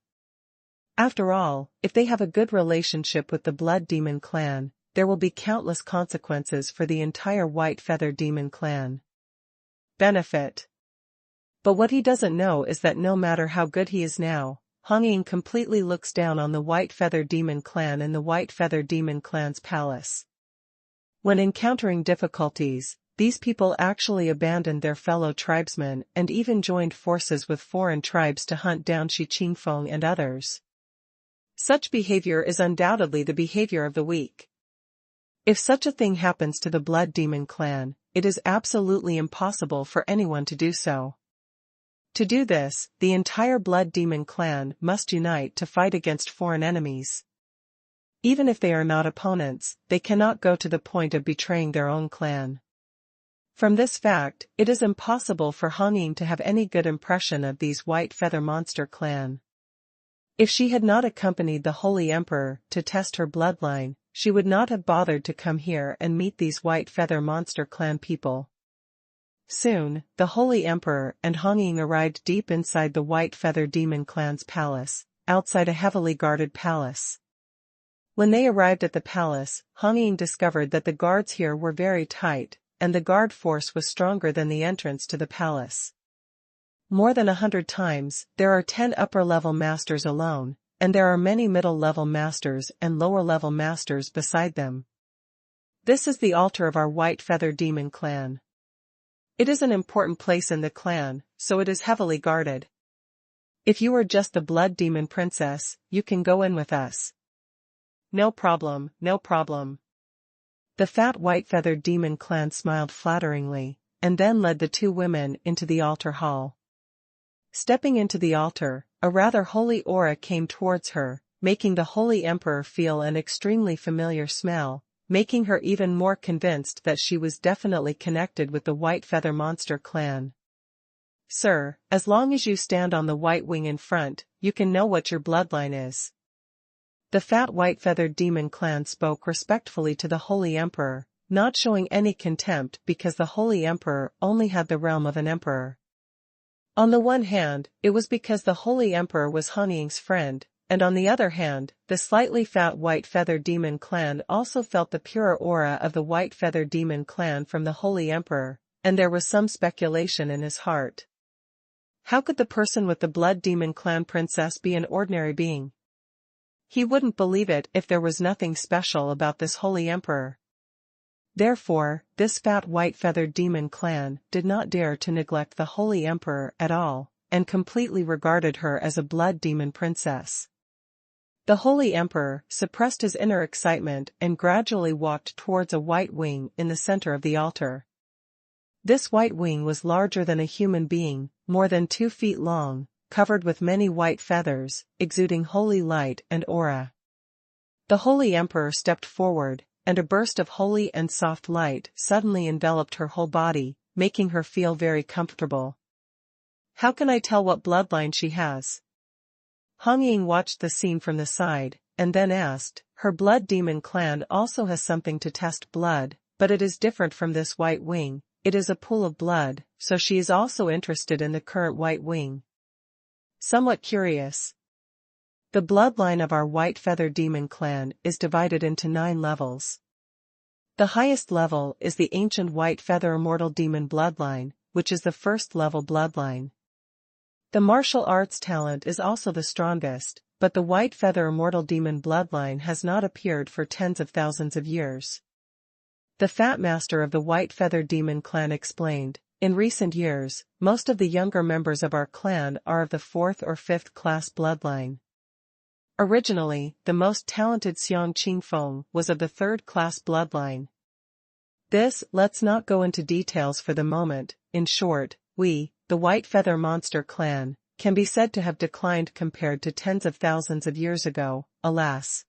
After all, if they have a good relationship with the Blood Demon clan, there will be countless consequences for the entire White Feather Demon clan. Benefit. But what he doesn't know is that no matter how good he is now, Hong Ying completely looks down on the White Feather Demon clan in the White Feather Demon clan's palace. When encountering difficulties, these people actually abandoned their fellow tribesmen and even joined forces with foreign tribes to hunt down Shi Qingfeng and others. Such behavior is undoubtedly the behavior of the weak. If such a thing happens to the Blood Demon clan, it is absolutely impossible for anyone to do so. To do this, the entire Blood Demon clan must unite to fight against foreign enemies. Even if they are not opponents, they cannot go to the point of betraying their own clan. From this fact, it is impossible for Hong Ying to have any good impression of these White Feather Monster clan. If she had not accompanied the Holy Emperor to test her bloodline, she would not have bothered to come here and meet these White Feather Monster clan people. Soon, the Holy Emperor and Hong Ying arrived deep inside the White Feather Demon clan's palace, outside a heavily guarded palace. When they arrived at the palace, Hong Ying discovered that the guards here were very tight, and the guard force was stronger than the entrance to the palace. More than 100 times, there are 10 upper-level masters alone, and there are many middle-level masters and lower-level masters beside them. This is the altar of our White Feather Demon clan. It is an important place in the clan, so it is heavily guarded. If you are just the Blood Demon Princess, you can go in with us. No problem. The fat White Feather Demon clan smiled flatteringly, and then led the two women into the altar hall. Stepping into the altar, a rather holy aura came towards her, making the Holy Emperor feel an extremely familiar smell, making her even more convinced that she was definitely connected with the White Feather Monster clan. "Sir, as long as you stand on the white wing in front, you can know what your bloodline is." The fat White Feather Demon clan spoke respectfully to the Holy Emperor, not showing any contempt because the Holy Emperor only had the realm of an emperor. On the one hand, it was because the Holy Emperor was Hong Ying's friend, and on the other hand, the slightly fat White Feather Demon clan also felt the pure aura of the White Feather Demon clan from the Holy Emperor, and there was some speculation in his heart. How could the person with the Blood Demon clan princess be an ordinary being? He wouldn't believe it if there was nothing special about this Holy Emperor. Therefore, this fat White Feather Demon clan did not dare to neglect the Holy Emperor at all, and completely regarded her as a Blood Demon princess. The Holy Emperor suppressed his inner excitement and gradually walked towards a white wing in the center of the altar. This white wing was larger than a human being, more than 2 feet long, covered with many white feathers, exuding holy light and aura. The Holy Emperor stepped forward, and a burst of holy and soft light suddenly enveloped her whole body, making her feel very comfortable. How can I tell what bloodline she has? Hong Ying watched the scene from the side, and then asked, her Blood Demon clan also has something to test blood, but it is different from this white wing, it is a pool of blood, so she is also interested in the current White Wing. Somewhat curious. The bloodline of our White Feather Demon clan is divided into 9 levels. The highest level is the ancient White Feather Immortal Demon bloodline, which is the first level bloodline. The martial arts talent is also the strongest, but the White Feather Immortal Demon bloodline has not appeared for tens of thousands of years. The Fat Master of the White Feather Demon clan explained, in recent years, most of the younger members of our clan are of the 4th or 5th class bloodline. Originally, the most talented Xiang Qingfeng was of the 3rd class bloodline. Let's not go into details for the moment. In short, we, the White Feather Monster clan, can be said to have declined compared to tens of thousands of years ago, alas.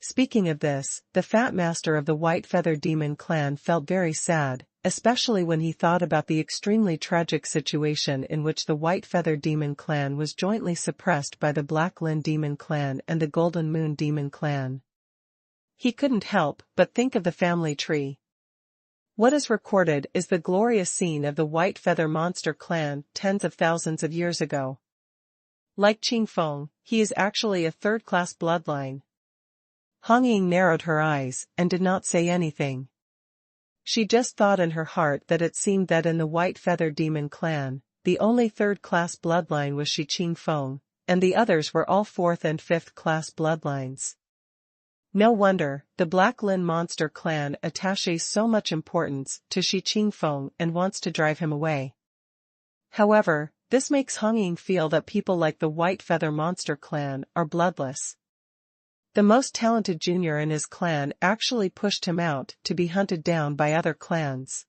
Speaking of this, the Fat Master of the White Feather Demon clan felt very sad, especially when he thought about the extremely tragic situation in which the White Feather Demon clan was jointly suppressed by the Black Lin Demon clan and the Golden Moon Demon clan. He couldn't help but think of the family tree. What is recorded is the glorious scene of the White Feather Monster clan tens of thousands of years ago. Like Qingfeng, he is actually a 3rd class bloodline. Hong Ying narrowed her eyes and did not say anything. She just thought in her heart that it seemed that in the White Feather Demon clan, the only 3rd class bloodline was Shi Qingfeng, and the others were all 4th and 5th class bloodlines. No wonder the Black Lin Monster clan attaches so much importance to Shi Qingfeng and wants to drive him away. However, this makes Hong Ying feel that people like the White Feather Monster clan are bloodless. The most talented junior in his clan actually pushed him out to be hunted down by other clans.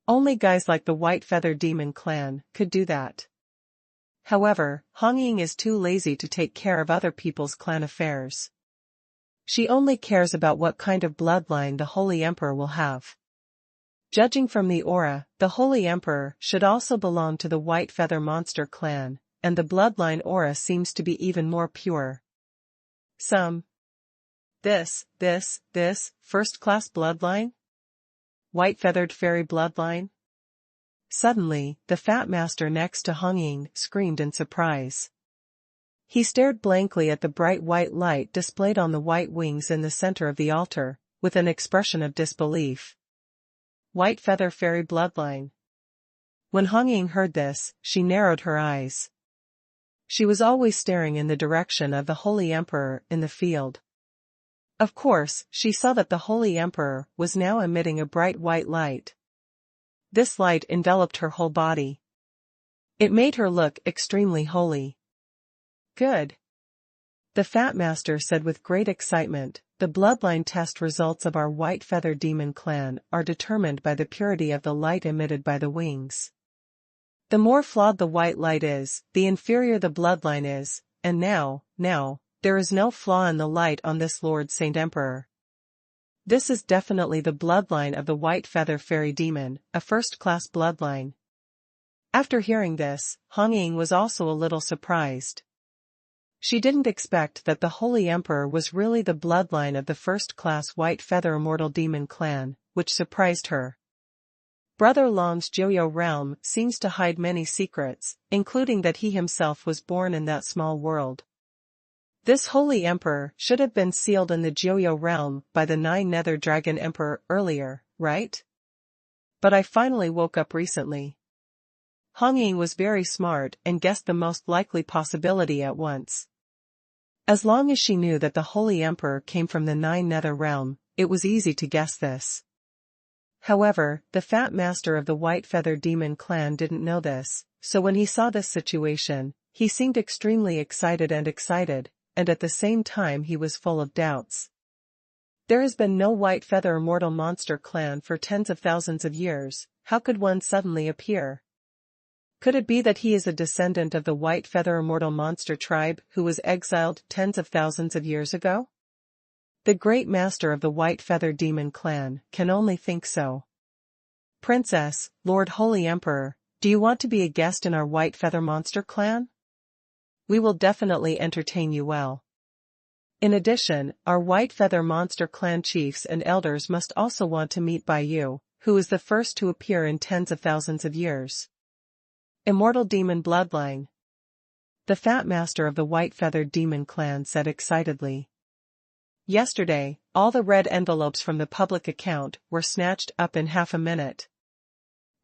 Only guys like the White Feather Demon clan could do that. However, Hong Ying is too lazy to take care of other people's clan affairs. She only cares about what kind of bloodline the Holy Emperor will have. Judging from the aura, the Holy Emperor should also belong to the White Feather Monster clan, and the bloodline aura seems to be even more pure. This, 1st class bloodline? White Feathered Fairy bloodline? Suddenly, the Fat Master next to Hong Ying screamed in surprise. He stared blankly at the bright white light displayed on the white wings in the center of the altar, with an expression of disbelief. White Feather Fairy bloodline. When Hong Ying heard this, she narrowed her eyes. She was always staring in the direction of the Holy Emperor in the field. Of course, she saw that the Holy Emperor was now emitting a bright white light. This light enveloped her whole body. It made her look extremely holy. Good. The Fat Master said with great excitement, the bloodline test results of our White Feather Demon clan are determined by the purity of the light emitted by the wings. The more flawed the white light is, the inferior the bloodline is, and now, there is no flaw in the light on this Lord Saint Emperor. This is definitely the bloodline of the White Feather Fairy Demon, a 1st class bloodline. After hearing this, Hong Ying was also a little surprised. She didn't expect that the Holy Emperor was really the bloodline of the 1st class White Feather Immortal Demon clan, which surprised her. Brother Long's Jiuyou realm seems to hide many secrets, including that he himself was born in that small world. This Holy Emperor should have been sealed in the Jiuyou realm by the 9 Nether Dragon Emperor earlier, right? But I finally woke up recently. Hong Ying was very smart and guessed the most likely possibility at once. As long as she knew that the Holy Emperor came from the 9 Nether realm, it was easy to guess this. However, the Fat Master of the White Feather Demon clan didn't know this, so when he saw this situation, he seemed extremely excited, and at the same time he was full of doubts. There has been no White Feather Immortal Monster clan for tens of thousands of years, how could one suddenly appear? Could it be that he is a descendant of the White Feather Immortal Monster tribe who was exiled tens of thousands of years ago? The great master of the White Feather Demon clan can only think so. Princess, Lord Holy Emperor, do you want to be a guest in our White Feather Monster clan? We will definitely entertain you well. In addition, our White Feather Monster clan chiefs and elders must also want to meet by you, who is the first to appear in tens of thousands of years. Immortal Demon Bloodline. The Fat Master of the White-Feathered Demon Clan said excitedly. Yesterday, all the red envelopes from the public account were snatched up in half a minute.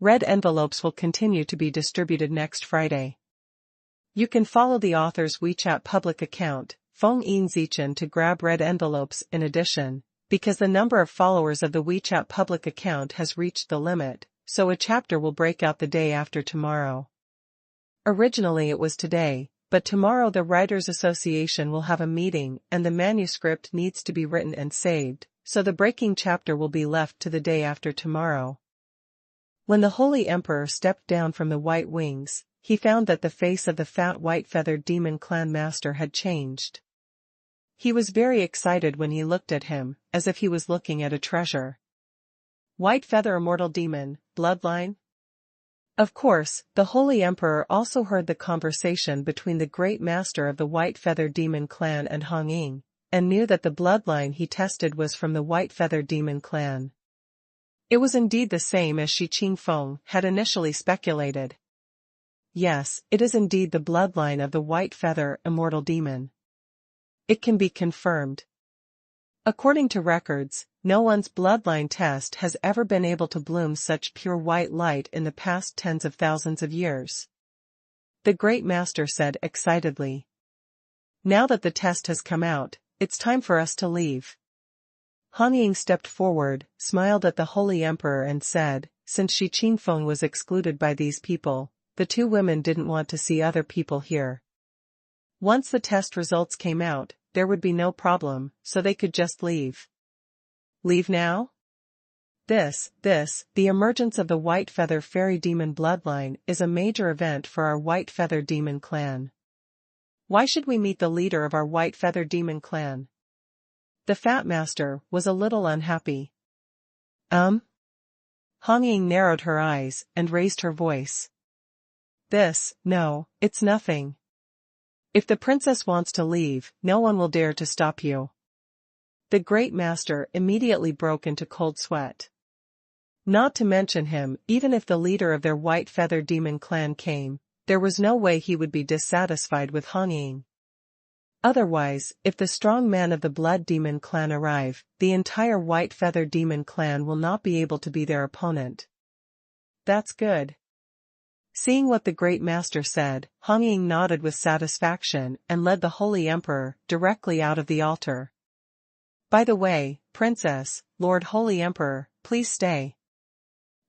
Red envelopes will continue to be distributed next Friday. You can follow the author's WeChat public account, Feng Yin Zi Chen, to grab red envelopes in addition, because the number of followers of the WeChat public account has reached the limit, so a chapter will break out the day after tomorrow. Originally it was today, but tomorrow the Writers' Association will have a meeting and the manuscript needs to be written and saved, so the breaking chapter will be left to the day after tomorrow. When the Holy Emperor stepped down from the White Wings, he found that the face of the fat white-feathered demon clan master had changed. He was very excited when he looked at him, as if he was looking at a treasure. White Feather Immortal Demon, Bloodline? Of course, the Holy Emperor also heard the conversation between the great master of the White Feather Demon Clan and Hong Ying, and knew that the bloodline he tested was from the White Feather Demon Clan. It was indeed the same as Shi Qingfeng had initially speculated. Yes, it is indeed the bloodline of the White Feather Immortal Demon. It can be confirmed. According to records, no one's bloodline test has ever been able to bloom such pure white light in the past tens of thousands of years. The Great Master said excitedly. Now that the test has come out, it's time for us to leave. Han Ying stepped forward, smiled at the Holy Emperor and said, since Shi Qingfeng was excluded by these people, the two women didn't want to see other people here. Once the test results came out, there would be no problem, so they could just leave. Leave now? The emergence of the White Feather Fairy Demon bloodline is a major event for our White Feather Demon clan. Why should we meet the leader of our White Feather Demon clan? The Fat Master was a little unhappy. Hong Ying narrowed her eyes and raised her voice. No, it's nothing. If the princess wants to leave, no one will dare to stop you. The Great Master immediately broke into cold sweat. Not to mention him, even if the leader of their White Feather Demon clan came, there was no way he would be dissatisfied with Hong Ying. Otherwise, if the strong men of the Blood Demon clan arrive, the entire White Feather Demon clan will not be able to be their opponent. That's good. Seeing what the Great Master said, Hong Ying nodded with satisfaction and led the Holy Emperor directly out of the altar. By the way, Princess, Lord Holy Emperor, please stay.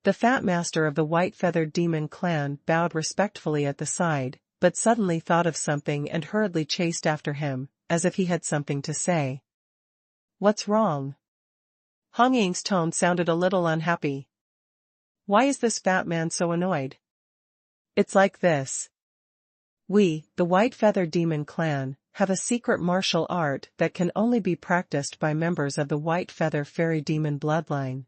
The Fat Master of the White-Feathered Demon clan bowed respectfully at the side, but suddenly thought of something and hurriedly chased after him, as if he had something to say. What's wrong? Hong Ying's tone sounded a little unhappy. Why is this fat man so annoyed? It's like this. We, the White Feather Demon clan, have a secret martial art that can only be practiced by members of the White Feather Fairy Demon bloodline.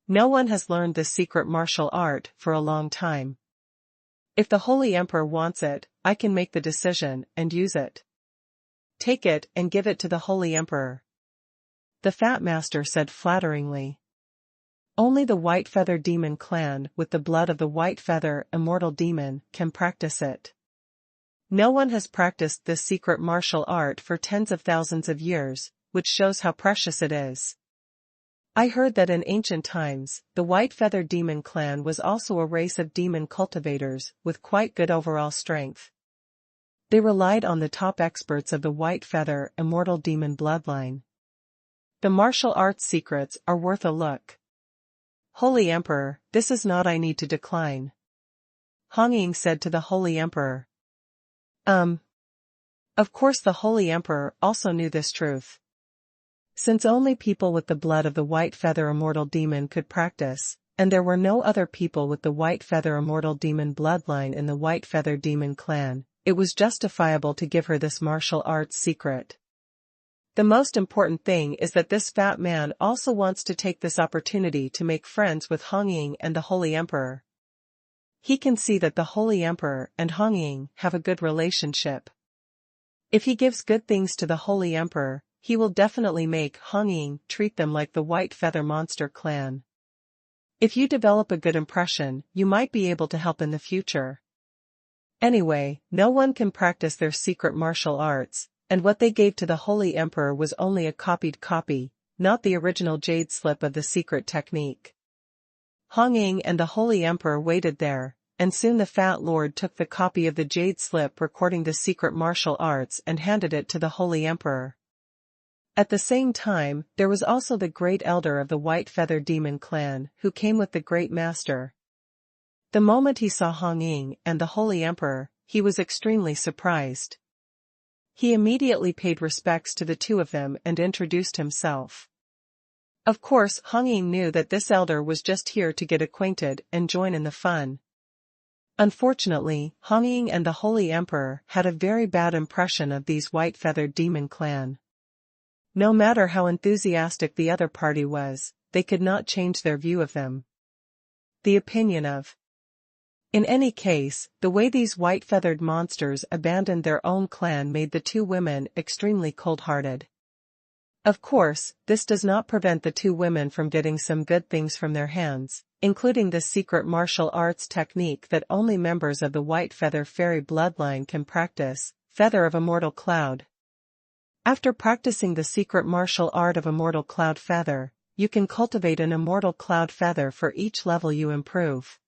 No one has learned this secret martial art for a long time. If the Holy Emperor wants it, I can make the decision and use it. Take it and give it to the Holy Emperor. The Fat Master said flatteringly. Only the White Feather Demon clan with the blood of the White Feather Immortal Demon can practice it. No one has practiced this secret martial art for tens of thousands of years, which shows how precious it is. I heard that in ancient times, the White Feather Demon clan was also a race of demon cultivators with quite good overall strength. They relied on the top experts of the White Feather Immortal Demon bloodline. The martial arts secrets are worth a look. Holy Emperor, this is not I need to decline. Hong Ying said to the Holy Emperor. Of course the Holy Emperor also knew this truth. Since only people with the blood of the White Feather Immortal Demon could practice, and there were no other people with the White Feather Immortal Demon bloodline in the White Feather Demon clan, it was justifiable to give her this martial arts secret. The most important thing is that this fat man also wants to take this opportunity to make friends with Hong Ying and the Holy Emperor. He can see that the Holy Emperor and Hong Ying have a good relationship. If he gives good things to the Holy Emperor, he will definitely make Hong Ying treat them like the White Feather Monster clan. If you develop a good impression, you might be able to help in the future. Anyway, no one can practice their secret martial arts, and what they gave to the Holy Emperor was only a copied copy, not the original jade slip of the secret technique. Hong Ying and the Holy Emperor waited there, and soon the Fat Lord took the copy of the jade slip recording the secret martial arts and handed it to the Holy Emperor. At the same time, there was also the Great Elder of the White Feather Demon clan, who came with the Great Master. The moment he saw Hong Ying and the Holy Emperor, he was extremely surprised. He immediately paid respects to the two of them and introduced himself. Of course, Hong Ying knew that this elder was just here to get acquainted and join in the fun. Unfortunately, Hong Ying and the Holy Emperor had a very bad impression of these white-feathered demon clan. No matter how enthusiastic the other party was, they could not change their view of them. The opinion of. In any case, the way these white-feathered monsters abandoned their own clan made the two women extremely cold-hearted. Of course, this does not prevent the two women from getting some good things from their hands, including the secret martial arts technique that only members of the White Feather Fairy bloodline can practice, Feather of Immortal Cloud. After practicing the secret martial art of Immortal Cloud Feather, you can cultivate an Immortal Cloud Feather for each level you improve.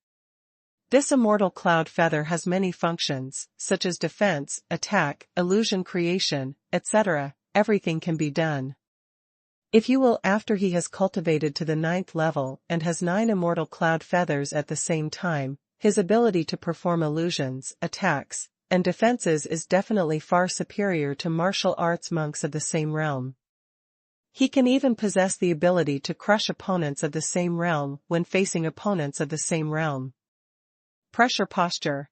This Immortal Cloud Feather has many functions, such as defense, attack, illusion creation, etc. Everything can be done. If you will, after he has cultivated to the 9th level and has 9 Immortal Cloud Feathers at the same time, his ability to perform illusions, attacks, and defenses is definitely far superior to martial arts monks of the same realm. He can even possess the ability to crush opponents of the same realm when facing opponents of the same realm. Pressure posture.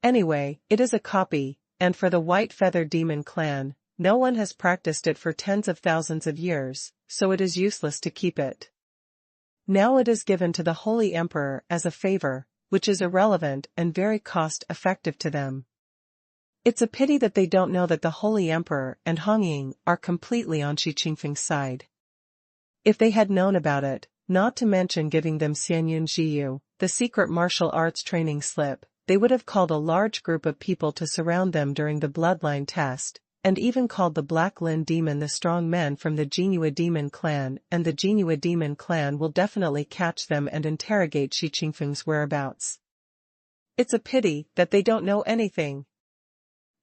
Anyway, it is a copy, and for the White Feather Demon clan, no one has practiced it for tens of thousands of years, so it is useless to keep it. Now it is given to the Holy Emperor as a favor, which is irrelevant and very cost-effective to them. It's a pity that they don't know that the Holy Emperor and Hong Ying are completely on Shi Qingfeng's side. If they had known about it, not to mention giving them Xianyun Jiyu, the secret martial arts training slip, they would have called a large group of people to surround them during the bloodline test, and even called the Black Lin Demon the strong men from the Jinhua Demon clan, and the Jinhua Demon clan will definitely catch them and interrogate Shi Qingfeng's whereabouts. It's a pity that they don't know anything.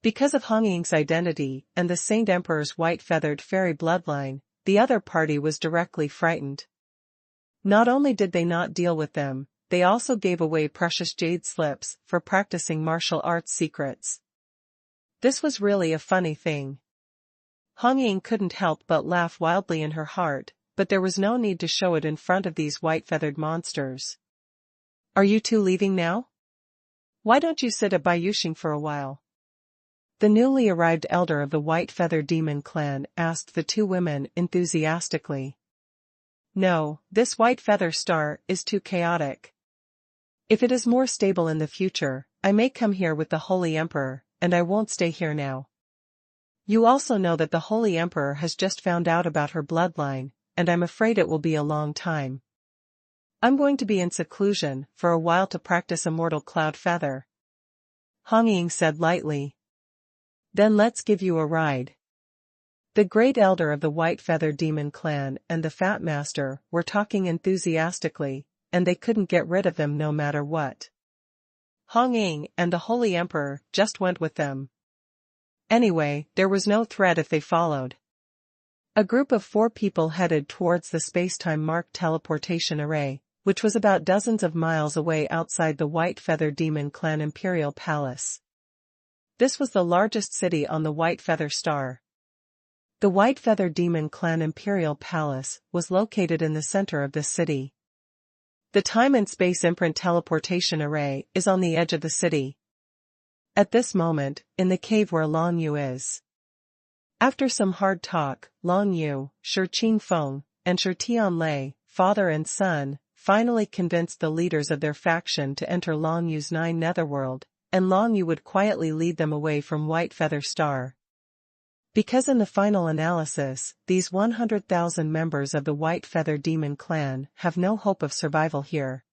Because of Hong Ying's identity and the Saint Emperor's white-feathered fairy bloodline, the other party was directly frightened. Not only did they not deal with them, they also gave away precious jade slips for practicing martial arts secrets. This was really a funny thing. Hong Ying couldn't help but laugh wildly in her heart, but there was no need to show it in front of these white-feathered monsters. Are you two leaving now? Why don't you sit at Baiyuxing for a while? The newly arrived elder of the White Feather Demon clan asked the two women enthusiastically. No, this White Feather Star is too chaotic. If it is more stable in the future, I may come here with the Holy Emperor, and I won't stay here now. You also know that the Holy Emperor has just found out about her bloodline, and I'm afraid it will be a long time. I'm going to be in seclusion for a while to practice Immortal Cloud Feather. Hong Ying said lightly. Then let's give you a ride. The Great Elder of the White Feather Demon clan and the Fat Master were talking enthusiastically, and they couldn't get rid of them no matter what. Hong Ying and the Holy Emperor just went with them. Anyway, there was no threat if they followed. A group of 4 people headed towards the space-time marked teleportation array, which was about dozens of miles away outside the White Feather Demon clan Imperial Palace. This was the largest city on the White Feather Star. The White Feather Demon clan Imperial Palace was located in the center of this city. The time and space imprint teleportation array is on the edge of the city. At this moment, in the cave where Long Yu is. After some hard talk, Long Yu, Shi Qingfeng, and Shi Tianlei, father and son, finally convinced the leaders of their faction to enter Long Yu's 9 netherworld, and Long Yu would quietly lead them away from White Feather Star. Because in the final analysis, these 100,000 members of the White Feather Demon clan have no hope of survival here.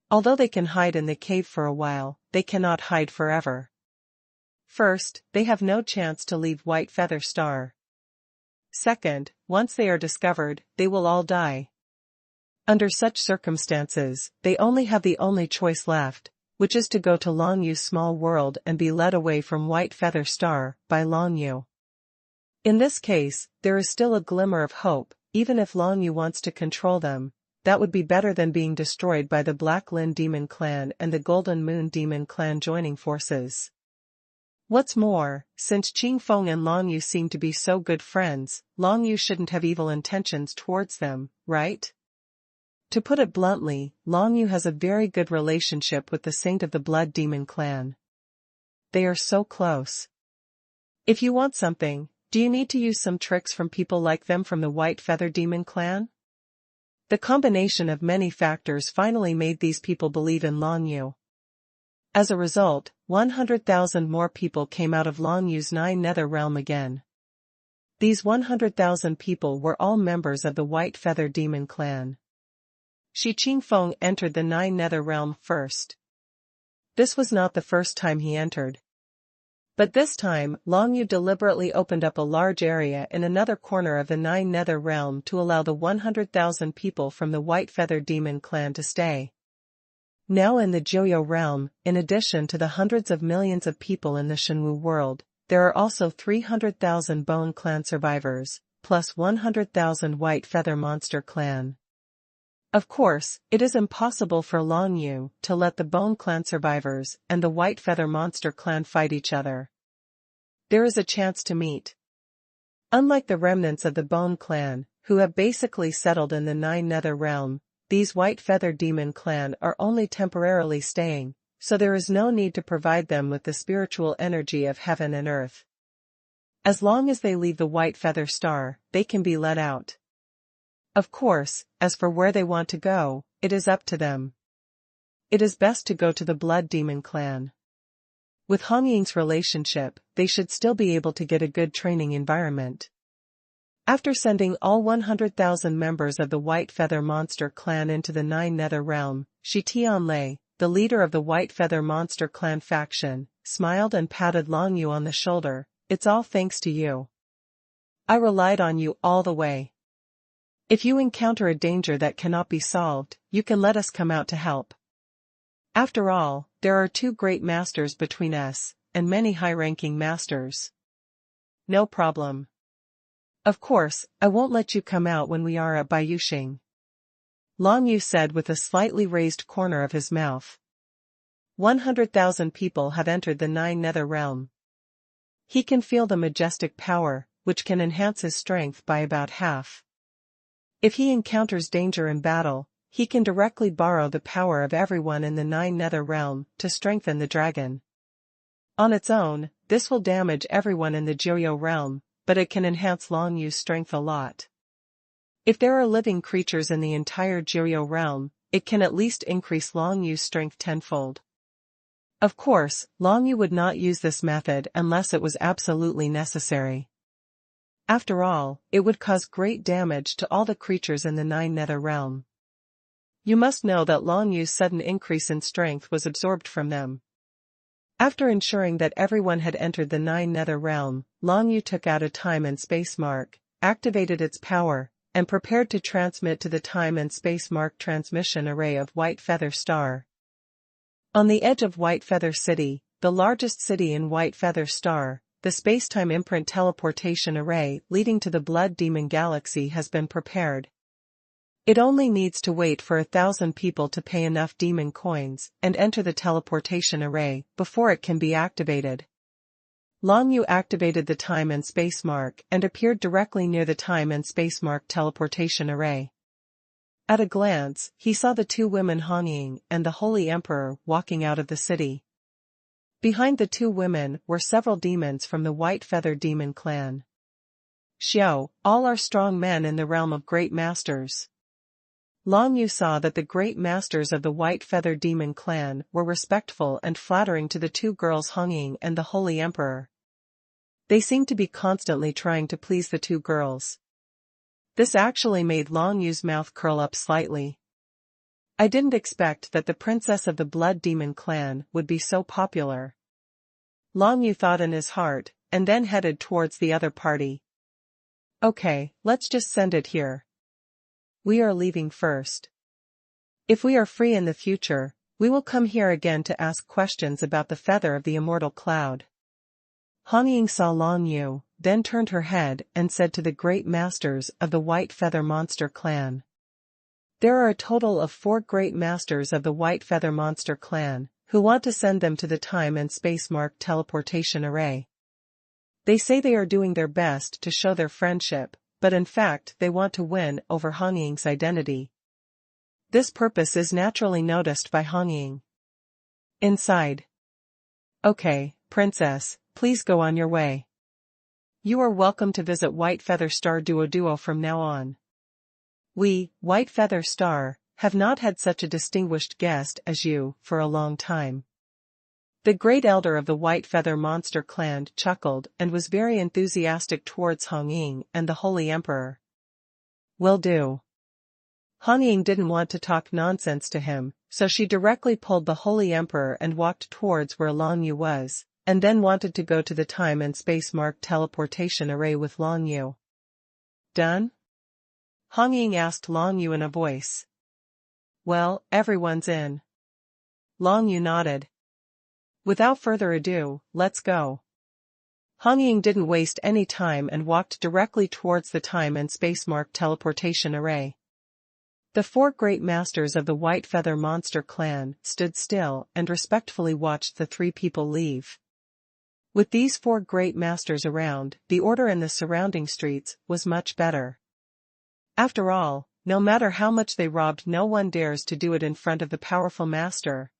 Although they can hide in the cave for a while, they cannot hide forever. First, they have no chance to leave White Feather Star. Second, once they are discovered, they will all die. Under such circumstances, they only have the only choice left, which is to go to Long Yu's small world and be led away from White Feather Star by Long Yu. In this case, there is still a glimmer of hope, even if Long Yu wants to control them. That would be better than being destroyed by the Black Lin Demon Clan and the Golden Moon Demon Clan joining forces. What's more, since Qing Feng and Long Yu seem to be so good friends, Long Yu shouldn't have evil intentions towards them, right? To put it bluntly, Long Yu has a very good relationship with the Saint of the Blood Demon Clan. They are so close. If you want something, do you need to use some tricks from people like them from the White Feather Demon Clan? The combination of many factors finally made these people believe in Long Yu. As a result, 100,000 more people came out of Long Yu's Nine Nether Realm again. These 100,000 people were all members of the White Feather Demon Clan. Shi Qingfeng entered the Nine Nether Realm first. This was not the first time he entered. But this time, Long Yu deliberately opened up a large area in another corner of the Nine Nether Realm to allow the 100,000 people from the White Feather Demon Clan to stay. Now in the Jiuyou realm, in addition to the hundreds of millions of people in the Shenwu world, there are also 300,000 Bone Clan survivors, plus 100,000 White Feather Monster Clan. Of course, it is impossible for Long Yu to let the Bone Clan survivors and the White Feather Monster Clan fight each other. There is a chance to meet. Unlike the remnants of the Bone Clan, who have basically settled in the Nine Nether Realm, these White Feather Demon Clan are only temporarily staying, so there is no need to provide them with the spiritual energy of heaven and earth. As long as they leave the White Feather Star, they can be let out. Of course, as for where they want to go, it is up to them. It is best to go to the Blood Demon Clan. With Hong Ying's relationship, they should still be able to get a good training environment. After sending all 100,000 members of the White Feather Monster Clan into the Nine Nether Realm, Shi Tianlei, the leader of the White Feather Monster Clan faction, smiled and patted Long Yu on the shoulder. It's all thanks to you. I relied on you all the way. If you encounter a danger that cannot be solved, you can let us come out to help. After all, there are two great masters between us, and many high-ranking masters. No problem. Of course, I won't let you come out when we are at Baiyuxing. Long Yu said with a slightly raised corner of his mouth. 100,000 people have entered the Nine Nether Realm. He can feel the majestic power, which can enhance his strength by about half. If he encounters danger in battle, he can directly borrow the power of everyone in the Nine Nether Realm to strengthen the dragon. On its own, this will damage everyone in the Jiuyou realm, but it can enhance Long Yu's strength a lot. If there are living creatures in the entire Jiuyou realm, it can at least increase Long Yu's strength tenfold. Of course, Long Yu would not use this method unless it was absolutely necessary. After all, it would cause great damage to all the creatures in the Nine Nether Realm. You must know that Long Yu's sudden increase in strength was absorbed from them. After ensuring that everyone had entered the Nine Nether Realm, Long Yu took out a time and space mark, activated its power, and prepared to transmit to the time and space mark transmission array of White Feather Star. On the edge of White Feather City, the largest city in White Feather Star, the space-time imprint teleportation array leading to the Blood Demon Galaxy has been prepared. It only needs to wait for 1,000 people to pay enough demon coins and enter the teleportation array before it can be activated. Long Yu activated the time and space mark and appeared directly near the time and space mark teleportation array. At a glance, he saw the two women Hong Ying and the Holy Emperor walking out of the city. Behind the two women were several demons from the White Feather Demon Clan. Xiao, all are strong men in the realm of great masters. Long Yu saw that the great masters of the White Feather Demon Clan were respectful and flattering to the two girls Hong Ying and the Holy Emperor. They seemed to be constantly trying to please the two girls. This actually made Long Yu's mouth curl up slightly. I didn't expect that the princess of the Blood Demon clan would be so popular. Long Yu thought in his heart, and then headed towards the other party. Okay, let's just send it here. We are leaving first. If we are free in the future, we will come here again to ask questions about the feather of the immortal cloud. Han Ying saw Long Yu, then turned her head and said to the great masters of the White Feather Monster clan. There are a total of 4 great masters of the White Feather Monster clan, who want to send them to the time and space-marked teleportation array. They say they are doing their best to show their friendship, but in fact they want to win over Han Ying's identity. This purpose is naturally noticed by Han Ying. Inside. Okay, princess, please go on your way. You are welcome to visit White Feather Star Duo from now on. We, White Feather Star, have not had such a distinguished guest as you for a long time. The great elder of the White Feather Monster clan chuckled and was very enthusiastic towards Han Ying and the Holy Emperor. Will do. Han Ying didn't want to talk nonsense to him, so she directly pulled the Holy Emperor and walked towards where Long Yu was, and then wanted to go to the time and space-marked teleportation array with Long Yu. Done? Han Ying asked Long Yu in a voice. Well, everyone's in. Long Yu nodded. Without further ado, let's go. Han Ying didn't waste any time and walked directly towards the time and space-marked teleportation array. The 4 great masters of the White Feather Monster clan stood still and respectfully watched the 3 people leave. With these 4 great masters around, the order in the surrounding streets was much better. After all, no matter how much they robbed, no one dares to do it in front of the powerful master.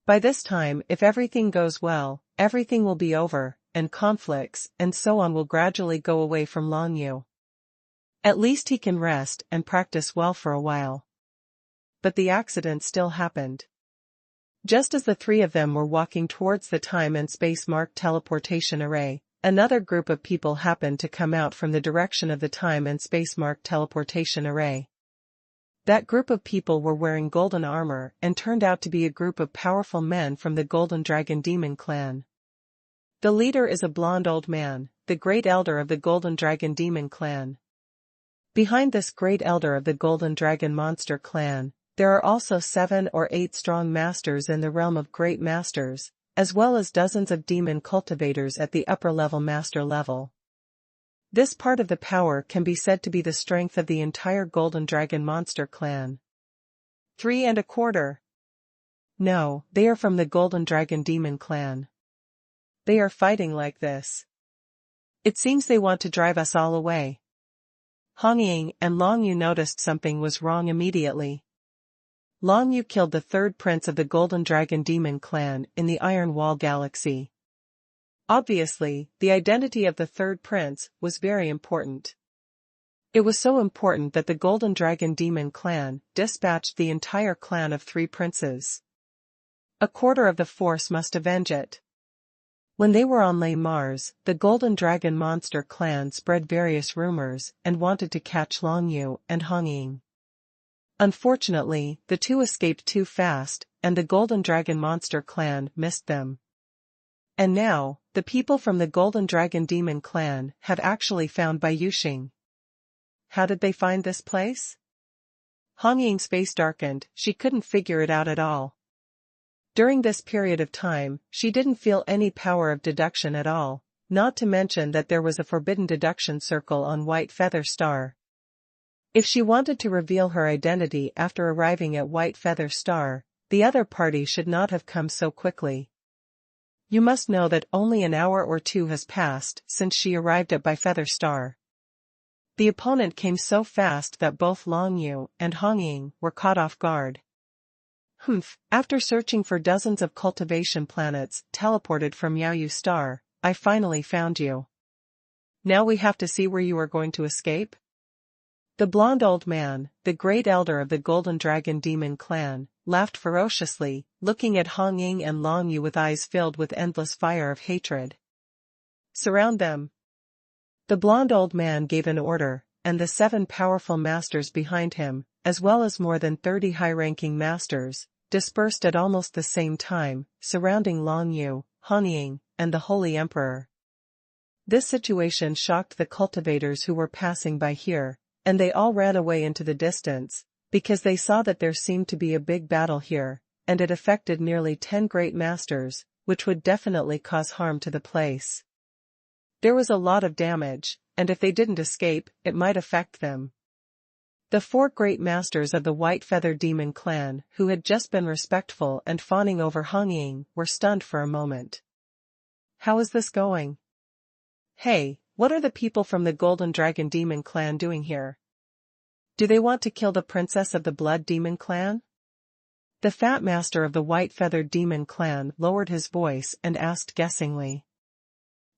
By this time, if everything goes well, everything will be over, and conflicts and so on will gradually go away from Long Yu. At least he can rest and practice well for a while. But the accident still happened. Just as the 3 of them were walking towards the time and space-marked teleportation array, another group of people happened to come out from the direction of the time and space-marked teleportation array. That group of people were wearing golden armor and turned out to be a group of powerful men from the Golden Dragon Demon clan. The leader is a blonde old man, the great elder of the Golden Dragon Demon clan. Behind this great elder of the Golden Dragon Monster clan, there are also 7 or 8 strong masters in the realm of great masters, as well as dozens of demon cultivators at the upper-level master level. This part of the power can be said to be the strength of the entire Golden Dragon Monster clan. 3 1/4. No, they are from the Golden Dragon Demon clan. They are fighting like this. It seems they want to drive us all away. Han Ying and Long Yu noticed something was wrong immediately. Long Yu killed the 3rd prince of the Golden Dragon Demon clan in the Iron Wall Galaxy. Obviously, the identity of the 3rd prince was very important. It was so important that the Golden Dragon Demon clan dispatched the entire clan of 3 princes. A quarter of the force must avenge it. When they were on Mars, the Golden Dragon Monster clan spread various rumors and wanted to catch Long Yu and Han Ying. Unfortunately, the 2 escaped too fast, and the Golden Dragon Monster clan missed them. And now, the people from the Golden Dragon Demon clan have actually found Bai Yuxing. How did they find this place? Han Ying's face darkened, she couldn't figure it out at all. During this period of time, she didn't feel any power of deduction at all, not to mention that there was a forbidden deduction circle on White Feather Star. If she wanted to reveal her identity after arriving at White Feather Star, the other party should not have come so quickly. You must know that only an hour or 2 has passed since she arrived at White Feather Star. The opponent came so fast that both Long Yu and Han Ying were caught off guard. After searching for dozens of cultivation planets teleported from Yaoyu Star, I finally found you. Now we have to see where you are going to escape? The blonde old man, the great elder of the Golden Dragon Demon clan, laughed ferociously, looking at Han Ying and Long Yu with eyes filled with endless fire of hatred. Surround them. The blond old man gave an order, and the 7 powerful masters behind him, as well as more than 30 high-ranking masters, dispersed at almost the same time, surrounding Long Yu, Han Ying, and the Holy Emperor. This situation shocked the cultivators who were passing by here, and they all ran away into the distance, because they saw that there seemed to be a big battle here, and it affected nearly 10 great masters, which would definitely cause harm to the place. There was a lot of damage, and if they didn't escape, it might affect them. The 4 great masters of the White Feather Demon clan, who had just been respectful and fawning over Han Ying, were stunned for a moment. How is this going? Hey, what are the people from the Golden Dragon Demon clan doing here? Do they want to kill the princess of the Blood Demon clan? The fat master of the White Feather Demon clan lowered his voice and asked guessingly.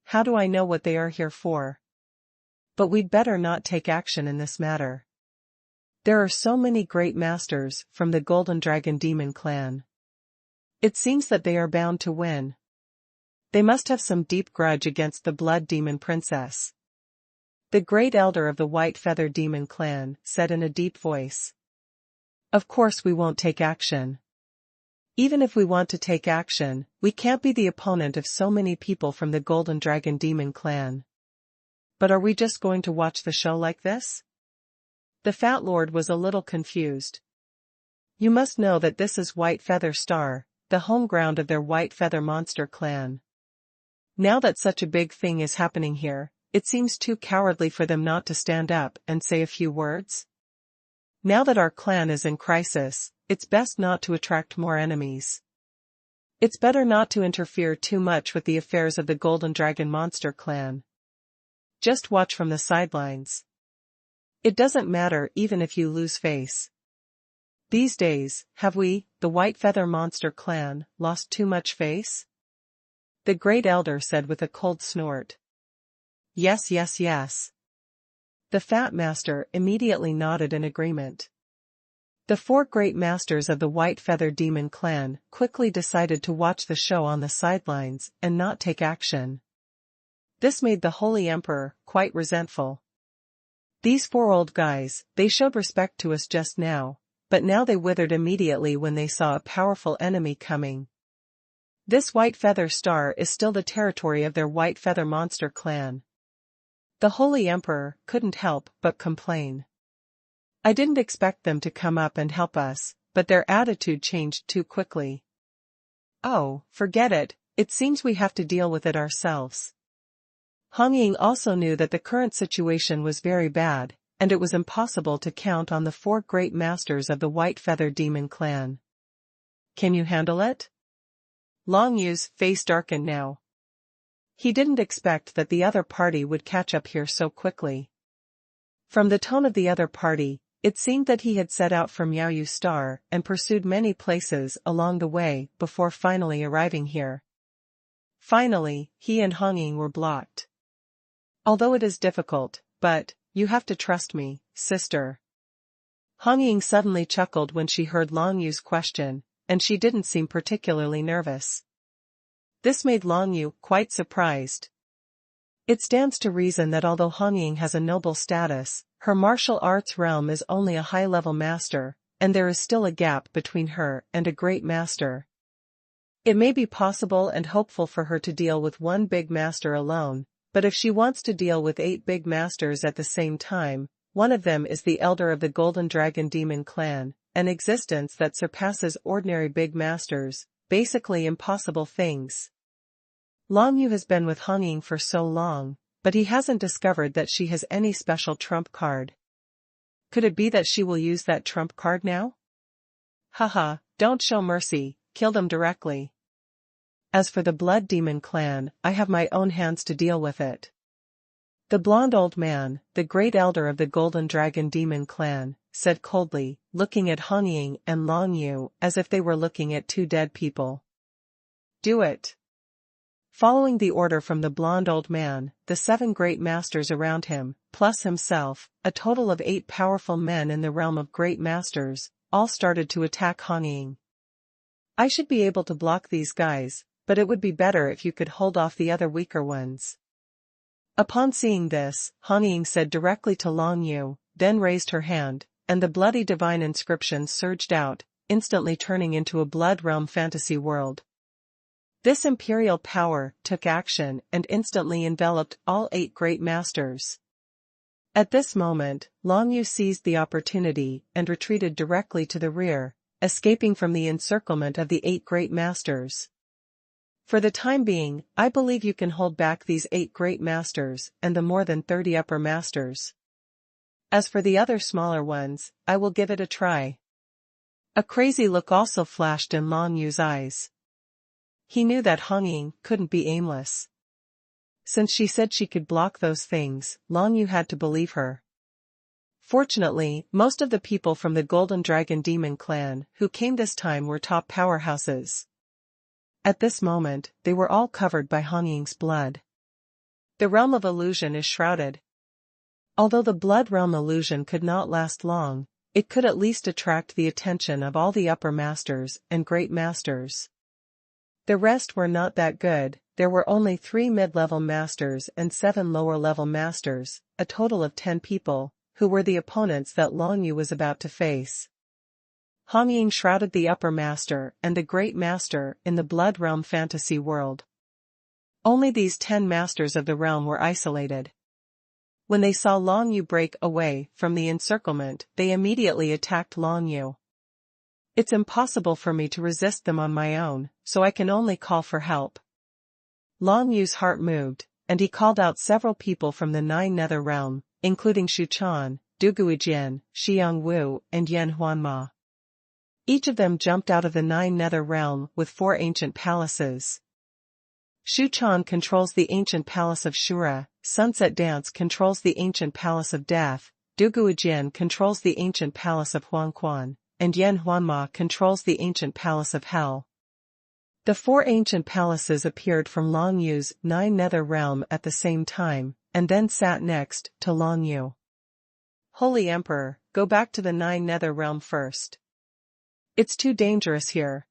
How do I know what they are here for? But we'd better not take action in this matter. There are so many great masters from the Golden Dragon Demon clan. It seems that they are bound to win. They must have some deep grudge against the Blood Demon Princess. The great elder of the White Feather Demon clan said in a deep voice. Of course we won't take action. Even if we want to take action, we can't be the opponent of so many people from the Golden Dragon Demon clan. But are we just going to watch the show like this? The Fat Lord was a little confused. You must know that this is White Feather Star, the home ground of their White Feather Monster clan. Now that such a big thing is happening here, it seems too cowardly for them not to stand up and say a few words. Now that our clan is in crisis, it's best not to attract more enemies. It's better not to interfere too much with the affairs of the Golden Dragon Monster clan. Just watch from the sidelines. It doesn't matter even if you lose face. These days, have we, the White Feather Monster clan, lost too much face? The Great Elder said with a cold snort. Yes, yes, yes. The Fat Master immediately nodded in agreement. The 4 great masters of the White Feather Demon clan quickly decided to watch the show on the sidelines and not take action. This made the Holy Emperor quite resentful. These 4 old guys, they showed respect to us just now, but now they withered immediately when they saw a powerful enemy coming. This White Feather Star is still the territory of their White Feather Monster clan. The Holy Emperor couldn't help but complain. I didn't expect them to come up and help us, but their attitude changed too quickly. Oh, forget it, it seems we have to deal with it ourselves. Han Ying also knew that the current situation was very bad, and it was impossible to count on the 4 great masters of the White Feather Demon clan. Can you handle it? Long Yu's face darkened now. He didn't expect that the other party would catch up here so quickly. From the tone of the other party, it seemed that he had set out from Yaoyu Star and pursued many places along the way before finally arriving here. Finally, he and Han Ying were blocked. Although it is difficult, but, you have to trust me, sister. Han Ying suddenly chuckled when she heard Long Yu's question, and she didn't seem particularly nervous. This made Long Yu quite surprised. It stands to reason that although Han Ying has a noble status, her martial arts realm is only a high-level master, and there is still a gap between her and a great master. It may be possible and hopeful for her to deal with one big master alone, but if she wants to deal with 8 big masters at the same time, one of them is the elder of the Golden Dragon Demon clan, an existence that surpasses ordinary big masters, basically impossible things. Long Yu has been with Han Ying for so long, but he hasn't discovered that she has any special trump card. Could it be that she will use that trump card now? Haha, don't show mercy, kill them directly. As for the Blood Demon clan, I have my own hands to deal with it. The blond old man, the great elder of the Golden Dragon Demon clan, said coldly, looking at Han Ying and Long Yu as if they were looking at 2 dead people. Do it. Following the order from the blond old man, the 7 great masters around him, plus himself, a total of 8 powerful men in the realm of great masters, all started to attack Han Ying. I should be able to block these guys, but it would be better if you could hold off the other weaker ones. Upon seeing this, Hong Ying said directly to Long Yu, then raised her hand, and the bloody divine inscriptions surged out, instantly turning into a blood realm fantasy world. This imperial power took action and instantly enveloped all 8 great masters. At this moment, Long Yu seized the opportunity and retreated directly to the rear, escaping from the encirclement of the 8 great masters. For the time being, I believe you can hold back these 8 great masters and the more than 30 upper masters. As for the other smaller ones, I will give it a try. A crazy look also flashed in Long Yu's eyes. He knew that Hong Ying couldn't be aimless. Since she said she could block those things, Long Yu had to believe her. Fortunately, most of the people from the Golden Dragon Demon clan who came this time were top powerhouses. At this moment, they were all covered by Hong Ying's blood. The realm of illusion is shrouded. Although the blood realm illusion could not last long, it could at least attract the attention of all the upper masters and great masters. The rest were not that good. There were only 3 mid-level masters and 7 lower-level masters, a total of 10 people, who were the opponents that Long Yu was about to face. Hong Ying shrouded the upper master and the great master in the blood realm fantasy world. Only these 10 masters of the realm were isolated. When they saw Long Yu break away from the encirclement, they immediately attacked Long Yu. It's impossible for me to resist them on my own, so I can only call for help. Long Yu's heart moved, and he called out several people from the 9 Nether Realm, including Xuanhuan, Duguijian, Xiang Wu, and Yan Huanma. Each of them jumped out of the 9 Nether Realm with 4 ancient palaces. Xuanhuan controls the ancient palace of Shura, Sunset Dance controls the ancient palace of Death, Duguijian controls the ancient palace of Huangquan, and Yan Huanma controls the ancient palace of Hell. The 4 ancient palaces appeared from Long Yu's 9 Nether Realm at the same time, and then sat next to Long Yu. Holy Emperor, go back to the 9 Nether Realm first. It's too dangerous here.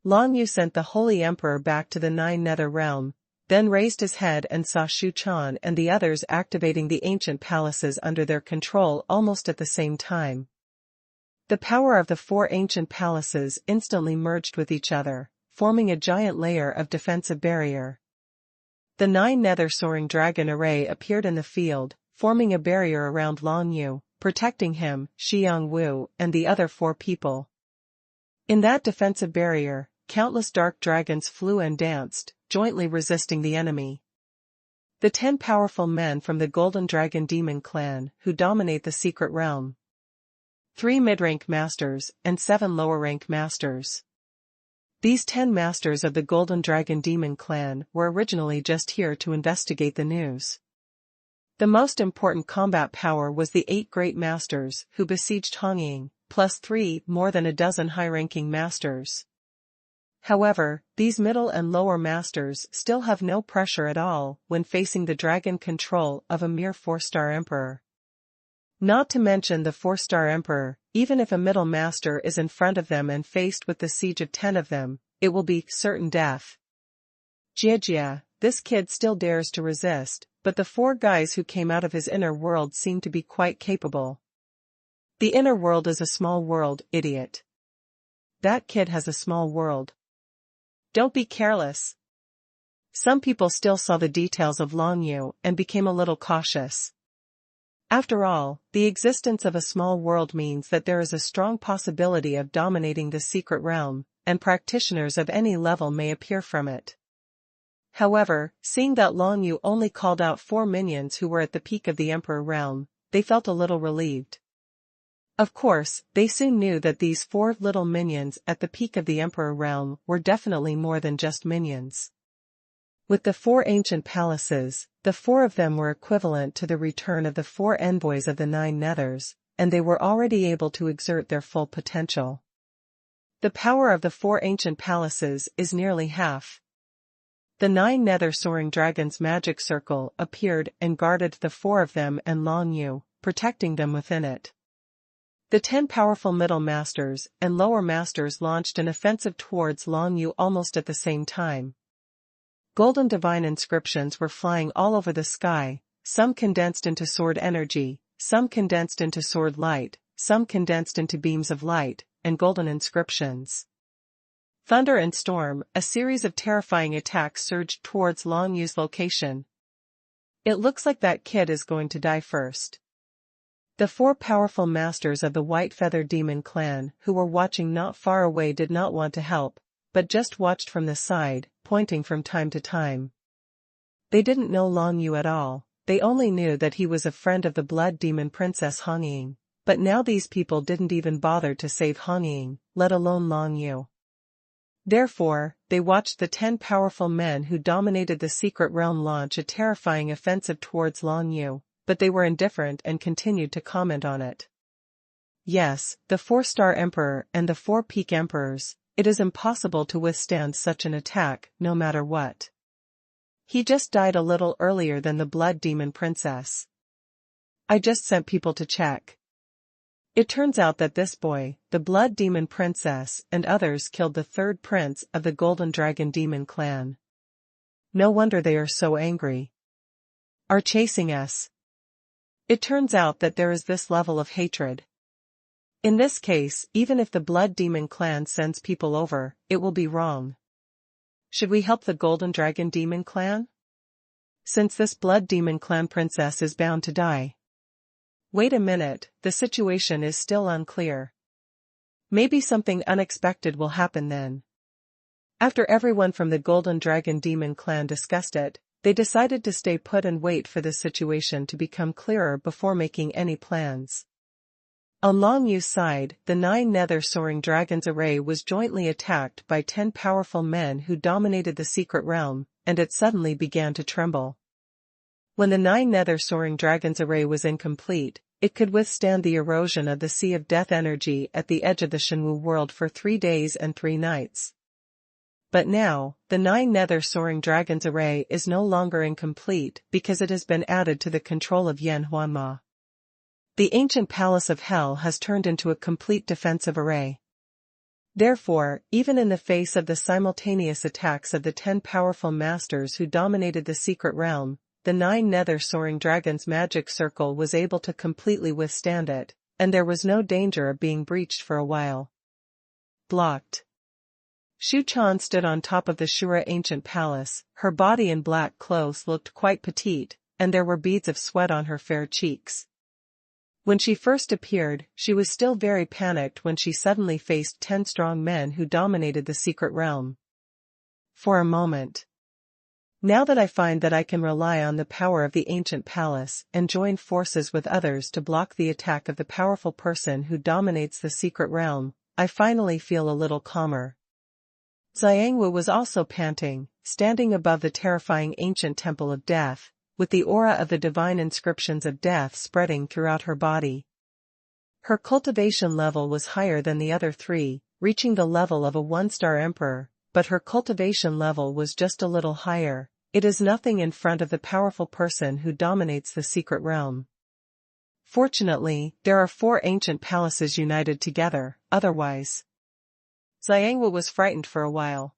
Long Yu sent the Holy Emperor back to the 9 Nether Realm, then raised his head and saw Xuanhuan and the others activating the ancient palaces under their control almost at the same time. The power of the 4 ancient palaces instantly merged with each other, forming a giant layer of defensive barrier. The 9 Nether Soaring Dragon array appeared in the field, forming a barrier around Long Yu, protecting him, Xiang Wu, and the other 4 people. In that defensive barrier, countless dark dragons flew and danced, jointly resisting the enemy. The 10 powerful men from the Golden Dragon Demon clan who dominate the secret realm. 3 mid-rank masters and 7 lower-rank masters. These 10 masters of the Golden Dragon Demon clan were originally just here to investigate the news. The most important combat power was the 8 great masters who besieged Hong Ying, plus 3 more than a dozen high-ranking masters. However, these middle and lower masters still have no pressure at all when facing the dragon control of a mere 4-star emperor. Not to mention the 4-star emperor, even if a middle master is in front of them and faced with the siege of 10 of them, it will be certain death. Jia, this kid still dares to resist, but the 4 guys who came out of his inner world seem to be quite capable. The inner world is a small world, idiot. That kid has a small world. Don't be careless. Some people still saw the details of Long Yu and became a little cautious. After all, the existence of a small world means that there is a strong possibility of dominating the secret realm, and practitioners of any level may appear from it. However, seeing that Long Yu only called out 4 minions who were at the peak of the Emperor realm, they felt a little relieved. Of course, they soon knew that these 4 little minions at the peak of the Emperor realm were definitely more than just minions. With the 4 ancient palaces, the 4 of them were equivalent to the return of the 4 envoys of the 9 Nethers, and they were already able to exert their full potential. The power of the 4 ancient palaces is nearly half. The 9 Nether Soaring Dragons' magic circle appeared and guarded the 4 of them and Long Yu, protecting them within it. The 10 powerful middle masters and lower masters launched an offensive towards Long Yu almost at the same time. Golden divine inscriptions were flying all over the sky, some condensed into sword energy, some condensed into sword light, some condensed into beams of light, and golden inscriptions. Thunder and storm, a series of terrifying attacks surged towards Long Yu's location. It looks like that kid is going to die first. The four powerful masters of the White Feather Demon clan who were watching not far away did not want to help, but just watched from the side, pointing from time to time. They didn't know Long Yu at all, they only knew that he was a friend of the Blood Demon Princess Hong Ying, but now these people didn't even bother to save Hong Ying, let alone Long Yu. Therefore, they watched the 10 powerful men who dominated the secret realm launch a terrifying offensive towards Long Yu, but they were indifferent and continued to comment on it. Yes, the 4-star Emperor and the 4 peak Emperors, it is impossible to withstand such an attack, no matter what. He just died a little earlier than the Blood Demon Princess. I just sent people to check. It turns out that this boy, the Blood Demon Princess, and others killed the 3rd prince of the Golden Dragon Demon clan. No wonder they are so angry. Are chasing us. It turns out that there is this level of hatred. In this case, even if the Blood Demon clan sends people over, it will be wrong. Should we help the Golden Dragon Demon clan? Since this Blood Demon clan princess is bound to die. Wait a minute, the situation is still unclear. Maybe something unexpected will happen then. After everyone from the Golden Dragon Demon clan discussed it, they decided to stay put and wait for the situation to become clearer before making any plans. On Long Yu's side, the 9 nether-soaring dragons array was jointly attacked by 10 powerful men who dominated the secret realm, and it suddenly began to tremble. When the 9 nether-soaring dragons array was incomplete, it could withstand the erosion of the Sea of Death energy at the edge of the Xuanhuan world for 3 days and 3 nights. But now, the 9 nether-soaring dragons array is no longer incomplete because it has been added to the control of Yan Huanma. The ancient palace of hell has turned into a complete defensive array. Therefore, even in the face of the simultaneous attacks of the 10 powerful masters who dominated the secret realm, the 9 nether-soaring dragons' magic circle was able to completely withstand it, and there was no danger of being breached for a while. Blocked. Shu Chan stood on top of the Shura ancient palace, her body in black clothes looked quite petite, and there were beads of sweat on her fair cheeks. When she first appeared, she was still very panicked when she suddenly faced 10 strong men who dominated the secret realm. For a moment. Now that I find that I can rely on the power of the ancient palace and join forces with others to block the attack of the powerful person who dominates the secret realm, I finally feel a little calmer. Xiangwu was also panting, standing above the terrifying ancient temple of death, with the aura of the divine inscriptions of death spreading throughout her body. Her cultivation level was higher than the other 3, reaching the level of a 1-star emperor, but her cultivation level was just a little higher. It is nothing in front of the powerful person who dominates the secret realm. Fortunately, there are 4 ancient palaces united together, otherwise. Xiangwu was frightened for a while.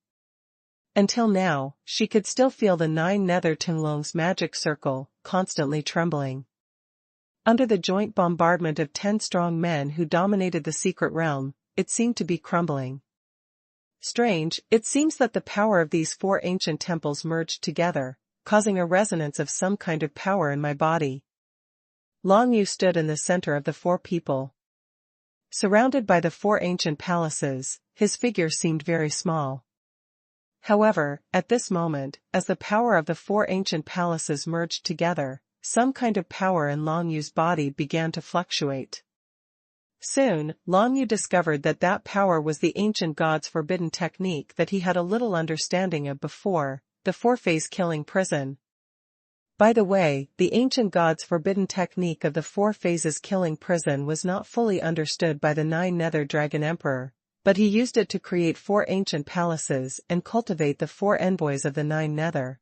Until now, she could still feel the 9 nether Tinglong's magic circle, constantly trembling. Under the joint bombardment of 10 strong men who dominated the secret realm, it seemed to be crumbling. Strange, it seems that the power of these 4 ancient temples merged together, causing a resonance of some kind of power in my body. Long Yu stood in the center of the 4 people. Surrounded by the 4 ancient palaces, his figure seemed very small. However, at this moment, as the power of the 4 ancient palaces merged together, some kind of power in Long Yu's body began to fluctuate. Soon, Long Yu discovered that that power was the ancient god's forbidden technique that he had a little understanding of before, the 4-phase killing prison. By the way, the ancient god's forbidden technique of the 4 phases killing prison was not fully understood by the 9 nether dragon emperor, but he used it to create 4 ancient palaces and cultivate the 4 envoys of the 9 nether.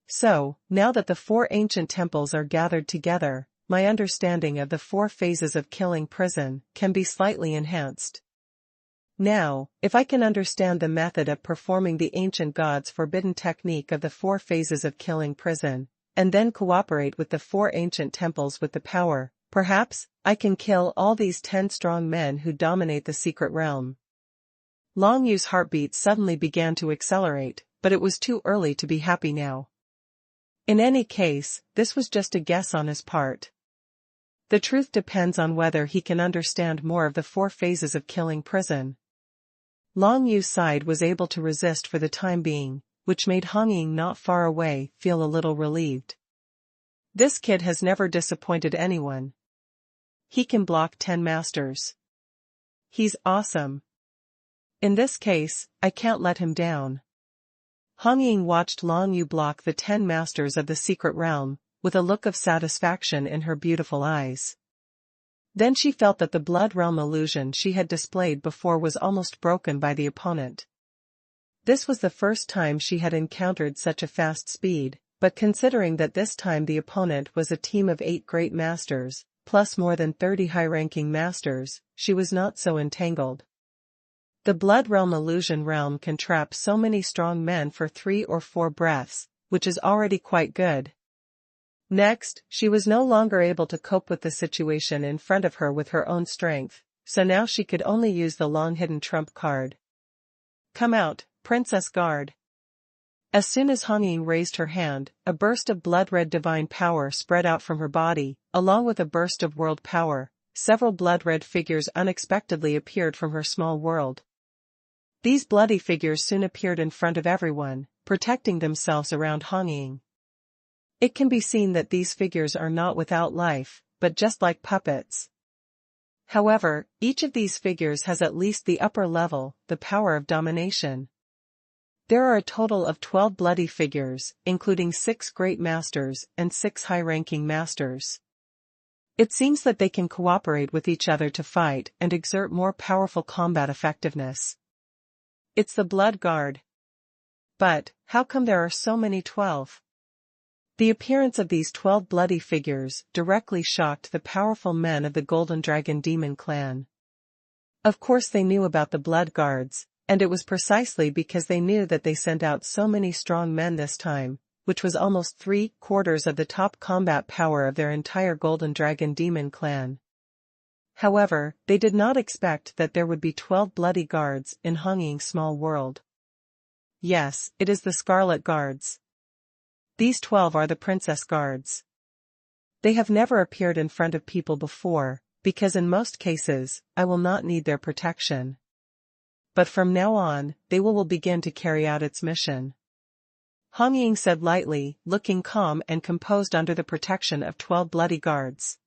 So, now that the 4 ancient temples are gathered together, my understanding of the 4 phases of killing prison can be slightly enhanced. Now, if I can understand the method of performing the ancient gods' forbidden technique of the 4 phases of killing prison, and then cooperate with the 4 ancient temples with the power, perhaps, I can kill all these 10 strong men who dominate the secret realm. Long Yu's heartbeat suddenly began to accelerate, but it was too early to be happy now. In any case, this was just a guess on his part. The truth depends on whether he can understand more of the 4 phases of killing prison. Long Yu's side was able to resist for the time being, which made Hong Ying not far away feel a little relieved. This kid has never disappointed anyone. He can block 10 masters. He's awesome. In this case, I can't let him down. Hong Ying watched Long Yu block the 10 masters of the secret realm, with a look of satisfaction in her beautiful eyes. Then she felt that the blood realm illusion she had displayed before was almost broken by the opponent. This was the first time she had encountered such a fast speed, but considering that this time the opponent was a team of 8 great masters, plus more than 30 high-ranking masters, she was not so entangled. The blood realm illusion realm can trap so many strong men for 3 or 4 breaths, which is already quite good. Next, she was no longer able to cope with the situation in front of her with her own strength, so now she could only use the long-hidden trump card. Come out, Princess Guard. As soon as Hong Ying raised her hand, a burst of blood-red divine power spread out from her body, along with a burst of world power. Several blood-red figures unexpectedly appeared from her small world. These bloody figures soon appeared in front of everyone, protecting themselves around Hong Ying. It can be seen that these figures are not without life, but just like puppets. However, each of these figures has at least the upper level, the power of domination. There are a total of 12 bloody figures, including 6 great masters and 6 high-ranking masters. It seems that they can cooperate with each other to fight and exert more powerful combat effectiveness. It's the Blood Guard. But, how come there are so many 12? The appearance of these 12 bloody figures directly shocked the powerful men of the Golden Dragon Demon clan. Of course they knew about the Blood Guards, and it was precisely because they knew that they sent out so many strong men this time, which was almost 3/4 of the top combat power of their entire Golden Dragon Demon clan. However, they did not expect that there would be 12 bloody guards in Hong Ying's small world. Yes, it is the Scarlet Guards. These 12 are the Princess Guards. They have never appeared in front of people before, because in most cases, I will not need their protection. But from now on, they will begin to carry out its mission. Hong Ying said lightly, looking calm and composed under the protection of 12 bloody guards.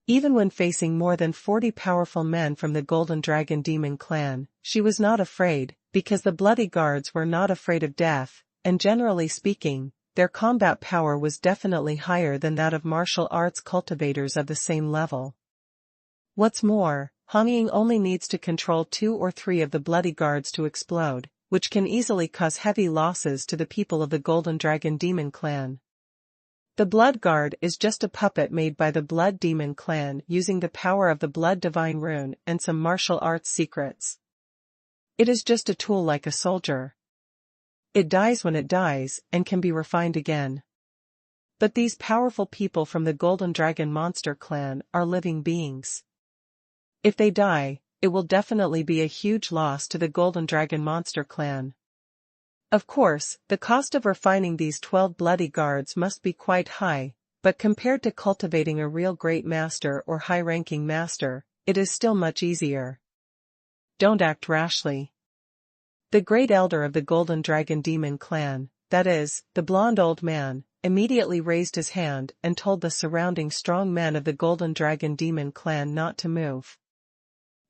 Even when facing more than 40 powerful men from the Golden Dragon Demon clan, she was not afraid, because the bloody guards were not afraid of death, and generally speaking, their combat power was definitely higher than that of martial arts cultivators of the same level. What's more, Hong Ying only needs to control 2 or 3 of the bloody guards to explode, which can easily cause heavy losses to the people of the Golden Dragon Demon clan. The Blood Guard is just a puppet made by the Blood Demon clan using the power of the Blood Divine Rune and some martial arts secrets. It is just a tool like a soldier. It dies when it dies and can be refined again. But these powerful people from the Golden Dragon Monster clan are living beings. If they die, it will definitely be a huge loss to the Golden Dragon Monster clan. Of course, the cost of refining these 12 bloody guards must be quite high, but compared to cultivating a real great master or high-ranking master, it is still much easier. Don't act rashly. The great elder of the Golden Dragon Demon clan, that is, the blonde old man, immediately raised his hand and told the surrounding strong men of the Golden Dragon Demon clan not to move.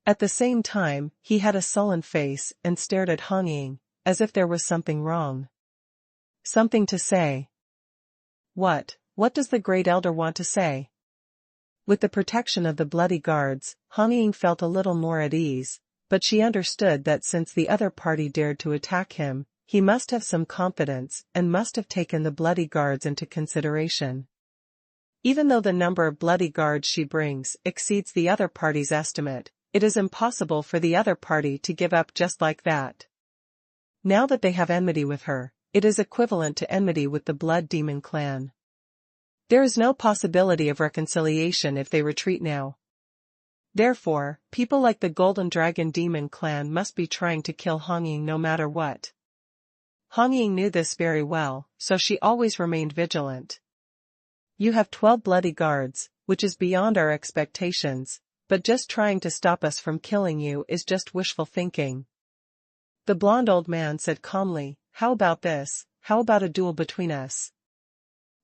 At the same time, he had a sullen face and stared at Hong Ying, as if there was something wrong. Something to say. What does the great elder want to say? With the protection of the bloody guards, Hong Ying felt a little more at ease, but she understood that since the other party dared to attack him, he must have some confidence and must have taken the bloody guards into consideration. Even though the number of bloody guards she brings exceeds the other party's estimate, it is impossible for the other party to give up just like that. Now that they have enmity with her, it is equivalent to enmity with the Blood Demon clan. There is no possibility of reconciliation if they retreat now. Therefore, people like the Golden Dragon Demon clan must be trying to kill Hongying no matter what. Hongying knew this very well, so she always remained vigilant. You have 12 bloody guards, which is beyond our expectations, but just trying to stop us from killing you is just wishful thinking. The blonde old man said calmly, how about this, how about a duel between us?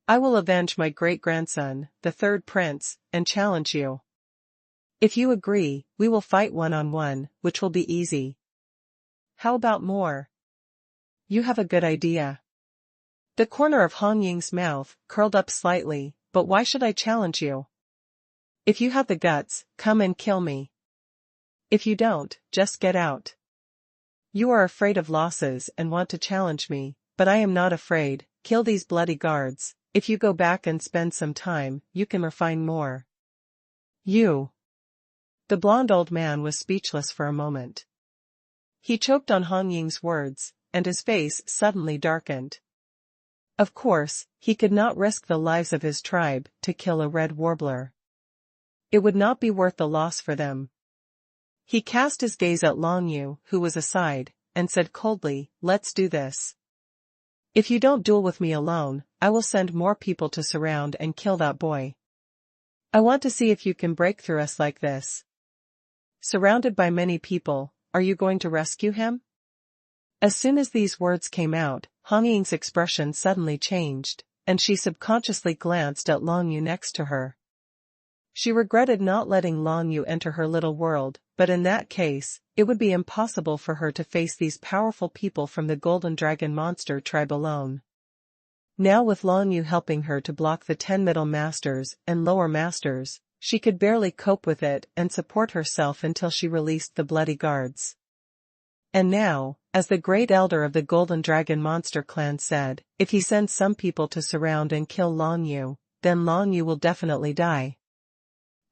I will avenge my great-grandson, the third prince, and challenge you. If you agree, we will fight one-on-one, which will be easy. How about more? You have a good idea. The corner of Hongying's mouth curled up slightly, but why should I challenge you? If you have the guts, come and kill me. If you don't, just get out. You are afraid of losses and want to challenge me, but I am not afraid. Kill these bloody guards. If you go back and spend some time, you can refine more. You. The blonde old man was speechless for a moment. He choked on Hongying's words, and his face suddenly darkened. Of course, he could not risk the lives of his tribe to kill a red warbler. It would not be worth the loss for them. He cast his gaze at Long Yu, who was aside, and said coldly, let's do this. If you don't duel with me alone, I will send more people to surround and kill that boy. I want to see if you can break through us like this. Surrounded by many people, are you going to rescue him? As soon as these words came out, Hongying's expression suddenly changed, and she subconsciously glanced at Long Yu next to her. She regretted not letting Long Yu enter her little world, but in that case, it would be impossible for her to face these powerful people from the Golden Dragon Monster tribe alone. Now with Long Yu helping her to block the 10 middle masters and lower masters, she could barely cope with it and support herself until she released the bloody guards. And now, as the great elder of the Golden Dragon Monster clan said, if he sends some people to surround and kill Long Yu, then Long Yu will definitely die.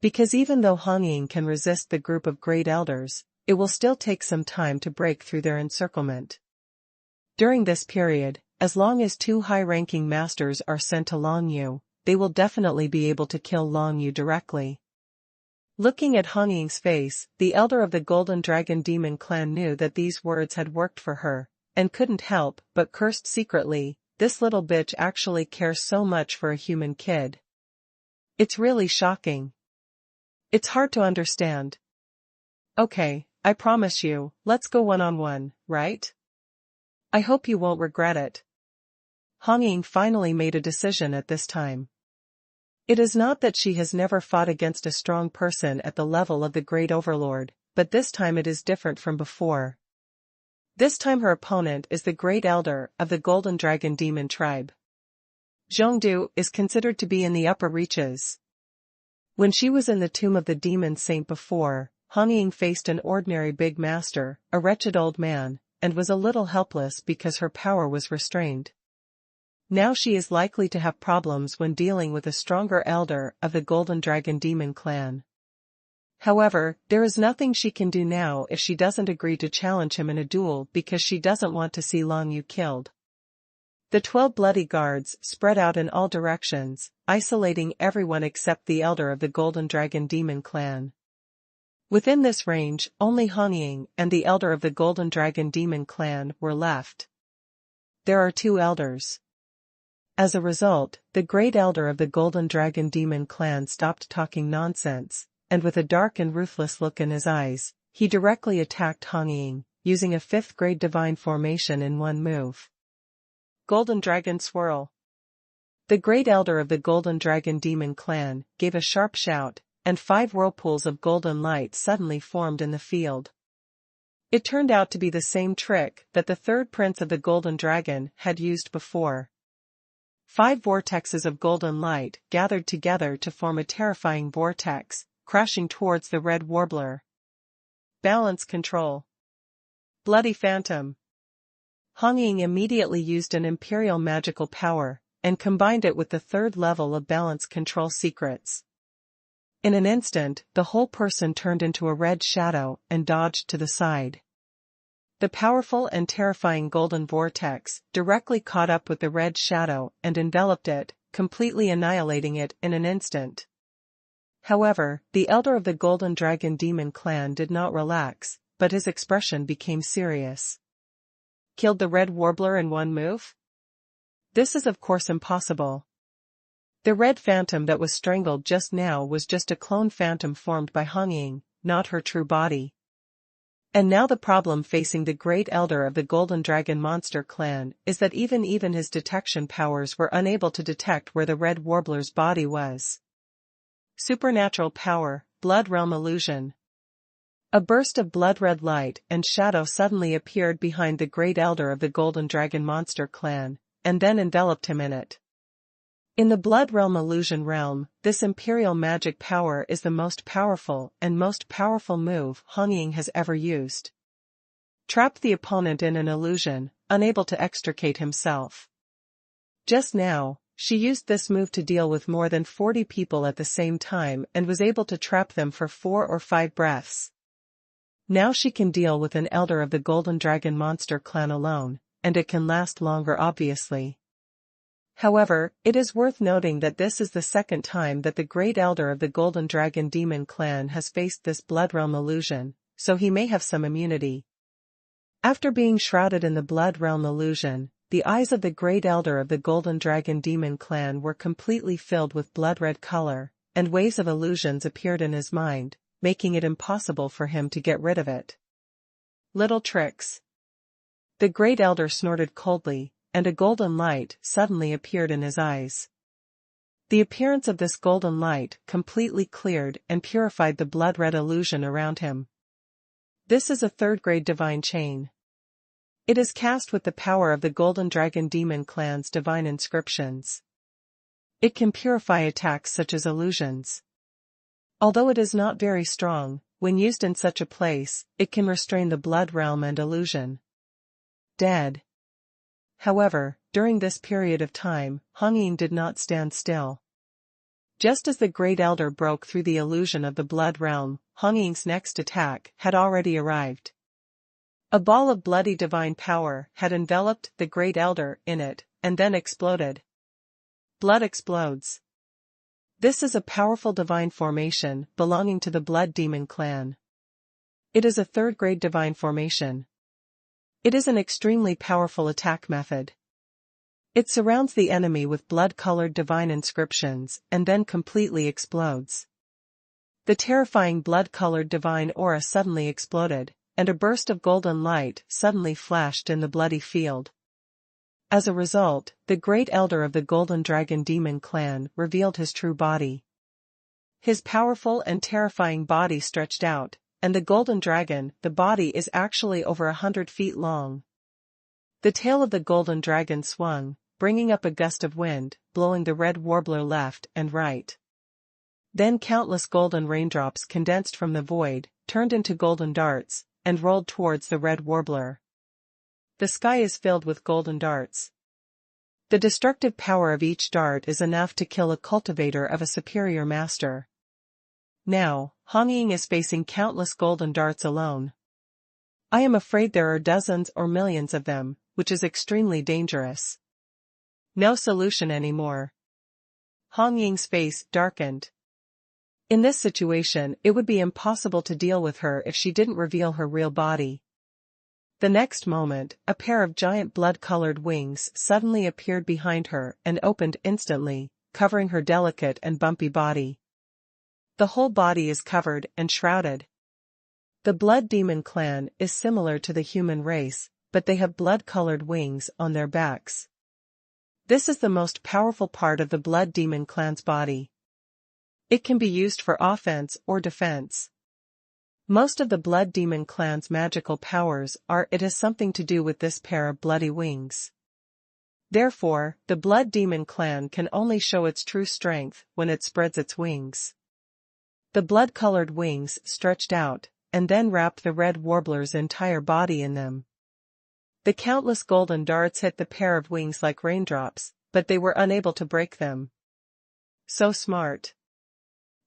Because even though Hongying can resist the group of great elders, it will still take some time to break through their encirclement. During this period, as long as 2 high-ranking masters are sent to Long Yu, they will definitely be able to kill Long Yu directly. Looking at Hongying's face, the elder of the Golden Dragon Demon clan knew that these words had worked for her, and couldn't help but cursed secretly, this little bitch actually cares so much for a human kid. It's really shocking. It's hard to understand. Okay, I promise you, let's go one-on-one, right? I hope you won't regret it. Hongying finally made a decision at this time. It is not that she has never fought against a strong person at the level of the Great Overlord, but this time it is different from before. This time her opponent is the Great Elder of the Golden Dragon Demon tribe. Zhongdu is considered to be in the upper reaches. When she was in the tomb of the demon saint before, Hongying faced an ordinary big master, a wretched old man, and was a little helpless because her power was restrained. Now she is likely to have problems when dealing with a stronger elder of the Golden Dragon Demon clan. However, there is nothing she can do now if she doesn't agree to challenge him in a duel because she doesn't want to see Long Yu killed. The 12 bloody guards spread out in all directions, isolating everyone except the elder of the Golden Dragon Demon clan. Within this range, only Hongying and the elder of the Golden Dragon Demon clan were left. There are 2 elders. As a result, the great elder of the Golden Dragon Demon clan stopped talking nonsense, and with a dark and ruthless look in his eyes, he directly attacked Hongying, using a 5th grade divine formation in one move. Golden Dragon Swirl. The great elder of the Golden Dragon Demon clan gave a sharp shout, and 5 whirlpools of golden light suddenly formed in the field. It turned out to be the same trick that the 3rd prince of the Golden Dragon had used before. 5 vortexes of golden light gathered together to form a terrifying vortex, crashing towards the red warbler. Balance control. Bloody Phantom. Hongying immediately used an imperial magical power, and combined it with the 3rd level of balance control secrets. In an instant, the whole person turned into a red shadow and dodged to the side. The powerful and terrifying golden vortex directly caught up with the red shadow and enveloped it, completely annihilating it in an instant. However, the elder of the Golden Dragon Demon clan did not relax, but his expression became serious. Killed the red warbler in one move? This is of course impossible. The red phantom that was strangled just now was just a clone phantom formed by Feng Yin, not her true body. And now the problem facing the great elder of the Golden Dragon Monster clan is that even his detection powers were unable to detect where the red warbler's body was. Supernatural power, blood realm illusion. A burst of blood-red light and shadow suddenly appeared behind the great elder of the Golden Dragon Monster clan, and then enveloped him in it. In the blood realm illusion realm, this imperial magic power is the most powerful move Feng Yin has ever used. Trap the opponent in an illusion, unable to extricate himself. Just now, she used this move to deal with more than 40 people at the same time and was able to trap them for 4 or 5 breaths. Now she can deal with an elder of the Golden Dragon Monster clan alone, and it can last longer obviously. However, it is worth noting that this is the second time that the great elder of the Golden Dragon Demon clan has faced this blood realm illusion, so he may have some immunity. After being shrouded in the blood realm illusion, the eyes of the great elder of the Golden Dragon Demon clan were completely filled with blood-red color, and waves of illusions appeared in his mind, making it impossible for him to get rid of it. Little tricks. The great elder snorted coldly, and a golden light suddenly appeared in his eyes. The appearance of this golden light completely cleared and purified the blood-red illusion around him. This is a third-grade divine chain. It is cast with the power of the Golden Dragon Demon clan's divine inscriptions. It can purify attacks such as illusions. Although it is not very strong, when used in such a place, it can restrain the blood realm and illusion. Dead. However, during this period of time, Feng Yin did not stand still. Just as the great elder broke through the illusion of the blood realm, Feng Yin's next attack had already arrived. A ball of bloody divine power had enveloped the great elder in it, and then exploded. Blood explodes. This is a powerful divine formation belonging to the Blood Demon clan. It is a third-grade divine formation. It is an extremely powerful attack method. It surrounds the enemy with blood-colored divine inscriptions and then completely explodes. The terrifying blood-colored divine aura suddenly exploded, and a burst of golden light suddenly flashed in the bloody field. As a result, the great elder of the Golden Dragon Demon clan revealed his true body. His powerful and terrifying body stretched out, and the golden dragon, the body is actually over 100 feet long. The tail of the golden dragon swung, bringing up a gust of wind, blowing the red warbler left and right. Then countless golden raindrops condensed from the void, turned into golden darts, and rolled towards the red warbler. The sky is filled with golden darts. The destructive power of each dart is enough to kill a cultivator of a superior master. Now, Feng Yin is facing countless golden darts alone. I am afraid there are dozens or millions of them, which is extremely dangerous. No solution anymore. Feng Yin's face darkened. In this situation, it would be impossible to deal with her if she didn't reveal her real body. The next moment, a pair of giant blood-colored wings suddenly appeared behind her and opened instantly, covering her delicate and bumpy body. The whole body is covered and shrouded. The Blood Demon clan is similar to the human race, but they have blood-colored wings on their backs. This is the most powerful part of the Blood Demon clan's body. It can be used for offense or defense. Most of the Blood Demon clan's magical powers it has something to do with this pair of bloody wings. Therefore, the Blood Demon clan can only show its true strength when it spreads its wings. The blood-colored wings stretched out, and then wrapped the red warbler's entire body in them. The countless golden darts hit the pair of wings like raindrops, but they were unable to break them. So smart.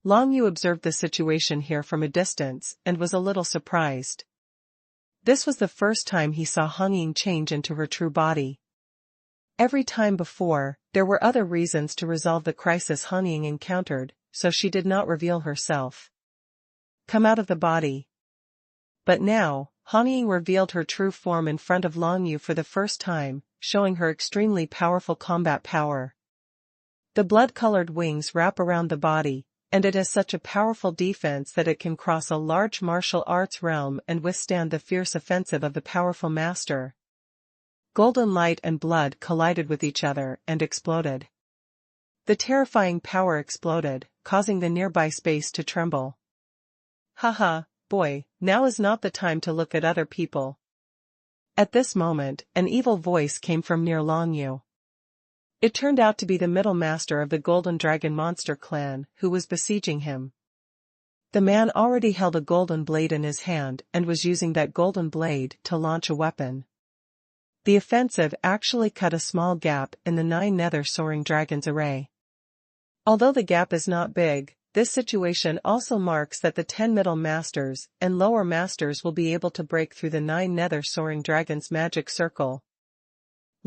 Long Yu observed the situation here from a distance and was a little surprised. This was the first time he saw Feng Yin change into her true body. Every time before, there were other reasons to resolve the crisis Feng Yin encountered, so she did not reveal herself. Come out of the body. But now, Feng Yin revealed her true form in front of Long Yu for the first time, showing her extremely powerful combat power. The blood-colored wings wrap around the body, and it has such a powerful defense that it can cross a large martial arts realm and withstand the fierce offensive of the powerful master. Golden light and blood collided with each other and exploded. The terrifying power exploded, causing the nearby space to tremble. Haha, boy, now is not the time to look at other people. At this moment, an evil voice came from near Long Yu. It turned out to be the middle master of the Golden Dragon Monster clan, who was besieging him. The man already held a golden blade in his hand and was using that golden blade to launch a weapon. The offensive actually cut a small gap in the 9 nether soaring dragons array. Although the gap is not big, this situation also marks that the 10 middle masters and lower masters will be able to break through the 9 nether soaring dragons' magic circle.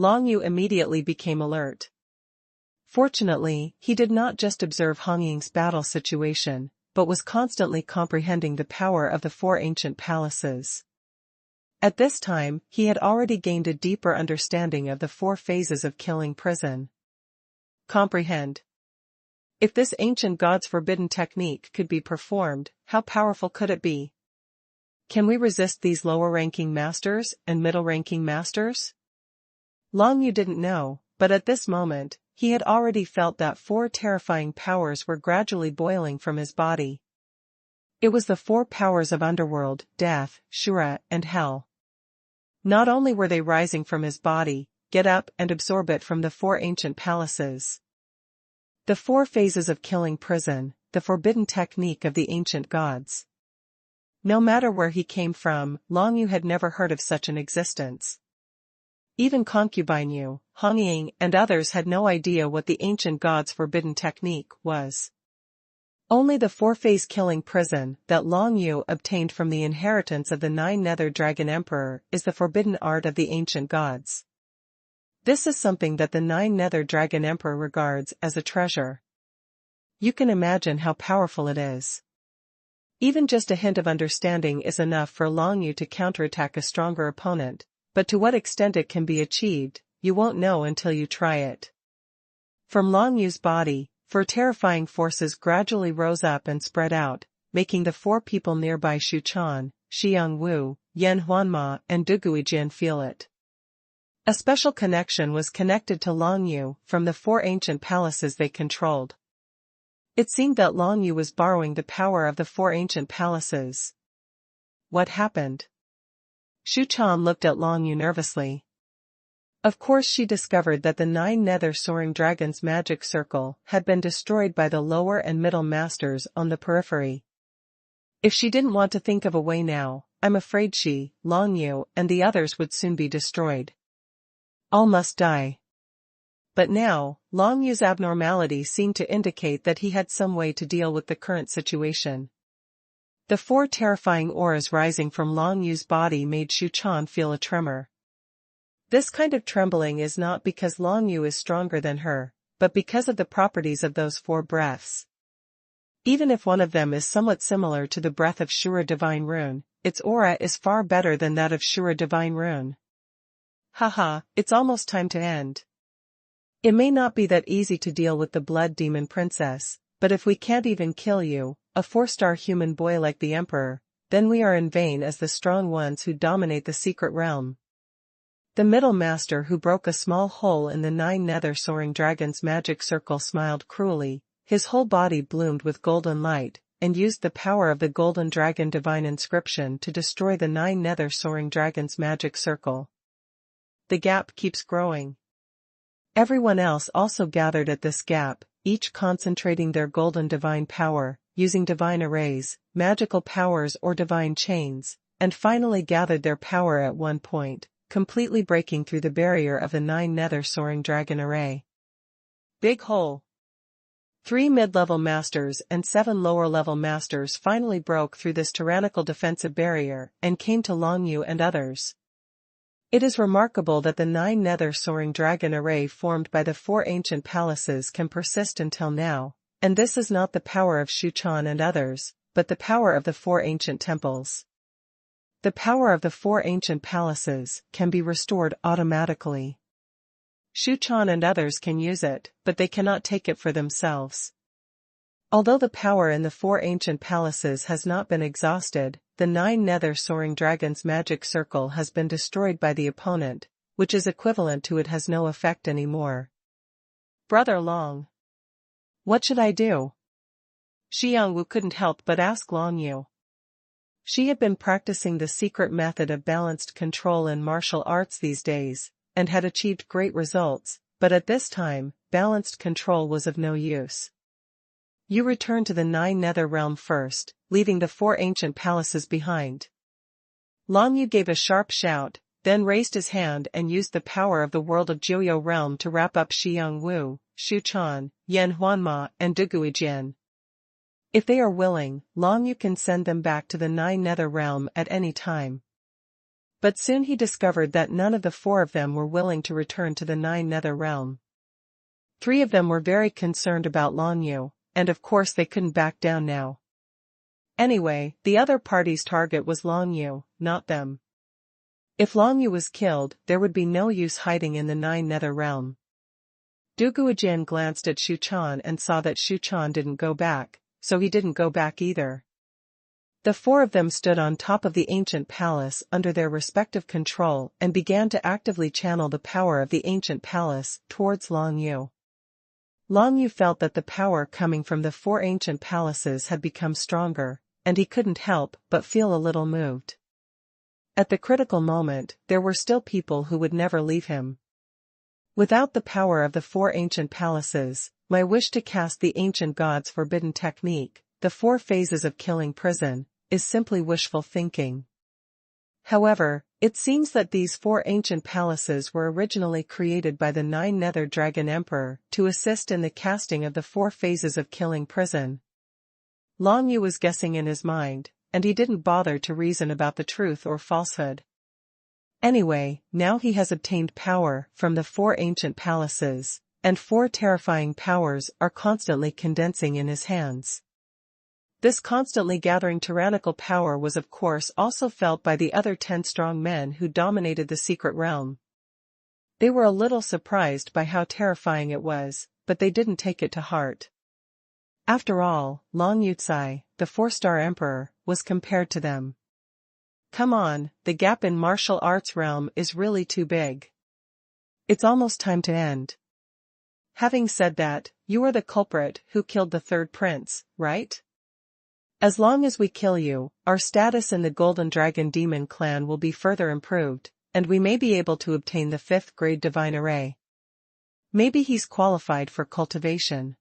Long Yu immediately became alert. Fortunately, he did not just observe Feng Yin's battle situation, but was constantly comprehending the power of the 4 ancient palaces. At this time, he had already gained a deeper understanding of the 4 phases of killing prison. Comprehend. If this ancient god's forbidden technique could be performed, how powerful could it be? Can we resist these lower-ranking masters and middle-ranking masters? Long Yu didn't know, but at this moment, he had already felt that 4 terrifying powers were gradually boiling from his body. It was the 4 powers of underworld, death, Shura, and hell. Not only were they rising from his body, get up and absorb it from the 4 ancient palaces. The 4 phases of killing prison, the forbidden technique of the ancient gods. No matter where he came from, Long Yu had never heard of such an existence. Even concubine Yu, Feng Yin, and others had no idea what the ancient god's forbidden technique was. Only the 4-phase killing prison that Long Yu obtained from the inheritance of the 9 nether dragon emperor is the forbidden art of the ancient gods. This is something that the 9 nether dragon emperor regards as a treasure. You can imagine how powerful it is. Even just a hint of understanding is enough for Long Yu to counterattack a stronger opponent, but to what extent it can be achieved, you won't know until you try it. From Long Yu's body, 4 terrifying forces gradually rose up and spread out, making the 4 people nearby Xuanhuan, Xiang Wu, Yan Huanma, and Duguijian feel it. A special connection was connected to Long Yu from the 4 ancient palaces they controlled. It seemed that Long Yu was borrowing the power of the 4 ancient palaces. What happened? Xuanhuan looked at Long Yu nervously. Of course she discovered that the 9 nether soaring dragons' magic circle had been destroyed by the lower and middle masters on the periphery. If she didn't want to think of a way now, I'm afraid she, Long Yu, and the others would soon be destroyed. All must die. But now, Long Yu's abnormality seemed to indicate that he had some way to deal with the current situation. The 4 terrifying auras rising from Long Yu's body made Xuanhuan feel a tremor. This kind of trembling is not because Long Yu is stronger than her, but because of the properties of those 4 breaths. Even if one of them is somewhat similar to the breath of Shura Divine Rune, its aura is far better than that of Shura Divine Rune. Haha, it's almost time to end. It may not be that easy to deal with the Blood Demon Princess, but if we can't even kill you, a 4-star human boy like the Emperor, then we are in vain as the strong ones who dominate the secret realm. The middle master who broke a small hole in the 9 nether soaring dragons' magic circle smiled cruelly, his whole body bloomed with golden light, and used the power of the golden dragon divine inscription to destroy the 9 nether soaring dragons' magic circle. The gap keeps growing. Everyone else also gathered at this gap, each concentrating their golden divine power, using divine arrays, magical powers or divine chains, and finally gathered their power at one point, completely breaking through the barrier of the 9 nether soaring dragon array. Big hole. 3 mid-level masters and 7 lower-level masters finally broke through this tyrannical defensive barrier and came to Long Yu and others. It is remarkable that the 9 nether-soaring dragon array formed by the 4 ancient palaces can persist until now, and this is not the power of Xuanhuan and others, but the power of the 4 ancient temples. The power of the 4 ancient palaces can be restored automatically. Xuanhuan and others can use it, but they cannot take it for themselves. Although the power in the 4 ancient palaces has not been exhausted, the 9 nether-soaring dragons' magic circle has been destroyed by the opponent, which is equivalent to it has no effect anymore. Brother Long. What should I do? Xiangwu couldn't help but ask Long Yu. She had been practicing the secret method of balanced control in martial arts these days, and had achieved great results, but at this time, balanced control was of no use. You return to the 9 nether realm first, leaving the 4 ancient palaces behind. Long Yu gave a sharp shout, then raised his hand and used the power of the world of Jiuyou realm to wrap up Xiangwu, Xuanhuan, Yanhuanma and Duguijian. If they are willing, Long Yu can send them back to the 9 nether realm at any time. But soon he discovered that none of the 4 of them were willing to return to the 9 nether realm. 3 of them were very concerned about Long Yu, and of course they couldn't back down now. Anyway, the other party's target was Long Yu, not them. If Long Yu was killed, there would be no use hiding in the 9 nether realm. Duguijian glanced at Xuanhuan and saw that Xuanhuan didn't go back, so he didn't go back either. The 4 of them stood on top of the ancient palace under their respective control and began to actively channel the power of the ancient palace towards Long Yu. Long Yu felt that the power coming from the 4 ancient palaces had become stronger, and he couldn't help but feel a little moved. At the critical moment, there were still people who would never leave him. Without the power of the 4 ancient palaces, my wish to cast the ancient god's forbidden technique, the 4 phases of killing prison, is simply wishful thinking. However, it seems that these 4 ancient palaces were originally created by the 9 nether dragon emperor to assist in the casting of the 4 phases of killing prison. Long Yu was guessing in his mind, and he didn't bother to reason about the truth or falsehood. Anyway, now he has obtained power from the 4 ancient palaces, and 4 terrifying powers are constantly condensing in his hands. This constantly gathering tyrannical power was of course also felt by the other 10 strong men who dominated the secret realm. They were a little surprised by how terrifying it was, but they didn't take it to heart. After all, Long Yucai, the 4-star emperor, was compared to them. Come on, the gap in martial arts realm is really too big. It's almost time to end. Having said that, you are the culprit who killed the 3rd prince, right? As long as we kill you, our status in the Golden Dragon Demon clan will be further improved, and we may be able to obtain the 5th grade divine array. Maybe he's qualified for cultivation.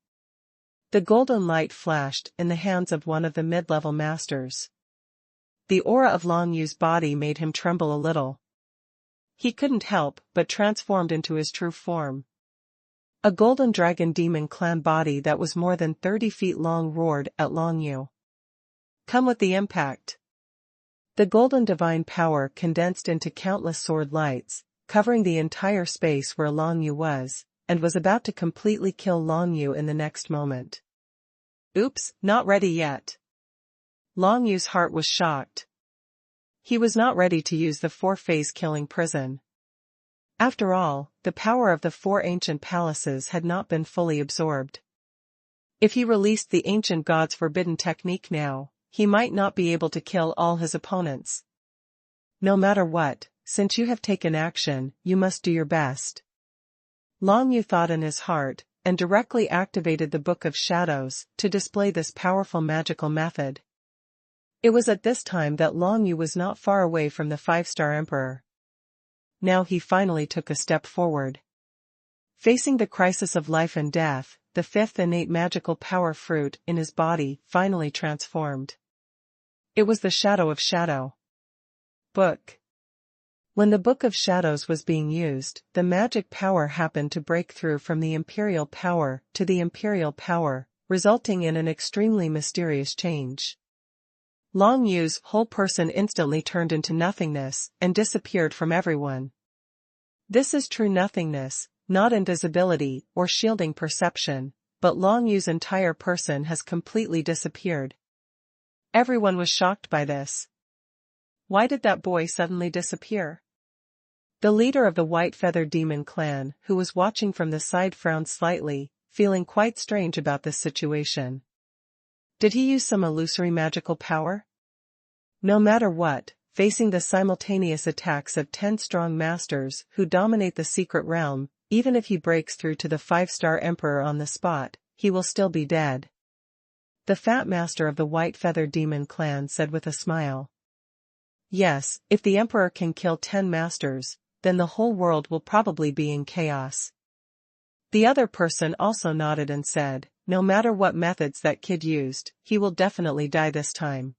The golden light flashed in the hands of one of the mid-level masters. The aura of Long Yu's body made him tremble a little. He couldn't help but transformed into his true form. A Golden Dragon Demon clan body that was more than 30 feet long roared at Long Yu. Come with the impact. The golden divine power condensed into countless sword lights, covering the entire space where Long Yu was, and was about to completely kill Long Yu in the next moment. Oops, not ready yet. Long Yu's heart was shocked. He was not ready to use the 4-phase killing prison. After all, the power of the 4 ancient palaces had not been fully absorbed. If he released the ancient god's forbidden technique now, he might not be able to kill all his opponents. No matter what, since you have taken action, you must do your best. Long Yu thought in his heart, and directly activated the Book of Shadows to display this powerful magical method. It was at this time that Long Yu was not far away from the 5-star emperor. Now he finally took a step forward. Facing the crisis of life and death, the 5th innate magical power fruit in his body finally transformed. It was the Shadow of Shadow book. When the Book of Shadows was being used, the magic power happened to break through from the imperial power to the imperial power, resulting in an extremely mysterious change. Long Yu's whole person instantly turned into nothingness and disappeared from everyone. This is true nothingness, not invisibility or shielding perception, but Long Yu's entire person has completely disappeared. Everyone was shocked by this. Why did that boy suddenly disappear? The leader of the White Feather Demon clan, who was watching from the side, frowned slightly, feeling quite strange about this situation. Did he use some illusory magical power? No matter what, facing the simultaneous attacks of 10 strong masters who dominate the secret realm, even if he breaks through to the 5-star emperor on the spot, he will still be dead. The fat master of the White Feather Demon clan said with a smile. Yes, if the emperor can kill 10 masters, then the whole world will probably be in chaos. The other person also nodded and said, no matter what methods that kid used, he will definitely die this time.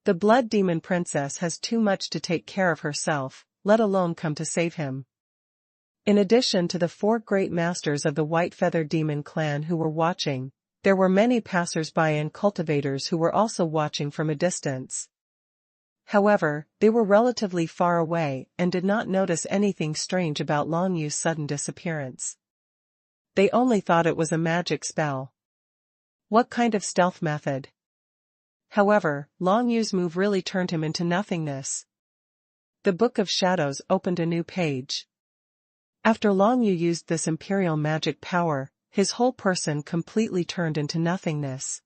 The Blood Demon Princess has too much to take care of herself, let alone come to save him. In addition to the 4 great masters of the White Feather Demon clan who were watching, there were many passers-by and cultivators who were also watching from a distance. However, they were relatively far away and did not notice anything strange about Long Yu's sudden disappearance. They only thought it was a magic spell. What kind of stealth method? However, Long Yu's move really turned him into nothingness. The Book of Shadows opened a new page. After Long Yu used this imperial magic power, his whole person completely turned into nothingness.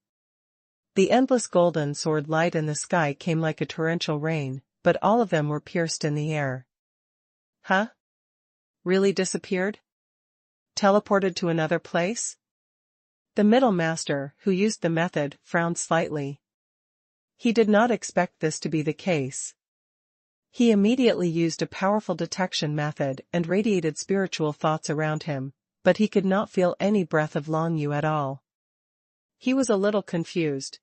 The endless golden sword light in the sky came like a torrential rain, but all of them were pierced in the air. Huh? Really disappeared? Teleported to another place? The middle master, who used the method, frowned slightly. He did not expect this to be the case. He immediately used a powerful detection method and radiated spiritual thoughts around him, but he could not feel any breath of Long Yu at all. He was a little confused.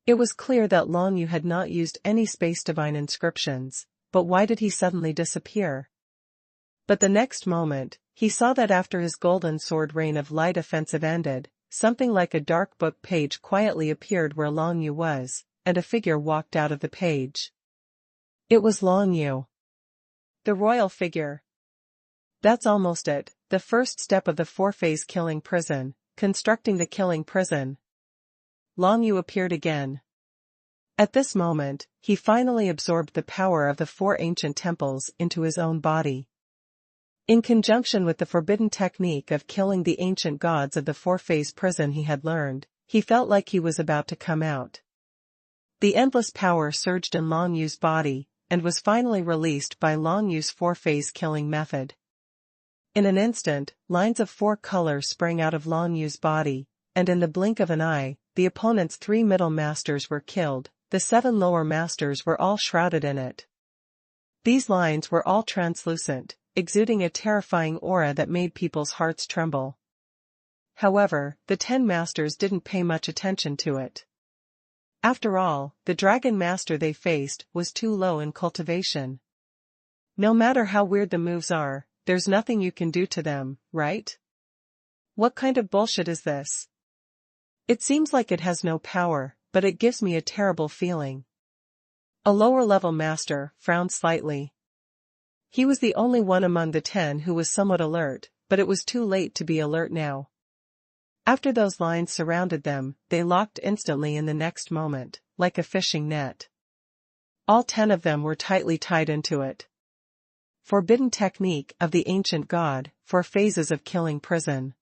It was clear that Long Yu had not used any space divine inscriptions, but why did he suddenly disappear? But the next moment, he saw that after his golden sword reign of light offensive ended, something like a dark book page quietly appeared where Long Yu was, and a figure walked out of the page. It was Long Yu. The royal figure. That's almost it, the first step of the 4-phase killing prison, constructing the killing prison. Long Yu appeared again. At this moment, he finally absorbed the power of the 4 ancient temples into his own body. In conjunction with the forbidden technique of killing the ancient gods of the 4-phase prison he had learned, he felt like he was about to come out. The endless power surged in Long Yu's body, and was finally released by Long Yu's 4-phase killing method. In an instant, lines of 4 colors sprang out of Long Yu's body, and in the blink of an eye, the opponent's 3 middle masters were killed, the 7 lower masters were all shrouded in it. These lines were all translucent, exuding a terrifying aura that made people's hearts tremble. However, the 10 masters didn't pay much attention to it. After all, the dragon master they faced was too low in cultivation. No matter how weird the moves are, there's nothing you can do to them, right? What kind of bullshit is this? It seems like it has no power, but it gives me a terrible feeling. A lower-level master frowned slightly. He was the only one among the 10 who was somewhat alert, but it was too late to be alert now. After those lines surrounded them, they locked instantly in the next moment, like a fishing net. All 10 of them were tightly tied into it. Forbidden technique of the ancient god, 4 phases of killing prison.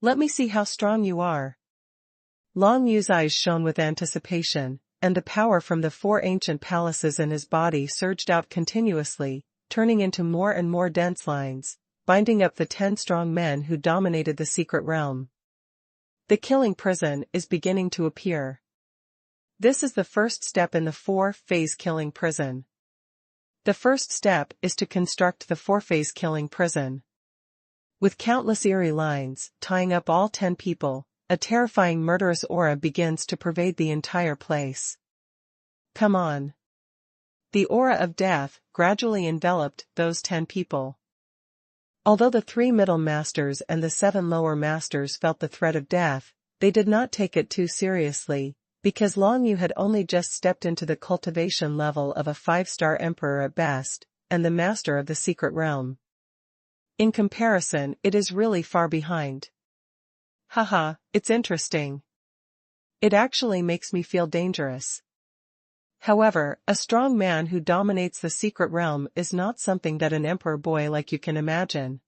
Let me see how strong you are. Long Yu's eyes shone with anticipation, and the power from the 4 ancient palaces in his body surged out continuously, turning into more and more dense lines, binding up the 10 strong men who dominated the secret realm. The killing prison is beginning to appear. This is the first step in the 4-phase killing prison. The first step is to construct the 4-phase killing prison. With countless eerie lines, tying up all 10 people, a terrifying murderous aura begins to pervade the entire place. Come on. The aura of death gradually enveloped those 10 people. Although the 3 middle masters and the 7 lower masters felt the threat of death, they did not take it too seriously, because Long Yu had only just stepped into the cultivation level of a 5-star emperor at best, and the master of the secret realm. In comparison, it is really far behind. Haha, it's interesting. It actually makes me feel dangerous. However, a strong man who dominates the secret realm is not something that an emperor boy like you can imagine.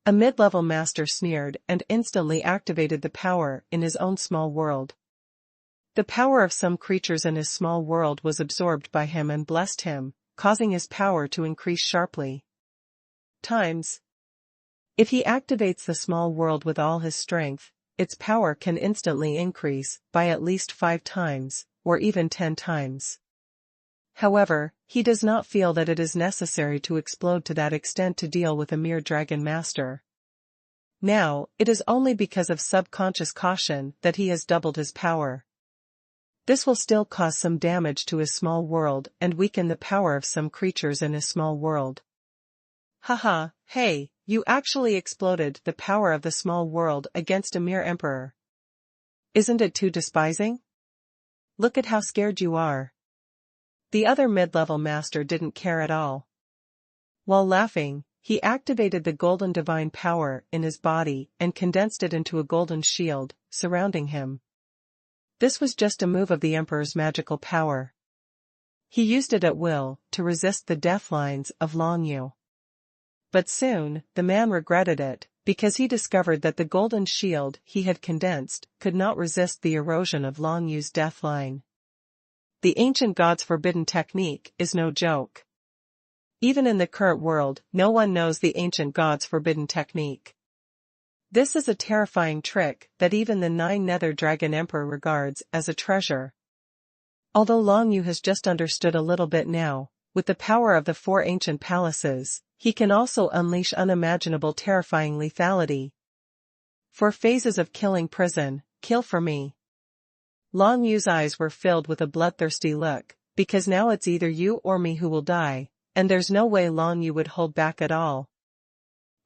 A mid-level master sneered and instantly activated the power in his own small world. The power of some creatures in his small world was absorbed by him and blessed him, causing his power to increase sharply. Times. If he activates the small world with all his strength, its power can instantly increase by at least 5 times, or even 10 times. However, he does not feel that it is necessary to explode to that extent to deal with a mere dragon master. Now, it is only because of subconscious caution that he has doubled his power. This will still cause some damage to his small world and weaken the power of some creatures in his small world. Haha, hey, you actually exploded the power of the small world against a mere emperor. Isn't it too despising? Look at how scared you are. The other mid-level master didn't care at all. While laughing, he activated the golden divine power in his body and condensed it into a golden shield, surrounding him. This was just a move of the Emperor's magical power. He used it at will to resist the death lines of Long Yu. But soon, the man regretted it, because he discovered that the golden shield he had condensed could not resist the erosion of Long Yu's death line. The ancient god's forbidden technique is no joke. Even in the current world, no one knows the ancient god's forbidden technique. This is a terrifying trick that even the 9 Nether Dragon Emperor regards as a treasure. Although Long Yu has just understood a little bit now, with the power of the 4 ancient palaces, he can also unleash unimaginable terrifying lethality. 4 phases of killing prison, kill for me. Long Yu's eyes were filled with a bloodthirsty look, because now it's either you or me who will die, and there's no way Long Yu would hold back at all.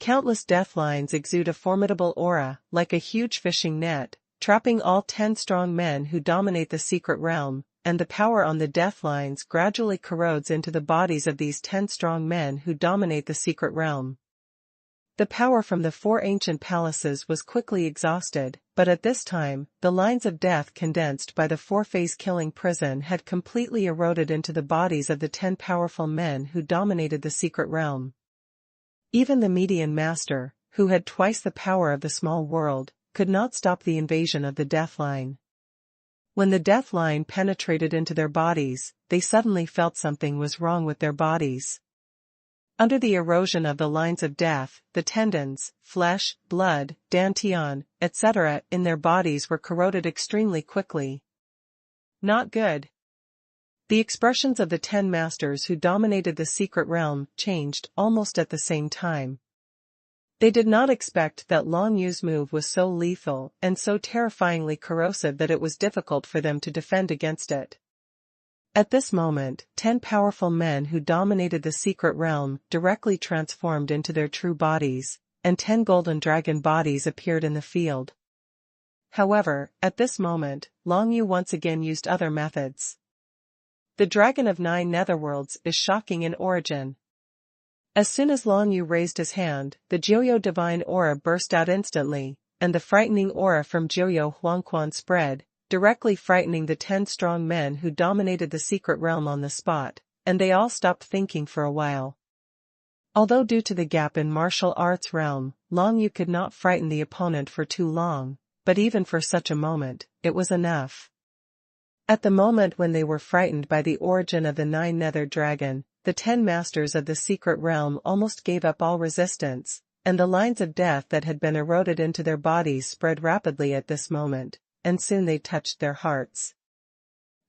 Countless death lines exude a formidable aura, like a huge fishing net, trapping all 10 strong men who dominate the secret realm, and the power on the death lines gradually corrodes into the bodies of these 10 strong men who dominate the secret realm. The power from the 4 ancient palaces was quickly exhausted, but at this time, the lines of death condensed by the 4-phase killing prison had completely eroded into the bodies of the 10 powerful men who dominated the secret realm. Even the median master, who had twice the power of the small world, could not stop the invasion of the death line. When the death line penetrated into their bodies, they suddenly felt something was wrong with their bodies. Under the erosion of the lines of death, the tendons, flesh, blood, dantian, etc. in their bodies were corroded extremely quickly. Not good. The expressions of the 10 masters who dominated the secret realm changed almost at the same time. They did not expect that Long Yu's move was so lethal and so terrifyingly corrosive that it was difficult for them to defend against it. At this moment, 10 powerful men who dominated the secret realm directly transformed into their true bodies, and 10 golden dragon bodies appeared in the field. However, at this moment, Long Yu once again used other methods. The Dragon of 9 Netherworlds is shocking in origin. As soon as Long Yu raised his hand, the Jiuyo divine aura burst out instantly, and the frightening aura from Jiuyo Xuanhuan spread, directly frightening the 10 strong men who dominated the secret realm on the spot, and they all stopped thinking for a while. Although due to the gap in martial arts realm, Long Yu could not frighten the opponent for too long, but even for such a moment, it was enough. At the moment when they were frightened by the origin of the 9 Nether Dragon, the 10 masters of the secret realm almost gave up all resistance, and the lines of death that had been eroded into their bodies spread rapidly at this moment, and soon they touched their hearts.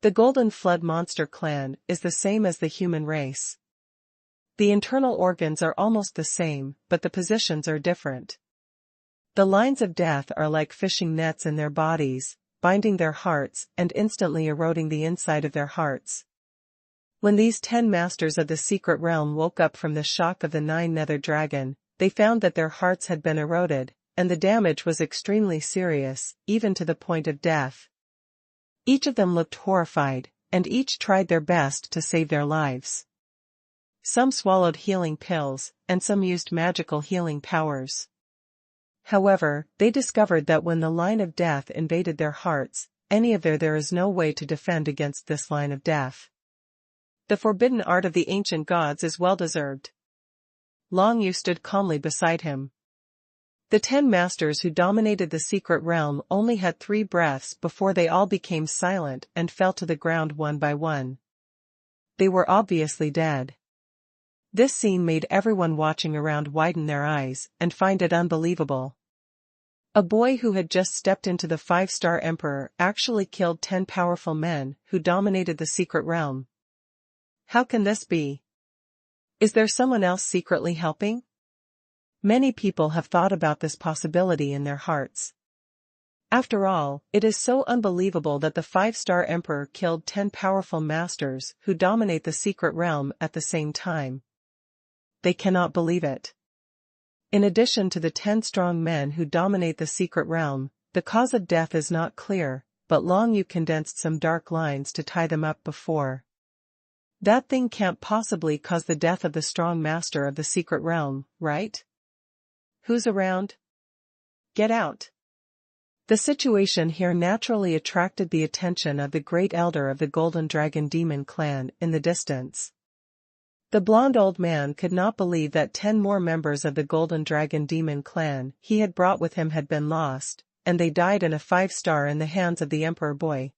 The Golden Flood Monster Clan is the same as the human race. The internal organs are almost the same, but the positions are different. The lines of death are like fishing nets in their bodies, binding their hearts and instantly eroding the inside of their hearts. When these 10 masters of the secret realm woke up from the shock of the 9 Nether Dragon, they found that their hearts had been eroded, and the damage was extremely serious, even to the point of death. Each of them looked horrified, and each tried their best to save their lives. Some swallowed healing pills, and some used magical healing powers. However, they discovered that when the line of death invaded their hearts, there is no way to defend against this line of death. The forbidden art of the ancient gods is well-deserved. Long Yu stood calmly beside him. The 10 masters who dominated the secret realm only had 3 breaths before they all became silent and fell to the ground one by one. They were obviously dead. This scene made everyone watching around widen their eyes and find it unbelievable. A boy who had just stepped into the 5-star emperor actually killed 10 powerful men who dominated the secret realm. How can this be? Is there someone else secretly helping? Many people have thought about this possibility in their hearts. After all, it is so unbelievable that the 5-star emperor killed 10 powerful masters who dominate the secret realm at the same time. They cannot believe it. In addition to the 10 strong men who dominate the secret realm, the cause of death is not clear, but Long Yu condensed some dark lines to tie them up before. That thing can't possibly cause the death of the strong master of the secret realm, right? Who's around? Get out. The situation here naturally attracted the attention of the great elder of the Golden Dragon Demon clan in the distance. The blonde old man could not believe that 10 more members of the Golden Dragon Demon clan he had brought with him had been lost, and they died in a 5-star in the hands of the Emperor Boy.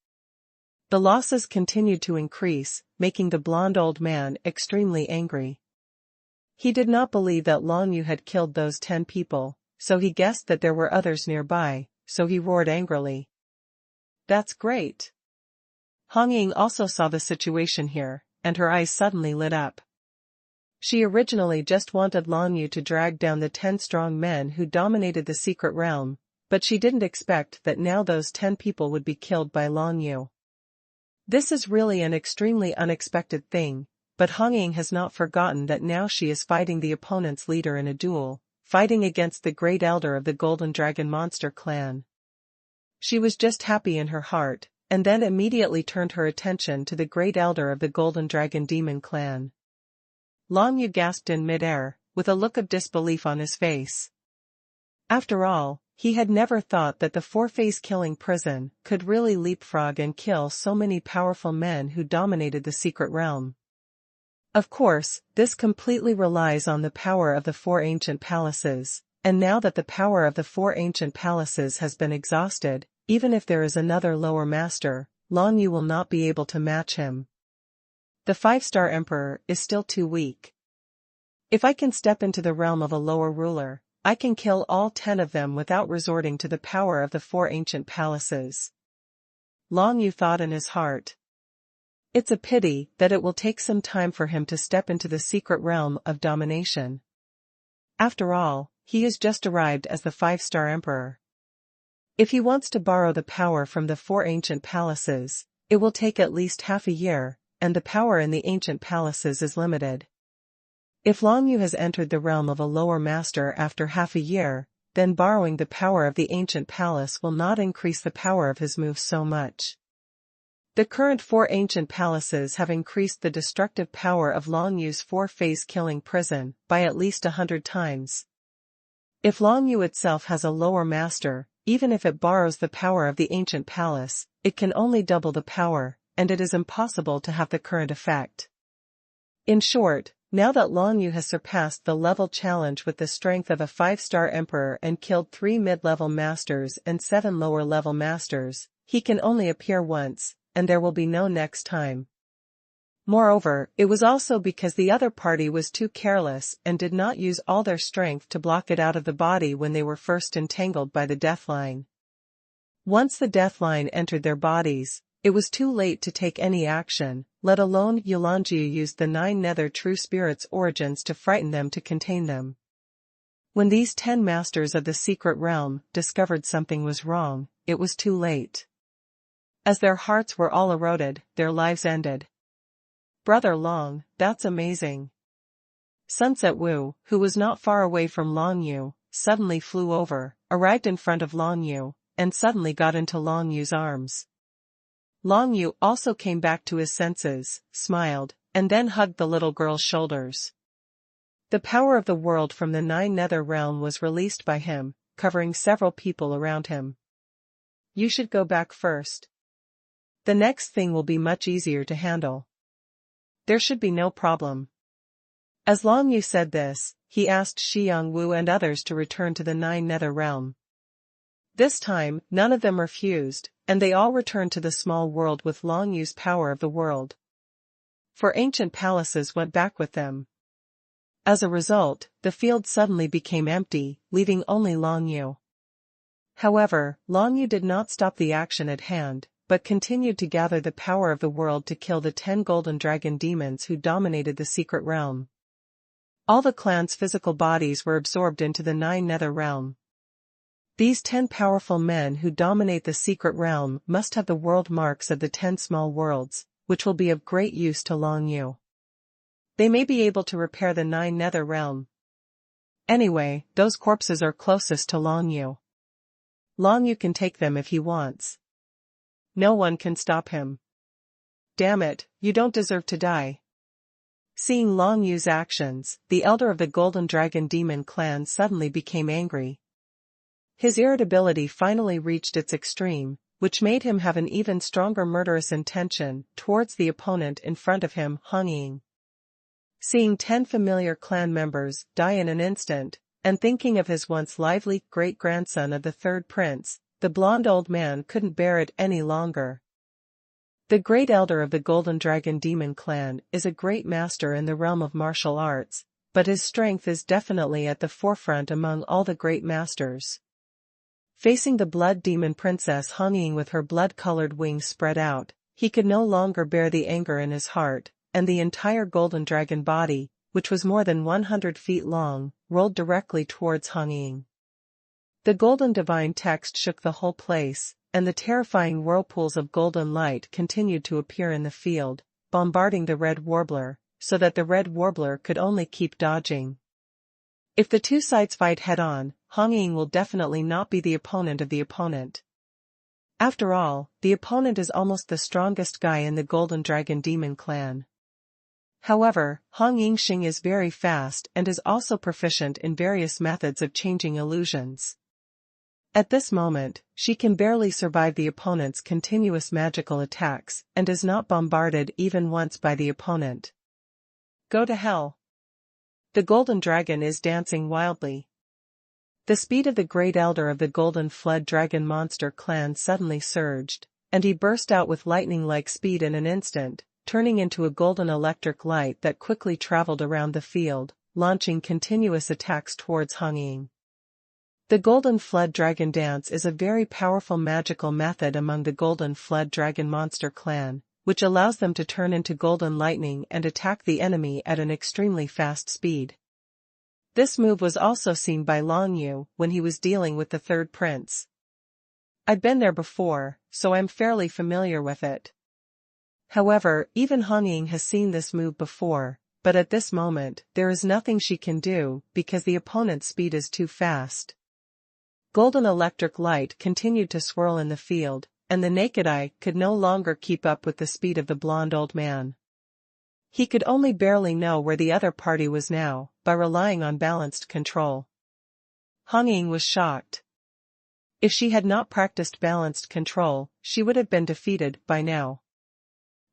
The losses continued to increase, making the blonde old man extremely angry. He did not believe that Long Yu had killed those 10 people, so he guessed that there were others nearby, so he roared angrily. That's great. Hong Ying also saw the situation here, and her eyes suddenly lit up. She originally just wanted Long Yu to drag down the 10 strong men who dominated the secret realm, but she didn't expect that now those 10 people would be killed by Long Yu. This is really an extremely unexpected thing, but Hong Ying has not forgotten that now she is fighting the opponent's leader in a duel, fighting against the great elder of the Golden Dragon Monster clan. She was just happy in her heart, and then immediately turned her attention to the great elder of the Golden Dragon Demon clan. Long Yu gasped in mid-air, with a look of disbelief on his face. After all, he had never thought that the 4-phase killing prison could really leapfrog and kill so many powerful men who dominated the secret realm. Of course, this completely relies on the power of the 4 ancient palaces, and now that the power of the 4 ancient palaces has been exhausted, even if there is another lower master, Long Yu will not be able to match him. The 5-star emperor is still too weak. If I can step into the realm of a lower ruler, I can kill all 10 of them without resorting to the power of the 4 ancient palaces. Long Yu thought in his heart. It's a pity that it will take some time for him to step into the secret realm of domination. After all, he has just arrived as the 5-star emperor. If he wants to borrow the power from the 4 ancient palaces, it will take at least half a year, and the power in the ancient palaces is limited. If Long Yu has entered the realm of a lower master after half a year, then borrowing the power of the ancient palace will not increase the power of his move so much. The current 4 ancient palaces have increased the destructive power of Long Yu's 4-phase killing prison by at least 100 times. If Long Yu itself has a lower master, even if it borrows the power of the ancient palace, it can only double the power, and it is impossible to have the current effect. In short, now that Long Yu has surpassed the level challenge with the strength of a 5-star emperor and killed 3 mid-level masters and 7 lower-level masters, he can only appear once, and there will be no next time. Moreover, it was also because the other party was too careless and did not use all their strength to block it out of the body when they were first entangled by the death line. Once the death line entered their bodies, it was too late to take any action, let alone Yulangju used the 9 nether true spirits' origins to frighten them to contain them. When these 10 masters of the secret realm discovered something was wrong, it was too late. As their hearts were all eroded, their lives ended. Brother Long, that's amazing. Sunset Wu, who was not far away from Long Yu, suddenly flew over, arrived in front of Long Yu, and suddenly got into Long Yu's arms. Long Yu also came back to his senses, smiled, and then hugged the little girl's shoulders. The power of the world from the Nine Nether Realm was released by him, covering several people around him. You should go back first. The next thing will be much easier to handle. There should be no problem. As Long Yu said this, he asked Xiang Wu and others to return to the Nine Nether Realm. This time, none of them refused, and they all returned to the small world with Long Yu's power of the world. 4 ancient palaces went back with them. As a result, the field suddenly became empty, leaving only Long Yu. However, Long Yu did not stop the action at hand, but continued to gather the power of the world to kill the 10 golden dragon demons who dominated the secret realm. All the clan's physical bodies were absorbed into the Nine Nether Realm. These 10 powerful men who dominate the secret realm must have the world marks of the 10 small worlds, which will be of great use to Long Yu. They may be able to repair the Nine Nether Realm. Anyway, those corpses are closest to Long Yu. Long Yu can take them if he wants. No one can stop him. Damn it, you don't deserve to die. Seeing Long Yu's actions, the elder of the Golden Dragon Demon clan suddenly became angry. His irritability finally reached its extreme, which made him have an even stronger murderous intention towards the opponent in front of him, Hong Ying. Seeing 10 familiar clan members die in an instant, and thinking of his once lively great-grandson of the third prince, the blonde old man couldn't bear it any longer. The great elder of the Golden Dragon Demon clan is a great master in the realm of martial arts, but his strength is definitely at the forefront among all the great masters. Facing the blood demon princess Hong Ying with her blood-colored wings spread out, he could no longer bear the anger in his heart, and the entire golden dragon body, which was more than 100 feet long, rolled directly towards Hong Ying. The golden divine text shook the whole place, and the terrifying whirlpools of golden light continued to appear in the field, bombarding the red warbler, so that the red warbler could only keep dodging. If the two sides fight head-on, Hong Ying will definitely not be the opponent of the opponent. After all, the opponent is almost the strongest guy in the Golden Dragon Demon clan. However, Hong Yingxing is very fast and is also proficient in various methods of changing illusions. At this moment, she can barely survive the opponent's continuous magical attacks and is not bombarded even once by the opponent. Go to hell. The golden dragon is dancing wildly. The speed of the great elder of the Golden Flood Dragon Monster clan suddenly surged, and he burst out with lightning-like speed in an instant, turning into a golden electric light that quickly traveled around the field, launching continuous attacks towards Hong Ying. The Golden Flood Dragon Dance is a very powerful magical method among the Golden Flood Dragon Monster clan, which allows them to turn into golden lightning and attack the enemy at an extremely fast speed. This move was also seen by Long Yu when he was dealing with the third prince. I've been there before, so I'm fairly familiar with it. However, even Hong Ying has seen this move before, but at this moment, there is nothing she can do because the opponent's speed is too fast. Golden electric light continued to swirl in the field, and the naked eye could no longer keep up with the speed of the blonde old man. He could only barely know where the other party was now, by relying on balanced control. Hong Ying was shocked. If she had not practiced balanced control, she would have been defeated by now.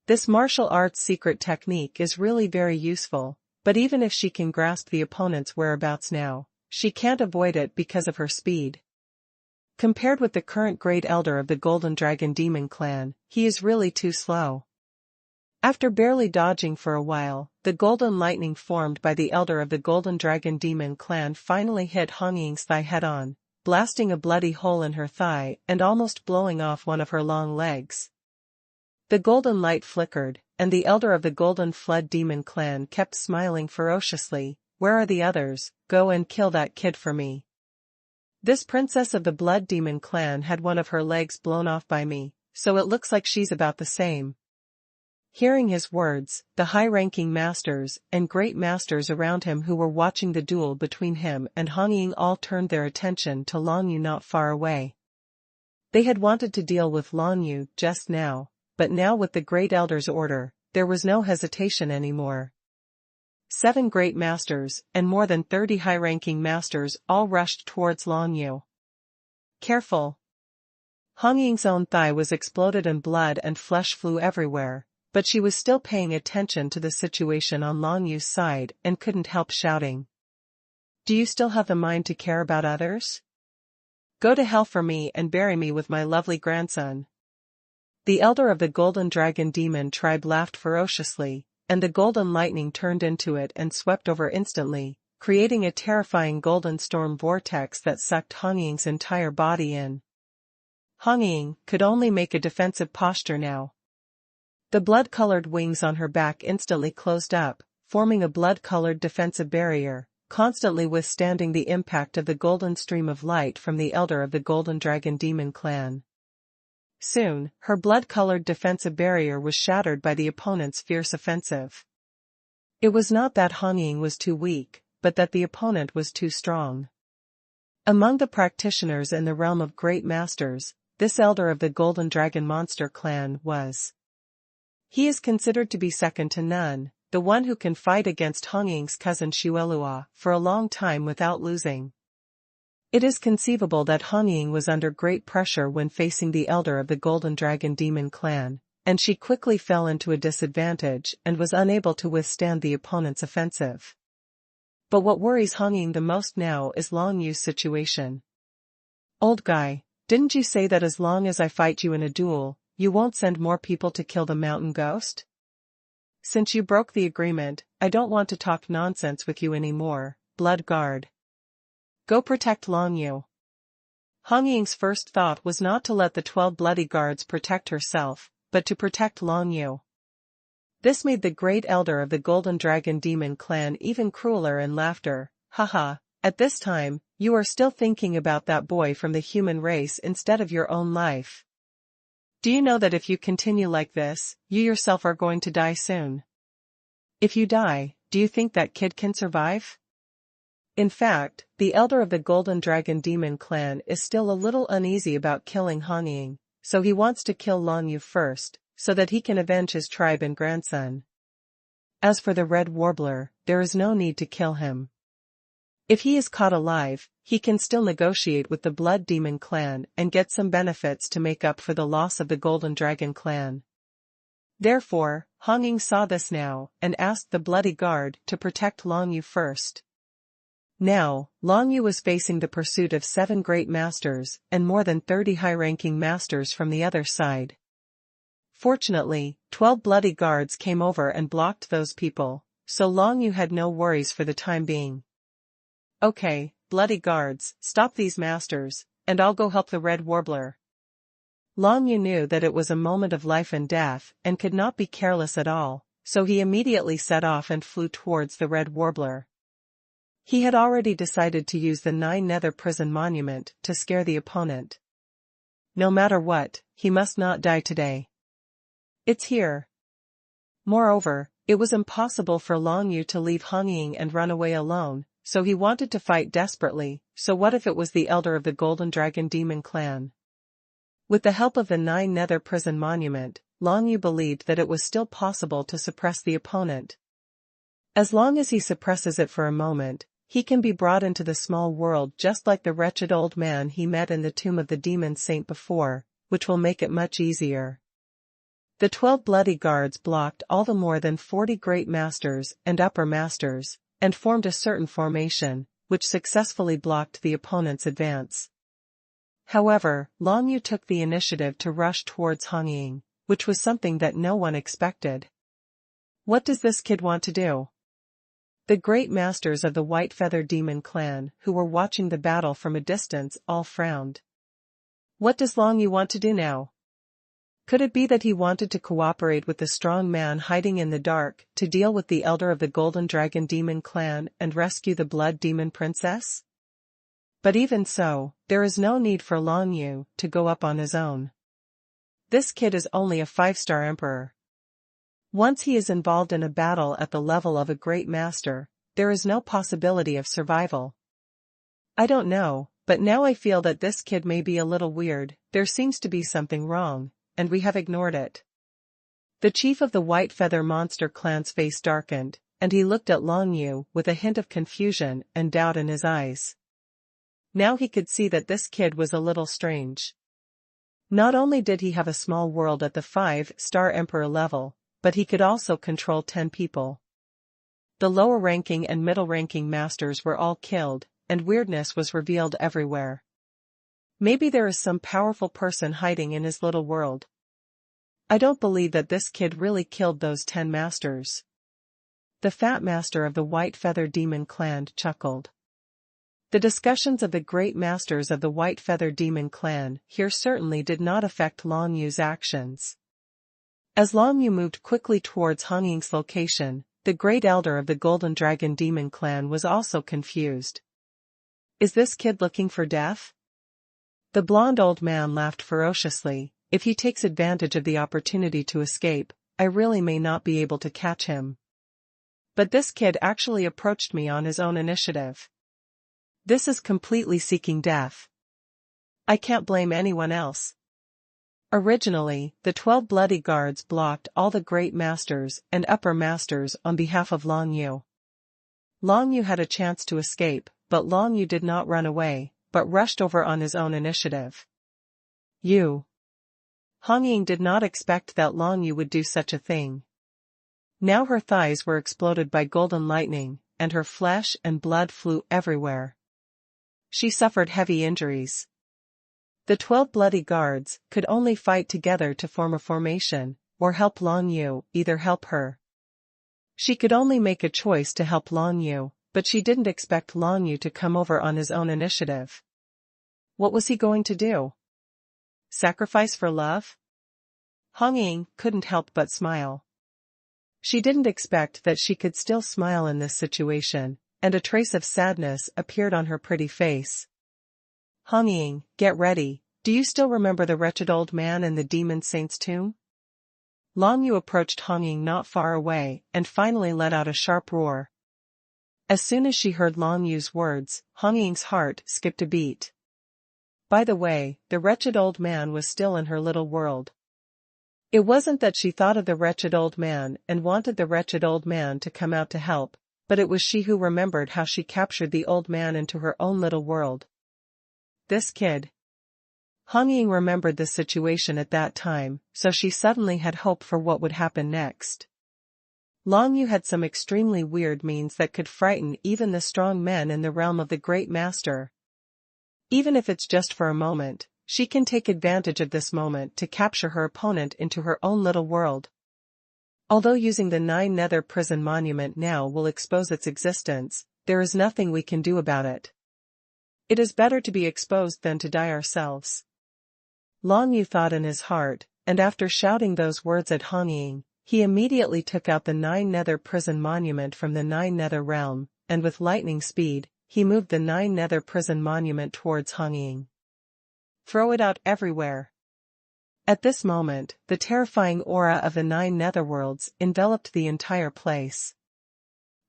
This martial arts secret technique is really very useful, but even if she can grasp the opponent's whereabouts now, she can't avoid it because of her speed. Compared with the current great elder of the Golden Dragon Demon clan, he is really too slow. After barely dodging for a while, the golden lightning formed by the elder of the Golden Dragon Demon clan finally hit Hong Ying's thigh head-on, blasting a bloody hole in her thigh and almost blowing off one of her long legs. The golden light flickered, and the elder of the Golden Flood Demon clan kept smiling ferociously. Where are the others? Go and kill that kid for me. This princess of the Blood Demon clan had one of her legs blown off by me, so it looks like she's about the same. Hearing his words, the high-ranking masters and great masters around him who were watching the duel between him and Hong Ying all turned their attention to Long Yu not far away. They had wanted to deal with Long Yu just now, but now with the Great Elder's order, there was no hesitation anymore. 7 great masters and more than 30 high-ranking masters all rushed towards Long Yu. Careful! Hong Ying's own thigh was exploded and blood and flesh flew everywhere, but she was still paying attention to the situation on Long Yu's side and couldn't help shouting. Do you still have the mind to care about others? Go to hell for me and bury me with my lovely grandson. The elder of the Golden Dragon Demon tribe laughed ferociously, and the golden lightning turned into it and swept over instantly, creating a terrifying golden storm vortex that sucked Hong Ying's entire body in. Hong Ying could only make a defensive posture now. The blood-colored wings on her back instantly closed up, forming a blood-colored defensive barrier, constantly withstanding the impact of the golden stream of light from the elder of the Golden Dragon Demon clan. Soon, her blood-colored defensive barrier was shattered by the opponent's fierce offensive. It was not that Hong Ying was too weak, but that the opponent was too strong. Among the practitioners in the realm of great masters, this elder of the Golden Dragon Monster clan was. He is considered to be second to none, the one who can fight against Hong Ying's cousin Xuelua for a long time without losing. It is conceivable that Hong Ying was under great pressure when facing the elder of the Golden Dragon Demon clan, and she quickly fell into a disadvantage and was unable to withstand the opponent's offensive. But what worries Hong Ying the most now is Long Yu's situation. Old guy, didn't you say that as long as I fight you in a duel, you won't send more people to kill the mountain ghost? Since you broke the agreement, I don't want to talk nonsense with you anymore, Blood Guard. Go protect Long Yu. Hong Ying's first thought was not to let the 12 bloody guards protect herself, but to protect Long Yu. This made the great elder of the Golden Dragon Demon clan even crueler in laughter. Haha, at this time, you are still thinking about that boy from the human race instead of your own life. Do you know that if you continue like this, you yourself are going to die soon? If you die, do you think that kid can survive? In fact, the elder of the Golden Dragon Demon clan is still a little uneasy about killing Hong Ying, so he wants to kill Long Yu first, so that he can avenge his tribe and grandson. As for the Red Warbler, there is no need to kill him. If he is caught alive, he can still negotiate with the Blood Demon clan and get some benefits to make up for the loss of the Golden Dragon clan. Therefore, Hong Ying saw this now and asked the Bloody Guard to protect Long Yu first. Now, Long Yu was facing the pursuit of 7 great masters and more than 30 high-ranking masters from the other side. Fortunately, 12 bloody guards came over and blocked those people, so Long Yu had no worries for the time being. Okay, bloody guards, stop these masters, and I'll go help the Red Warbler. Long Yu knew that it was a moment of life and death and could not be careless at all, so he immediately set off and flew towards the Red Warbler. He had already decided to use the 9 Nether Prison Monument to scare the opponent. No matter what, he must not die today. It's here. Moreover, it was impossible for Long Yu to leave Hong Ying and run away alone, so he wanted to fight desperately. So what if it was the elder of the Golden Dragon Demon clan? With the help of the 9 Nether Prison Monument, Long Yu believed that it was still possible to suppress the opponent. As long as he suppresses it for a moment, he can be brought into the small world just like the wretched old man he met in the tomb of the demon saint before, which will make it much easier. The 12 bloody guards blocked all the more than 40 great masters and upper masters, and formed a certain formation, which successfully blocked the opponent's advance. However, Long Yu took the initiative to rush towards Hong Ying, which was something that no one expected. What does this kid want to do? The great masters of the White Feather Demon clan, who were watching the battle from a distance, all frowned. What does Long Yu want to do now? Could it be that he wanted to cooperate with the strong man hiding in the dark to deal with the elder of the Golden Dragon Demon clan and rescue the Blood Demon Princess? But even so, there is no need for Long Yu to go up on his own. This kid is only a 5-star emperor. Once he is involved in a battle at the level of a great master, there is no possibility of survival. I don't know, but now I feel that this kid may be a little weird. There seems to be something wrong, and we have ignored it. The chief of the White Feather Monster clan's face darkened, and he looked at Long Yu with a hint of confusion and doubt in his eyes. Now he could see that this kid was a little strange. Not only did he have a small world at the 5-star Emperor level, but he could also control 10 people. The lower-ranking and middle-ranking masters were all killed, and weirdness was revealed everywhere. Maybe there is some powerful person hiding in his little world. I don't believe that this kid really killed those 10 masters. The fat master of the White Feather Demon clan chuckled. The discussions of the great masters of the White Feather Demon clan here certainly did not affect Long Yu's actions. As Long Yu moved quickly towards Hong Ying's location, the great elder of the Golden Dragon Demon clan was also confused. Is this kid looking for death? The blonde old man laughed ferociously. If he takes advantage of the opportunity to escape, I really may not be able to catch him. But this kid actually approached me on his own initiative. This is completely seeking death. I can't blame anyone else. Originally, the 12 bloody guards blocked all the great masters and upper masters on behalf of Long Yu. Long Yu had a chance to escape, but Long Yu did not run away, but rushed over on his own initiative. Hong Ying did not expect that Long Yu would do such a thing. Now her thighs were exploded by golden lightning, and her flesh and blood flew everywhere. She suffered heavy injuries. The 12 bloody guards could only fight together to form a formation, or help Long Yu, either help her. She could only make a choice to help Long Yu, but she didn't expect Long Yu to come over on his own initiative. What was he going to do? Sacrifice for love? Hong Ying couldn't help but smile. She didn't expect that she could still smile in this situation, and a trace of sadness appeared on her pretty face. Hong Ying, get ready. Do you still remember the wretched old man in the demon saint's tomb? Long Yu approached Hong Ying not far away and finally let out a sharp roar. As soon as she heard Long Yu's words, Hong Ying's heart skipped a beat. By the way, the wretched old man was still in her little world. It wasn't that she thought of the wretched old man and wanted the wretched old man to come out to help, but it was she who remembered how she captured the old man into her own little world. This kid. Hong Ying remembered the situation at that time, so she suddenly had hope for what would happen next. Long Yu had some extremely weird means that could frighten even the strong men in the realm of the Great Master. Even if it's just for a moment, she can take advantage of this moment to capture her opponent into her own little world. Although using the 9 Nether Prison Monument now will expose its existence, there is nothing we can do about it. It is better to be exposed than to die ourselves. Long Yu thought in his heart, and after shouting those words at Hong Ying, he immediately took out the 9 Nether Prison Monument from the 9 Nether realm, and with lightning speed, he moved the 9 Nether Prison Monument towards Hong Ying. Throw it out everywhere. At this moment, the terrifying aura of the 9 Netherworlds enveloped the entire place.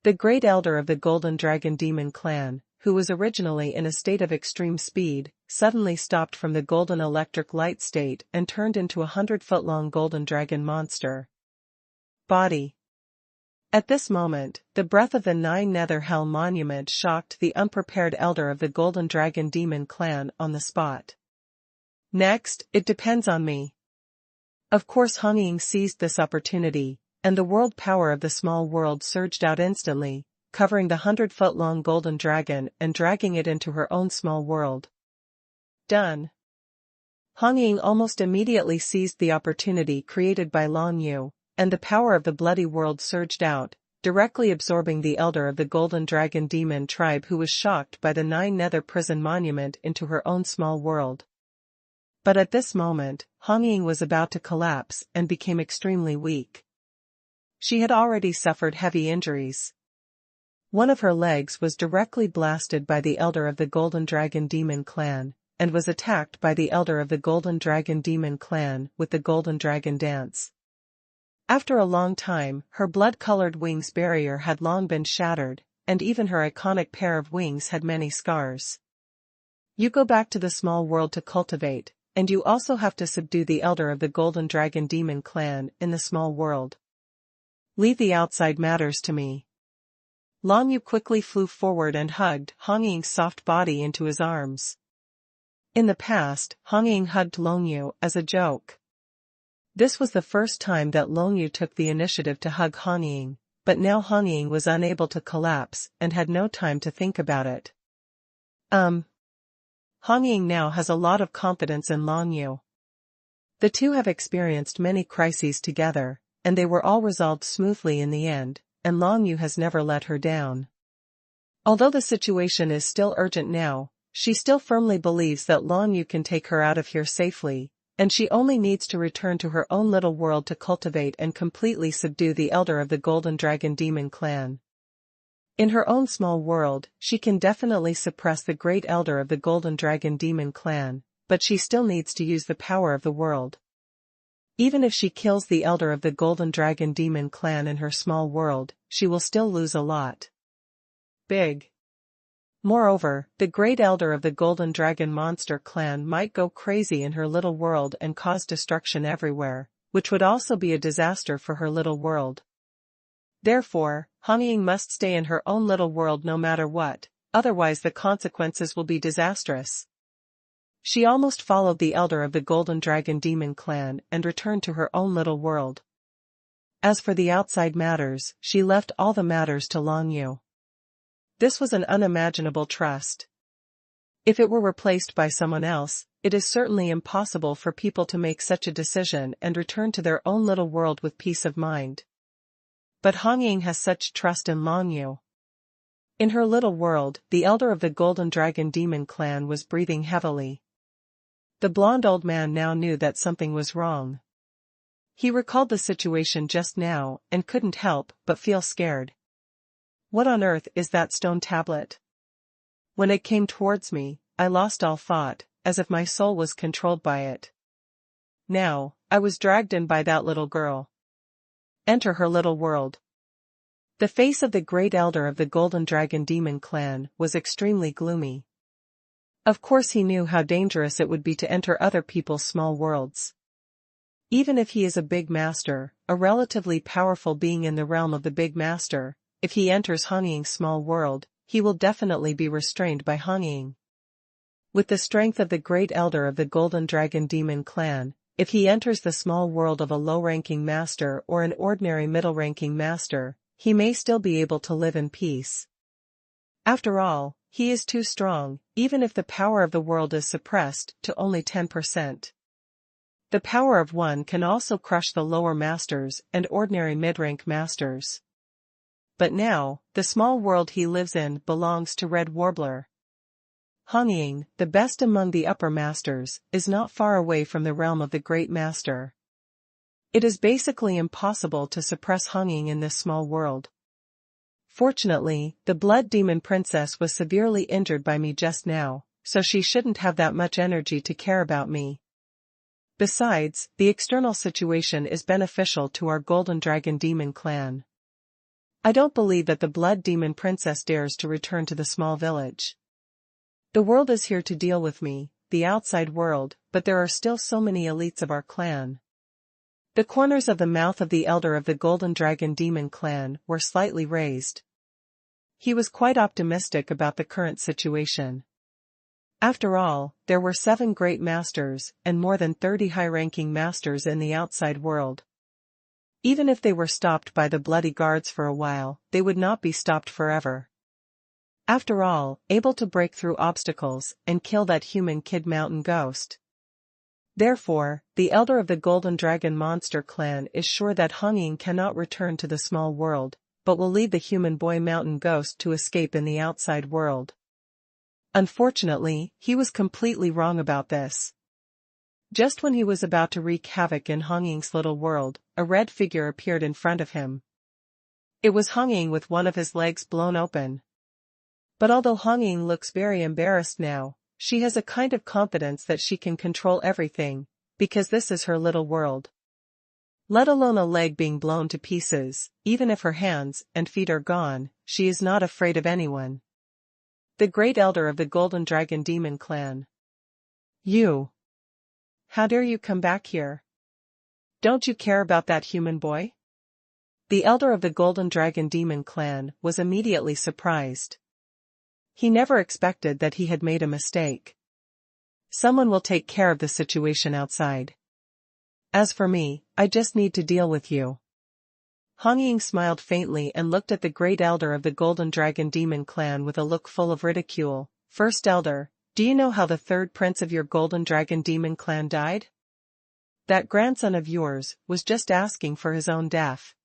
The great elder of the Golden Dragon Demon clan, who was originally in a state of extreme speed, suddenly stopped from the golden electric light state and turned into a 100-foot-long golden dragon monster. Body. At this moment, the breath of the 9 Nether Hell Monument shocked the unprepared elder of the Golden Dragon Demon clan on the spot. Next, it depends on me. Of course Hong Ying seized this opportunity, and the world power of the small world surged out instantly, covering the 100-foot-long golden dragon and dragging it into her own small world. Done. Hong Ying almost immediately seized the opportunity created by Long Yu, and the power of the bloody world surged out, directly absorbing the elder of the Golden Dragon Demon tribe who was shocked by the 9 Nether Prison Monument into her own small world. But at this moment, Hong Ying was about to collapse and became extremely weak. She had already suffered heavy injuries. One of her legs was directly blasted by the elder of the Golden Dragon Demon clan, and was attacked by the elder of the Golden Dragon Demon clan with the Golden Dragon Dance. After a long time, her blood-colored wings barrier had long been shattered, and even her iconic pair of wings had many scars. You go back to the small world to cultivate, and you also have to subdue the elder of the Golden Dragon Demon clan in the small world. Leave the outside matters to me. Long Yu quickly flew forward and hugged Hong Ying's soft body into his arms. In the past, Hong Ying hugged Long Yu as a joke. This was the first time that Long Yu took the initiative to hug Hong Ying, but now Hong Ying was unable to collapse and had no time to think about it. Hong Ying now has a lot of confidence in Long Yu. The two have experienced many crises together, and they were all resolved smoothly in the end, and Long Yu has never let her down. Although the situation is still urgent now, she still firmly believes that Long Yu can take her out of here safely, and she only needs to return to her own little world to cultivate and completely subdue the elder of the Golden Dragon Demon clan. In her own small world, she can definitely suppress the great elder of the Golden Dragon Demon clan, but she still needs to use the power of the world. Even if she kills the elder of the Golden Dragon Demon clan in her small world, she will still lose a lot. Big. Moreover, the great elder of the Golden Dragon Monster clan might go crazy in her little world and cause destruction everywhere, which would also be a disaster for her little world. Therefore, Hong Ying must stay in her own little world no matter what, otherwise the consequences will be disastrous. She almost followed the elder of the Golden Dragon Demon clan and returned to her own little world. As for the outside matters, she left all the matters to Long Yu. This was an unimaginable trust. If it were replaced by someone else, it is certainly impossible for people to make such a decision and return to their own little world with peace of mind. But Hong Ying has such trust in Long Yu. In her little world, the elder of the Golden Dragon Demon clan was breathing heavily. The blonde old man now knew that something was wrong. He recalled the situation just now and couldn't help but feel scared. What on earth is that stone tablet? When it came towards me, I lost all thought, as if my soul was controlled by it. Now, I was dragged in by that little girl. Enter her little world. The face of the great elder of the Golden Dragon Demon clan was extremely gloomy. Of course he knew how dangerous it would be to enter other people's small worlds. Even if he is a big master, a relatively powerful being in the realm of the big master, if he enters Hong Ying's small world, he will definitely be restrained by Hong Ying. With the strength of the great elder of the Golden Dragon Demon clan, if he enters the small world of a low-ranking master or an ordinary middle-ranking master, he may still be able to live in peace. After all, he is too strong, even if the power of the world is suppressed to only 10%. The power of one can also crush the lower masters and ordinary mid-rank masters. But now, the small world he lives in belongs to Red Warbler. Hong Ying, the best among the upper masters, is not far away from the realm of the great master. It is basically impossible to suppress Hong Ying in this small world. Fortunately, the Blood Demon Princess was severely injured by me just now, so she shouldn't have that much energy to care about me. Besides, the external situation is beneficial to our Golden Dragon Demon clan. I don't believe that the Blood Demon Princess dares to return to the small village. The world is here to deal with me, the outside world, but there are still so many elites of our clan. The corners of the mouth of the elder of the Golden Dragon Demon clan were slightly raised. He was quite optimistic about the current situation. After all, there were 7 great masters and more than 30 high-ranking masters in the outside world. Even if they were stopped by the bloody guards for a while, they would not be stopped forever. After all, able to break through obstacles and kill that human kid mountain ghost. Therefore, the elder of the Golden Dragon Monster clan is sure that Hong Ying cannot return to the small world, but will leave the human boy mountain ghost to escape in the outside world. Unfortunately, he was completely wrong about this. Just when he was about to wreak havoc in Hong Ying's little world, a red figure appeared in front of him. It was Hong Ying with one of his legs blown open. But although Hong Ying looks very embarrassed now, she has a kind of confidence that she can control everything, because this is her little world. Let alone a leg being blown to pieces. Even if her hands and feet are gone, she is not afraid of anyone. The Great Elder of the Golden Dragon Demon Clan. You. How dare you come back here? Don't you care about that human boy? The Elder of the Golden Dragon Demon Clan was immediately surprised. He never expected that he had made a mistake. Someone will take care of the situation outside. As for me, I just need to deal with you. Hong Ying smiled faintly and looked at the Great Elder of the Golden Dragon Demon Clan with a look full of ridicule. First Elder, do you know how the third prince of your Golden Dragon Demon Clan died? That grandson of yours was just asking for his own death.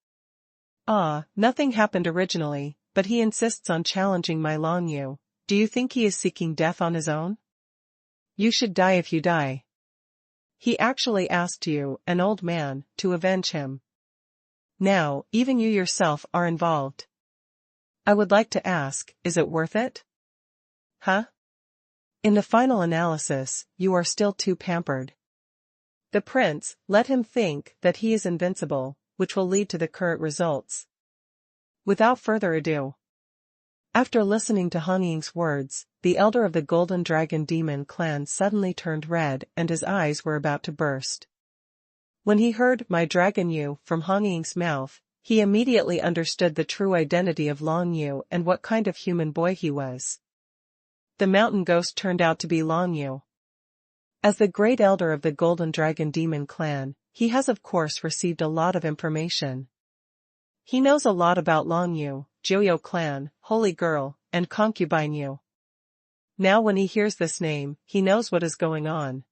Nothing happened originally, but he insists on challenging my Long Yu. Do you think he is seeking death on his own? You should die if you die. He actually asked you, an old man, to avenge him. Now, even you yourself are involved. I would like to ask, is it worth it? Huh? In the final analysis, you are still too pampered. The prince, let him think that he is invincible, which will lead to the current results. Without further ado. After listening to Hong Ying's words, the Elder of the Golden Dragon Demon Clan suddenly turned red and his eyes were about to burst. When he heard "my Dragon Yu" from Hong Ying's mouth, he immediately understood the true identity of Long Yu and what kind of human boy he was. The mountain ghost turned out to be Long Yu. As the Great Elder of the Golden Dragon Demon Clan, he has of course received a lot of information. He knows a lot about Long Yu, Joyo Clan, Holy Girl, and Concubine Yu. Now when he hears this name, he knows what is going on.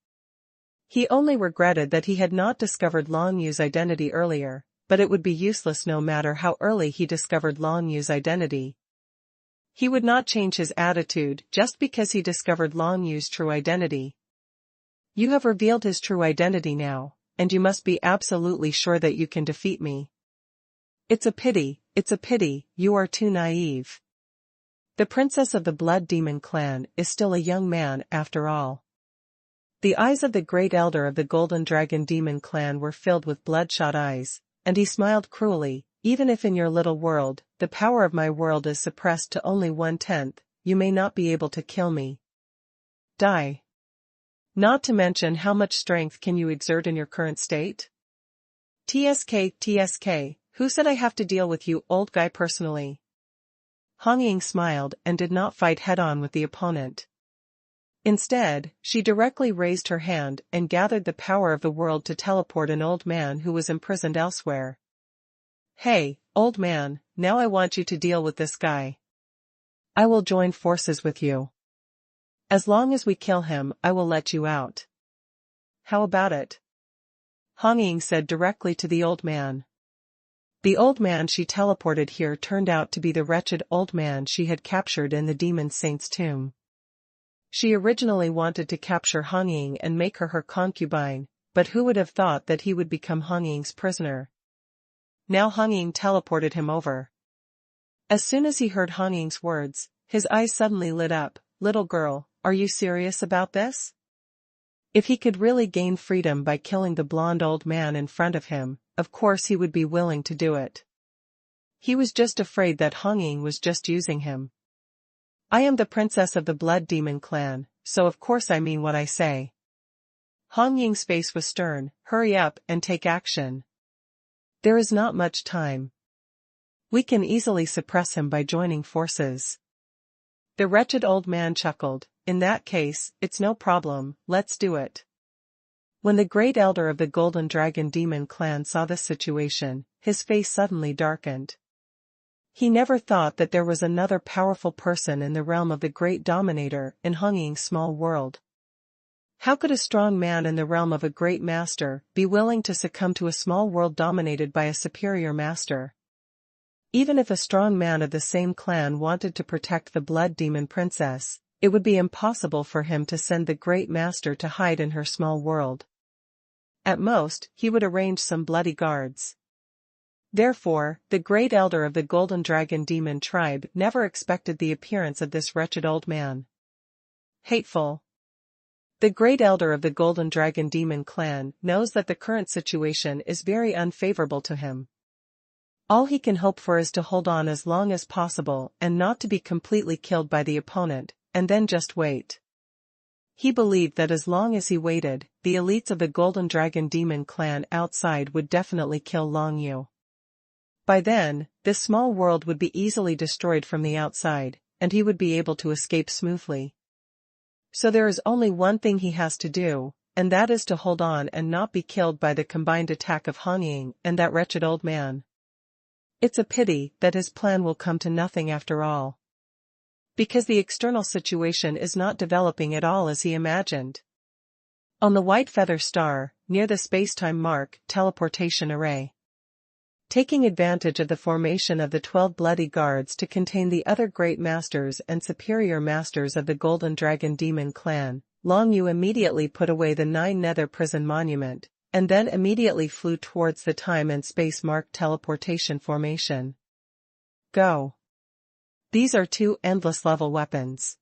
He only regretted that he had not discovered Long Yu's identity earlier, but it would be useless no matter how early he discovered Long Yu's identity. He would not change his attitude just because he discovered Long Yu's true identity. You have revealed his true identity now, and you must be absolutely sure that you can defeat me. It's a pity, you are too naive. The princess of the Blood Demon Clan is still a young man after all. The eyes of the Great Elder of the Golden Dragon Demon Clan were filled with bloodshot eyes, and he smiled cruelly. Even if in your little world, the power of my world is suppressed to only 1/10, you may not be able to kill me. Die. Not to mention how much strength can you exert in your current state? TSK, who said I have to deal with you, old guy, personally? Hong Ying smiled and did not fight head-on with the opponent. Instead, she directly raised her hand and gathered the power of the world to teleport an old man who was imprisoned elsewhere. Hey, old man, now I want you to deal with this guy. I will join forces with you. As long as we kill him, I will let you out. How about it? Hong Ying said directly to the old man. The old man she teleported here turned out to be the wretched old man she had captured in the demon saint's tomb. She originally wanted to capture Hong Ying and make her concubine, but who would have thought that he would become Hong Ying's prisoner? Now Hong Ying teleported him over. As soon as he heard Hong Ying's words, his eyes suddenly lit up. Little girl, are you serious about this? If he could really gain freedom by killing the blonde old man in front of him, of course he would be willing to do it. He was just afraid that Hong Ying was just using him. I am the princess of the Blood Demon Clan, so of course I mean what I say. Hong Ying's face was stern. Hurry up and take action. There is not much time. We can easily suppress him by joining forces. The wretched old man chuckled. In that case, it's no problem, let's do it. When the Great Elder of the Golden Dragon Demon Clan saw this situation, his face suddenly darkened. He never thought that there was another powerful person in the realm of the Great Dominator in Hong Ying's small world. How could a strong man in the realm of a great master be willing to succumb to a small world dominated by a superior master? Even if a strong man of the same clan wanted to protect the Blood Demon Princess, it would be impossible for him to send the Great Master to hide in her small world. At most, he would arrange some bloody guards. Therefore, the Great Elder of the Golden Dragon Demon tribe never expected the appearance of this wretched old man. Hateful. The Great Elder of the Golden Dragon Demon Clan knows that the current situation is very unfavorable to him. All he can hope for is to hold on as long as possible and not to be completely killed by the opponent, and then just wait. He believed that as long as he waited, the elites of the Golden Dragon Demon Clan outside would definitely kill Long Yu. By then, this small world would be easily destroyed from the outside, and he would be able to escape smoothly. So there is only one thing he has to do, and that is to hold on and not be killed by the combined attack of Han Ying and that wretched old man. It's a pity that his plan will come to nothing after all. Because the external situation is not developing at all as he imagined. On the White Feather Star, near the space-time mark teleportation array. Taking advantage of the formation of the 12 Bloody Guards to contain the other great masters and superior masters of the Golden Dragon Demon Clan, Long Yu immediately put away the 9 Nether Prison Monument, and then immediately flew towards the time and space mark teleportation formation. Go. These are 2 endless level weapons.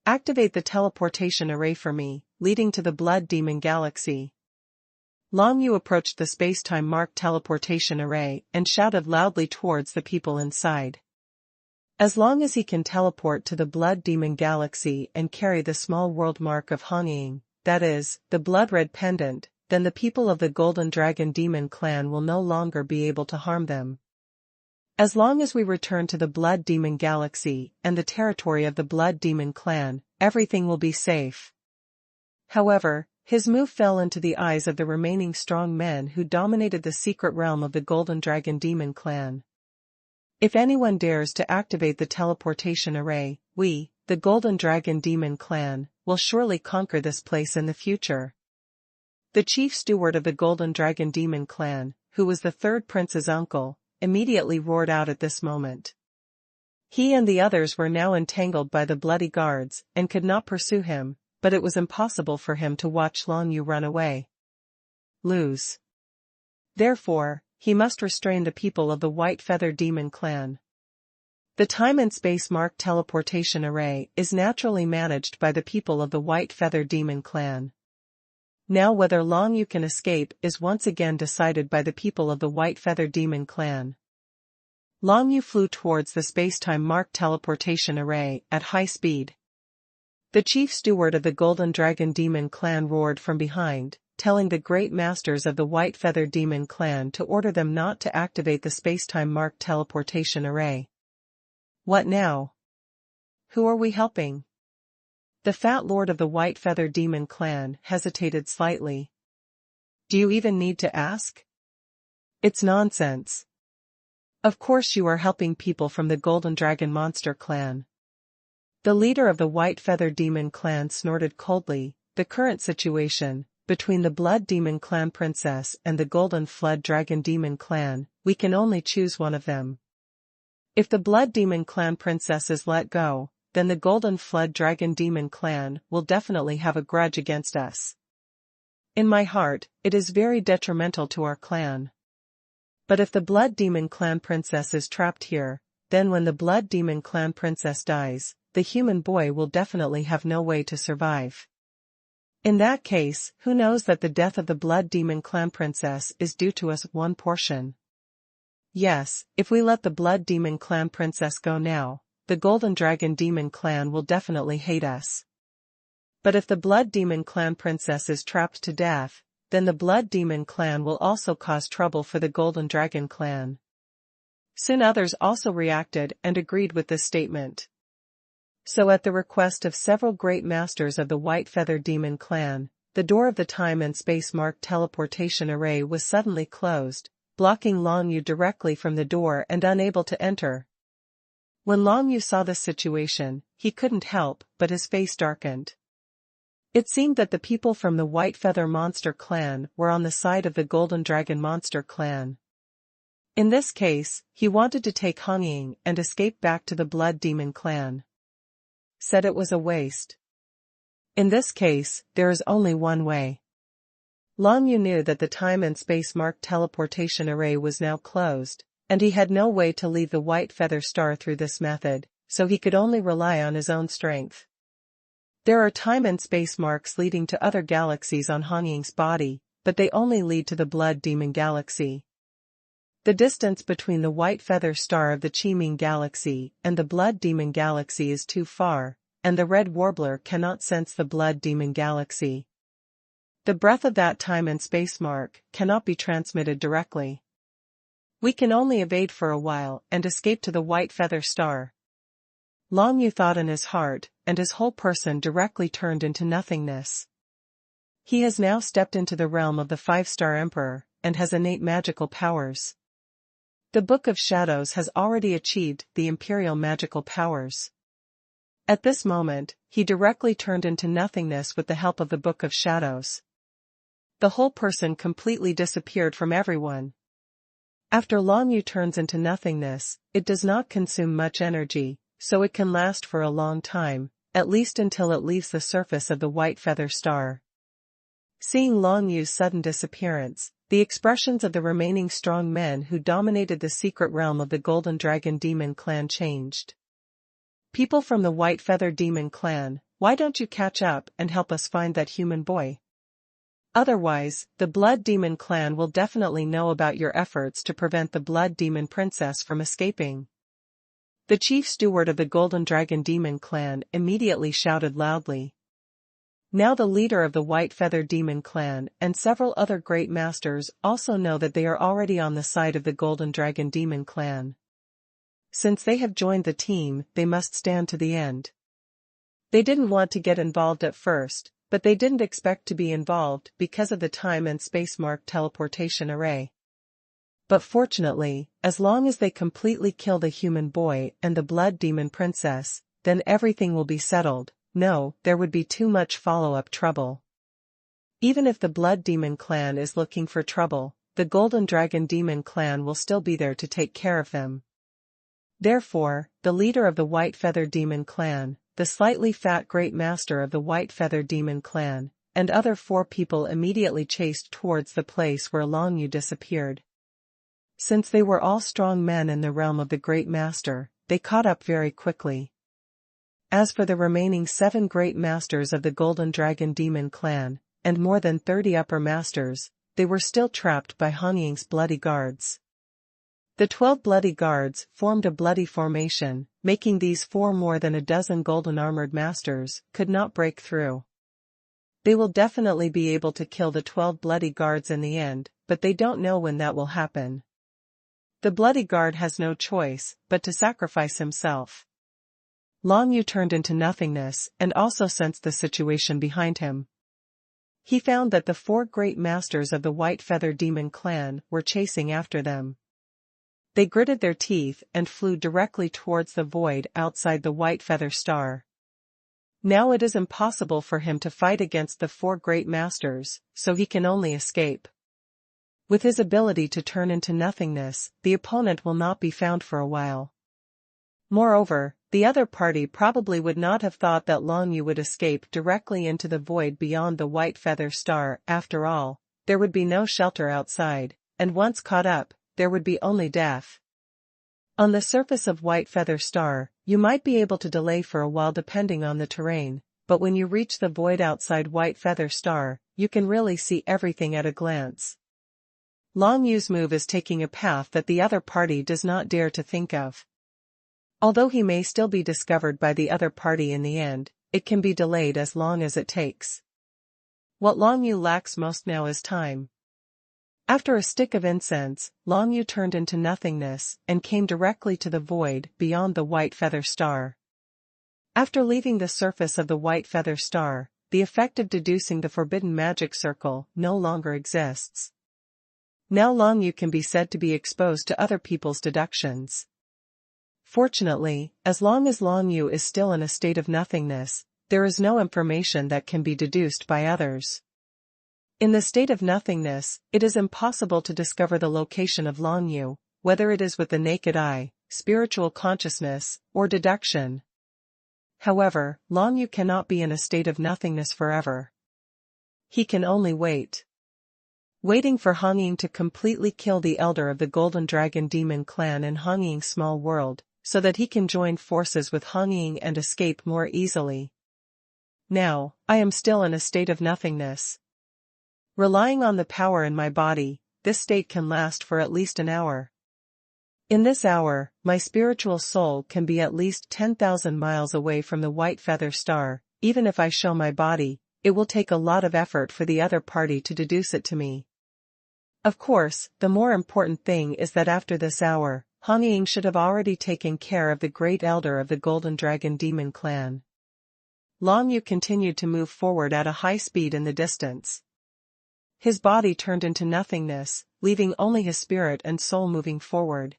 Activate the teleportation array for me, leading to the Blood Demon Galaxy. Long Yu approached the space-time mark teleportation array and shouted loudly towards the people inside. As long as he can teleport to the Blood Demon Galaxy and carry the small world mark of Han Ying, that is, the blood red pendant, then the people of the Golden Dragon Demon Clan will no longer be able to harm them. As long as we return to the Blood Demon Galaxy and the territory of the Blood Demon Clan, everything will be safe. However, his move fell into the eyes of the remaining strong men who dominated the secret realm of the Golden Dragon Demon Clan. If anyone dares to activate the teleportation array, we, the Golden Dragon Demon Clan, will surely conquer this place in the future. The chief steward of the Golden Dragon Demon Clan, who was the third prince's uncle, immediately roared out at this moment. He and the others were now entangled by the Bloody Guards and could not pursue him, but it was impossible for him to watch Long Yu run away. Lose. Therefore, he must restrain the people of the White Feather Demon Clan. The time and space mark teleportation array is naturally managed by the people of the White Feather Demon Clan. Now whether Long Yu can escape is once again decided by the people of the White Feather Demon Clan. Long Yu flew towards the space-time mark teleportation array at high speed. The chief steward of the Golden Dragon Demon Clan roared from behind, telling the great masters of the White Feather Demon Clan to order them not to activate the space-time mark teleportation array. What now? Who are we helping? The fat lord of the White Feather Demon Clan hesitated slightly. Do you even need to ask? It's nonsense. Of course you are helping people from the Golden Dragon Monster Clan. The leader of the White Feather Demon Clan snorted coldly. The current situation, between the Blood Demon Clan Princess and the Golden Flood Dragon Demon Clan, we can only choose one of them. If the Blood Demon Clan Princess is let go, then the Golden Flood Dragon Demon Clan will definitely have a grudge against us. In my heart, it is very detrimental to our clan. But if the Blood Demon Clan Princess is trapped here, then when the Blood Demon Clan Princess dies, the human boy will definitely have no way to survive. In that case, who knows that the death of the Blood Demon Clan Princess is due to us one portion? Yes, if we let the Blood Demon Clan Princess go now, the Golden Dragon Demon Clan will definitely hate us. But if the Blood Demon Clan Princess is trapped to death, then the Blood Demon Clan will also cause trouble for the Golden Dragon Clan. Soon others also reacted and agreed with this statement. So at the request of several great masters of the White Feather Demon Clan, the door of the time and space mark teleportation array was suddenly closed, blocking Long Yu directly from the door and unable to enter. When Long Yu saw this situation, he couldn't help but his face darkened. It seemed that the people from the White Feather Monster Clan were on the side of the Golden Dragon Monster Clan. In this case, he wanted to take Han Ying and escape back to the Blood Demon Clan. Said it was a waste. In this case, there is only one way. Long Yu knew that the time and space mark teleportation array was now closed, and he had no way to leave the White Feather Star through this method, so he could only rely on his own strength. There are time and space marks leading to other galaxies on Han Ying's body, but they only lead to the Blood Demon Galaxy. The distance between the white feather star of the Qiming Galaxy and the Blood Demon Galaxy is too far, and the Red Warbler cannot sense the Blood Demon Galaxy. The breath of that time and space mark cannot be transmitted directly. We can only evade for a while and escape to the white feather star. Long Yu thought in his heart, and his whole person directly turned into nothingness. He has now stepped into the realm of the five-star emperor, and has innate magical powers. The Book of Shadows has already achieved the imperial magical powers. At this moment, he directly turned into nothingness with the help of the Book of Shadows. The whole person completely disappeared from everyone. After Long Yu turns into nothingness, it does not consume much energy, so it can last for a long time, at least until it leaves the surface of the white feather star. Seeing Long Yu's sudden disappearance, the expressions of the remaining strong men who dominated the secret realm of the Golden Dragon Demon Clan changed. People from the White Feather Demon Clan, why don't you catch up and help us find that human boy? Otherwise, the Blood Demon Clan will definitely know about your efforts to prevent the Blood Demon Princess from escaping. The chief steward of the Golden Dragon Demon Clan immediately shouted loudly. Now the leader of the White Feather Demon Clan and several other great masters also know that they are already on the side of the Golden Dragon Demon Clan. Since they have joined the team, they must stand to the end. They didn't want to get involved at first, but they didn't expect to be involved because of the time and space mark teleportation array. But fortunately, as long as they completely kill the human boy and the Blood Demon Princess, then everything will be settled. No, there would be too much follow-up trouble. Even if the Blood Demon Clan is looking for trouble, the Golden Dragon Demon Clan will still be there to take care of them. Therefore, the leader of the White Feather Demon Clan, the slightly fat Great Master of the White Feather Demon Clan, and other 4 people immediately chased towards the place where Long Yu disappeared. Since they were all strong men in the realm of the Great Master, they caught up very quickly. As for the remaining 7 Great Masters of the Golden Dragon Demon Clan, and more than 30 upper masters, they were still trapped by Han Ying's bloody guards. The 12 bloody guards formed a bloody formation, making these 4 more than a dozen golden armored masters could not break through. They will definitely be able to kill the 12 bloody guards in the end, but they don't know when that will happen. The bloody guard has no choice but to sacrifice himself. Long Yu turned into nothingness and also sensed the situation behind him. He found that the 4 great masters of the White Feather Demon Clan were chasing after them. They gritted their teeth and flew directly towards the void outside the White Feather Star. Now it is impossible for him to fight against the 4 great masters, so he can only escape. With his ability to turn into nothingness, the opponent will not be found for a while. Moreover, the other party probably would not have thought that Long Yu would escape directly into the void beyond the White Feather Star. After all, there would be no shelter outside, and once caught up, there would be only death. On the surface of White Feather Star, you might be able to delay for a while depending on the terrain, but when you reach the void outside White Feather Star, you can really see everything at a glance. Long Yu's move is taking a path that the other party does not dare to think of. Although he may still be discovered by the other party in the end, it can be delayed as long as it takes. What Long Yu lacks most now is time. After a stick of incense, Long Yu turned into nothingness and came directly to the void beyond the White Feather Star. After leaving the surface of the White Feather Star, the effect of deducing the forbidden magic circle no longer exists. Now Long Yu can be said to be exposed to other people's deductions. Fortunately, as long as Long Yu is still in a state of nothingness, there is no information that can be deduced by others. In the state of nothingness, it is impossible to discover the location of Long Yu, whether it is with the naked eye, spiritual consciousness, or deduction. However, Long Yu cannot be in a state of nothingness forever. He can only wait. Waiting for Han Ying to completely kill the elder of the Golden Dragon Demon Clan in Han Ying's small world, so that he can join forces with Han Ying and escape more easily. Now, I am still in a state of nothingness. Relying on the power in my body, this state can last for at least an hour. In this hour, my spiritual soul can be at least 10,000 miles away from the white feather star. Even if I show my body, it will take a lot of effort for the other party to deduce it to me. Of course, the more important thing is that after this hour, Hong Ying should have already taken care of the great elder of the Golden Dragon Demon clan. Long Yu continued to move forward at a high speed in the distance. His body turned into nothingness, leaving only his spirit and soul moving forward.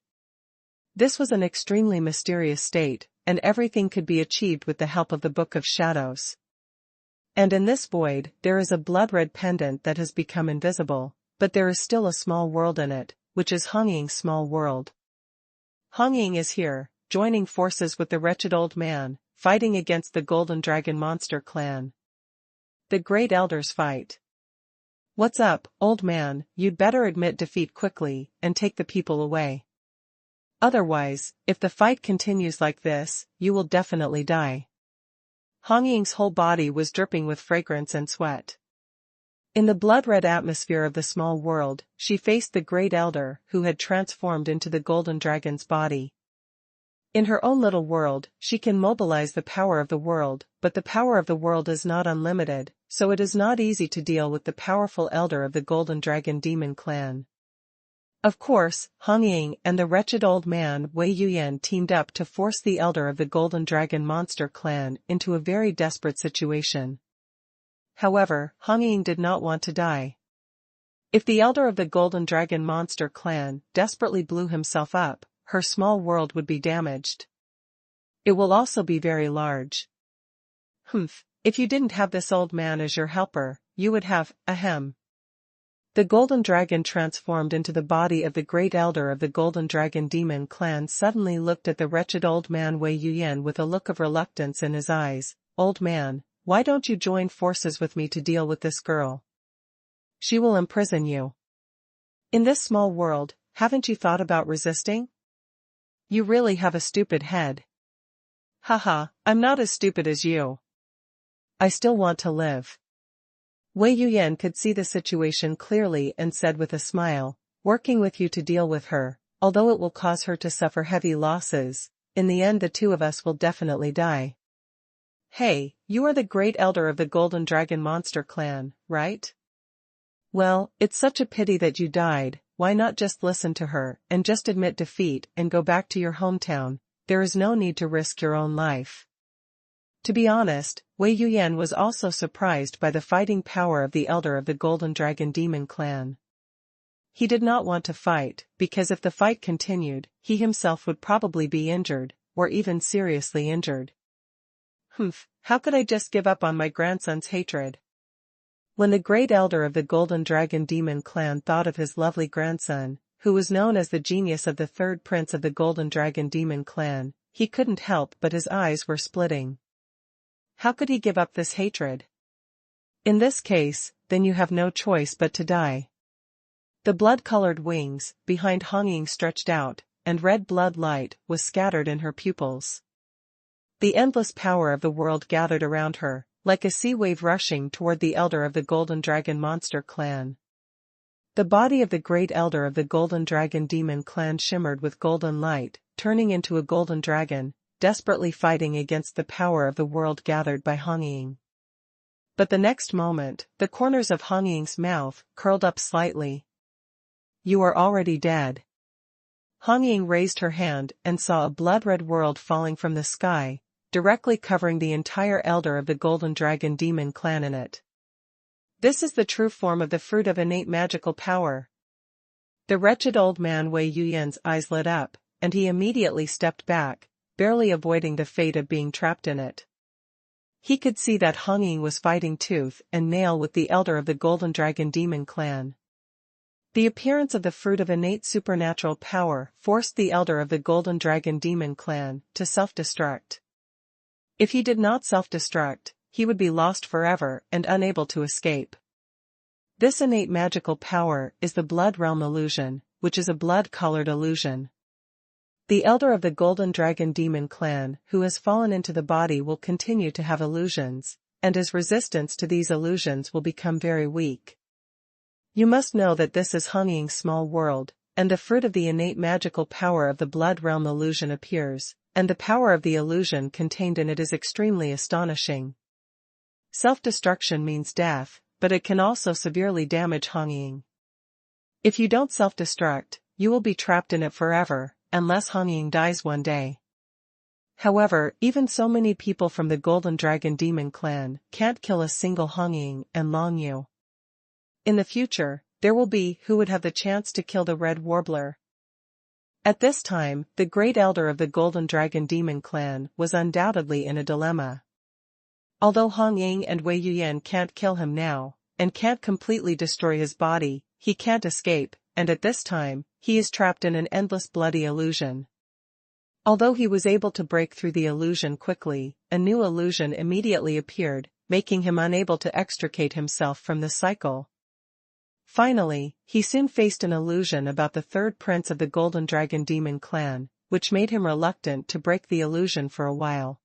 This was an extremely mysterious state, and everything could be achieved with the help of the Book of Shadows. And in this void, there is a blood-red pendant that has become invisible, but there is still a small world in it, which is Hong Ying's small world. Hong Ying is here, joining forces with the wretched old man, fighting against the Golden Dragon Monster clan. The Great Elders fight. What's up, old man? You'd better admit defeat quickly, and take the people away. Otherwise, if the fight continues like this, you will definitely die. Hong Ying's whole body was dripping with fragrance and sweat. In the blood-red atmosphere of the small world, she faced the Great Elder, who had transformed into the Golden Dragon's body. In her own little world, she can mobilize the power of the world, but the power of the world is not unlimited, so it is not easy to deal with the powerful elder of the Golden Dragon Demon clan. Of course, Hong Ying and the wretched old man Wei Yuyan teamed up to force the elder of the Golden Dragon Monster clan into a very desperate situation. However, Hong Ying did not want to die. If the elder of the Golden Dragon Monster clan desperately blew himself up, her small world would be damaged. It will also be very large. If you didn't have this old man as your helper, you would have, ahem. The Golden Dragon transformed into the body of the Great Elder of the Golden Dragon Demon clan suddenly looked at the wretched old man Wei Yuyan with a look of reluctance in his eyes. Old man, why don't you join forces with me to deal with this girl? She will imprison you. In this small world, haven't you thought about resisting? You really have a stupid head. Haha, I'm not as stupid as you. I still want to live. Wei Yuyan could see the situation clearly and said with a smile, working with you to deal with her, although it will cause her to suffer heavy losses, in the end the two of us will definitely die. Hey, you are the Great Elder of the Golden Dragon Monster clan, right? Well, it's such a pity that you died. Why not just listen to her, and just admit defeat and go back to your hometown? There is no need to risk your own life. To be honest, Wei Yuyan was also surprised by the fighting power of the elder of the Golden Dragon Demon clan. He did not want to fight, because if the fight continued, he himself would probably be injured, or even seriously injured. How could I just give up on my grandson's hatred? When the Great Elder of the Golden Dragon Demon clan thought of his lovely grandson, who was known as the genius of the third prince of the Golden Dragon Demon clan, he couldn't help but his eyes were splitting. How could he give up this hatred? In this case, then you have no choice but to die. The blood-colored wings, behind Hong Ying stretched out, and red blood light was scattered in her pupils. The endless power of the world gathered around her, like a sea wave rushing toward the elder of the Golden Dragon Monster clan. The body of the Great Elder of the Golden Dragon Demon clan shimmered with golden light, turning into a golden dragon, desperately fighting against the power of the world gathered by Hong Ying. But the next moment, the corners of Hong Ying's mouth curled up slightly. You are already dead. Hong Ying raised her hand and saw a blood-red world falling from the sky, directly covering the entire elder of the Golden Dragon Demon clan in it. This is the true form of the fruit of innate magical power. The wretched old man Wei Yuyan's eyes lit up, and he immediately stepped back, barely avoiding the fate of being trapped in it. He could see that Hong Ying was fighting tooth and nail with the elder of the Golden Dragon Demon clan. The appearance of the fruit of innate supernatural power forced the elder of the Golden Dragon Demon clan to self-destruct. If he did not self-destruct, he would be lost forever and unable to escape. This innate magical power is the Blood Realm illusion, which is a blood-colored illusion. The elder of the Golden Dragon Demon clan who has fallen into the body will continue to have illusions, and his resistance to these illusions will become very weak. You must know that this is Feng Yin's small world, and the fruit of the innate magical power of the blood realm illusion appears, and the power of the illusion contained in it is extremely astonishing. Self-destruction means death, but it can also severely damage Feng Yin. If you don't self-destruct, you will be trapped in it forever, unless Feng Yin dies one day. However, even so many people from the Golden Dragon Demon clan can't kill a single Feng Yin and Long Yu. In the future, there will be who would have the chance to kill the Red Warbler. At this time, the great elder of the Golden Dragon Demon clan was undoubtedly in a dilemma. Although Feng Yin and Wei Yuyan can't kill him now, and can't completely destroy his body, he can't escape, and at this time, he is trapped in an endless bloody illusion. Although he was able to break through the illusion quickly, a new illusion immediately appeared, making him unable to extricate himself from the cycle. Finally, he soon faced an illusion about the third prince of the Golden Dragon Demon clan, which made him reluctant to break the illusion for a while.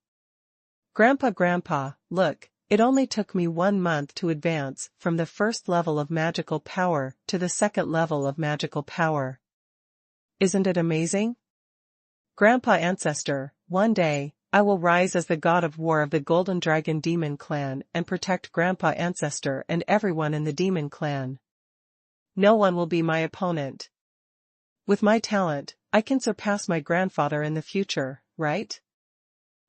Grandpa, look, it only took me 1 month to advance from the first level of magical power to the second level of magical power. Isn't it amazing? Grandpa Ancestor, one day, I will rise as the god of war of the Golden Dragon Demon clan and protect Grandpa Ancestor and everyone in the Demon clan. No one will be my opponent. With my talent, I can surpass my grandfather in the future, right?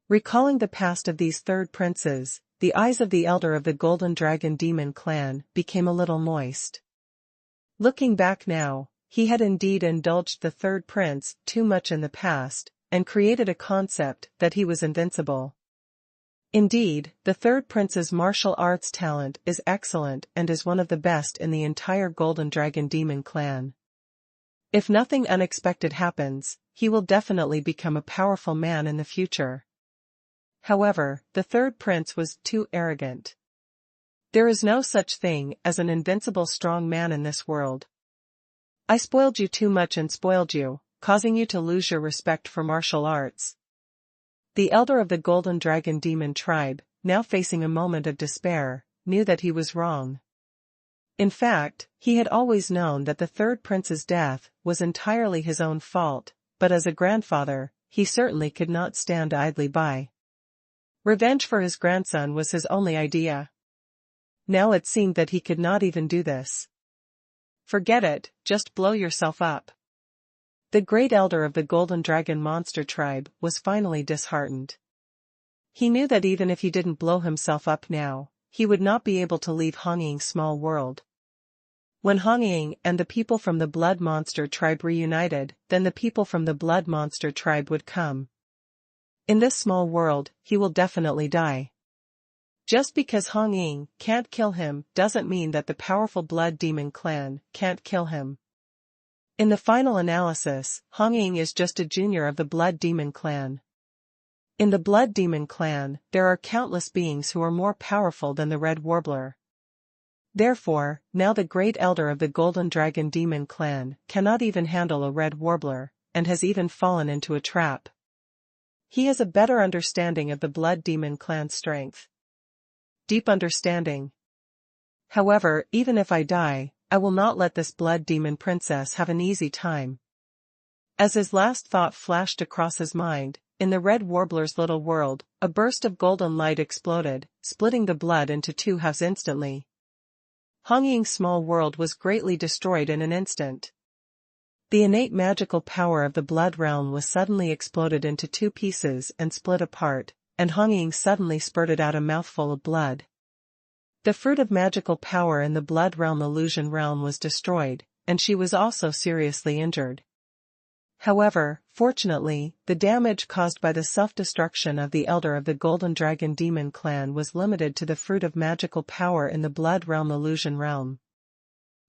Recalling the past of these third princes, the eyes of the elder of the Golden Dragon Demon clan became a little moist. Looking back now, he had indeed indulged the third prince too much in the past, and created a concept that he was invincible. Indeed, the third prince's martial arts talent is excellent and is one of the best in the entire Golden Dragon Demon clan. If nothing unexpected happens, he will definitely become a powerful man in the future. However, the third prince was too arrogant. There is no such thing as an invincible strong man in this world. I spoiled you too much and spoiled you, causing you to lose your respect for martial arts. The elder of the Golden Dragon Demon tribe, now facing a moment of despair, knew that he was wrong. In fact, he had always known that the third prince's death was entirely his own fault, but as a grandfather, he certainly could not stand idly by. Revenge for his grandson was his only idea. Now it seemed that he could not even do this. Forget it, just blow yourself up. The great elder of the Golden Dragon Monster tribe was finally disheartened. He knew that even if he didn't blow himself up now, he would not be able to leave Feng Yin's small world. When Feng Yin and the people from the Blood Monster tribe reunited, then the people from the Blood Monster tribe would come. In this small world, he will definitely die. Just because Feng Yin can't kill him doesn't mean that the powerful Blood Demon clan can't kill him. In the final analysis, Feng Yin is just a junior of the Blood Demon clan. In the Blood Demon clan, there are countless beings who are more powerful than the Red Warbler. Therefore, now the great elder of the Golden Dragon Demon clan cannot even handle a Red Warbler, and has even fallen into a trap. He has a better understanding of the Blood Demon clan's strength. Deep understanding. However, even if I die, I will not let this Blood Demon princess have an easy time. As his last thought flashed across his mind, in the Red Warbler's little world, a burst of golden light exploded, splitting the blood into 2 halves instantly. Feng Yin's small world was greatly destroyed in an instant. The innate magical power of the blood realm was suddenly exploded into 2 pieces and split apart, and Feng Yin suddenly spurted out a mouthful of blood. The fruit of magical power in the blood realm illusion realm was destroyed, and she was also seriously injured. However, fortunately, the damage caused by the self-destruction of the elder of the Golden Dragon Demon clan was limited to the fruit of magical power in the blood realm illusion realm.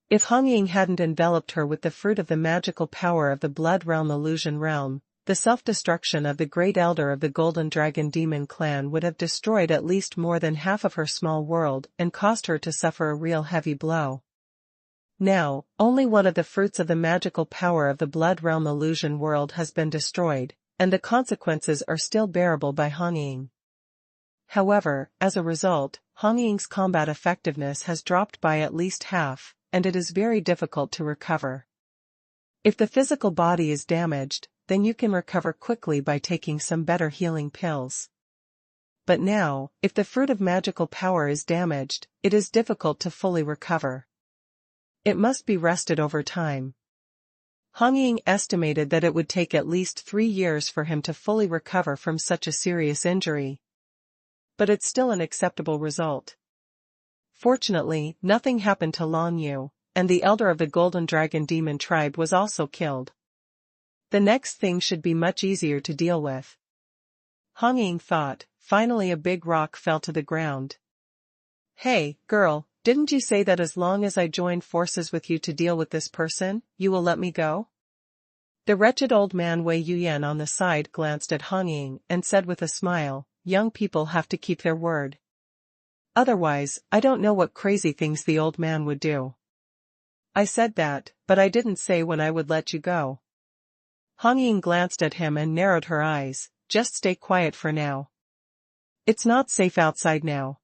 If Feng Yin hadn't enveloped her with the fruit of the magical power of the blood realm illusion realm, the self-destruction of the great elder of the Golden Dragon Demon clan would have destroyed at least more than half of her small world and caused her to suffer a real heavy blow. Now, only one of the fruits of the magical power of the blood realm illusion world has been destroyed, and the consequences are still bearable by Feng Yin. However, as a result, Hong Ying's combat effectiveness has dropped by at least half, and it is very difficult to recover. If the physical body is damaged, then you can recover quickly by taking some better healing pills. But now, if the fruit of magical power is damaged, it is difficult to fully recover. It must be rested over time. Hong Ying estimated that it would take at least 3 years for him to fully recover from such a serious injury. But it's still an acceptable result. Fortunately, nothing happened to Long Yu, and the elder of the Golden Dragon Demon tribe was also killed. The next thing should be much easier to deal with. Hong Ying thought. Finally a big rock fell to the ground. Hey, girl, didn't you say that as long as I join forces with you to deal with this person, you will let me go? The wretched old man Wei Yuyan on the side glanced at Hong Ying and said with a smile, young people have to keep their word. Otherwise, I don't know what crazy things the old man would do. I said that, but I didn't say when I would let you go. Hong Ying glanced at him and narrowed her eyes, just stay quiet for now. It's not safe outside now.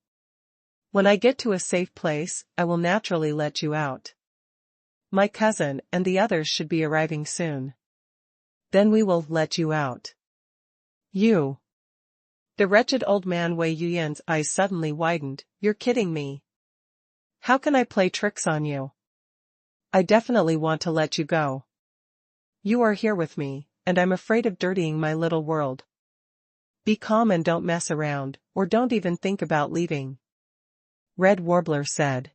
When I get to a safe place, I will naturally let you out. My cousin and the others should be arriving soon. Then we will let you out. You. The wretched old man Wei Yuyan's eyes suddenly widened. You're kidding me. How can I play tricks on you? I definitely want to let you go. You are here with me, and I'm afraid of dirtying my little world. Be calm and don't mess around, or don't even think about leaving. Red Warbler said.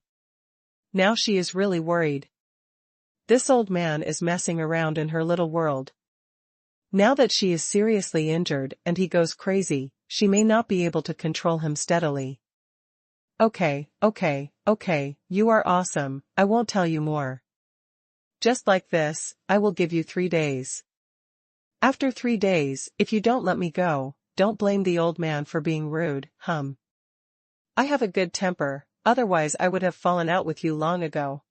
Now she is really worried. This old man is messing around in her little world. Now that she is seriously injured and he goes crazy, she may not be able to control him steadily. Okay, you are awesome, I won't tell you more. Just like this, I will give you 3 days. After 3 days, if you don't let me go, don't blame the old man for being rude, I have a good temper, otherwise I would have fallen out with you long ago.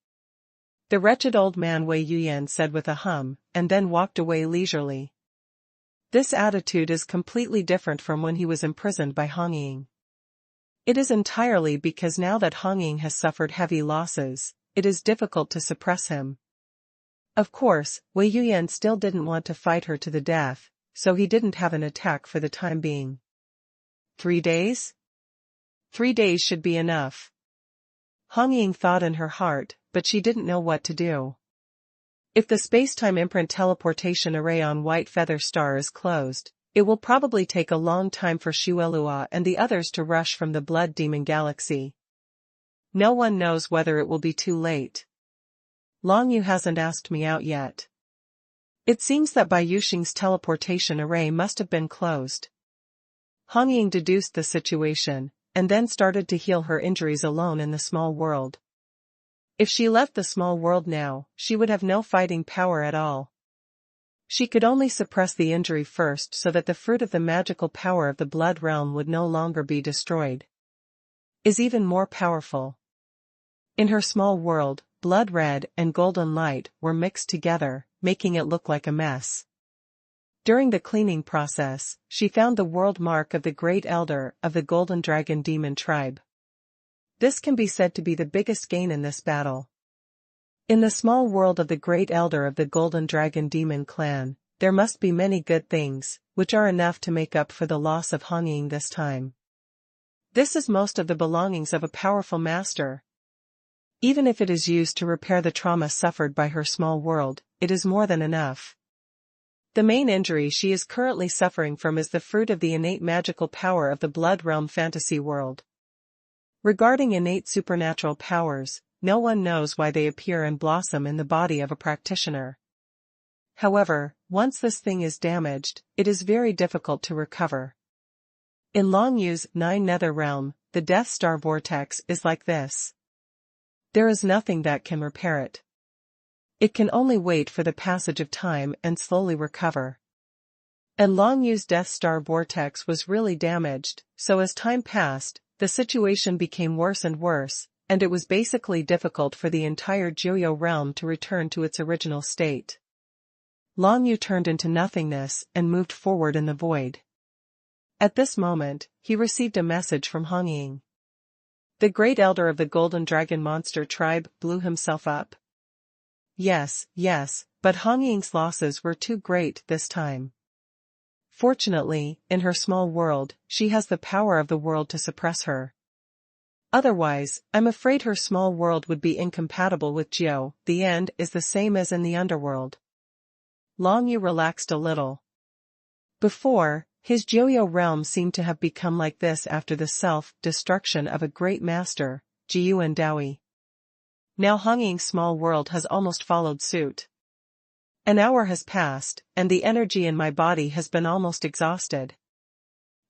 The wretched old man Wei Yuyan said with a hum, and then walked away leisurely. This attitude is completely different from when he was imprisoned by Hong Ying. It is entirely because now that Hong Ying has suffered heavy losses, it is difficult to suppress him. Of course, Wei Yuyan still didn't want to fight her to the death, so he didn't have an attack for the time being. 3 days? 3 days should be enough. Hong Ying thought in her heart, but she didn't know what to do. If the space-time imprint teleportation array on White Feather Star is closed, it will probably take a long time for Xuelua and the others to rush from the Blood Demon Galaxy. No one knows whether it will be too late. Long Yu hasn't asked me out yet. It seems that Bai Yuxing's teleportation array must have been closed. Hong Ying deduced the situation, and then started to heal her injuries alone in the small world. If she left the small world now, she would have no fighting power at all. She could only suppress the injury first so that the fruit of the magical power of the blood realm would no longer be destroyed. Is even more powerful. In her small world, blood red and golden light were mixed together, making it look like a mess. During the cleaning process, she found the world mark of the Great Elder of the Golden Dragon Demon tribe. This can be said to be the biggest gain in this battle. In the small world of the Great Elder of the Golden Dragon Demon clan, there must be many good things, which are enough to make up for the loss of Hong Ying this time. This is most of the belongings of a powerful master. Even if it is used to repair the trauma suffered by her small world, it is more than enough. The main injury she is currently suffering from is the fruit of the innate magical power of the Blood Realm fantasy world. Regarding innate supernatural powers, no one knows why they appear and blossom in the body of a practitioner. However, once this thing is damaged, it is very difficult to recover. In Long Yu's 9 Nether Realm, the Death Star Vortex is like this. There is nothing that can repair it. It can only wait for the passage of time and slowly recover. And Long Yu's Death Star Vortex was really damaged, so as time passed, the situation became worse and worse, and it was basically difficult for the entire Jiuyo realm to return to its original state. Long Yu turned into nothingness and moved forward in the void. At this moment, he received a message from Hong Ying. The great elder of the Golden Dragon monster tribe blew himself up. Yes, but Hong Ying's losses were too great this time. Fortunately, in her small world, she has the power of the world to suppress her. Otherwise, I'm afraid her small world would be incompatible with Jiu. The end is the same as in the underworld. Long Yu relaxed a little. Before, his Jiuyou realm seemed to have become like this after the self-destruction of a great master, Jiu and Daoi. Now Hong Ying's small world has almost followed suit. An hour has passed, and the energy in my body has been almost exhausted.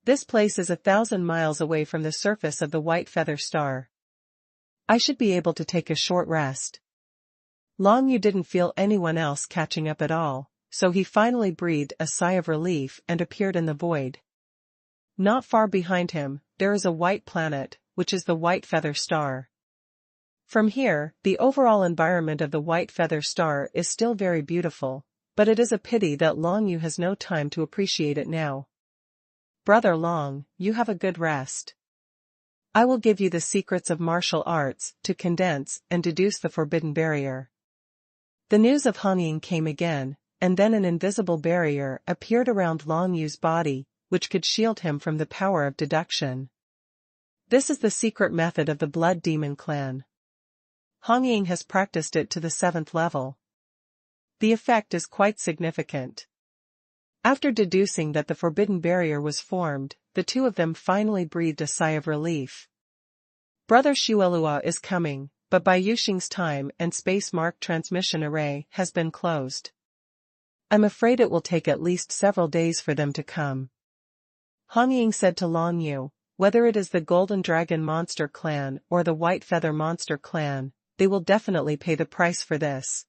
This place is 1,000 miles away from the surface of the White Feather Star. I should be able to take a short rest. Long Yu didn't feel anyone else catching up at all, so he finally breathed a sigh of relief and appeared in the void. Not far behind him, there is a white planet, which is the White Feather Star. From here, the overall environment of the White Feather Star is still very beautiful, but it is a pity that Long Yu has no time to appreciate it now. Brother Long, you have a good rest. I will give you the secrets of martial arts to condense and deduce the forbidden barrier. The news of Hong Ying came again, and then an invisible barrier appeared around Long Yu's body, which could shield him from the power of deduction. This is the secret method of the Blood Demon clan. Hong Ying has practiced it to the 7th level. The effect is quite significant. After deducing that the forbidden barrier was formed, the two of them finally breathed a sigh of relief. Brother Shuelua is coming, but Bai Yuxing's time and space-marked transmission array has been closed. I'm afraid it will take at least several days for them to come. Hong Ying said to Long Yu, whether it is the Golden Dragon Monster Clan or the White Feather Monster Clan, they will definitely pay the price for this.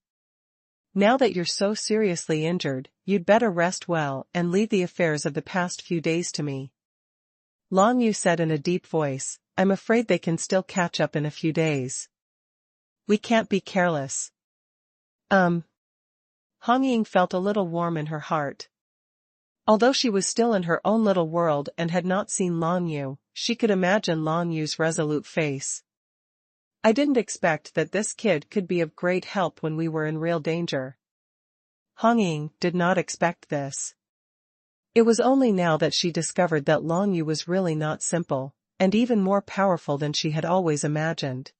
Now that you're so seriously injured, you'd better rest well and leave the affairs of the past few days to me. Long Yu said in a deep voice, I'm afraid they can still catch up in a few days. We can't be careless. Hong Ying felt a little warm in her heart. Although she was still in her own little world and had not seen Long Yu, she could imagine Long Yu's resolute face. I didn't expect that this kid could be of great help when we were in real danger. Hong Ying did not expect this. It was only now that she discovered that Long Yu was really not simple, and even more powerful than she had always imagined.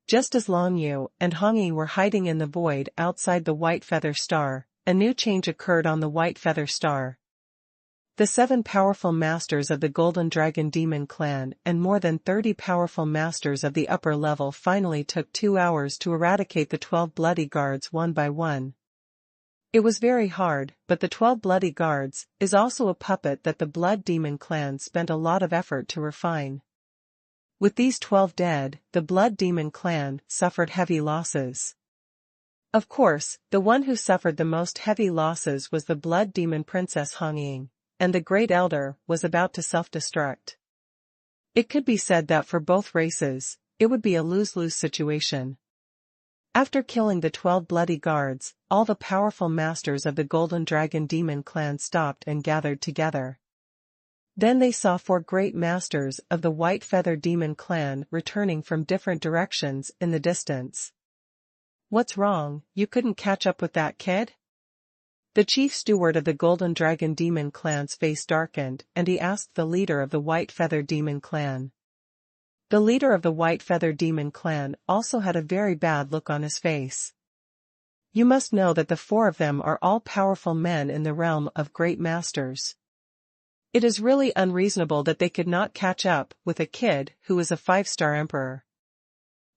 Just as Long Yu and Hong Ying were hiding in the void outside the White Feather Star, a new change occurred on the White Feather Star. The 7 powerful masters of the Golden Dragon Demon clan and more than 30 powerful masters of the upper level finally took 2 hours to eradicate the 12 bloody guards one by one. It was very hard, but the 12 bloody guards is also a puppet that the Blood Demon clan spent a lot of effort to refine. With these 12 dead, the Blood Demon clan suffered heavy losses. Of course, the one who suffered the most heavy losses was the Blood Demon Princess Hong Ying, and the Great Elder was about to self-destruct. It could be said that for both races, it would be a lose-lose situation. After killing the 12 bloody guards, all the powerful masters of the Golden Dragon Demon clan stopped and gathered together. Then they saw 4 great masters of the White Feather Demon clan returning from different directions in the distance. What's wrong, you couldn't catch up with that kid? The chief steward of the Golden Dragon Demon clan's face darkened and he asked the leader of the White Feather Demon clan. The leader of the White Feather Demon clan also had a very bad look on his face. You must know that the 4 of them are all powerful men in the realm of great masters. It is really unreasonable that they could not catch up with a kid who is a 5-star emperor.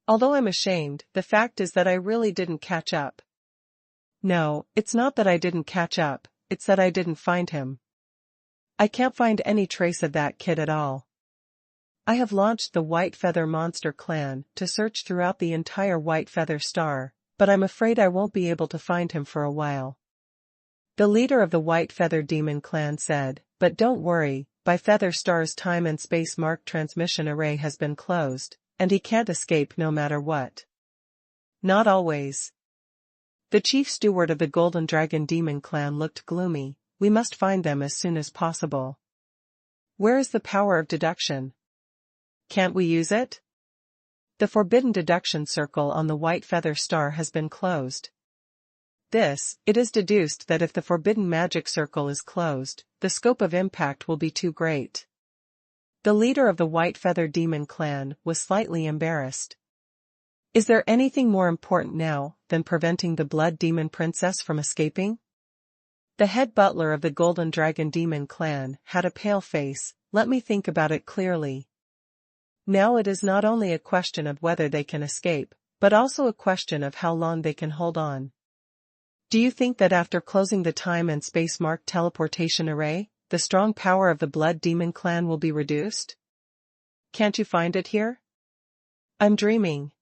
Although I'm ashamed, the fact is that I really didn't catch up. No, it's not that I didn't catch up, it's that I didn't find him. I can't find any trace of that kid at all. I have launched the White Feather Monster Clan to search throughout the entire White Feather Star, but I'm afraid I won't be able to find him for a while. The leader of the White Feather Demon Clan said, but don't worry, Bai Feather Star's time and space-marked transmission array has been closed, and he can't escape no matter what. Not always. The chief steward of the Golden Dragon Demon clan looked gloomy. We must find them as soon as possible. Where is the power of deduction? Can't we use it? The forbidden deduction circle on the white feather star has been closed. It is deduced that if the forbidden magic circle is closed, the scope of impact will be too great. The leader of the White Feather Demon clan was slightly embarrassed. Is there anything more important now than preventing the Blood Demon Princess from escaping? The head butler of the Golden Dragon Demon clan had a pale face. Let me think about it clearly. Now it is not only a question of whether they can escape, but also a question of how long they can hold on. Do you think that after closing the time and space-marked teleportation array, the strong power of the Blood Demon clan will be reduced? Can't you find it here? I'm dreaming.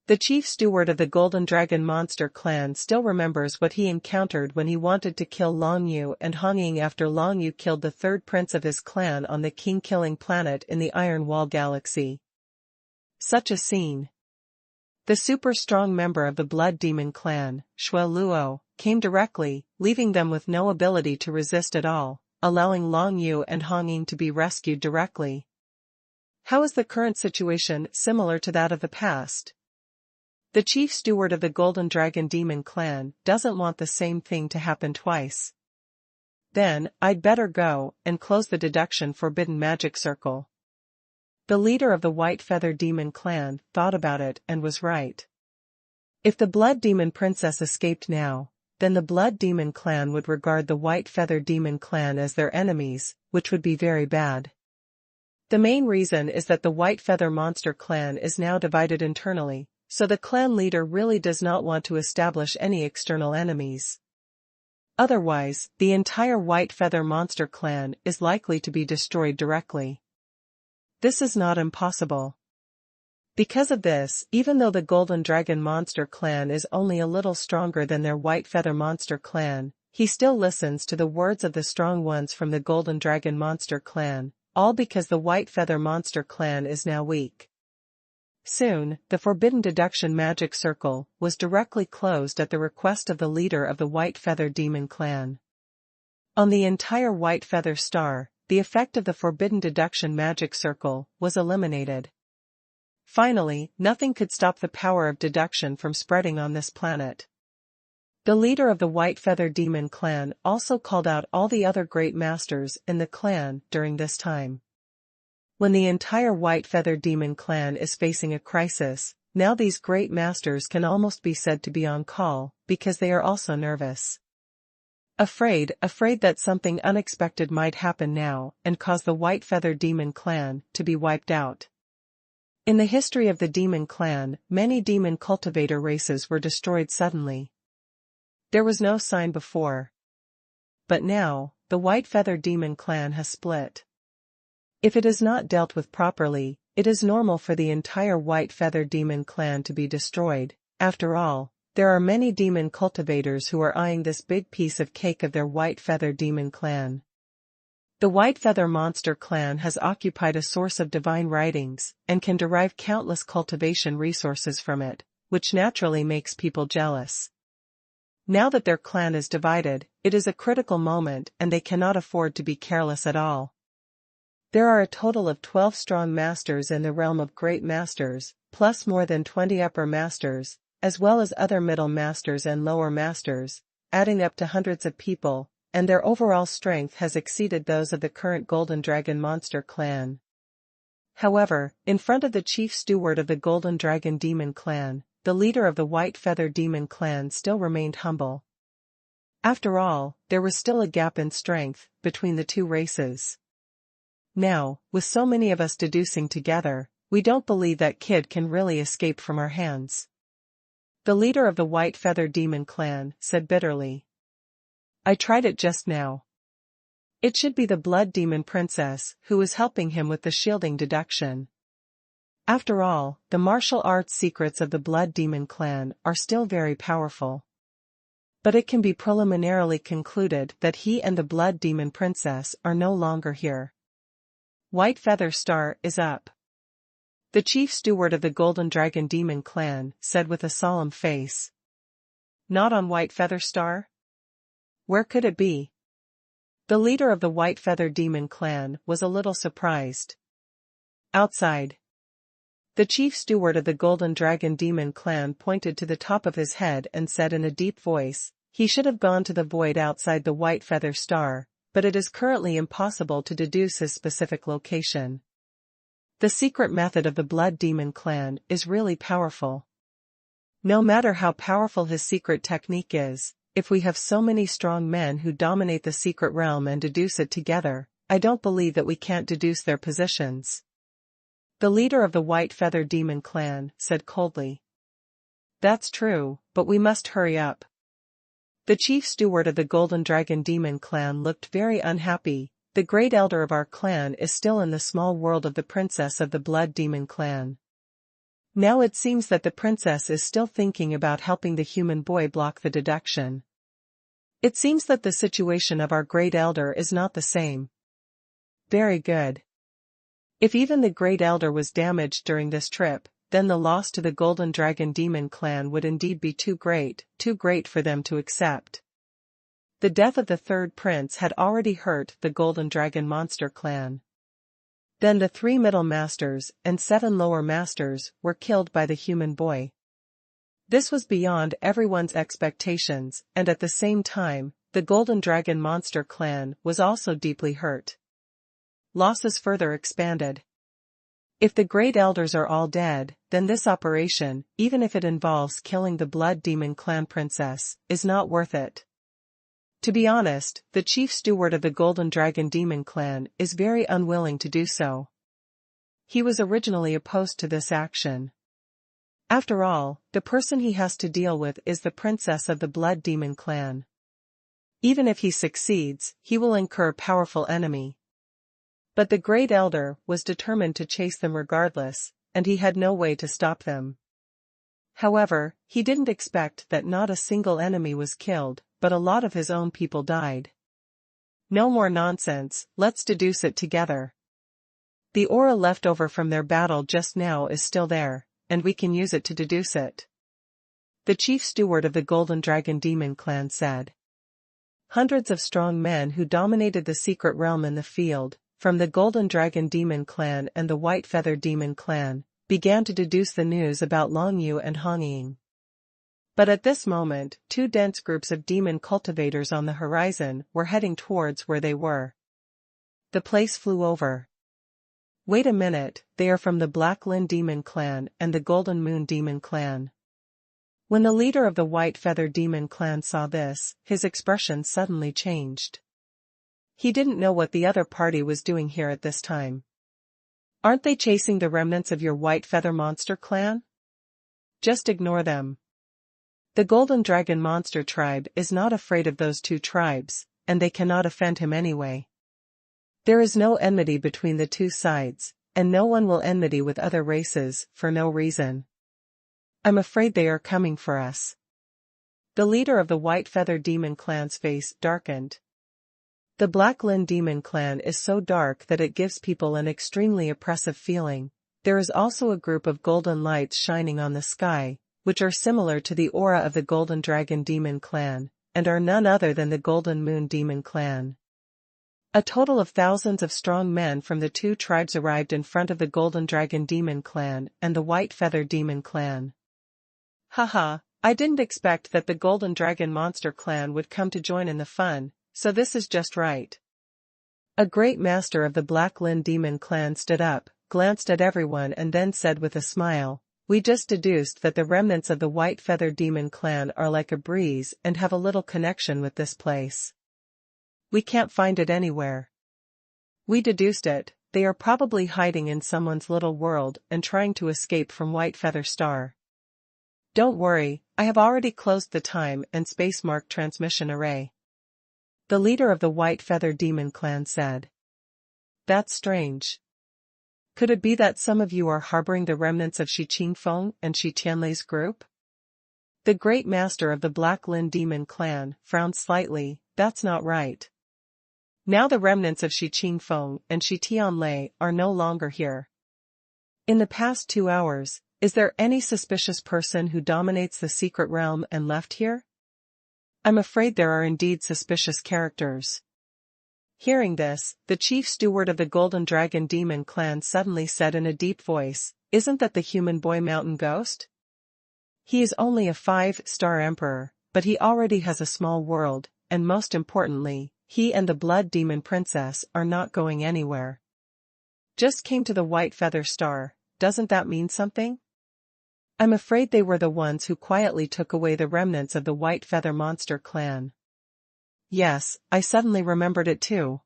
The chief steward of the Golden Dragon Monster clan still remembers what he encountered when he wanted to kill Long Yu and Hong Ying after Long Yu killed the third prince of his clan on the king-killing planet in the Iron Wall Galaxy. Such a scene. The super-strong member of the Blood Demon clan, Shui Luo, came directly, leaving them with no ability to resist at all, allowing Long Yu and Hong Ying to be rescued directly. How is the current situation similar to that of the past? The chief steward of the Golden Dragon Demon clan doesn't want the same thing to happen twice. Then, I'd better go and close the deduction forbidden magic circle. The leader of the White Feather Demon clan thought about it and was right. If the Blood Demon Princess escaped now, then the Blood Demon clan would regard the White Feather Demon clan as their enemies, which would be very bad. The main reason is that the White Feather Monster clan is now divided internally, so the clan leader really does not want to establish any external enemies. Otherwise, the entire White Feather Monster clan is likely to be destroyed directly. This is not impossible. Because of this, even though the Golden Dragon Monster clan is only a little stronger than their White Feather Monster clan, he still listens to the words of the strong ones from the Golden Dragon Monster clan, all because the White Feather Monster clan is now weak. Soon, the forbidden deduction magic circle was directly closed at the request of the leader of the White Feather Demon clan. On the entire White Feather star, the effect of the forbidden deduction magic circle was eliminated. Finally, nothing could stop the power of deduction from spreading on this planet. The leader of the White Feather Demon clan also called out all the other great masters in the clan during this time. When the entire White Feather Demon clan is facing a crisis, now these great masters can almost be said to be on call, because they are also nervous. Afraid that something unexpected might happen now and cause the White Feather Demon clan to be wiped out. In the history of the Demon clan, many demon cultivator races were destroyed suddenly. There was no sign before. But now, the White Feather Demon clan has split. If it is not dealt with properly, it is normal for the entire White Feather Demon clan to be destroyed. After all, there are many demon cultivators who are eyeing this big piece of cake of their White Feather Demon clan. The White Feather Monster clan has occupied a source of divine writings, and can derive countless cultivation resources from it, which naturally makes people jealous. Now that their clan is divided, it is a critical moment and they cannot afford to be careless at all. There are a total of 12 strong masters in the realm of great masters, plus more than 20 upper masters, as well as other middle masters and lower masters, adding up to hundreds of people, and their overall strength has exceeded those of the current Golden Dragon Monster clan. However, in front of the chief steward of the Golden Dragon Demon clan, the leader of the White Feather Demon clan still remained humble. After all, there was still a gap in strength between the two races. Now, with so many of us deducing together, we don't believe that kid can really escape from our hands. The leader of the White Feather Demon clan said bitterly. I tried it just now. It should be the Blood Demon Princess who is helping him with the shielding deduction. After all, the martial arts secrets of the Blood Demon clan are still very powerful. But it can be preliminarily concluded that he and the Blood Demon Princess are no longer here. White Feather Star is up. The chief steward of the Golden Dragon Demon clan said with a solemn face. Not on White Feather Star? Where could it be? The leader of the White Feather Demon clan was a little surprised. Outside. The chief steward of the Golden Dragon Demon clan pointed to the top of his head and said in a deep voice, "He should have gone to the void outside the White Feather Star, but it is currently impossible to deduce his specific location. The secret method of the Blood Demon clan is really powerful. No matter how powerful his secret technique is, if we have so many strong men who dominate the secret realm and deduce it together, I don't believe that we can't deduce their positions." The leader of the White Feather Demon clan said coldly. "That's true, but we must hurry up." The chief steward of the Golden Dragon Demon clan looked very unhappy. "The great elder of our clan is still in the small world of the princess of the Blood Demon clan. Now it seems that the princess is still thinking about helping the human boy block the deduction. It seems that the situation of our great elder is not the same." Very good. If even the great elder was damaged during this trip, then the loss to the Golden Dragon Demon clan would indeed be too great for them to accept. The death of the third prince had already hurt the Golden Dragon Monster clan. Then the 3 middle masters and 7 lower masters were killed by the human boy. This was beyond everyone's expectations, and at the same time, the Golden Dragon Monster clan was also deeply hurt. Losses further expanded. If the great elders are all dead, then this operation, even if it involves killing the Blood Demon clan princess, is not worth it. To be honest, the chief steward of the Golden Dragon Demon clan is very unwilling to do so. He was originally opposed to this action. After all, the person he has to deal with is the princess of the Blood Demon clan. Even if he succeeds, he will incur powerful enemy. But the great elder was determined to chase them regardless, and he had no way to stop them. However, he didn't expect that not a single enemy was killed, but a lot of his own people died. No more nonsense, let's deduce it together. The aura left over from their battle just now is still there, and we can use it to deduce it. The chief steward of the Golden Dragon Demon clan said. Hundreds of strong men who dominated the secret realm in the field, from the Golden Dragon Demon clan and the White Feather Demon clan, began to deduce the news about Long Yu and Hong Ying. But at this moment, 2 dense groups of demon cultivators on the horizon were heading towards where they were. The place flew over. Wait a minute, they are from the Black Lin Demon clan and the Golden Moon Demon clan. When the leader of the White Feather Demon clan saw this, his expression suddenly changed. He didn't know what the other party was doing here at this time. Aren't they chasing the remnants of your White Feather Monster clan? Just ignore them. The Golden Dragon Monster tribe is not afraid of those 2 tribes, and they cannot offend him anyway. There is no enmity between the 2 sides, and no one will enmity with other races for no reason. I'm afraid they are coming for us. The leader of the White Feather Demon clan's face darkened. The Black Lin Demon clan is so dark that it gives people an extremely oppressive feeling. There is also a group of golden lights shining on the sky, which are similar to the aura of the Golden Dragon Demon clan, and are none other than the Golden Moon Demon clan. A total of thousands of strong men from the 2 tribes arrived in front of the Golden Dragon Demon clan and the White Feather Demon clan. Haha, I didn't expect that the Golden Dragon Monster clan would come to join in the fun. So this is just right. A great master of the Black Lin Demon clan stood up, glanced at everyone and then said with a smile, "We just deduced that the remnants of the White Feather Demon clan are like a breeze and have a little connection with this place. We can't find it anywhere. We deduced it, they are probably hiding in someone's little world and trying to escape from White Feather Star. Don't worry, I have already closed the time and space mark transmission array." The leader of the White Feather Demon clan said. That's strange. Could it be that some of you are harboring the remnants of Shi Qingfeng and Shi Tianlei's group? The great master of the Black Lin Demon clan frowned slightly. That's not right. Now the remnants of Shi Qingfeng and Shi Tianlei are no longer here. In the past 2 hours, is there any suspicious person who dominates the secret realm and left here? I'm afraid there are indeed suspicious characters. Hearing this, the chief steward of the Golden Dragon Demon clan suddenly said in a deep voice, "Isn't that the human boy mountain ghost? He is only a 5-star emperor, but he already has a small world, and most importantly, he and the Blood Demon Princess are not going anywhere. Just came to the White Feather Star, doesn't that mean something? I'm afraid they were the ones who quietly took away the remnants of the White Feather Monster clan." Yes, I suddenly remembered it too.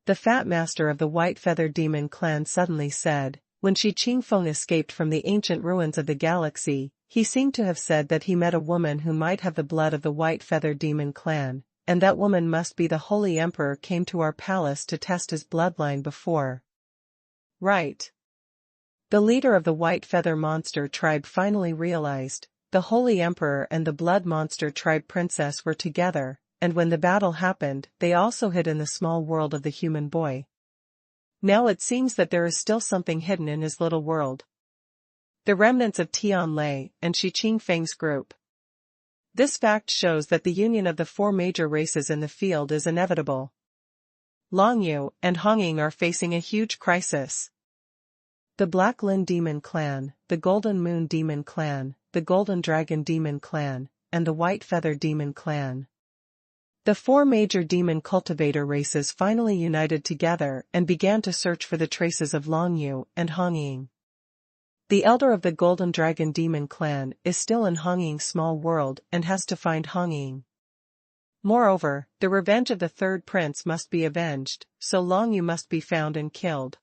The Fat Master of the White Feather Demon clan suddenly said, when Shi Qingfeng escaped from the ancient ruins of the galaxy, he seemed to have said that he met a woman who might have the blood of the White Feather Demon clan, and that woman must be the Holy Emperor came to our palace to test his bloodline before. Right. The leader of the White Feather Monster tribe finally realized, the Holy Emperor and the Blood Monster tribe princess were together, and when the battle happened, they also hid in the small world of the human boy. Now it seems that there is still something hidden in his little world. The remnants of Tianlei and Shi Qingfeng's group. This fact shows that the union of the 4 major races in the field is inevitable. Long Yu and Hongying are facing a huge crisis. The Black Lin Demon Clan, the Golden Moon Demon Clan, the Golden Dragon Demon Clan, and the White Feather Demon Clan. The 4 major demon cultivator races finally united together and began to search for the traces of Long Yu and Hongying. The elder of the Golden Dragon Demon Clan is still in Hongying's small world and has to find Hongying. Moreover, the revenge of the 3rd prince must be avenged, so Long Yu must be found and killed.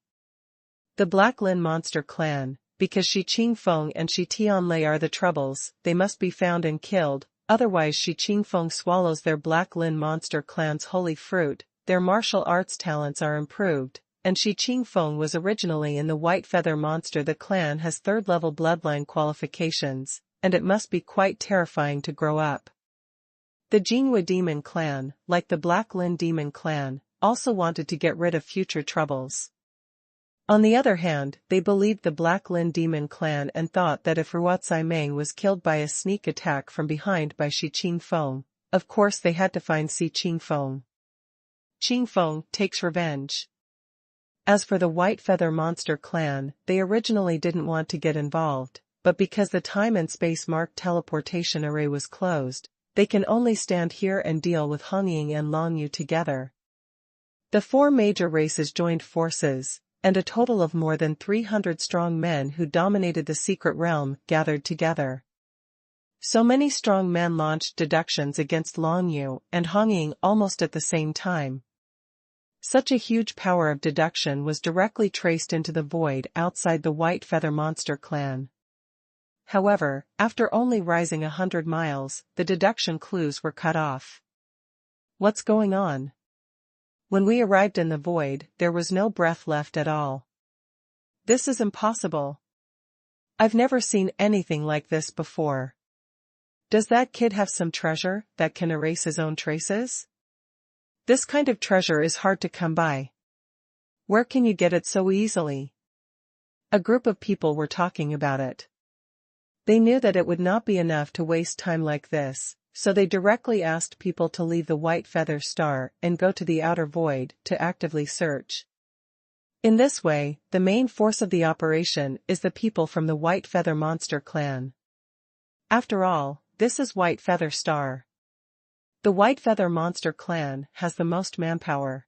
The Black Lin Monster Clan, because Shi Qingfeng and Shi Tianlei are the troubles, they must be found and killed, otherwise Shi Qingfeng swallows their Black Lin Monster Clan's holy fruit, their martial arts talents are improved, and Shi Qingfeng was originally in the White Feather Monster. The clan has 3rd-level bloodline qualifications, and it must be quite terrifying to grow up. The Jinghua Demon Clan, like the Black Lin Demon Clan, also wanted to get rid of future troubles. On the other hand, they believed the Black Lin Demon Clan and thought that if Ruotsai Meng was killed by a sneak attack from behind by Shi Qingfeng, of course they had to find Shi Qingfeng. Qingfeng takes revenge. As for the White Feather Monster Clan, they originally didn't want to get involved, but because the time and space marked teleportation array was closed, they can only stand here and deal with Hongying and Long Yu together. The 4 major races joined forces, and a total of more than 300 strong men who dominated the secret realm gathered together. So many strong men launched deductions against Long Yu and Hongying almost at the same time. Such a huge power of deduction was directly traced into the void outside the White Feather Monster Clan. However, after only rising 100 miles, the deduction clues were cut off. What's going on? When we arrived in the void, there was no breath left at all. This is impossible. I've never seen anything like this before. Does that kid have some treasure that can erase his own traces? This kind of treasure is hard to come by. Where can you get it so easily? A group of people were talking about it. They knew that it would not be enough to waste time like this, so they directly asked people to leave the White Feather Star and go to the outer void to actively search. In this way, the main force of the operation is the people from the White Feather Monster Clan. After all, this is White Feather Star. The White Feather Monster Clan has the most manpower.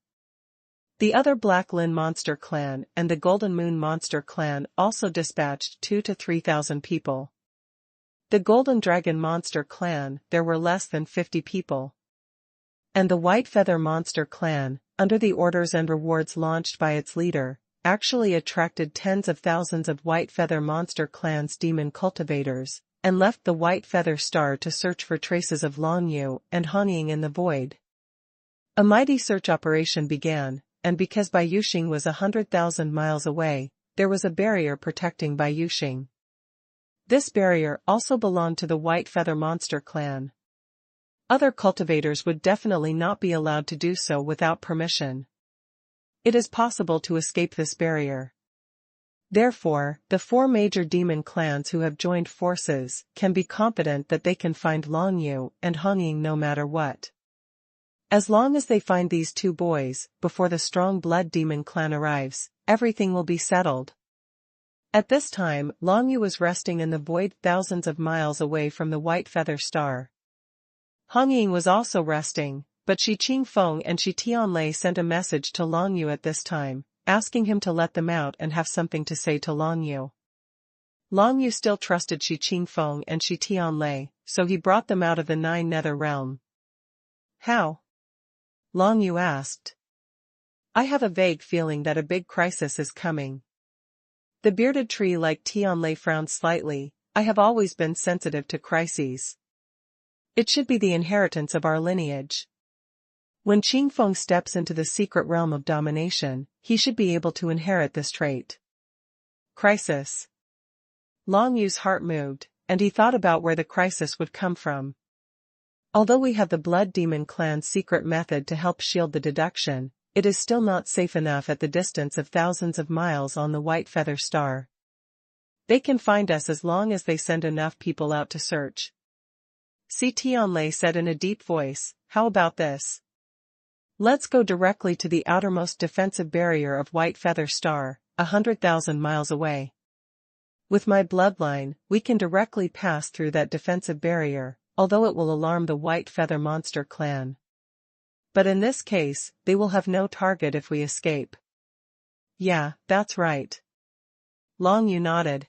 The other Black Lin Monster Clan and the Golden Moon Monster Clan also dispatched 2,000 to 3,000 people. The Golden Dragon Monster Clan, there were less than 50 people. And the White Feather Monster Clan, under the orders and rewards launched by its leader, actually attracted tens of thousands of White Feather Monster Clan's demon cultivators, and left the White Feather Star to search for traces of Long Yu and Hongying in the void. A mighty search operation began, and because Baiyuxing was 100,000 miles away, there was a barrier protecting Baiyuxing. This barrier also belonged to the White Feather Monster Clan. Other cultivators would definitely not be allowed to do so without permission. It is possible to escape this barrier. Therefore, the 4 major demon clans who have joined forces can be confident that they can find Long Yu and Hongying no matter what. As long as they find these two boys, before the strong blood demon clan arrives, everything will be settled. At this time, Long Yu was resting in the void thousands of miles away from the White Feather Star. Hong Ying was also resting, but Shi Qingfeng and Shi Tianlei sent a message to Long Yu at this time, asking him to let them out and have something to say to Long Yu. Long Yu still trusted Shi Qingfeng and Shi Tianlei, so he brought them out of the Nine Nether Realm. How? Long Yu asked. I have a vague feeling that a big crisis is coming. The bearded tree like Tianlei frowned slightly. I have always been sensitive to crises. It should be the inheritance of our lineage. When Qingfeng steps into the secret realm of domination, he should be able to inherit this trait. Crisis. Long Yu's heart moved, and he thought about where the crisis would come from. Although we have the Blood Demon clan's secret method to help shield the deduction, it is still not safe enough at the distance of thousands of miles on the White Feather Star. They can find us as long as they send enough people out to search. Si Tianlei said in a deep voice, how about this? Let's go directly to the outermost defensive barrier of White Feather Star, 100,000 miles away. With my bloodline, we can directly pass through that defensive barrier, although it will alarm the White Feather Monster clan. But in this case, they will have no target if we escape. Yeah, that's right. Long Yu nodded.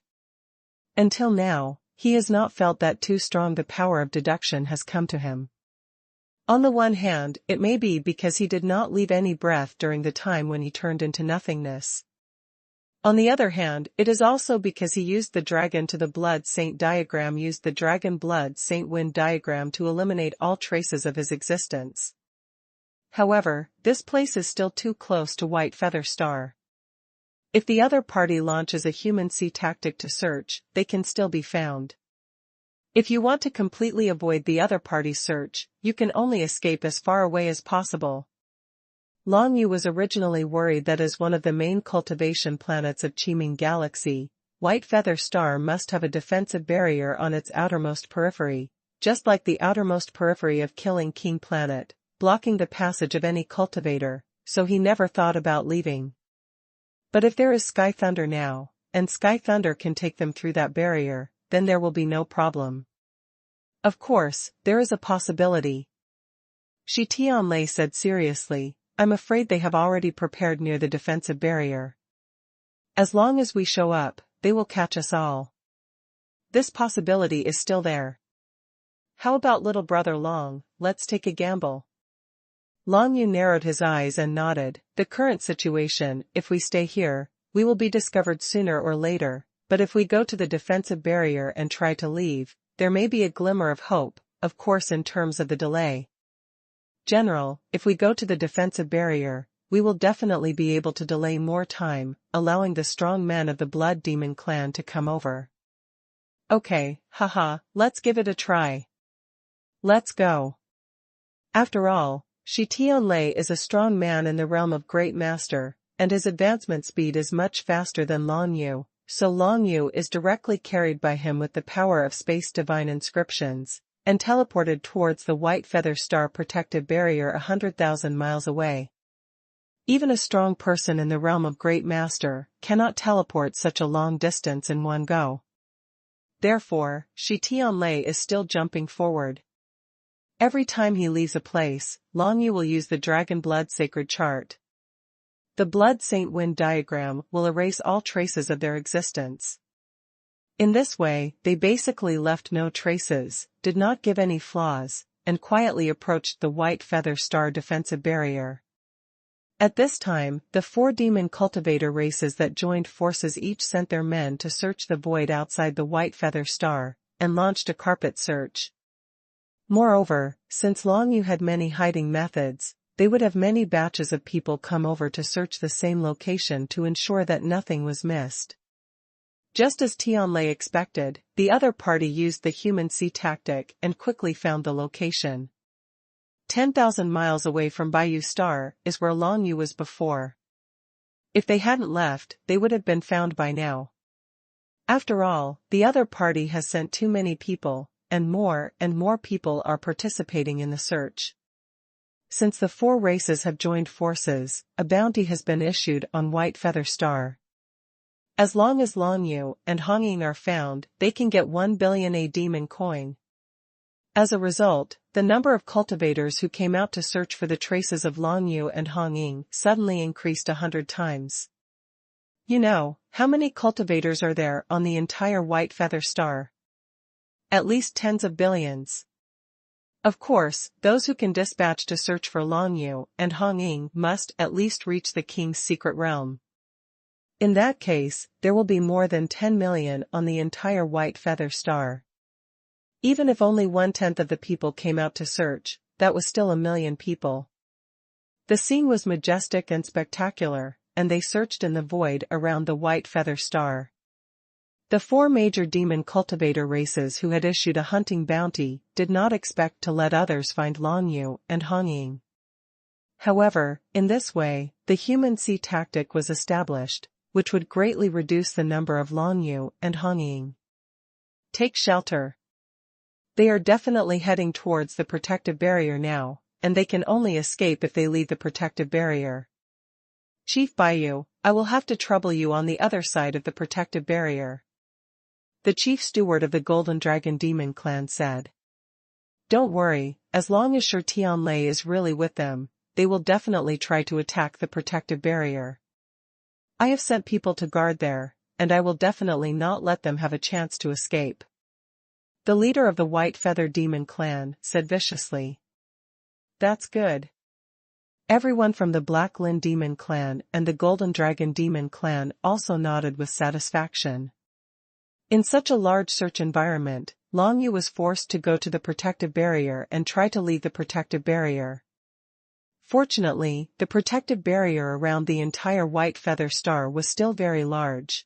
Until now, he has not felt that too strong the power of deduction has come to him. On the one hand, it may be because he did not leave any breath during the time when he turned into nothingness. On the other hand, it is also because he used the dragon to the blood saint diagram used the dragon blood saint wind diagram to eliminate all traces of his existence. However, this place is still too close to White Feather Star. If the other party launches a human sea tactic to search, they can still be found. If you want to completely avoid the other party's search, you can only escape as far away as possible. Long Yu was originally worried that as one of the main cultivation planets of Qiming Galaxy, White Feather Star must have a defensive barrier on its outermost periphery, just like the outermost periphery of Killing King Planet, blocking the passage of any cultivator, so he never thought about leaving. But if there is Sky Thunder now, and Sky Thunder can take them through that barrier, then there will be no problem. Of course, there is a possibility. Shi Tianlei said seriously, I'm afraid they have already prepared near the defensive barrier. As long as we show up, they will catch us all. This possibility is still there. How about little brother Long, let's take a gamble. Long Yu narrowed his eyes and nodded. The current situation, if we stay here, we will be discovered sooner or later, but if we go to the defensive barrier and try to leave, there may be a glimmer of hope, of course in terms of the delay. General, if we go to the defensive barrier, we will definitely be able to delay more time, allowing the strong men of the Blood Demon clan to come over. Okay, haha, let's give it a try. Let's go. After all, Shi Tianlei is a strong man in the realm of Great Master, and his advancement speed is much faster than Long Yu, so Long Yu is directly carried by him with the power of space divine inscriptions, and teleported towards the White Feather Star protective barrier 100,000 miles away. Even a strong person in the realm of Great Master cannot teleport such a long distance in one go. Therefore, Shi Tianlei is still jumping forward. Every time he leaves a place, Long Yu will use the Dragon Blood Sacred Chart. The Blood Saint Wind diagram will erase all traces of their existence. In this way, they basically left no traces, did not give any flaws, and quietly approached the White Feather Star defensive barrier. At this time, the 4 demon cultivator races that joined forces each sent their men to search the void outside the White Feather Star, and launched a carpet search. Moreover, since Long Yu had many hiding methods, they would have many batches of people come over to search the same location to ensure that nothing was missed. Just as Tianlei expected, the other party used the human sea tactic and quickly found the location. 10,000 miles away from Bayou Star is where Long Yu was before. If they hadn't left, they would have been found by now. After all, the other party has sent too many people, and more people are participating in the search. Since the four races have joined forces, a bounty has been issued on White Feather Star. As long as Long Yu and Hong Ying are found, they can get 1 billion a demon coin. As a result, the number of cultivators who came out to search for the traces of Long Yu and Hong Ying suddenly increased 100 times. You know, how many cultivators are there on the entire White Feather Star? At least tens of billions. Of course, those who can dispatch to search for Long Yu and Hong Ying must at least reach the king's secret realm. In that case, there will be more than 10 million on the entire White Feather Star. Even if only 1/10 of the people came out to search, that was still 1 million people. The scene was majestic and spectacular, and they searched in the void around the White Feather Star. The four major demon cultivator races who had issued a hunting bounty did not expect to let others find Long Yu and Hong Ying. However, in this way, the human sea tactic was established, which would greatly reduce the number of Long Yu and Hong Ying. Take shelter. They are definitely heading towards the protective barrier now, and they can only escape if they leave the protective barrier. Chief Baiyu, I will have to trouble you on the other side of the protective barrier. The chief steward of the Golden Dragon Demon clan said. Don't worry, as long as Shi Tianlei is really with them, they will definitely try to attack the protective barrier. I have sent people to guard there, and I will definitely not let them have a chance to escape. The leader of the White Feather Demon clan said viciously. That's good. Everyone from the Black Lin Demon clan and the Golden Dragon Demon clan also nodded with satisfaction. In such a large search environment, Long Yu was forced to go to the protective barrier and try to leave the protective barrier. Fortunately, the protective barrier around the entire White Feather Star was still very large.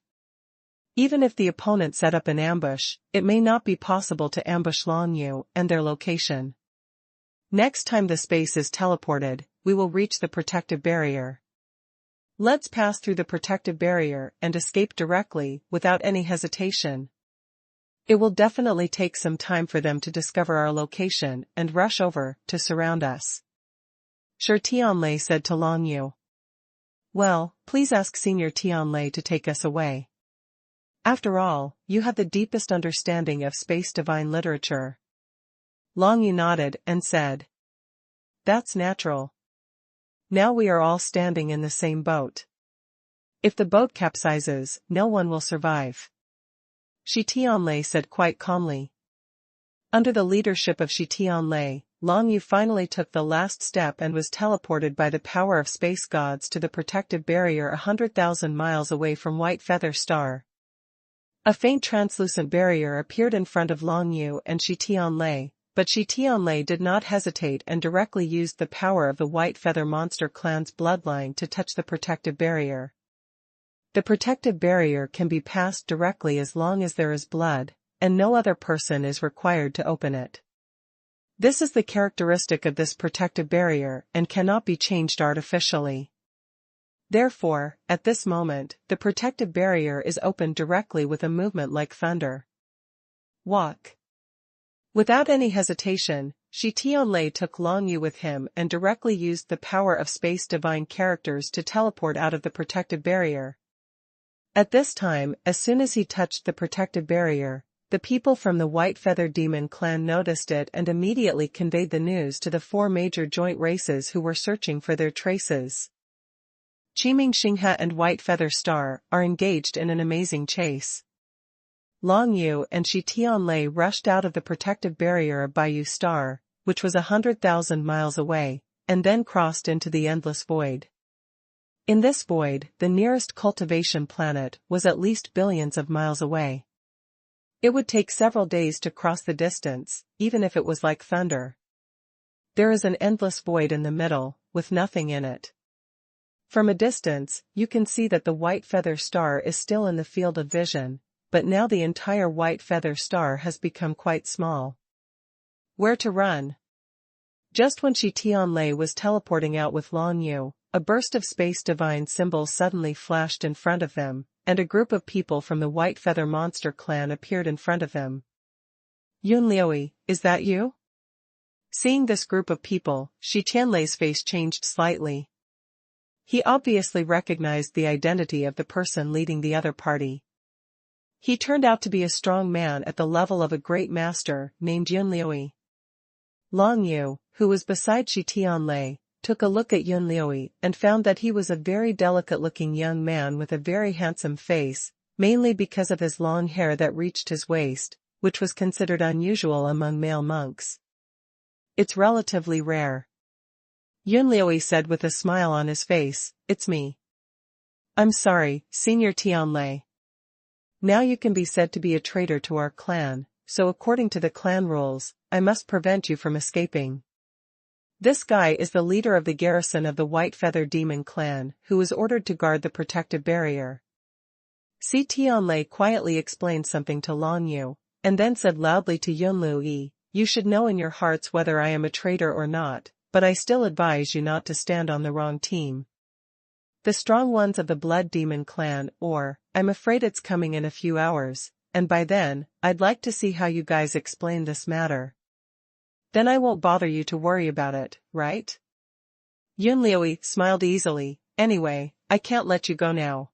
Even if the opponent set up an ambush, it may not be possible to ambush Long Yu and their location. Next time the space is teleported, we will reach the protective barrier. Let's pass through the protective barrier and escape directly, without any hesitation. It will definitely take some time for them to discover our location and rush over to surround us. Shi Tianlei said to Long Yu. Well, please ask Senior Tianlei to take us away. After all, you have the deepest understanding of space divine literature. Long Yu nodded and said. That's natural. Now we are all standing in the same boat. If the boat capsizes, no one will survive. Shi Tianlei said quite calmly. Under the leadership of Shi Tianlei, Long Yu finally took the last step and was teleported by the power of space gods to the protective barrier 100,000 miles away from White Feather Star. A faint translucent barrier appeared in front of Long Yu and Shi Tianlei, but Shi Tianlei did not hesitate and directly used the power of the White Feather Monster clan's bloodline to touch the protective barrier. The protective barrier can be passed directly as long as there is blood, and no other person is required to open it. This is the characteristic of this protective barrier and cannot be changed artificially. Therefore, at this moment, the protective barrier is opened directly with a movement like thunder. Walk. Without any hesitation, Shi Tianlei took Long Yu with him and directly used the power of space divine characters to teleport out of the protective barrier. At this time, as soon as he touched the protective barrier, the people from the White Feather Demon clan noticed it and immediately conveyed the news to the four major joint races who were searching for their traces. Qiming Xinghe and White Feather Star are engaged in an amazing chase. Long Yu and Shi Tianlei rushed out of the protective barrier of Baiyu Star, which was 100,000 miles away, and then crossed into the endless void. In this void, the nearest cultivation planet was at least billions of miles away. It would take several days to cross the distance, even if it was like thunder. There is an endless void in the middle, with nothing in it. From a distance, you can see that the White Feather Star is still in the field of vision, but now the entire White Feather Star has become quite small. Where to run? Just when Shi Tianlei was teleporting out with Long Yu, a burst of space divine symbols suddenly flashed in front of them, and a group of people from the White Feather Monster clan appeared in front of them. Yun Liui, is that you? Seeing this group of people, Shi Tianlei's face changed slightly. He obviously recognized the identity of the person leading the other party. He turned out to be a strong man at the level of a great master named Yunliui. Long Yu, who was beside Shi Tianlei, took a look at Yunliui and found that he was a very delicate-looking young man with a very handsome face, mainly because of his long hair that reached his waist, which was considered unusual among male monks. It's relatively rare. Yunliui said with a smile on his face, "It's me." "I'm sorry, Senior Tianlei. Now you can be said to be a traitor to our clan, so according to the clan rules, I must prevent you from escaping." This guy is the leader of the garrison of the White Feather Demon clan, who was ordered to guard the protective barrier. Shi Tianlei quietly explained something to Long Yu, and then said loudly to Yunliui, "You should know in your hearts whether I am a traitor or not, but I still advise you not to stand on the wrong team. The strong ones of the Blood Demon clan, or, I'm afraid it's coming in a few hours, and by then, I'd like to see how you guys explain this matter. Then I won't bother you to worry about it, right?" Yunliui smiled easily. "Anyway, I can't let you go now.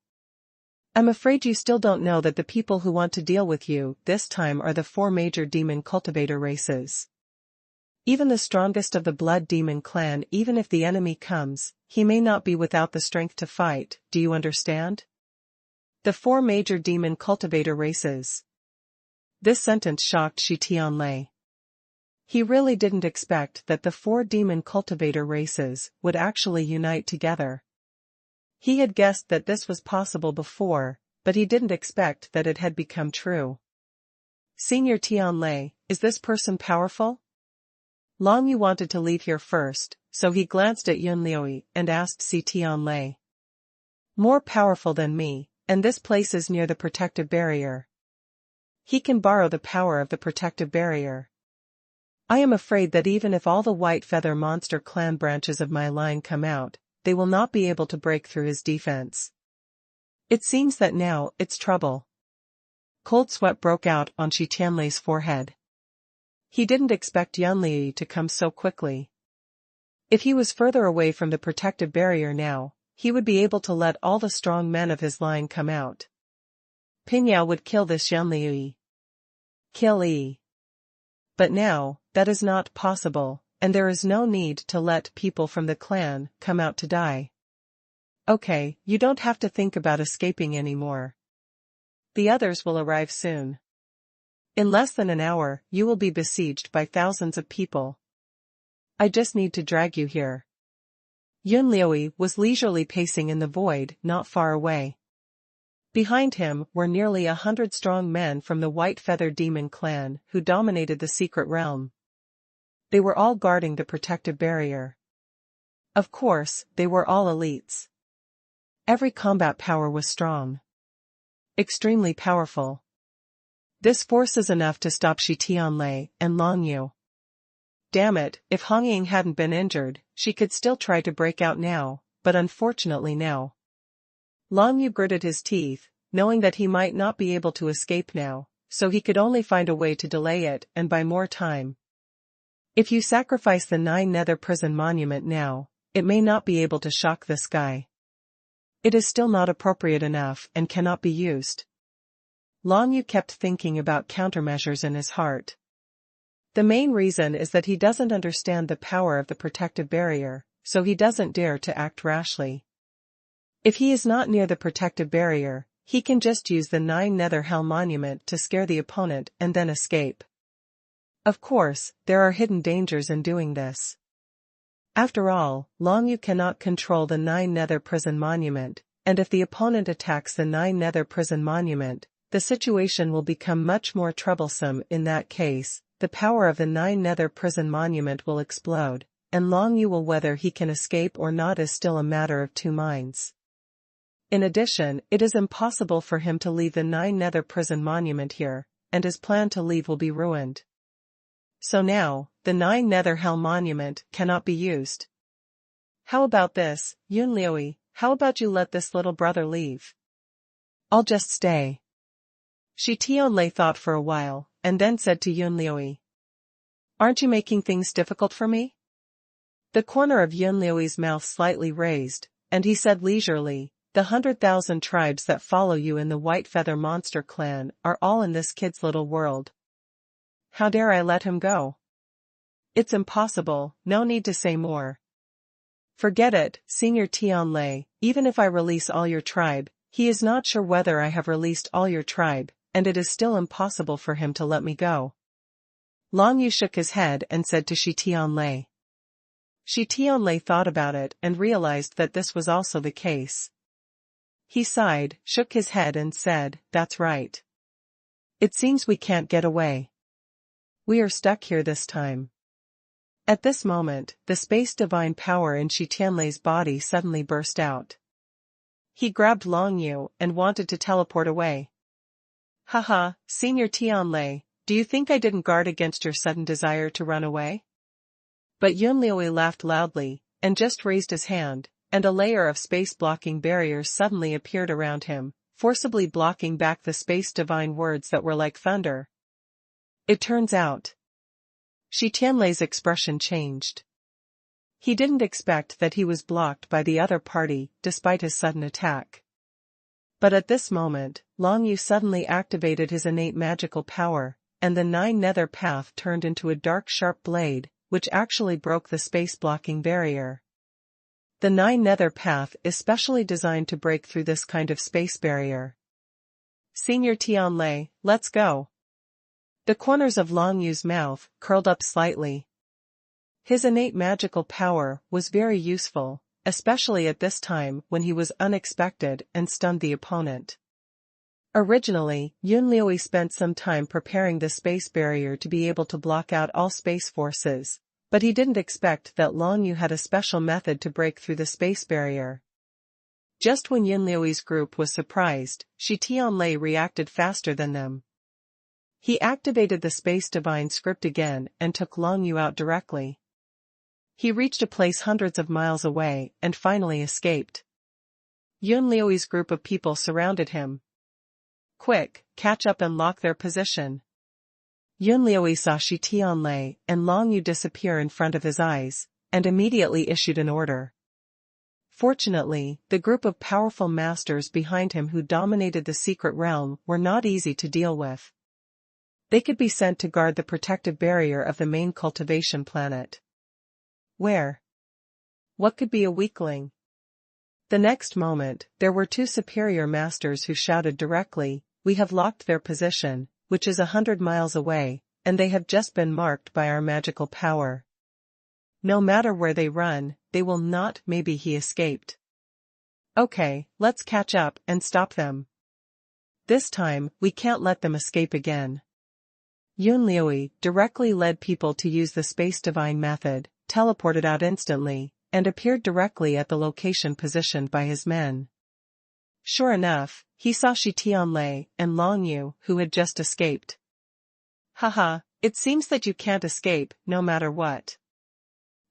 I'm afraid you still don't know that the people who want to deal with you this time are the 4 major demon cultivator races. Even the strongest of the Blood Demon clan, even if the enemy comes, he may not be without the strength to fight, do you understand? The 4 major demon cultivator races." This sentence shocked Shi Tianlei. He really didn't expect that the 4 demon cultivator races would actually unite together. He had guessed that this was possible before, but he didn't expect that it had become true. "Senior Tianlei, is this person powerful?" Long Yu wanted to leave here first, so he glanced at Yunliui and asked Shi Tianlei. "More powerful than me, and this place is near the protective barrier. He can borrow the power of the protective barrier. I am afraid that even if all the White Feather Monster clan branches of my line come out, they will not be able to break through his defense. It seems that now, it's trouble." Cold sweat broke out on Shi Tianlei's forehead. He didn't expect Yunliui to come so quickly. If he was further away from the protective barrier now, he would be able to let all the strong men of his line come out. Pingyao would kill this Yunliui. Kill Yi. But now, that is not possible, and there is no need to let people from the clan come out to die. Okay, you don't have to think about escaping anymore. The others will arrive soon. In less than an hour, you will be besieged by thousands of people. I just need to drag you here. Yunliui was leisurely pacing in the void not far away. Behind him were nearly 100 strong men from the White Feather Demon clan who dominated the secret realm. They were all guarding the protective barrier. Of course, they were all elites. Every combat power was strong. Extremely powerful. This force is enough to stop Shi Tianlei and Long Yu. Damn it, if Hong Ying hadn't been injured, she could still try to break out now, but unfortunately no. Long Yu gritted his teeth, knowing that he might not be able to escape now, so he could only find a way to delay it and buy more time. If you sacrifice the 9 Nether Prison Monument now, it may not be able to shock this guy. It is still not appropriate enough and cannot be used. Long Yu kept thinking about countermeasures in his heart. The main reason is that he doesn't understand the power of the protective barrier, so he doesn't dare to act rashly. If he is not near the protective barrier, he can just use the 9 Nether Hell Monument to scare the opponent and then escape. Of course, there are hidden dangers in doing this. After all, Long Yu cannot control the 9 Nether Prison Monument, and if the opponent attacks the 9 Nether Prison Monument, the situation will become much more troublesome. In that case, the power of the 9 Nether Prison Monument will explode, and Long Yu will whether he can escape or not is still a matter of 2 minds. In addition, it is impossible for him to leave the 9 Nether Prison Monument here, and his plan to leave will be ruined. So now, the 9 Nether Hell Monument cannot be used. How about this, Yunliui, how about you let this little brother leave? I'll just stay. Shi Tianlei thought for a while, and then said to Yunliui. Aren't you making things difficult for me? The corner of Yunliui's mouth slightly raised, and he said leisurely, the 100,000 tribes that follow you in the White Feather Monster clan are all in this kid's little world. How dare I let him go? It's impossible, no need to say more. Forget it, Senior Tianlei, even if I release all your tribe, he is not sure whether I have released all your tribe, and it is still impossible for him to let me go. Long Yu shook his head and said to Shi Tianlei. Shi Tianlei thought about it and realized that this was also the case. He sighed, shook his head and said, that's right. It seems we can't get away. We are stuck here this time. At this moment, the space divine power in Shi Tianlei's body suddenly burst out. He grabbed Long Yu and wanted to teleport away. Haha, Senior Tianlei, do you think I didn't guard against your sudden desire to run away? But Yunliui laughed loudly, and just raised his hand, and a layer of space-blocking barriers suddenly appeared around him, forcibly blocking back the space-divine words that were like thunder. It turns out. Shi Tianlei's expression changed. He didn't expect that he was blocked by the other party, despite his sudden attack. But at this moment, Long Yu suddenly activated his innate magical power, and the 9 nether path turned into a dark sharp blade, which actually broke the space-blocking barrier. The 9 nether path is specially designed to break through this kind of space barrier. Senior Tianlei, let's go. The corners of Long Yu's mouth curled up slightly. His innate magical power was very useful, especially at this time when he was unexpected and stunned the opponent. Originally, Yunliui spent some time preparing the space barrier to be able to block out all space forces, but he didn't expect that Long Yu had a special method to break through the space barrier. Just when Yunliui's group was surprised, Shi Tianlei reacted faster than them. He activated the space divine script again and took Long Yu out directly. He reached a place hundreds of miles away and finally escaped. Yunliui's group of people surrounded him. Quick, catch up and lock their position. Yunliui saw Shi Tianlei and Long Yu disappear in front of his eyes, and immediately issued an order. Fortunately, the group of powerful masters behind him who dominated the secret realm were not easy to deal with. They could be sent to guard the protective barrier of the main cultivation planet. Where? What could be a weakling? The next moment, there were 2 superior masters who shouted directly, "We have locked their position, which is 100 miles away, and they have just been marked by our magical power. No matter where they run, they will not." Maybe he escaped. Okay, let's catch up and stop them. This time, we can't let them escape again. Yunliui directly led people to use the space divine method, teleported out instantly, and appeared directly at the location positioned by his men. Sure enough, he saw Shi Tianlei and Long Yu who had just escaped. Haha, it seems that you can't escape, no matter what.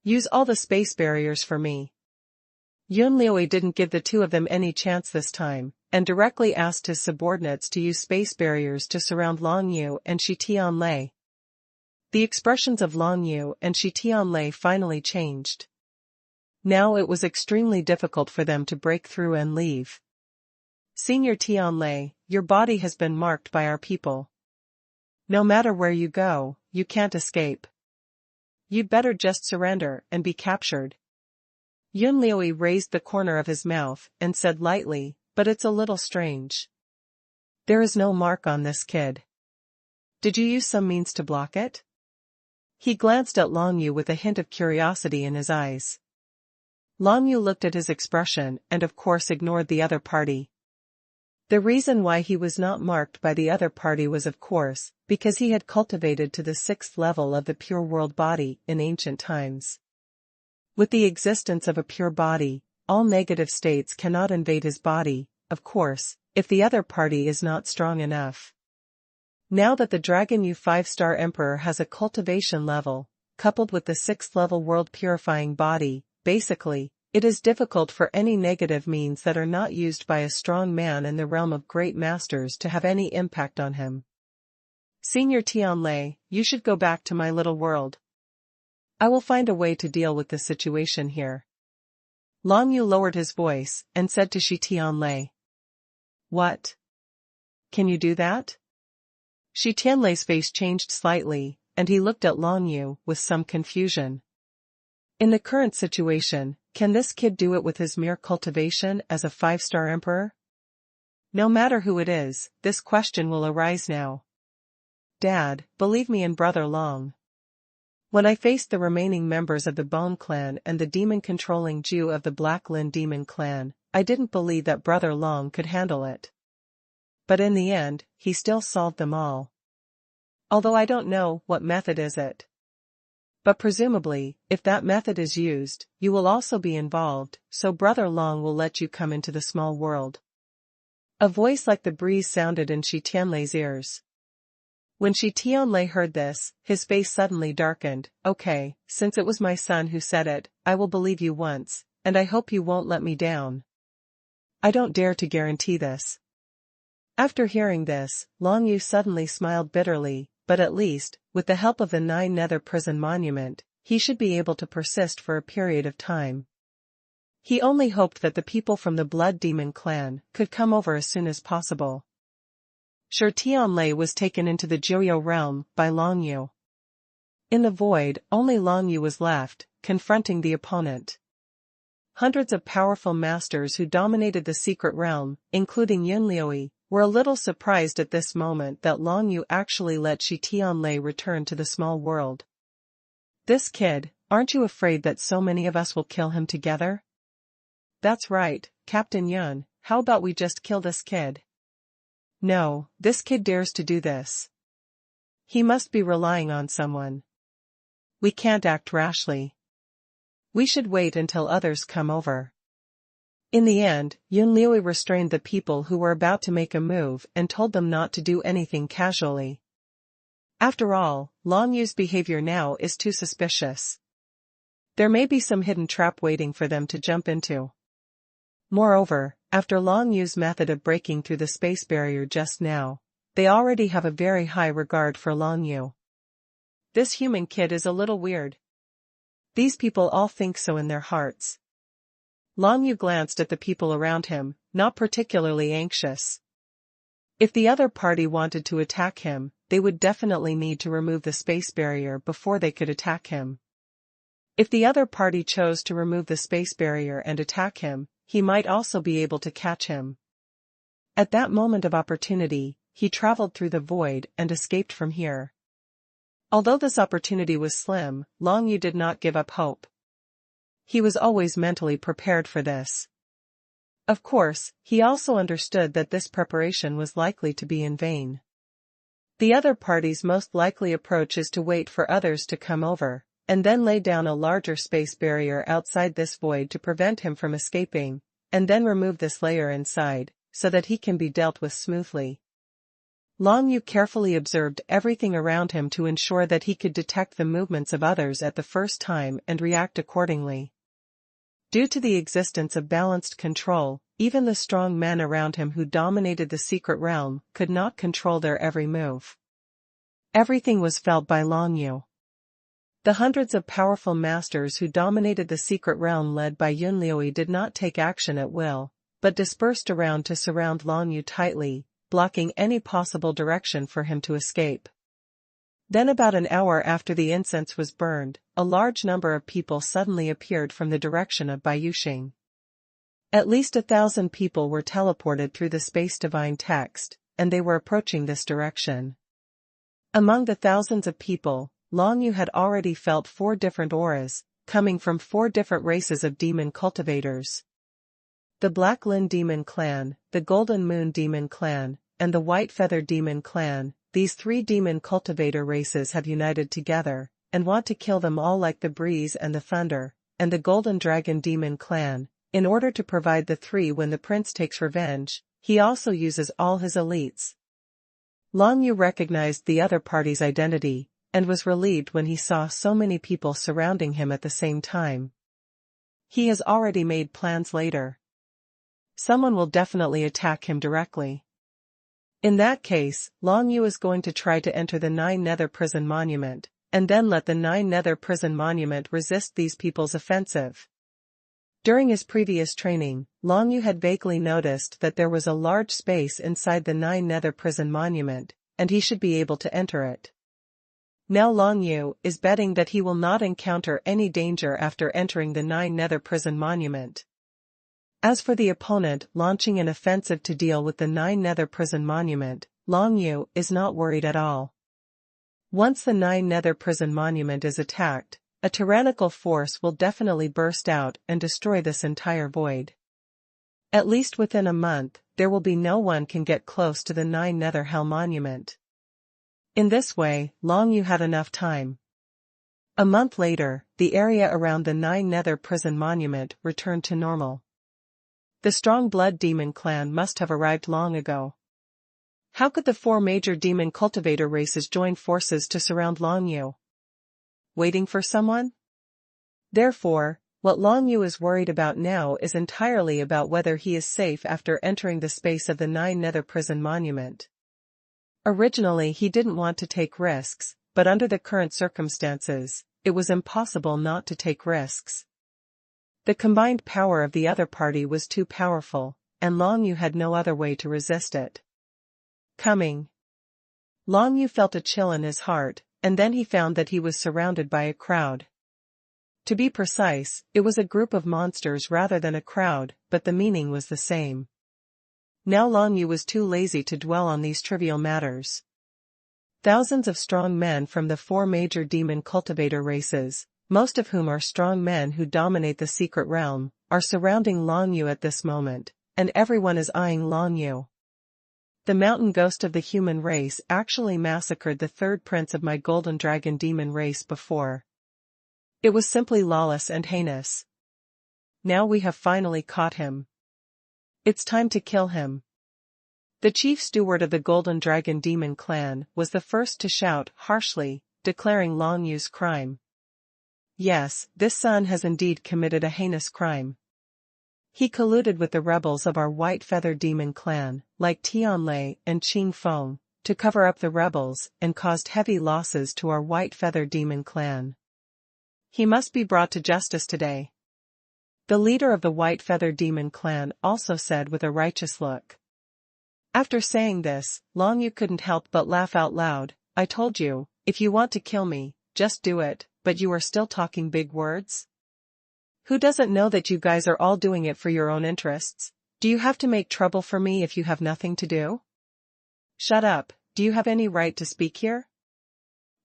Use all the space barriers for me. Yunliui didn't give the 2 of them any chance this time, and directly asked his subordinates to use space barriers to surround Long Yu and Shi Tianlei. The expressions of Long Yu and Shi Tianlei finally changed. Now it was extremely difficult for them to break through and leave. Senior Tianlei, your body has been marked by our people. No matter where you go, you can't escape. You'd better just surrender and be captured. Yunliui raised the corner of his mouth and said lightly, but it's a little strange. There is no mark on this kid. Did you use some means to block it? He glanced at Long Yu with a hint of curiosity in his eyes. Long Yu looked at his expression and of course ignored the other party. The reason why he was not marked by the other party was of course, because he had cultivated to the 6th level of the pure world body in ancient times. With the existence of a pure body, all negative states cannot invade his body, of course, if the other party is not strong enough. Now that the Dragon Yu 5-star Emperor has a cultivation level, coupled with the 6th level world purifying body, basically, it is difficult for any negative means that are not used by a strong man in the realm of great masters to have any impact on him. Senior Tianlei, you should go back to my little world. I will find a way to deal with the situation here. Long Yu lowered his voice and said to Shi Tianlei. What? Can you do that? Shi Tianlei's face changed slightly, and he looked at Long Yu with some confusion. In the current situation, can this kid do it with his mere cultivation as a 5-star emperor? No matter who it is, this question will arise now. Dad, believe me and Brother Long. When I faced the remaining members of the Bone clan and the demon-controlling Jew of the Black Lin demon clan, I didn't believe that Brother Long could handle it. But in the end, he still solved them all. Although I don't know what method is it. But presumably, if that method is used, you will also be involved, so Brother Long will let you come into the small world. A voice like the breeze sounded in Shi Tianlei's ears. When Shi Tianlei heard this, his face suddenly darkened. Okay, since it was my son who said it, I will believe you once, and I hope you won't let me down. I don't dare to guarantee this. After hearing this, Long Yu suddenly smiled bitterly, but at least, with the help of the 9 Nether Prison Monument, he should be able to persist for a period of time. He only hoped that the people from the Blood Demon clan could come over as soon as possible. Sure, Tianlei was taken into the Jiuyou realm by Long Yu. In the void, only Long Yu was left, confronting the opponent. Hundreds of powerful masters who dominated the secret realm, including Yunliui, were a little surprised at this moment that Long Yu actually let Shi Tianlei return to the small world. This kid, aren't you afraid that so many of us will kill him together? That's right, Captain Yun, how about we just kill this kid? No, this kid dares to do this. He must be relying on someone. We can't act rashly. We should wait until others come over. In the end, Yunliui restrained the people who were about to make a move and told them not to do anything casually. After all, Long Yu's behavior now is too suspicious. There may be some hidden trap waiting for them to jump into. Moreover, after Long Yu's method of breaking through the space barrier just now, they already have a very high regard for Long Yu. This human kid is a little weird. These people all think so in their hearts. Long Yu glanced at the people around him, not particularly anxious. If the other party wanted to attack him, they would definitely need to remove the space barrier before they could attack him. If the other party chose to remove the space barrier and attack him, he might also be able to catch him. At that moment of opportunity, he traveled through the void and escaped from here. Although this opportunity was slim, Long Yu did not give up hope. He was always mentally prepared for this. Of course, he also understood that this preparation was likely to be in vain. The other party's most likely approach is to wait for others to come over, and then lay down a larger space barrier outside this void to prevent him from escaping, and then remove this layer inside, so that he can be dealt with smoothly. Long Yu carefully observed everything around him to ensure that he could detect the movements of others at the first time and react accordingly. Due to the existence of balanced control, even the strong men around him who dominated the secret realm could not control their every move. Everything was felt by Long Yu. The hundreds of powerful masters who dominated the secret realm led by Yunliui did not take action at will, but dispersed around to surround Long Yu tightly, blocking any possible direction for him to escape. Then about an hour after the incense was burned, a large number of people suddenly appeared from the direction of Bayuxing. At least 1,000 people were teleported through the space divine text, and they were approaching this direction. Among the thousands of people, Long Yu had already felt 4 different auras, coming from 4 different races of demon cultivators. The Black Lin Demon Clan, the Golden Moon Demon Clan, and the White Feather Demon Clan, these 3 demon cultivator races have united together, and want to kill them all like the breeze and the thunder, and the Golden Dragon Demon Clan, in order to provide the 3 when the prince takes revenge, he also uses all his elites. Long Yu recognized the other party's identity, and was relieved when he saw so many people surrounding him at the same time. He has already made plans later. Someone will definitely attack him directly. In that case, Long Yu is going to try to enter the Nine Nether Prison Monument, and then let the Nine Nether Prison Monument resist these people's offensive. During his previous training, Long Yu had vaguely noticed that there was a large space inside the Nine Nether Prison Monument, and he should be able to enter it. Now Long Yu is betting that he will not encounter any danger after entering the Nine Nether Prison Monument. As for the opponent launching an offensive to deal with the Nine Nether Prison Monument, Long Yu is not worried at all. Once the Nine Nether Prison Monument is attacked, a tyrannical force will definitely burst out and destroy this entire void. At least within a month, there will be no one can get close to the Nine Nether Hell Monument. In this way, Long Yu had enough time. A month later, the area around the Nine Nether Prison Monument returned to normal. The strong blood demon clan must have arrived long ago. How could the four major demon cultivator races join forces to surround Long Yu? Waiting for someone? Therefore, what Long Yu is worried about now is entirely about whether he is safe after entering the space of the Nine Nether Prison Monument. Originally he didn't want to take risks, but under the current circumstances, it was impossible not to take risks. The combined power of the other party was too powerful, and Long Yu had no other way to resist it. Coming. Long Yu felt a chill in his heart, and then he found that he was surrounded by a crowd. To be precise, it was a group of monsters rather than a crowd, but the meaning was the same. Now Long Yu was too lazy to dwell on these trivial matters. Thousands of strong men from the four major demon cultivator races, most of whom are strong men who dominate the secret realm, are surrounding Long Yu at this moment, and everyone is eyeing Long Yu. The mountain ghost of the human race actually massacred the third prince of my golden dragon demon race before. It was simply lawless and heinous. Now we have finally caught him. It's time to kill him. The chief steward of the golden dragon demon clan was the first to shout harshly, declaring Long Yu's crime. Yes, this son has indeed committed a heinous crime. He colluded with the rebels of our white feather demon clan, like Tianlei and Qing Feng, to cover up the rebels and caused heavy losses to our white feather demon clan. He must be brought to justice today. The leader of the white feather demon clan also said with a righteous look. After saying this, Long Yu couldn't help but laugh out loud. I told you, if you want to kill me, just do it, but you are still talking big words? Who doesn't know that you guys are all doing it for your own interests? Do you have to make trouble for me if you have nothing to do? Shut up, do you have any right to speak here?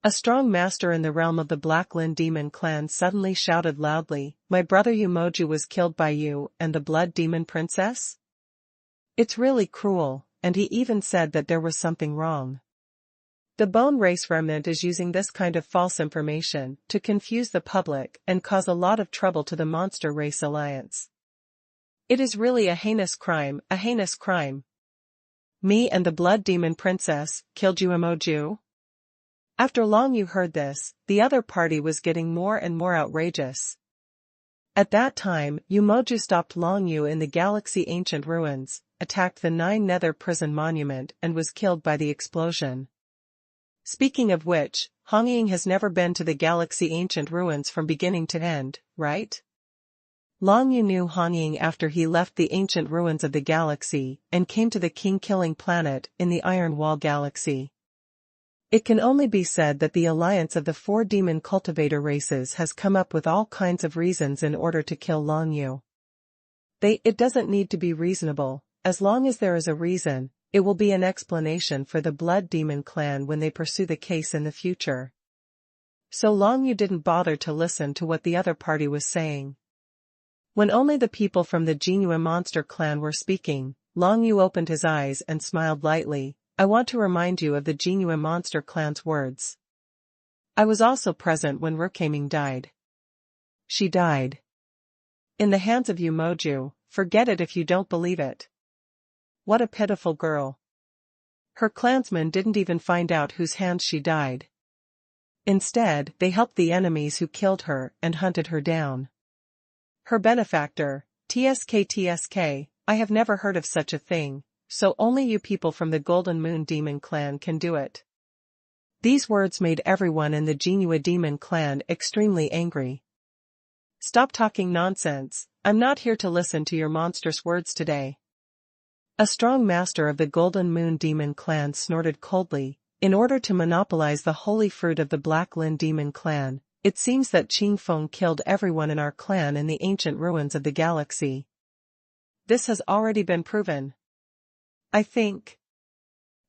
A strong master in the realm of the Blackland demon clan suddenly shouted loudly, my brother Yumoju was killed by you and the blood demon princess? It's really cruel, and he even said that there was something wrong. The Bone Race remnant is using this kind of false information to confuse the public and cause a lot of trouble to the Monster Race Alliance. It is really a heinous crime, a heinous crime. Me and the Blood Demon Princess killed Yumoju? After Long Yu heard this, the other party was getting more and more outrageous. At that time, Yumoju stopped Long Yu in the Galaxy Ancient Ruins, attacked the Nine Nether Prison Monument and was killed by the explosion. Speaking of which, Hongying has never been to the Galaxy Ancient Ruins from beginning to end, right? Long Yu knew Hongying after he left the ancient ruins of the galaxy and came to the king-killing planet in the Iron Wall Galaxy. It can only be said that the alliance of the four demon cultivator races has come up with all kinds of reasons in order to kill Long Yu. It doesn't need to be reasonable, as long as there is a reason, it will be an explanation for the Blood Demon clan when they pursue the case in the future. So Long Yu didn't bother to listen to what the other party was saying. When only the people from the Jinhua Monster clan were speaking, Long Yu opened his eyes and smiled lightly. I want to remind you of the Jinhua Monster clan's words. I was also present when Rukaming died. She died. In the hands of Yumoju, forget it if you don't believe it. What a pitiful girl. Her clansmen didn't even find out whose hands she died. Instead, they helped the enemies who killed her and hunted her down. Her benefactor, TSK, I have never heard of such a thing, so only you people from the Golden Moon Demon Clan can do it. These words made everyone in the Jinhua Demon Clan extremely angry. Stop talking nonsense, I'm not here to listen to your monstrous words today. A strong master of the Golden Moon Demon Clan snorted coldly. In order to monopolize the holy fruit of the Black Lin Demon Clan, it seems that Qing Feng killed everyone in our clan in the ancient ruins of the galaxy. This has already been proven. I think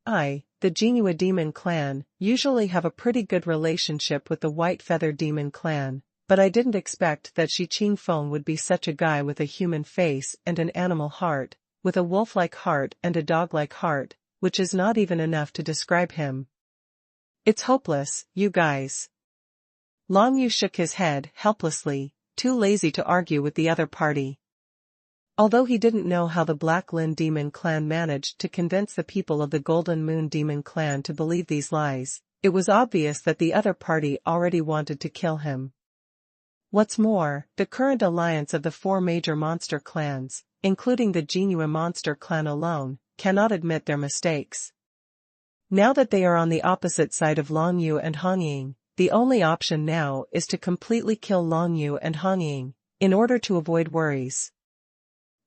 the Jinhua Demon Clan, usually have a pretty good relationship with the White Feather Demon Clan, but I didn't expect that Qing Feng would be such a guy with a human face and an animal heart, with a wolf-like heart and a dog-like heart, which is not even enough to describe him. It's hopeless, you guys. Long Yu shook his head helplessly, too lazy to argue with the other party. Although he didn't know how the Black Lin Demon Clan managed to convince the people of the Golden Moon Demon Clan to believe these lies, it was obvious that the other party already wanted to kill him. What's more, the current alliance of the 4 major monster clans, including the Jinhua Monster Clan alone, cannot admit their mistakes. Now that they are on the opposite side of Long Yu and Han Ying, the only option now is to completely kill Long Yu and Han Ying, in order to avoid worries.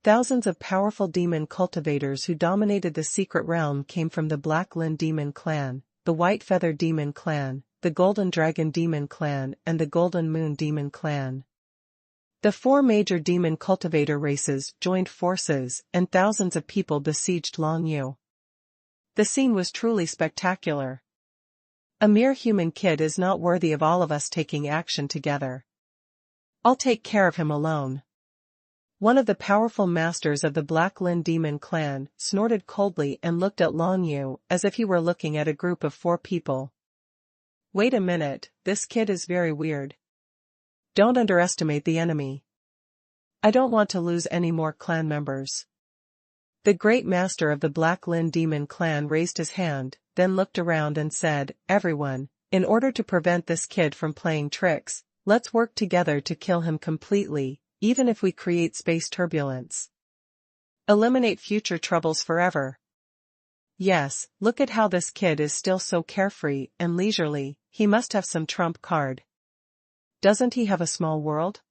Thousands of powerful demon cultivators who dominated the secret realm came from the Black Lin Demon Clan, the White Feather Demon Clan, the Golden Dragon Demon Clan and the Golden Moon Demon Clan. The 4 major demon cultivator races joined forces and thousands of people besieged Long Yu. The scene was truly spectacular. A mere human kid is not worthy of all of us taking action together. I'll take care of him alone. One of the powerful masters of the Black Lin Demon Clan snorted coldly and looked at Long Yu as if he were looking at a group of 4 people. Wait a minute, this kid is very weird. Don't underestimate the enemy. I don't want to lose any more clan members. The great master of the Black Lin Demon Clan raised his hand, then looked around and said, "Everyone, in order to prevent this kid from playing tricks, let's work together to kill him completely, even if we create space turbulence. Eliminate future troubles forever." Yes, look at how this kid is still so carefree and leisurely, he must have some trump card. Doesn't he have a small world?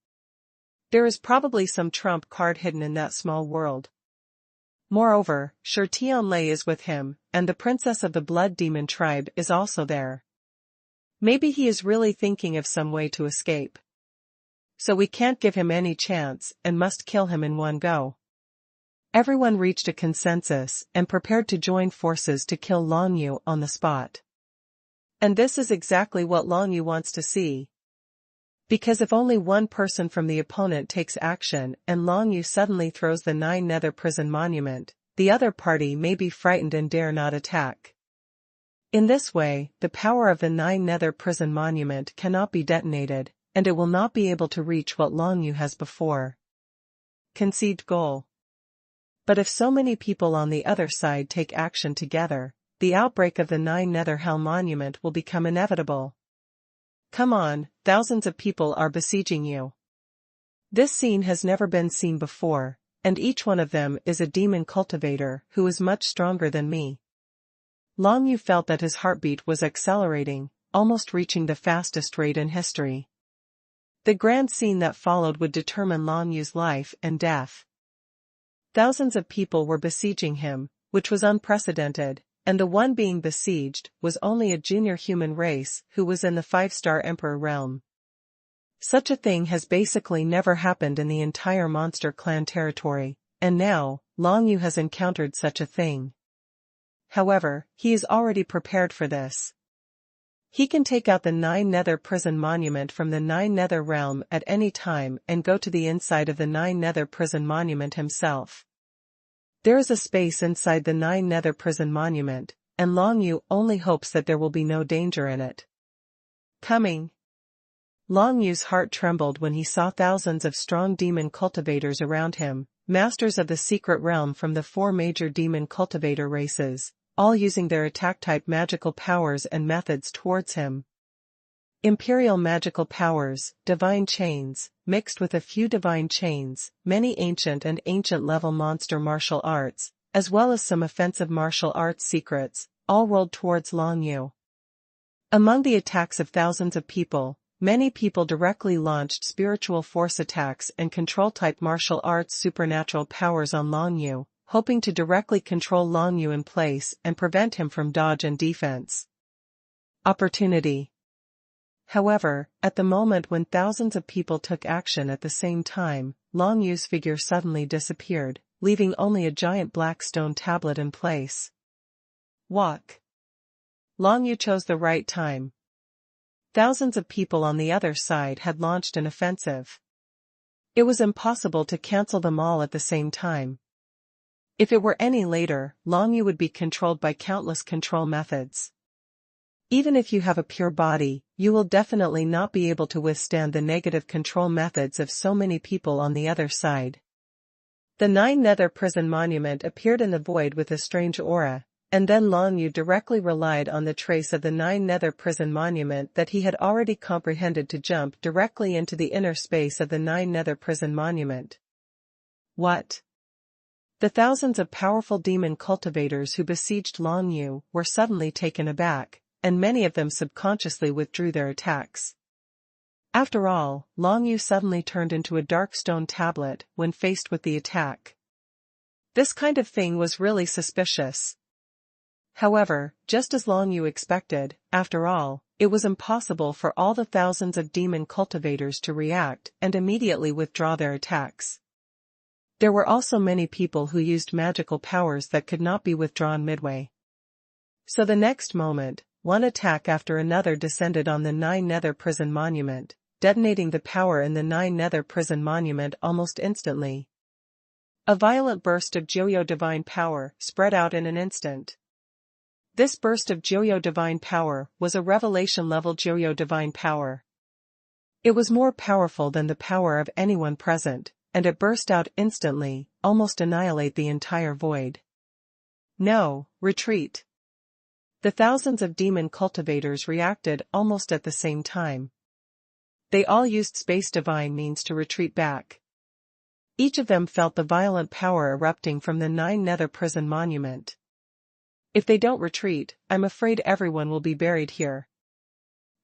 There is probably some trump card hidden in that small world. Moreover, sure Tianlei is with him, and the princess of the Blood Demon tribe is also there. Maybe he is really thinking of some way to escape. So we can't give him any chance and must kill him in one go. Everyone reached a consensus and prepared to join forces to kill Long Yu on the spot. And this is exactly what Long Yu wants to see. Because if only one person from the opponent takes action and Long Yu suddenly throws the 9 nether prison monument, the other party may be frightened and dare not attack. In this way, the power of the 9 nether prison monument cannot be detonated, and it will not be able to reach what Long Yu has before conceived goal. But if so many people on the other side take action together, the outbreak of the 9 nether hell monument will become inevitable. Come on, thousands of people are besieging you. This scene has never been seen before, and each one of them is a demon cultivator who is much stronger than me. Long Yu felt that his heartbeat was accelerating, almost reaching the fastest rate in history. The grand scene that followed would determine Long Yu's life and death. Thousands of people were besieging him, which was unprecedented, and the one being besieged was only a junior human race who was in the 5-star Emperor realm. Such a thing has basically never happened in the entire Monster Clan territory, and now, Long Yu has encountered such a thing. However, he is already prepared for this. He can take out the 9 nether prison monument from the 9 nether realm at any time and go to the inside of the 9 nether prison monument himself. There is a space inside the 9 nether prison monument, and Long Yu only hopes that there will be no danger in it. Coming. Long Yu's heart trembled when he saw thousands of strong demon cultivators around him, masters of the secret realm from the 4 major demon cultivator races, all using their attack-type magical powers and methods towards him. Imperial magical powers, divine chains, mixed with a few divine chains, many ancient and ancient-level monster martial arts, as well as some offensive martial arts secrets, all rolled towards Long Yu. Among the attacks of thousands of people, many people directly launched spiritual force attacks and control-type martial arts supernatural powers on Long Yu, hoping to directly control Long Yu in place and prevent him from dodge and defense. Opportunity. However, at the moment when thousands of people took action at the same time, Long Yu's figure suddenly disappeared, leaving only a giant black stone tablet in place. Walk. Long Yu chose the right time. Thousands of people on the other side had launched an offensive. It was impossible to cancel them all at the same time. If it were any later, Long Yu would be controlled by countless control methods. Even if you have a pure body, you will definitely not be able to withstand the negative control methods of so many people on the other side. The Nine Nether Prison Monument appeared in the void with a strange aura, and then Long Yu directly relied on the trace of the Nine Nether Prison Monument that he had already comprehended to jump directly into the inner space of the Nine Nether Prison Monument. What? The thousands of powerful demon cultivators who besieged Long Yu were suddenly taken aback, and many of them subconsciously withdrew their attacks. After all, Long Yu suddenly turned into a dark stone tablet when faced with the attack. This kind of thing was really suspicious. However, just as Long Yu expected, after all, it was impossible for all the thousands of demon cultivators to react and immediately withdraw their attacks. There were also many people who used magical powers that could not be withdrawn midway. So the next moment, one attack after another descended on the Nine Nether Prison Monument, detonating the power in the Nine Nether Prison Monument almost instantly. A violent burst of Joyo divine power spread out in an instant. This burst of Joyo divine power was a revelation-level Joyo divine power. It was more powerful than the power of anyone present, and it burst out instantly, almost annihilate the entire void. No, retreat. The thousands of demon cultivators reacted almost at the same time. They all used space divine means to retreat back. Each of them felt the violent power erupting from the Nine Nether Prison Monument. If they don't retreat, I'm afraid everyone will be buried here.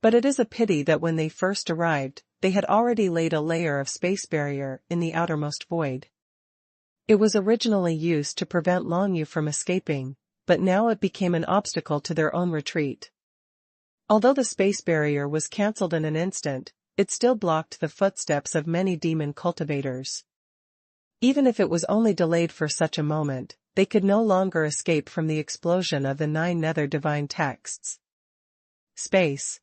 But it is a pity that when they first arrived, they had already laid a layer of space barrier in the outermost void. It was originally used to prevent Long Yu from escaping, but now it became an obstacle to their own retreat. Although the space barrier was cancelled in an instant, it still blocked the footsteps of many demon cultivators. Even if it was only delayed for such a moment, they could no longer escape from the explosion of the Nine Nether Divine Texts. Space.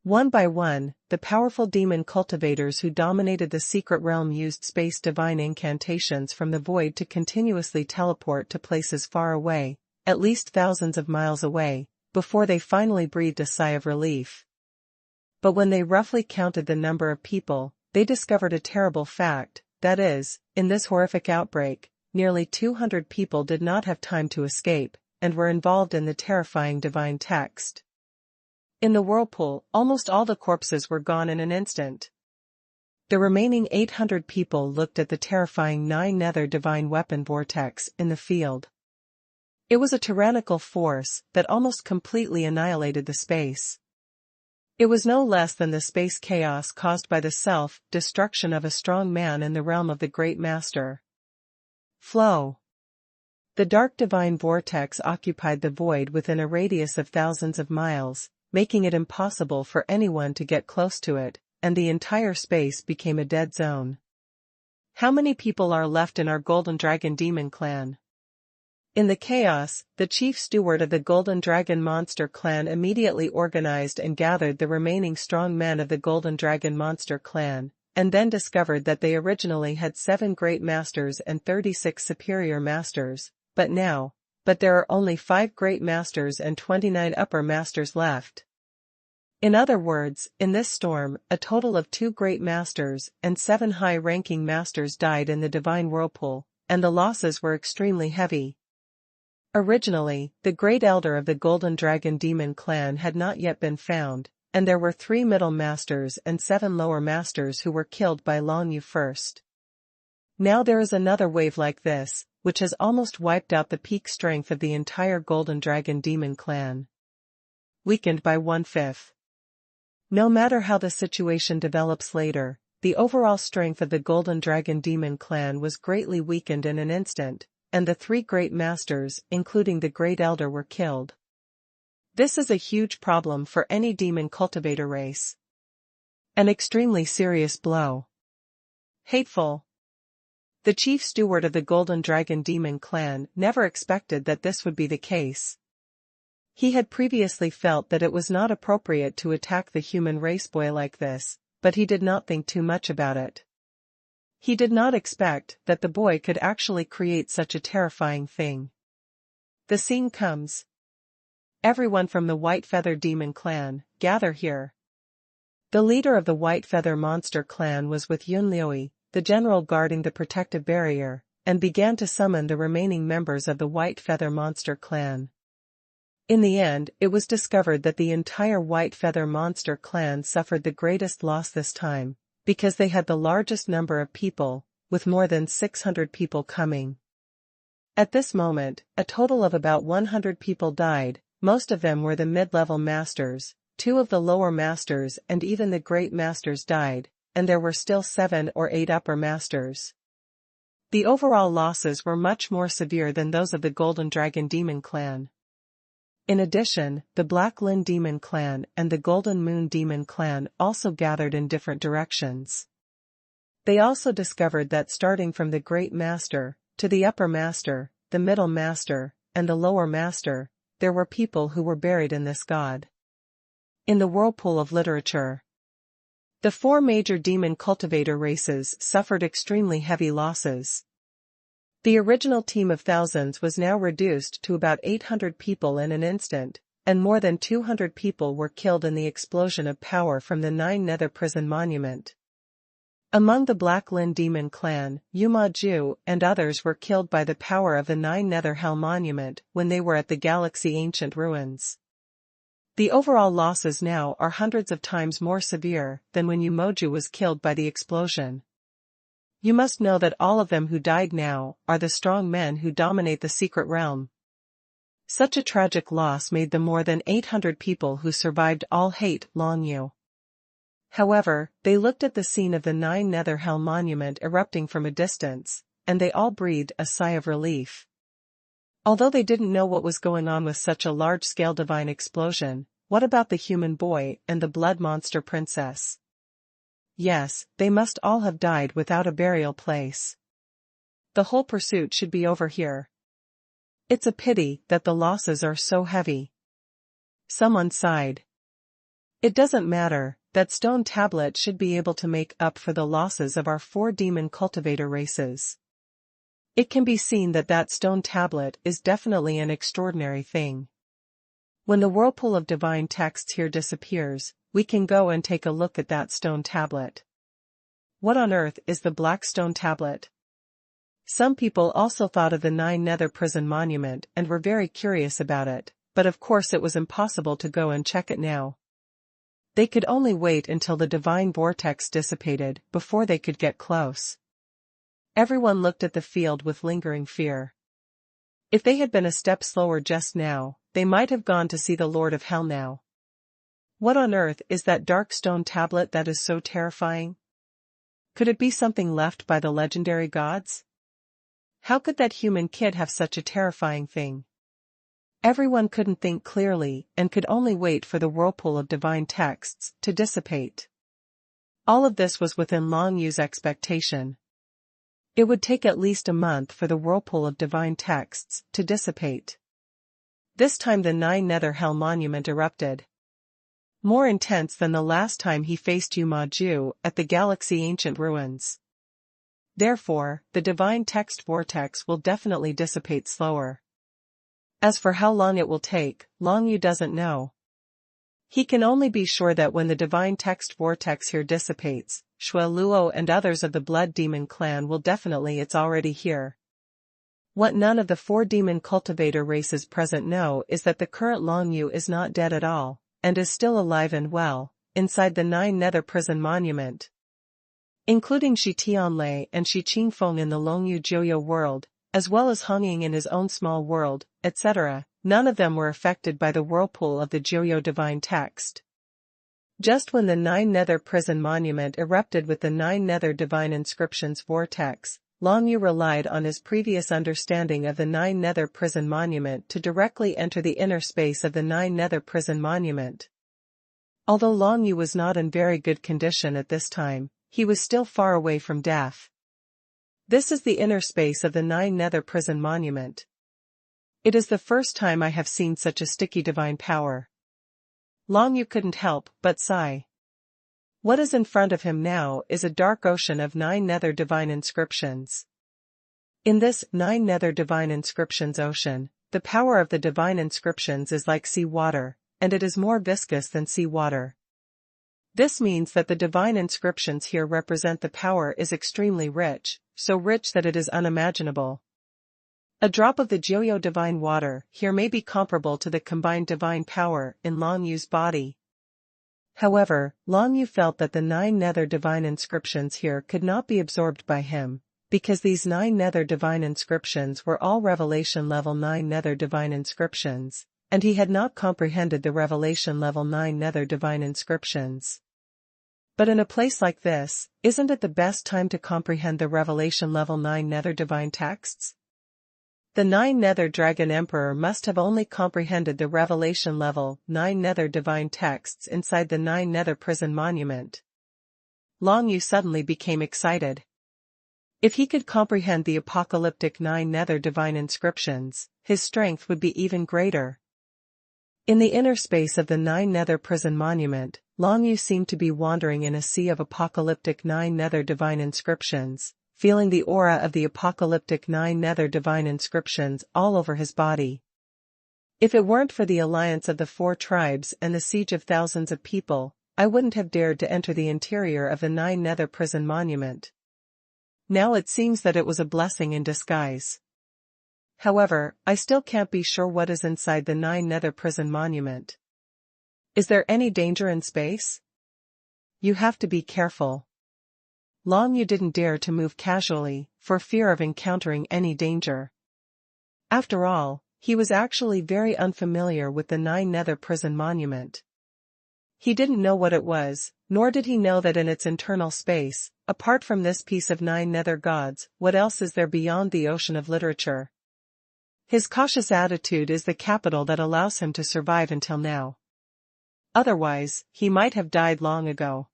One by one, the powerful demon cultivators who dominated the secret realm used space divine incantations from the void to continuously teleport to places far away, at least thousands of miles away, before they finally breathed a sigh of relief. But when they roughly counted the number of people, they discovered a terrible fact, that is, in this horrific outbreak, nearly 200 people did not have time to escape, and were involved in the terrifying divine text. In the whirlpool, almost all the corpses were gone in an instant. The remaining 800 people looked at the terrifying Nine Nether divine weapon vortex in the field. It was a tyrannical force that almost completely annihilated the space. It was no less than the space chaos caused by the self-destruction of a strong man in the realm of the Great Master. Flow. The dark divine vortex occupied the void within a radius of thousands of miles, making it impossible for anyone to get close to it, and the entire space became a dead zone. How many people are left in our Golden Dragon Demon Clan? In the chaos, the chief steward of the Golden Dragon Monster Clan immediately organized and gathered the remaining strong men of the Golden Dragon Monster Clan, and then discovered that they originally had 7 Great Masters and 36 Superior Masters, but there are only 5 Great Masters and 29 Upper Masters left. In other words, in this storm, a total of 2 Great Masters and 7 high-ranking Masters died in the Divine Whirlpool, and the losses were extremely heavy. Originally, the Great Elder of the Golden Dragon Demon Clan had not yet been found, and there were 3 Middle Masters and 7 Lower Masters who were killed by Long Yu first. Now there is another wave like this, which has almost wiped out the peak strength of the entire Golden Dragon Demon clan. Weakened by 1/5. No matter how the situation develops later, the overall strength of the Golden Dragon Demon clan was greatly weakened in an instant, and the 3 great masters, including the Great Elder, were killed. This is a huge problem for any demon cultivator race. An extremely serious blow. Hateful. The chief steward of the Golden Dragon Demon clan never expected that this would be the case. He had previously felt that it was not appropriate to attack the human race boy like this, but he did not think too much about it. He did not expect that the boy could actually create such a terrifying thing. The scene comes. Everyone from the White Feather Demon clan, gather here. The leader of the White Feather Monster clan was with Yunliui, the general guarding the protective barrier, and began to summon the remaining members of the White Feather Monster clan. In the end, it was discovered that the entire White Feather Monster clan suffered the greatest loss this time, because they had the largest number of people, with more than 600 people coming. At this moment, a total of about 100 people died. Most of them were the mid-level masters, 2 of the lower masters and even the great masters died, and there were still 7 or 8 upper masters. The overall losses were much more severe than those of the Golden Dragon Demon clan. In addition, the Black Lin Demon clan and the Golden Moon Demon clan also gathered in different directions. They also discovered that starting from the Great Master, to the Upper Master, the Middle Master, and the Lower Master, there were people who were buried in this god. In the whirlpool of literature, the 4 major demon cultivator races suffered extremely heavy losses. The original team of thousands was now reduced to about 800 people in an instant, and more than 200 people were killed in the explosion of power from the 9 Nether Prison Monument. Among the Black Lin Demon clan, Yuma Ju and others were killed by the power of the 9 Nether Hell Monument when they were at the Galaxy Ancient Ruins. The overall losses now are hundreds of times more severe than when Yumoju was killed by the explosion. You must know that all of them who died now are the strong men who dominate the secret realm. Such a tragic loss made the more than 800 people who survived all hate Long Yu. However, they looked at the scene of the 9 Nether Hell Monument erupting from a distance, and they all breathed a sigh of relief. Although they didn't know what was going on with such a large-scale divine explosion, what about the human boy and the blood monster princess? Yes, they must all have died without a burial place. The whole pursuit should be over here. It's a pity that the losses are so heavy. Someone sighed. It doesn't matter, that stone tablet should be able to make up for the losses of our 4 demon cultivator races. It can be seen that that stone tablet is definitely an extraordinary thing. When the whirlpool of divine texts here disappears, we can go and take a look at that stone tablet. What on earth is the black stone tablet? Some people also thought of the 9 Nether Prison Monument and were very curious about it, but of course it was impossible to go and check it now. They could only wait until the divine vortex dissipated before they could get close. Everyone looked at the field with lingering fear. If they had been a step slower just now, they might have gone to see the Lord of Hell now. What on earth is that dark stone tablet that is so terrifying? Could it be something left by the legendary gods? How could that human kid have such a terrifying thing? Everyone couldn't think clearly and could only wait for the whirlpool of divine texts to dissipate. All of this was within Long Yu's expectation. It would take at least a month for the whirlpool of divine texts to dissipate. This time the 9 Nether Hell Monument erupted. More intense than the last time he faced Yuma Ju at the Galaxy Ancient Ruins. Therefore, the divine text vortex will definitely dissipate slower. As for how long it will take, Long Yu doesn't know. He can only be sure that when the divine text vortex here dissipates, Shui Luo and others of the Blood Demon clan will definitely it's already here. What none of the 4 demon cultivator races present know is that the current Long Yu is not dead at all, and is still alive and well, inside the 9 Nether Prison Monument. Including Shi Tianlei and Shi Qingfeng in the Long Yu Jiuyo world, as well as Hongying in his own small world, etc., none of them were affected by the whirlpool of the Jiuyou divine text. Just when the Nine Nether Prison Monument erupted with the Nine Nether Divine Inscriptions vortex, Long Yu relied on his previous understanding of the Nine Nether Prison Monument to directly enter the inner space of the Nine Nether Prison Monument. Although Long Yu was not in very good condition at this time, he was still far away from death. This is the inner space of the Nine Nether Prison Monument. It is the first time I have seen such a sticky divine power. Long Yu couldn't help but sigh. What is in front of him now is a dark ocean of Nine Nether Divine Inscriptions. In this Nine Nether Divine Inscriptions ocean, the power of the Divine Inscriptions is like sea water, and it is more viscous than sea water. This means that the Divine Inscriptions here represent the power is extremely rich, so rich that it is unimaginable. A drop of the Jiuyou divine water here may be comparable to the combined divine power in Long Yu's body. However, Long Yu felt that the Nine Nether Divine Inscriptions here could not be absorbed by him, because these Nine Nether Divine Inscriptions were all Revelation Level 9 Nether Divine Inscriptions, and he had not comprehended the Revelation Level 9 Nether Divine Inscriptions. But in a place like this, isn't it the best time to comprehend the Revelation Level 9 Nether Divine texts? The Nine Nether Dragon Emperor must have only comprehended the Revelation Level 9 Nether Divine texts inside the Nine Nether Prison Monument. Long Yu suddenly became excited. If he could comprehend the apocalyptic Nine Nether Divine Inscriptions, his strength would be even greater. In the inner space of the Nine Nether Prison Monument, Long Yu seemed to be wandering in a sea of apocalyptic Nine Nether Divine Inscriptions, feeling the aura of the apocalyptic Nine Nether Divine Inscriptions all over his body. If it weren't for the alliance of the 4 tribes and the siege of thousands of people, I wouldn't have dared to enter the interior of the Nine Nether Prison Monument. Now it seems that it was a blessing in disguise. However, I still can't be sure what is inside the Nine Nether Prison Monument. Is there any danger in space? You have to be careful. Long Yu didn't dare to move casually, for fear of encountering any danger. After all, he was actually very unfamiliar with the Nine Nether Prison Monument. He didn't know what it was, nor did he know that in its internal space, apart from this piece of Nine Nether Gods, what else is there beyond the ocean of literature? His cautious attitude is the capital that allows him to survive until now. Otherwise, he might have died long ago.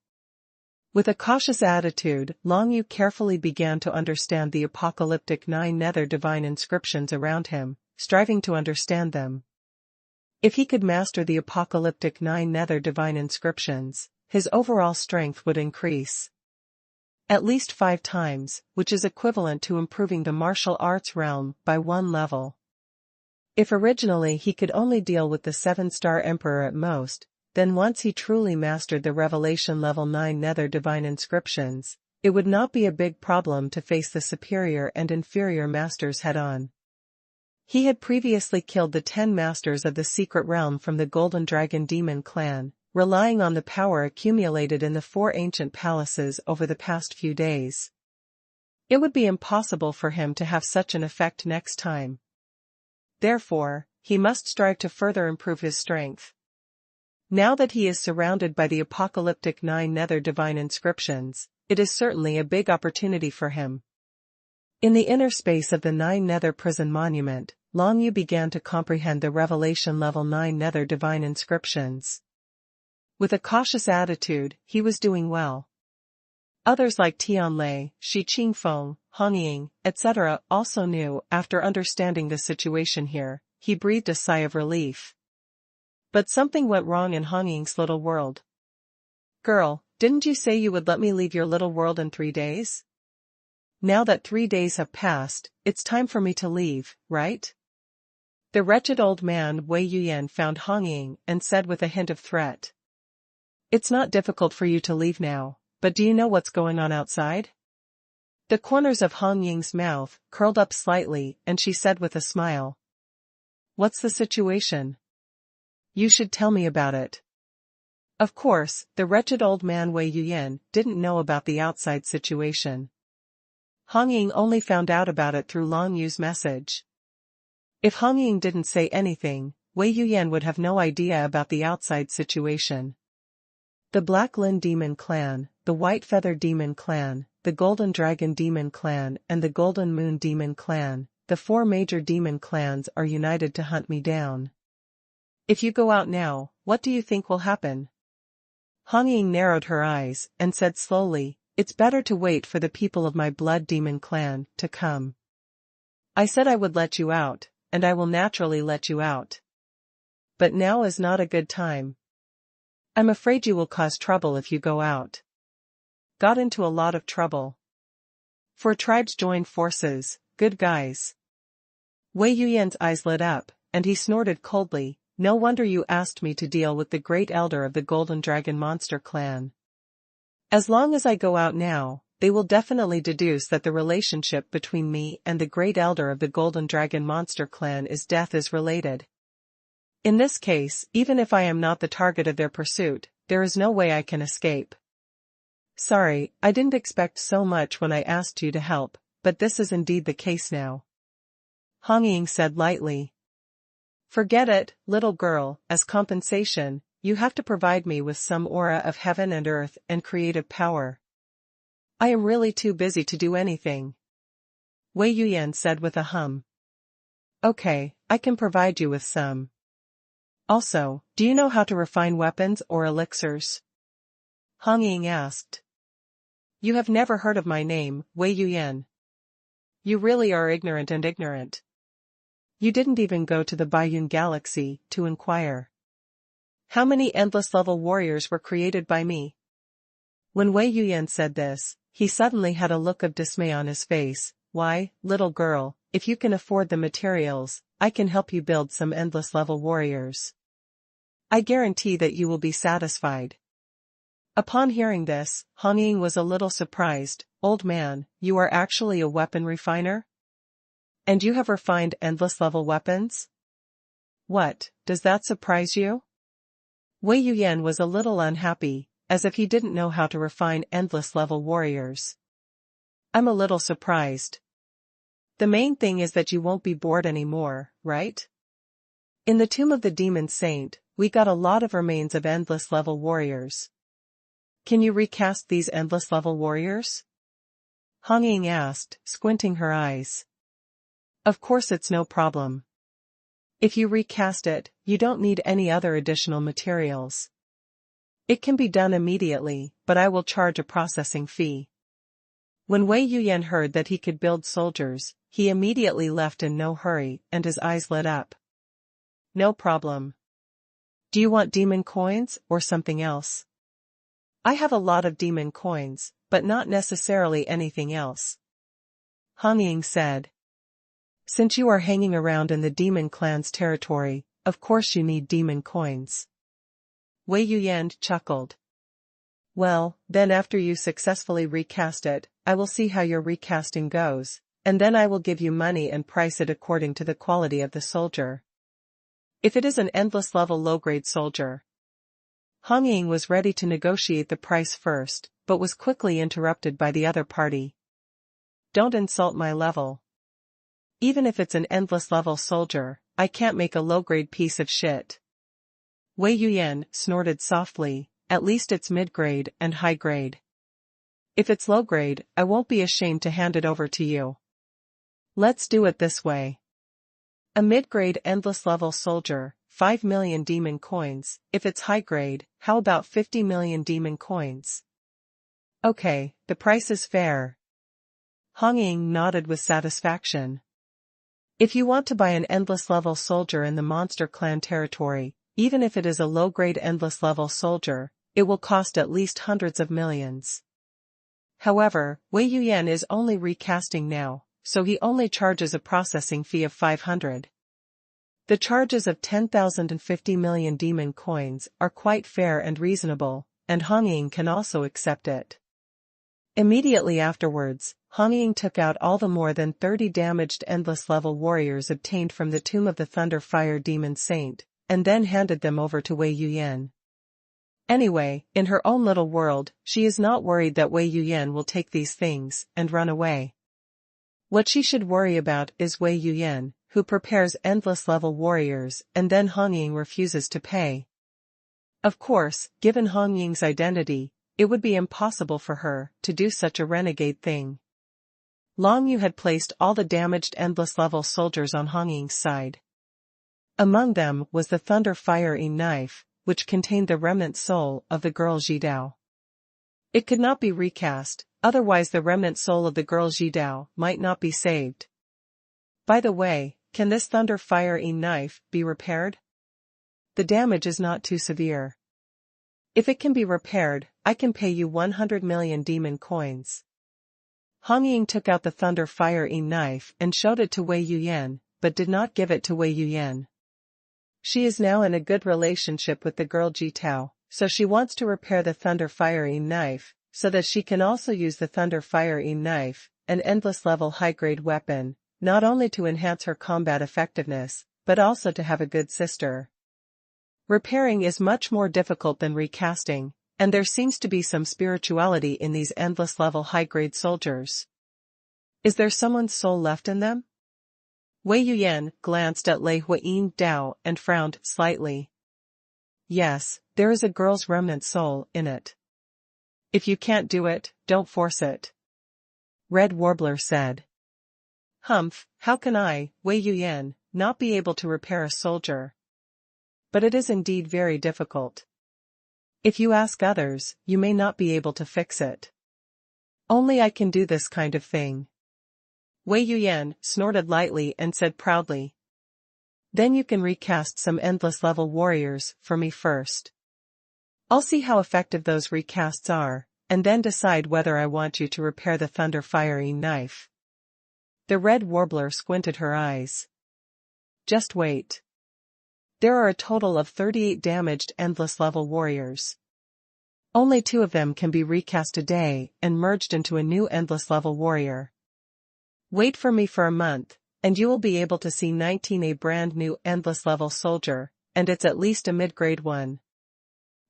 With a cautious attitude, Long Yu carefully began to understand the apocalyptic Nine Nether Divine Inscriptions around him, striving to understand them. If he could master the apocalyptic Nine Nether Divine Inscriptions, his overall strength would increase. At least 5 times, which is equivalent to improving the martial arts realm by 1 level. If originally he could only deal with the 7-star Emperor at most, then once he truly mastered the Revelation Level 9 Nether Divine Inscriptions, it would not be a big problem to face the superior and inferior masters head-on. He had previously killed the 10 masters of the secret realm from the Golden Dragon Demon clan, relying on the power accumulated in the 4 ancient palaces over the past few days. It would be impossible for him to have such an effect next time. Therefore, he must strive to further improve his strength. Now that he is surrounded by the apocalyptic 9 Nether Divine Inscriptions, it is certainly a big opportunity for him. In the inner space of the Nine Nether Prison Monument, Long Yu began to comprehend the Revelation Level 9 Nether Divine Inscriptions. With a cautious attitude, he was doing well. Others like Tianlei, Shi Qingfeng, Hongying, etc. also knew. After understanding the situation here, he breathed a sigh of relief. But something went wrong in Hongying's little world. Girl, didn't you say you would let me leave your little world in 3 days? Now that 3 days have passed, it's time for me to leave, right? The wretched old man Wei Yuyan found Hongying and said with a hint of threat. It's not difficult for you to leave now, but do you know what's going on outside? The corners of Hongying's mouth curled up slightly and she said with a smile. What's the situation? You should tell me about it. Of course, the wretched old man Wei Yuyan didn't know about the outside situation. Hong Ying only found out about it through Long Yu's message. If Hong Ying didn't say anything, Wei Yuyan would have no idea about the outside situation. The Black Lin Demon Clan, the White Feather Demon Clan, the Golden Dragon Demon Clan and the Golden Moon Demon Clan, the 4 major demon clans are united to hunt me down. If you go out now, what do you think will happen? Hong Ying narrowed her eyes and said slowly, it's better to wait for the people of my Blood Demon Clan to come. I said I would let you out, and I will naturally let you out. But now is not a good time. I'm afraid you will cause trouble if you go out. Got into a lot of trouble. 4 tribes joined forces, good guys. Wei Yuyan's eyes lit up, and he snorted coldly, no wonder you asked me to deal with the great elder of the Golden Dragon Monster Clan. As long as I go out now, they will definitely deduce that the relationship between me and the great elder of the Golden Dragon Monster Clan is death is related. In this case, even if I am not the target of their pursuit, there is no way I can escape. Sorry, I didn't expect so much when I asked you to help, but this is indeed the case now. Hong Ying said lightly. Forget it, little girl, as compensation, you have to provide me with some aura of heaven and earth and creative power. I am really too busy to do anything. Wei Yuyan said with a hum. Okay, I can provide you with some. Also, do you know how to refine weapons or elixirs? Hong Ying asked. You have never heard of my name, Wei Yuyan. You really are ignorant and ignorant. You didn't even go to the Baiyun Galaxy to inquire. How many endless level warriors were created by me? When Wei Yuyan said this, he suddenly had a look of dismay on his face. Why, little girl, if you can afford the materials, I can help you build some endless level warriors. I guarantee that you will be satisfied. Upon hearing this, Hong Ying was a little surprised. Old man, you are actually a weapon refiner? And you have refined endless level weapons? What, does that surprise you? Wei Yuyan was a little unhappy, as if he didn't know how to refine endless level warriors. I'm a little surprised. The main thing is that you won't be bored anymore, right? In the Tomb of the Demon Saint, we got a lot of remains of endless level warriors. Can you recast these endless level warriors? Hong Ying asked, squinting her eyes. Of course it's no problem. If you recast it, you don't need any other additional materials. It can be done immediately, but I will charge a processing fee. When Wei Yuyan heard that he could build soldiers, he immediately left in no hurry, and his eyes lit up. No problem. Do you want demon coins, or something else? I have a lot of demon coins, but not necessarily anything else. Hong Ying said. Since you are hanging around in the demon clan's territory, of course you need demon coins. Wei Yuyan chuckled. Well, then after you successfully recast it, I will see how your recasting goes, and then I will give you money and price it according to the quality of the soldier. If it is an endless level low-grade soldier. Hong Ying was ready to negotiate the price first, but was quickly interrupted by the other party. Don't insult my level. Even if it's an endless level soldier, I can't make a low-grade piece of shit. Wei Yuyan snorted softly, at least it's mid-grade and high-grade. If it's low-grade, I won't be ashamed to hand it over to you. Let's do it this way. A mid-grade endless level soldier, 5 million demon coins. If it's high-grade, how about 50 million demon coins? Okay, the price is fair. Hong Ying nodded with satisfaction. If you want to buy an endless level soldier in the Monster Clan territory, even if it is a low-grade endless level soldier, it will cost at least hundreds of millions. However, Wei Yuyan is only recasting now, so he only charges a processing fee of 500. The charges of 10,000 and 50 million demon coins are quite fair and reasonable, and Hong Ying can also accept it. Immediately afterwards, Hong Ying took out all the more than 30 damaged endless level warriors obtained from the Tomb of the Thunder Fire Demon Saint, and then handed them over to Wei Yuyan. Anyway, in her own little world, she is not worried that Wei Yuyan will take these things and run away. What she should worry about is Wei Yuyan, who prepares endless-level warriors and then Hong Ying refuses to pay. Of course, given Hong Ying's identity, it would be impossible for her to do such a renegade thing. Long Yu had placed all the damaged endless-level soldiers on Hong Ying's side. Among them was the Thunder Fire-ing knife, which contained the remnant soul of the girl Jidao. It could not be recast, otherwise the remnant soul of the girl Jidao might not be saved. By the way, can this Thunder Fire-ing knife be repaired? The damage is not too severe. If it can be repaired, I can pay you 100 million demon coins. Hong Ying took out the Thunder Fire-ing knife and showed it to Wei Yuyan, but did not give it to Wei Yuyan. She is now in a good relationship with the girl Jitao, so she wants to repair the Thunder Fire-ing knife, so that she can also use the Thunder Fire-ing knife, an endless-level high-grade weapon, not only to enhance her combat effectiveness, but also to have a good sister. Repairing is much more difficult than recasting, and there seems to be some spirituality in these endless-level high-grade soldiers. Is there someone's soul left in them? Wei Yuyan glanced at Lei Huayin Dao and frowned slightly. Yes, there is a girl's remnant soul in it. If you can't do it, don't force it. Red Warbler said. Humph, how can I, Wei Yuyan, not be able to repair a soldier? But it is indeed very difficult. If you ask others, you may not be able to fix it. Only I can do this kind of thing. Wei Yuyan snorted lightly and said proudly. Then you can recast some endless-level warriors for me first. I'll see how effective those recasts are, and then decide whether I want you to repair the Thunder Fire-ing knife. The Red Warbler squinted her eyes. Just wait. There are a total of 38 damaged endless-level warriors. Only 2 of them can be recast a day and merged into a new endless-level warrior. Wait for me for a month, and you will be able to see 19 a brand new endless-level soldier, and it's at least a mid-grade one.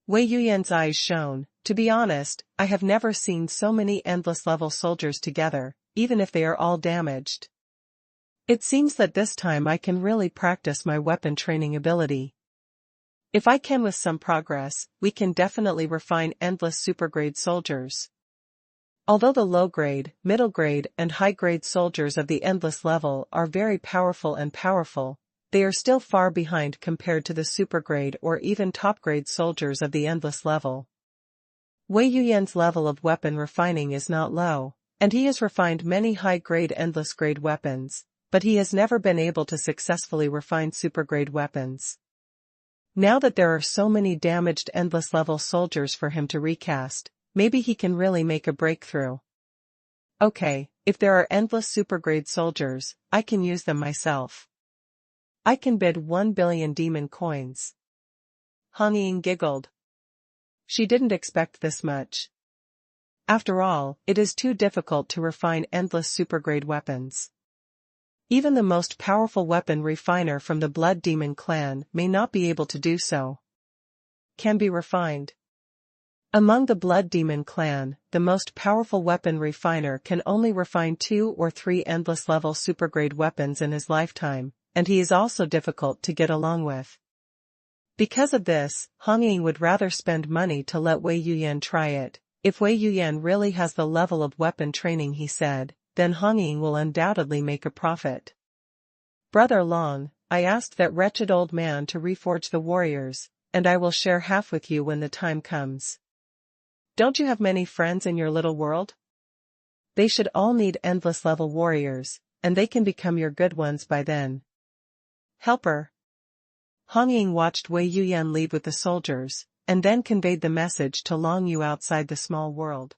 Wei Yuyan's eyes shone. To be honest, I have never seen so many endless-level soldiers together, even if they are all damaged. It seems that this time I can really practice my weapon training ability. If I can with some progress, we can definitely refine endless supergrade soldiers. Although the low-grade, middle-grade and high-grade soldiers of the endless level are very powerful, they are still far behind compared to the supergrade or even top-grade soldiers of the endless level. Wei Yuyan's level of weapon refining is not low, and he has refined many high-grade endless-grade weapons, but he has never been able to successfully refine supergrade weapons. Now that there are so many damaged endless-level soldiers for him to recast, maybe he can really make a breakthrough. Okay, if there are endless supergrade soldiers, I can use them myself. I can bid 1 billion demon coins. Hong Ying giggled. She didn't expect this much. After all, it is too difficult to refine endless supergrade weapons. Even the most powerful weapon refiner from the Blood Demon clan may not be able to do so. Can be refined. Among the Blood Demon clan, the most powerful weapon refiner can only refine 2 or 3 endless-level supergrade weapons in his lifetime, and he is also difficult to get along with. Because of this, Hong Ying would rather spend money to let Wei Yuyan try it. If Wei Yuyan really has the level of weapon training he said, then Hong Ying will undoubtedly make a profit. Brother Long, I asked that wretched old man to reforge the warriors, and I will share half with you when the time comes. Don't you have many friends in your little world? They should all need endless-level warriors, and they can become your good ones by then. Helper. Hong Ying watched Wei Yuyan leave with the soldiers, and then conveyed the message to Long Yu outside the small world.